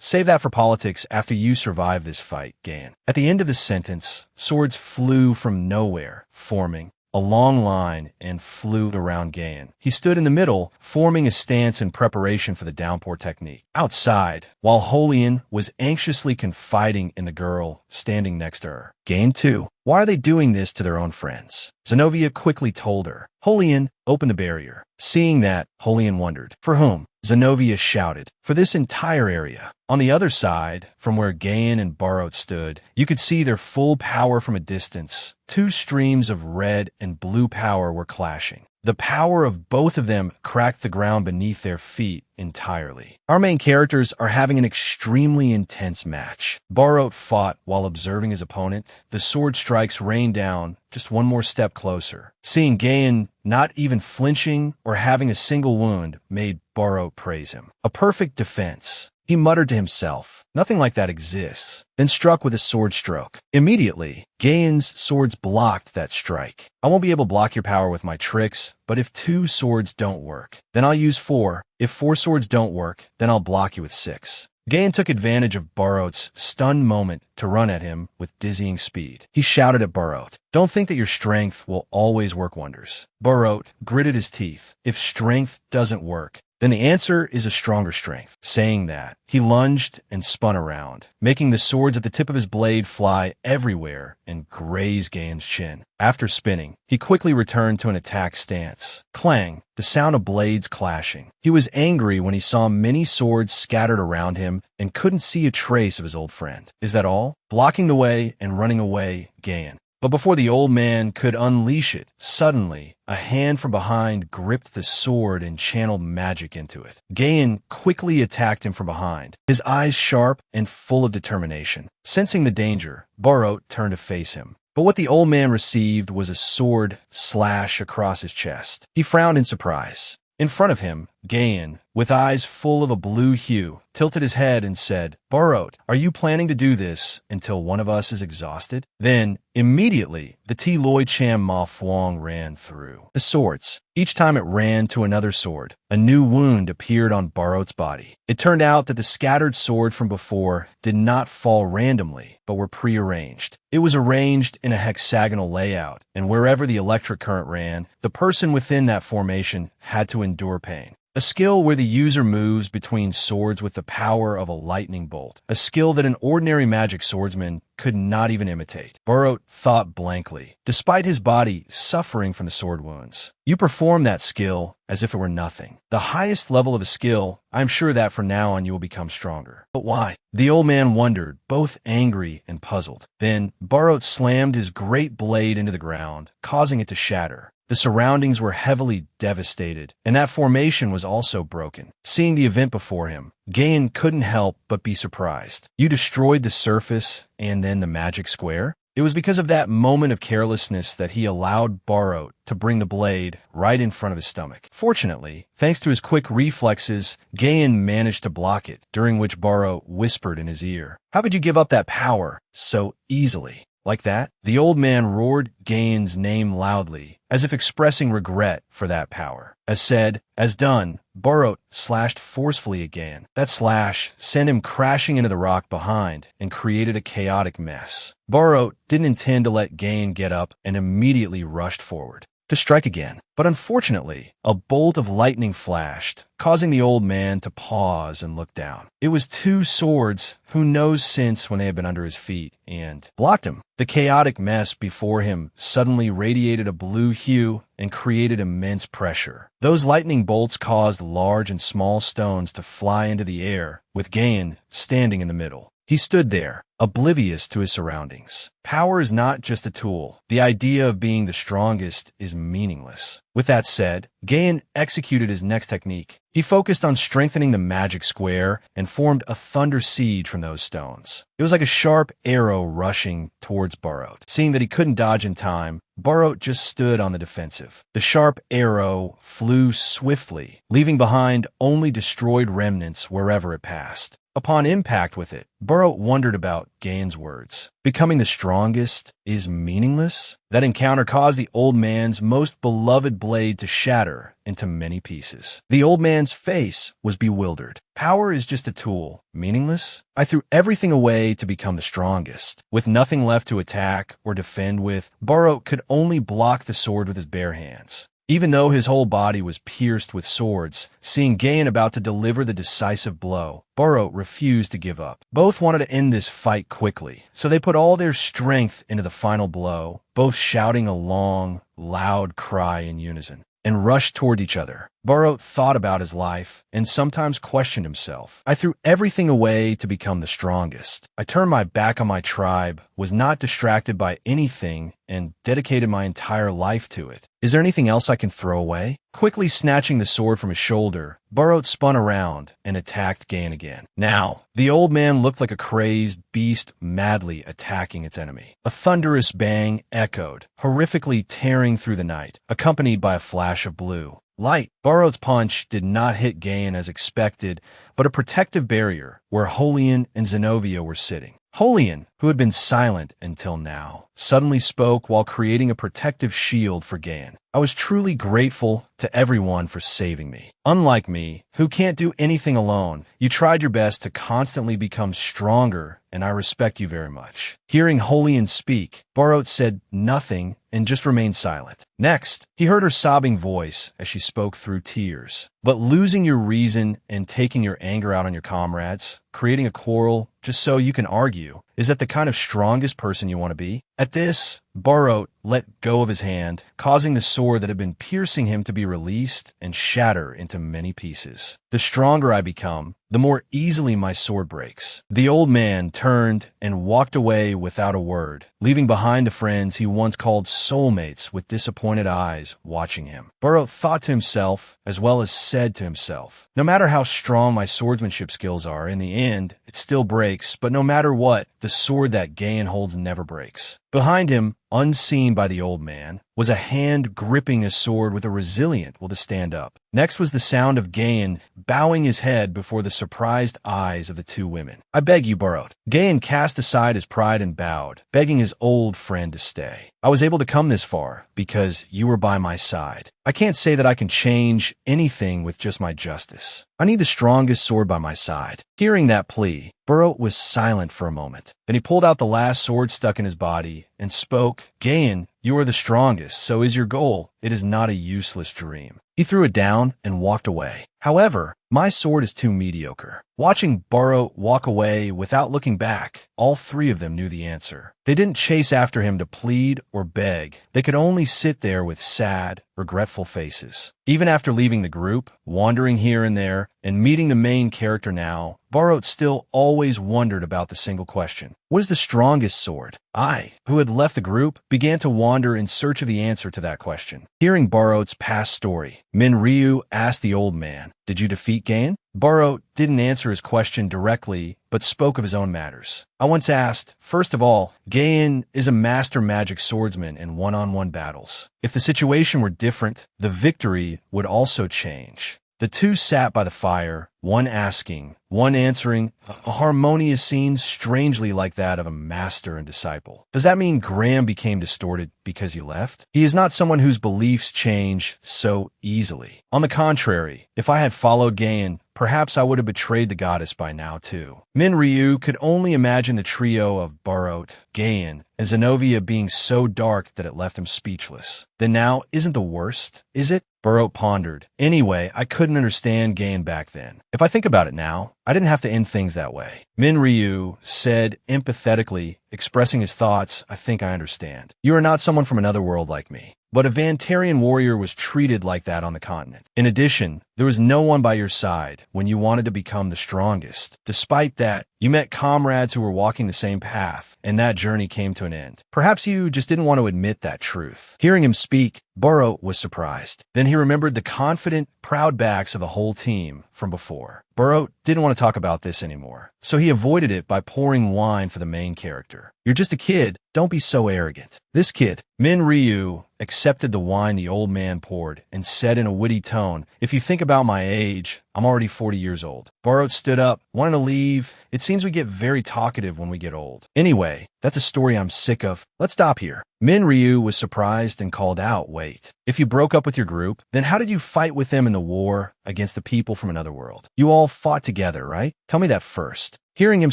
Save that for politics after you survive this fight, Gain. At the end of the sentence, swords flew from nowhere, forming a long line and flew around Gain. He stood in the middle, forming a stance in preparation for the downpour technique. Outside, while Holian was anxiously confiding in the girl standing next to her. Gain too. Why are they doing this to their own friends? Zenobia quickly told her. Holian, open the barrier. Seeing that, Holian wondered. For whom? Zenobia shouted. For this entire area. On the other side, from where Gain and Burrow stood, you could see their full power from a distance. Two streams of red and blue power were clashing. The power of both of them cracked the ground beneath their feet entirely. Our main characters are having an extremely intense match. Burrow fought while observing his opponent. The sword strikes rained down just one more step closer. Seeing Gain not even flinching or having a single wound made Burrow praise him. A perfect defense. He muttered to himself, nothing like that exists, then struck with a sword stroke. Immediately, Gain's swords blocked that strike. I won't be able to block your power with my tricks, but if 2 swords don't work, then I'll use 4. If 4 swords don't work, then I'll block you with 6. Gain took advantage of Burrow's stunned moment to run at him with dizzying speed. He shouted at Burrow, don't think that your strength will always work wonders. Burrow gritted his teeth. If strength doesn't work, then the answer is a stronger strength. Saying that, he lunged and spun around, making the swords at the tip of his blade fly everywhere and graze Gain's chin. After spinning, he quickly returned to an attack stance. Clang, the sound of blades clashing. He was angry when he saw many swords scattered around him and couldn't see a trace of his old friend. Is that all? Blocking the way and running away, Gain. But before the old man could unleash it, suddenly, a hand from behind gripped the sword and channeled magic into it. Gain quickly attacked him from behind, his eyes sharp and full of determination. Sensing the danger, Barot turned to face him. But what the old man received was a sword slash across his chest. He frowned in surprise. In front of him, Gain, with eyes full of a blue hue, tilted his head and said, "Barot, are you planning to do this until one of us is exhausted?" Then, immediately, the Ti Loi Cham Ma Phuong ran through the swords. Each time it ran to another sword, a new wound appeared on Barot's body. It turned out that the scattered sword from before did not fall randomly, but were prearranged. It was arranged in a hexagonal layout, and wherever the electric current ran, the person within that formation had to endure pain. A skill where the user moves between swords with the power of a lightning bolt, a skill that an ordinary magic swordsman could not even imitate. Barot thought blankly, despite his body suffering from the sword wounds. You perform that skill as if it were nothing. The highest level of a skill, I'm sure that from now on you will become stronger. But why? The old man wondered, both angry and puzzled. Then Barot slammed his great blade into the ground, causing it to shatter. The surroundings were heavily devastated, and that formation was also broken. Seeing the event before him, Gain couldn't help but be surprised. You destroyed the surface and then the magic square? It was because of that moment of carelessness that he allowed Barot to bring the blade right in front of his stomach. Fortunately, thanks to his quick reflexes, Gain managed to block it, during which Barot whispered in his ear, "How could you give up that power so easily?" Like that, the old man roared Gain's name loudly, as if expressing regret for that power. As said, as done, Barot slashed forcefully at Gain. That slash sent him crashing into the rock behind and created a chaotic mess. Barot didn't intend to let Gain get up and immediately rushed forward to strike again. But unfortunately, a bolt of lightning flashed, causing the old man to pause and look down. It was two swords, who knows since when they had been under his feet, and blocked him. The chaotic mess before him suddenly radiated a blue hue and created immense pressure. Those lightning bolts caused large and small stones to fly into the air, with Gain standing in the middle. He stood there, oblivious to his surroundings. Power is not just a tool. The idea of being the strongest is meaningless. With that said, Gain executed his next technique. He focused on strengthening the magic square and formed a thunder siege from those stones. It was like a sharp arrow rushing towards Barot. Seeing that he couldn't dodge in time, Barot just stood on the defensive. The sharp arrow flew swiftly, leaving behind only destroyed remnants wherever it passed. Upon impact with it, Barot wondered about Gain's words. Becoming the strongest is meaningless? That encounter caused the old man's most beloved blade to shatter into many pieces. The old man's face was bewildered. Power is just a tool. Meaningless? I threw everything away to become the strongest. With nothing left to attack or defend with, Barot could only block the sword with his bare hands. Even though his whole body was pierced with swords, seeing Gain about to deliver the decisive blow, Barot refused to give up. Both wanted to end this fight quickly, so they put all their strength into the final blow, both shouting a long, loud cry in unison, and rushed toward each other. Barot thought about his life and sometimes questioned himself. I threw everything away to become the strongest. I turned my back on my tribe, was not distracted by anything, and dedicated my entire life to it. Is there anything else I can throw away? Quickly snatching the sword from his shoulder, Barot spun around and attacked Gain again. Now, the old man looked like a crazed beast madly attacking its enemy. A thunderous bang echoed, horrifically tearing through the night, accompanied by a flash of blue light. Barot's punch did not hit Gain as expected, but a protective barrier where Holian and Zenobia were sitting. Holian, who had been silent until now, suddenly spoke while creating a protective shield for Gain. I was truly grateful to everyone for saving me. Unlike me, who can't do anything alone, you tried your best to constantly become stronger, and I respect you very much. Hearing Holian speak, Barot said nothing and just remained silent. Next, he heard her sobbing voice as she spoke through tears. But losing your reason and taking your anger out on your comrades, creating a quarrel just so you can argue, is that the kind of strongest person you want to be? At this, Barot let go of his hand, causing the sword that had been piercing him to be released and shatter into many pieces. The stronger I become, the more easily my sword breaks. The old man turned and walked away without a word, leaving behind the friends he once called soulmates with disappointed eyes watching him. Barot thought to himself, as well as said to himself, no matter how strong my swordsmanship skills are, in the end, it still breaks, but no matter what, the sword that Gain holds never breaks. Behind him, unseen by the old man, was a hand gripping his sword with a resilient will to stand up. Next was the sound of Gain bowing his head before the surprised eyes of the two women. "I beg you, Barot." Gain cast aside his pride and bowed, begging his old friend to stay. "I was able to come this far because you were by my side. I can't say that I can change anything with just my justice. I need the strongest sword by my side." Hearing that plea, Barot was silent for a moment. Then he pulled out the last sword stuck in his body and spoke. "Gain, you are the strongest, so is your goal. It is not a useless dream." He threw it down and walked away. "However, my sword is too mediocre." Watching Barot walk away without looking back, all three of them knew the answer. They didn't chase after him to plead or beg. They could only sit there with sad, regretful faces. Even after leaving the group, wandering here and there, and meeting the main character now, Barot still always wondered about the single question. What is the strongest sword? I, who had left the group, began to wander in search of the answer to that question. Hearing Barot's past story, Ryu asked the old man, "Did you defeat Gain?" Barot didn't answer his question directly, but spoke of his own matters. "I once asked, first of all, Gain is a master magic swordsman in one-on-one battles. If the situation were different, the victory would also change." The two sat by the fire, one asking, one answering, a harmonious scene strangely like that of a master and disciple. "Does that mean Graham became distorted because you left?" "He is not someone whose beliefs change so easily. On the contrary, if I had followed Gain, perhaps I would have betrayed the goddess by now too." Ryu could only imagine the trio of Barot, Gain, and Zenobia being so dark that it left him speechless. "Then now isn't the worst, is it?" Barot pondered. "Anyway, I couldn't understand Gain back then. If I think about it now, I didn't have to end things that way." Ryu said empathetically, expressing his thoughts, "I think I understand. You are not someone from another world like me. But a Vantarian warrior was treated like that on the continent. In addition, there was no one by your side when you wanted to become the strongest. Despite that, you met comrades who were walking the same path, and that journey came to an end. Perhaps you just didn't want to admit that truth." Hearing him speak, Barot was surprised. Then he remembered the confident, proud backs of the whole team from before. Barot didn't want to talk about this anymore, so he avoided it by pouring wine for the main character. "You're just a kid. Don't be so arrogant." This kid, Ryu, accepted the wine the old man poured and said in a witty tone, "If you think about my age, I'm already 40 years old." Barot stood up, wanting to leave. "It seems we get very talkative when we get old. Anyway, that's a story I'm sick of. Let's stop here." Ryu was surprised and called out, "Wait. If you broke up with your group, then how did you fight with them in the war against the people from another world? You all fought together, right? Tell me that first." Hearing him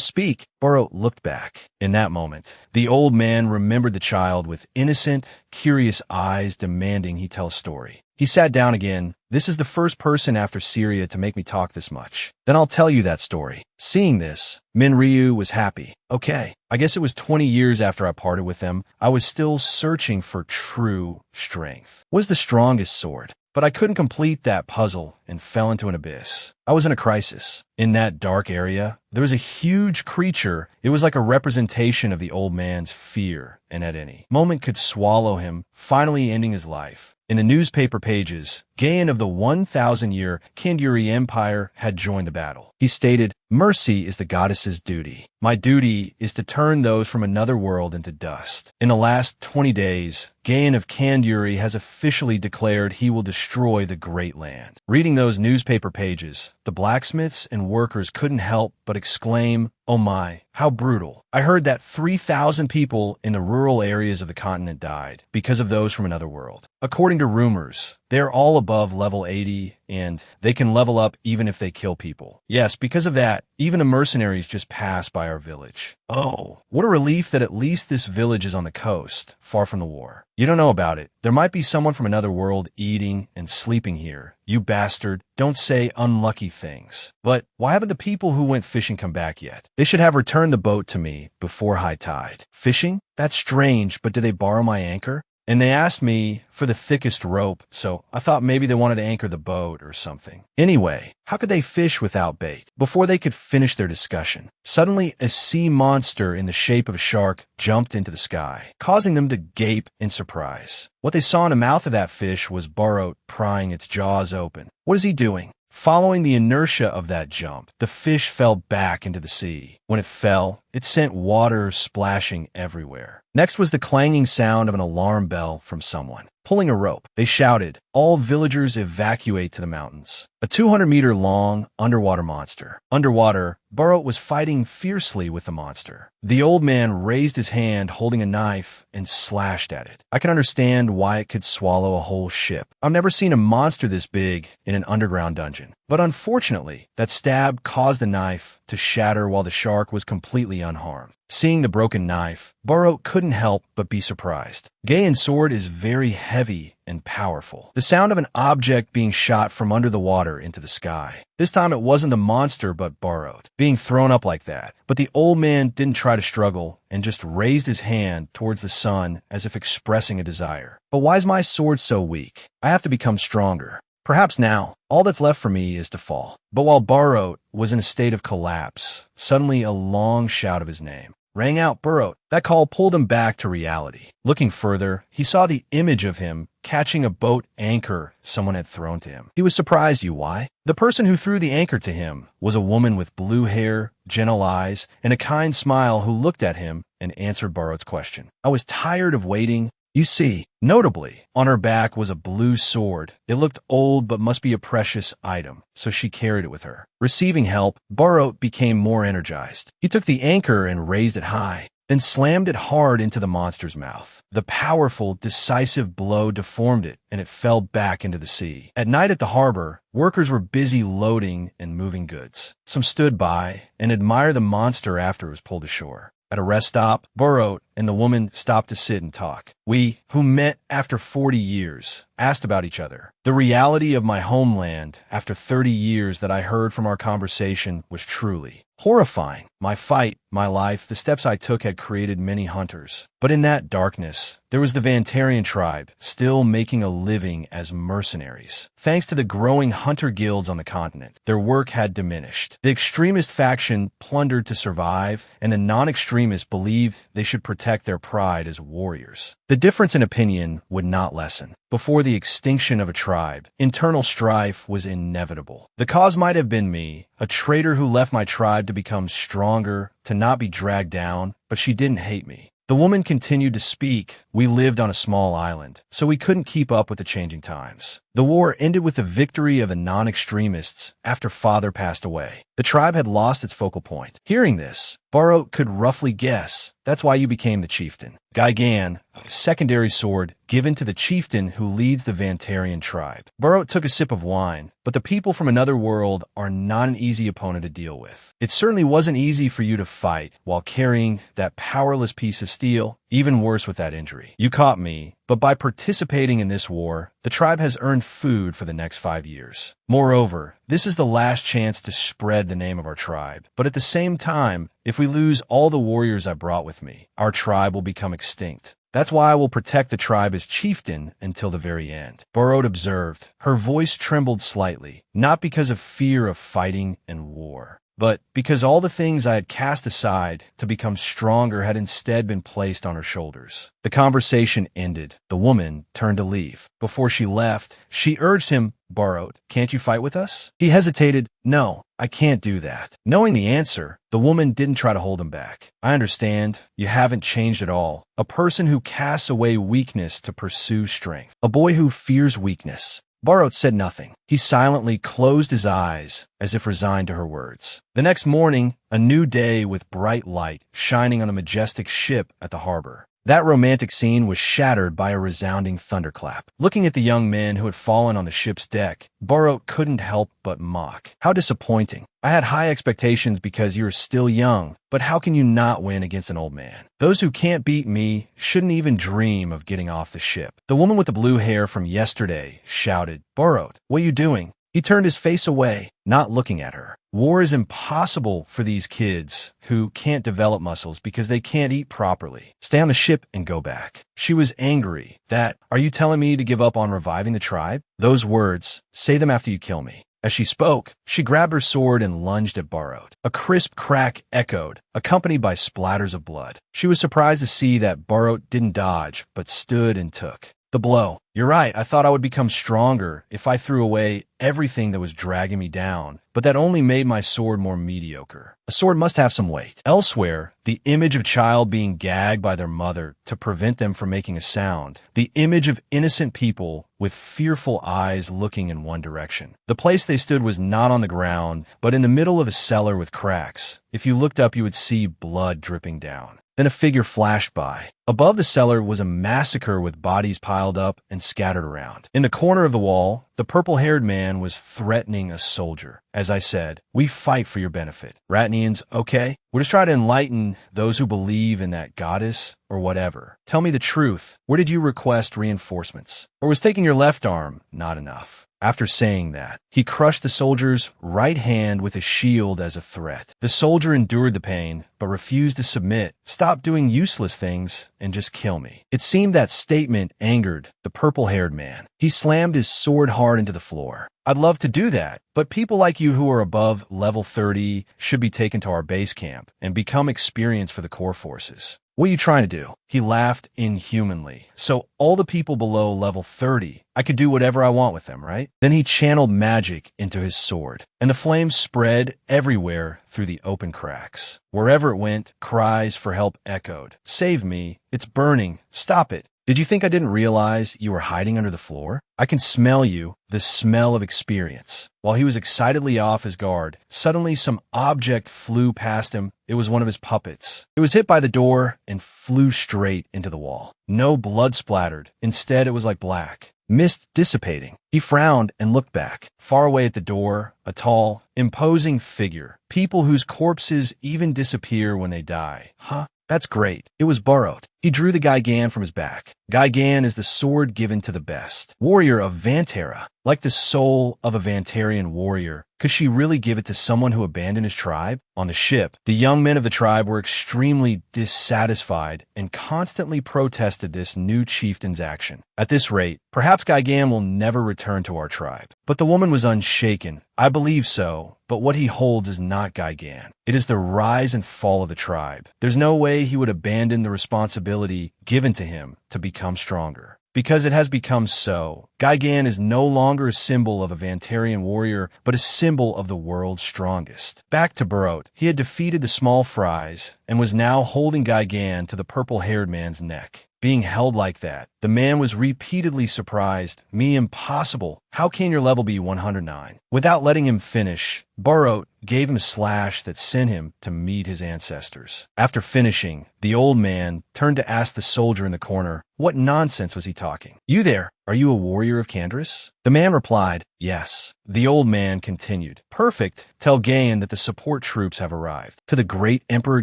speak, Barot looked back. In that moment, the old man remembered the child with innocent, curious eyes demanding he tell a story. He sat down again. "This is the first person after Syria to make me talk this much. Then I'll tell you that story." Seeing this, Ryu was happy. "Okay, I guess it was 20 years after I parted with them. I was still searching for true strength. What is the strongest sword? But I couldn't complete that puzzle and fell into an abyss. I was in a crisis. In that dark area, there was a huge creature. It was like a representation of the old man's fear, and at any moment could swallow him, finally ending his life. In the newspaper pages, Gain of the 1,000-year Kanduri Empire had joined the battle. He stated, "Mercy is the goddess's duty. My duty is to turn those from another world into dust." In the last 20 days, Gain of Kanduri has officially declared he will destroy the Great Land. Reading those newspaper pages, the blacksmiths and workers couldn't help but exclaim, "Oh my, how brutal." I heard that 3,000 people in the rural areas of the continent died because of those from another world. According to rumors, They're all above level 80, and they can level up even if they kill people. Yes, because of that, even the mercenaries just pass by our village. Oh, what a relief that at least this village is on the coast, far from the war. You don't know about it. There might be someone from another world eating and sleeping here. You bastard, don't say unlucky things. But why haven't the people who went fishing come back yet? They should have returned the boat to me before high tide. Fishing? That's strange, but did they borrow my anchor? And they asked me for the thickest rope, so I thought maybe they wanted to anchor the boat or something. Anyway, how could they fish without bait? Before they could finish their discussion, suddenly a sea monster in the shape of a shark jumped into the sky, causing them to gape in surprise. What they saw in the mouth of that fish was Burrow prying its jaws open. What is he doing? Following the inertia of that jump, the fish fell back into the sea. When it fell, it sent water splashing everywhere. Next was the clanging sound of an alarm bell from someone pulling a rope. They shouted, "All villagers evacuate to the mountains." A 200-meter-long underwater monster. Underwater, Burrow was fighting fiercely with the monster. The old man raised his hand holding a knife and slashed at it. I can understand why it could swallow a whole ship. I've never seen a monster this big in an underground dungeon. But unfortunately, that stab caused the knife to shatter while the shark was completely unharmed. Seeing the broken knife, Burrow couldn't help but be surprised. Gaien's sword is very heavy and powerful. The sound of an object being shot from under the water into the sky. This time it wasn't the monster but Burrow being thrown up like that. But the old man didn't try to struggle and just raised his hand towards the sun as if expressing a desire. But why is my sword so weak? I have to become stronger. Perhaps now, all that's left for me is to fall. But while Burrow was in a state of collapse, suddenly a long shout of his name rang out. Burrow. That call pulled him back to reality. Looking further, he saw the image of him catching a boat anchor someone had thrown to him. He was surprised. Why? The person who threw the anchor to him was a woman with blue hair, gentle eyes, and a kind smile who looked at him and answered Burrow's question. I was tired of waiting. You see, notably, on her back was a blue sword. It looked old but must be a precious item, so she carried it with her. Receiving help, Burrow became more energized. He took the anchor and raised it high, then slammed it hard into the monster's mouth. The powerful, decisive blow deformed it, and it fell back into the sea. At night at the harbor, workers were busy loading and moving goods. Some stood by and admired the monster after it was pulled ashore. At a rest stop, Burrow and the woman stopped to sit and talk. We, who met after 40 years, asked about each other. The reality of my homeland after 30 years that I heard from our conversation was truly horrifying. My fight, my life, the steps I took had created many hunters. But in that darkness, there was the Vantarian tribe, still making a living as mercenaries. Thanks to the growing hunter guilds on the continent, their work had diminished. The extremist faction plundered to survive, and the non-extremists believed they should protect their pride as warriors. The difference in opinion would not lessen. Before the extinction of a tribe, internal strife was inevitable. The cause might have been me, a traitor who left my tribe to become stronger, to not be dragged down, but she didn't hate me. The woman continued to speak. We lived on a small island, so we couldn't keep up with the changing times. The war ended with the victory of the non-extremists after father passed away. The tribe had lost its focal point. Hearing this, Burrow could roughly guess that's why you became the chieftain. Guideline, a secondary sword given to the chieftain who leads the Vantarian tribe. Burrow took a sip of wine, but the people from another world are not an easy opponent to deal with. It certainly wasn't easy for you to fight while carrying that powerless piece of steel. Even worse with that injury. You caught me, but by participating in this war, the tribe has earned food for the next 5 years. Moreover, this is the last chance to spread the name of our tribe. But at the same time, if we lose all the warriors I brought with me, our tribe will become extinct. That's why I will protect the tribe as chieftain until the very end. Burrow observed. Her voice trembled slightly, not because of fear of fighting and war, but because all the things I had cast aside to become stronger had instead been placed on her shoulders. The conversation ended. The woman turned to leave. Before she left, she urged him, Burrow, can't you fight with us? He hesitated. No, I can't do that. Knowing the answer, the woman didn't try to hold him back. I understand. You haven't changed at all. A person who casts away weakness to pursue strength. A boy who fears weakness. Burrow said nothing. He silently closed his eyes, as if resigned to her words. The next morning, a new day with bright light shining on a majestic ship at the harbor. That romantic scene was shattered by a resounding thunderclap. Looking at the young men who had fallen on the ship's deck, Burrow couldn't help but mock. How disappointing. I had high expectations because you're still young, but how can you not win against an old man? Those who can't beat me shouldn't even dream of getting off the ship. The woman with the blue hair from yesterday shouted, Burrow, what are you doing? He turned his face away, not looking at her. War is impossible for these kids who can't develop muscles because they can't eat properly. Stay on the ship and go back. She was angry. Are you telling me to give up on reviving the tribe? Those words, say them after you kill me. As she spoke, she grabbed her sword and lunged at Burrow. A crisp crack echoed, accompanied by splatters of blood. She was surprised to see that Burrow didn't dodge, but stood and took the blow. You're right, I thought I would become stronger if I threw away everything that was dragging me down, but that only made my sword more mediocre. A sword must have some weight. Elsewhere, the image of a child being gagged by their mother to prevent them from making a sound, the image of innocent people with fearful eyes looking in one direction. The place they stood was not on the ground, but in the middle of a cellar with cracks. If you looked up, you would see blood dripping down. Then a figure flashed by. Above the cellar was a massacre with bodies piled up and scattered around. In the corner of the wall, the purple-haired man was threatening a soldier. As I said, we fight for your benefit. Ratnians, okay? We'll just try to enlighten those who believe in that goddess or whatever. Tell me the truth. Where did you request reinforcements? Or was taking your left arm not enough? After saying that, he crushed the soldier's right hand with a shield as a threat. The soldier endured the pain, but refused to submit. Stop doing useless things and just kill me. It seemed that statement angered the purple-haired man. He slammed his sword hard into the floor. I'd love to do that, but people like you who are above level 30 should be taken to our base camp and become experienced for the core forces. What are you trying to do? He laughed inhumanly. So all the people below level 30, I could do whatever I want with them, right? Then he channeled magic into his sword, and the flames spread everywhere through the open cracks. Wherever it went, cries for help echoed. Save me. It's burning. Stop it. Did you think I didn't realize you were hiding under the floor? I can smell you, the smell of experience. While he was excitedly off his guard, suddenly some object flew past him. It was one of his puppets. It was hit by the door and flew straight into the wall. No blood splattered. Instead, it was like black. Mist dissipating. He frowned and looked back. Far away at the door, a tall, imposing figure. People whose corpses even disappear when they die. Huh? That's great. It was Burrowed. He drew the Gigan from his back. Gigan is the sword given to the best. Warrior of Vantera. Like the soul of a Vantarian warrior, could she really give it to someone who abandoned his tribe? On the ship, the young men of the tribe were extremely dissatisfied and constantly protested this new chieftain's action. At this rate, perhaps Gigan will never return to our tribe. But the woman was unshaken. I believe so, but what he holds is not Gigan. It is the rise and fall of the tribe. There's no way he would abandon the responsibility given to him to become stronger. Because it has become so, Gigan is no longer a symbol of a Vantarian warrior, but a symbol of the world's strongest. Back to Burrowed, he had defeated the small fries and was now holding Gigan to the purple-haired man's neck. Being held like that, the man was repeatedly surprised. Me, impossible. How can your level be 109? Without letting him finish, Burrowed gave him a slash that sent him to meet his ancestors. After finishing, the old man turned to ask the soldier in the corner, what nonsense was he talking? You there, are you a warrior of Candris? The man replied, yes. The old man continued, perfect. Tell Gaen that the support troops have arrived. To the great Emperor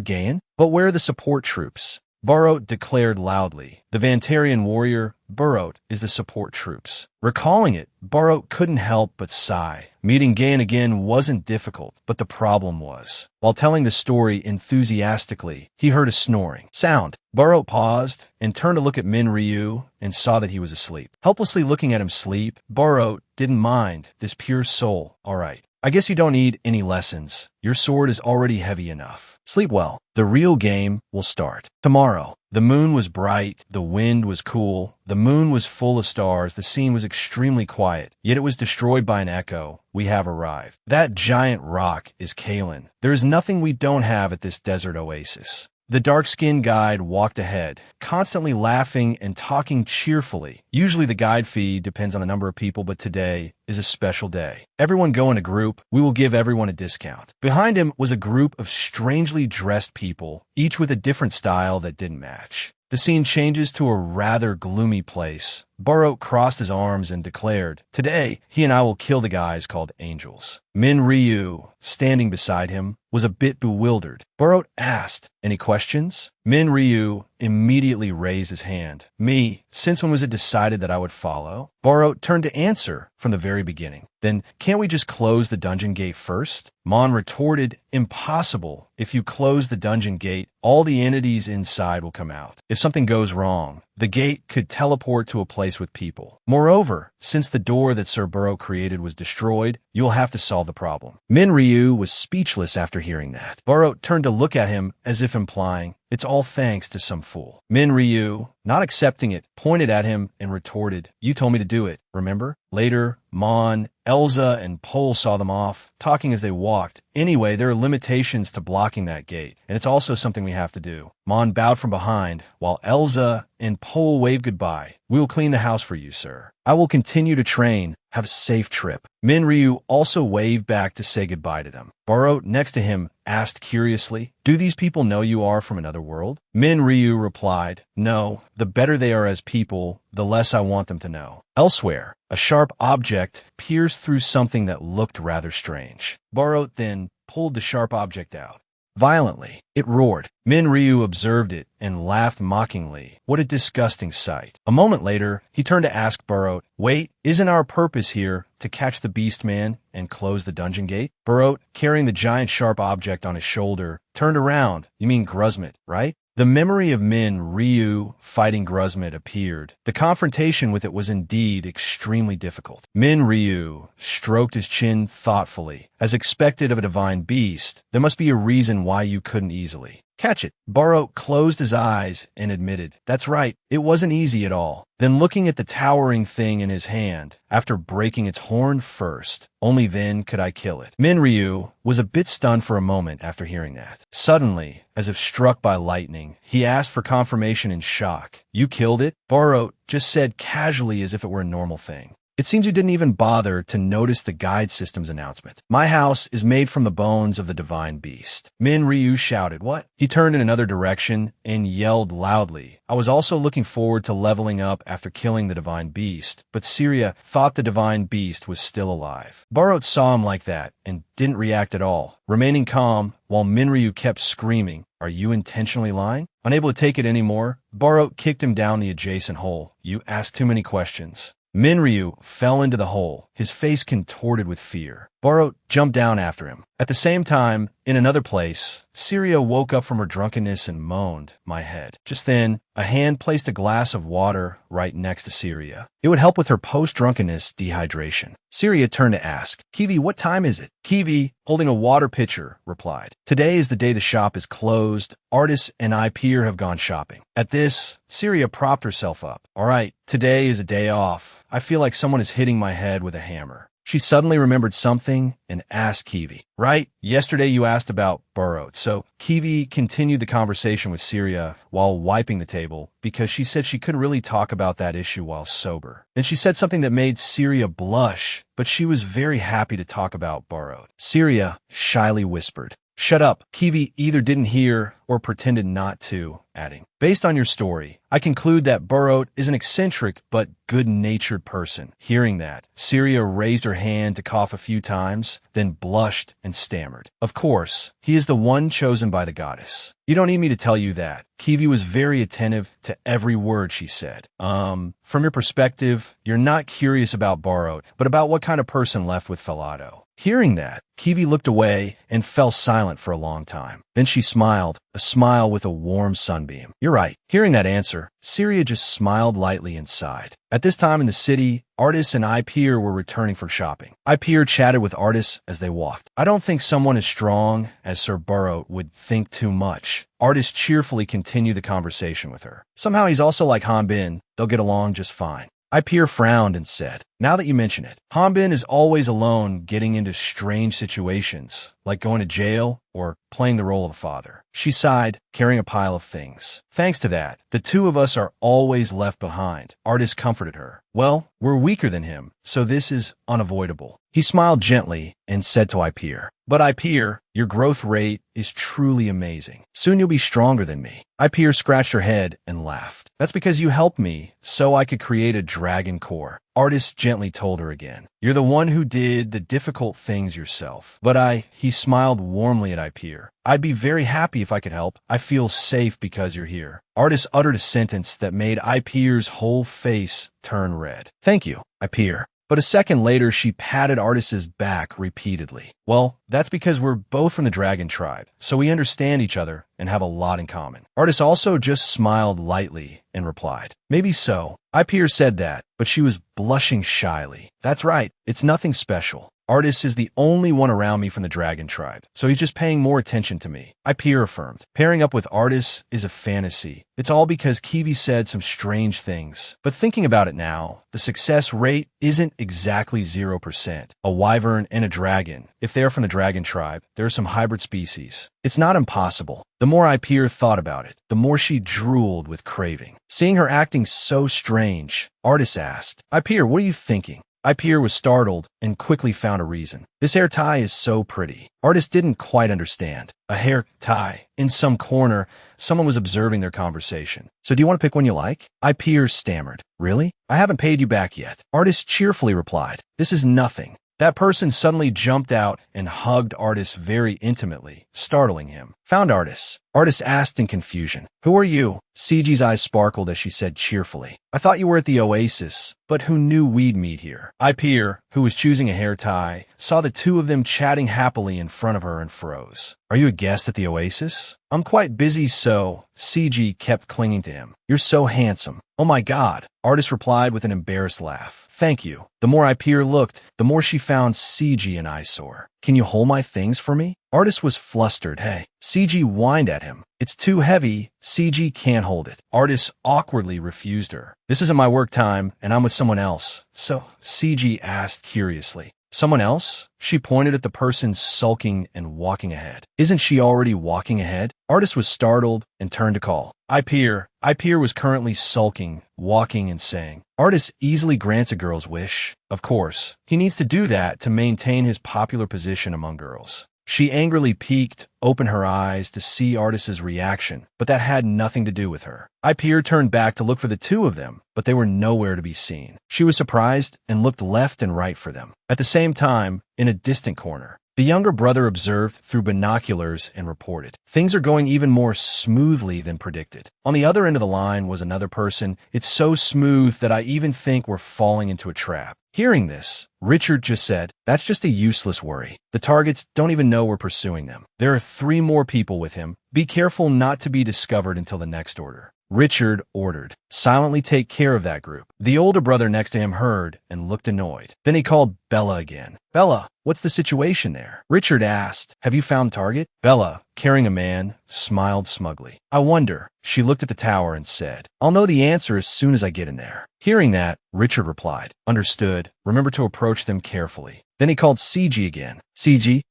Gaen? But where are the support troops? Burrowed declared loudly. The Vantarian warrior, Burrowed, is the support troops. Recalling it, Burrowed couldn't help but sigh. Meeting Gaen again wasn't difficult, but the problem was. While telling the story enthusiastically, he heard a snoring sound. Burrowed paused and turned to look at Min Ryu and saw that he was asleep. Helplessly looking at him sleep, Burrowed didn't mind this pure soul. All right. I guess you don't need any lessons. Your sword is already heavy enough. Sleep well. The real game will start tomorrow. The moon was bright, the wind was cool, the moon was full of stars, the scene was extremely quiet, yet it was destroyed by an echo. We have arrived. That giant rock is Kalen. There is nothing we don't have at this desert oasis. The dark-skinned guide walked ahead, constantly laughing and talking cheerfully. Usually the guide fee depends on the number of people, but today is a special day. Everyone go in a group. We will give everyone a discount. Behind him was a group of strangely dressed people, each with a different style that didn't match. The scene changes to a rather gloomy place. Barot crossed his arms and declared, "Today, he and I will kill the guys called angels." Min Ryu, standing beside him, was a bit bewildered. Barot asked, "Any questions?" Min Ryu immediately raised his hand. "Me, since when was it decided that I would follow?" Barot turned to answer from the very beginning. "Then can't we just close the dungeon gate first?" Mon retorted, "Impossible. If you close the dungeon gate, all the entities inside will come out. If something goes wrong, the gate could teleport to a place with people. Moreover, since the door that Sir Barot created was destroyed, you'll have to solve the problem." Min Ryu was speechless after hearing that. Barot turned to look at him as if implying, "It's all thanks to some fool." Min Ryu, not accepting it, pointed at him and retorted, "You told me to do it, remember?" Later, Mon, Elza, and Pole saw them off, talking as they walked. "Anyway, there are limitations to blocking that gate, and it's also something we have to do." Mon bowed from behind, while Elza and Pole waved goodbye. "We will clean the house for you, sir. I will continue to train. Have a safe trip." Min Ryu also waved back to say goodbye to them. Barot, next to him, asked curiously, "Do these people know you are from another world?" Min Ryu replied, "No. The better they are as people, the less I want them to know." Elsewhere, a sharp object pierced through something that looked rather strange. Barot then pulled the sharp object out. Violently, it roared. Min Ryu observed it and laughed mockingly. What a disgusting sight. A moment later, he turned to ask Barot, "Wait, isn't our purpose here to catch the beast man and close the dungeon gate?" Barot, carrying the giant sharp object on his shoulder, turned around. "You mean Gruzmet, right?" The memory of Min Ryu fighting Gruzmet appeared. The confrontation with it was indeed extremely difficult. Min Ryu stroked his chin thoughtfully. "As expected of a divine beast, there must be a reason why you couldn't easily catch it." Barot closed his eyes and admitted, "That's right, it wasn't easy at all." Then looking at the towering thing in his hand, after breaking its horn first, only then could I kill it. Min Ryu was a bit stunned for a moment after hearing that. Suddenly, as if struck by lightning, he asked for confirmation in shock. "You killed it?" Barot just said casually as if it were a normal thing. "It seems you didn't even bother to notice the guide system's announcement. My house is made from the bones of the divine beast." Min Ryu shouted, "What?" He turned in another direction and yelled loudly, "I was also looking forward to leveling up after killing the divine beast, but Syria thought the divine beast was still alive." Barot saw him like that and didn't react at all, remaining calm while Min Ryu kept screaming, "Are you intentionally lying?" Unable to take it anymore, Barot kicked him down the adjacent hole. "You asked too many questions." Min Ryu fell into the hole, his face contorted with fear. Barot jumped down after him. At the same time, in another place, Syria woke up from her drunkenness and moaned, "My head." Just then, a hand placed a glass of water right next to Syria. It would help with her post-drunkenness dehydration. Syria turned to ask, "Kiwi, what time is it?" Kiwi, holding a water pitcher, replied, "Today is the day the shop is closed. Artists and I peer have gone shopping." At this, Syria propped herself up. "All right, today is a day off. I feel like someone is hitting my head with a hammer." She suddenly remembered something and asked Kiwi, "Right, yesterday you asked about Barot." So Kiwi continued the conversation with Syria while wiping the table because she said she couldn't really talk about that issue while sober. Then she said something that made Syria blush, but she was very happy to talk about Barot. Syria shyly whispered, "Shut up." Kiwi either didn't hear or pretended not to, adding, "Based on your story, I conclude that Barot is an eccentric but good-natured person." Hearing that, Syria raised her hand to cough a few times, then blushed and stammered, "Of course, he is the one chosen by the goddess. You don't need me to tell you that." Kiwi was very attentive to every word she said. From your perspective, you're not curious about Barot, but about what kind of person left with Falato." Hearing that, Kiwi looked away and fell silent for a long time. Then she smiled, a smile with a warm sunbeam. "You're right." Hearing that answer, Syria just smiled lightly and sighed. At this time in the city, Artists and Ipeer were returning from shopping. Ipeer chatted with Artists as they walked. "I don't think someone as strong as Sir Barot would think too much." Artists cheerfully continued the conversation with her. "Somehow he's also like Han-Bin. They'll get along just fine." Ipeer frowned and said, "Now that you mention it, Han-Bin is always alone getting into strange situations, like going to jail or playing the role of a father." She sighed, carrying a pile of things. "Thanks to that, the two of us are always left behind." Artist comforted her. "Well, we're weaker than him, so this is unavoidable." He smiled gently and said to Ipeer, But I peer, your growth rate is truly amazing. Soon you'll be stronger than me. I peer scratched her head and laughed. That's because you helped me, so I could create a dragon core. Artist gently told her again. You're the one who did the difficult things yourself. But he smiled warmly at Ipeer. I'd be very happy if I could help. I feel safe because you're here. Artist uttered a sentence that made Ipeer's whole face turn red. Thank you, Ipeer. But a second later, she patted Artis's back repeatedly. Well, that's because we're both from the dragon tribe, so we understand each other and have a lot in common. Artis also just smiled lightly and replied, maybe so. Ipeer said that, but she was blushing shyly. That's right, it's nothing special. Artis is the only one around me from the dragon tribe, so he's just paying more attention to me. Ipeer affirmed. Pairing up with Artis is a fantasy. It's all because Kiwi said some strange things. But thinking about it now, the success rate isn't exactly 0%. A wyvern and a dragon. If they're from the dragon tribe, there are some hybrid species. It's not impossible. The more Ipeer thought about it, the more she drooled with craving. Seeing her acting so strange, Artis asked, Ipeer, what are you thinking? Ipeer was startled and quickly found a reason. This hair tie is so pretty. Artis didn't quite understand. A hair tie. In some corner, someone was observing their conversation. So do you want to pick one you like? Ipeer stammered. Really? I haven't paid you back yet. Artis cheerfully replied. This is nothing. That person suddenly jumped out and hugged Artis very intimately, startling him. Found Artis. Artis asked in confusion. Who are you? CG's eyes sparkled as she said cheerfully. I thought you were at the Oasis, but who knew we'd meet here? Ipeer, who was choosing a hair tie, saw the two of them chatting happily in front of her and froze. Are you a guest at the Oasis? I'm quite busy, so CG kept clinging to him. You're so handsome. Oh my God. Artis replied with an embarrassed laugh. Thank you. The more Ipeer looked, the more she found CG an eyesore. Can you hold my things for me? Artis was flustered. Hey. CG whined at him. It's too heavy. CG can't hold it. Artis awkwardly refused her. This isn't my work time, and I'm with someone else. So, CG asked curiously. Someone else? She pointed at the person sulking and walking ahead. Isn't she already walking ahead? Artis was startled and turned to call. Ipeer. Ipeer was currently sulking, walking and saying. Artis easily grants a girl's wish. Of course, he needs to do that to maintain his popular position among girls. She angrily peeked, opened her eyes to see Artis's reaction, but that had nothing to do with her. Ipeer turned back to look for the two of them, but they were nowhere to be seen. She was surprised and looked left and right for them. At the same time, in a distant corner, the younger brother observed through binoculars and reported. Things are going even more smoothly than predicted. On the other end of the line was another person. It's so smooth that I even think we're falling into a trap. Hearing this, Richard just said, that's just a useless worry. The targets don't even know we're pursuing them. There are 3 more people with him. Be careful not to be discovered until the next order. Richard ordered, silently take care of that group. The older brother next to him heard and looked annoyed. Then he called Bella again. Bella, what's the situation there? Richard asked, have you found target? Bella, carrying a man, smiled smugly. I wonder. She looked at the tower and said, I'll know the answer as soon as I get in there. Hearing that, Richard replied, understood. Remember to approach them carefully. Then he called CG again. CG,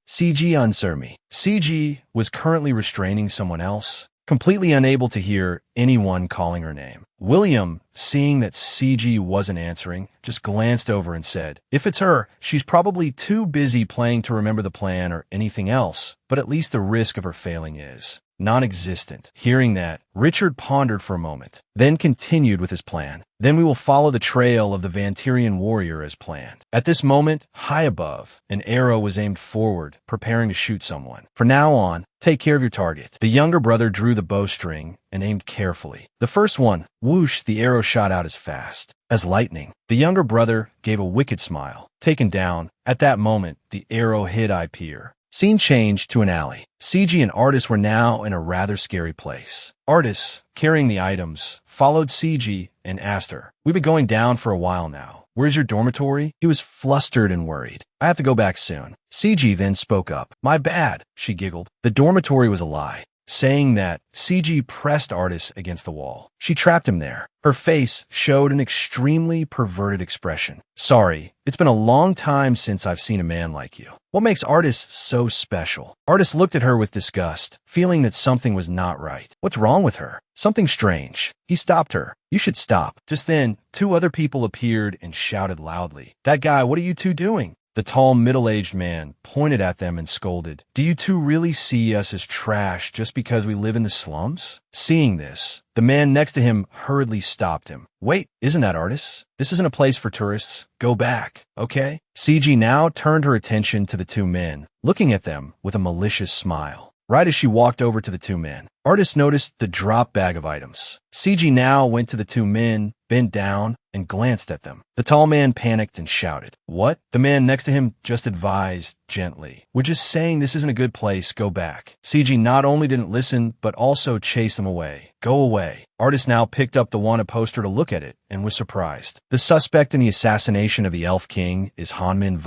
answer me. CG was currently restraining someone else, completely unable to hear anyone calling her name. William, seeing that CG wasn't answering, just glanced over and said, if it's her, she's probably too busy playing to remember the plan or anything else, but at least the risk of her failing is non-existent. Hearing that, Richard pondered for a moment, then continued with his plan. Then we will follow the trail of the Vantirian warrior as planned. At this moment, high above, an arrow was aimed forward, preparing to shoot someone. From now on, take care of your target. The younger brother drew the bowstring and aimed carefully. The first one, whoosh, the arrow shot out as fast as lightning. The younger brother gave a wicked smile. Taken down, at that moment, the arrow hit Ipeer. Scene changed to an alley. CG and Artis were now in a rather scary place. Artis, carrying the items, followed CG and asked her, we've been going down for a while now. Where's your dormitory? He was flustered and worried. I have to go back soon. CG then spoke up. My bad, she giggled. The dormitory was a lie. Saying that, CG pressed Artis against the wall. She trapped him there. Her face showed an extremely perverted expression. Sorry, it's been a long time since I've seen a man like you. What makes Artis so special? Artis looked at her with disgust, feeling that something was not right. What's wrong with her? Something strange. He stopped her. You should stop. Just then, 2 other people appeared and shouted loudly. That guy, what are you two doing? The tall, middle-aged man pointed at them and scolded, "Do you two really see us as trash just because we live in the slums?" Seeing this, the man next to him hurriedly stopped him. "Wait, isn't that artists? This isn't a place for tourists. Go back, okay?" CG now turned her attention to the two men, looking at them with a malicious smile. Right as she walked over to the two men, Artist noticed the drop bag of items. CG now went to the two men, bent down, and glanced at them. The tall man panicked and shouted, "What?" The man next to him just advised gently, "We're just saying this isn't a good place. Go back." CG not only didn't listen, but also chased them away. "Go away." Artist now picked up the wanted poster to look at it and was surprised. The suspect in the assassination of the Elf King is Han-Bin.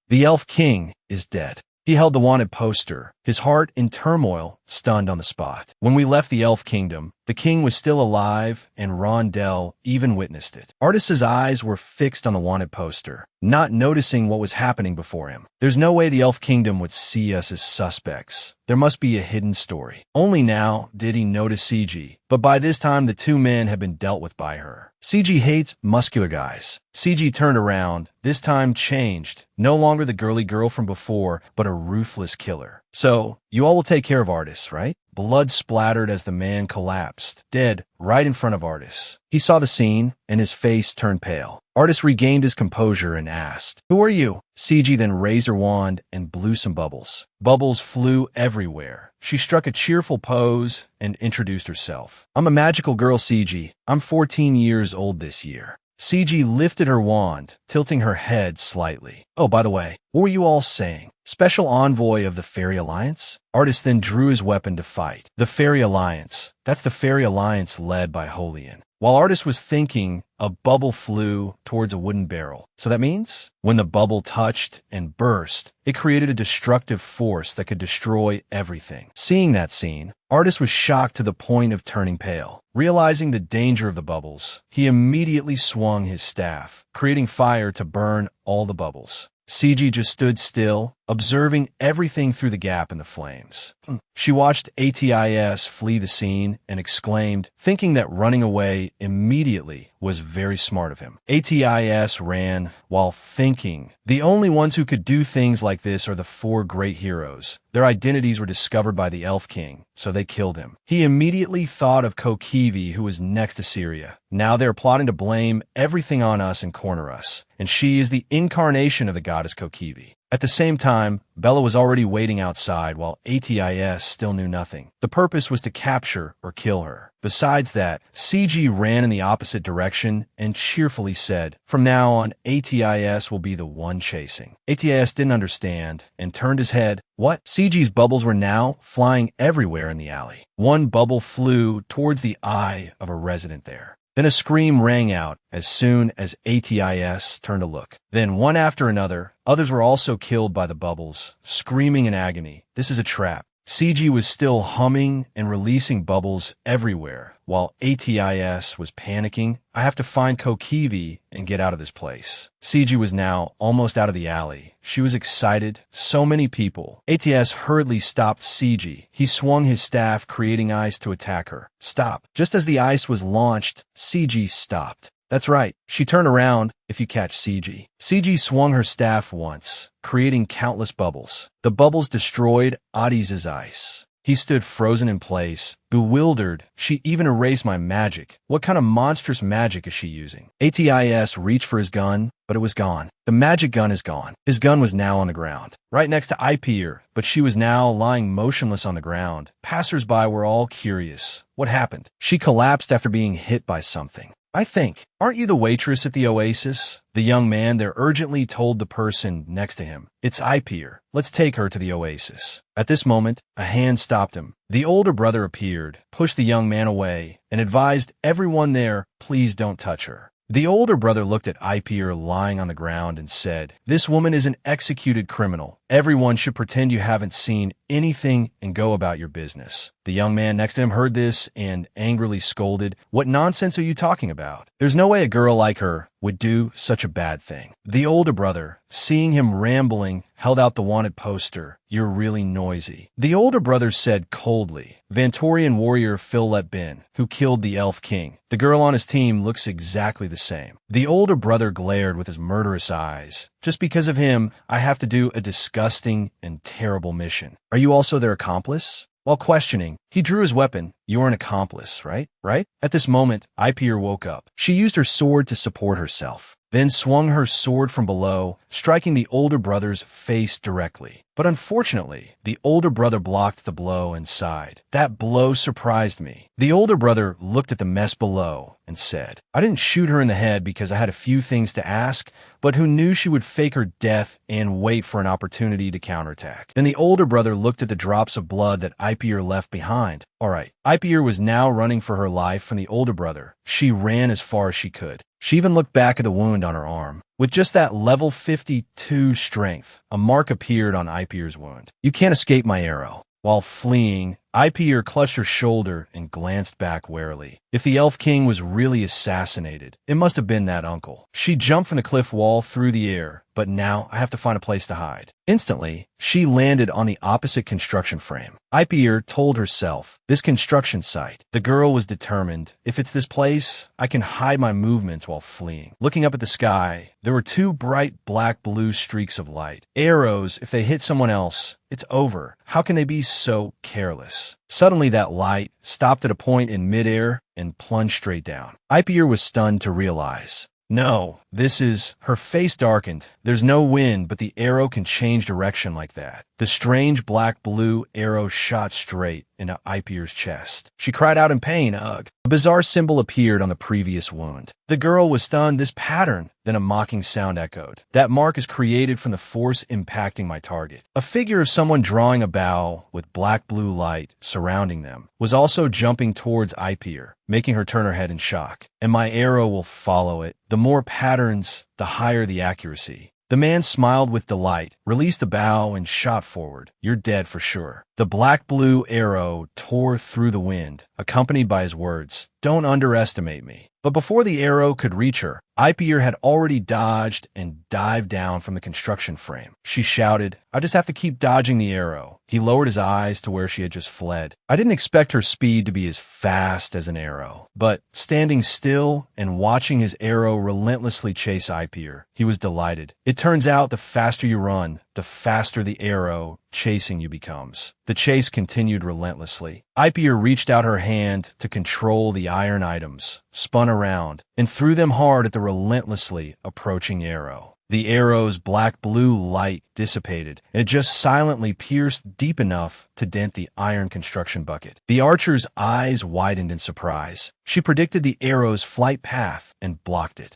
The Elf King is dead. He held the wanted poster, his heart in turmoil, stunned on the spot. When we left the Elf Kingdom, the king was still alive, and Rondell even witnessed it. Artist's eyes were fixed on the wanted poster, not noticing what was happening before him. There's no way the Elf Kingdom would see us as suspects. There must be a hidden story. Only now did he notice CG, but by this time the two men had been dealt with by her. CG hates muscular guys. CG turned around, this time changed, no longer the girly girl from before, but a ruthless killer. "So, you all will take care of Artist, right?" Blood splattered as the man collapsed, dead right in front of Artist. He saw the scene, and his face turned pale. Artist regained his composure and asked, "Who are you?" CG then raised her wand and blew some bubbles. Bubbles flew everywhere. She struck a cheerful pose and introduced herself. "I'm a magical girl, CG. I'm 14 years old this year." CG lifted her wand, tilting her head slightly. "Oh, by the way, what were you all saying? Special envoy of the Fairy Alliance?" Artist then drew his weapon to fight. The Fairy Alliance. That's the Fairy Alliance led by Holian. While Artist was thinking, a bubble flew towards a wooden barrel. So that means, when the bubble touched and burst, it created a destructive force that could destroy everything. Seeing that scene, Artist was shocked to the point of turning pale. Realizing the danger of the bubbles, he immediately swung his staff, creating fire to burn all the bubbles. CG just stood still, observing everything through the gap in the flames. She watched ATIS flee the scene and exclaimed, thinking that running away immediately was very smart of him. ATIS ran while thinking, the only ones who could do things like this are the four great heroes. Their identities were discovered by the Elf King, so they killed him. He immediately thought of Kokivi, who was next to Syria. Now they're plotting to blame everything on us and corner us, and she is the incarnation of the goddess Kokivi. At the same time, Bella was already waiting outside while ATIS still knew nothing. The purpose was to capture or kill her. Besides that, CG ran in the opposite direction and cheerfully said, "From now on, ATIS will be the one chasing." ATIS didn't understand and turned his head. What? CG's bubbles were now flying everywhere in the alley. One bubble flew towards the eye of a resident there. Then a scream rang out as soon as ATIS turned to look. Then, one after another, others were also killed by the bubbles, screaming in agony. This is a trap. CG was still humming and releasing bubbles everywhere, while ATIS was panicking. I have to find Kokivi and get out of this place. CG was now almost out of the alley. She was excited. So many people. ATIS hurriedly stopped CG. He swung his staff, creating ice to attack her. Stop. Just as the ice was launched, CG stopped. That's right. She turned around, if you catch CG. CG swung her staff once, creating countless bubbles. The bubbles destroyed Adiz's ice. He stood frozen in place, bewildered. She even erased my magic. What kind of monstrous magic is she using? ATIS reached for his gun, but it was gone. The magic gun is gone. His gun was now on the ground, right next to Ipier, but she was now lying motionless on the ground. Passers-by were all curious. What happened? She collapsed after being hit by something. I think. Aren't you the waitress at the Oasis? The young man there urgently told the person next to him. It's Ipier. Let's take her to the Oasis. At this moment, a hand stopped him. The older brother appeared, pushed the young man away, and advised everyone there, please don't touch her. The older brother looked at Ipier lying on the ground and said, this woman is an executed criminal. Everyone should pretend you haven't seen anything and go about your business. The young man next to him heard this and angrily scolded, what nonsense are you talking about? There's no way a girl like her would do such a bad thing. The older brother, seeing him rambling, held out the wanted poster. You're really noisy. The older brother said coldly, Vantorian warrior Ryu-Han-Bin, who killed the Elf King. The girl on his team looks exactly the same. The older brother glared with his murderous eyes. Just because of him, I have to do a disgusting and terrible mission. Are you also their accomplice? While questioning, he drew his weapon. You're an accomplice, right? Right? At this moment, Ipier woke up. She used her sword to support herself, then swung her sword from below, striking the older brother's face directly. But unfortunately, the older brother blocked the blow and sighed. That blow surprised me. The older brother looked at the mess below and said, I didn't shoot her in the head because I had a few things to ask, but who knew she would fake her death and wait for an opportunity to counterattack? Then the older brother looked at the drops of blood that Ipier left behind. All right, Ipier was now running for her life from the older brother. She ran as far as she could. She even looked back at the wound on her arm. With just that level 52 strength, a mark appeared on Ipier's wound. You can't escape my arrow. While fleeing, Ipier clutched her shoulder and glanced back warily. If the Elf King was really assassinated, it must have been that uncle. She jumped from the cliff wall through the air, but now I have to find a place to hide. Instantly, she landed on the opposite construction frame. Ipier told herself, this construction site. The girl was determined. If it's this place, I can hide my movements while fleeing. Looking up at the sky, there were two bright black-blue streaks of light. Arrows, if they hit someone else, it's over. How can they be so careless? Suddenly, that light stopped at a point in midair and plunged straight down. Ipier was stunned to realize, no, this is... Her face darkened. There's no wind, but the arrow can change direction like that. The strange black-blue arrow shot straight into Ipier's chest. She cried out in pain, ugh. A bizarre symbol appeared on the previous wound. The girl was stunned. This pattern. Then a mocking sound echoed. That mark is created from the force impacting my target. A figure of someone drawing a bow with black-blue light surrounding them was also jumping towards Ipier, making her turn her head in shock. And my arrow will follow it. The more patterns, the higher the accuracy. The man smiled with delight, released the bow, and shot forward. You're dead for sure. The black-blue arrow tore through the wind, accompanied by his words, don't underestimate me. But before the arrow could reach her, Ipier had already dodged and dived down from the construction frame. She shouted, I just have to keep dodging the arrow. He lowered his eyes to where she had just fled. I didn't expect her speed to be as fast as an arrow, but standing still and watching his arrow relentlessly chase Ipier, he was delighted. It turns out the faster you run, the faster the arrow chasing you becomes. The chase continued relentlessly. Ipier reached out her hand to control the iron items, spun around, and threw them hard at the relentlessly approaching arrow. The arrow's black-blue light dissipated, and it just silently pierced deep enough to dent the iron construction bucket. The archer's eyes widened in surprise. She predicted the arrow's flight path and blocked it.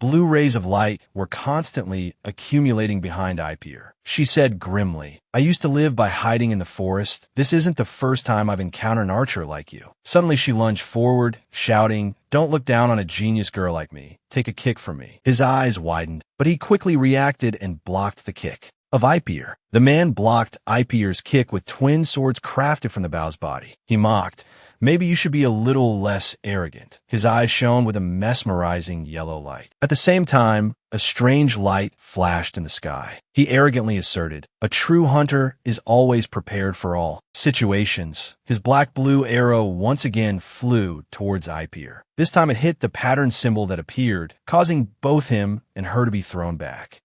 Blue rays of light were constantly accumulating behind Ipier. She said grimly, I used to live by hiding in the forest. This isn't the first time I've encountered an archer like you. Suddenly she lunged forward, shouting, don't look down on a genius girl like me. Take a kick from me. His eyes widened, but he quickly reacted and blocked the kick of Ipier. The man blocked Ipier's kick with twin swords crafted from the bow's body. He mocked, maybe you should be a little less arrogant. His eyes shone with a mesmerizing yellow light. At the same time, a strange light flashed in the sky. He arrogantly asserted, a true hunter is always prepared for all situations. His black-blue arrow once again flew towards Ipier. This time it hit the pattern symbol that appeared, causing both him and her to be thrown back.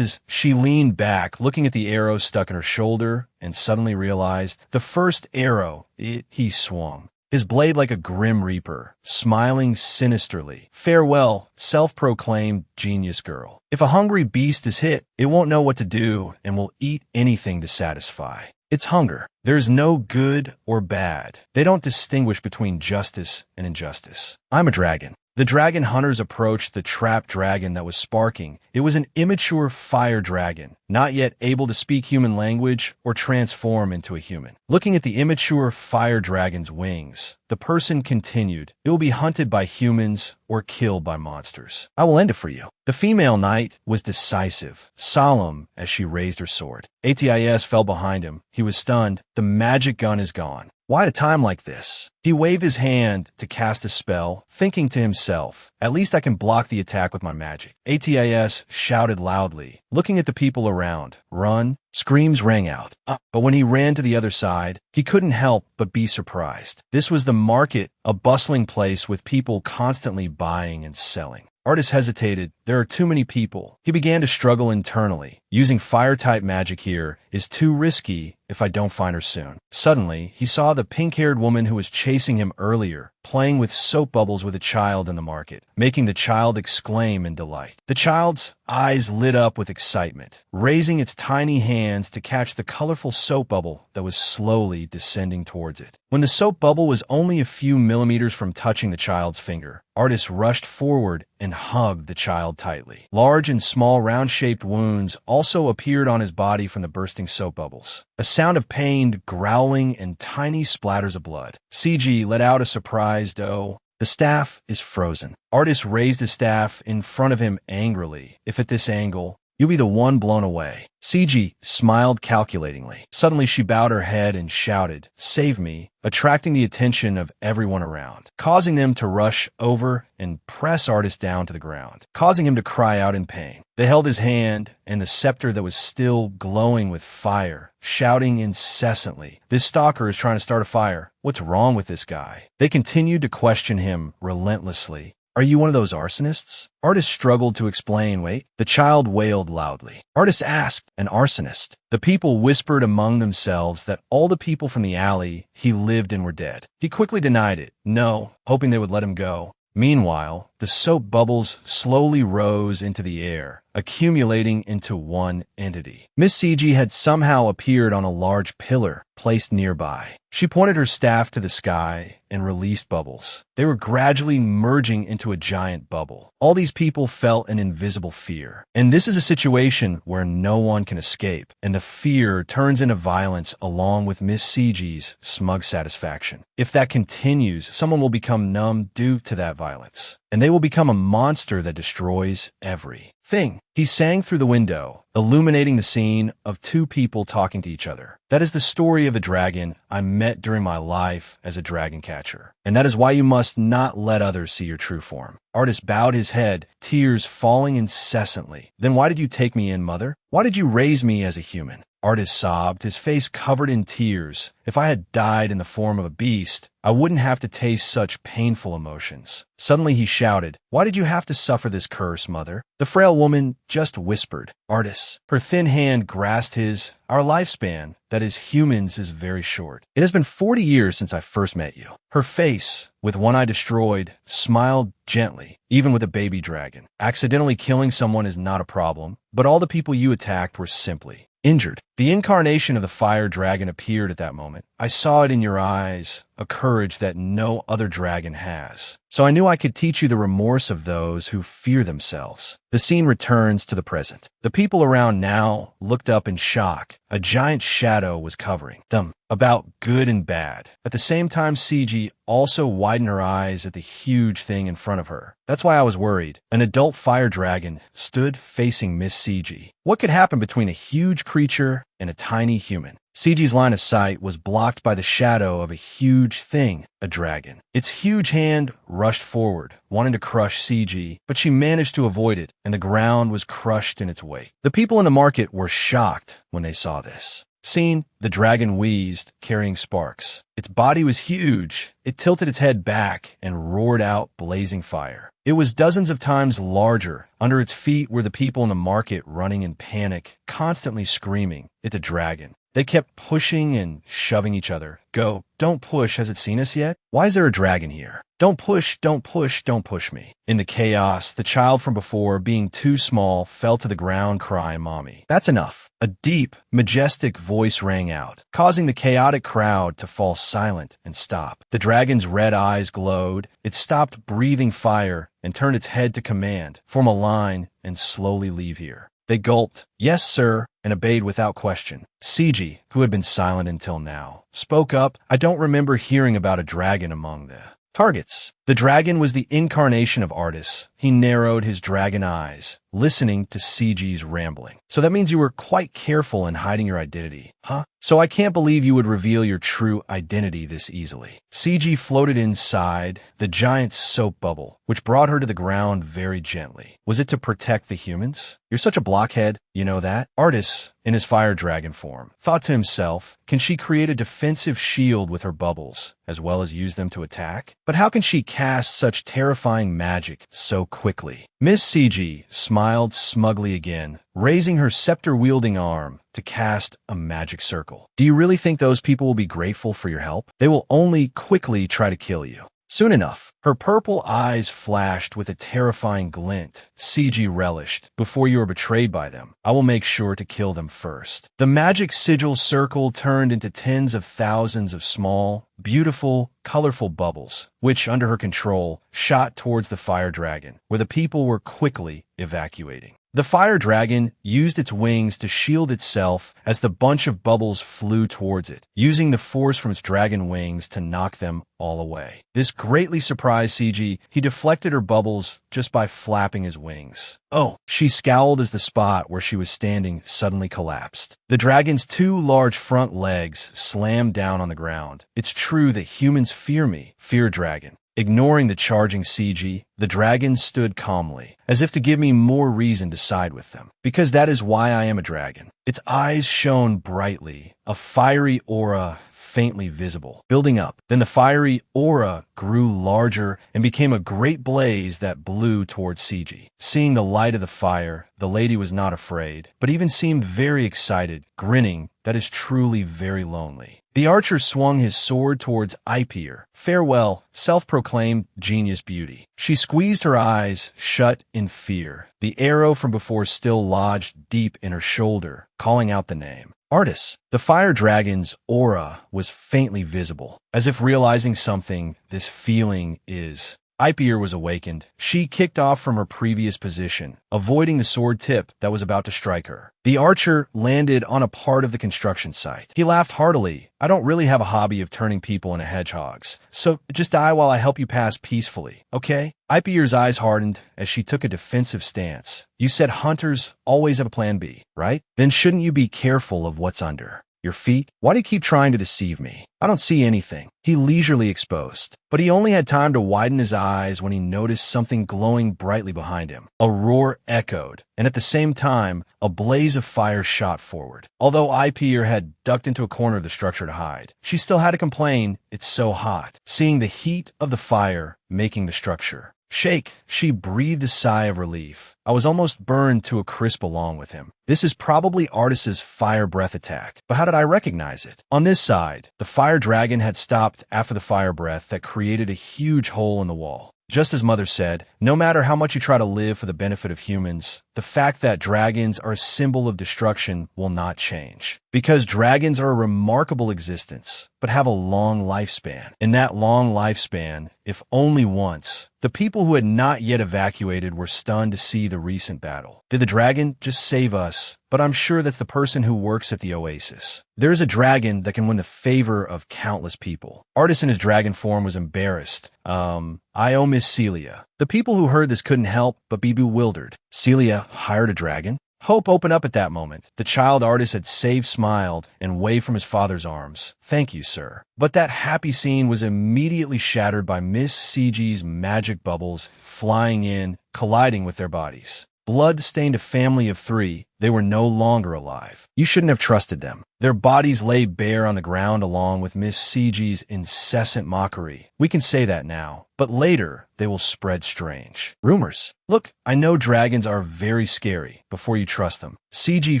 She leaned back, looking at the arrow stuck in her shoulder, and suddenly realized the first arrow, he swung. His blade like a grim reaper, smiling sinisterly. Farewell, self-proclaimed genius girl. If a hungry beast is hit, it won't know what to do and will eat anything to satisfy. It's hunger. There's no good or bad. They don't distinguish between justice and injustice. I'm a dragon. The dragon hunters approached the trapped dragon that was sparking. It was an immature fire dragon, not yet able to speak human language or transform into a human. Looking at the immature fire dragon's wings, the person continued, it will be hunted by humans or killed by monsters. I will end it for you. The female knight was decisive, solemn as she raised her sword. Atis fell behind him. He was stunned. The magic gun is gone. Why at a time like this? He waved his hand to cast a spell, thinking to himself, at least I can block the attack with my magic. Atas shouted loudly, looking at the people around. Run! Screams rang out. But when he ran to the other side, he couldn't help but be surprised. This was the market, a bustling place with people constantly buying and selling. Artist hesitated. There are too many people. He began to struggle internally. Using fire-type magic here is too risky if I don't find her soon. Suddenly, he saw the pink-haired woman who was chasing him earlier, playing with soap bubbles with a child in the market, making the child exclaim in delight. The child's eyes lit up with excitement, raising its tiny hands to catch the colorful soap bubble that was slowly descending towards it. When the soap bubble was only a few millimeters from touching the child's finger, Artist rushed forward and hugged the child tightly. Large and small round-shaped wounds also appeared on his body from the bursting soap bubbles. A sound of pained growling and tiny splatters of blood. CG let out a surprised "Oh." The staff is frozen. Artist raised his staff in front of him angrily. If at this angle, you'll be the one blown away. CG smiled calculatingly. Suddenly she bowed her head and shouted, "Save me," attracting the attention of everyone around, causing them to rush over and press Artist down to the ground, causing him to cry out in pain. They held his hand and the scepter that was still glowing with fire, shouting incessantly, "This stalker is trying to start a fire. What's wrong with this guy?" They continued to question him relentlessly. "Are you one of those arsonists?" Artist struggled to explain. "Wait." The child wailed loudly. Artist asked, "An arsonist?" The people whispered among themselves that all the people from the alley he lived in were dead. He quickly denied it. No, hoping they would let him go. Meanwhile, the soap bubbles slowly rose into the air, accumulating into one entity. Miss CG had somehow appeared on a large pillar placed nearby. She pointed her staff to the sky and released bubbles. They were gradually merging into a giant bubble. All these people felt an invisible fear. And this is a situation where no one can escape, and the fear turns into violence along with Miss CG's smug satisfaction. If that continues, someone will become numb due to that violence, and they will become a monster that destroys everything. He sang through the window, illuminating the scene of two people talking to each other. That is the story of a dragon I met during my life as a dragon catcher. And that is why you must not let others see your true form. Artist bowed his head, tears falling incessantly. "Then why did you take me in, mother? Why did you raise me as a human?" Artist sobbed, his face covered in tears. "If I had died in the form of a beast, I wouldn't have to taste such painful emotions." Suddenly he shouted, "Why did you have to suffer this curse, mother?" The frail woman just whispered, "Artist." Her thin hand grasped his. "Our lifespan, that is humans, is very short. It has been 40 years since I first met you." Her face, with one eye destroyed, smiled gently, even with a baby dragon. "Accidentally killing someone is not a problem, but all the people you attacked were simply injured." The incarnation of the fire dragon appeared at that moment. "I saw it in your eyes, a courage that no other dragon has. So I knew I could teach you the remorse of those who fear themselves." The scene returns to the present. The people around now looked up in shock. A giant shadow was covering them, about good and bad. At the same time, CG also widened her eyes at the huge thing in front of her. "That's why I was worried." An adult fire dragon stood facing Miss CG. What could happen between a huge creature and a tiny human? CG's line of sight was blocked by the shadow of a huge thing, a dragon. Its huge hand rushed forward, wanting to crush CG, but she managed to avoid it, and the ground was crushed in its wake. The people in the market were shocked when they saw this. Scene, the dragon wheezed, carrying sparks. Its body was huge. It tilted its head back and roared out blazing fire. It was dozens of times larger. Under its feet were the people in the market running in panic, constantly screaming, "It's a dragon." They kept pushing and shoving each other. "Go, don't push, has it seen us yet? Why is there a dragon here? Don't push, don't push, don't push me." In the chaos, the child from before, being too small, fell to the ground crying, "Mommy." "That's enough." A deep, majestic voice rang out, causing the chaotic crowd to fall silent and stop. The dragon's red eyes glowed. It stopped breathing fire and turned its head to command, "Form a line and slowly leave here." They gulped, "Yes, sir," and obeyed without question. CG, who had been silent until now, spoke up, "I don't remember hearing about a dragon among the targets." The dragon was the incarnation of Artis. He narrowed his dragon eyes, listening to CG's rambling. So that means you were quite careful in hiding your identity, huh? So I can't believe you would reveal your true identity this easily. CG floated inside the giant soap bubble, which brought her to the ground very gently. Was it to protect the humans? You're such a blockhead, you know that? Artis, in his fire dragon form, thought to himself, can she create a defensive shield with her bubbles, as well as use them to attack? But how can she cast such terrifying magic so quickly? Miss CG smiled smugly again, raising her scepter-wielding arm to cast a magic circle. Do you really think those people will be grateful for your help? They will only quickly try to kill you. Soon enough, her purple eyes flashed with a terrifying glint. CG relished. Before you are betrayed by them, I will make sure to kill them first. The magic sigil circle turned into tens of thousands of small, beautiful, colorful bubbles, which, under her control, shot towards the fire dragon, where the people were quickly evacuating. The fire dragon used its wings to shield itself as the bunch of bubbles flew towards it, using the force from its dragon wings to knock them all away. This greatly surprised CG. He deflected her bubbles just by flapping his wings. Oh, she scowled as the spot where she was standing suddenly collapsed. The dragon's two large front legs slammed down on the ground. It's true that humans fear me, fear dragon. Ignoring the charging CG, the dragon stood calmly, as if to give me more reason to side with them. Because that is why I am a dragon. Its eyes shone brightly, a fiery aura faintly visible, building up. Then the fiery aura grew larger and became a great blaze that blew towards CG. Seeing the light of the fire, the lady was not afraid, but even seemed very excited, grinning. That is truly very lonely. The archer swung his sword towards Ipier. Farewell, self-proclaimed genius beauty. She squeezed her eyes shut in fear. The arrow from before still lodged deep in her shoulder, calling out the name. Artis. The fire dragon's aura was faintly visible. As if realizing something, this feeling is... Ipier was awakened. She kicked off from her previous position, avoiding the sword tip that was about to strike her. The archer landed on a part of the construction site. He laughed heartily. I don't really have a hobby of turning people into hedgehogs, so just die while I help you pass peacefully, okay? Ipier's eyes hardened as she took a defensive stance. You said hunters always have a plan B, right? Then shouldn't you be careful of what's under your feet? Why do you keep trying to deceive me? I don't see anything. He leisurely exposed, but he only had time to widen his eyes when he noticed something glowing brightly behind him. A roar echoed, and at the same time, a blaze of fire shot forward. Although Ipier had ducked into a corner of the structure to hide, she still had to complain, it's so hot. Seeing the heat of the fire making the structure shake, she breathed a sigh of relief. I was almost burned to a crisp along with him. This is probably Artis's fire breath attack, but how did I recognize it? On this side, the fire dragon had stopped after the fire breath that created a huge hole in the wall. Just as Mother said, no matter how much you try to live for the benefit of humans, the fact that dragons are a symbol of destruction will not change. Because dragons are a remarkable existence, but have a long lifespan. In that long lifespan, if only once, the people who had not yet evacuated were stunned to see the recent battle. Did the dragon just save us? But I'm sure that's the person who works at the oasis. There is a dragon that can win the favor of countless people. Artis in his dragon form was embarrassed. I owe Miss Celia. The people who heard this couldn't help but be bewildered. Celia hired a dragon? Hope opened up at that moment. The child Artis had saved smiled and waved from his father's arms. Thank you, sir. But that happy scene was immediately shattered by Miss CG's magic bubbles flying in, colliding with their bodies. Blood stained a family of 3. They were no longer alive. You shouldn't have trusted them. Their bodies lay bare on the ground along with Miss CG's incessant mockery. We can say that now, but later they will spread strange rumors. Look, I know dragons are very scary before you trust them. CG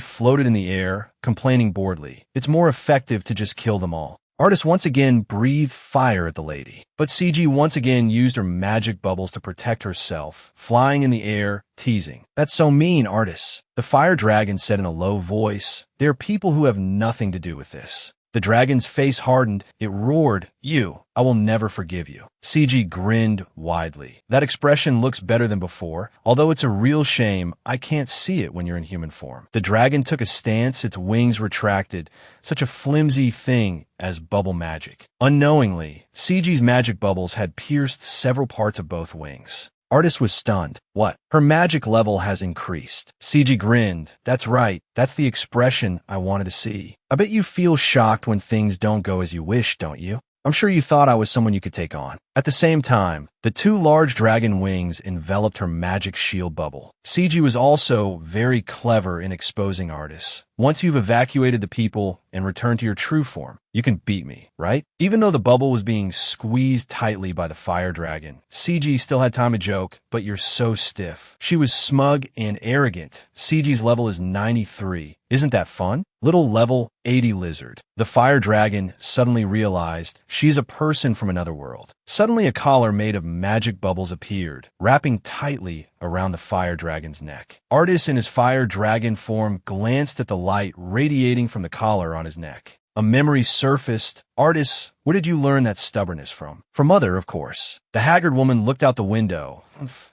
floated in the air, complaining boredly. It's more effective to just kill them all. Artis once again breathed fire at the lady, but CG once again used her magic bubbles to protect herself, flying in the air, teasing. That's so mean, Artis. The fire dragon said in a low voice, there are people who have nothing to do with this. The The dragon's face hardened. It roared, "You! I will never forgive you." CG grinned widely. "That expression looks better than before. Although it's a real shame, I can't see it when you're in human form." The dragon took a stance, its wings retracted. Such a flimsy thing as bubble magic. Unknowingly, CG's magic bubbles had pierced several parts of both wings. Artist was stunned. "What? Her magic level has increased." CG grinned. "That's right. That's the expression I wanted to see. I bet you feel shocked when things don't go as you wish, don't you? I'm sure you thought I was someone you could take on." At the same time, the two large dragon wings enveloped her magic shield bubble. CG was also very clever in exposing artists. "Once you've evacuated the people and returned to your true form, you can beat me, right?" Even though the bubble was being squeezed tightly by the fire dragon, CG still had time to joke, "But you're so stiff." She was smug and arrogant. "CG's level is 93. Isn't that fun? Little level 80 lizard." The fire dragon suddenly realized she's a person from another world. Suddenly a collar made of magic bubbles appeared, wrapping tightly around the fire dragon's neck. Artis in his fire dragon form glanced at the light radiating from the collar on his neck. A memory surfaced. "Artis, where did you learn that stubbornness from?" "From Mother, of course." The haggard woman looked out the window.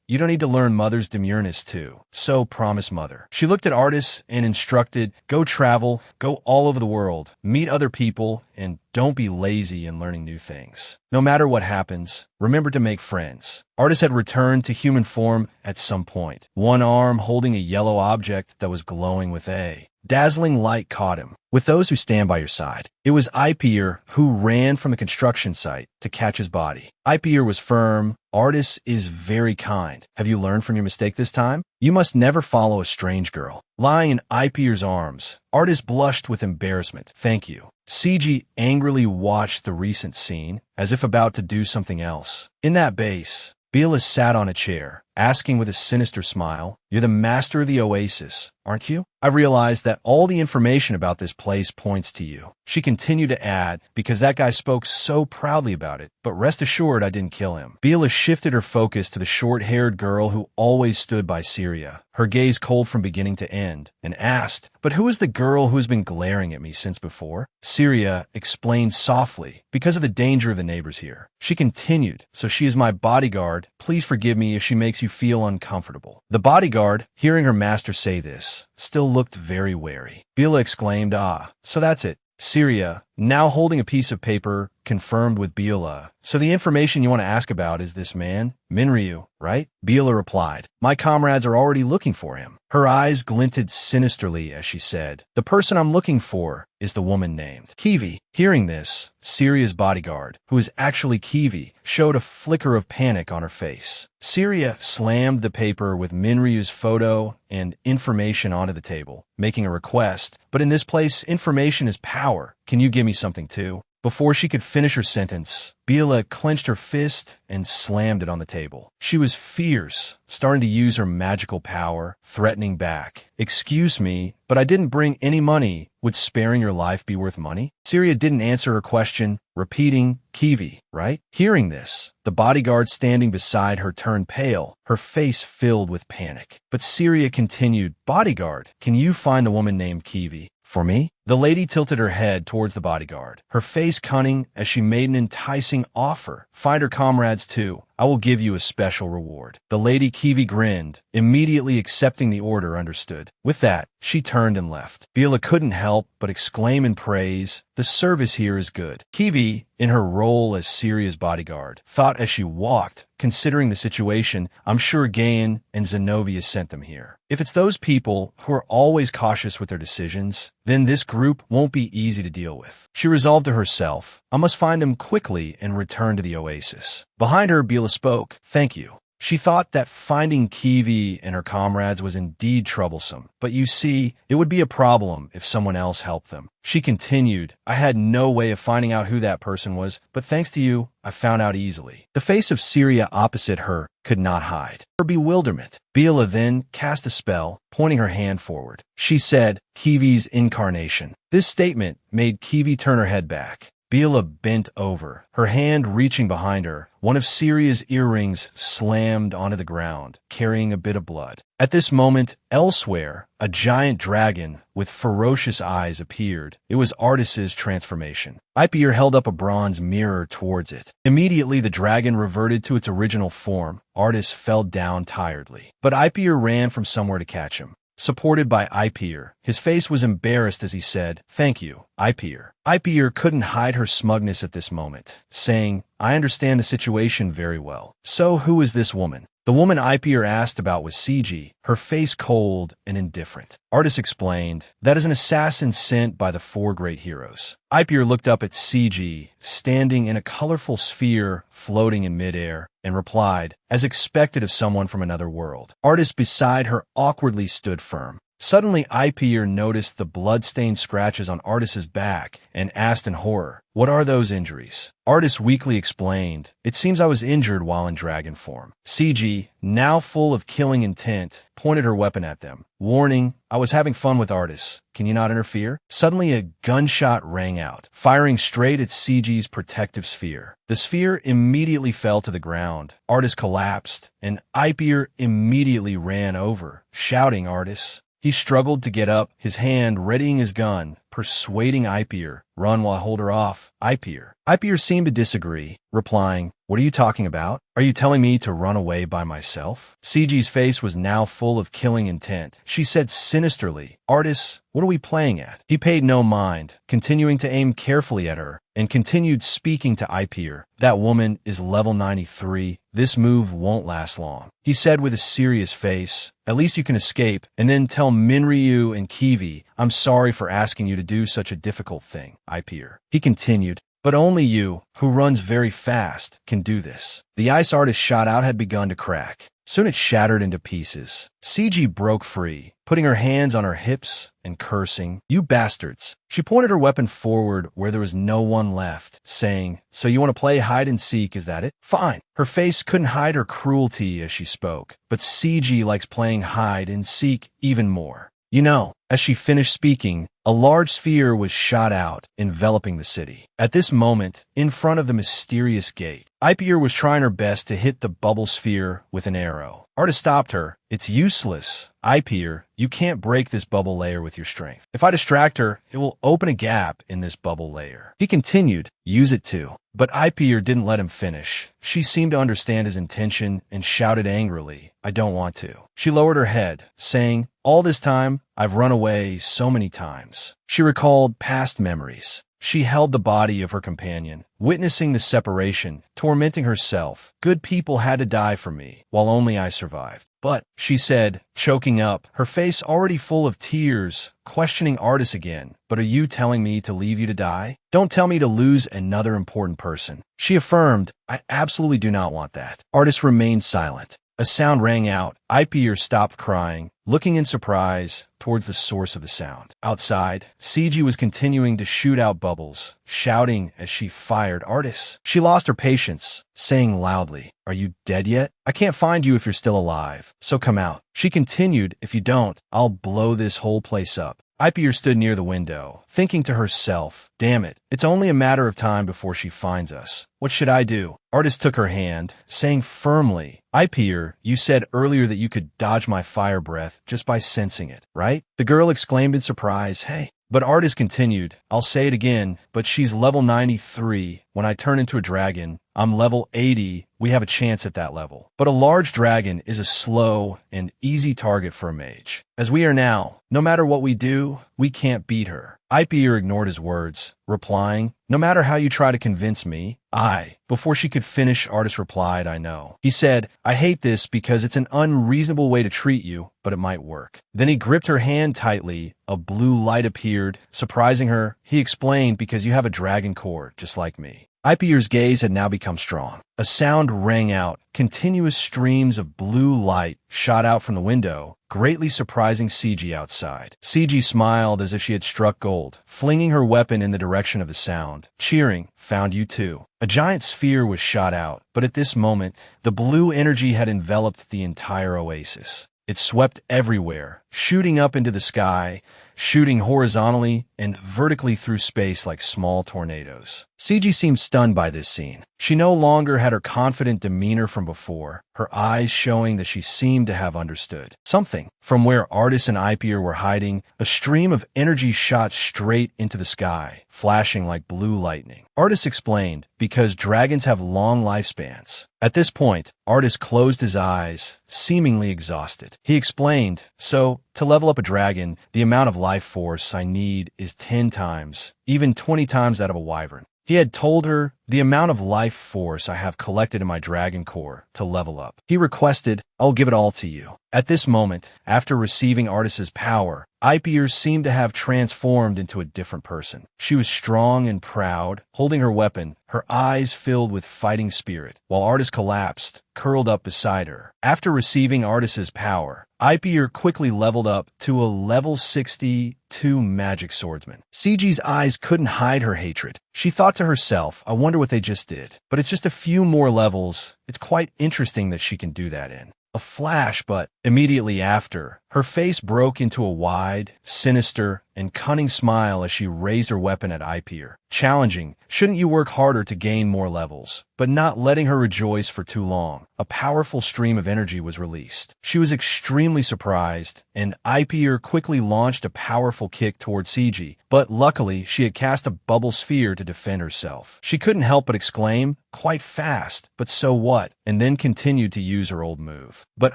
"You don't need to learn Mother's demureness too. So promise Mother." She looked at Artis and instructed, "Go travel, go all over the world, meet other people, and don't be lazy in learning new things. No matter what happens, remember to make friends." Artis had returned to human form at some point, one arm holding a yellow object that was glowing with a dazzling light caught him. "With those who stand by your side." It was Ipier who ran from the construction site to catch his body. Ipier was firm. "Artis is very kind. Have you learned from your mistake this time? You must never follow a strange girl." Lying in Ipier's arms, Artis blushed with embarrassment. "Thank you." CG angrily watched the recent scene, as if about to do something else. In that base, Bela sat on a chair, asking with a sinister smile, "You're the master of the oasis, aren't you? I realized that all the information about this place points to you." She continued to add, "Because that guy spoke so proudly about it, but rest assured I didn't kill him." Bela shifted her focus to the short-haired girl who always stood by Syria, her gaze cold from beginning to end, and asked, "But who is the girl who has been glaring at me since before?" Syria explained softly, "Because of the danger of the neighbors here." She continued, "So she is my bodyguard. Please forgive me if she makes you feel uncomfortable." The bodyguard, hearing her master say this, still looked very wary. Bela exclaimed, "Ah, so that's it." Syria, now holding a piece of paper, confirmed with Bela, "So the information you want to ask about is this man, Minryu, right?" Bela replied, "My comrades are already looking for him." Her eyes glinted sinisterly as she said, "The person I'm looking for is the woman named Kiwi." Hearing this, Syria's bodyguard, who is actually Kiwi, showed a flicker of panic on her face. Syria slammed the paper with Minryu's photo and information onto the table, making a request, "But in this place, information is power. Can you give me something too?" Before she could finish her sentence, Bela clenched her fist and slammed it on the table. She was fierce, starting to use her magical power, threatening back. "Excuse me, but I didn't bring any money. Would sparing your life be worth money?" Syria didn't answer her question, repeating, "Kiwi, right?" Hearing this, the bodyguard standing beside her turned pale, her face filled with panic. But Syria continued, "Bodyguard, can you find the woman named Kiwi for me?" The lady tilted her head towards the bodyguard, her face cunning as she made an enticing offer. "Find her comrades too. I will give you a special reward." The lady Kiwi grinned, immediately accepting the order understood. With that, she turned and left. Bela couldn't help but exclaim in praise, "The service here is good." Kiwi, in her role as Syria's bodyguard, thought as she walked, considering the situation, "I'm sure Gayan and Zenobia sent them here. If it's those people who are always cautious with their decisions, then this group won't be easy to deal with." She resolved to herself, "I must find them quickly and return to the oasis." Behind her, Bela spoke, "Thank you." She thought that finding Kiwi and her comrades was indeed troublesome, but you see, it would be a problem if someone else helped them. She continued, "I had no way of finding out who that person was, but thanks to you, I found out easily." The face of Syria opposite her could not hide her bewilderment. Bela then cast a spell, pointing her hand forward. She said, "Kiwi's incarnation." This statement made Kiwi turn her head back. Bela bent over, her hand reaching behind her. One of Syria's earrings slammed onto the ground, carrying a bit of blood. At this moment, elsewhere, a giant dragon with ferocious eyes appeared. It was Artis's transformation. Ipier held up a bronze mirror towards it. Immediately, the dragon reverted to its original form. Artis fell down tiredly, but Ipier ran from somewhere to catch him. Supported by Ipier, his face was embarrassed as he said, "Thank you, Ipier." Ipier couldn't hide her smugness at this moment, saying, "I understand the situation very well. So who is this woman?" The woman Ipier asked about was CG, her face cold and indifferent. Artis explained, "That is an assassin sent by the 4 great heroes." Ipier looked up at CG, standing in a colorful sphere floating in midair, and replied, as expected of someone from another world. Artis beside her awkwardly stood firm. Suddenly, Ipier noticed the blood-stained scratches on Artis's back and asked in horror, "What are those injuries?" Artis weakly explained, "It seems I was injured while in dragon form." CG, now full of killing intent, pointed her weapon at them. Warning, I was having fun with Artis. Can you not interfere? Suddenly, a gunshot rang out, firing straight at CG's protective sphere. The sphere immediately fell to the ground. Artis collapsed, and Ipier immediately ran over, shouting, "Artis." He struggled to get up, his hand readying his gun, persuading Ipier, "Run while I hold her off, Ipier." Ipier seemed to disagree, replying, "What are you talking about? Are you telling me to run away by myself?" CG's face was now full of killing intent. She said sinisterly, "Artis, what are we playing at?" He paid no mind, continuing to aim carefully at her, and continued speaking to Ipier. "That woman is level 93. This move won't last long," he said with a serious face. "At least you can escape, and then tell Minryu and Kiwi, I'm sorry for asking you to do such a difficult thing, Ipier." He continued, "But only you, who runs very fast, can do this." The ice Artis shot out had begun to crack. Soon it shattered into pieces. CG broke free, putting her hands on her hips and cursing, "You bastards." She pointed her weapon forward where there was no one left, saying, "So you want to play hide and seek, is that it? Fine." Her face couldn't hide her cruelty as she spoke, but CG likes playing hide and seek even more. You know, as she finished speaking, a large sphere was shot out, enveloping the city. At this moment, in front of the mysterious gate, Ipier was trying her best to hit the bubble sphere with an arrow. Artis stopped her. "It's useless. Ipier, you can't break this bubble layer with your strength. If I distract her, it will open a gap in this bubble layer." He continued, "Use it too." But Ipier didn't let him finish. She seemed to understand his intention and shouted angrily, "I don't want to." She lowered her head, saying, "All this time, I've run away so many times." She recalled past memories. She held the body of her companion, witnessing the separation, tormenting herself. "Good people had to die for me, while only I survived." "But," she said, choking up, her face already full of tears, questioning Artis again, "But are you telling me to leave you to die? Don't tell me to lose another important person." She affirmed, "I absolutely do not want that." Artis remained silent. A sound rang out. Ipier stopped crying, looking in surprise towards the source of the sound. Outside, CG was continuing to shoot out bubbles, shouting as she fired Artis. She lost her patience, saying loudly, "Are you dead yet? I can't find you if you're still alive, so come out." She continued, "If you don't, I'll blow this whole place up." Ipier stood near the window, thinking to herself, "Damn it, it's only a matter of time before she finds us. What should I do?" Artis took her hand, saying firmly, "Ipier, you said earlier that you could dodge my fire breath just by sensing it, right?" The girl exclaimed in surprise, "Hey." But Artis continued, "I'll say it again, but she's level 93. When I turn into a dragon, I'm level 80. We have a chance at that level. But a large dragon is a slow and easy target for a mage. As we are now, no matter what we do, we can't beat her." Ipier ignored his words, replying, "No matter how you try to convince me, I." Before she could finish, Artis replied, "I know." He said, "I hate this because it's an unreasonable way to treat you, but it might work." Then he gripped her hand tightly. A blue light appeared, surprising her. He explained, "Because you have a dragon core, just like me." Ipier's gaze had now become strong. A sound rang out. Continuous streams of blue light shot out from the window, greatly surprising CG outside. CG smiled as if she had struck gold, flinging her weapon in the direction of the sound, cheering, "Found you too." A giant sphere was shot out, but at this moment, the blue energy had enveloped the entire oasis. It swept everywhere, shooting up into the sky, shooting horizontally and vertically through space like small tornadoes. CG seemed stunned by this scene. She no longer had her confident demeanor from before, her eyes showing that she seemed to have understood something. From where Artis and Ipier were hiding, a stream of energy shot straight into the sky, flashing like blue lightning. Artis explained, because dragons have long lifespans. At this point, Artis closed his eyes, seemingly exhausted. He explained, so, to level up a dragon, the amount of life force I need is 10 times, even 20 times that of a wyvern. He had told her the amount of life force I have collected in my dragon core to level up. He requested, I'll give it all to you. At this moment, after receiving Artis's power, Ipier seemed to have transformed into a different person. She was strong and proud, holding her weapon, her eyes filled with fighting spirit, while Artis collapsed, curled up beside her. After receiving Artis's power, Ipier quickly leveled up to a level 62 magic swordsman. CG's eyes couldn't hide her hatred. She thought to herself, I wonder what they just did. But it's just a few more levels. It's quite interesting that she can do that in a flash, but immediately after, her face broke into a wide, sinister, and cunning smile as she raised her weapon at Ipier, challenging, shouldn't you work harder to gain more levels? But not letting her rejoice for too long, a powerful stream of energy was released. She was extremely surprised, and Ipier quickly launched a powerful kick toward CG, but luckily she had cast a bubble sphere to defend herself. She couldn't help but exclaim, quite fast, but so what, and then continued to use her old move. But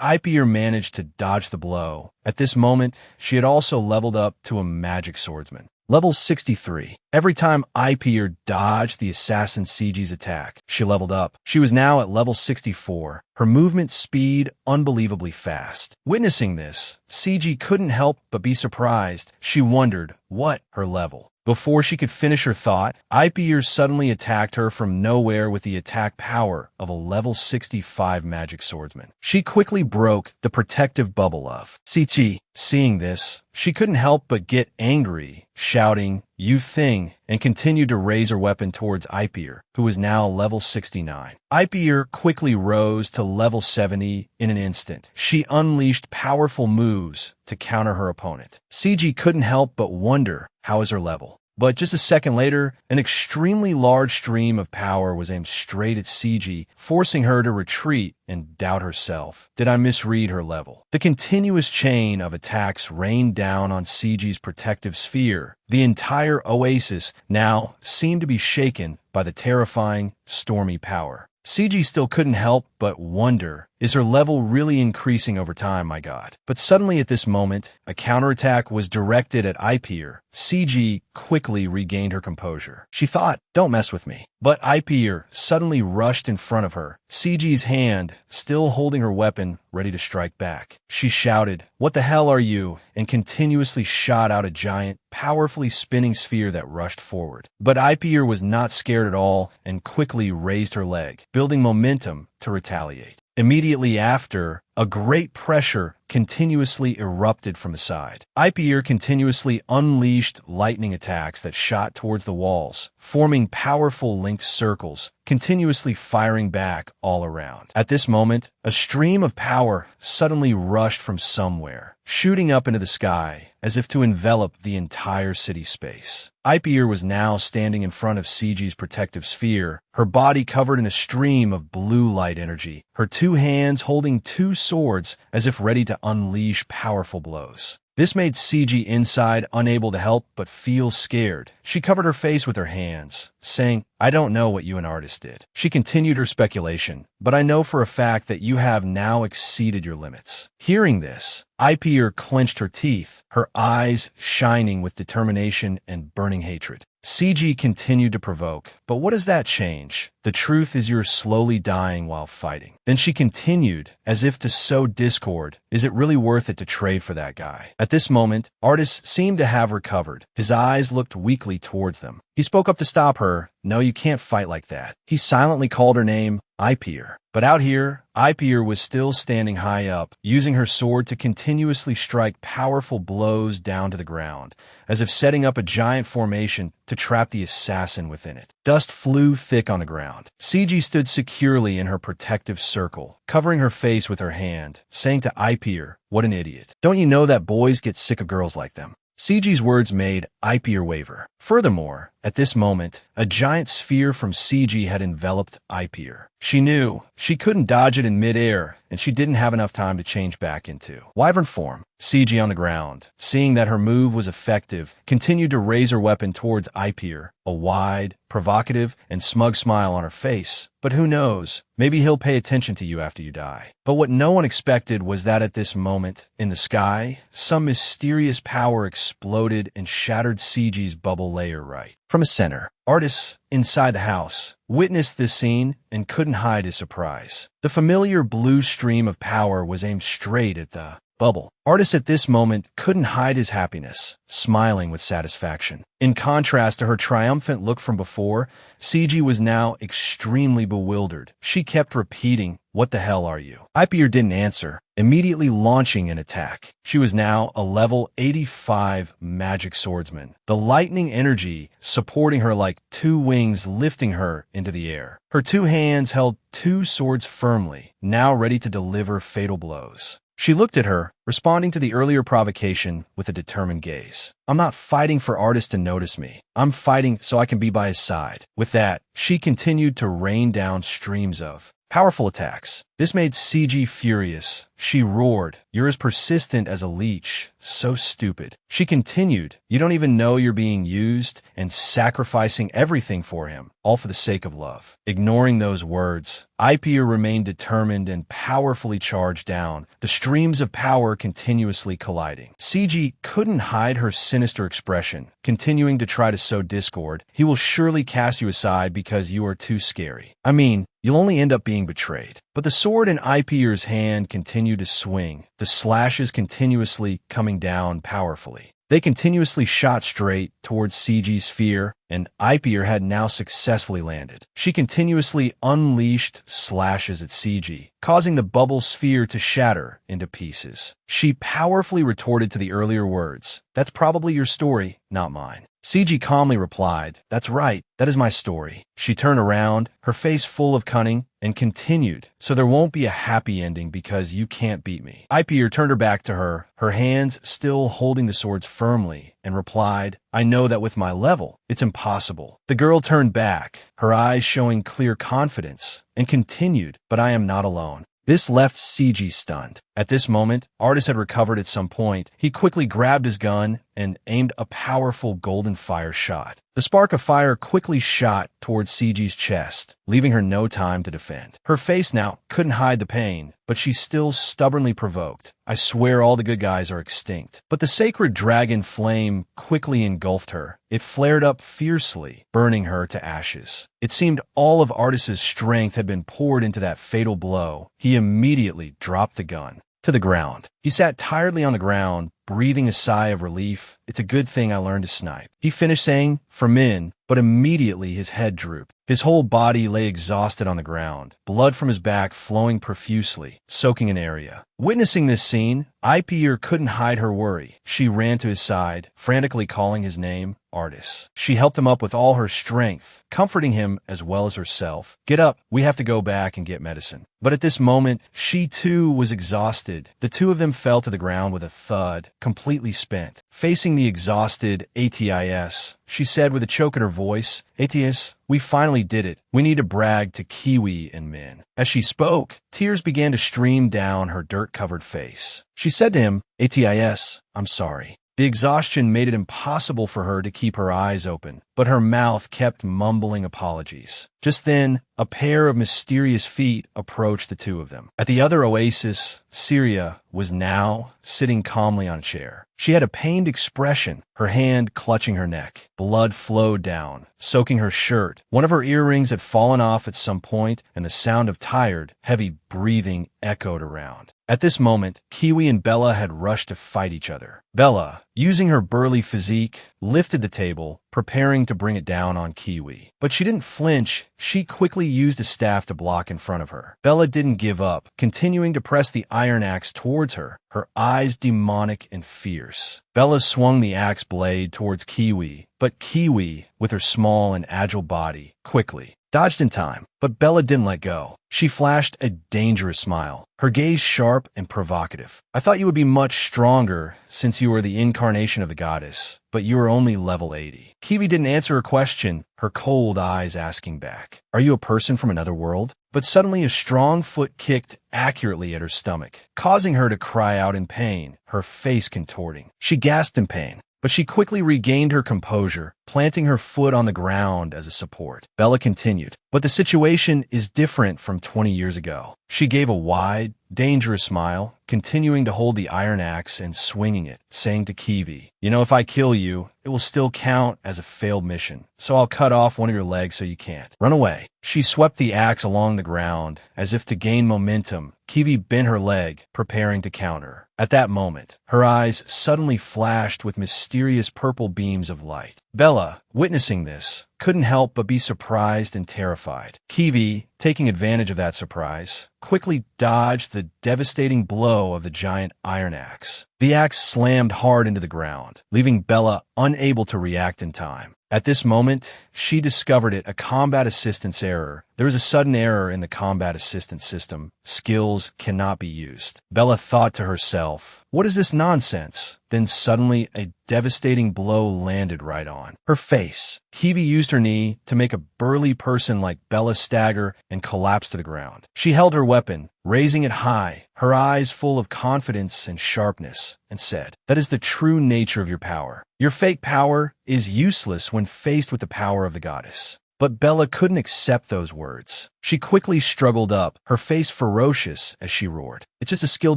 Ipier managed to dodge the blow. At this moment, she had also leveled up to a magic swordsman. Level 63. Every time Ipier dodged the assassin CG's attack, she leveled up. She was now at level 64, her movement speed unbelievably fast. Witnessing this, CG couldn't help but be surprised. She wondered, what her level? Before she could finish her thought, Ipier suddenly attacked her from nowhere with the attack power of a level 65 magic swordsman. She quickly broke the protective bubble of CG. Seeing this, she couldn't help but get angry, shouting, you thing, and continued to raise her weapon towards Ipier, who was now level 69. Ipier quickly rose to level 70 in an instant. She unleashed powerful moves to counter her opponent. CG couldn't help but wonder, how is her level? But just a second later, an extremely large stream of power was aimed straight at CG, forcing her to retreat and doubt herself. Did I misread her level? The continuous chain of attacks rained down on CG's protective sphere. The entire oasis now seemed to be shaken by the terrifying, stormy power. CG still couldn't help but wonder, is her level really increasing over time, my god? But suddenly at this moment, a counterattack was directed at Ipier. CG quickly regained her composure. She thought, don't mess with me. But Ipier suddenly rushed in front of her, CG's hand still holding her weapon, ready to strike back. She shouted, what the hell are you? And continuously shot out a giant, powerfully spinning sphere that rushed forward. But Ipier was not scared at all and quickly raised her leg, building momentum to retaliate. Immediately after, a great pressure continuously erupted from the side. Ipier continuously unleashed lightning attacks that shot towards the walls, forming powerful linked circles, continuously firing back all around. At this moment, a stream of power suddenly rushed from somewhere, shooting up into the sky as if to envelop the entire city space. Ipier was now standing in front of CG's protective sphere, her body covered in a stream of blue light energy, her two hands holding two swords as if ready to unleash powerful blows. This made CG inside unable to help but feel scared. She covered her face with her hands, saying, I don't know what you and Artis did. She continued her speculation, but I know for a fact that you have now exceeded your limits. Hearing this, Ipier clenched her teeth, her eyes shining with determination and burning hatred. CG continued to provoke, but what does that change? The truth is you're slowly dying while fighting. Then she continued, as if to sow discord, is it really worth it to trade for that guy? At this moment, Artis seemed to have recovered. His eyes looked weakly towards them. He spoke up to stop her. No, you can't fight like that. He silently called her name, Ipier. But out here, Ipier was still standing high up, using her sword to continuously strike powerful blows down to the ground, as if setting up a giant formation to trap the assassin within it. Dust flew thick on the ground. CG stood securely in her protective circle, covering her face with her hand, saying to Ipier, what an idiot. Don't you know that boys get sick of girls like them? CG's words made Ipier waver. Furthermore, at this moment, a giant sphere from CG had enveloped Ipier. She knew she couldn't dodge it in midair, and she didn't have enough time to change back into wyvern form. CG on the ground, seeing that her move was effective, continued to raise her weapon towards Ipier, a wide, provocative, and smug smile on her face. But who knows, maybe he'll pay attention to you after you die. But what no one expected was that at this moment, in the sky, some mysterious power exploded and shattered CG's bubble layer right from his center. Artists inside the house witnessed this scene and couldn't hide his surprise. The familiar blue stream of power was aimed straight at the bubble. Artist at this moment couldn't hide his happiness, smiling with satisfaction. In contrast to her triumphant look from before, CG was now extremely bewildered. She kept repeating, "What the hell are you?" Ipier didn't answer, immediately launching an attack. She was now a level 85 magic swordsman, the lightning energy supporting her like two wings lifting her into the air. Her two hands held two swords firmly, now ready to deliver fatal blows. She looked at her, responding to the earlier provocation with a determined gaze. "I'm not fighting for Artist to notice me. I'm fighting so I can be by his side." With that, she continued to rain down streams of powerful attacks. This made CG furious. She roared, "You're as persistent as a leech. So stupid." She continued, "You don't even know you're being used," and sacrificing everything for him, all for the sake of love. Ignoring those words, Ipier remained determined and powerfully charged down, the streams of power continuously colliding. CG couldn't hide her sinister expression, continuing to try to sow discord. "He will surely cast you aside because you are too scary. I mean, you'll only end up being betrayed." But the sword in Ipier's hand continued to swing, the slashes continuously coming down powerfully. They continuously shot straight towards CG's sphere, and Ipier had now successfully landed. She continuously unleashed slashes at CG, causing the bubble sphere to shatter into pieces. She powerfully retorted to the earlier words, "That's probably your story, not mine." CG calmly replied, "That's right, that is my story." She turned around, her face full of cunning, and continued, "So there won't be a happy ending because you can't beat me." Ipier turned her back to her, her hands still holding the swords firmly, and replied, "I know that with my level, it's impossible." The girl turned back, her eyes showing clear confidence, and continued, "But I am not alone." This left CG stunned. At this moment, Artist had recovered at some point. He quickly grabbed his gun and aimed a powerful golden fire shot. The spark of fire quickly shot towards CG's chest, leaving her no time to defend. Her face now couldn't hide the pain, but she still stubbornly provoked, "I swear all the good guys are extinct." But the sacred dragon flame quickly engulfed her. It flared up fiercely, burning her to ashes. It seemed all of Artist's strength had been poured into that fatal blow. He immediately dropped the gun to the ground. He sat tiredly on the ground, breathing a sigh of relief. "It's a good thing I learned to snipe." He finished saying, "For men," but immediately his head drooped. His whole body lay exhausted on the ground, blood from his back flowing profusely, soaking an area. Witnessing this scene, Ipier couldn't hide her worry. She ran to his side, frantically calling his name, Artist. She helped him up with all her strength, comforting him as well as herself. "Get up, we have to go back and get medicine." But at this moment, she too was exhausted. The two of them fell to the ground with a thud, completely spent. Facing the exhausted ATIS, she said with a choke in her voice, "ATIS, we finally did it. We need to brag to Kiwi and Min." As she spoke, tears began to stream down her dirt-covered face. She said to him, "ATIS, I'm sorry." The exhaustion made it impossible for her to keep her eyes open, but her mouth kept mumbling apologies. Just then, a pair of mysterious feet approached the two of them. At the other oasis, Syria was now sitting calmly on a chair. She had a pained expression, her hand clutching her neck. Blood flowed down, soaking her shirt. One of her earrings had fallen off at some point, and the sound of tired, heavy breathing echoed around. At this moment, Kiwi and Bella had rushed to fight each other. Bella, using her burly physique, lifted the table, preparing to bring it down on Kiwi. But she didn't flinch. She quickly used a staff to block in front of her. Bella didn't give up, continuing to press the iron axe towards her, her eyes demonic and fierce. Bella swung the axe blade towards Kiwi, but Kiwi, with her small and agile body, quickly dodged in time, but Bella didn't let go. She flashed a dangerous smile, her gaze sharp and provocative. I thought you would be much stronger since you were the incarnation of the goddess, but you are only level 80. Kiwi didn't answer her question, her cold eyes asking back, are you a person from another world? But suddenly a strong foot kicked accurately at her stomach, causing her to cry out in pain, her face contorting. She gasped in pain, but she quickly regained her composure, planting her foot on the ground as a support. Bella continued, but the situation is different from 20 years ago. She gave a wide, dangerous smile, continuing to hold the iron axe and swinging it, saying to Kiwi, you know, if I kill you, it will still count as a failed mission, so I'll cut off one of your legs so you can't. Run away. She swept the axe along the ground, as if to gain momentum. Kiwi bent her leg, preparing to counter. At that moment, her eyes suddenly flashed with mysterious purple beams of light. Bella, witnessing this, couldn't help but be surprised and terrified. Kiwi, taking advantage of that surprise, quickly dodged the devastating blow of the giant iron axe. The axe slammed hard into the ground, leaving Bella unable to react in time. At this moment, she discovered a combat assistance error. There was a sudden error in the combat assistance system. Skills cannot be used. Bella thought to herself, what is this nonsense? Then suddenly a devastating blow landed right on her face. Kiwi used her knee to make a burly person like Bella stagger and collapse to the ground. She held her weapon, raising it high, her eyes full of confidence and sharpness, and said, that is the true nature of your power. Your fake power is useless when faced with the power of the goddess. But Bella couldn't accept those words. She quickly struggled up, her face ferocious as she roared, it's just a skill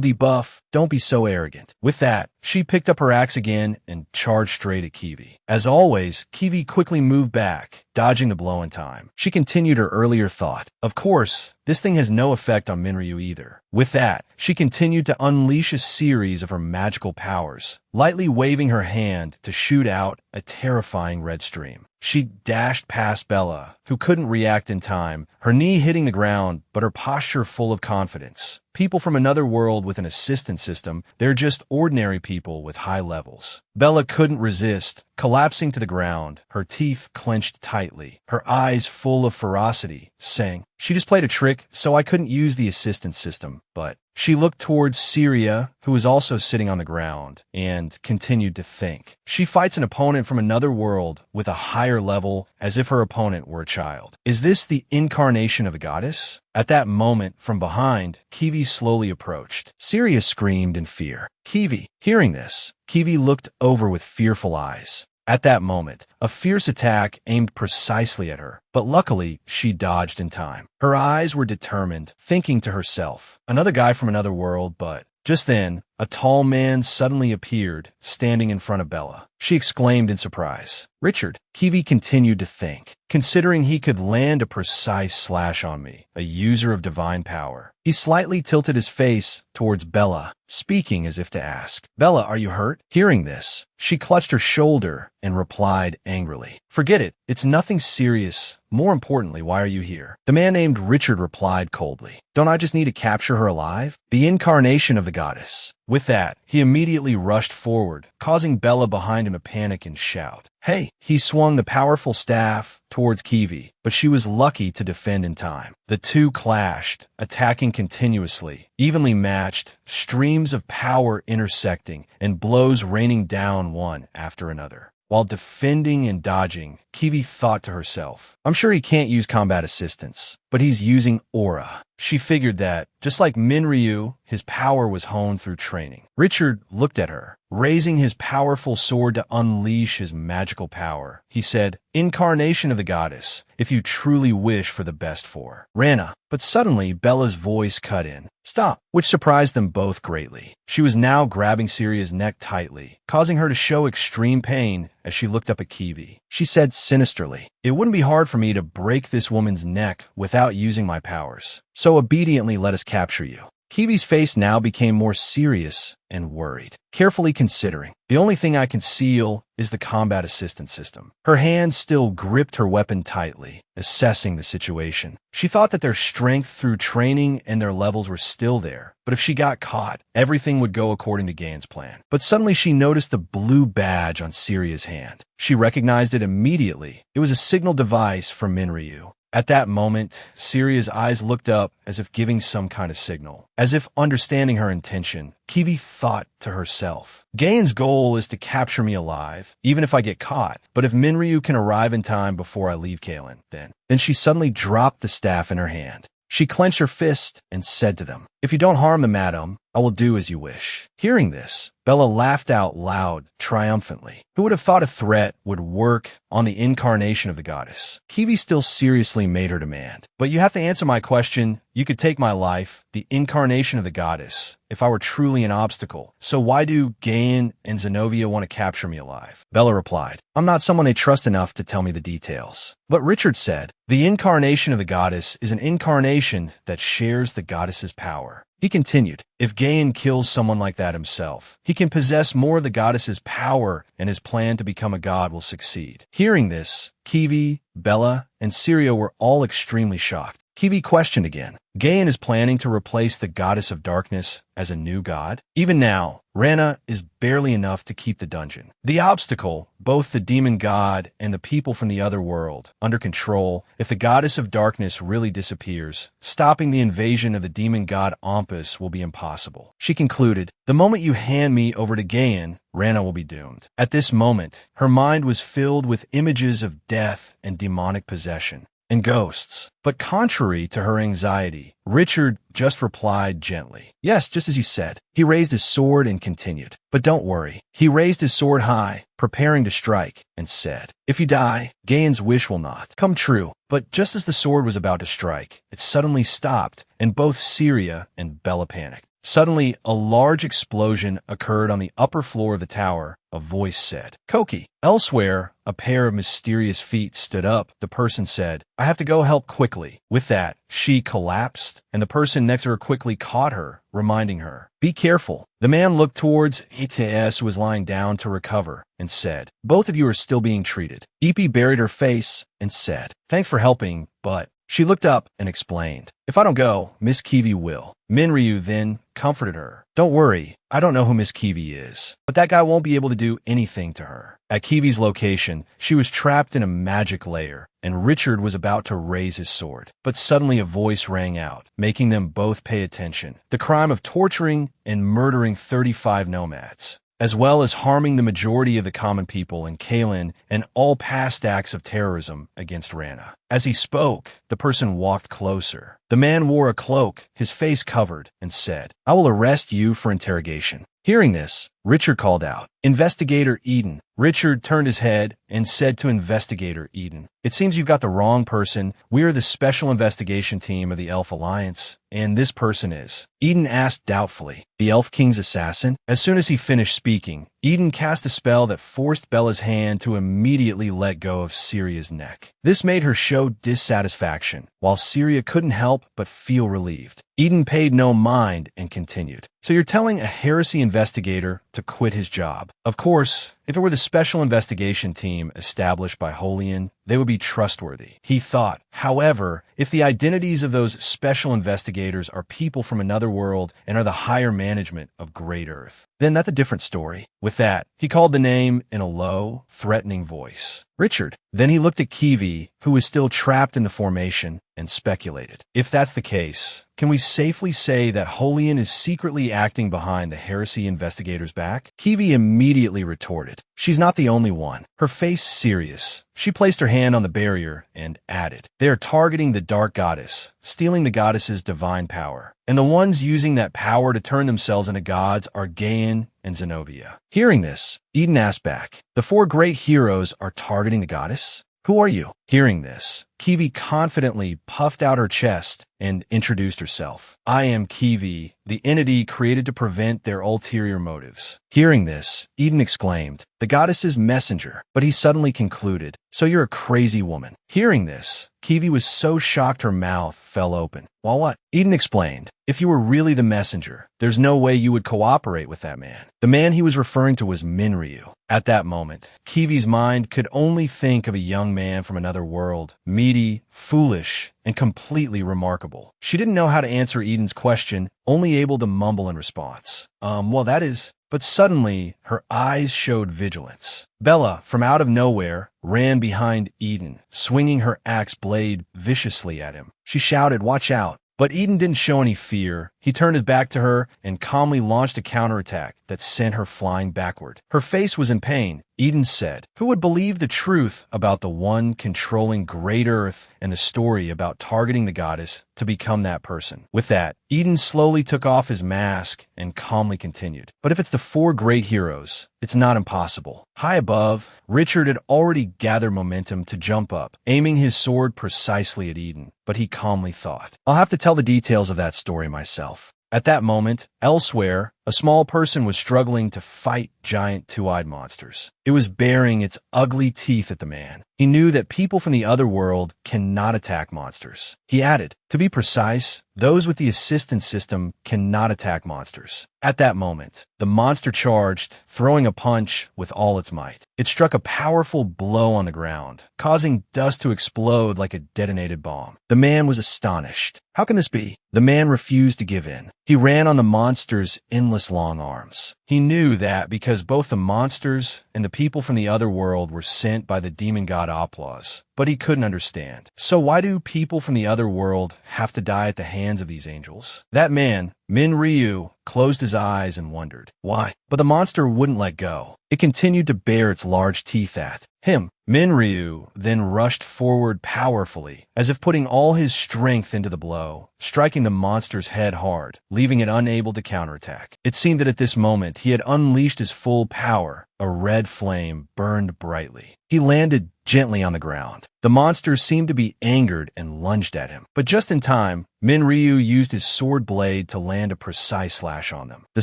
debuff, don't be so arrogant. With that, she picked up her axe again and charged straight at Kiwi. As always, Kiwi quickly moved back, dodging the blow in time. She continued her earlier thought, of course, this thing has no effect on Minryu either. With that, she continued to unleash a series of her magical powers, lightly waving her hand to shoot out a terrifying red stream. She dashed past Bella, who couldn't react in time, her knee hitting the ground, but her posture full of confidence. People from another world with an assistance system, they're just ordinary people with high levels. Bella couldn't resist, collapsing to the ground, her teeth clenched tightly, her eyes full of ferocity, saying, she just played a trick, so I couldn't use the assistance system, but... She looked towards Syria, who was also sitting on the ground, and continued to think. She fights an opponent from another world with a higher level as if her opponent were a child. Is this the incarnation of a goddess? At that moment, from behind, Kiwi slowly approached. Syria screamed in fear. Kiwi, hearing this, Kiwi looked over with fearful eyes. At that moment, a fierce attack aimed precisely at her, but luckily, she dodged in time. Her eyes were determined, thinking to herself, another guy from another world, but... Just then, a tall man suddenly appeared, standing in front of Bella. She exclaimed in surprise, Richard. Kiwi continued to think, considering he could land a precise slash on me, a user of divine power. He slightly tilted his face towards Bella, speaking as if to ask, Bella, are you hurt? Hearing this, she clutched her shoulder and replied angrily, forget it, it's nothing serious. More importantly, why are you here? The man named Richard replied coldly, don't I just need to capture her alive? The incarnation of the goddess. With that, he immediately rushed forward, causing Bella behind him to panic and shout, hey! He swung the powerful staff towards Kiwi, but she was lucky to defend in time. The two clashed, attacking continuously, evenly matched, streams of power intersecting, and blows raining down one after another. While defending and dodging, Kiwi thought to herself, I'm sure he can't use combat assistance, but he's using aura. She figured that, just like Minryu, his power was honed through training. Richard looked at her, raising his powerful sword to unleash his magical power. He said, incarnation of the goddess, if you truly wish for the best for Rana. But suddenly, Bella's voice cut in. Stop, which surprised them both greatly. She was now grabbing Syria's neck tightly, causing her to show extreme pain as she looked up at Kiwi. She said sinisterly, it wouldn't be hard for me to break this woman's neck without using my powers. So obediently let us capture you. Kiwi's face now became more serious and worried, carefully considering, the only thing I can seal is the combat assistance system. Her hand still gripped her weapon tightly, assessing the situation. She thought that their strength through training and their levels were still there, but if she got caught, everything would go according to Gan's plan. But suddenly she noticed the blue badge on Syria's hand. She recognized it immediately. It was a signal device from Minryu. At that moment, Syria's eyes looked up as if giving some kind of signal. As if understanding her intention, Kiwi thought to herself, Gain's goal is to capture me alive, even if I get caught. But if Minryu can arrive in time before I leave Kalen, then she suddenly dropped the staff in her hand. She clenched her fist and said to them, "If you don't harm the madam, I will do as you wish." Hearing this, Bella laughed out loud, triumphantly. Who would have thought a threat would work on the incarnation of the goddess? Kiwi still seriously made her demand. "But you have to answer my question. You could take my life, the incarnation of the goddess, if I were truly an obstacle. So why do Gain and Zenobia want to capture me alive?" Bella replied, "I'm not someone they trust enough to tell me the details." But Richard said, "The incarnation of the goddess is an incarnation that shares the goddess's power." He continued, "If Gain kills someone like that himself, he can possess more of the goddess's power, and his plan to become a god will succeed." Hearing this, Kiwi, Bella, and Syria were all extremely shocked. Kiwi questioned again. Gain is planning to replace the goddess of darkness as a new god? Even now, Rana is barely enough to keep the dungeon. The obstacle, both the demon god and the people from the other world, under control. If the goddess of darkness really disappears, stopping the invasion of the demon god Ompus will be impossible. She concluded, "The moment you hand me over to Gain, Rana will be doomed." At this moment, her mind was filled with images of death and demonic possession and ghosts. But contrary to her anxiety, Richard just replied gently, "Yes, just as you said." He raised his sword and continued, "But don't worry." He raised his sword high, preparing to strike, and said, "If you die, Gain's wish will not come true." But just as the sword was about to strike, it suddenly stopped, and both Syria and Bella panicked. Suddenly, a large explosion occurred on the upper floor of the tower. A voice said, "Koki." Elsewhere, a pair of mysterious feet stood up. The person said, "I have to go help quickly." With that, she collapsed, and the person next to her quickly caught her, reminding her, "Be careful." The man looked towards ETS, who was lying down to recover, and said, "Both of you are still being treated." Ipi buried her face and said, "Thanks for helping, but..." She looked up and explained, "If I don't go, Miss Kiwi will." Minryu then comforted her. "Don't worry, I don't know who Miss Kiwi is, but that guy won't be able to do anything to her." At Kiwi's location, she was trapped in a magic layer, and Richard was about to raise his sword. But suddenly a voice rang out, making them both pay attention. The crime of torturing and murdering 35 nomads, as well as harming the majority of the common people in Kalen, and all past acts of terrorism against Rana. As he spoke, the person walked closer. The man wore a cloak, his face covered, and said, "I will arrest you for interrogation." Hearing this, Richard called out, "Investigator Eden." Richard turned his head and said to Investigator Eden, "It seems you've got the wrong person. We are the special investigation team of the Elf Alliance, and this person is." Eden asked doubtfully, "The Elf King's assassin?" As soon as he finished speaking, Eden cast a spell that forced Bella's hand to immediately let go of Syria's neck. This made her show dissatisfaction, while Syria couldn't help but feel relieved. Eden paid no mind and continued, "So you're telling a heresy investigator to quit his job? Of course, if it were the special investigation team established by Holian, they would be trustworthy," he thought. However, if the identities of those special investigators are people from another world and are the higher management of Great Earth, then that's a different story. With that, he called the name in a low, threatening voice, "Richard." Then he looked at Kiwi, who was still trapped in the formation, and speculated, "If that's the case, can we safely say that Holian is secretly acting behind the heresy investigator's back?" Kiwi immediately retorted, "She's not the only one." Her face serious, she placed her hand on the barrier and added, "They are targeting the dark goddess, stealing the goddess's divine power. And the ones using that power to turn themselves into gods are Gain and Zenobia." Hearing this, Eden asked back, "The four great heroes are targeting the goddess? Who are you?" Hearing this, Kiwi confidently puffed out her chest and introduced herself. "I am Kiwi, the entity created to prevent their ulterior motives." Hearing this, Eden exclaimed, "The goddess's messenger." But he suddenly concluded, "So you're a crazy woman." Hearing this, Kiwi was so shocked her mouth fell open. "Well, what?" Eden explained, "If you were really the messenger, there's no way you would cooperate with that man." The man he was referring to was Minryu. At that moment, Kiwi's mind could only think of a young man from another world, meaty, foolish, and completely remarkable. She didn't know how to answer Eden's question, only able to mumble in response. Well, that is... but suddenly her eyes showed vigilance. Bella, from out of nowhere, ran behind Eden, swinging her axe blade viciously at him. She shouted, "Watch out!" But Eden didn't show any fear. He turned his back to her and calmly launched a counterattack that sent her flying backward. Her face was in pain. Eden said, "Who would believe the truth about the one controlling Great Earth and the story about targeting the goddess to become that person?" With that, Eden slowly took off his mask and calmly continued, "But if it's the four great heroes, it's not impossible." High above, Richard had already gathered momentum to jump up, aiming his sword precisely at Eden, but he calmly thought, "I'll have to tell the details of that story myself." At that moment, elsewhere, a small person was struggling to fight giant two-eyed monsters. It was baring its ugly teeth at the man. He knew that people from the other world cannot attack monsters. He added, "To be precise, those with the assistance system cannot attack monsters." At that moment, the monster charged, throwing a punch with all its might. It struck a powerful blow on the ground, causing dust to explode like a detonated bomb. The man was astonished. How can this be? The man refused to give in. He ran on the monster's endless long arms. He knew that because both the monsters and the people from the other world were sent by the demon god Applause, but he couldn't understand. So why do people from the other world have to die at the hands of these angels? That man, Ryu, closed his eyes and wondered why. But the monster wouldn't let go. It continued to bare its large teeth at him. Ryu then rushed forward powerfully, as if putting all his strength into the blow, striking the monster's head hard, leaving it unable to counterattack. It seemed that at this moment he had unleashed his full power. A red flame burned brightly. He landed gently on the ground. The monster seemed to be angered and lunged at him. But just in time, Ryu used his sword blade to land a precise slash on them. The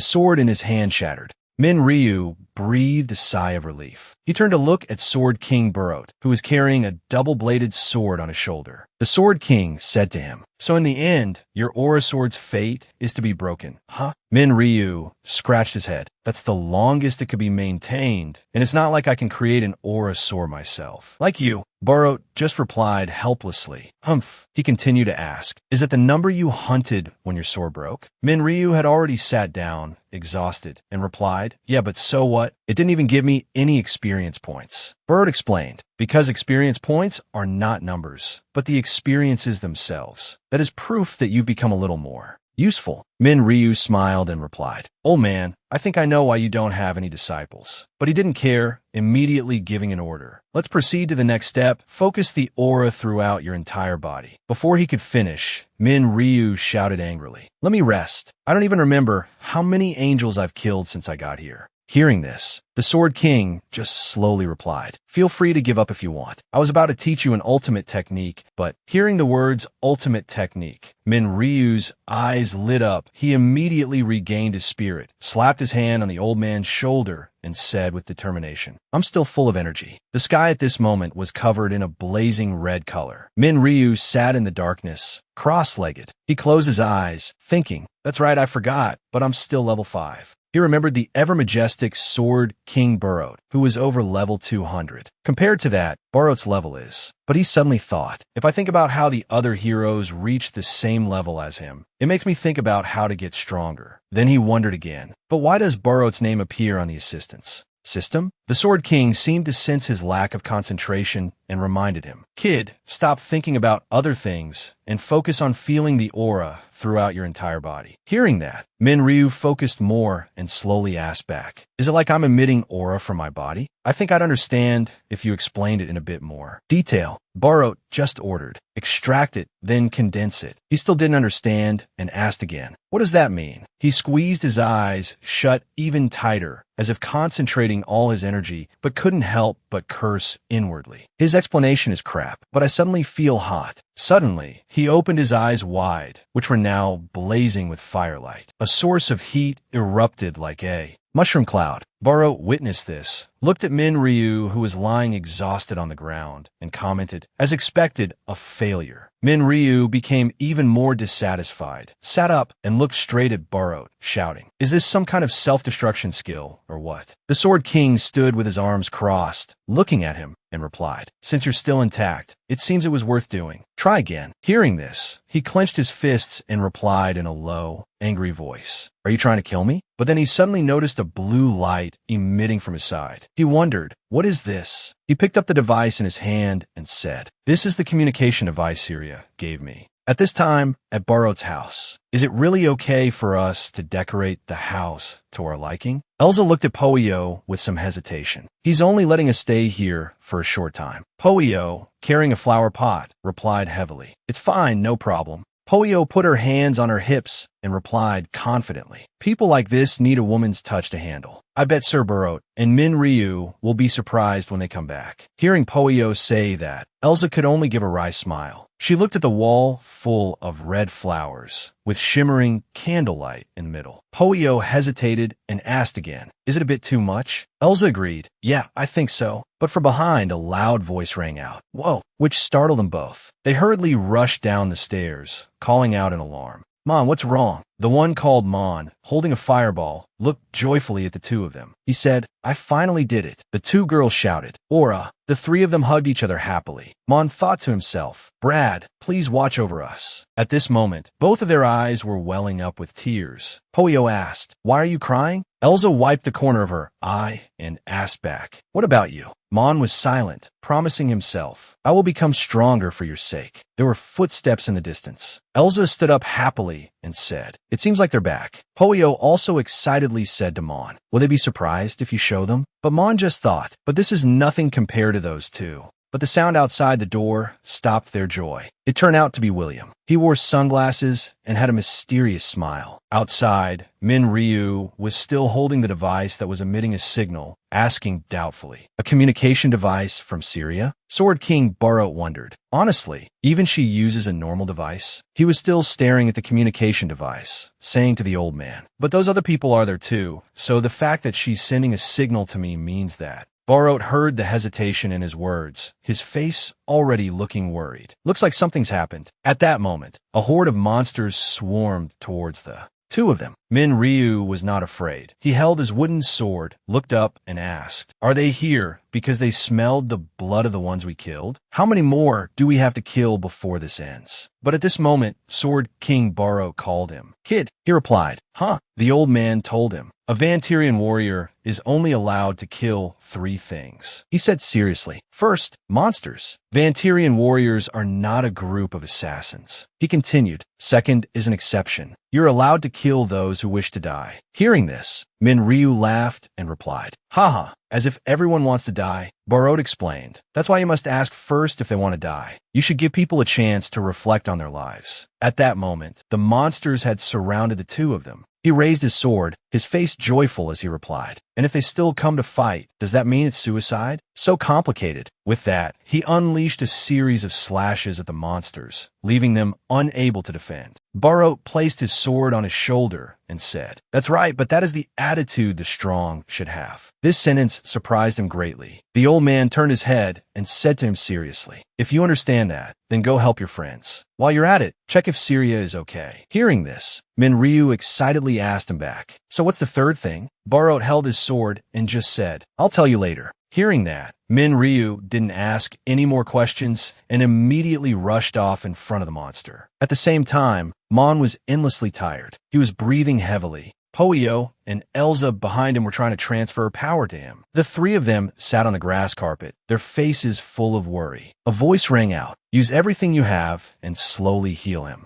sword in his hand shattered. Ryu breathed a sigh of relief. He turned to look at Sword King Burrot, who was carrying a double-bladed sword on his shoulder. The Sword King said to him, "So in the end, your Aura Sword's fate is to be broken, huh?" Ryu scratched his head. "That's the longest it could be maintained, and it's not like I can create an Aura Sword myself. Like you." Burrot just replied helplessly. "Humph," he continued to ask, "is it the number you hunted when your sword broke?" Ryu had already sat down, exhausted, and replied, "Yeah, but so what? It didn't even give me any experience points." Burrot explained, "Because experience points are not numbers, but the experiences themselves. That is proof that you've become a little more useful." Ryu smiled and replied, "Old man, I think I know why you don't have any disciples." But he didn't care, immediately giving an order. "Let's proceed to the next step. Focus the aura throughout your entire body." Before he could finish, Ryu shouted angrily, "Let me rest. I don't even remember how many angels I've killed since I got here." Hearing this, the Sword King just slowly replied, "Feel free to give up if you want. I was about to teach you an ultimate technique," but hearing the words ultimate technique, Ryu's eyes lit up. He immediately regained his spirit, slapped his hand on the old man's shoulder, and said with determination, "I'm still full of energy." The sky at this moment was covered in a blazing red color. Ryu sat in the darkness, cross-legged. He closed his eyes, thinking, "That's right, I forgot, but I'm still level 5. He remembered the ever-majestic Sword King Burrot, who was over level 200. Compared to that, Burrot's level is. But he suddenly thought, if I think about how the other heroes reached the same level as him, it makes me think about how to get stronger. Then he wondered again, but why does Burrot's name appear on the assistance system? The Sword King seemed to sense his lack of concentration and reminded him, "Kid, stop thinking about other things and focus on feeling the aura throughout your entire body." Hearing that, Ryu focused more and slowly asked back, "Is it like I'm emitting aura from my body? I think I'd understand if you explained it in a bit more detail." Burrot just ordered, "Extract it, then condense it." He still didn't understand and asked again, "What does that mean?" He squeezed his eyes shut even tighter, as if concentrating all his energy, but couldn't help but curse inwardly. His explanation is crap, but I suddenly feel hot. Suddenly, he opened his eyes wide, which were now blazing with firelight. A source of heat erupted like a mushroom cloud. Barot witnessed this, looked at Min Ryu, who was lying exhausted on the ground, and commented, as expected, a failure. Min Ryu became even more dissatisfied, sat up, and looked straight at Barot, shouting, "Is this some kind of self-destruction skill, or what?" The Sword King stood with his arms crossed, looking at him, and replied, "Since you're still intact, it seems it was worth doing. Try again." Hearing this, he clenched his fists and replied in a low, angry voice, "Are you trying to kill me?" But then he suddenly noticed a blue light emitting from his side. He wondered, "What is this?" He picked up the device in his hand and said, "This is the communication device Syria gave me. At this time, at Barot's house, is it really okay for us to decorate the house to our liking?" Elsa looked at Poyo with some hesitation. "He's only letting us stay here for a short time." Poyo, carrying a flower pot, replied heavily, "It's fine, no problem." Poyo put her hands on her hips and replied confidently, "People like this need a woman's touch to handle. I bet Sir Barot and Min Ryu will be surprised when they come back." Hearing Poyo say that, Elsa could only give a wry smile. She looked at the wall full of red flowers, with shimmering candlelight in the middle. Poyo hesitated and asked again, "Is it a bit too much?" Elsa agreed, "Yeah, I think so." But from behind, a loud voice rang out, "Whoa," which startled them both. They hurriedly rushed down the stairs, calling out in alarm. "Mon, what's wrong?" The one called Mon, holding a fireball, looked joyfully at the two of them. He said, "I finally did it." The two girls shouted, "Aura." The three of them hugged each other happily. Mon thought to himself, "Brad, please watch over us." At this moment, both of their eyes were welling up with tears. Poyo asked, "Why are you crying?" Elsa wiped the corner of her eye and asked back, "What about you?" Mon was silent, promising himself, "I will become stronger for your sake." There were footsteps in the distance. Elsa stood up happily and said, "It seems like they're back." Poyo also excitedly said to Mon, "Will they be surprised if you show them?" But Mon just thought, "But this is nothing compared to those two." But the sound outside the door stopped their joy. It turned out to be William. He wore sunglasses and had a mysterious smile. Outside, Min Ryu was still holding the device that was emitting a signal, asking doubtfully, "A communication device from Syria?" Sword King Barot wondered. Honestly, even she uses a normal device? He was still staring at the communication device, saying to the old man, "But those other people are there too, so the fact that she's sending a signal to me means that." Barot heard the hesitation in his words, his face already looking worried. "Looks like something's happened." At that moment, a horde of monsters swarmed towards the two of them. Min Ryu was not afraid. He held his wooden sword, looked up, and asked, "Are they here because they smelled the blood of the ones we killed? How many more do we have to kill before this ends?" But at this moment, Sword King Barot called him. "Kid," he replied. "Huh?" The old man told him, "A Vantirian warrior is only allowed to kill 3 things." He said seriously, "First, monsters. Vantirian warriors are not a group of assassins." He continued, "Second is an exception. You're allowed to kill those who wish to die." Hearing this, Min Ryu laughed and replied, "Haha, as if everyone wants to die." Barot explained, "That's why you must ask first if they want to die. You should give people a chance to reflect on their lives." At that moment, the monsters had surrounded the two of them. He raised his sword, his face joyful as he replied, "And if they still come to fight, does that mean it's suicide? So complicated." With that, he unleashed a series of slashes at the monsters, leaving them unable to defend. Barot placed his sword on his shoulder and said, "That's right, but that is the attitude the strong should have." This sentence surprised him greatly. The old man turned his head and said to him seriously, "If you understand that, then go help your friends. While you're at it, check if Syria is okay." Hearing this, Min Ryu excitedly asked him back, "So what's the third thing?" Barot held his sword and just said, "I'll tell you later." Hearing that, Min Ryu didn't ask any more questions and immediately rushed off in front of the monster. At the same time, Mon was endlessly tired. He was breathing heavily. Poyo and Elsa behind him were trying to transfer power to him. The 3 of them sat on the grass carpet, their faces full of worry. A voice rang out, "Use everything you have and slowly heal him."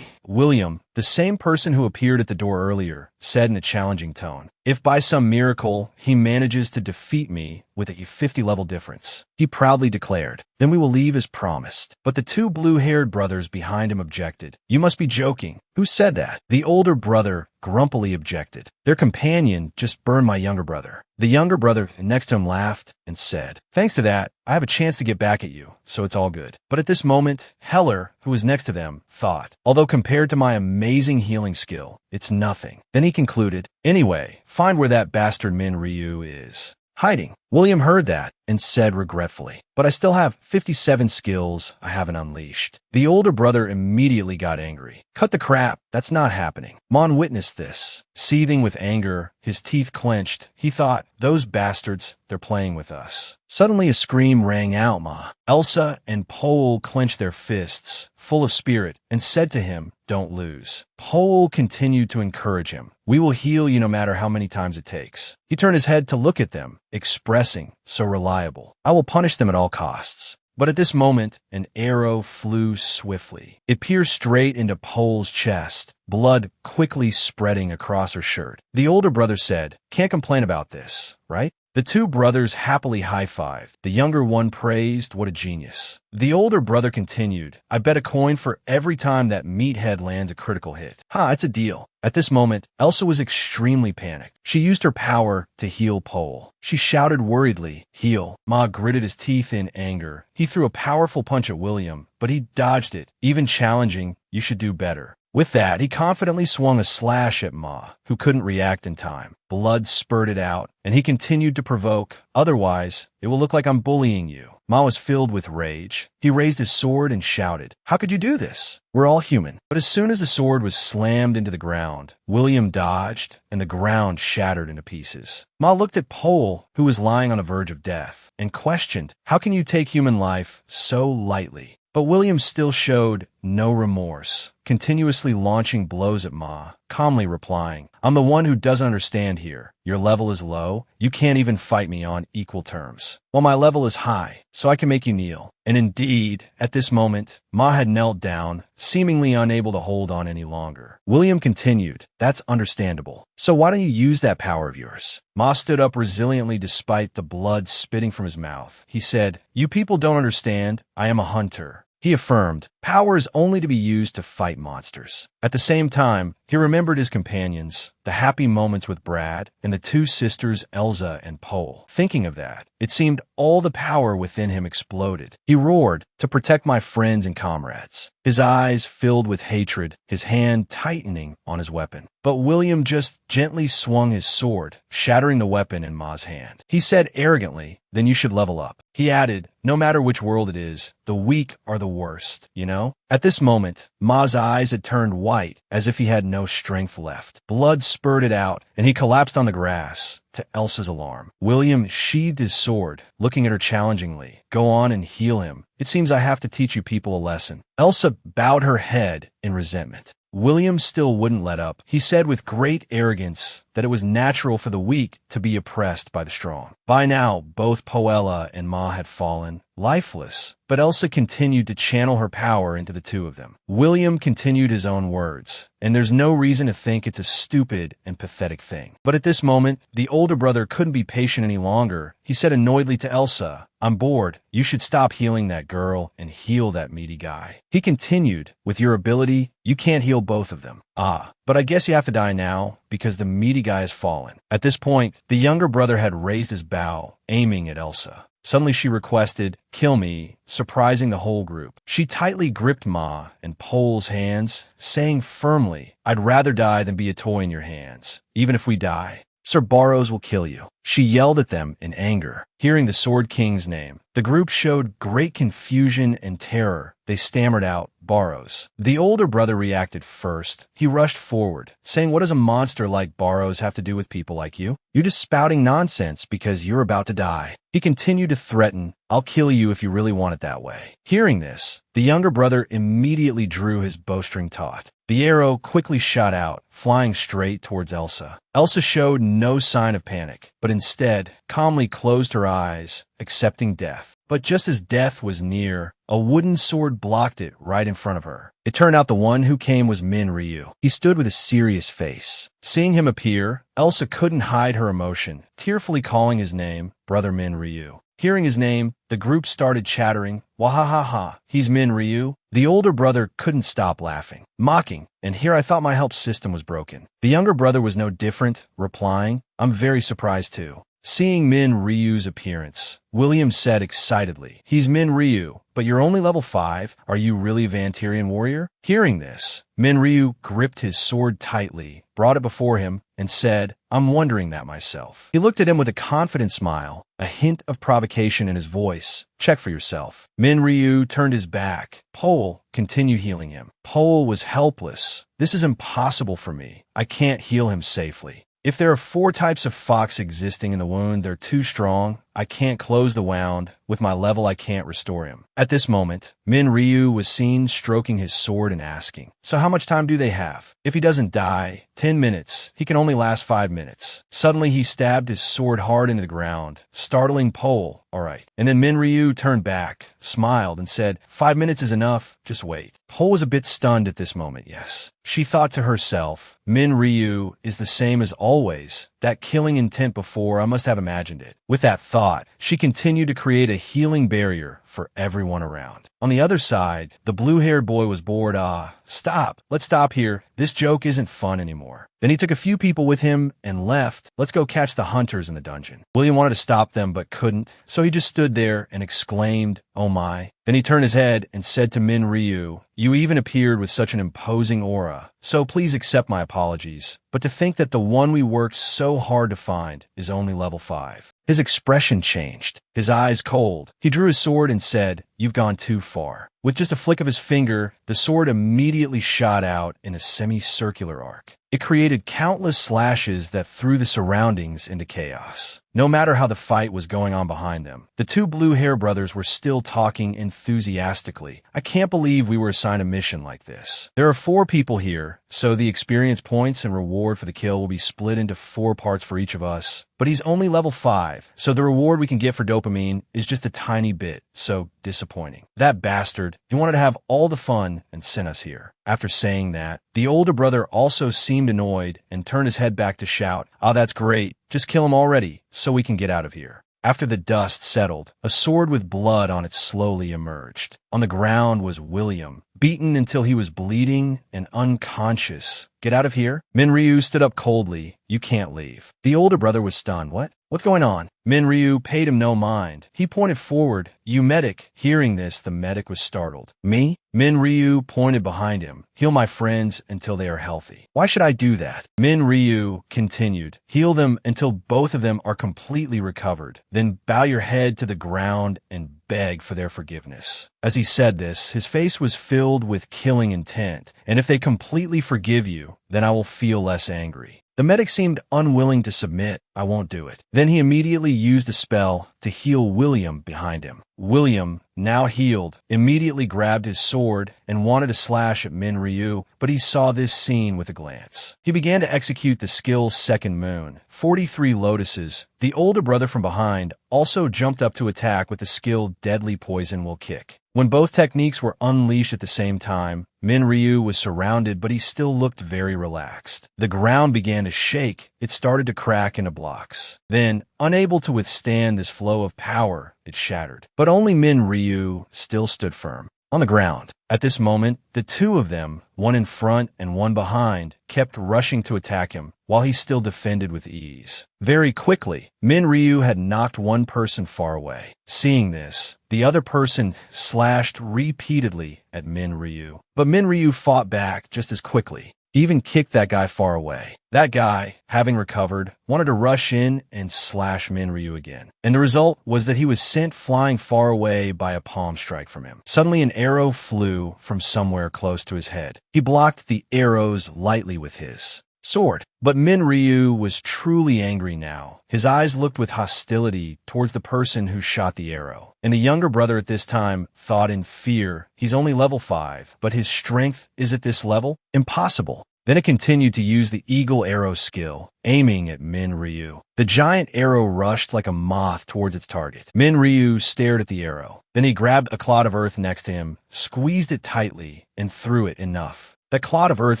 William, the same person who appeared at the door earlier, said in a challenging tone, "If by some miracle he manages to defeat me with a 50-level difference," he proudly declared, "then we will leave as promised." But the 2 blue-haired brothers behind him objected. "You must be joking." "Who said that?" The older brother grumpily objected. Their companion just burned my younger brother. The younger brother next to him laughed and said, "Thanks to that, I have a chance to get back at you, so it's all good." But at this moment, Heller, who was next to them, thought, "Although compared to my amazing healing skill, it's nothing." Then he concluded, "Anyway, find where that bastard Min Ryu is hiding." William heard that and said regretfully, "But I still have 57 skills I haven't unleashed." The older brother immediately got angry. "Cut the crap, that's not happening." Mon witnessed this. Seething with anger, his teeth clenched, he thought, "Those bastards, they're playing with us." Suddenly a scream rang out, Ma. Elsa and Pole clenched their fists, full of spirit, and said to him, "Don't lose." Pole continued to encourage him. "We will heal you no matter how many times it takes." He turned his head to look at them, expressing, "So reliable. I will punish them at all costs." But at this moment, an arrow flew swiftly. It pierced straight into Pole's chest, blood quickly spreading across her shirt. The older brother said, "Can't complain about this, right?" The two brothers happily high-fived. The younger one praised, "What a genius." The older brother continued, "I bet a coin for every time that meathead lands a critical hit." It's a deal." At this moment, Elsa was extremely panicked. She used her power to heal Pole. She shouted worriedly, "Heal." Ma gritted his teeth in anger. He threw a powerful punch at William, but he dodged it, even challenging, "You should do better." With that, he confidently swung a slash at Ma, who couldn't react in time. Blood spurted out, and he continued to provoke, "Otherwise, it will look like I'm bullying you." Ma was filled with rage. He raised his sword and shouted, "How could you do this? We're all human." But as soon as the sword was slammed into the ground, William dodged, and the ground shattered into pieces. Ma looked at Pole, who was lying on the verge of death, and questioned, "How can you take human life so lightly?" But William still showed no remorse, continuously launching blows at Ma, calmly replying, "I'm the one who doesn't understand here. Your level is low. You can't even fight me on equal terms. Well, my level is high, so I can make you kneel." And indeed, at this moment, Ma had knelt down, seemingly unable to hold on any longer. William continued, "That's understandable. So why don't you use that power of yours?" Ma stood up resiliently despite the blood spitting from his mouth. He said, "You people don't understand. I am a hunter." He affirmed, "Power is only to be used to fight monsters." At the same time, he remembered his companions, the happy moments with Brad, and the two sisters Elsa and Pole. Thinking of that, it seemed all the power within him exploded. He roared, "To protect my friends and comrades." His eyes filled with hatred, his hand tightening on his weapon. But William just gently swung his sword, shattering the weapon in Ma's hand. He said arrogantly, "Then you should level up." He added, "No matter which world it is, the weak are the worst, you know?" At this moment, Ma's eyes had turned white, as if he had no strength left. Blood spurted out, and he collapsed on the grass, to Elsa's alarm. William sheathed his sword, looking at her challengingly. "Go on and heal him. It seems I have to teach you people a lesson." Elsa bowed her head in resentment. William still wouldn't let up. He said with great arrogance that it was natural for the weak to be oppressed by the strong. By now, both Poella and Ma had fallen, lifeless, but Elsa continued to channel her power into the two of them. William continued his own words, and there's no reason to think it's a stupid and pathetic thing. But at this moment, the older brother couldn't be patient any longer. He said annoyedly to Elsa, "I'm bored. You should stop healing that girl and heal that meaty guy." He continued, "With your ability, you can't heal both of them." But I guess you have to die now, because the meaty guy has fallen." At this point, the younger brother had raised his bow, aiming at Elsa. Suddenly she requested, "Kill me," surprising the whole group. She tightly gripped Ma and Pole's hands, saying firmly, "I'd rather die than be a toy in your hands. Even if we die, Sir Barrows will kill you." She yelled at them in anger. Hearing the Sword King's name, the group showed great confusion and terror. They stammered out, "Barrows." The older brother reacted first. He rushed forward, saying, "What does a monster like Barrows have to do with people like you? You're just spouting nonsense because you're about to die." He continued to threaten, "I'll kill you if you really want it that way." Hearing this, the younger brother immediately drew his bowstring taut. The arrow quickly shot out, flying straight towards Elsa. Elsa showed no sign of panic, but instead calmly closed her eyes, accepting death. But just as death was near, a wooden sword blocked it right in front of her. It turned out the one who came was Min Ryu. He stood with a serious face. Seeing him appear, Elsa couldn't hide her emotion, tearfully calling his name, "Brother Min Ryu." Hearing his name, the group started chattering, Wahahaha, he's Min Ryu. The older brother couldn't stop laughing, mocking, and here I thought my help system was broken. The younger brother was no different, replying, I'm very surprised too. Seeing Min Ryu's appearance, William said excitedly, he's Min Ryu, but you're only level 5. Are you really a Vantirian warrior? Hearing this, Min Ryu gripped his sword tightly, brought it before him, and said, I'm wondering that myself. He looked at him with a confident smile, a hint of provocation in his voice. Check for yourself. Min Ryu turned his back. Pole, continue healing him. Pole was helpless. This is impossible for me. I can't heal him safely. If there are 4 types of fox existing in the wound, they're too strong. I can't close the wound. With my level, I can't restore him. At this moment, Min Ryu was seen stroking his sword and asking, so how much time do they have? If he doesn't die, 10 minutes. He can only last 5 minutes. Suddenly, he stabbed his sword hard into the ground, startling Pole. All right. And then Min Ryu turned back, smiled, and said, 5 minutes is enough. Just wait. Pole was a bit stunned at this moment, yes. She thought to herself, Min Ryu is the same as always. That killing intent before, I must have imagined it. With that thought, she continued to create a healing barrier for everyone around. On the other side, the blue-haired boy was bored. Stop. Let's stop here. This joke isn't fun anymore. Then he took a few people with him and left. Let's go catch the hunters in the dungeon. William wanted to stop them but couldn't, so he just stood there and exclaimed, oh my. Then he turned his head and said to Min Ryu, you even appeared with such an imposing aura, so please accept my apologies. But to think that the one we worked so hard to find is only level 5. His expression changed, his eyes cold. He drew his sword and said, you've gone too far. With just a flick of his finger, the sword immediately shot out in a semicircular arc. It created countless slashes that threw the surroundings into chaos. No matter how the fight was going on behind them, the 2 blue-hair brothers were still talking enthusiastically. I can't believe we were assigned a mission like this. There are 4 people here, so the experience points and reward for the kill will be split into 4 parts for each of us. But he's only level 5, so the reward we can get for dopamine is just a tiny bit, so disappointing. That bastard, he wanted to have all the fun and sent us here. After saying that, the older brother also seemed annoyed and turned his head back to shout, that's great. Just kill him already, so we can get out of here. After the dust settled, a sword with blood on it slowly emerged. On the ground was William, beaten until he was bleeding and unconscious. Get out of here? Min Ryu stood up coldly. You can't leave. The older brother was stunned. What's going on? Min Ryu paid him no mind. He pointed forward. You medic. Hearing this, the medic was startled. Me? Min Ryu pointed behind him. Heal my friends until they are healthy. Why should I do that? Min Ryu continued. Heal them until both of them are completely recovered. Then bow your head to the ground and beg for their forgiveness. As he said this, his face was filled with killing intent, and if they completely forgive you, then I will feel less angry. The medic seemed unwilling to submit. I won't do it. Then he immediately used a spell to heal William behind him. William, now healed, immediately grabbed his sword and wanted to slash at Min Ryu, but he saw this scene with a glance. He began to execute the skill Second Moon, 43 lotuses. The older brother from behind also jumped up to attack with the skill Deadly Poison Will Kick. When both techniques were unleashed at the same time, Min Ryu was surrounded, but he still looked very relaxed. The ground began to shake. It started to crack into blocks. Then, unable to withstand this flow of power, it shattered. But only Min Ryu still stood firm. On the ground. At this moment, the 2 of them, one in front and one behind, kept rushing to attack him, while he still defended with ease. Very quickly, Min Ryu had knocked one person far away. Seeing this, the other person slashed repeatedly at Min Ryu. But Min Ryu fought back just as quickly. He even kicked that guy far away. That guy, having recovered, wanted to rush in and slash Min Ryu again. And the result was that he was sent flying far away by a palm strike from him. Suddenly an arrow flew from somewhere close to his head. He blocked the arrows lightly with his sword. But Min Ryu was truly angry now. His eyes looked with hostility towards the person who shot the arrow. And the younger brother at this time thought in fear, he's only level 5, but his strength is at this level? Impossible. Then it continued to use the eagle arrow skill, aiming at Min Ryu. The giant arrow rushed like a moth towards its target. Min Ryu stared at the arrow. Then he grabbed a clod of earth next to him, squeezed it tightly, and threw it enough. That clod of earth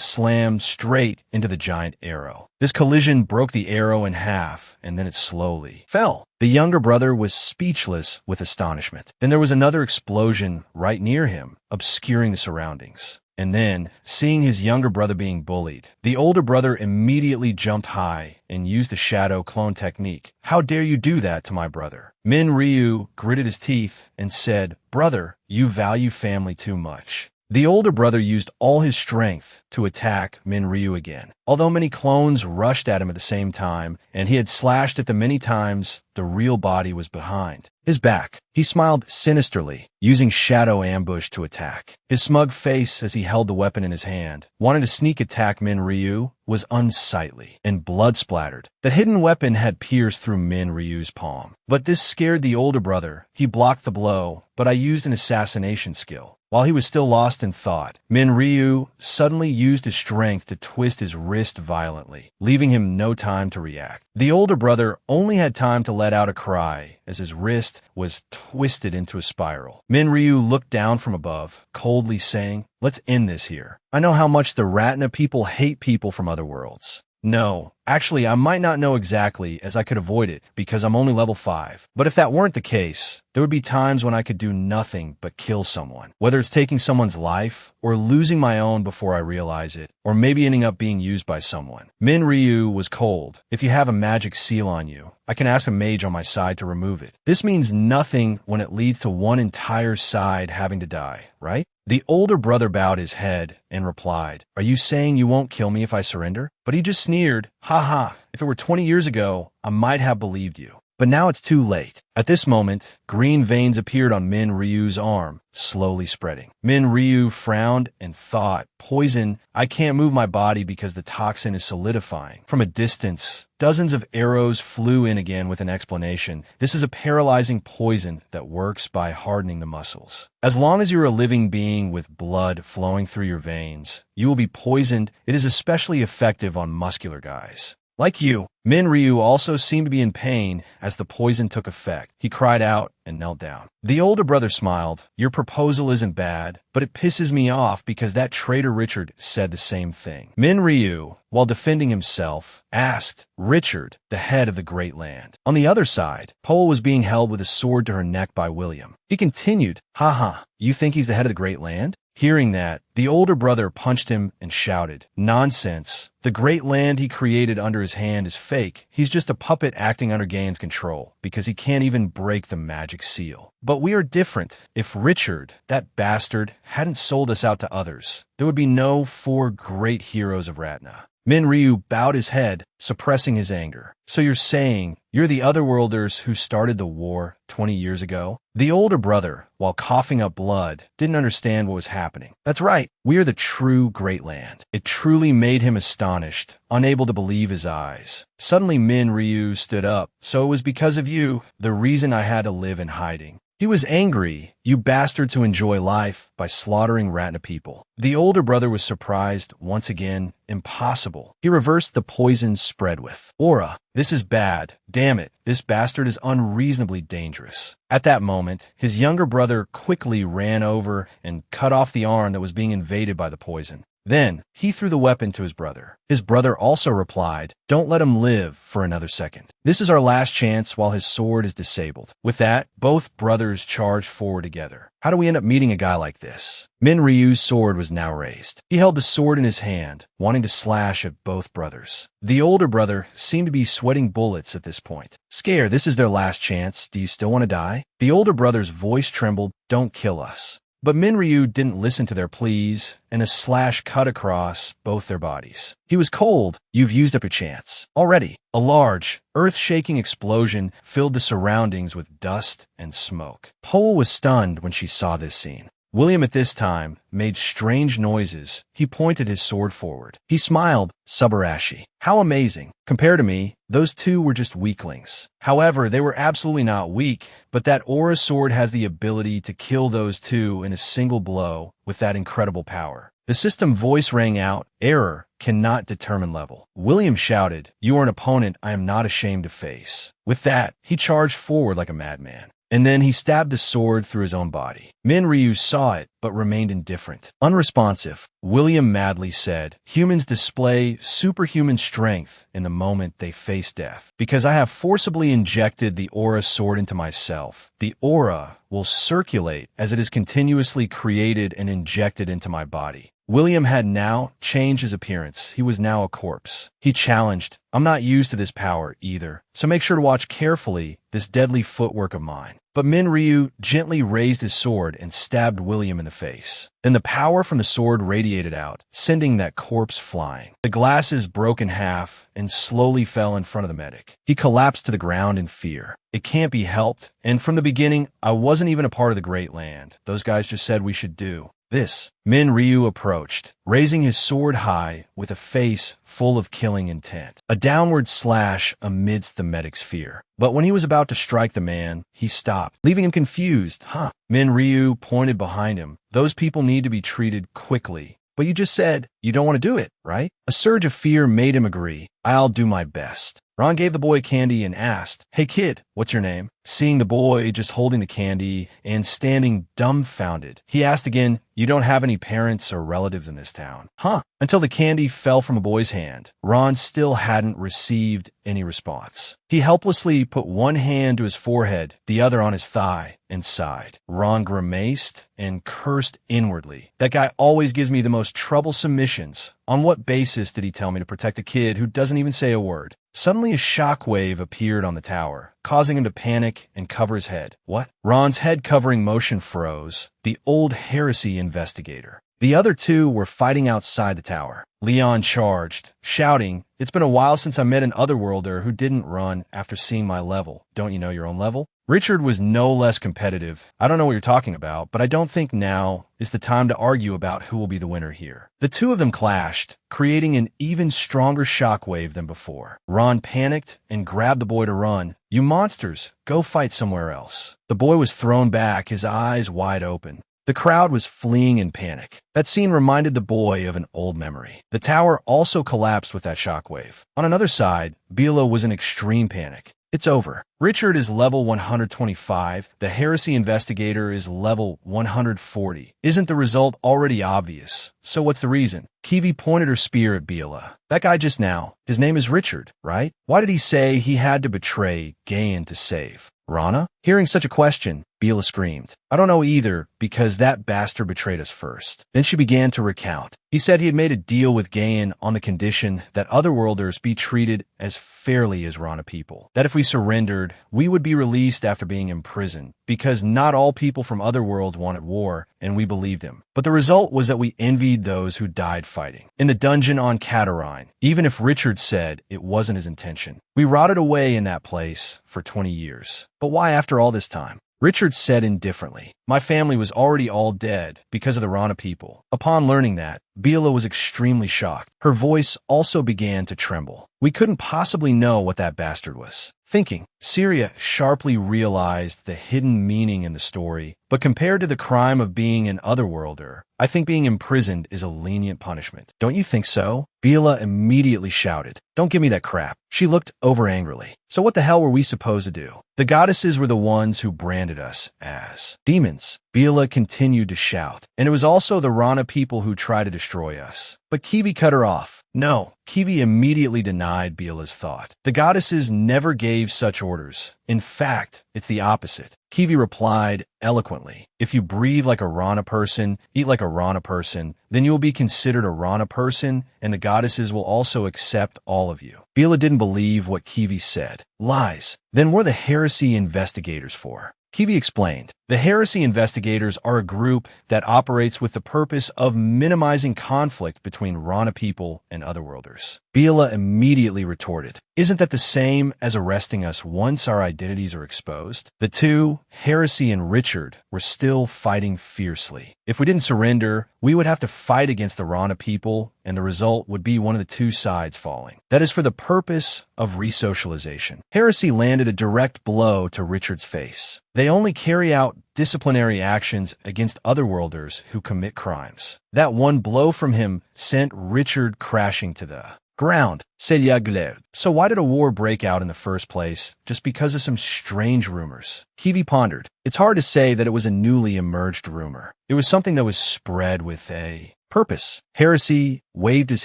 slammed straight into the giant arrow. This collision broke the arrow in half, and then it slowly fell. The younger brother was speechless with astonishment. Then there was another explosion right near him, obscuring the surroundings. And then, seeing his younger brother being bullied, the older brother immediately jumped high and used the shadow clone technique. "How dare you do that to my brother?" Ryu gritted his teeth and said, "Brother, you value family too much." The older brother used all his strength to attack Ryu again. Although many clones rushed at him at the same time, and he had slashed at them many times, the real body was behind his back. He smiled sinisterly, using shadow ambush to attack. His smug face as he held the weapon in his hand, wanting to sneak attack Ryu, was unsightly and blood-splattered. The hidden weapon had pierced through Ryu's palm. But this scared the older brother. He blocked the blow, but I used an assassination skill. While he was still lost in thought, Ryu suddenly used his strength to twist his wrist violently, leaving him no time to react. The older brother only had time to let out a cry as his wrist was twisted into a spiral. Ryu looked down from above, coldly saying, "Let's end this here. I know how much the Ratna people hate people from other worlds." No, actually, I might not know exactly, as I could avoid it because I'm only level 5. But if that weren't the case, there would be times when I could do nothing but kill someone. Whether it's taking someone's life, or losing my own before I realize it, or maybe ending up being used by someone. Ryu was cold. "If you have a magic seal on you, I can ask a mage on my side to remove it." This means nothing when it leads to one entire side having to die, right? The older brother bowed his head and replied, "Are you saying you won't kill me if I surrender?" But he just sneered, "Ha ha, if it were 20 years ago, I might have believed you. But now it's too late." At this moment, green veins appeared on Ryu's arm, slowly spreading. Ryu frowned and thought, "Poison, I can't move my body because the toxin is solidifying." From a distance, dozens of arrows flew in again with an explanation. "This is a paralyzing poison that works by hardening the muscles. As long as you're a living being with blood flowing through your veins, you will be poisoned. It is especially effective on muscular guys like you." Ryu also seemed to be in pain as the poison took effect. He cried out and knelt down. The older brother smiled. "Your proposal isn't bad, but it pisses me off because that traitor Richard said the same thing." Ryu, while defending himself, asked, "Richard, the head of the Great Land." On the other side, Pole was being held with a sword to her neck by William. He continued, "Haha, you think he's the head of the Great Land?" Hearing that, the older brother punched him and shouted, "Nonsense. The great land he created under his hand is fake. He's just a puppet acting under Gain's control, because he can't even break the magic seal. But we are different. If Richard, that bastard, hadn't sold us out to others, there would be no 4 great heroes of Ratna." Ryu bowed his head, suppressing his anger. "So you're saying you're the Otherworlders who started the war 20 years ago?" The older brother, while coughing up blood, didn't understand what was happening. "That's right. We are the true Great Land." It truly made him astonished, unable to believe his eyes. Suddenly Ryu stood up. "So it was because of you, the reason I had to live in hiding." He was angry. "You bastards who enjoy life by slaughtering Ratna people." The older brother was surprised once again. "Impossible." He reversed the poison spread with aura. "This is bad. Damn it. This bastard is unreasonably dangerous." At that moment, his younger brother quickly ran over and cut off the arm that was being invaded by the poison. Then, he threw the weapon to his brother. His brother also replied, "Don't let him live for another second. This is our last chance while his sword is disabled." With that, both brothers charged forward together. How do we end up meeting a guy like this? Ryu's sword was now raised. He held the sword in his hand, wanting to slash at both brothers. The older brother seemed to be sweating bullets at this point. "Scared, this is their last chance. Do you still want to die?" The older brother's voice trembled. "Don't kill us." But Ryu didn't listen to their pleas, and a slash cut across both their bodies. He was cold. "You've used up your chance already." A large, earth-shaking explosion filled the surroundings with dust and smoke. Pole was stunned when she saw this scene. William at this time made strange noises. He pointed his sword forward. He smiled. "Subarashi. How amazing. Compared to me, those two were just weaklings." However, they were absolutely not weak, but that aura sword has the ability to kill those two in a single blow with that incredible power. The system voice rang out, "Error, cannot determine level." William shouted, "You are an opponent I am not ashamed to face." With that, he charged forward like a madman. and then he stabbed the sword through his own body. Ryu saw it, but remained indifferent. Unresponsive, William madly said, "Humans display superhuman strength in the moment they face death. Because I have forcibly injected the aura sword into myself, the aura will circulate as it is continuously created and injected into my body." William had now changed his appearance. He was now a corpse. He challenged, "I'm not used to this power either, so make sure to watch carefully this deadly footwork of mine." But Ryu gently raised his sword and stabbed William in the face. Then the power from the sword radiated out, sending that corpse flying. The glasses broke in half and slowly fell in front of the medic. He collapsed to the ground in fear. It can't be helped, and from the beginning, I wasn't even a part of the Great Land. Those guys just said we should do this. Ryu approached, raising his sword high with a face full of killing intent. A downward slash amidst the medic's fear. But when he was about to strike the man, he stopped, leaving him confused. Ryu pointed behind him. "Those people need to be treated quickly. But you just said you don't want to do it, right?" A surge of fear made him agree. "I'll do my best." Ron gave the boy candy and asked, "Hey kid, what's your name?" Seeing the boy just holding the candy and standing dumbfounded, he asked again, "You don't have any parents or relatives in this town, huh?" Until the candy fell from a boy's hand, Ron still hadn't received any response. He helplessly put one hand to his forehead, the other on his thigh, and sighed. Ron grimaced and cursed inwardly. "That guy always gives me the most troublesome missions. On what basis did he tell me to protect a kid who doesn't even say a word?" Suddenly a shockwave appeared on the tower, causing him to panic and cover his head. What? Ron's head covering motion froze. The old heresy investigator. The other two were fighting outside the tower. Leon charged, shouting, "It's been a while since I met an Otherworlder who didn't run after seeing my level. Don't you know your own level?" Richard was no less competitive. "I don't know what you're talking about, but I don't think now is the time to argue about who will be the winner here." The two of them clashed, creating an even stronger shockwave than before. Ron panicked and grabbed the boy to run. "You monsters, go fight somewhere else." The boy was thrown back, his eyes wide open. The crowd was fleeing in panic. That scene reminded the boy of an old memory. The tower also collapsed with that shockwave. On another side, Bila was in extreme panic. "It's over. Richard is level 125. The heresy investigator is level 140. Isn't the result already obvious? So what's the reason?" Kiwi pointed her spear at Bila. "That guy just now, his name is Richard, right? Why did he say he had to betray Gayan to save Rana?" Hearing such a question, Bila screamed, "I don't know either, because that bastard betrayed us first." Then she began to recount. He said he had made a deal with Gayan on the condition that Otherworlders be treated as fairly as Rana people. That if we surrendered, we would be released after being imprisoned, because not all people from Otherworlds wanted war, and we believed him. But the result was that we envied those who died fighting. In the dungeon on Catarine, even if Richard said it wasn't his intention. We rotted away in that place for 20 years. But why after all this time? Richard said indifferently, "My family was already all dead because of the Rana people." Upon learning that, Bila was extremely shocked. Her voice also began to tremble. "We couldn't possibly know what that bastard was thinking." Syria sharply realized the hidden meaning in the story, but compared to the crime of being an Otherworlder, I think being imprisoned is a lenient punishment. "Don't you think so?" Bila immediately shouted. "Don't give me that crap." She looked over angrily. "So what the hell were we supposed to do? The goddesses were the ones who branded us as demons." Bila continued to shout. "And it was also the Rana people who tried to destroy us." But Kiwi cut her off. "No." Kiwi immediately denied Bila's thought. "The goddesses never gave such orders. In fact, it's the opposite." Kiwi replied eloquently, "If you breathe like a Rana person, eat like a Rana person, then you will be considered a Rana person, and the goddesses will also accept all of you." Bila didn't believe what Kiwi said. Lies. Then what are the heresy investigators for? Kiwi explained, "The heresy investigators are a group that operates with the purpose of minimizing conflict between Rana people and Otherworlders." Bila immediately retorted, "Isn't that the same as arresting us once our identities are exposed?" The two, Heresy and Richard, were still fighting fiercely. "If we didn't surrender, we would have to fight against the Rana people, and the result would be one of the two sides falling. That is for the purpose of resocialization." Heresy landed a direct blow to Richard's face. "They only carry out disciplinary actions against Otherworlders who commit crimes." That one blow from him sent Richard crashing to the Ground, said Yagle. So why did a war break out in the first place? Just because of some strange rumors? Kiwi pondered. It's hard to say that it was a newly emerged rumor. It was something that was spread with a purpose. Heresy waved his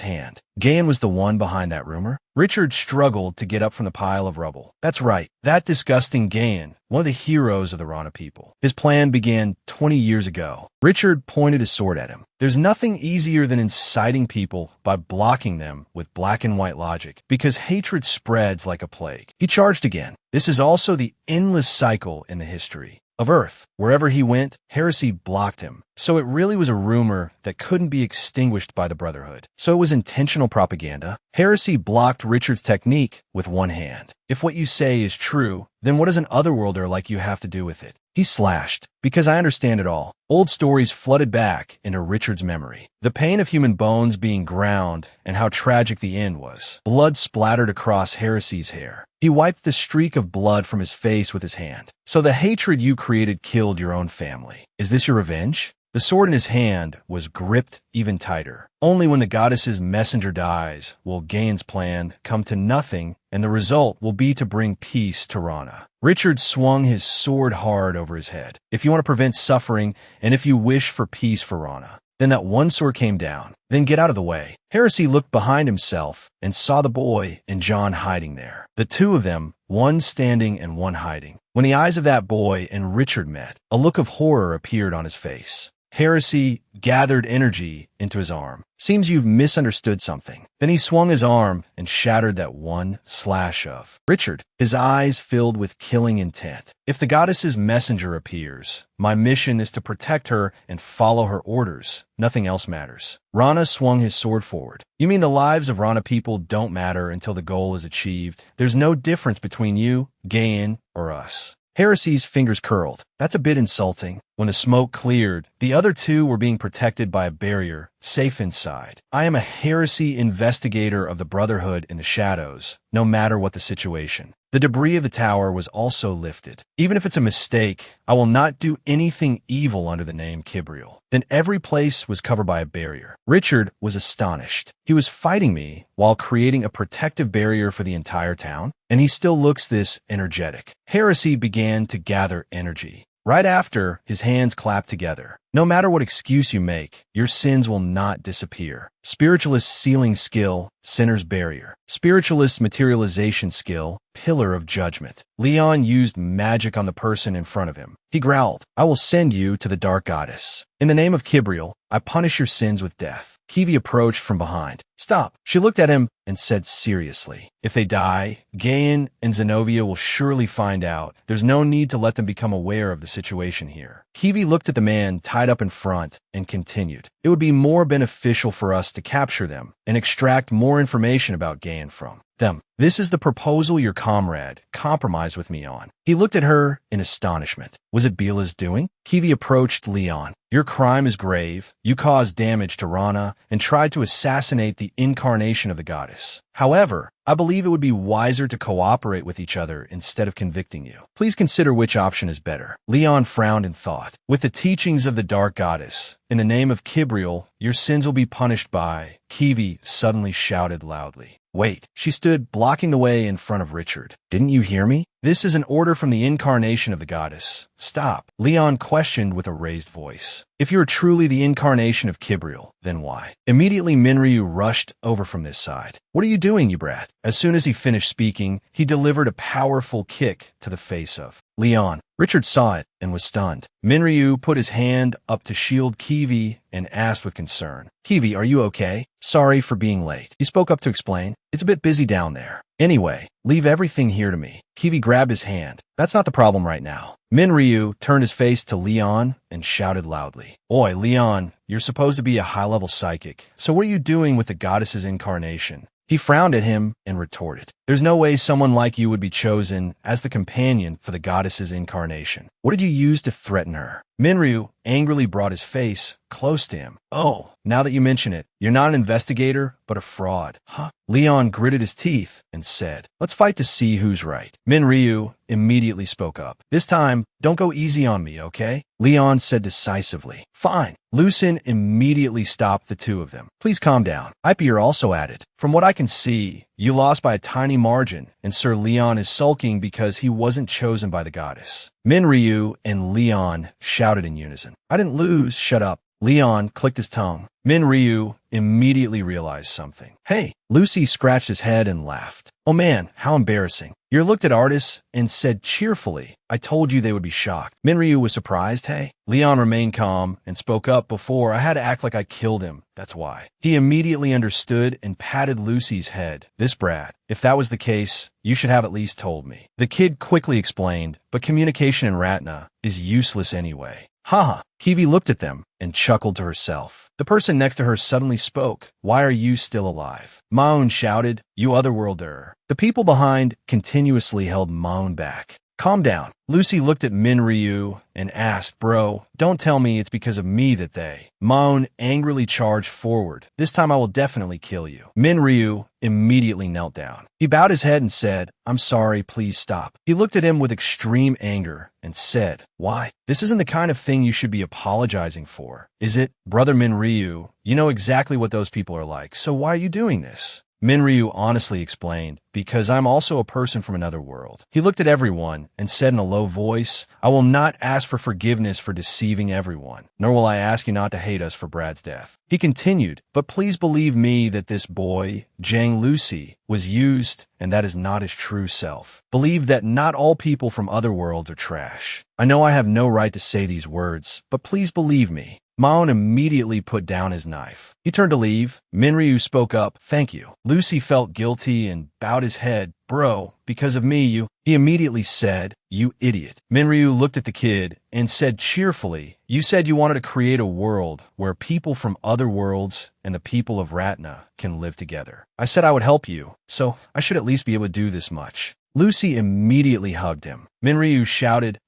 hand. Gayan was the one behind that rumor. Richard struggled to get up from the pile of rubble. That's right, that disgusting Gayan, one of the heroes of the Rana people. His plan began 20 years ago. Richard pointed his sword at him. There's nothing easier than inciting people by blocking them with black and white logic, because hatred spreads like a plague. He charged again. This is also the endless cycle in the history of Earth. Wherever he went, heresy blocked him. So it really was a rumor that couldn't be extinguished by the Brotherhood. So it was intentional propaganda. Heresy blocked Richard's technique with one hand. If what you say is true, then what does an Otherworlder like you have to do with it? He slashed. Because I understand it all. Old stories flooded back into Richard's memory. The pain of human bones being ground and how tragic the end was. Blood splattered across Heresy's hair. He wiped the streak of blood from his face with his hand. So the hatred you created killed your own family. Is this your revenge? The sword in his hand was gripped even tighter. Only when the goddess's messenger dies will Gain's plan come to nothing, and the result will be to bring peace to Rana. Richard swung his sword hard over his head. If you want to prevent suffering, and if you wish for peace for Rana, then that one sword came down. Then get out of the way. Heresy looked behind himself and saw the boy and John hiding there. The two of them, one standing and one hiding. When the eyes of that boy and Richard met, a look of horror appeared on his face. Heresy gathered energy into his arm. Seems you've misunderstood something. Then he swung his arm and shattered that one slash of Richard, his eyes filled with killing intent. If the goddess's messenger appears, my mission is to protect her and follow her orders. Nothing else matters. Rana swung his sword forward. You mean the lives of Rana people don't matter until the goal is achieved? There's no difference between you, Gayan, or us. Heresy's fingers curled. That's a bit insulting. When the smoke cleared, the other two were being protected by a barrier, safe inside. I am a heresy investigator of the Brotherhood in the shadows, no matter what the situation. The debris of the tower was also lifted. Even if it's a mistake, I will not do anything evil under the name Kibriel. Then every place was covered by a barrier. Richard was astonished. He was fighting me while creating a protective barrier for the entire town, and he still looks this energetic. Heresy began to gather energy. Right after, his hands clapped together. No matter what excuse you make, your sins will not disappear. Spiritualist sealing skill, sinner's barrier. Spiritualist materialization skill, pillar of judgment. Leon used magic on the person in front of him. He growled, I will send you to the dark goddess. In the name of Kibriel, I punish your sins with death. Kiwi approached from behind. Stop. She looked at him and said seriously, if they die, Gayan and Zenobia will surely find out. There's no need to let them become aware of the situation here. Kiwi looked at the man tied up in front and continued. It would be more beneficial for us to capture them and extract more information about Gayan from them. This is the proposal your comrade compromised with me on. He looked at her in astonishment. Was it Bila's doing? Kiwi approached Leon. Your crime is grave. You caused damage to Rana and tried to assassinate the incarnation of the goddess. However, I believe it would be wiser to cooperate with each other instead of convicting you. Please consider which option is better. Leon frowned and thought. With the teachings of the dark goddess, in the name of Kibriel, your sins will be punished by... Kiwi suddenly shouted loudly. Wait, she stood blocking the way in front of Richard. Didn't you hear me? This is an order from the incarnation of the goddess. Stop. Leon questioned with a raised voice. If you are truly the incarnation of Kibriel, then why? Immediately Minryu rushed over from this side. What are you doing, you brat? As soon as he finished speaking, he delivered a powerful kick to the face of Leon. Richard saw it and was stunned. Minryu put his hand up to shield Kiwi and asked with concern. Kiwi, are you okay? Sorry for being late. He spoke up to explain. It's a bit busy down there. Anyway, leave everything here to me. Kiwi grabbed his hand. That's not the problem right now. Minryu turned his face to Leon and shouted loudly. Oi, Leon, you're supposed to be a high-level psychic. So what are you doing with the goddess's incarnation? He frowned at him and retorted. There's no way someone like you would be chosen as the companion for the goddess's incarnation. What did you use to threaten her? Minryu angrily brought his face close to him. Oh, now that you mention it, you're not an investigator, but a fraud. Huh? Leon gritted his teeth and said, let's fight to see who's right. Minryu immediately spoke up. This time, don't go easy on me, okay? Leon said decisively. Fine. Lucin immediately stopped the two of them. Please calm down. Ipier also added. From what I can see, you lost by a tiny margin, and Sir Leon is sulking because he wasn't chosen by the goddess. Minryu and Leon shouted in unison. I didn't lose. Shut up. Leon clicked his tongue. Minryu immediately realized something. Hey, Lucy scratched his head and laughed. Oh man, how embarrassing. You looked at artists and said cheerfully, I told you they would be shocked. Minryu was surprised. Hey, Leon remained calm and spoke up before I had to act like I killed him. That's why. He immediately understood and patted Lucy's head. This brat. If that was the case, you should have at least told me. The kid quickly explained, but communication in Ratna is useless anyway. Haha. Kiwi looked at them and chuckled to herself. The person next to her suddenly spoke. Why are you still alive? Maun shouted, you Otherworlder. The people behind continuously held Maun back. Calm down. Lucy looked at Minryu and asked, bro, don't tell me it's because of me that they. Maun angrily charged forward. This time I will definitely kill you. Minryu immediately knelt down. He bowed his head and said, I'm sorry, please stop. He looked at him with extreme anger and said, why? This isn't the kind of thing you should be apologizing for, is it? Brother Minryu, you know exactly what those people are like, so why are you doing this? Minryu honestly explained, because I'm also a person from another world. He looked at everyone and said in a low voice, I will not ask for forgiveness for deceiving everyone, nor will I ask you not to hate us for Brad's death. He continued, but please believe me that this boy, Jang Lucy, was used, and that is not his true self. Believe that not all people from other worlds are trash. I know I have no right to say these words, but please believe me. Maun immediately put down his knife. He turned to leave. Minryu spoke up, thank you. Lucy felt guilty and bowed his head. Bro, because of me, you... He immediately said, you idiot. Minryu looked at the kid and said cheerfully, you said you wanted to create a world where people from other worlds and the people of Ratna can live together. I said I would help you, so I should at least be able to do this much. Lucy immediately hugged him. Minryu shouted,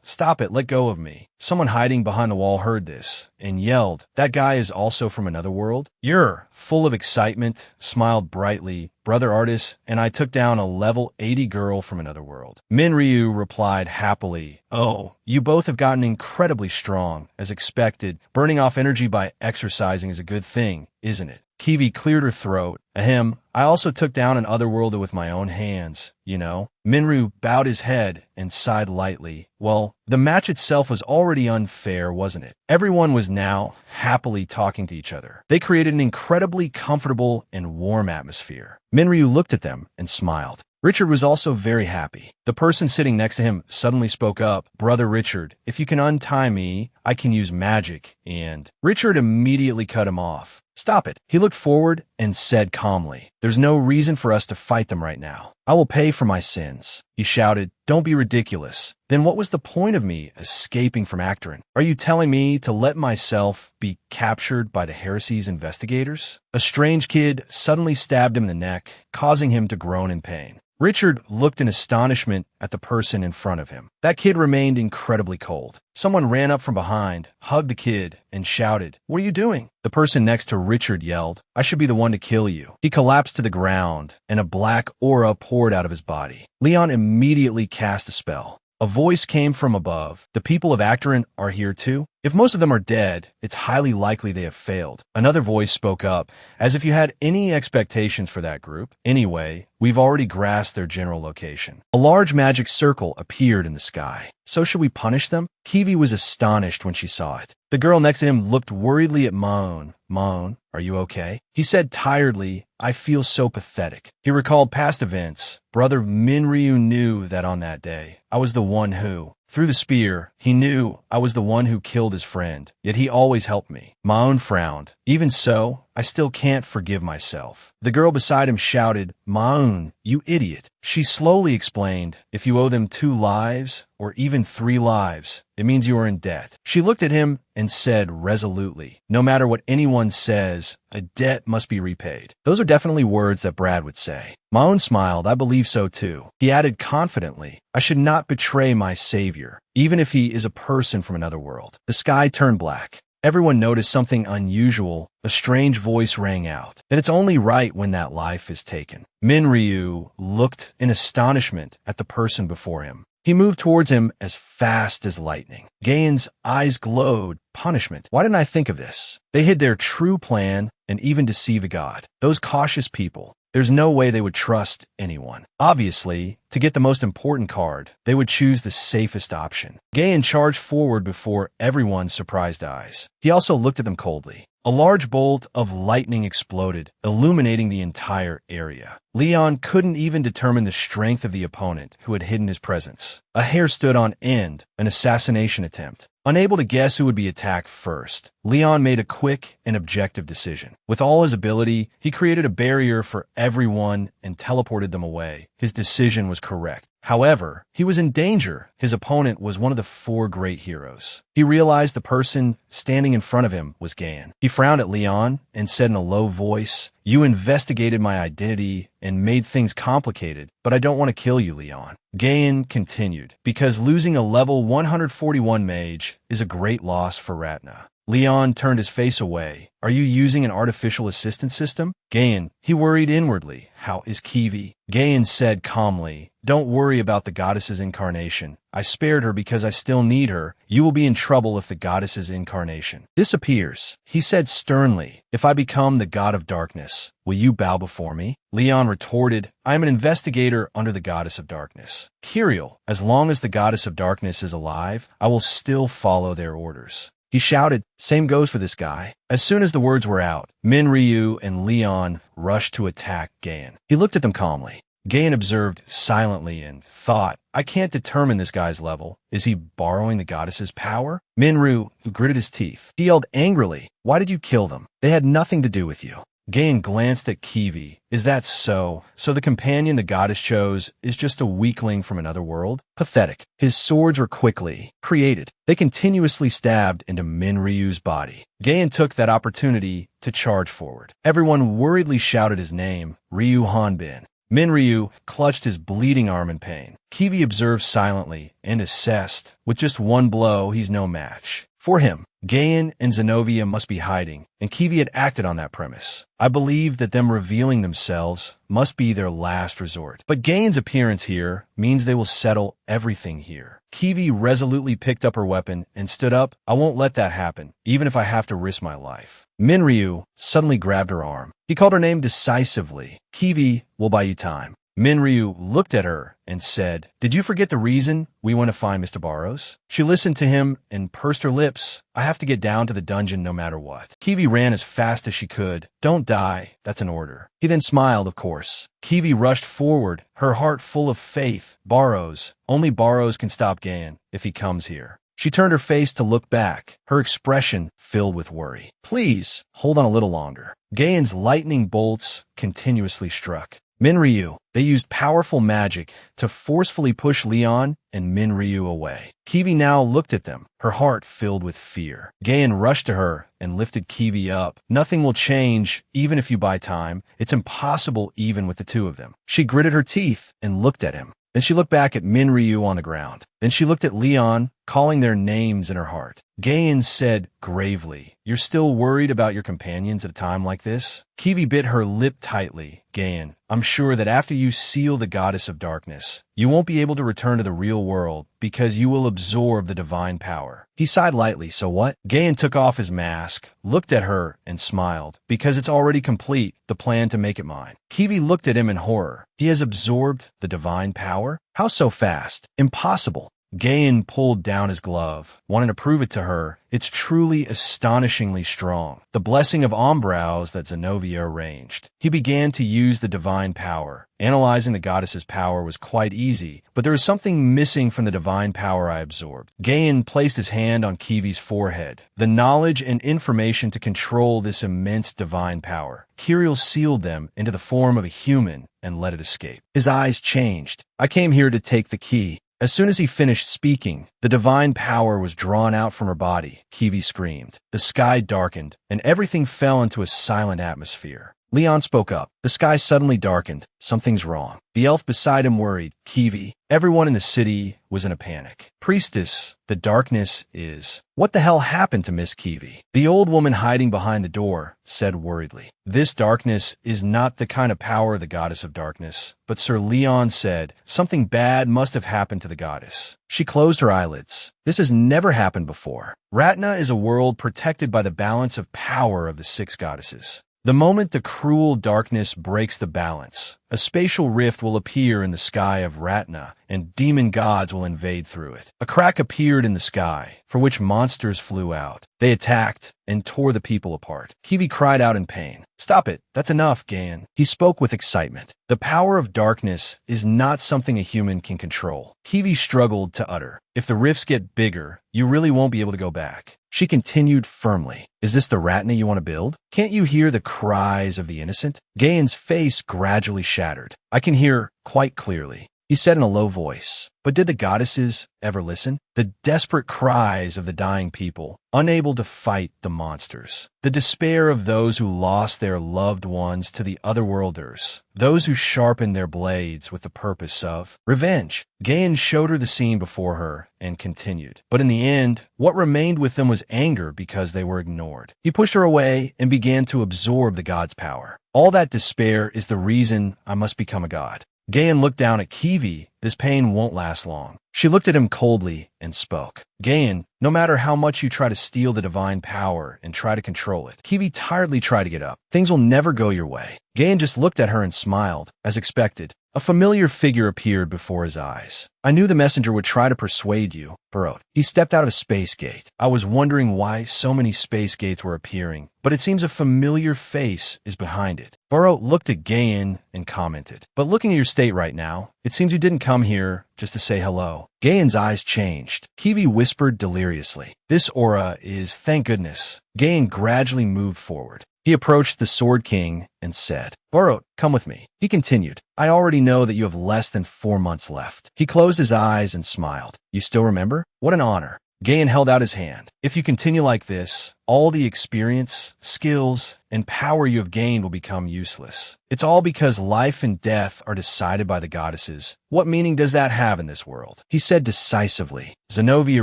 stop it, let go of me. Someone hiding behind the wall heard this and yelled, that guy is also from another world? You're full of excitement, smiled brightly, brother artist, and I took down a level 80 girl from another world. Minryu replied happily, oh, you both have gotten incredibly strong, as expected. Burning off energy by exercising is a good thing, isn't it? Kiwi cleared her throat. Ahem, I also took down an Otherworlder with my own hands, you know? Minryu bowed his head and sighed lightly. Well, the match itself was already unfair, wasn't it? Everyone was now happily talking to each other. They created an incredibly comfortable and warm atmosphere. Minryu looked at them and smiled. Richard was also very happy. The person sitting next to him suddenly spoke up, Brother Richard, if you can untie me, I can use magic, and... Richard immediately cut him off. Stop it. He looked forward and said calmly, there's no reason for us to fight them right now. I will pay for my sins. He shouted, don't be ridiculous. Then what was the point of me escaping from Actorin? Are you telling me to let myself be captured by the heresy's investigators? A strange kid suddenly stabbed him in the neck, causing him to groan in pain. Richard looked in astonishment at the person in front of him. That kid remained incredibly cold. Someone ran up from behind, hugged the kid, and shouted, what are you doing? The person next to Richard yelled, I should be the one to kill you. He collapsed to the ground, and a black aura poured out of his body. Leon immediately cast a spell. A voice came from above. The people of Actorin are here too? If most of them are dead, it's highly likely they have failed. Another voice spoke up, as if you had any expectations for that group. Anyway, we've already grasped their general location. A large magic circle appeared in the sky. So should we punish them? Kiwi was astonished when she saw it. The girl next to him looked worriedly at Maun. Maun, are you okay? He said tiredly, I feel so pathetic. He recalled past events. Brother Minryu knew that on that day, I was the one who... Through the spear, he knew I was the one who killed his friend, yet he always helped me. Maun frowned. Even so, I still can't forgive myself. The girl beside him shouted, Maun, you idiot. She slowly explained, if you owe them 2 lives, or even 3 lives, it means you are in debt. She looked at him and said resolutely, no matter what anyone says, a debt must be repaid. Those are definitely words that Brad would say. Maun smiled, I believe so too. He added confidently, I should not betray my savior, even if he is a person from another world. The sky turned black. Everyone noticed something unusual. A strange voice rang out, that it's only right when that life is taken. Ryu looked in astonishment at the person before him. He moved towards him as fast as lightning. Gaen's eyes glowed. Punishment. Why didn't I think of this? They hid their true plan and even deceived a god. Those cautious people. There's no way they would trust anyone. Obviously, to get the most important card, they would choose the safest option. Gaen charged forward before everyone's surprised eyes. He also looked at them coldly. A large bolt of lightning exploded, illuminating the entire area. Leon couldn't even determine the strength of the opponent who had hidden his presence. A hair stood on end, an assassination attempt. Unable to guess who would be attacked first, Leon made a quick and objective decision. With all his ability, he created a barrier for everyone and teleported them away. His decision was correct. However, he was in danger. His opponent was one of the 4 great heroes. He realized the person standing in front of him was Gaen. He frowned at Leon and said in a low voice, You investigated my identity and made things complicated, but I don't want to kill you, Leon. Gaen continued, because losing a level 141 mage is a great loss for Ratna. Leon turned his face away. Are you using an artificial assistance system? Gaen, he worried inwardly. How is Kiwi? Gaen said calmly, Don't worry about the goddess's incarnation. I spared her because I still need her. You will be in trouble if the goddess's incarnation disappears. He said sternly, If I become the god of darkness, will you bow before me? Leon retorted, I am an investigator under the goddess of darkness. Kiriel, as long as the goddess of darkness is alive, I will still follow their orders. He shouted, Same goes for this guy. As soon as the words were out, Ryu and Leon rushed to attack Gaen. He looked at them calmly. Gaen observed silently and thought, I can't determine this guy's level. Is he borrowing the goddess's power? Ryu gritted his teeth. He yelled angrily, Why did you kill them? They had nothing to do with you. Gaen glanced at Kiwi. Is that so? So the companion the goddess chose is just a weakling from another world? Pathetic. His swords were quickly created. They continuously stabbed into Ryu's body. Gaen took that opportunity to charge forward. Everyone worriedly shouted his name, Ryu Han-Bin. Ryu clutched his bleeding arm in pain. Kiwi observed silently and assessed, with just one blow, he's no match. For him, Gaen and Zenobia must be hiding, and Kiwi had acted on that premise. I believe that them revealing themselves must be their last resort. But Gaen's appearance here means they will settle everything here. Kiwi resolutely picked up her weapon and stood up. I won't let that happen, even if I have to risk my life. Ryu suddenly grabbed her arm. He called her name decisively. Kiwi will buy you time. Ryu looked at her and said, Did you forget the reason we want to find Mr. Barrows? She listened to him and pursed her lips. I have to get down to the dungeon no matter what. Kiwi ran as fast as she could. Don't die. That's an order. He then smiled, of course. Kiwi rushed forward, her heart full of faith. Barrows. Only Barrows can stop Gaen if he comes here. She turned her face to look back, her expression filled with worry. Please, hold on a little longer. Gaen's lightning bolts continuously struck. Ryu, they used powerful magic to forcefully push Leon and Ryu away. Kiwi now looked at them, her heart filled with fear. Gaen rushed to her and lifted Kiwi up. Nothing will change, even if you buy time. It's impossible even with the 2 of them. She gritted her teeth and looked at him. Then she looked back at Ryu on the ground. Then she looked at Leon, calling their names in her heart. Gaen said gravely, You're still worried about your companions at a time like this? Kiwi bit her lip tightly. Gaen, I'm sure that after you seal the goddess of darkness, you won't be able to return to the real world because you will absorb the divine power. He sighed lightly, so what? Gaen took off his mask, looked at her, and smiled. Because it's already complete, the plan to make it mine. Kiwi looked at him in horror. He has absorbed the divine power? How so fast? Impossible. Gain pulled down his glove, wanting to prove it to her. It's truly astonishingly strong. The blessing of Ombrows that Zenobia arranged. He began to use the divine power. Analyzing the goddess's power was quite easy, but there was something missing from the divine power I absorbed. Gain placed his hand on Kiwi's forehead. The knowledge and information to control this immense divine power. Kirill sealed them into the form of a human and let it escape. His eyes changed. I came here to take the key. As soon as he finished speaking, the divine power was drawn out from her body. Kiwi screamed. The sky darkened, and everything fell into a silent atmosphere. Leon spoke up. The sky suddenly darkened. Something's wrong. The elf beside him worried. Kiwi. Everyone in the city was in a panic. Priestess, the darkness is... What the hell happened to Miss Kiwi? The old woman hiding behind the door said worriedly. This darkness is not the kind of power of the goddess of darkness. But Sir Leon said, something bad must have happened to the goddess. She closed her eyelids. This has never happened before. Ratna is a world protected by the balance of power of the six goddesses. The moment the cruel darkness breaks the balance, a spatial rift will appear in the sky of Ratna, and demon gods will invade through it. A crack appeared in the sky, for which monsters flew out. They attacked and tore the people apart. Kiwi cried out in pain. Stop it. That's enough, Gayan. He spoke with excitement. The power of darkness is not something a human can control. Kiwi struggled to utter. If the rifts get bigger, you really won't be able to go back. She continued firmly. Is this the Ratna you want to build? Can't you hear the cries of the innocent? Gayan's face gradually shattered. I can hear quite clearly. He said in a low voice. But did the goddesses ever listen? The desperate cries of the dying people, unable to fight the monsters. The despair of those who lost their loved ones to the Otherworlders. Those who sharpened their blades with the purpose of revenge. Gayan showed her the scene before her and continued. But in the end, what remained with them was anger because they were ignored. He pushed her away and began to absorb the god's power. All that despair is the reason I must become a god. Gayan looked down at Kiwi. This pain won't last long. She looked at him coldly and spoke. Gayan, no matter how much you try to steal the divine power and try to control it, Kiwi tiredly tried to get up. Things will never go your way. Gayan just looked at her and smiled. As expected, a familiar figure appeared before his eyes. I knew the messenger would try to persuade you, Barot. He stepped out of a space gate. I was wondering why so many space gates were appearing, but it seems a familiar face is behind it. Barot looked at Gayan and commented. But looking at your state right now, it seems you didn't come here just to say hello. Gayan's eyes changed. Kiwi whispered deliriously. This aura is, thank goodness. Gayan gradually moved forward. He approached the Sword King and said, Barot, come with me. He continued, I already know that you have less than 4 months left. He closed his eyes and smiled. You still remember? What an honor. Gayan held out his hand. If you continue like this, all the experience, skills, and power you have gained will become useless. It's all because life and death are decided by the goddesses. What meaning does that have in this world? He said decisively. Zenobia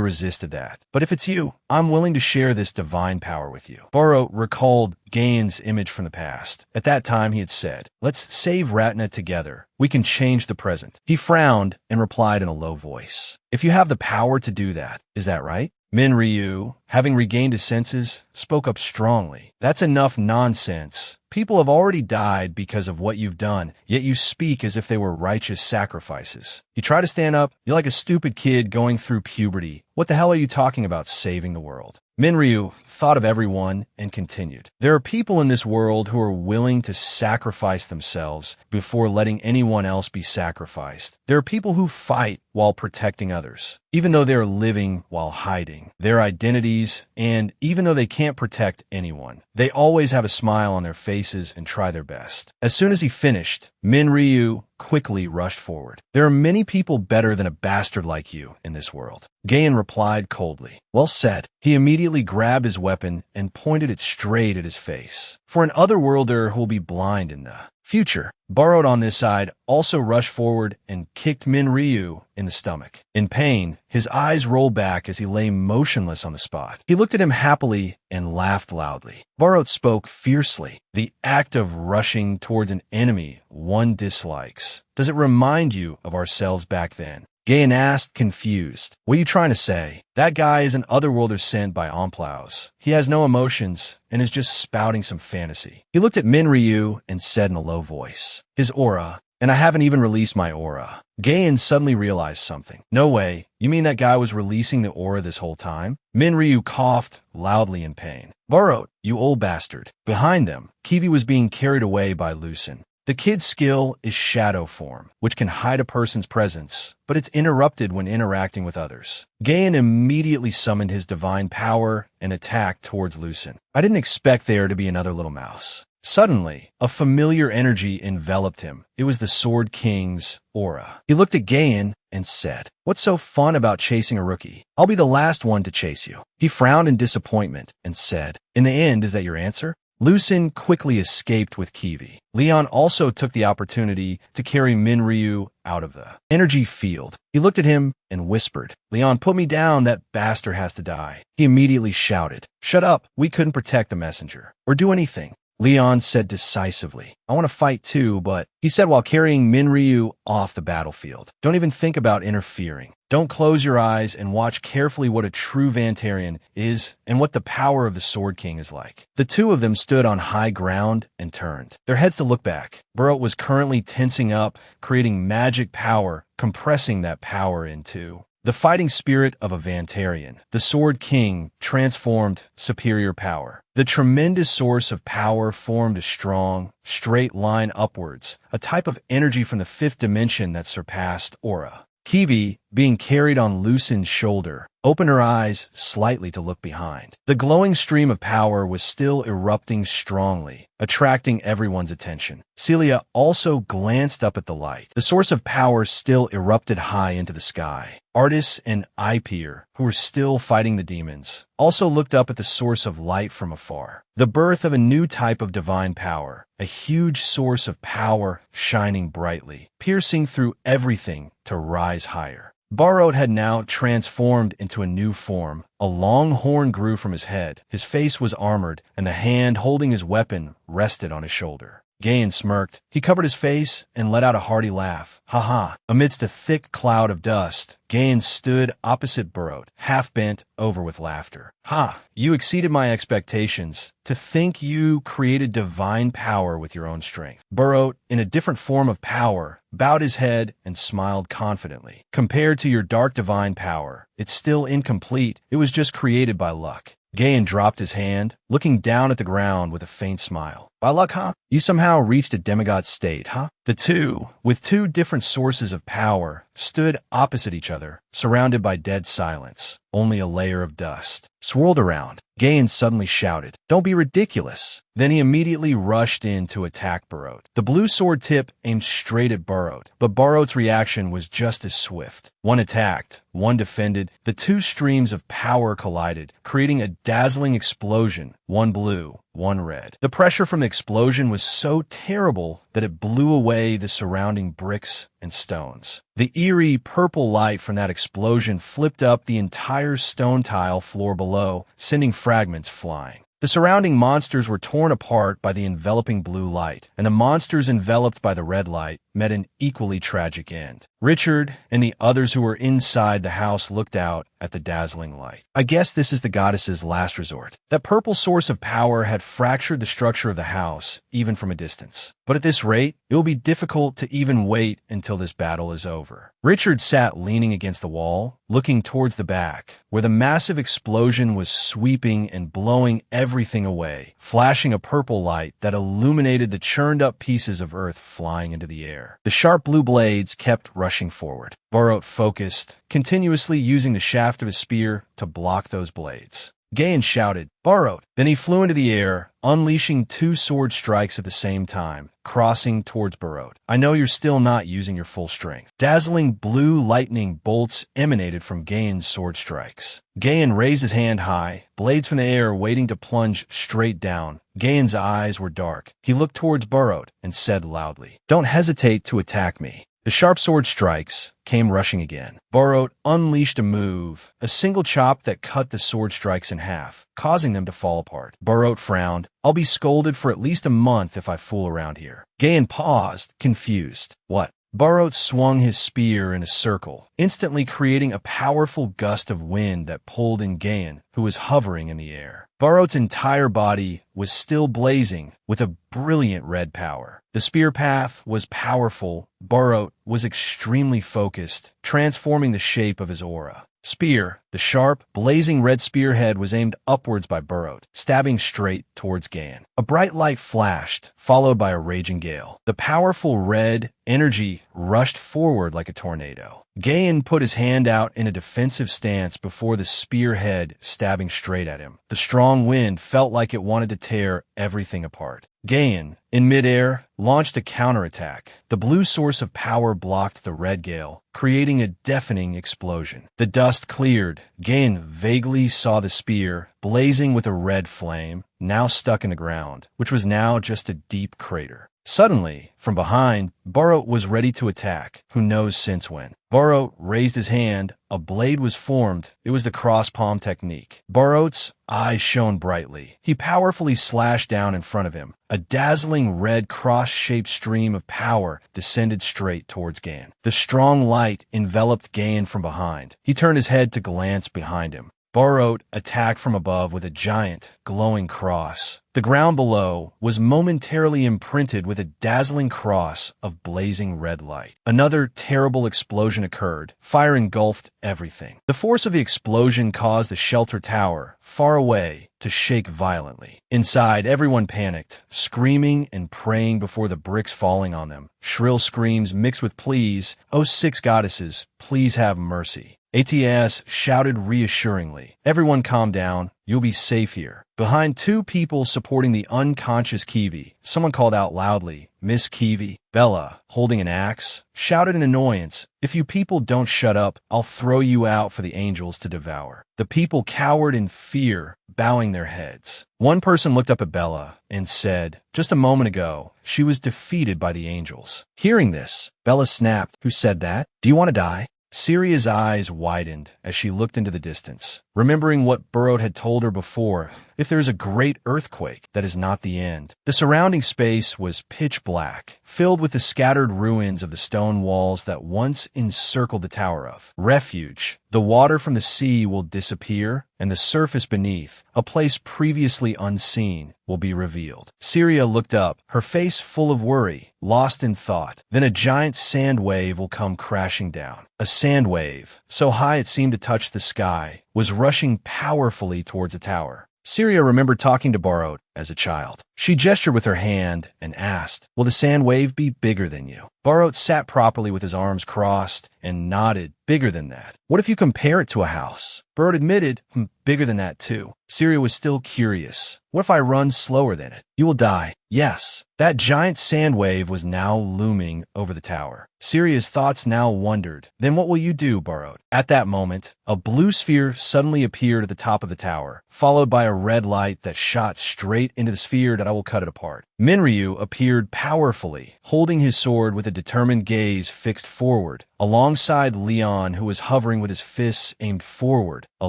resisted that. But if it's you, I'm willing to share this divine power with you. Barot recalled Gayan's image from the past. At that time, he had said, let's save Ratna together. We can change the present. He frowned and replied in a low voice. If you have the power to do that, is that right? Ryu, having regained his senses, spoke up strongly. That's enough nonsense. People have already died because of what you've done, yet you speak as if they were righteous sacrifices. You try to stand up, you're like a stupid kid going through puberty. What the hell are you talking about saving the world? Minryu thought of everyone and continued. There are people in this world who are willing to sacrifice themselves before letting anyone else be sacrificed. There are people who fight while protecting others, even though they are living while hiding their identities, and even though they can't protect anyone. They always have a smile on their faces and try their best. As soon as he finished, Minryu quickly rushed forward. There are many people better than a bastard like you in this world. Gayan replied coldly. Well said. He immediately grabbed his weapon and pointed it straight at his face. For an Otherworlder who will be blind in the future. Barot on this side also rushed forward and kicked Minryu in the stomach. In pain, his eyes rolled back as he lay motionless on the spot. He looked at him happily and laughed loudly. Barot spoke fiercely. The act of rushing towards an enemy one dislikes. Does it remind you of ourselves back then? Gayan asked, confused. What are you trying to say? That guy is an Otherworlder sent by Omplows. He has no emotions and is just spouting some fantasy. He looked at Minryu and said in a low voice. His aura And I haven't even released my aura. Gain suddenly realized something. No way. You mean that guy was releasing the aura this whole time? Minryu coughed loudly in pain. Burrow, you old bastard. Behind them, Kiwi was being carried away by Lucin. The kid's skill is shadow form, which can hide a person's presence, but it's interrupted when interacting with others. Gain immediately summoned his divine power and attacked towards Lucin. I didn't expect there to be another little mouse. Suddenly, a familiar energy enveloped him. It was the Sword King's aura. He looked at Gain and said, "What's so fun about chasing a rookie? I'll be the last one to chase you." He frowned in disappointment and said, "In the end, is that your answer?" Lucin quickly escaped with Kiwi. Leon also took the opportunity to carry Minryu out of the energy field. He looked at him and whispered, "Leon, put me down, that bastard has to die." He immediately shouted, "Shut up, we couldn't protect the messenger, or do anything." Leon said decisively, "I want to fight too, but," he said while carrying Minryu off the battlefield, "don't even think about interfering. Don't close your eyes and watch carefully what a true Vantarian is and what the power of the Sword King is like." The two of them stood on high ground and turned their heads to look back. Burrow was currently tensing up, creating magic power, compressing that power into the fighting spirit of a Vantarian. The Sword King transformed superior power. The tremendous source of power formed a strong, straight line upwards, a type of energy from the fifth dimension that surpassed aura. Kiwi, being carried on Lucin's shoulder, opened her eyes slightly to look behind. The glowing stream of power was still erupting strongly, attracting everyone's attention. Celia also glanced up at the light. The source of power still erupted high into the sky. Artis and Ipeer, who were still fighting the demons, also looked up at the source of light from afar. The birth of a new type of divine power, a huge source of power shining brightly, piercing through everything to rise higher. Barrot had now transformed into a new form. A long horn grew from his head. His face was armored, and the hand holding his weapon rested on his shoulder. Gain smirked. He covered his face and let out a hearty laugh. "Ha ha." Amidst a thick cloud of dust, Gain stood opposite Burrot, half bent over with laughter. "Ha, you exceeded my expectations. To think you created divine power with your own strength." Burrot, in a different form of power, bowed his head and smiled confidently. "Compared to your dark divine power, it's still incomplete. It was just created by luck." Gain dropped his hand, looking down at the ground with a faint smile. "By luck, huh? You somehow reached a demigod state, huh?" The two, with two different sources of power, stood opposite each other, surrounded by dead silence. Only a layer of dust swirled around. Gain suddenly shouted, "Don't be ridiculous." Then he immediately rushed in to attack Burrot. The blue sword tip aimed straight at Burrot, but Burrot's reaction was just as swift. One attacked, one defended. The two streams of power collided, creating a dazzling explosion, one blue, one red. The pressure from the explosion was so terrible that it blew away the surrounding bricks and stones. The eerie purple light from that explosion flipped up the entire stone tile floor below, sending fragments flying. The surrounding monsters were torn apart by the enveloping blue light, and the monsters enveloped by the red light met an equally tragic end. Richard and the others who were inside the house looked out at the dazzling light. I guess this is the goddess's last resort. That purple source of power had fractured the structure of the house, even from a distance. But at this rate, it will be difficult to even wait until this battle is over. Richard sat leaning against the wall, looking towards the back, where the massive explosion was sweeping and blowing everything away, flashing a purple light that illuminated the churned-up pieces of earth flying into the air. The sharp blue blades kept rushing forward. Burrot focused, continuously using the shaft of his spear to block those blades. Gain shouted, "Burrot!" Then he flew into the air, unleashing two sword strikes at the same time, crossing towards Burrot. "I know you're still not using your full strength." Dazzling blue lightning bolts emanated from Gain's sword strikes. Gain raised his hand high, blades from the air waiting to plunge straight down. Gain's eyes were dark. He looked towards Burrot and said loudly, "Don't hesitate to attack me." The sharp sword strikes came rushing again. Burrot unleashed a move, a single chop that cut the sword strikes in half, causing them to fall apart. Burrot frowned. "I'll be scolded for at least a month if I fool around here." Gain paused, confused. "What? Barot swung his spear in a circle, instantly creating a powerful gust of wind that pulled in Gayan, who was hovering in the air. Barot's entire body was still blazing with a brilliant red power. The spear path was powerful. Barot was extremely focused, transforming the shape of his aura. Spear, the sharp, blazing red spearhead was aimed upwards by Barot, stabbing straight towards Gayan. A bright light flashed, followed by a raging gale. The powerful red energy rushed forward like a tornado. Gayan put his hand out in a defensive stance before the spearhead stabbing straight at him. The strong wind felt like it wanted to tear everything apart. Gayan, in midair, launched a counterattack. The blue source of power blocked the red gale, creating a deafening explosion. The dust cleared. Gayan vaguely saw the spear, blazing with a red flame, now stuck in the ground, which was now just a deep crater. Suddenly, from behind, Barot was ready to attack, who knows since when. Barot raised his hand. A blade was formed. It was the cross-palm technique. Barot's eyes shone brightly. He powerfully slashed down in front of him. A dazzling red cross-shaped stream of power descended straight towards Gayan. The strong light enveloped Gayan from behind. He turned his head to glance behind him. Barot attacked from above with a giant, glowing cross. The ground below was momentarily imprinted with a dazzling cross of blazing red light. Another terrible explosion occurred. Fire engulfed everything. The force of the explosion caused the shelter tower, far away, to shake violently. Inside, everyone panicked, screaming and praying before the bricks falling on them. Shrill screams mixed with pleas, "Oh, six goddesses, please have mercy." ATS shouted reassuringly, "Everyone calm down. You'll be safe here." Behind two people supporting the unconscious Kiwi, someone called out loudly, "Miss Kiwi." Bella, holding an axe, shouted in annoyance, "If you people don't shut up, I'll throw you out for the angels to devour." The people cowered in fear, bowing their heads. One person looked up at Bella and said, "Just a moment ago, she was defeated by the angels." Hearing this, Bella snapped, "Who said that? Do you want to die?" Syria's eyes widened as she looked into the distance, remembering what Barot had told her before. If there is a great earthquake, that is not the end. The surrounding space was pitch black, filled with the scattered ruins of the stone walls that once encircled the Tower of Refuge. The water from the sea will disappear, and the surface beneath, a place previously unseen, will be revealed. Syria looked up, her face full of worry, lost in thought. Then a giant sand wave will come crashing down. A sand wave, so high it seemed to touch the sky, was rushing powerfully towards the tower. Syria remembered talking to Barot as a child. She gestured with her hand and asked, "Will the sand wave be bigger than you?" Barot sat properly with his arms crossed and nodded, "Bigger than that." "What if you compare it to a house?" Barot admitted, "Bigger than that too." Syria was still curious. "What if I run slower than it?" "You will die." "Yes." That giant sand wave was now looming over the tower. Syria's thoughts now wondered, "Then what will you do, Barot?" At that moment, a blue sphere suddenly appeared at the top of the tower, followed by a red light that shot straight into the sphere that I will cut it apart. Minryu appeared powerfully, holding his sword with a determined gaze fixed forward, alongside Leon, who was hovering with his fists aimed forward, a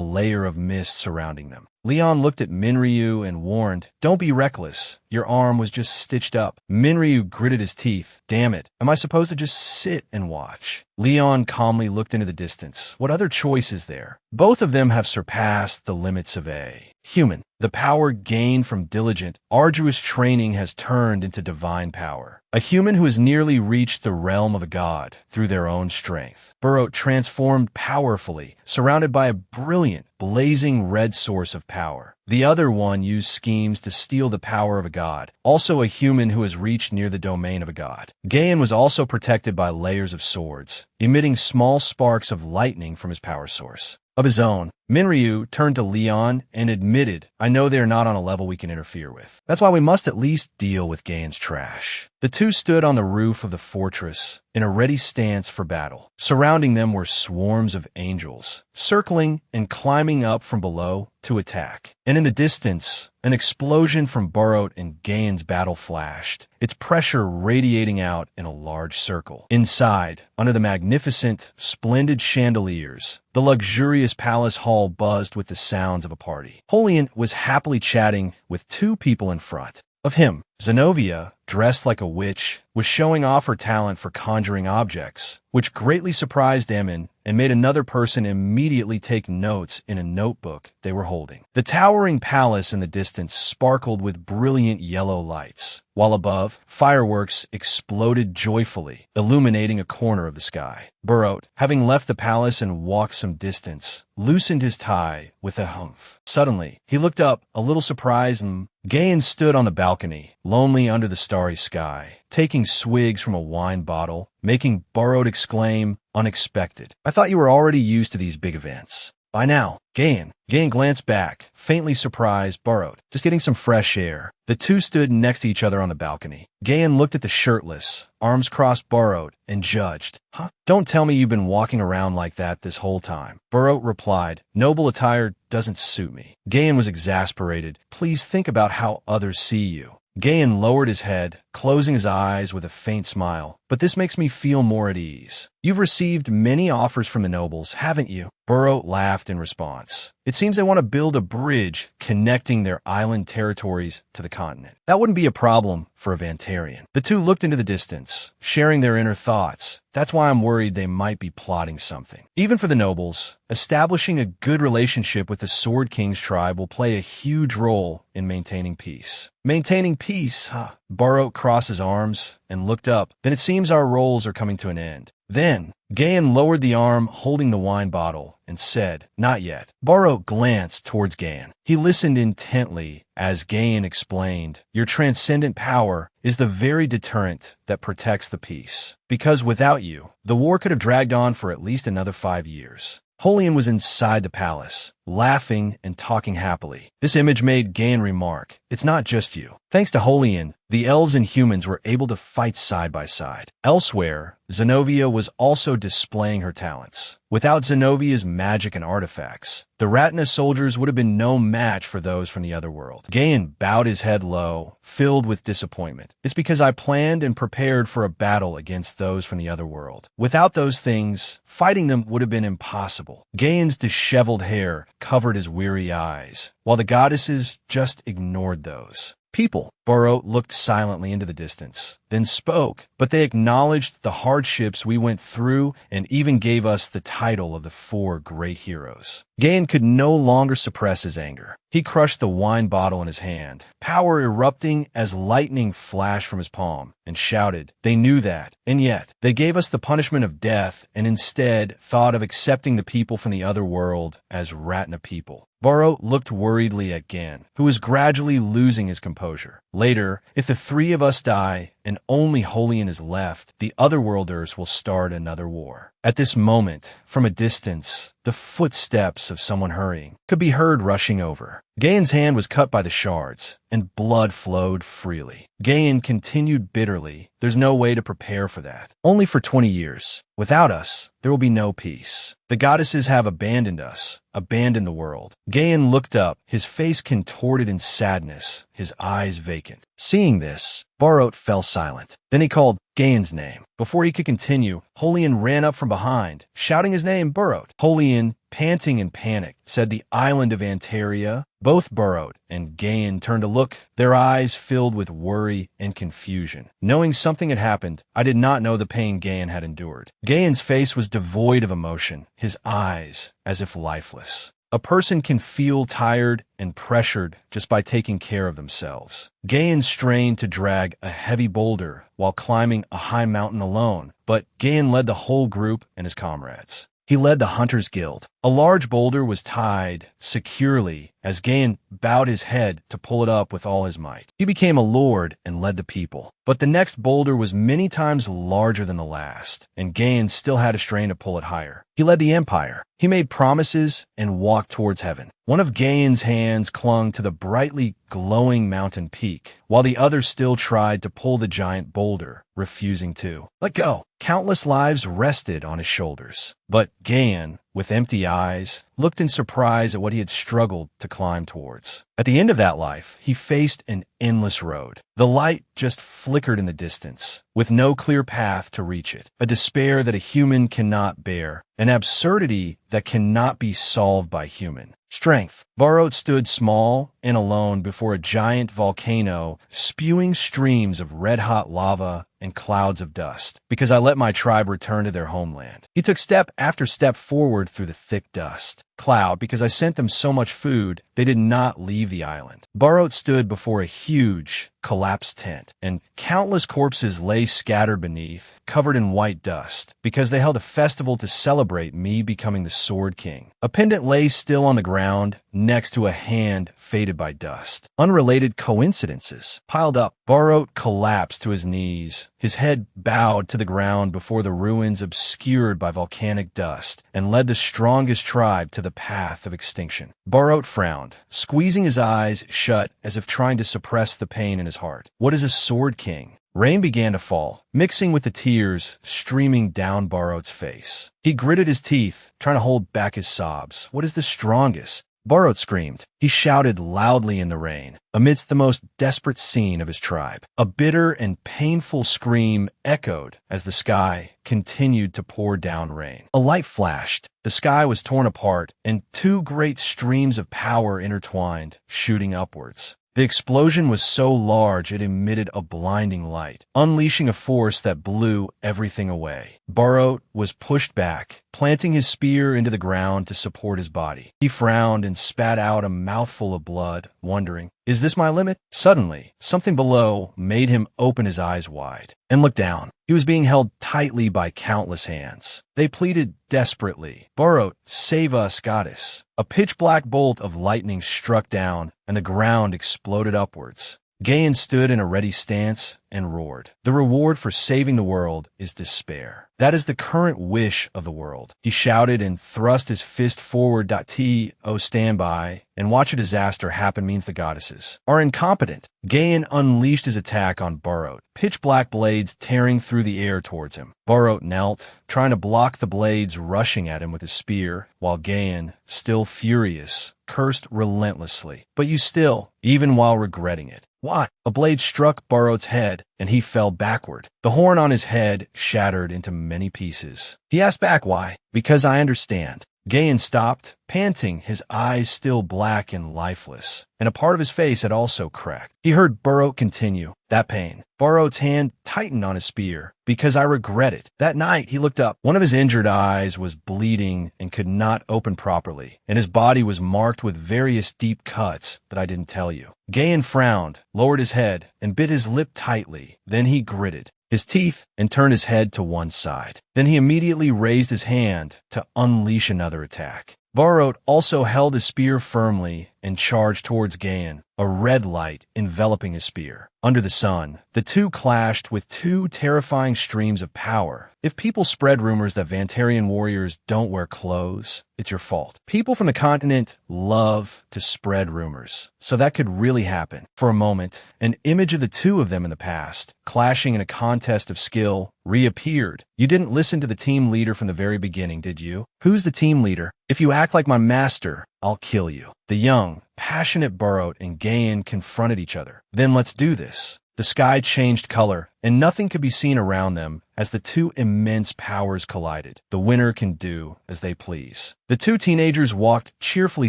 layer of mist surrounding them. Leon looked at Minryu and warned, "Don't be reckless. Your arm was just stitched up." Minryu gritted his teeth. "Damn it. Am I supposed to just sit and watch?" Leon calmly looked into the distance. What other choice is there? Both of them have surpassed the limits of a human. The power gained from diligent, arduous training has turned into divine power. A human who has nearly reached the realm of a god through their own strength. Barot transformed powerfully, surrounded by a brilliant, blazing red source of power. The other one used schemes to steal the power of a god, also a human who has reached near the domain of a god. Gayan was also protected by layers of swords, emitting small sparks of lightning from his power source. Of his own, Minryu turned to Leon and admitted, "I know they are not on a level we can interfere with. That's why we must at least deal with Gayan's trash." The two stood on the roof of the fortress, in a ready stance for battle. Surrounding them were swarms of angels, circling and climbing up from below to attack. And in the distance, an explosion from Barot and Gayan's battle flashed, its pressure radiating out in a large circle. Inside, under the magnificent, splendid chandeliers, the luxurious palace hall buzzed with the sounds of a party. Holian was happily chatting with two people in front of him. Zenobia, dressed like a witch, was showing off her talent for conjuring objects, which greatly surprised Emin and made another person immediately take notes in a notebook they were holding. The towering palace in the distance sparkled with brilliant yellow lights, while above, fireworks exploded joyfully, illuminating a corner of the sky. Burot, having left the palace and walked some distance, loosened his tie with a humph. Suddenly, he looked up, a little surprised, and Gayan stood on the balcony, lonely under the starry sky, taking swigs from a wine bottle, making Burot exclaim, "Unexpected. I thought you were already used to these big events." By now, Gayan glanced back, faintly surprised. Burot, just getting some fresh air. The two stood next to each other on the balcony. Gayan looked at the shirtless, arms crossed Burot and judged. "Huh? Don't tell me you've been walking around like that this whole time." Burot replied, "Noble attire doesn't suit me." Gayan was exasperated. "Please think about how others see you." Gayan lowered his head, closing his eyes with a faint smile. "But this makes me feel more at ease. You've received many offers from the nobles, haven't you?" Burot laughed in response. "It seems they want to build a bridge connecting their island territories to the continent. That wouldn't be a problem for a Vantarian." The two looked into the distance, sharing their inner thoughts. "That's why I'm worried they might be plotting something." Even for the nobles, establishing a good relationship with the Sword King's tribe will play a huge role in maintaining peace. Maintaining peace, huh? Burot crossed his arms and looked up. "Then it seems our roles are coming to an end." Then, Gayan lowered the arm holding the wine bottle and said, "Not yet." Burot glanced towards Gayan. He listened intently as Gayan explained, "Your transcendent power is the very deterrent that protects the peace. Because without you, the war could have dragged on for at least another 5 years." Holian was inside the palace, laughing and talking happily. This image made Gayan remark, "It's not just you." Thanks to Holian, the elves and humans were able to fight side by side. Elsewhere, Zenobia was also displaying her talents. Without Zenovia's magic and artifacts, the Ratna soldiers would have been no match for those from the Otherworld. Gayan bowed his head low, filled with disappointment. "It's because I planned and prepared for a battle against those from the Otherworld. Without those things, fighting them would have been impossible." Gayan's disheveled hair covered his weary eyes, while the goddesses just ignored those. "People." Burot looked silently into the distance, then spoke, "But they acknowledged the hardships we went through and even gave us the title of the 4 great heroes." Gayan could no longer suppress his anger. He crushed the wine bottle in his hand, power erupting as lightning flashed from his palm, and shouted, "They knew that, and yet they gave us the punishment of death and instead thought of accepting the people from the other world as Ratna people." Burot looked worriedly at Gayan, who was gradually losing his composure. "Later, if the 3 of us die and only Holian is left, the Otherworlders will start another war." At this moment, from a distance, the footsteps of someone hurrying could be heard rushing over. Gayan's hand was cut by the shards, and blood flowed freely. Gayan continued bitterly, "There's no way to prepare for that. Only for 20 years. Without us, there will be no peace. The goddesses have abandoned us, abandoned the world." Gayan looked up, his face contorted in sadness, his eyes vacant. Seeing this, Burot fell silent. Then he called Gayan's name. Before he could continue, Holian ran up from behind, shouting his name, "Burot." Holian, panting in panic, said, "The island of Antaria." Both Burot and Gayan turned to look, their eyes filled with worry and confusion. Knowing something had happened, I did not know the pain Gayan had endured. Gayan's face was devoid of emotion, his eyes as if lifeless. A person can feel tired and pressured just by taking care of themselves. Gayan strained to drag a heavy boulder while climbing a high mountain alone, but Gayan led the whole group and his comrades. He led the Hunters Guild. A large boulder was tied securely as Gayan bowed his head to pull it up with all his might. He became a lord and led the people. But the next boulder was many times larger than the last, and Gayan still had to strain to pull it higher. He led the empire. He made promises and walked towards heaven. One of Gayan's hands clung to the brightly glowing mountain peak, while the other still tried to pull the giant boulder, refusing to let go. Countless lives rested on his shoulders. But Gayan, with empty eyes, looked in surprise at what he had struggled to climb towards. At the end of that life, he faced an endless road. The light just flickered in the distance, with no clear path to reach it. A despair that a human cannot bear, an absurdity that cannot be solved by human. Strength. Barot stood small and alone before a giant volcano, spewing streams of red-hot lava and clouds of dust, because I let my tribe return to their homeland. He took step after step forward through the thick dust cloud because I sent them so much food they did not leave the island. Barot stood before a huge, collapsed tent, and countless corpses lay scattered beneath, covered in white dust, because they held a festival to celebrate me becoming the Sword King. A pendant lay still on the ground, next to a hand faded by dust. Unrelated coincidences piled up. Barot collapsed to his knees, his head bowed to the ground before the ruins obscured by volcanic dust, and led the strongest tribe to the path of extinction. Barot frowned, squeezing his eyes shut as if trying to suppress the pain in his heart. What is a Sword King? Rain began to fall, mixing with the tears streaming down Barot's face. He gritted his teeth, trying to hold back his sobs. What is the strongest? Barot screamed. He shouted loudly in the rain, amidst the most desperate scene of his tribe. A bitter and painful scream echoed as the sky continued to pour down rain. A light flashed. The sky was torn apart, and two great streams of power intertwined, shooting upwards. The explosion was so large it emitted a blinding light, unleashing a force that blew everything away. Barot was pushed back, planting his spear into the ground to support his body. He frowned and spat out a mouthful of blood, wondering, is this my limit? Suddenly, something below made him open his eyes wide and look down. He was being held tightly by countless hands. They pleaded desperately, Barot, save us, goddess. A pitch-black bolt of lightning struck down, and the ground exploded upwards. Gayan stood in a ready stance and roared. The reward for saving the world is despair. That is the current wish of the world. He shouted and thrust his fist forward. To stand by and watch a disaster happen means the goddesses are incompetent. Gayan unleashed his attack on Barot, pitch-black blades tearing through the air towards him. Barot knelt, trying to block the blades rushing at him with his spear, while Gayan, still furious, cursed relentlessly. But you still, even while regretting it. What? A blade struck Barot's head, and he fell backward. The horn on his head shattered into many pieces. He asked back why. Because I understand. Gayan stopped, panting, his eyes still black and lifeless, and a part of his face had also cracked. He heard Barot continue. That pain. Barot's hand tightened on his spear. Because I regret it. That night, he looked up. One of his injured eyes was bleeding and could not open properly, and his body was marked with various deep cuts that I didn't tell you. Gayan frowned, lowered his head, and bit his lip tightly. Then he gritted his teeth and turned his head to one side. Then he immediately raised his hand to unleash another attack. Barot also held his spear firmly and charged towards Gayan, a red light enveloping his spear. Under the sun, the two clashed with two terrifying streams of power. If people spread rumors that Vantarian warriors don't wear clothes, it's your fault. People from the continent love to spread rumors, so that could really happen. For a moment, an image of the two of them in the past, clashing in a contest of skill, reappeared. You didn't listen to the team leader from the very beginning, did you? Who's the team leader? If you act like my master, I'll kill you. The young, passionate Barot and Gayan confronted each other. Then let's do this. The sky changed color, and nothing could be seen around them as the two immense powers collided. The winner can do as they please. The two teenagers walked cheerfully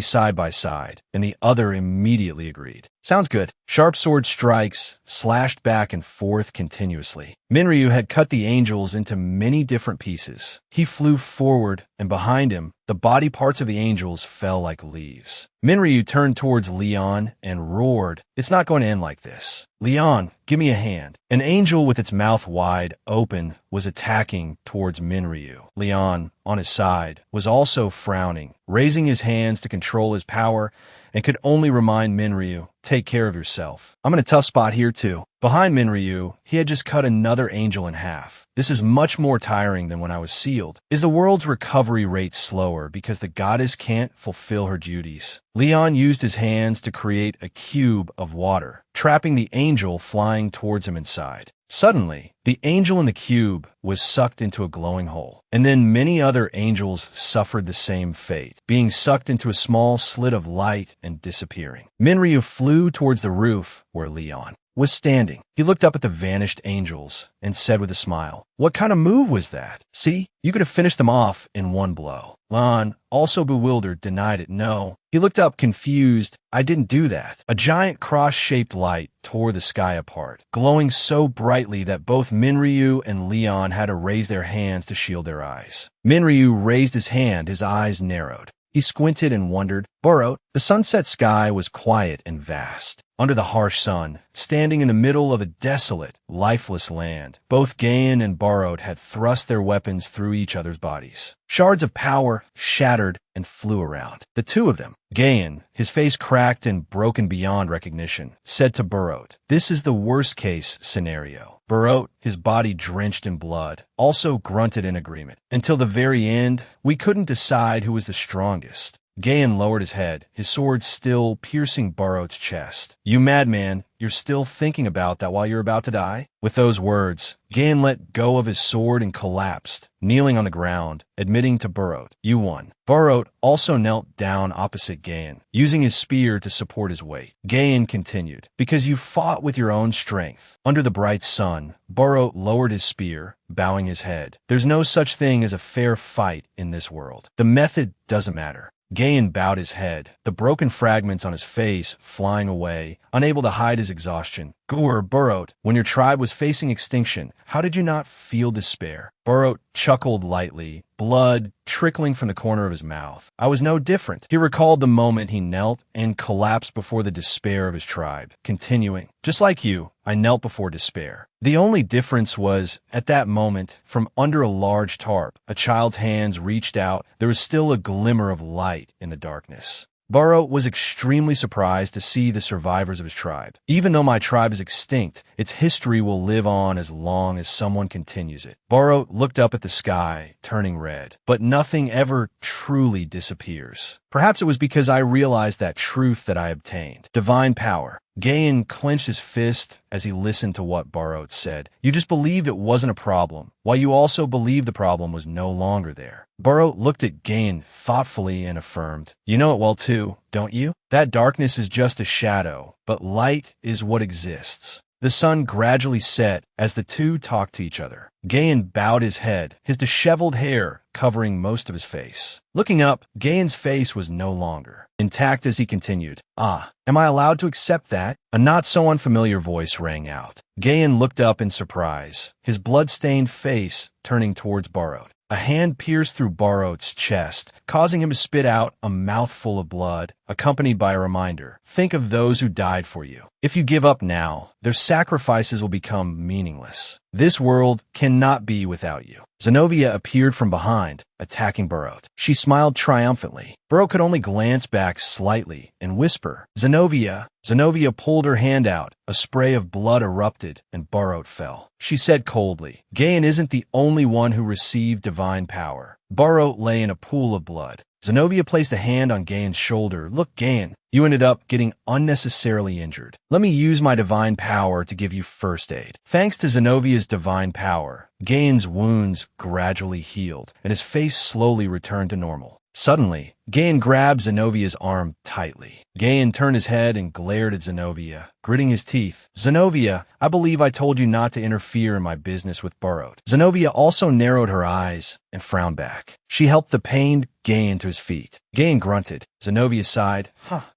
side by side, and the other immediately agreed. Sounds good. Sharp sword strikes slashed back and forth continuously. Minryu had cut the angels into many different pieces. He flew forward, and behind him, the body parts of the angels fell like leaves. Minryu turned towards Leon and roared, "It's not going to end like this. Leon, give me a hand." An angel with its mouth wide open was attacking towards Minryu. Leon, on his side, was also frowning, raising his hands to control his power, and could only remind Minryu, take care of yourself. I'm in a tough spot here too. Behind Minryu, he had just cut another angel in half. This is much more tiring than when I was sealed. Is the world's recovery rate slower because the goddess can't fulfill her duties? Leon used his hands to create a cube of water, trapping the angel flying towards him inside. Suddenly, the angel in the cube was sucked into a glowing hole, and then many other angels suffered the same fate, being sucked into a small slit of light and disappearing. Minryu flew towards the roof where Leon was standing. He looked up at the vanished angels and said with a smile, "What kind of move was that? See, you could have finished them off in one blow." Lan, also bewildered, denied it. No. He looked up confused. I didn't do that. A giant cross-shaped light tore the sky apart, glowing so brightly that both Minryu and Leon had to raise their hands to shield their eyes. Minryu raised his hand, his eyes narrowed. He squinted and wondered. Borot, the sunset sky was quiet and vast. Under the harsh sun, standing in the middle of a desolate, lifeless land, both Gayan and Borot had thrust their weapons through each other's bodies. Shards of power shattered and flew around. The two of them, Gayan, his face cracked and broken beyond recognition, said to Borot, "This is the worst-case scenario." Borot, his body drenched in blood, also grunted in agreement. Until the very end, we couldn't decide who was the strongest. Gayan lowered his head, his sword still piercing Borot's chest. "You madman, you're still thinking about that while you're about to die?" With those words, Gayan let go of his sword and collapsed, kneeling on the ground, admitting to Borot, "You won." Borot also knelt down opposite Gayan, using his spear to support his weight. Gayan continued, "Because you fought with your own strength." Under the bright sun, Borot lowered his spear, bowing his head. "There's no such thing as a fair fight in this world. The method doesn't matter." Gayan bowed his head, the broken fragments on his face flying away, unable to hide his exhaustion. "Gur, Borot, when your tribe was facing extinction, how did you not feel despair?" Borot chuckled lightly, blood trickling from the corner of his mouth. "I was no different." He recalled the moment he knelt and collapsed before the despair of his tribe, continuing, "Just like you, I knelt before despair. The only difference was, at that moment, from under a large tarp, a child's hands reached out. There was still a glimmer of light in the darkness." Borot was extremely surprised to see the survivors of his tribe. "Even though my tribe is extinct, its history will live on as long as someone continues it." Borot looked up at the sky, turning red. "But nothing ever truly disappears. Perhaps it was because I realized that truth that I obtained. Divine power." Gayan clenched his fist as he listened to what Borot said. "You just believed it wasn't a problem, while you also believed the problem was no longer there." Borot looked at Gayan thoughtfully and affirmed, "You know it well too, don't you? That darkness is just a shadow, but light is what exists." The sun gradually set as the two talked to each other. Gayan bowed his head, his disheveled hair covering most of his face. Looking up, Gayan's face was no longer intact as he continued, "Ah, am I allowed to accept that?" A not-so-unfamiliar voice rang out. Gayan looked up in surprise, his blood-stained face turning towards Borot. A hand pierced through Borot's chest, causing him to spit out a mouthful of blood, accompanied by a reminder, "Think of those who died for you. If you give up now, their sacrifices will become meaningless. This world cannot be without you." Zenobia appeared from behind, attacking Borot. She smiled triumphantly. Borot could only glance back slightly and whisper, "Zenobia." Zenobia pulled her hand out. A spray of blood erupted, and Borot fell. She said coldly, "Gayan isn't the only one who received divine power." Borot lay in a pool of blood. Zenobia placed a hand on Gayan's shoulder. "Look, Gayan, you ended up getting unnecessarily injured. Let me use my divine power to give you first aid." Thanks to Zenobia's divine power, Gayan's wounds gradually healed, and his face slowly returned to normal. Suddenly, Gayan grabbed Zenobia's arm tightly. Gayan turned his head and glared at Zenobia, gritting his teeth. "Zenobia, I believe I told you not to interfere in my business with Borot." Zenobia also narrowed her eyes and frowned back. She helped the pained Gayan to his feet. Gayan grunted. Zenobia sighed.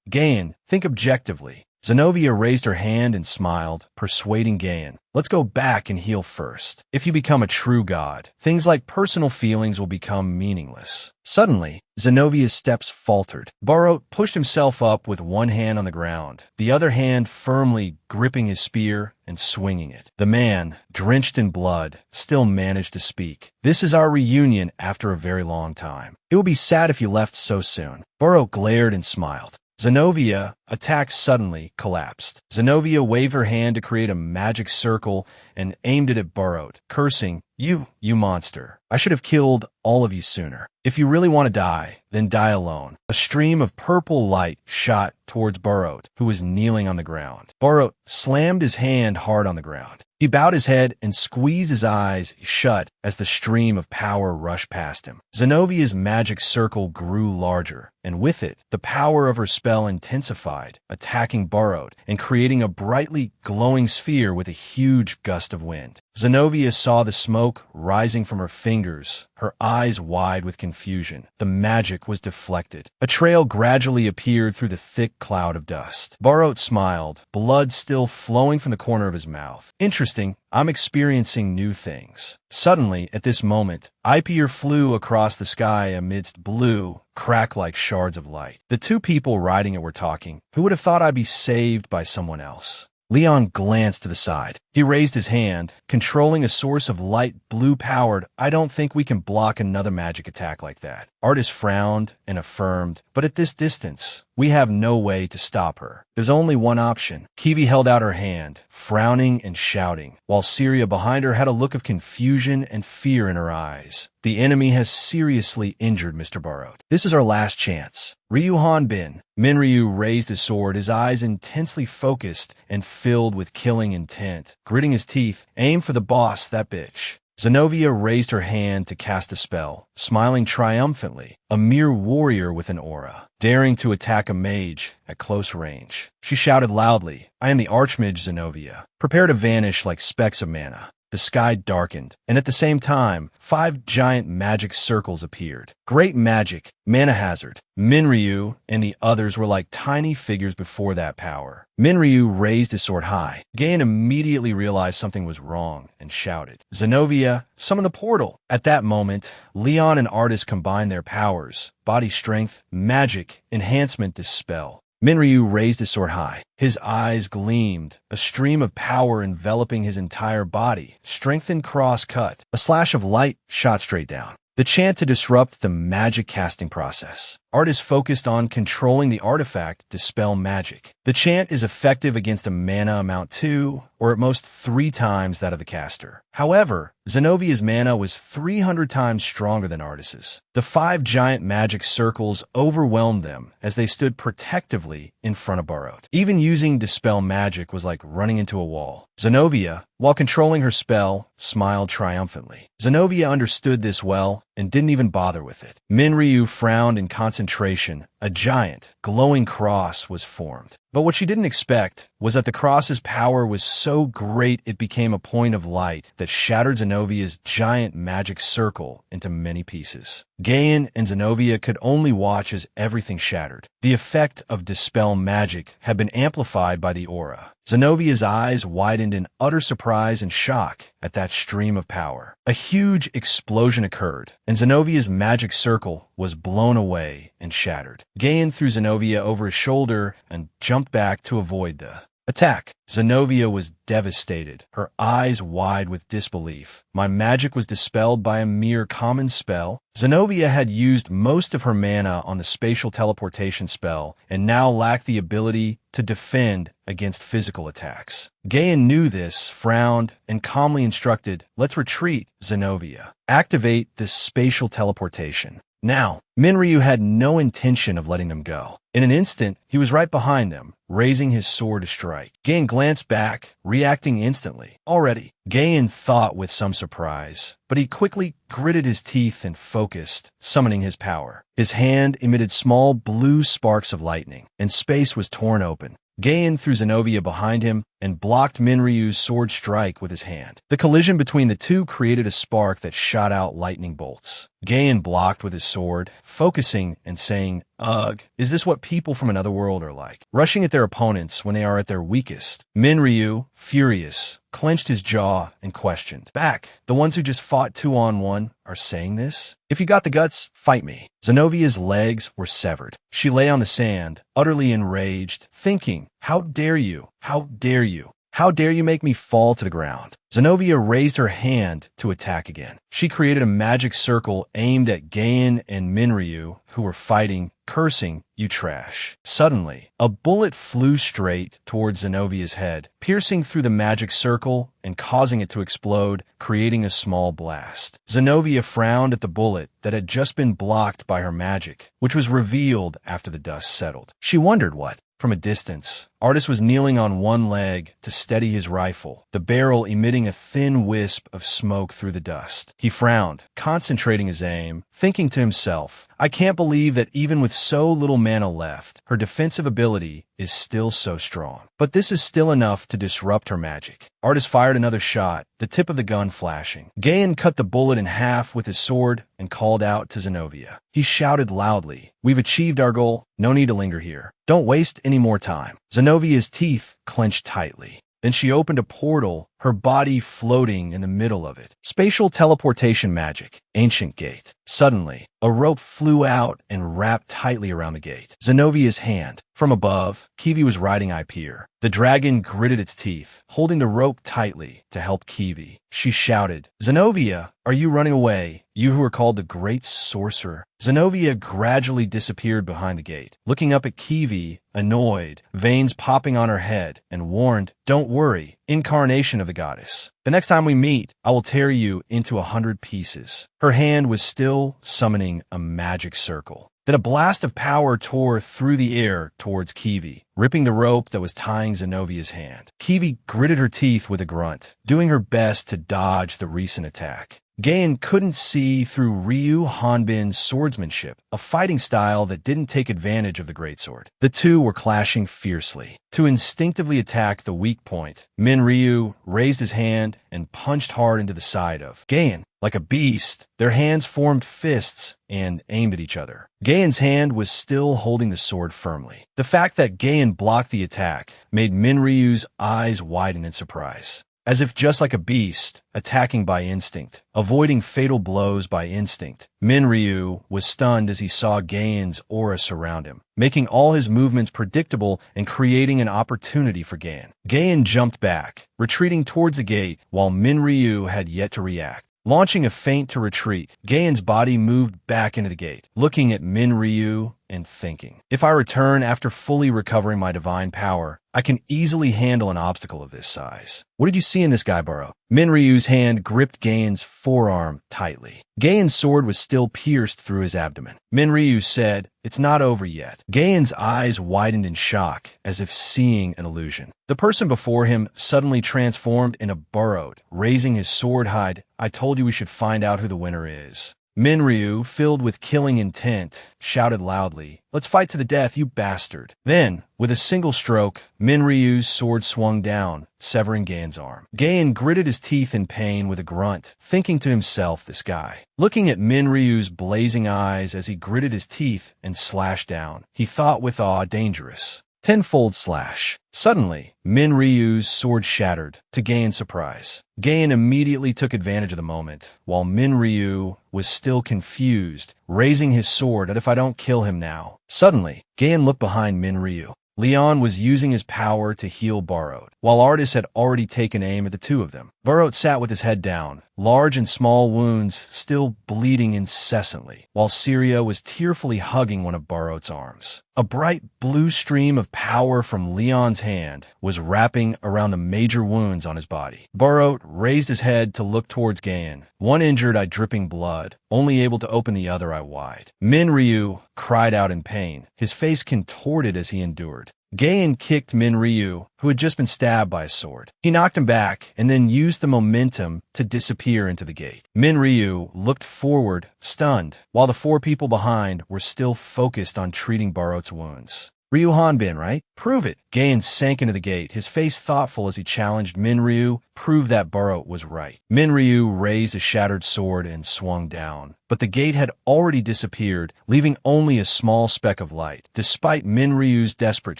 Gayan, think objectively." Zenobia raised her hand and smiled, persuading Gayan. "Let's go back and heal first. If you become a true god, things like personal feelings will become meaningless." Suddenly, Zenobia's steps faltered. Borot pushed himself up with one hand on the ground, the other hand firmly gripping his spear and swinging it. The man, drenched in blood, still managed to speak. "This is our reunion after a very long time. It will be sad if you left so soon." Borot glared and smiled. Zenobia, attacked suddenly, collapsed. Zenobia waved her hand to create a magic circle and aimed it at Borot, cursing, You monster. I should have killed all of you sooner. If you really want to die, then die alone." A stream of purple light shot towards Borot, who was kneeling on the ground. Borot slammed his hand hard on the ground. He bowed his head and squeezed his eyes shut as the stream of power rushed past him. Zenovia's magic circle grew larger, and with it, the power of her spell intensified, attacking Burrowed and creating a brightly glowing sphere with a huge gust of wind. Zenobia saw the smoke rising from her fingers, her eyes wide with confusion. The magic was deflected. A trail gradually appeared through the thick cloud of dust. Burrowed smiled, blood still flowing from the corner of his mouth. Interesting, I'm experiencing new things. Suddenly, at this moment, Ipier flew across the sky amidst blue, crack-like shards of light. The two people riding it were talking. Who would have thought I'd be saved by someone else? Leon glanced to the side. He raised his hand, controlling a source of light blue-powered. I don't think we can block another magic attack like that. Artis frowned and affirmed, but at this distance, we have no way to stop her. There's only one option. Kiwi held out her hand, frowning and shouting, while Syria behind her had a look of confusion and fear in her eyes. The enemy has seriously injured Mr. Burrowed. This is our last chance. Ryu Han-Bin. Minryu raised his sword, his eyes intensely focused and filled with killing intent. Gritting his teeth, aim for the boss, that bitch. Zenobia raised her hand to cast a spell, smiling triumphantly, a mere warrior with an aura, daring to attack a mage at close range. She shouted loudly, I am the Archmage Zenobia. Prepare to vanish like specks of mana. The sky darkened, and at the same time, 5 giant magic circles appeared. Great magic, mana hazard. Minryu and the others were like tiny figures before that power. Minryu raised his sword high. Gain immediately realized something was wrong and shouted, Zenobia, summon the portal. At that moment, Leon and Artis combined their powers, body strength, magic, enhancement, dispel. Minryu raised his sword high. His eyes gleamed, a stream of power enveloping his entire body, strengthened cross-cut. A slash of light shot straight down. The chant to disrupt the magic casting process. Artis focused on controlling the artifact Dispel Magic. The chant is effective against a mana amount 2, or at most 3 times that of the caster. However, Zenovia's mana was 300 times stronger than Artis's. The 5 giant magic circles overwhelmed them as they stood protectively in front of Burrowed. Even using Dispel Magic was like running into a wall. Zenobia, while controlling her spell, smiled triumphantly. Zenobia understood this well and didn't even bother with it. Minryu frowned in concentration. A giant, glowing cross was formed. But what she didn't expect was that the cross's power was so great it became a point of light that shattered Zenovia's giant magic circle into many pieces. Gaian and Zenobia could only watch as everything shattered. The effect of Dispel Magic had been amplified by the aura. Zenovia's eyes widened in utter surprise and shock at that stream of power. A huge explosion occurred, and Zenovia's magic circle was blown away and shattered. Gaian threw Zenobia over his shoulder and jumped back to avoid the attack. Zenobia was devastated, her eyes wide with disbelief. My magic was dispelled by a mere common spell. Zenobia had used most of her mana on the spatial teleportation spell and now lacked the ability to defend against physical attacks. Gaian knew this, frowned, and calmly instructed, let's retreat, Zenobia. Activate this spatial teleportation. Now, Minryu had no intention of letting them go. In an instant, he was right behind them, raising his sword to strike. Gaian glanced back, reacting instantly. Already, Gaian thought with some surprise, but he quickly gritted his teeth and focused, summoning his power. His hand emitted small blue sparks of lightning, and space was torn open. Gaian threw Zenobia behind him and blocked Minryu's sword strike with his hand. The collision between the two created a spark that shot out lightning bolts. Gaian blocked with his sword, focusing and saying, Ugh, is this what people from another world are like? Rushing at their opponents when they are at their weakest. Minryu, furious, clenched his jaw and questioned, Back, the ones who just fought 2-on-1 are saying this? If you got the guts, fight me. Zenovia's legs were severed. She lay on the sand, utterly enraged, thinking, How dare you? How dare you? How dare you make me fall to the ground? Zenobia raised her hand to attack again. She created a magic circle aimed at Gaian and Minryu, who were fighting, cursing, you trash. Suddenly, a bullet flew straight towards Zenovia's head, piercing through the magic circle and causing it to explode, creating a small blast. Zenobia frowned at the bullet that had just been blocked by her magic, which was revealed after the dust settled. She wondered what From a distance, Artist was kneeling on one leg to steady his rifle, the barrel emitting a thin wisp of smoke through the dust. He frowned, concentrating his aim, thinking to himself, I can't believe that even with so little mana left, her defensive ability is still so strong. But this is still enough to disrupt her magic. Artist fired another shot, the tip of the gun flashing. Gayan cut the bullet in half with his sword and called out to Zenobia. He shouted loudly, We've achieved our goal. No need to linger here. Don't waste any more time. Zenobia's teeth clenched tightly. Then she opened a portal, her body floating in the middle of it. Spatial teleportation magic. Ancient gate. Suddenly, a rope flew out and wrapped tightly around the gate. Zenobia's hand. From above, Kiwi was riding Ipir. The dragon gritted its teeth, holding the rope tightly to help Kiwi. She shouted, Zenobia, are you running away? You who are called the Great Sorcerer. Zenobia gradually disappeared behind the gate, looking up at Kiwi, annoyed, veins popping on her head, and warned, Don't worry, incarnation of the goddess. The next time we meet, I will tear you into 100 pieces. Her hand was still summoning a magic circle. Then a blast of power tore through the air towards Kiwi, ripping the rope that was tying Zenobia's hand. Kiwi gritted her teeth with a grunt, doing her best to dodge the recent attack. Gayan couldn't see through Ryu Han-Bin's swordsmanship, a fighting style that didn't take advantage of the greatsword. The two were clashing fiercely. To instinctively attack the weak point, Ryu raised his hand and punched hard into the side of Gayan. Like a beast, their hands formed fists and aimed at each other. Gayan's hand was still holding the sword firmly. The fact that Gayan blocked the attack made Ryu's eyes widen in surprise. As if just like a beast, attacking by instinct, avoiding fatal blows by instinct, Ryu was stunned as he saw Gayan's aura surround him, making all his movements predictable and creating an opportunity for Gayan. Gayan jumped back, retreating towards the gate while Ryu had yet to react. Launching a feint to retreat, Gayan's body moved back into the gate, looking at Ryu and thinking, if I return after fully recovering my divine power, I can easily handle an obstacle of this size. What did you see in this guy, Burrow? Ryu's hand gripped Gayan's forearm tightly. Gayan's sword was still pierced through his abdomen. Ryu said, It's not over yet. Gayan's eyes widened in shock, as if seeing an illusion. The person before him suddenly transformed into Burrowed, raising his sword hide. I told you we should find out who the winner is. Ryu, filled with killing intent, shouted loudly, Let's fight to the death, you bastard. Then, with a single stroke, Ryu's sword swung down, severing Gayan's arm. Gayan gritted his teeth in pain with a grunt, thinking to himself, this guy. Looking at Ryu's blazing eyes as he gritted his teeth and slashed down, he thought with awe, dangerous. Tenfold slash. Suddenly, Ryu's sword shattered, to Gayan's surprise. Gayan immediately took advantage of the moment, while Ryu was still confused, raising his sword as if I don't kill him now. Suddenly, Gayan looked behind Ryu. Leon was using his power to heal Burrowed, while Artis had already taken aim at the two of them. Burrowed sat with his head down, large and small wounds still bleeding incessantly, while Syria was tearfully hugging one of Burrowed's arms. A bright blue stream of power from Leon's hand was wrapping around the major wounds on his body. Burrowed raised his head to look towards Gayan, one injured eye dripping blood, only able to open the other eye wide. Ryu cried out in pain, his face contorted as he endured. Gayan kicked Ryu, who had just been stabbed by a sword. He knocked him back and then used the momentum to disappear into the gate. Ryu looked forward, stunned, while the four people behind were still focused on treating Burrowed's wounds. Ryu Han-Bin, right? Prove it. Gayan sank into the gate, his face thoughtful as he challenged Ryu, prove that Burrowed was right. Ryu raised a shattered sword and swung down, but the gate had already disappeared, leaving only a small speck of light. Despite Ryu's desperate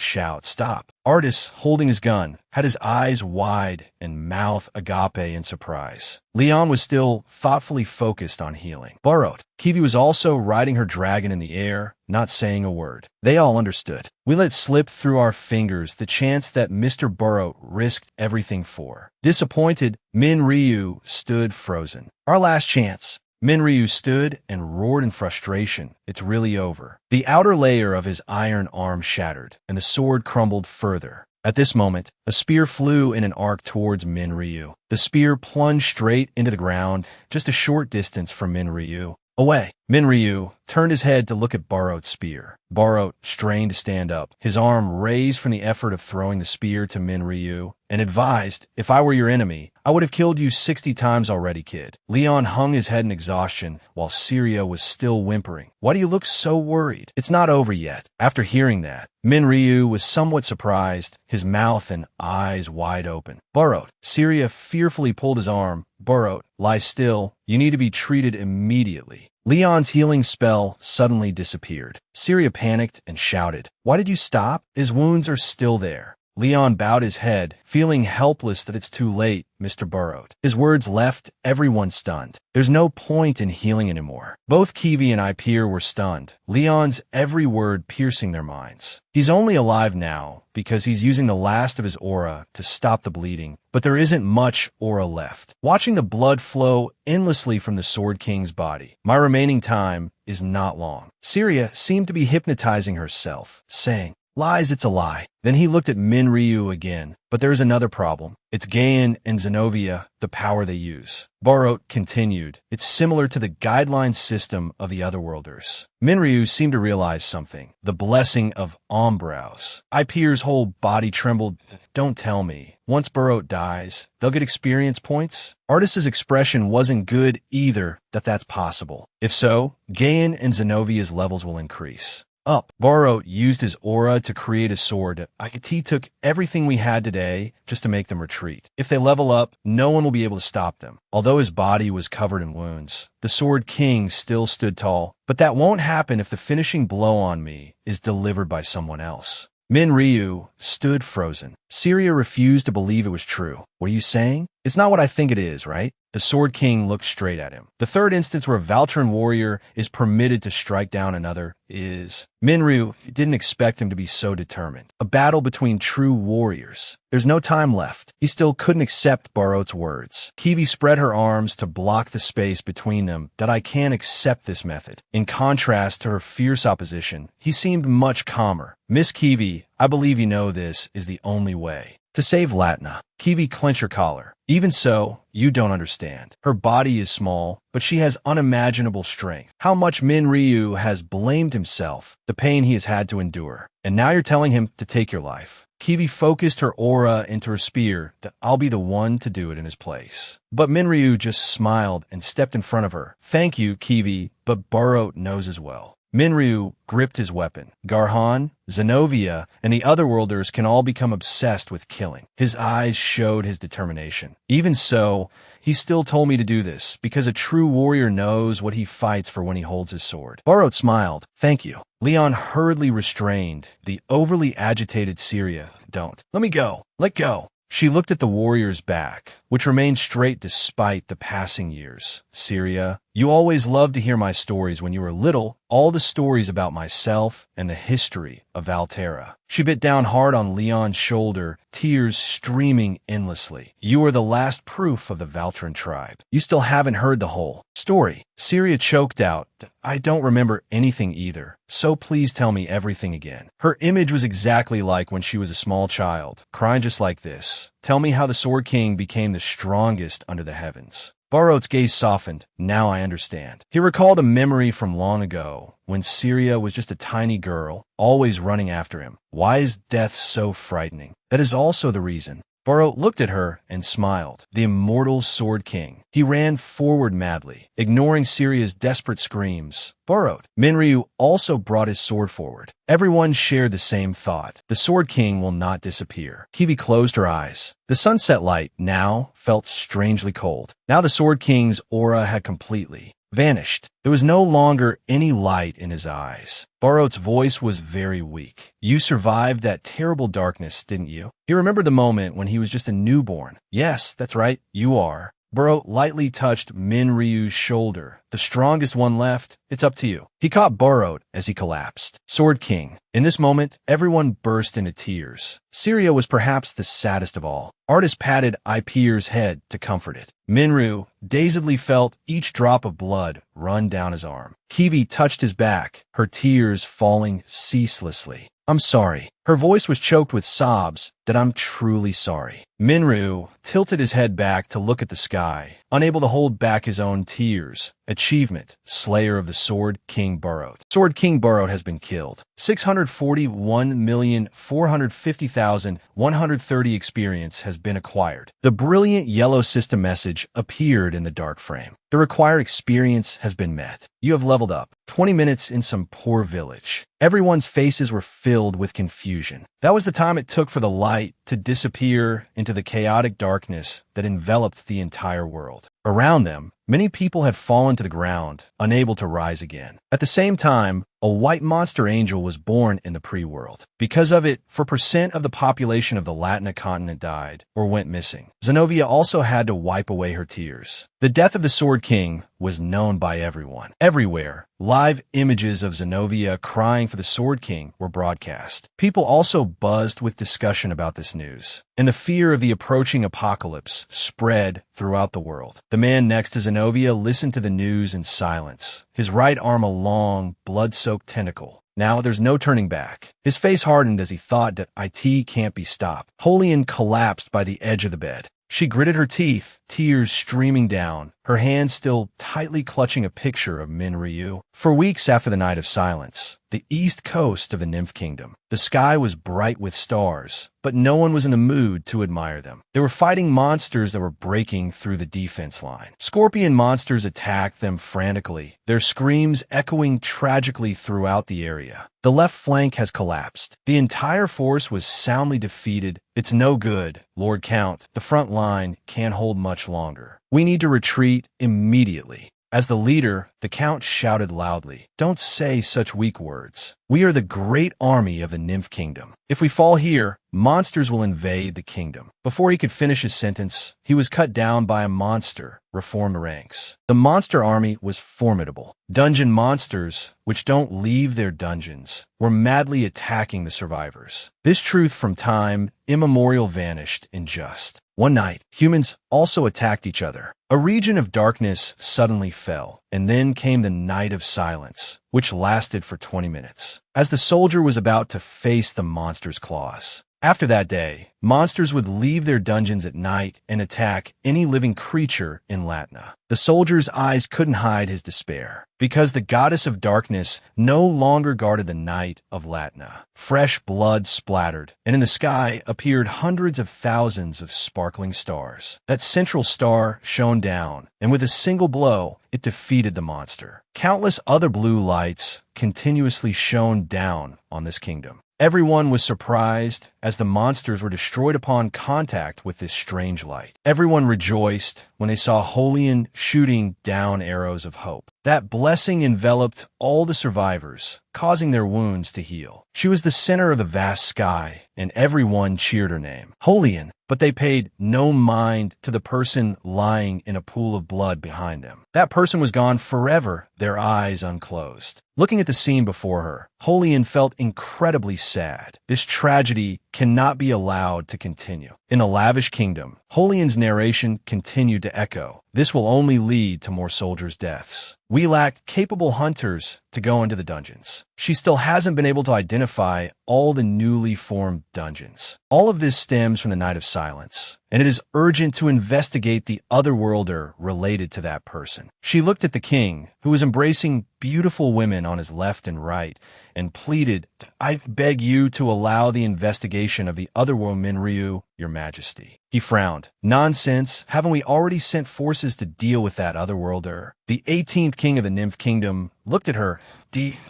shout, Stop! Artis, holding his gun, had his eyes wide and mouth agape in surprise. Leon was still thoughtfully focused on healing. Burrowed. Kiwi was also riding her dragon in the air, not saying a word. They all understood. We let slip through our fingers the chance that Mr. Burrowed risked everything for. Disappointed, Ryu stood frozen. Our last chance. Ryu stood and roared in frustration. It's really over. The outer layer of his iron arm shattered, and the sword crumbled further. At this moment, a spear flew in an arc towards Ryu. The spear plunged straight into the ground, just a short distance from Ryu. Away. Minryu turned his head to look at Barot's spear. Barot strained to stand up, his arm raised from the effort of throwing the spear to Minryu, and advised, "If I were your enemy, I would have killed you 60 times already, kid." Leon hung his head in exhaustion, while Syria was still whimpering. "Why do you look so worried? It's not over yet." After hearing that, Minryu was somewhat surprised, his mouth and eyes wide open. "Barot." Syria fearfully pulled his arm. "Barot, lie still. You need to be treated immediately." Leon's healing spell suddenly disappeared. Syria panicked and shouted, "Why did you stop? His wounds are still there." Leon bowed his head, feeling helpless that it's too late, Mr. Barot. His words left everyone stunned. There's no point in healing anymore. Both Kiwi and Ipir were stunned, Leon's every word piercing their minds. He's only alive now because he's using the last of his aura to stop the bleeding, but there isn't much aura left. Watching the blood flow endlessly from the Sword King's body, my remaining time is not long. Syria seemed to be hypnotizing herself, saying, "Lies, it's a lie." Then he looked at Minryu again, but there is another problem. It's Gain and Zenobia, the power they use. Barot continued, "It's similar to the Guideline system of the Otherworlders." Minryu seemed to realize something. The blessing of Ombrows. Ipir's whole body trembled. "Don't tell me. Once Barot dies, they'll get experience points?" Artis's expression wasn't good either that's possible. If so, Gain and Zenovia's levels will increase. Up. Barot used his aura to create a sword. He took everything we had today just to make them retreat. If they level up, no one will be able to stop them. Although his body was covered in wounds, the Sword King still stood tall. But that won't happen if the finishing blow on me is delivered by someone else. Minryu stood frozen. Syria refused to believe it was true. "What are you saying? It's not what I think it is, right?" The Sword King looked straight at him. The third instance where a Valtran warrior is permitted to strike down another is... Minryu didn't expect him to be so determined. A battle between true warriors. There's no time left. He still couldn't accept Barot's words. Kiwi spread her arms to block the space between them. "That I can't accept this method." In contrast to her fierce opposition, he seemed much calmer. "Miss Kiwi, I believe you know this is the only way. To save Latna." Kiwi clenched her collar. "Even so, you don't understand. Her body is small, but she has unimaginable strength. How much Minryu has blamed himself, the pain he has had to endure. And now you're telling him to take your life." Kiwi focused her aura into her spear, that I'll be the one to do it in his place. But Minryu just smiled and stepped in front of her. "Thank you, Kiwi, but Barot knows as well." Minryu gripped his weapon. Garhan, Zenovia, and the Otherworlders can all become obsessed with killing. His eyes showed his determination. "Even so, he still told me to do this, because a true warrior knows what he fights for when he holds his sword." Barot smiled. "Thank you." Leon hurriedly restrained the overly agitated Syria. "Don't. Let me go. Let go." She looked at the warrior's back, which remained straight despite the passing years. "Syria, you always loved to hear my stories when you were little, all the stories about myself and the history of Valterra." She bit down hard on Leon's shoulder, tears streaming endlessly. "You are the last proof of the Valtran tribe. You still haven't heard the whole story." Syria choked out, "I don't remember anything either, so please tell me everything again." Her image was exactly like when she was a small child, crying just like this. "Tell me how the Sword King became the strongest under the heavens." Barot's gaze softened. "Now I understand." He recalled a memory from long ago, when Syria was just a tiny girl, always running after him. Why is death so frightening? That is also the reason. Barot looked at her and smiled. The immortal Sword King. He ran forward madly, ignoring Syria's desperate screams. Barot. Minryu also brought his sword forward. Everyone shared the same thought. The Sword King will not disappear. Kiwi closed her eyes. The sunset light now felt strangely cold. Now the Sword King's aura had completely vanished. There was no longer any light in his eyes. Barot's voice was very weak. "You survived that terrible darkness, didn't you?" He remembered the moment when he was just a newborn. "Yes, that's right, you are." Barot lightly touched Minryu's shoulder. "The strongest one left, it's up to you." He caught Barot as he collapsed. Sword King. In this moment, everyone burst into tears. Syria was perhaps the saddest of all. Artist patted Ipir's head to comfort it. Minryu dazedly felt each drop of blood run down his arm. Kiwi touched his back, her tears falling ceaselessly. "I'm sorry." Her voice was choked with sobs that I'm truly sorry. Minryu tilted his head back to look at the sky, unable to hold back his own tears. Achievement, Slayer of the Sword King Burrowed. Sword King Burrowed has been killed. 641,450,130 experience has been acquired. The brilliant yellow system message appeared in the dark frame. The required experience has been met. You have leveled up. 20 minutes in some poor village. Everyone's faces were filled with confusion. That was the time it took for the light to disappear into the chaotic darkness that enveloped the entire world. Around them, many people had fallen to the ground, unable to rise again. At the same time, a white monster angel was born in the pre-world. Because of it, 4% of the population of the Latina continent died or went missing. Zenobia also had to wipe away her tears. The death of the Sword King was known by everyone. Everywhere, live images of Zenobia crying for the Sword King were broadcast. People also buzzed with discussion about this news, and the fear of the approaching apocalypse spread throughout the world. The man next to Zenobia listened to the news in silence, his right arm a long, blood-soaked tentacle. Now there's no turning back. His face hardened as he thought that it can't be stopped. Holian collapsed by the edge of the bed. She gritted her teeth, tears streaming down, her hand still tightly clutching a picture of Minryu. For weeks after the Night of Silence, the east coast of the Nymph Kingdom, the sky was bright with stars, but no one was in the mood to admire them. They were fighting monsters that were breaking through the defense line. Scorpion monsters attacked them frantically, their screams echoing tragically throughout the area. The left flank has collapsed. The entire force was soundly defeated. It's no good, Lord Count. The front line can't hold much longer. We need to retreat immediately. As the leader, the Count shouted loudly, "Don't say such weak words. We are the great army of the Nymph Kingdom. If we fall here, monsters will invade the kingdom." Before he could finish his sentence, he was cut down by a monster, reformed ranks. The monster army was formidable. Dungeon monsters, which don't leave their dungeons, were madly attacking the survivors. This truth from time immemorial vanished in just one night. Humans also attacked each other. A region of darkness suddenly fell, and then came the Night of Silence, which lasted for 20 minutes, as the soldier was about to face the monster's claws. After that day, monsters would leave their dungeons at night and attack any living creature in Latina. The soldier's eyes couldn't hide his despair, because the goddess of darkness no longer guarded the night of Latina. Fresh blood splattered, and in the sky appeared hundreds of thousands of sparkling stars. That central star shone down, and with a single blow, it defeated the monster. Countless other blue lights continuously shone down on this kingdom. Everyone was surprised as the monsters were destroyed upon contact with this strange light. Everyone rejoiced when they saw Holian shooting down arrows of hope. That blessing enveloped all the survivors, causing their wounds to heal. She was the center of the vast sky, and everyone cheered her name, Holian, but they paid no mind to the person lying in a pool of blood behind them. That person was gone forever, their eyes unclosed. Looking at the scene before her, Holian felt incredibly sad. This tragedy cannot be allowed to continue. In a lavish kingdom, Holian's narration continued to echo. This will only lead to more soldiers' deaths. We lack capable hunters to go into the dungeons. She still hasn't been able to identify all the newly formed dungeons. All of this stems from the Night of Silence, and it is urgent to investigate the Otherworlder related to that person. She looked at the king, who was embracing beautiful women on his left and right, and pleaded, "I beg you to allow the investigation of the Otherworld Minryu, Your Majesty." He frowned. "Nonsense. Haven't we already sent forces to deal with that Otherworlder?" The 18th king of the Nymph Kingdom looked at her.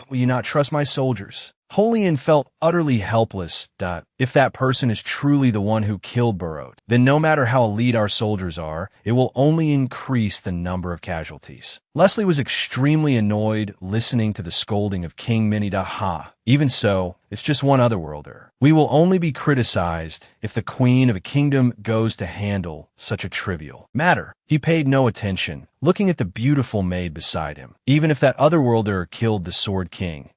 Will you not trust my soldiers?" Holian felt utterly helpless. If that person is truly the one who killed Burrowed, then no matter how elite our soldiers are, it will only increase the number of casualties. Leslie was extremely annoyed listening to the scolding of King Minidaha. Even so, it's just one Otherworlder. We will only be criticized if the queen of a kingdom goes to handle such a trivial matter. He paid no attention, looking at the beautiful maid beside him. Even if that Otherworlder killed the Sword King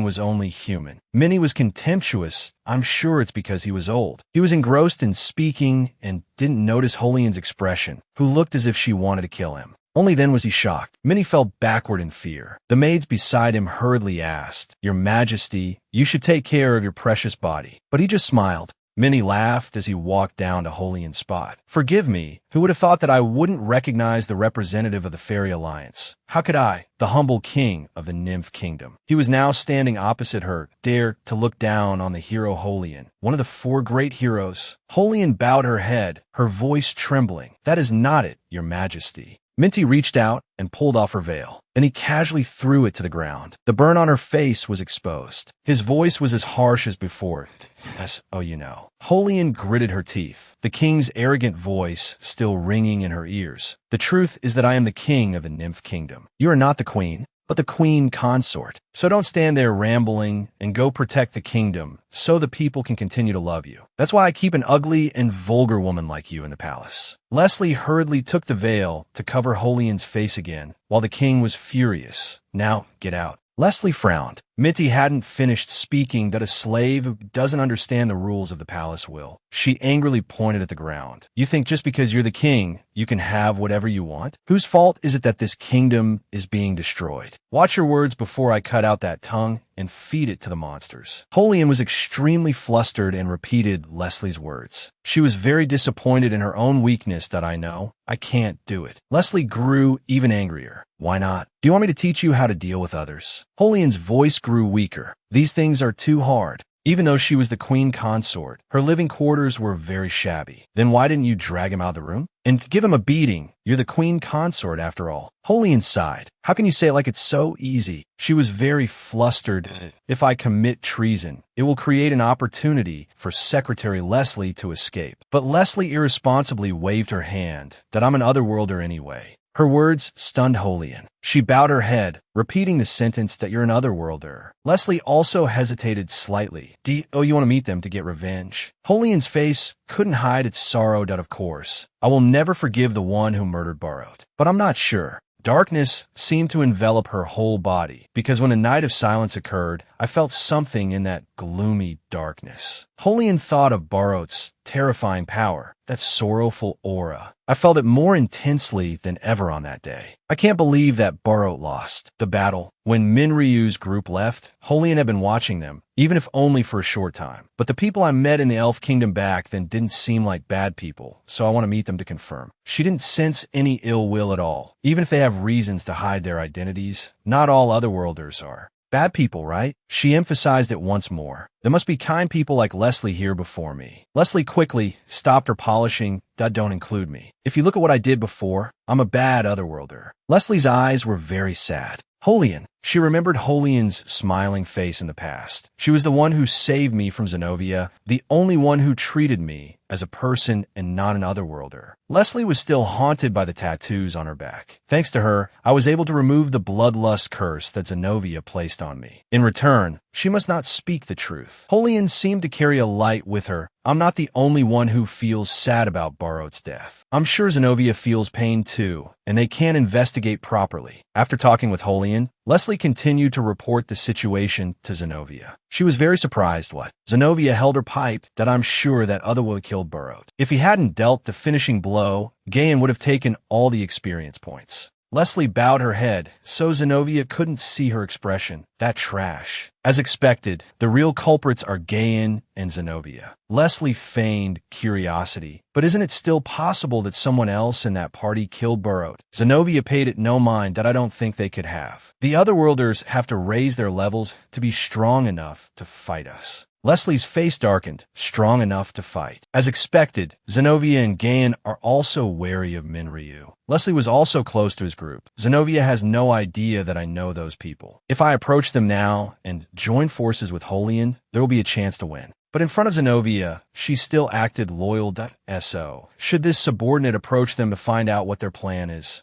was only human. Minnie was contemptuous. I'm sure it's because he was old. He was engrossed in speaking and didn't notice Holian's expression, who looked as if she wanted to kill him. Only then was he shocked. Minnie fell backward in fear. The maids beside him hurriedly asked, "Your Majesty, you should take care of your precious body." But he just smiled. Minnie laughed as he walked down to Holian's spot. "Forgive me, who would have thought that I wouldn't recognize the representative of the Fairy Alliance? How could I, the humble king of the Nymph Kingdom?" He was now standing opposite her, dared to look down on the hero Holian, one of the 4 great heroes. Holian bowed her head, her voice trembling. "That is not it, Your Majesty." Minty reached out and pulled off her veil. Then he casually threw it to the ground. The burn on her face was exposed. His voice was as harsh as before. "Yes, oh, you know." Holian gritted her teeth, the king's arrogant voice still ringing in her ears. "The truth is that I am the king of the Nymph Kingdom. You are not the queen, but the queen consort. So don't stand there rambling and go protect the kingdom so the people can continue to love you. That's why I keep an ugly and vulgar woman like you in the palace." Leslie hurriedly took the veil to cover Holian's face again, while the king was furious. "Now, get out." Leslie frowned. Minty hadn't finished speaking that a slave who doesn't understand the rules of the palace will. She angrily pointed at the ground. "You think just because you're the king, you can have whatever you want? Whose fault is it that this kingdom is being destroyed? Watch your words before I cut out that tongue and feed it to the monsters." Holian was extremely flustered and repeated Leslie's words. She was very disappointed in her own weakness that I know. I can't do it. Leslie grew even angrier. "Why not? Do you want me to teach you how to deal with others?" Holian's voice grew weaker. "These things are too hard." Even though she was the queen consort, her living quarters were very shabby. "Then why didn't you drag him out of the room? And give him a beating? You're the queen consort after all." Holian sighed. "How can you say it like it's so easy?" She was very flustered. "If I commit treason, it will create an opportunity for Secretary Leslie to escape." But Leslie irresponsibly waved her hand. "That I'm an Otherworlder anyway." Her words stunned Holian. She bowed her head, repeating the sentence that you're an Otherworlder. Leslie also hesitated slightly. "Oh, you want to meet them to get revenge?" Holian's face couldn't hide its sorrow that, of course. "I will never forgive the one who murdered Barot. But I'm not sure." Darkness seemed to envelop her whole body, because when a night of silence occurred, I felt something in that gloomy darkness. Holian thought of Barot's terrifying power, that sorrowful aura. I felt it more intensely than ever on that day. I can't believe that Barot lost the battle. When Minryu's group left, Holian had been watching them, even if only for a short time. But the people I met in the Elf Kingdom back then didn't seem like bad people, so I want to meet them to confirm. She didn't sense any ill will at all, even if they have reasons to hide their identities. Not all Otherworlders are bad people, right? She emphasized it once more. There must be kind people like Leslie here before me. Leslie quickly stopped her polishing. That don't include me. If you look at what I did before, I'm a bad Otherworlder. Leslie's eyes were very sad. Holian. She remembered Holian's smiling face in the past. She was the one who saved me from Zenobia, the only one who treated me as a person and not an Otherworlder. Leslie was still haunted by the tattoos on her back. Thanks to her, I was able to remove the bloodlust curse that Zenobia placed on me. In return, she must not speak the truth. Holian seemed to carry a light with her. I'm not the only one who feels sad about Barot's death. I'm sure Zenobia feels pain too, and they can't investigate properly. After talking with Holian, Leslie continued to report the situation to Zenobia. She was very surprised what Zenobia held her pipe that I'm sure that Otherworlder killed Barot. If he hadn't dealt the finishing blow, Gayan would have taken all the experience points. Leslie bowed her head, so Zenobia couldn't see her expression. That trash. As expected, the real culprits are Gayan and Zenobia. Leslie feigned curiosity. But isn't it still possible that someone else in that party killed Barot? Zenobia paid it no mind that I don't think they could have. The Otherworlders have to raise their levels to be strong enough to fight us. Leslie's face darkened, strong enough to fight. As expected, Zenobia and Gayan are also wary of Minryu. Leslie was also close to his group. Zenobia has no idea that I know those people. If I approach them now and join forces with Holian, there will be a chance to win. But in front of Zenobia, she still acted loyal. So, should this subordinate approach them to find out what their plan is?